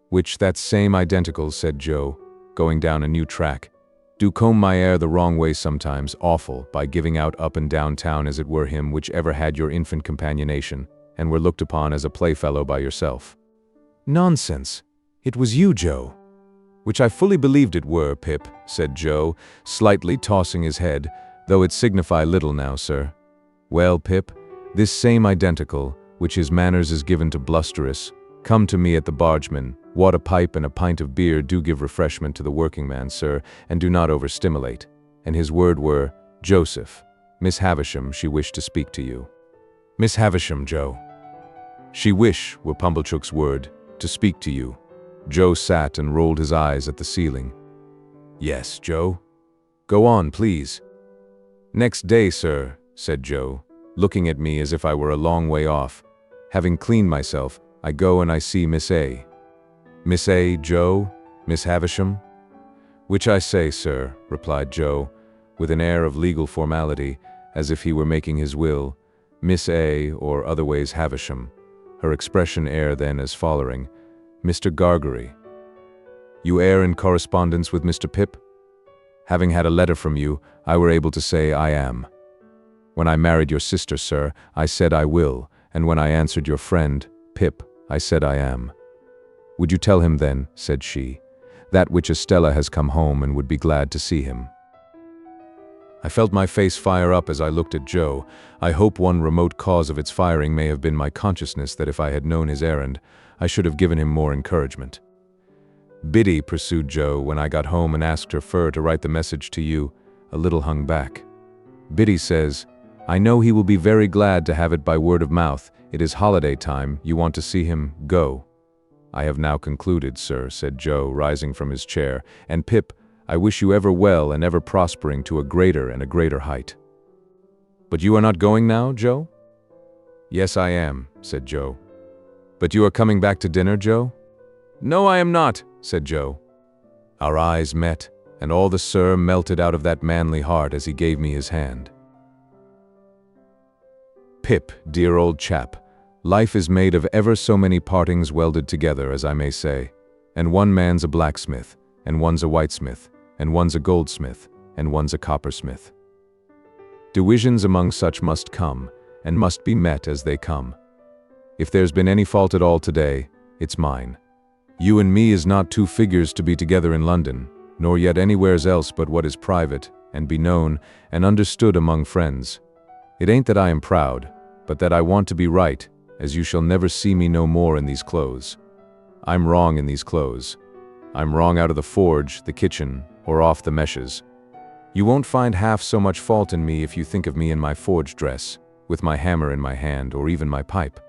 Which that same identical," said Joe, going down a new track, "do comb my hair the wrong way sometimes, awful, by giving out up and down town as it were him which ever had your infant companionation, and were looked upon as a playfellow by yourself." "Nonsense! It was you, Joe." "Which I fully believed it were, Pip," said Joe, slightly tossing his head, "though it signify little now, sir. Well, Pip, this same identical, which his manners is given to blusterous, come to me at the bargeman, wot a pipe and a pint of beer do give refreshment to the working man, sir, and do not overstimulate, and his word were, 'Joseph, Miss Havisham, she wished to speak to you.'" "Miss Havisham, Joe." "She wish," were Pumblechook's word, "to speak to you." Joe sat and rolled his eyes at the ceiling. "Yes, Joe. Go on, please." "Next day, sir," said Joe, looking at me as if I were a long way off. "Having cleaned myself, I go and I see Miss A." "Miss A, Joe? Miss Havisham?" "Which I say, sir," replied Joe, with an air of legal formality, as if he were making his will, "Miss A, or otherways Havisham." Her expression air then as following, "Mr. Gargery." "You air in correspondence with Mr. Pip?" "Having had a letter from you, I were able to say I am. When I married your sister, sir, I said I will, and when I answered your friend, Pip, I said I am." "Would you tell him then," said she, "that which Estella has come home and would be glad to see him?" I felt my face fire up as I looked at Joe. I hope one remote cause of its firing may have been my consciousness that if I had known his errand, I should have given him more encouragement. "Biddy," pursued Joe, "when I got home and asked her fur to write the message to you, a little hung back. Biddy says, 'I know he will be very glad to have it by word of mouth. It is holiday time, you want to see him, go.' I have now concluded, sir," said Joe, rising from his chair, "and Pip, I wish you ever well and ever prospering to a greater height." "But you are not going now, Joe?" "Yes, I am," said Joe. "But you are coming back to dinner, Joe?" "No, I am not," said Joe. Our eyes met, and all the sir melted out of that manly heart as he gave me his hand. "Pip, dear old chap, life is made of ever so many partings welded together, as I may say, and one man's a blacksmith, and one's a whitesmith, and one's a goldsmith, and one's a coppersmith. Divisions among such must come, and must be met as they come. If there's been any fault at all today, it's mine. You and me is not two figures to be together in London, nor yet anywheres else but what is private, and be known, and understood among friends. It ain't that I am proud, but that I want to be right, as you shall never see me no more in these clothes. I'm wrong in these clothes. I'm wrong out of the forge, the kitchen, or off the meshes. You won't find half so much fault in me if you think of me in my forge dress, with my hammer in my hand, or even my pipe.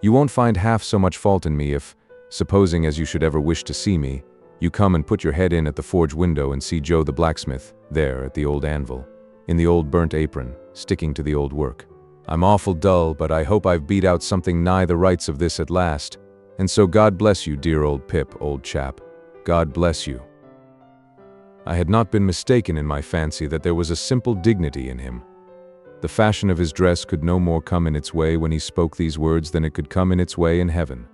You won't find half so much fault in me if, supposing as you should ever wish to see me, you come and put your head in at the forge window and see Joe the blacksmith, there at the old anvil, in the old burnt apron, sticking to the old work. I'm awful dull, but I hope I've beat out something nigh the rights of this at last, and so God bless you, dear old Pip, old chap. God bless you." I had not been mistaken in my fancy that there was a simple dignity in him. The fashion of his dress could no more come in its way when he spoke these words than it could come in its way in heaven.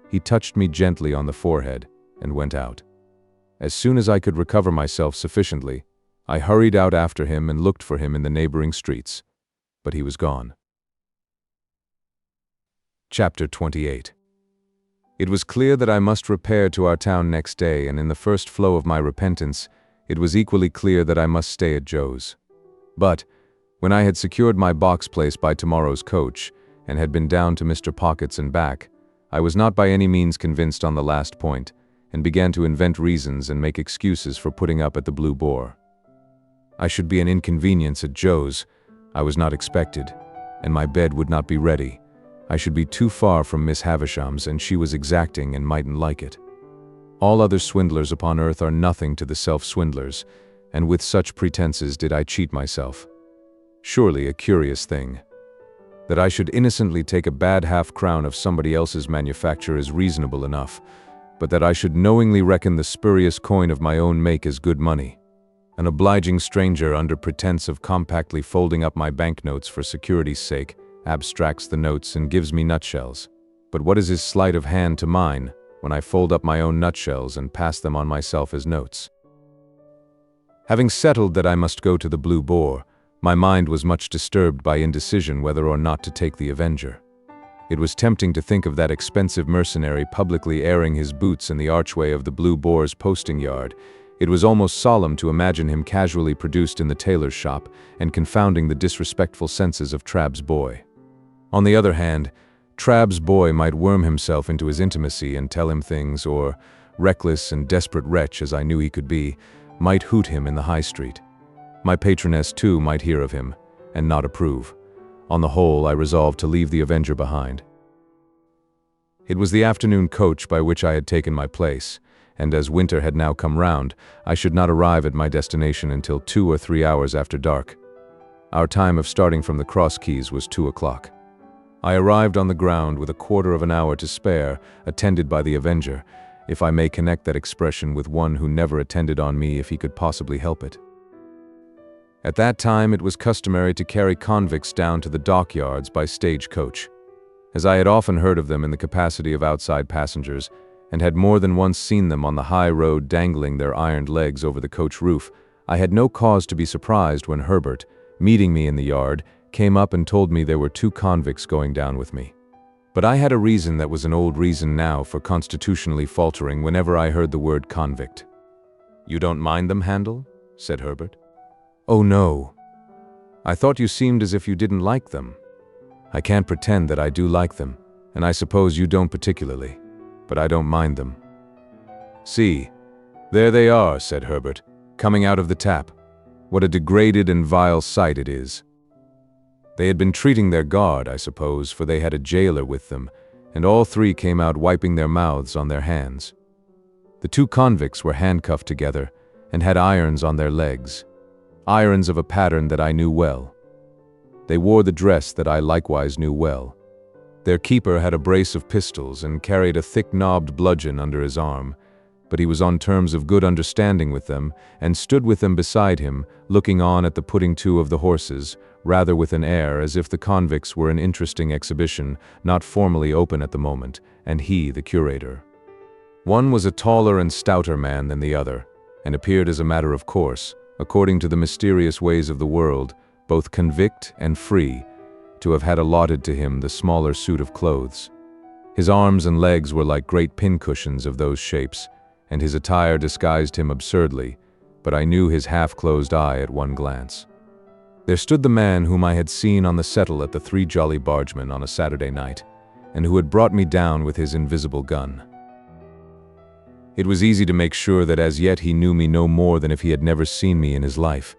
He touched me gently on the forehead and went out. As soon as I could recover myself sufficiently, I hurried out after him and looked for him in the neighboring streets, but he was gone. Chapter 28. It was clear that I must repair to our town next day, and in the first flow of my repentance, it was equally clear that I must stay at Joe's. But, when I had secured my box place by tomorrow's coach, and had been down to Mr. Pocket's and back, I was not by any means convinced on the last point, and began to invent reasons and make excuses for putting up at the Blue Boar. I should be an inconvenience at Joe's. I was not expected, and my bed would not be ready. I should be too far from Miss Havisham's, and she was exacting and mightn't like it. All other swindlers upon earth are nothing to the self-swindlers, and with such pretenses did I cheat myself. Surely a curious thing. That I should innocently take a bad half-crown of somebody else's manufacture is reasonable enough, but that I should knowingly reckon the spurious coin of my own make as good money. An obliging stranger, under pretense of compactly folding up my banknotes for security's sake, abstracts the notes and gives me nutshells. But what is his sleight of hand to mine, when I fold up my own nutshells and pass them on myself as notes? Having settled that I must go to the Blue Boar, my mind was much disturbed by indecision whether or not to take the Avenger. It was tempting to think of that expensive mercenary publicly airing his boots in the archway of the Blue Boar's posting yard. It was almost solemn to imagine him casually produced in the tailor's shop and confounding the disrespectful senses of Trabb's boy. On the other hand, Trabb's boy might worm himself into his intimacy and tell him things, or, reckless and desperate wretch as I knew he could be, might hoot him in the high street. My patroness, too, might hear of him, and not approve. On the whole, I resolved to leave the Avenger behind. It was the afternoon coach by which I had taken my place, and as winter had now come round, I should not arrive at my destination until 2 or 3 hours after dark. Our time of starting from the Cross Keys was 2 o'clock. I arrived on the ground with a quarter of an hour to spare, attended by the Avenger, if I may connect that expression with one who never attended on me if he could possibly help it. At that time it was customary to carry convicts down to the dockyards by stage-coach. As I had often heard of them in the capacity of outside passengers, and had more than once seen them on the high road dangling their ironed legs over the coach roof, I had no cause to be surprised when Herbert, meeting me in the yard, came up and told me there were 2 convicts going down with me. But I had a reason that was an old reason now for constitutionally faltering whenever I heard the word convict. "You don't mind them, Handel?" said Herbert. "Oh no. I thought you seemed as if you didn't like them." "I can't pretend that I do like them, and I suppose you don't particularly, but I don't mind them." "See, there they are," said Herbert, "coming out of the tap. What a degraded and vile sight it is." They had been treating their guard, I suppose, for they had a jailer with them, and all 3 came out wiping their mouths on their hands. The 2 convicts were handcuffed together, and had irons on their legs. Irons of a pattern that I knew well. They wore the dress that I likewise knew well. Their keeper had a brace of pistols and carried a thick-knobbed bludgeon under his arm, but he was on terms of good understanding with them, and stood with them beside him, looking on at the putting to of the horses, rather with an air as if the convicts were an interesting exhibition, not formally open at the moment, and he the curator. One was a taller and stouter man than the other, and appeared as a matter of course, according to the mysterious ways of the world, both convict and free, to have had allotted to him the smaller suit of clothes. His arms and legs were like great pincushions of those shapes, and his attire disguised him absurdly, but I knew his half-closed eye at one glance. There stood the man whom I had seen on the settle at the Three Jolly Bargemen on a Saturday night, and who had brought me down with his invisible gun. It was easy to make sure that as yet he knew me no more than if he had never seen me in his life.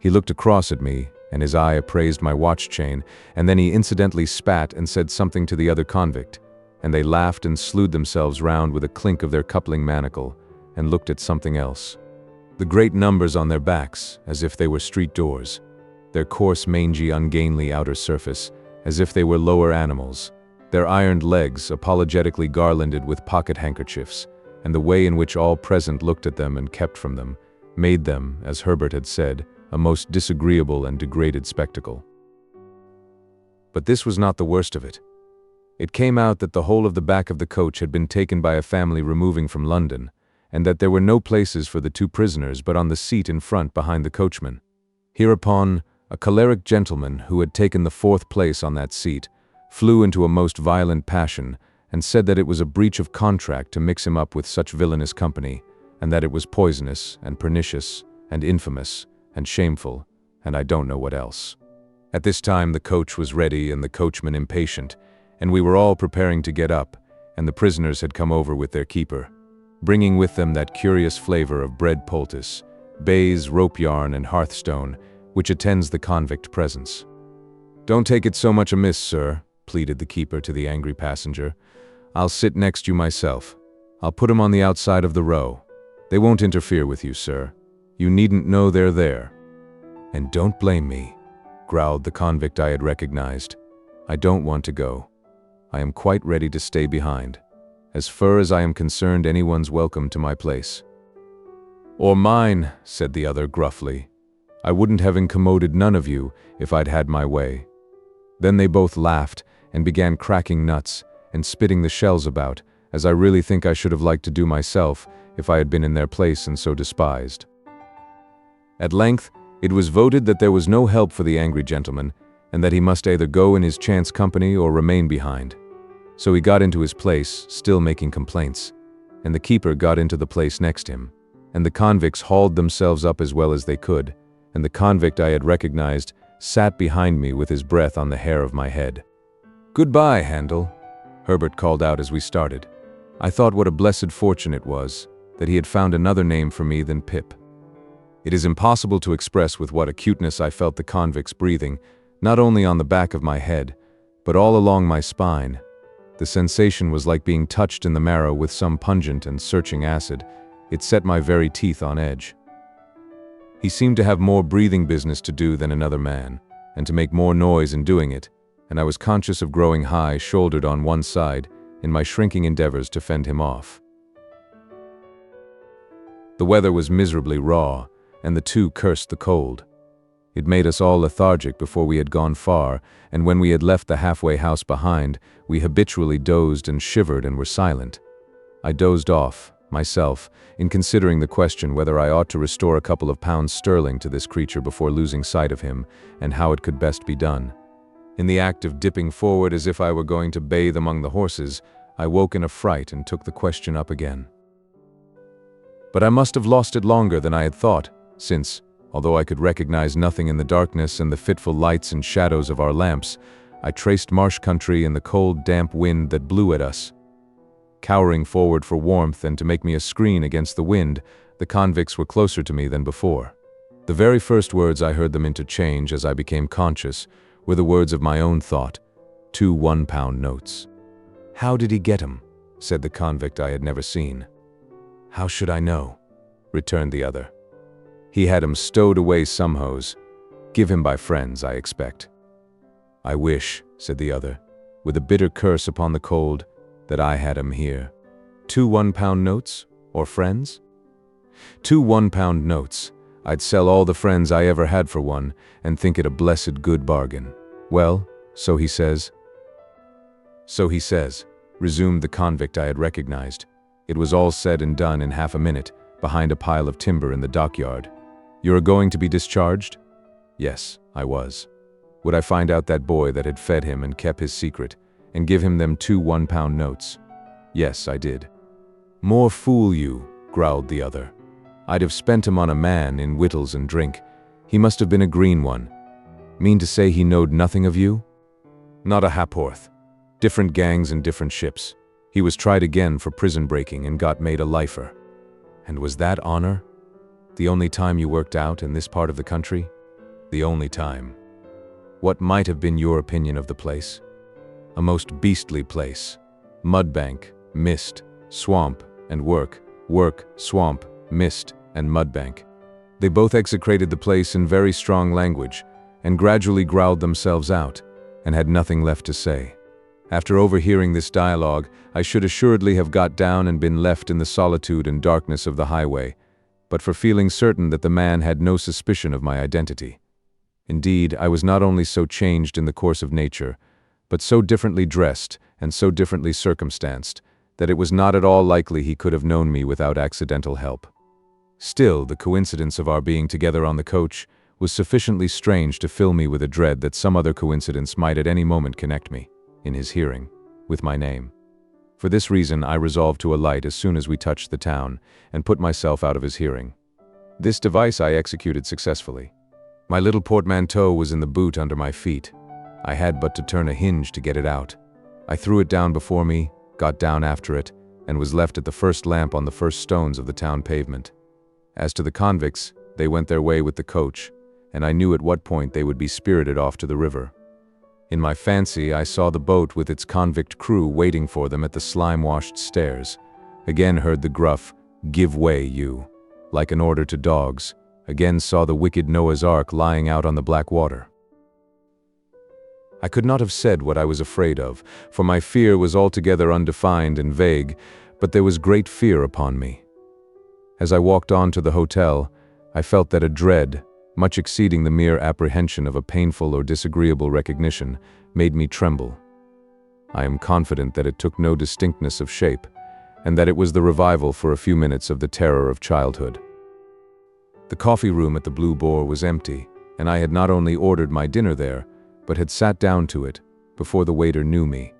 He looked across at me, and his eye appraised my watch chain, and then he incidentally spat and said something to the other convict, and they laughed and slewed themselves round with a clink of their coupling manacle, and looked at something else. The great numbers on their backs, as if they were street doors, their coarse, mangy, ungainly outer surface, as if they were lower animals, their ironed legs apologetically garlanded with pocket handkerchiefs, and the way in which all present looked at them and kept from them, made them, as Herbert had said, a most disagreeable and degraded spectacle. But this was not the worst of it. It came out that the whole of the back of the coach had been taken by a family removing from London, and that there were no places for the 2 prisoners but on the seat in front behind the coachman. Hereupon, a choleric gentleman who had taken the 4th place on that seat flew into a most violent passion, and said that it was a breach of contract to mix him up with such villainous company, and that it was poisonous and pernicious and infamous and shameful, and I don't know what else. At this time the coach was ready and the coachman impatient, and we were all preparing to get up, and the prisoners had come over with their keeper, bringing with them that curious flavor of bread poultice, baize, rope yarn, and hearthstone, which attends the convict presence. "Don't take it so much amiss, sir," pleaded the keeper to the angry passenger. "I'll sit next you myself. I'll put 'em on the outside of the row. They won't interfere with you, sir. You needn't know they're there." "And don't blame me," growled the convict I had recognized. "I don't want to go. I am quite ready to stay behind. As far as I am concerned, anyone's welcome to my place." "Or mine," said the other gruffly. "I wouldn't have incommoded none of you if I'd had my way." Then they both laughed and began cracking nuts and spitting the shells about, as I really think I should have liked to do myself if I had been in their place and so despised. At length, it was voted that there was no help for the angry gentleman, and that he must either go in his chance company or remain behind. So he got into his place, still making complaints, and the keeper got into the place next him, and the convicts hauled themselves up as well as they could, and the convict I had recognized sat behind me with his breath on the hair of my head. "Goodbye, Handel," Herbert called out as we started. I thought what a blessed fortune it was that he had found another name for me than Pip. It is impossible to express with what acuteness I felt the convict's breathing, not only on the back of my head, but all along my spine. The sensation was like being touched in the marrow with some pungent and searching acid. It set my very teeth on edge. He seemed to have more breathing business to do than another man, and to make more noise in doing it, and I was conscious of growing high-shouldered on one side in my shrinking endeavors to fend him off. The weather was miserably raw, and the two cursed the cold. It made us all lethargic before we had gone far, and when we had left the halfway house behind, we habitually dozed and shivered and were silent. I dozed off, myself, in considering the question whether I ought to restore a couple of pounds sterling to this creature before losing sight of him, and how it could best be done. In the act of dipping forward as if I were going to bathe among the horses, I woke in a fright and took the question up again. But I must have lost it longer than I had thought, since, although I could recognize nothing in the darkness and the fitful lights and shadows of our lamps, I traced marsh country in the cold, damp wind that blew at us. Cowering forward for warmth and to make me a screen against the wind, the convicts were closer to me than before. The very first words I heard them interchange as I became conscious were the words of my own thought, 2 one-pound notes. "How did he get 'em?" said the convict I had never seen. "How should I know?" returned the other. "He had 'em stowed away somehows. Give him by friends, I expect." "I wish," said the other, with a bitter curse upon the cold, "that I had 'em here." 2 one-pound notes, or friends? 2 one-pound notes. I'd sell all the friends I ever had for one, and think it a blessed good bargain. "Well, so he says." "So he says," resumed the convict I had recognized. It was all said and done in half a minute, behind a pile of timber in the dockyard. "You're going to be discharged?" Yes, I was. Would I find out that boy that had fed him and kept his secret, and give him them 2 one-pound notes? Yes, I did. "More fool you," growled the other. "I'd have spent 'em on a man in wittles and drink. He must have been a green one. Mean to say he knowed nothing of you?" "Not a ha'porth. Different gangs and different ships. He was tried again for prison breaking and got made a lifer." "And was that honor? The only time you worked out in this part of the country?" "The only time." "What might have been your opinion of the place?" "A most beastly place. Mudbank, mist, swamp, and work, work, swamp, mist, and mudbank." They both execrated the place in very strong language, and gradually growled themselves out, and had nothing left to say. After overhearing this dialogue, I should assuredly have got down and been left in the solitude and darkness of the highway, but for feeling certain that the man had no suspicion of my identity. Indeed, I was not only so changed in the course of nature, but so differently dressed and so differently circumstanced, that it was not at all likely he could have known me without accidental help. Still, the coincidence of our being together on the coach was sufficiently strange to fill me with a dread that some other coincidence might at any moment connect me, in his hearing, with my name. For this reason, I resolved to alight as soon as we touched the town, and put myself out of his hearing. This device I executed successfully. My little portmanteau was in the boot under my feet. I had but to turn a hinge to get it out. I threw it down before me, got down after it, and was left at the first lamp on the first stones of the town pavement. As to the convicts, they went their way with the coach, and I knew at what point they would be spirited off to the river. In my fancy, I saw the boat with its convict crew waiting for them at the slime-washed stairs. Again heard the gruff, "Give way, you," like an order to dogs. Again saw the wicked Noah's Ark lying out on the black water. I could not have said what I was afraid of, for my fear was altogether undefined and vague, but there was great fear upon me. As I walked on to the hotel, I felt that a dread, much exceeding the mere apprehension of a painful or disagreeable recognition, made me tremble. I am confident that it took no distinctness of shape, and that it was the revival for a few minutes of the terror of childhood. The coffee room at the Blue Boar was empty, and I had not only ordered my dinner there, but had sat down to it, before the waiter knew me.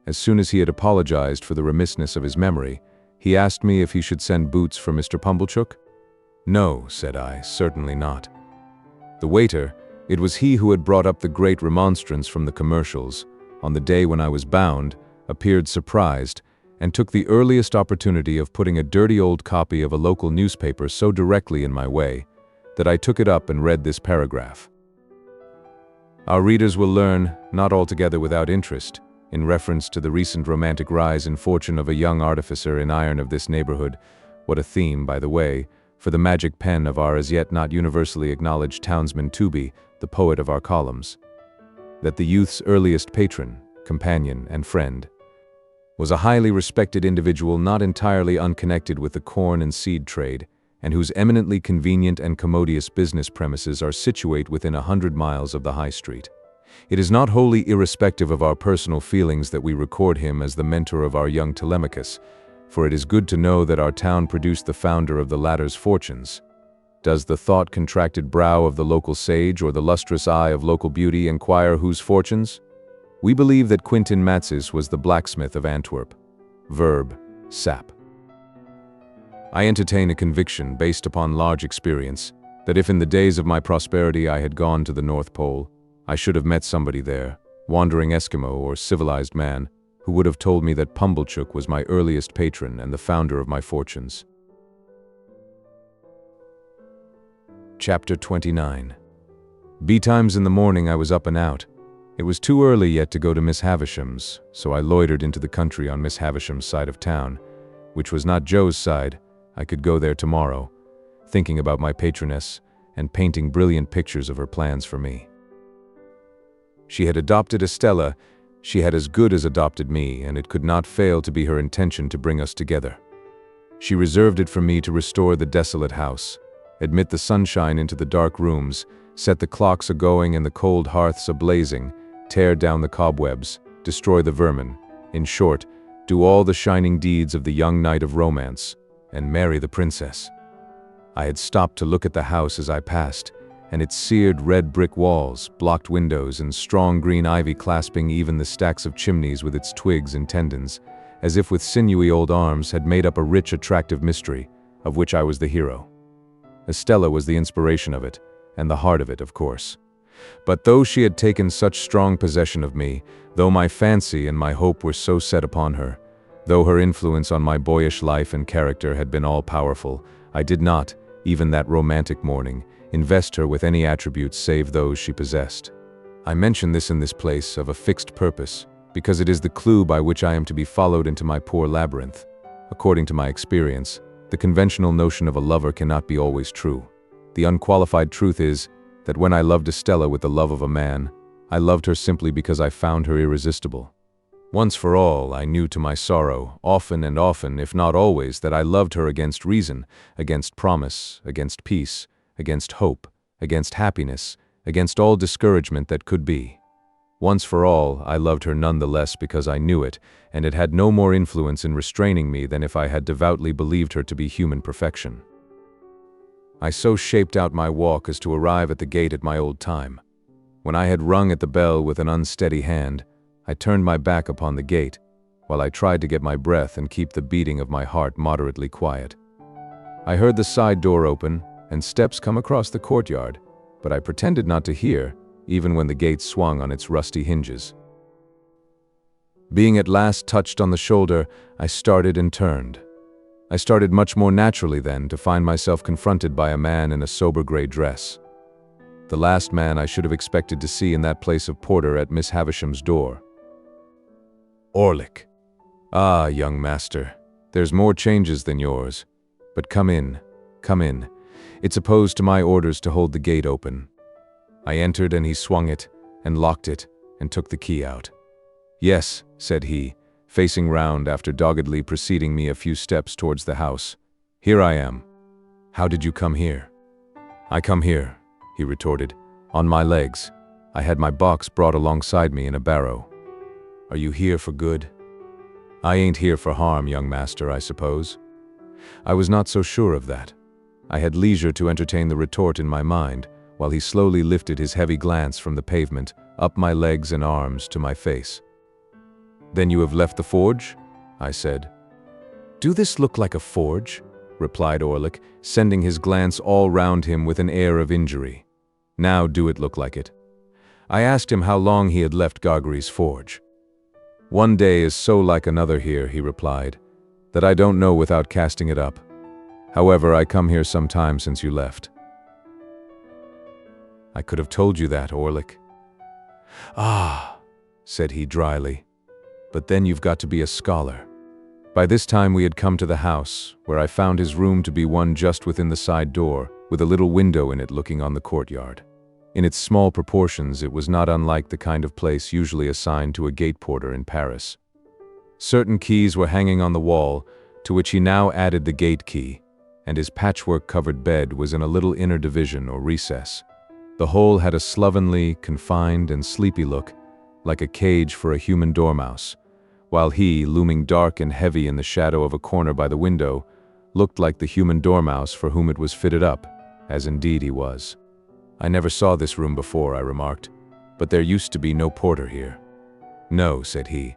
As soon as he had apologized for the remissness of his memory, he asked me if he should send boots for Mr. Pumblechook. "No," said I, "certainly not." The waiter, it was he who had brought up the great remonstrance from the commercials, on the day when I was bound, appeared surprised, and took the earliest opportunity of putting a dirty old copy of a local newspaper so directly in my way, that I took it up and read this paragraph. Our readers will learn, not altogether without interest, in reference to the recent romantic rise in fortune of a young artificer in iron of this neighborhood, what a theme, by the way, for the magic pen of our as yet not universally acknowledged townsman Tooby, the poet of our columns. That the youth's earliest patron, companion, and friend was a highly respected individual not entirely unconnected with the corn and seed trade, and whose eminently convenient and commodious business premises are situate within 100 miles of the High Street. It is not wholly irrespective of our personal feelings that we record him as the mentor of our young Telemachus, for it is good to know that our town produced the founder of the latter's fortunes. Does the thought-contracted brow of the local sage or the lustrous eye of local beauty inquire whose fortunes? We believe that Quintin Matsis was the blacksmith of Antwerp. Verb, sap. I entertain a conviction based upon large experience that if in the days of my prosperity I had gone to the North Pole, I should have met somebody there, wandering Eskimo or civilized man, who would have told me that Pumblechook was my earliest patron and the founder of my fortunes. Chapter 29. Betimes in the morning I was up and out. It was too early yet to go to Miss Havisham's, so I loitered into the country on Miss Havisham's side of town, which was not Joe's side. I could go there tomorrow, thinking about my patroness and painting brilliant pictures of her plans for me. She had adopted Estella. She had as good as adopted me, and it could not fail to be her intention to bring us together. She reserved it for me to restore the desolate house, admit the sunshine into the dark rooms, set the clocks a-going and the cold hearths a-blazing, tear down the cobwebs, destroy the vermin, in short, do all the shining deeds of the young knight of romance, and marry the princess. I had stopped to look at the house as I passed, and its seared red brick walls, blocked windows, and strong green ivy clasping even the stacks of chimneys with its twigs and tendons, as if with sinewy old arms had made up a rich, attractive mystery, of which I was the hero. Estella was the inspiration of it, and the heart of it, of course. But though she had taken such strong possession of me, though my fancy and my hope were so set upon her, though her influence on my boyish life and character had been all-powerful, I did not, even that romantic morning, invest her with any attributes save those she possessed. I mention this in this place of a fixed purpose, because it is the clue by which I am to be followed into my poor labyrinth. According to my experience, the conventional notion of a lover cannot be always true. The unqualified truth is that when I loved Estella with the love of a man, I loved her simply because I found her irresistible. Once for all, I knew to my sorrow, often and often, if not always, that I loved her against reason, against promise, against peace, against hope, against happiness, against all discouragement that could be. Once for all, I loved her none the less because I knew it, and it had no more influence in restraining me than if I had devoutly believed her to be human perfection. I so shaped out my walk as to arrive at the gate at my old time. When I had rung at the bell with an unsteady hand, I turned my back upon the gate, while I tried to get my breath and keep the beating of my heart moderately quiet. I heard the side door open and steps come across the courtyard, but I pretended not to hear, even when the gate swung on its rusty hinges. Being at last touched on the shoulder, I started and turned. I started much more naturally then to find myself confronted by a man in a sober gray dress. The last man I should have expected to see in that place of porter at Miss Havisham's door. Orlick. Ah, young master, there's more changes than yours. But come in, come in. It's opposed to my orders to hold the gate open. I entered and he swung it, and locked it, and took the key out. Yes, said he, facing round after doggedly preceding me a few steps towards the house. Here I am. How did you come here? I come here, he retorted, on my legs. I had my box brought alongside me in a barrow. Are you here for good? I ain't here for harm, young master, I suppose. I was not so sure of that. I had leisure to entertain the retort in my mind, while he slowly lifted his heavy glance from the pavement, up my legs and arms to my face. Then you have left the forge? I said. Do this look like a forge? Replied Orlick, sending his glance all round him with an air of injury. Now do it look like it. I asked him how long he had left Gargery's forge. One day is so like another here, he replied, that I don't know without casting it up. However, I come here some time since you left. I could have told you that, Orlick. Ah, said he dryly, but then you've got to be a scholar. By this time we had come to the house, where I found his room to be one just within the side door, with a little window in it looking on the courtyard. In its small proportions, it was not unlike the kind of place usually assigned to a gate porter in Paris. Certain keys were hanging on the wall, to which he now added the gate key, and his patchwork-covered bed was in a little inner division or recess. The whole had a slovenly, confined, and sleepy look, like a cage for a human dormouse, while he, looming dark and heavy in the shadow of a corner by the window, looked like the human dormouse for whom it was fitted up, as indeed he was. I never saw this room before, I remarked, but there used to be no porter here. No, said he,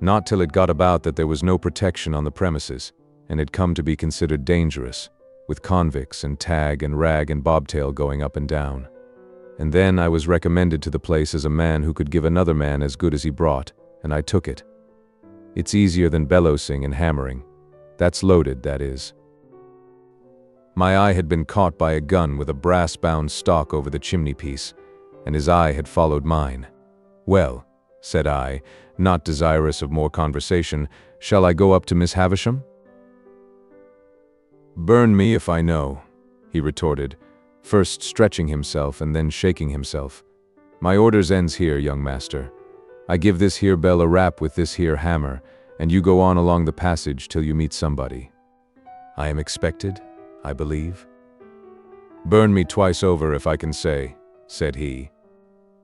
not till it got about that there was no protection on the premises, and had come to be considered dangerous, with convicts and tag and rag and bobtail going up and down. And then I was recommended to the place as a man who could give another man as good as he brought, and I took it. It's easier than bellowsing and hammering. That's loaded, that is. My eye had been caught by a gun with a brass-bound stock over the chimney-piece, and his eye had followed mine. Well, said I, not desirous of more conversation, shall I go up to Miss Havisham? Burn me if I know, he retorted, first stretching himself and then shaking himself. My orders ends here, young master. I give this here bell a rap with this here hammer, and you go on along the passage till you meet somebody. I am expected, I believe. Burn me twice over if I can say, said he.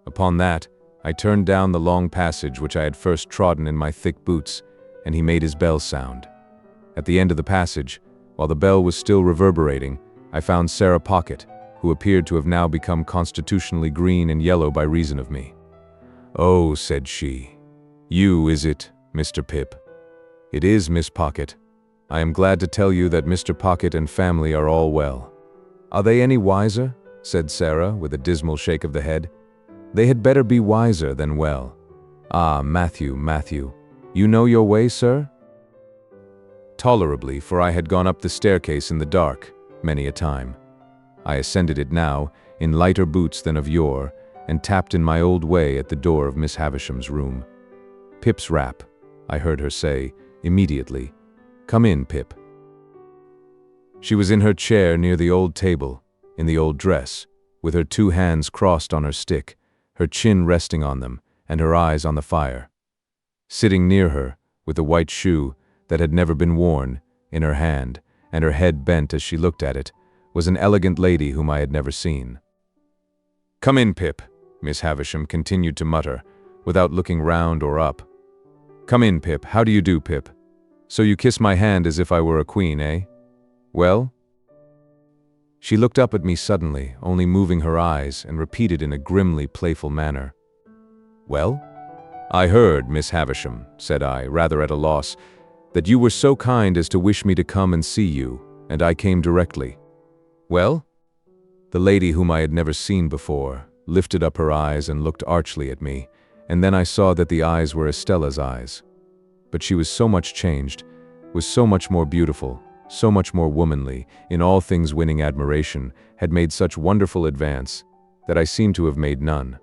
Upon that, I turned down the long passage which I had first trodden in my thick boots, and he made his bell sound. At the end of the passage, while the bell was still reverberating, I found Sarah Pocket, who appeared to have now become constitutionally green and yellow by reason of me. Oh, said she. You, is it, Mr. Pip? It is, Miss Pocket. I am glad to tell you that Mr. Pocket and family are all well. Are they any wiser? Said Sarah, with a dismal shake of the head. They had better be wiser than well. Ah, Matthew, you know your way, sir? Tolerably, for I had gone up the staircase in the dark, many a time. I ascended it now, in lighter boots than of yore, and tapped in my old way at the door of Miss Havisham's room. Pip's rap, I heard her say, immediately. Come in, Pip. She was in her chair near the old table, in the old dress, with her two hands crossed on her stick, her chin resting on them, and her eyes on the fire. Sitting near her, with a white shoe that had never been worn, in her hand, and her head bent as she looked at it, was an elegant lady whom I had never seen. Come in, Pip, Miss Havisham continued to mutter, without looking round or up. Come in, Pip. How do you do, Pip? So you kiss my hand as if I were a queen, eh? Well? She looked up at me suddenly, only moving her eyes, and repeated in a grimly playful manner. Well? "I heard, Miss Havisham," said I, rather at a loss, "that you were so kind as to wish me to come and see you, and I came directly." "Well?" The lady, whom I had never seen before, lifted up her eyes and looked archly at me, and then I saw that the eyes were Estella's eyes. But she was so much changed, was so much more beautiful, so much more womanly, in all things winning admiration, had made such wonderful advance, that I seemed to have made none.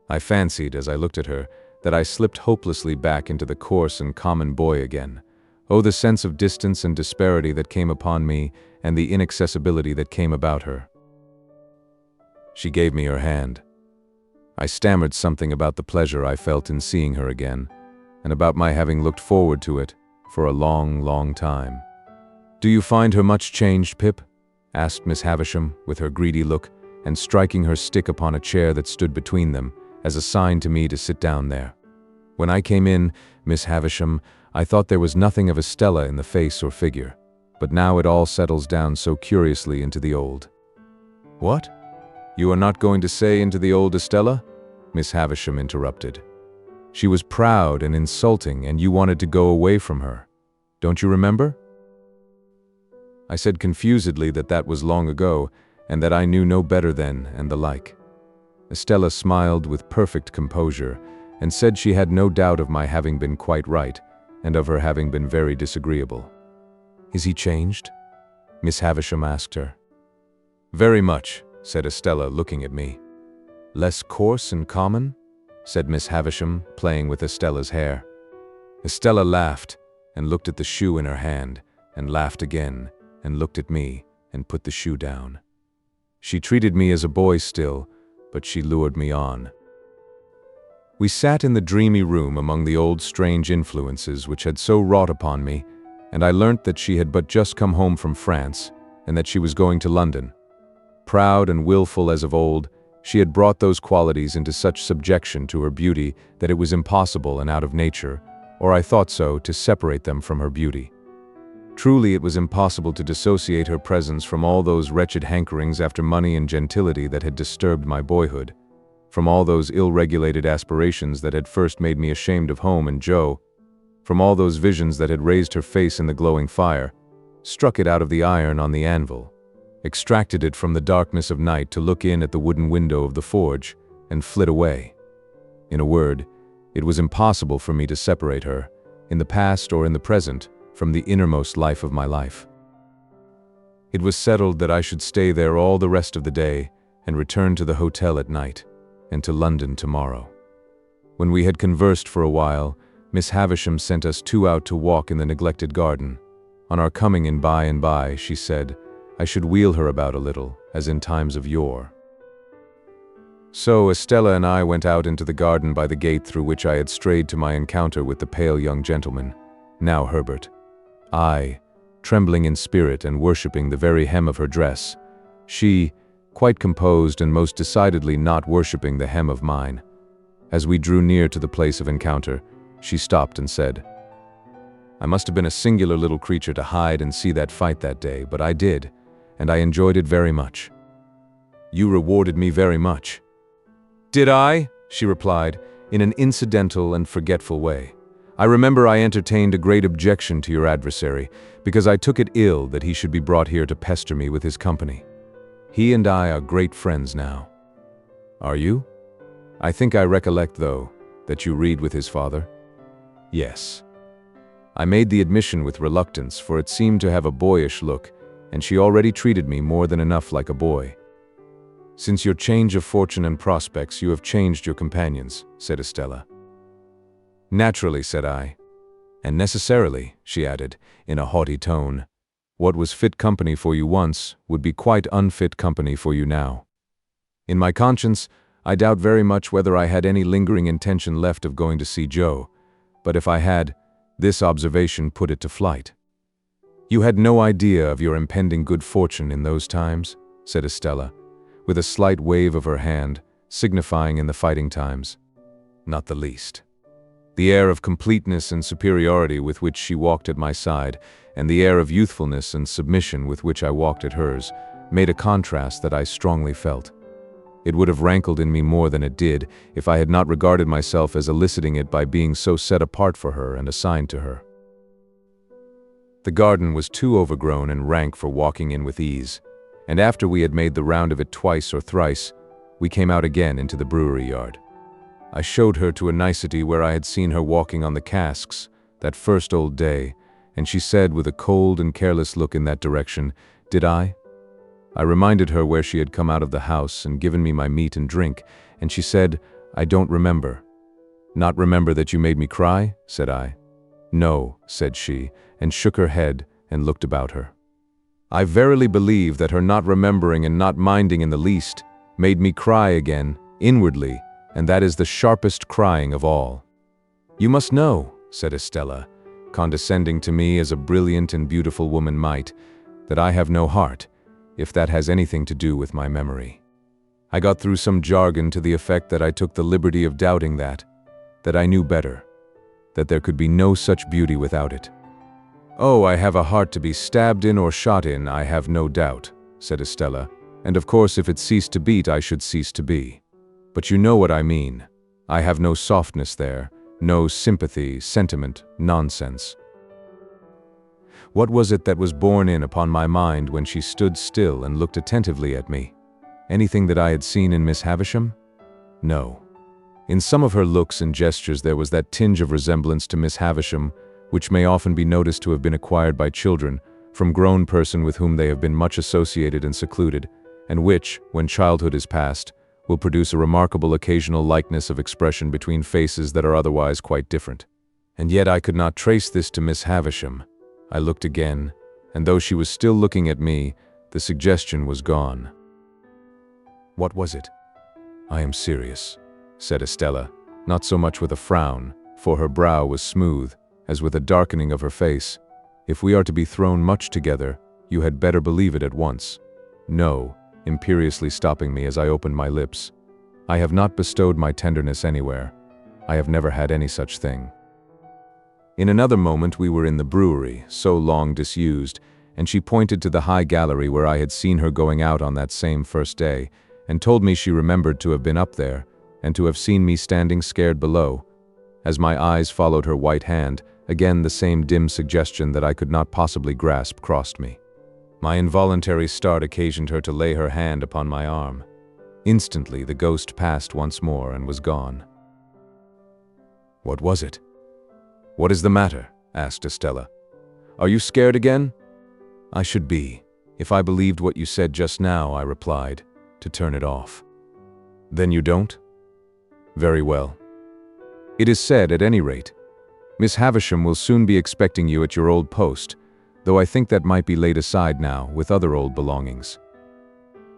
I fancied, as I looked at her, that I slipped hopelessly back into the coarse and common boy again. Oh, the sense of distance and disparity that came upon me, and the inaccessibility that came about her. She gave me her hand. I stammered something about the pleasure I felt in seeing her again, and about my having looked forward to it for a long, long time. "Do you find her much changed, Pip?" asked Miss Havisham, with her greedy look, and striking her stick upon a chair that stood between them, as a sign to me to sit down there. "When I came in, Miss Havisham, I thought there was nothing of Estella in the face or figure, but now it all settles down so curiously into the old." "What? You are not going to say into the old Estella?" Miss Havisham interrupted. "She was proud and insulting, and you wanted to go away from her. Don't you remember?" I said confusedly that that was long ago, and that I knew no better then, and the like. Estella smiled with perfect composure, and said she had no doubt of my having been quite right, and of her having been very disagreeable. "Is he changed?" Miss Havisham asked her. "Very much," said Estella, looking at me. "Less coarse and common?" said Miss Havisham, playing with Estella's hair. Estella laughed, and looked at the shoe in her hand, and laughed again, and looked at me, and put the shoe down. She treated me as a boy still, but she lured me on. We sat in the dreamy room among the old strange influences which had so wrought upon me, and I learnt that she had but just come home from France, and that she was going to London. Proud and willful as of old, she had brought those qualities into such subjection to her beauty that it was impossible and out of nature, or I thought so, to separate them from her beauty. Truly it was impossible to dissociate her presence from all those wretched hankerings after money and gentility that had disturbed my boyhood, from all those ill-regulated aspirations that had first made me ashamed of home and Joe, from all those visions that had raised her face in the glowing fire, struck it out of the iron on the anvil, extracted it from the darkness of night to look in at the wooden window of the forge, and flit away. In a word, it was impossible for me to separate her, in the past or in the present, from the innermost life of my life. It was settled that I should stay there all the rest of the day, and return to the hotel at night, and to London tomorrow. When we had conversed for a while, Miss Havisham sent us two out to walk in the neglected garden. On our coming in by and by, she said, I should wheel her about a little, as in times of yore. So Estella and I went out into the garden by the gate through which I had strayed to my encounter with the pale young gentleman, now Herbert. I, trembling in spirit and worshipping the very hem of her dress, she, quite composed and most decidedly not worshipping the hem of mine. As we drew near to the place of encounter, she stopped and said, I must have been a singular little creature to hide and see that fight that day, but I did, and I enjoyed it very much. You rewarded me very much. Did I? She replied, in an incidental and forgetful way. I remember I entertained a great objection to your adversary, because I took it ill that he should be brought here to pester me with his company. He and I are great friends now. Are you? I think I recollect, though, that you read with his father. Yes. I made the admission with reluctance, for it seemed to have a boyish look, and she already treated me more than enough like a boy. Since your change of fortune and prospects, you have changed your companions, said Estella. Naturally, said I. And necessarily, she added, in a haughty tone. What was fit company for you once would be quite unfit company for you now. In my conscience, I doubt very much whether I had any lingering intention left of going to see Joe, but if I had, this observation put it to flight. You had no idea of your impending good fortune in those times, said Estella, with a slight wave of her hand, signifying in the fighting times. Not the least. The air of completeness and superiority with which she walked at my side, and the air of youthfulness and submission with which I walked at hers, made a contrast that I strongly felt. It would have rankled in me more than it did if I had not regarded myself as eliciting it by being so set apart for her and assigned to her. The garden was too overgrown and rank for walking in with ease, and after we had made the round of it twice or thrice, we came out again into the brewery yard. I showed her to a nicety where I had seen her walking on the casks that first old day, and she said with a cold and careless look in that direction, "Did I?" I reminded her where she had come out of the house and given me my meat and drink, and she said, "I don't remember." "Not remember that you made me cry?" said I. "No," said she, and shook her head and looked about her. I verily believe that her not remembering and not minding in the least made me cry again, inwardly, and that is the sharpest crying of all. "You must know," said Estella, condescending to me as a brilliant and beautiful woman might, "that I have no heart, if that has anything to do with my memory." I got through some jargon to the effect that I took the liberty of doubting that I knew better, that there could be no such beauty without it. "Oh, I have a heart to be stabbed in or shot in, I have no doubt," said Estella, "and of course if it ceased to beat I should cease to be. But you know what I mean. I have no softness there, no sympathy, sentiment, nonsense." What was it that was borne in upon my mind when she stood still and looked attentively at me? Anything that I had seen in Miss Havisham? No. In some of her looks and gestures there was that tinge of resemblance to Miss Havisham which may often be noticed to have been acquired by children from grown persons with whom they have been much associated and secluded, and which, when childhood is past, will produce a remarkable occasional likeness of expression between faces that are otherwise quite different. And yet I could not trace this to Miss Havisham. I looked again, and though she was still looking at me, the suggestion was gone. What was it? "I am serious," said Estella, not so much with a frown, for her brow was smooth, as with a darkening of her face. "If we are to be thrown much together, you had better believe it at once." "No," imperiously stopping me as I opened my lips. "I have not bestowed my tenderness anywhere. I have never had any such thing." In another moment we were in the brewery, so long disused, and she pointed to the high gallery where I had seen her going out on that same first day, and told me she remembered to have been up there, and to have seen me standing scared below. As my eyes followed her white hand, again the same dim suggestion that I could not possibly grasp crossed me. My involuntary start occasioned her to lay her hand upon my arm. Instantly the ghost passed once more and was gone. "What was it?" "What is the matter?" asked Estella. "Are you scared again?" "I should be, if I believed what you said just now," I replied, to turn it off. "Then you don't?" "Very well. It is said, at any rate. Miss Havisham will soon be expecting you at your old post, though I think that might be laid aside now with other old belongings.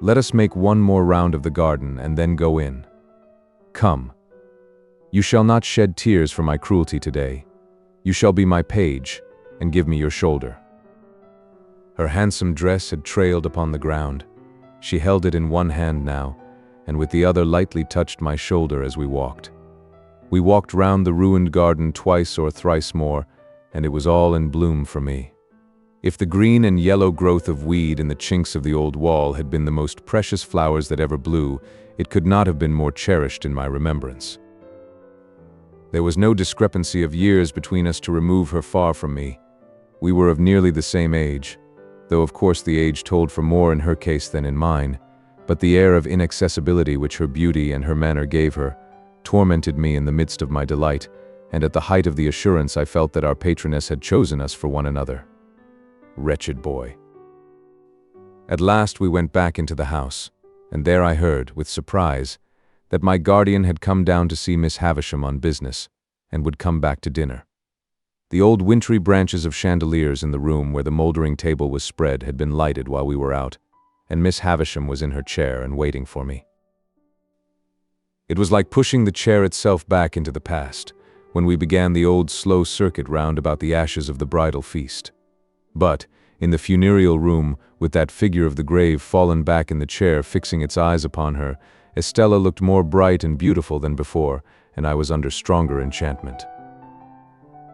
Let us make one more round of the garden and then go in. Come. You shall not shed tears for my cruelty today. You shall be my page, and give me your shoulder." Her handsome dress had trailed upon the ground. She held it in one hand now, and with the other lightly touched my shoulder as we walked. We walked round the ruined garden twice or thrice more, and it was all in bloom for me. If the green and yellow growth of weed in the chinks of the old wall had been the most precious flowers that ever blew, it could not have been more cherished in my remembrance. There was no discrepancy of years between us to remove her far from me. We were of nearly the same age, though of course the age told for more in her case than in mine, but the air of inaccessibility which her beauty and her manner gave her tormented me in the midst of my delight, and at the height of the assurance I felt that our patroness had chosen us for one another. Wretched boy. At last we went back into the house, and there I heard, with surprise, that my guardian had come down to see Miss Havisham on business, and would come back to dinner. The old wintry branches of chandeliers in the room where the moldering table was spread had been lighted while we were out, and Miss Havisham was in her chair and waiting for me. It was like pushing the chair itself back into the past, when we began the old slow circuit round about the ashes of the bridal feast. But, in the funereal room, with that figure of the grave fallen back in the chair fixing its eyes upon her, Estella looked more bright and beautiful than before, and I was under stronger enchantment.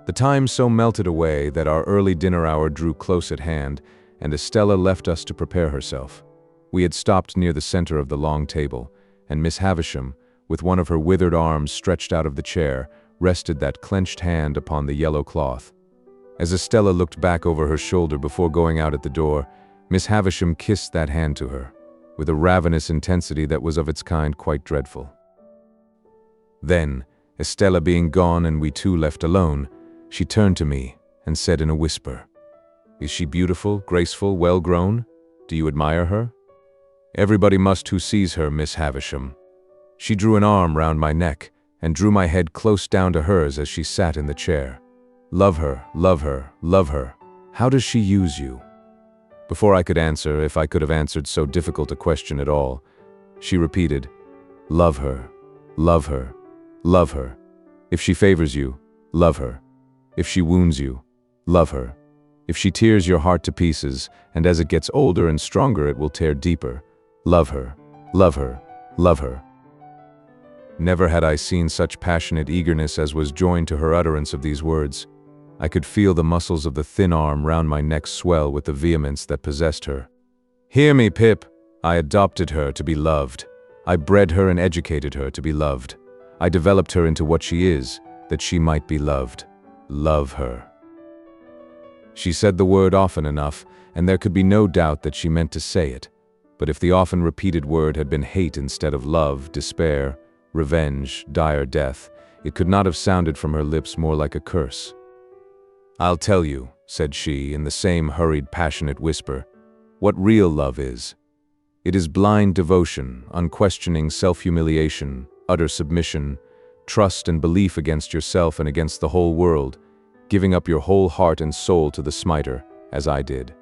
The time so melted away that our early dinner hour drew close at hand, and Estella left us to prepare herself. We had stopped near the center of the long table, and Miss Havisham, with one of her withered arms stretched out of the chair, rested that clenched hand upon the yellow cloth. As Estella looked back over her shoulder before going out at the door, Miss Havisham kissed that hand to her, with a ravenous intensity that was of its kind quite dreadful. Then, Estella being gone and we two left alone, she turned to me and said in a whisper, "Is she beautiful, graceful, well-grown? Do you admire her?" "Everybody must who sees her, Miss Havisham." She drew an arm round my neck and drew my head close down to hers as she sat in the chair. "Love her, love her, love her. How does she use you?" Before I could answer, if I could have answered so difficult a question at all, she repeated, "Love her, love her, love her. If she favors you, love her. If she wounds you, love her. If she tears your heart to pieces, and as it gets older and stronger it will tear deeper, love her, love her, love her." Never had I seen such passionate eagerness as was joined to her utterance of these words. I could feel the muscles of the thin arm round my neck swell with the vehemence that possessed her. "Hear me, Pip. I adopted her to be loved. I bred her and educated her to be loved. I developed her into what she is, that she might be loved. Love her." She said the word often enough, and there could be no doubt that she meant to say it. But if the often repeated word had been hate instead of love, despair, revenge, dire death, it could not have sounded from her lips more like a curse. "I'll tell you," said she, in the same hurried, passionate whisper, "what real love is. It is blind devotion, unquestioning self-humiliation, utter submission, trust and belief against yourself and against the whole world, giving up your whole heart and soul to the smiter, as I did."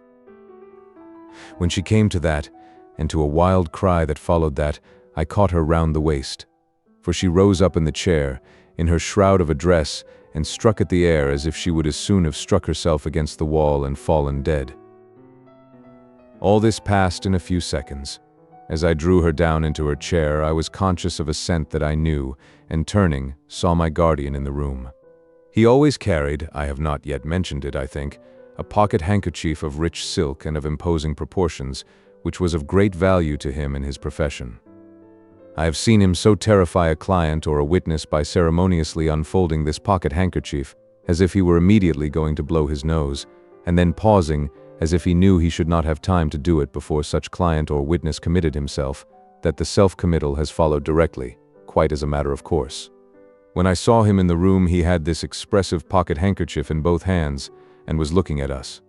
When she came to that, and to a wild cry that followed that, I caught her round the waist. For she rose up in the chair, in her shroud of a dress, and struck at the air as if she would as soon have struck herself against the wall and fallen dead. All this passed in a few seconds. As I drew her down into her chair, I was conscious of a scent that I knew, and turning, saw my guardian in the room. He always carried, I have not yet mentioned it, I think, a pocket handkerchief of rich silk and of imposing proportions, which was of great value to him in his profession. I have seen him so terrify a client or a witness by ceremoniously unfolding this pocket handkerchief, as if he were immediately going to blow his nose, and then pausing, as if he knew he should not have time to do it before such client or witness committed himself, that the self-committal has followed directly, quite as a matter of course. When I saw him in the room, he had this expressive pocket handkerchief in both hands, and was looking at us.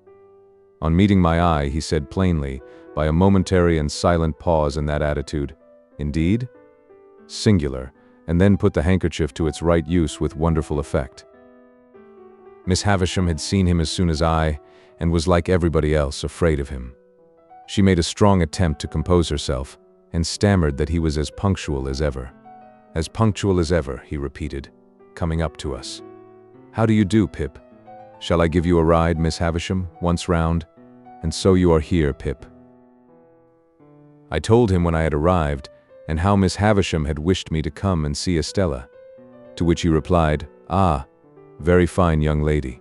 On meeting my eye, he said plainly, by a momentary and silent pause in that attitude, "Indeed?" Singular, and then put the handkerchief to its right use with wonderful effect. Miss Havisham had seen him as soon as I, and was like everybody else, afraid of him. She made a strong attempt to compose herself, and stammered that he was as punctual as ever. "As punctual as ever," he repeated, coming up to us. "How do you do, Pip? Shall I give you a ride, Miss Havisham, once round? And so you are here, Pip." I told him when I had arrived, and how Miss Havisham had wished me to come and see Estella, to which he replied, "Ah, very fine young lady."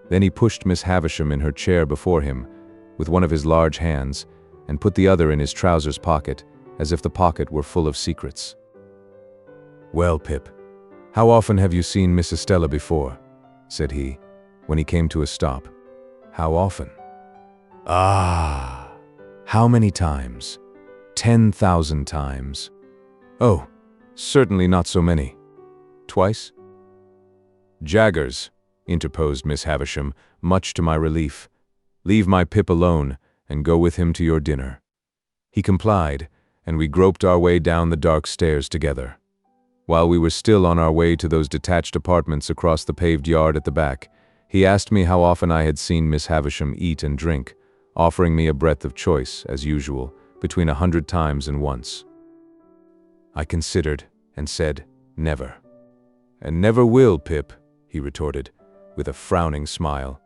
Then he pushed Miss Havisham in her chair before him, with one of his large hands, and put the other in his trousers pocket, as if the pocket were full of secrets. "Well, Pip, how often have you seen Miss Estella before?" said he, when he came to a stop. "How often?" "Ah, how many times?" 10,000 times. "Oh, certainly not so many." "Twice?" "Jaggers," interposed Miss Havisham, much to my relief. "Leave my Pip alone, and go with him to your dinner." He complied, and we groped our way down the dark stairs together. While we were still on our way to those detached apartments across the paved yard at the back, he asked me how often I had seen Miss Havisham eat and drink, offering me a breadth of choice, as usual, between 100 times and once. I considered, and said, "Never." "And never will, Pip," he retorted, with a frowning smile.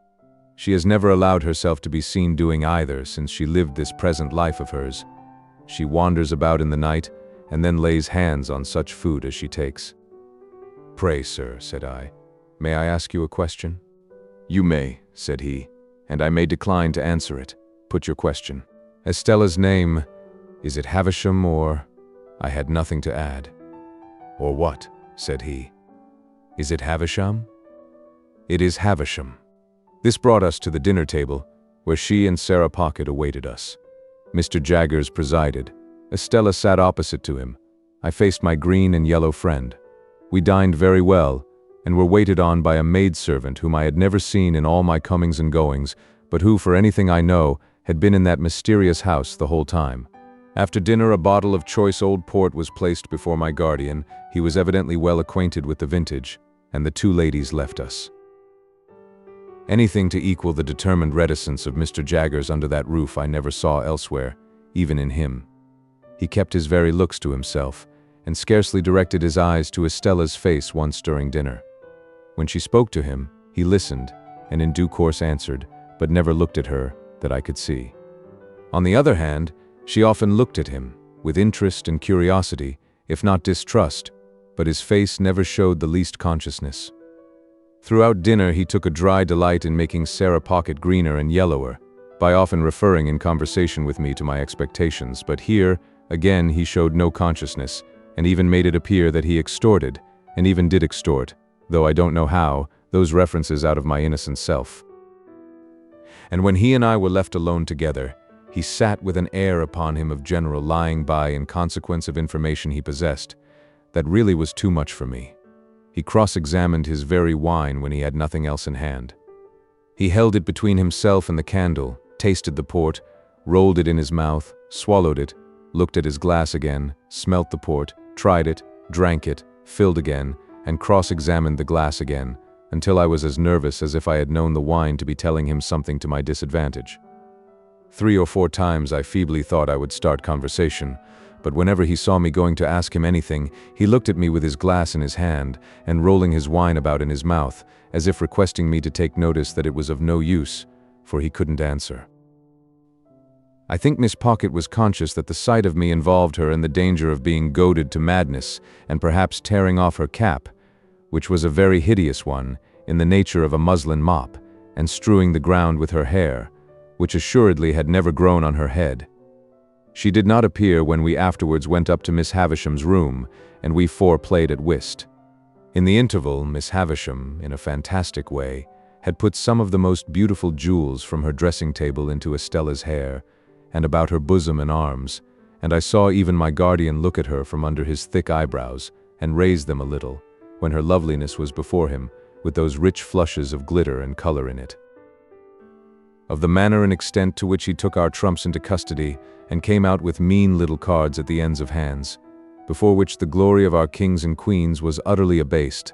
"She has never allowed herself to be seen doing either since she lived this present life of hers. She wanders about in the night, and then lays hands on such food as she takes." "Pray, sir," said I, "may I ask you a question?" "You may," said he, "and I may decline to answer it. Put your question." "Estella's name, is it Havisham or—" I had nothing to add. "Or what?" said he. "Is it Havisham?" "It is Havisham." This brought us to the dinner table, where she and Sarah Pocket awaited us. Mr. Jaggers presided. Estella sat opposite to him. I faced my green and yellow friend. We dined very well, and were waited on by a maidservant whom I had never seen in all my comings and goings, but who, for anything I know, had been in that mysterious house the whole time. After dinner, a bottle of choice old port was placed before my guardian. He was evidently well acquainted with the vintage, and the two ladies left us. Anything to equal the determined reticence of Mr. Jaggers under that roof I never saw elsewhere, even in him. He kept his very looks to himself, and scarcely directed his eyes to Estella's face once during dinner. When she spoke to him, he listened, and in due course answered, but never looked at her, that I could see. On the other hand, she often looked at him, with interest and curiosity, if not distrust, but his face never showed the least consciousness. Throughout dinner he took a dry delight in making Sarah Pocket greener and yellower, by often referring in conversation with me to my expectations, but here, again, he showed no consciousness, and even made it appear that he extorted, and even did extort, though I don't know how, those references out of my innocent self. And when he and I were left alone together, he sat with an air upon him of general lying by in consequence of information he possessed, that really was too much for me. He cross-examined his very wine when he had nothing else in hand. He held it between himself and the candle, tasted the port, rolled it in his mouth, swallowed it, looked at his glass again, smelt the port, tried it, drank it, filled again, and cross-examined the glass again, until I was as nervous as if I had known the wine to be telling him something to my disadvantage. 3 or 4 times I feebly thought I would start conversation, but whenever he saw me going to ask him anything, he looked at me with his glass in his hand, and rolling his wine about in his mouth, as if requesting me to take notice that it was of no use, for he couldn't answer. I think Miss Pocket was conscious that the sight of me involved her in the danger of being goaded to madness, and perhaps tearing off her cap, which was a very hideous one, in the nature of a muslin mop, and strewing the ground with her hair, which assuredly had never grown on her head. She did not appear when we afterwards went up to Miss Havisham's room, and we 4 played at whist. In the interval, Miss Havisham, in a fantastic way, had put some of the most beautiful jewels from her dressing table into Estella's hair, and about her bosom and arms, and I saw even my guardian look at her from under his thick eyebrows, and raise them a little, when her loveliness was before him, with those rich flushes of glitter and color in it. Of the manner and extent to which he took our trumps into custody, and came out with mean little cards at the ends of hands, before which the glory of our kings and queens was utterly abased,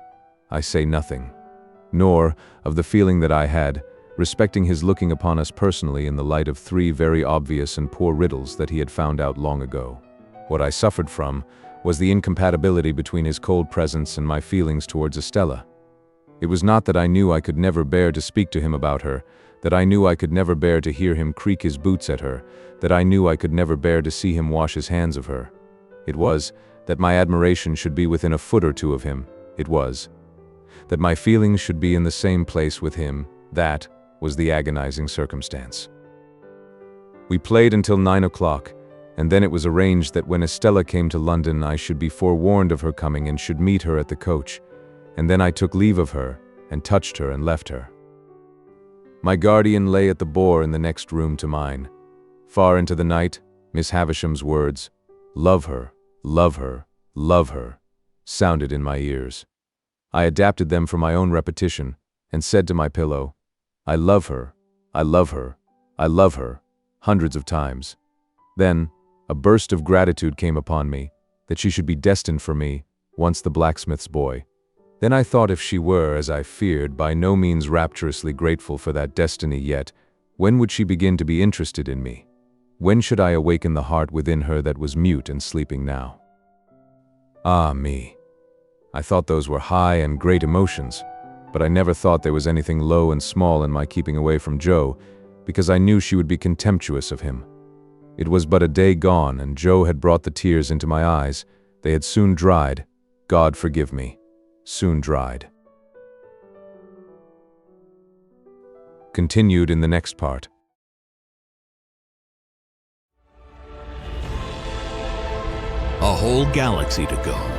I say nothing, nor of the feeling that I had, respecting his looking upon us personally in the light of 3 very obvious and poor riddles that he had found out long ago. What I suffered from was the incompatibility between his cold presence and my feelings towards Estella. It was not that I knew I could never bear to speak to him about her, that I knew I could never bear to hear him creak his boots at her, that I knew I could never bear to see him wash his hands of her. It was that my admiration should be within a foot or 2 of him. It was that my feelings should be in the same place with him. That was the agonizing circumstance. We played until 9 o'clock, and then it was arranged that when Estella came to London I should be forewarned of her coming and should meet her at the coach, and then I took leave of her, and touched her and left her. My guardian lay at the bore in the next room to mine. Far into the night, Miss Havisham's words, "Love her, love her, love her," sounded in my ears. I adapted them for my own repetition, and said to my pillow, "I love her, I love her, I love her," hundreds of times. Then, a burst of gratitude came upon me, that she should be destined for me, once the blacksmith's boy. Then I thought if she were, as I feared, by no means rapturously grateful for that destiny yet, when would she begin to be interested in me? When should I awaken the heart within her that was mute and sleeping now? Ah me! I thought those were high and great emotions, but I never thought there was anything low and small in my keeping away from Joe, because I knew she would be contemptuous of him. It was but a day gone, and Joe had brought the tears into my eyes. They had soon dried. God forgive me. Soon dried. Continued in the next part. a whole galaxy to go.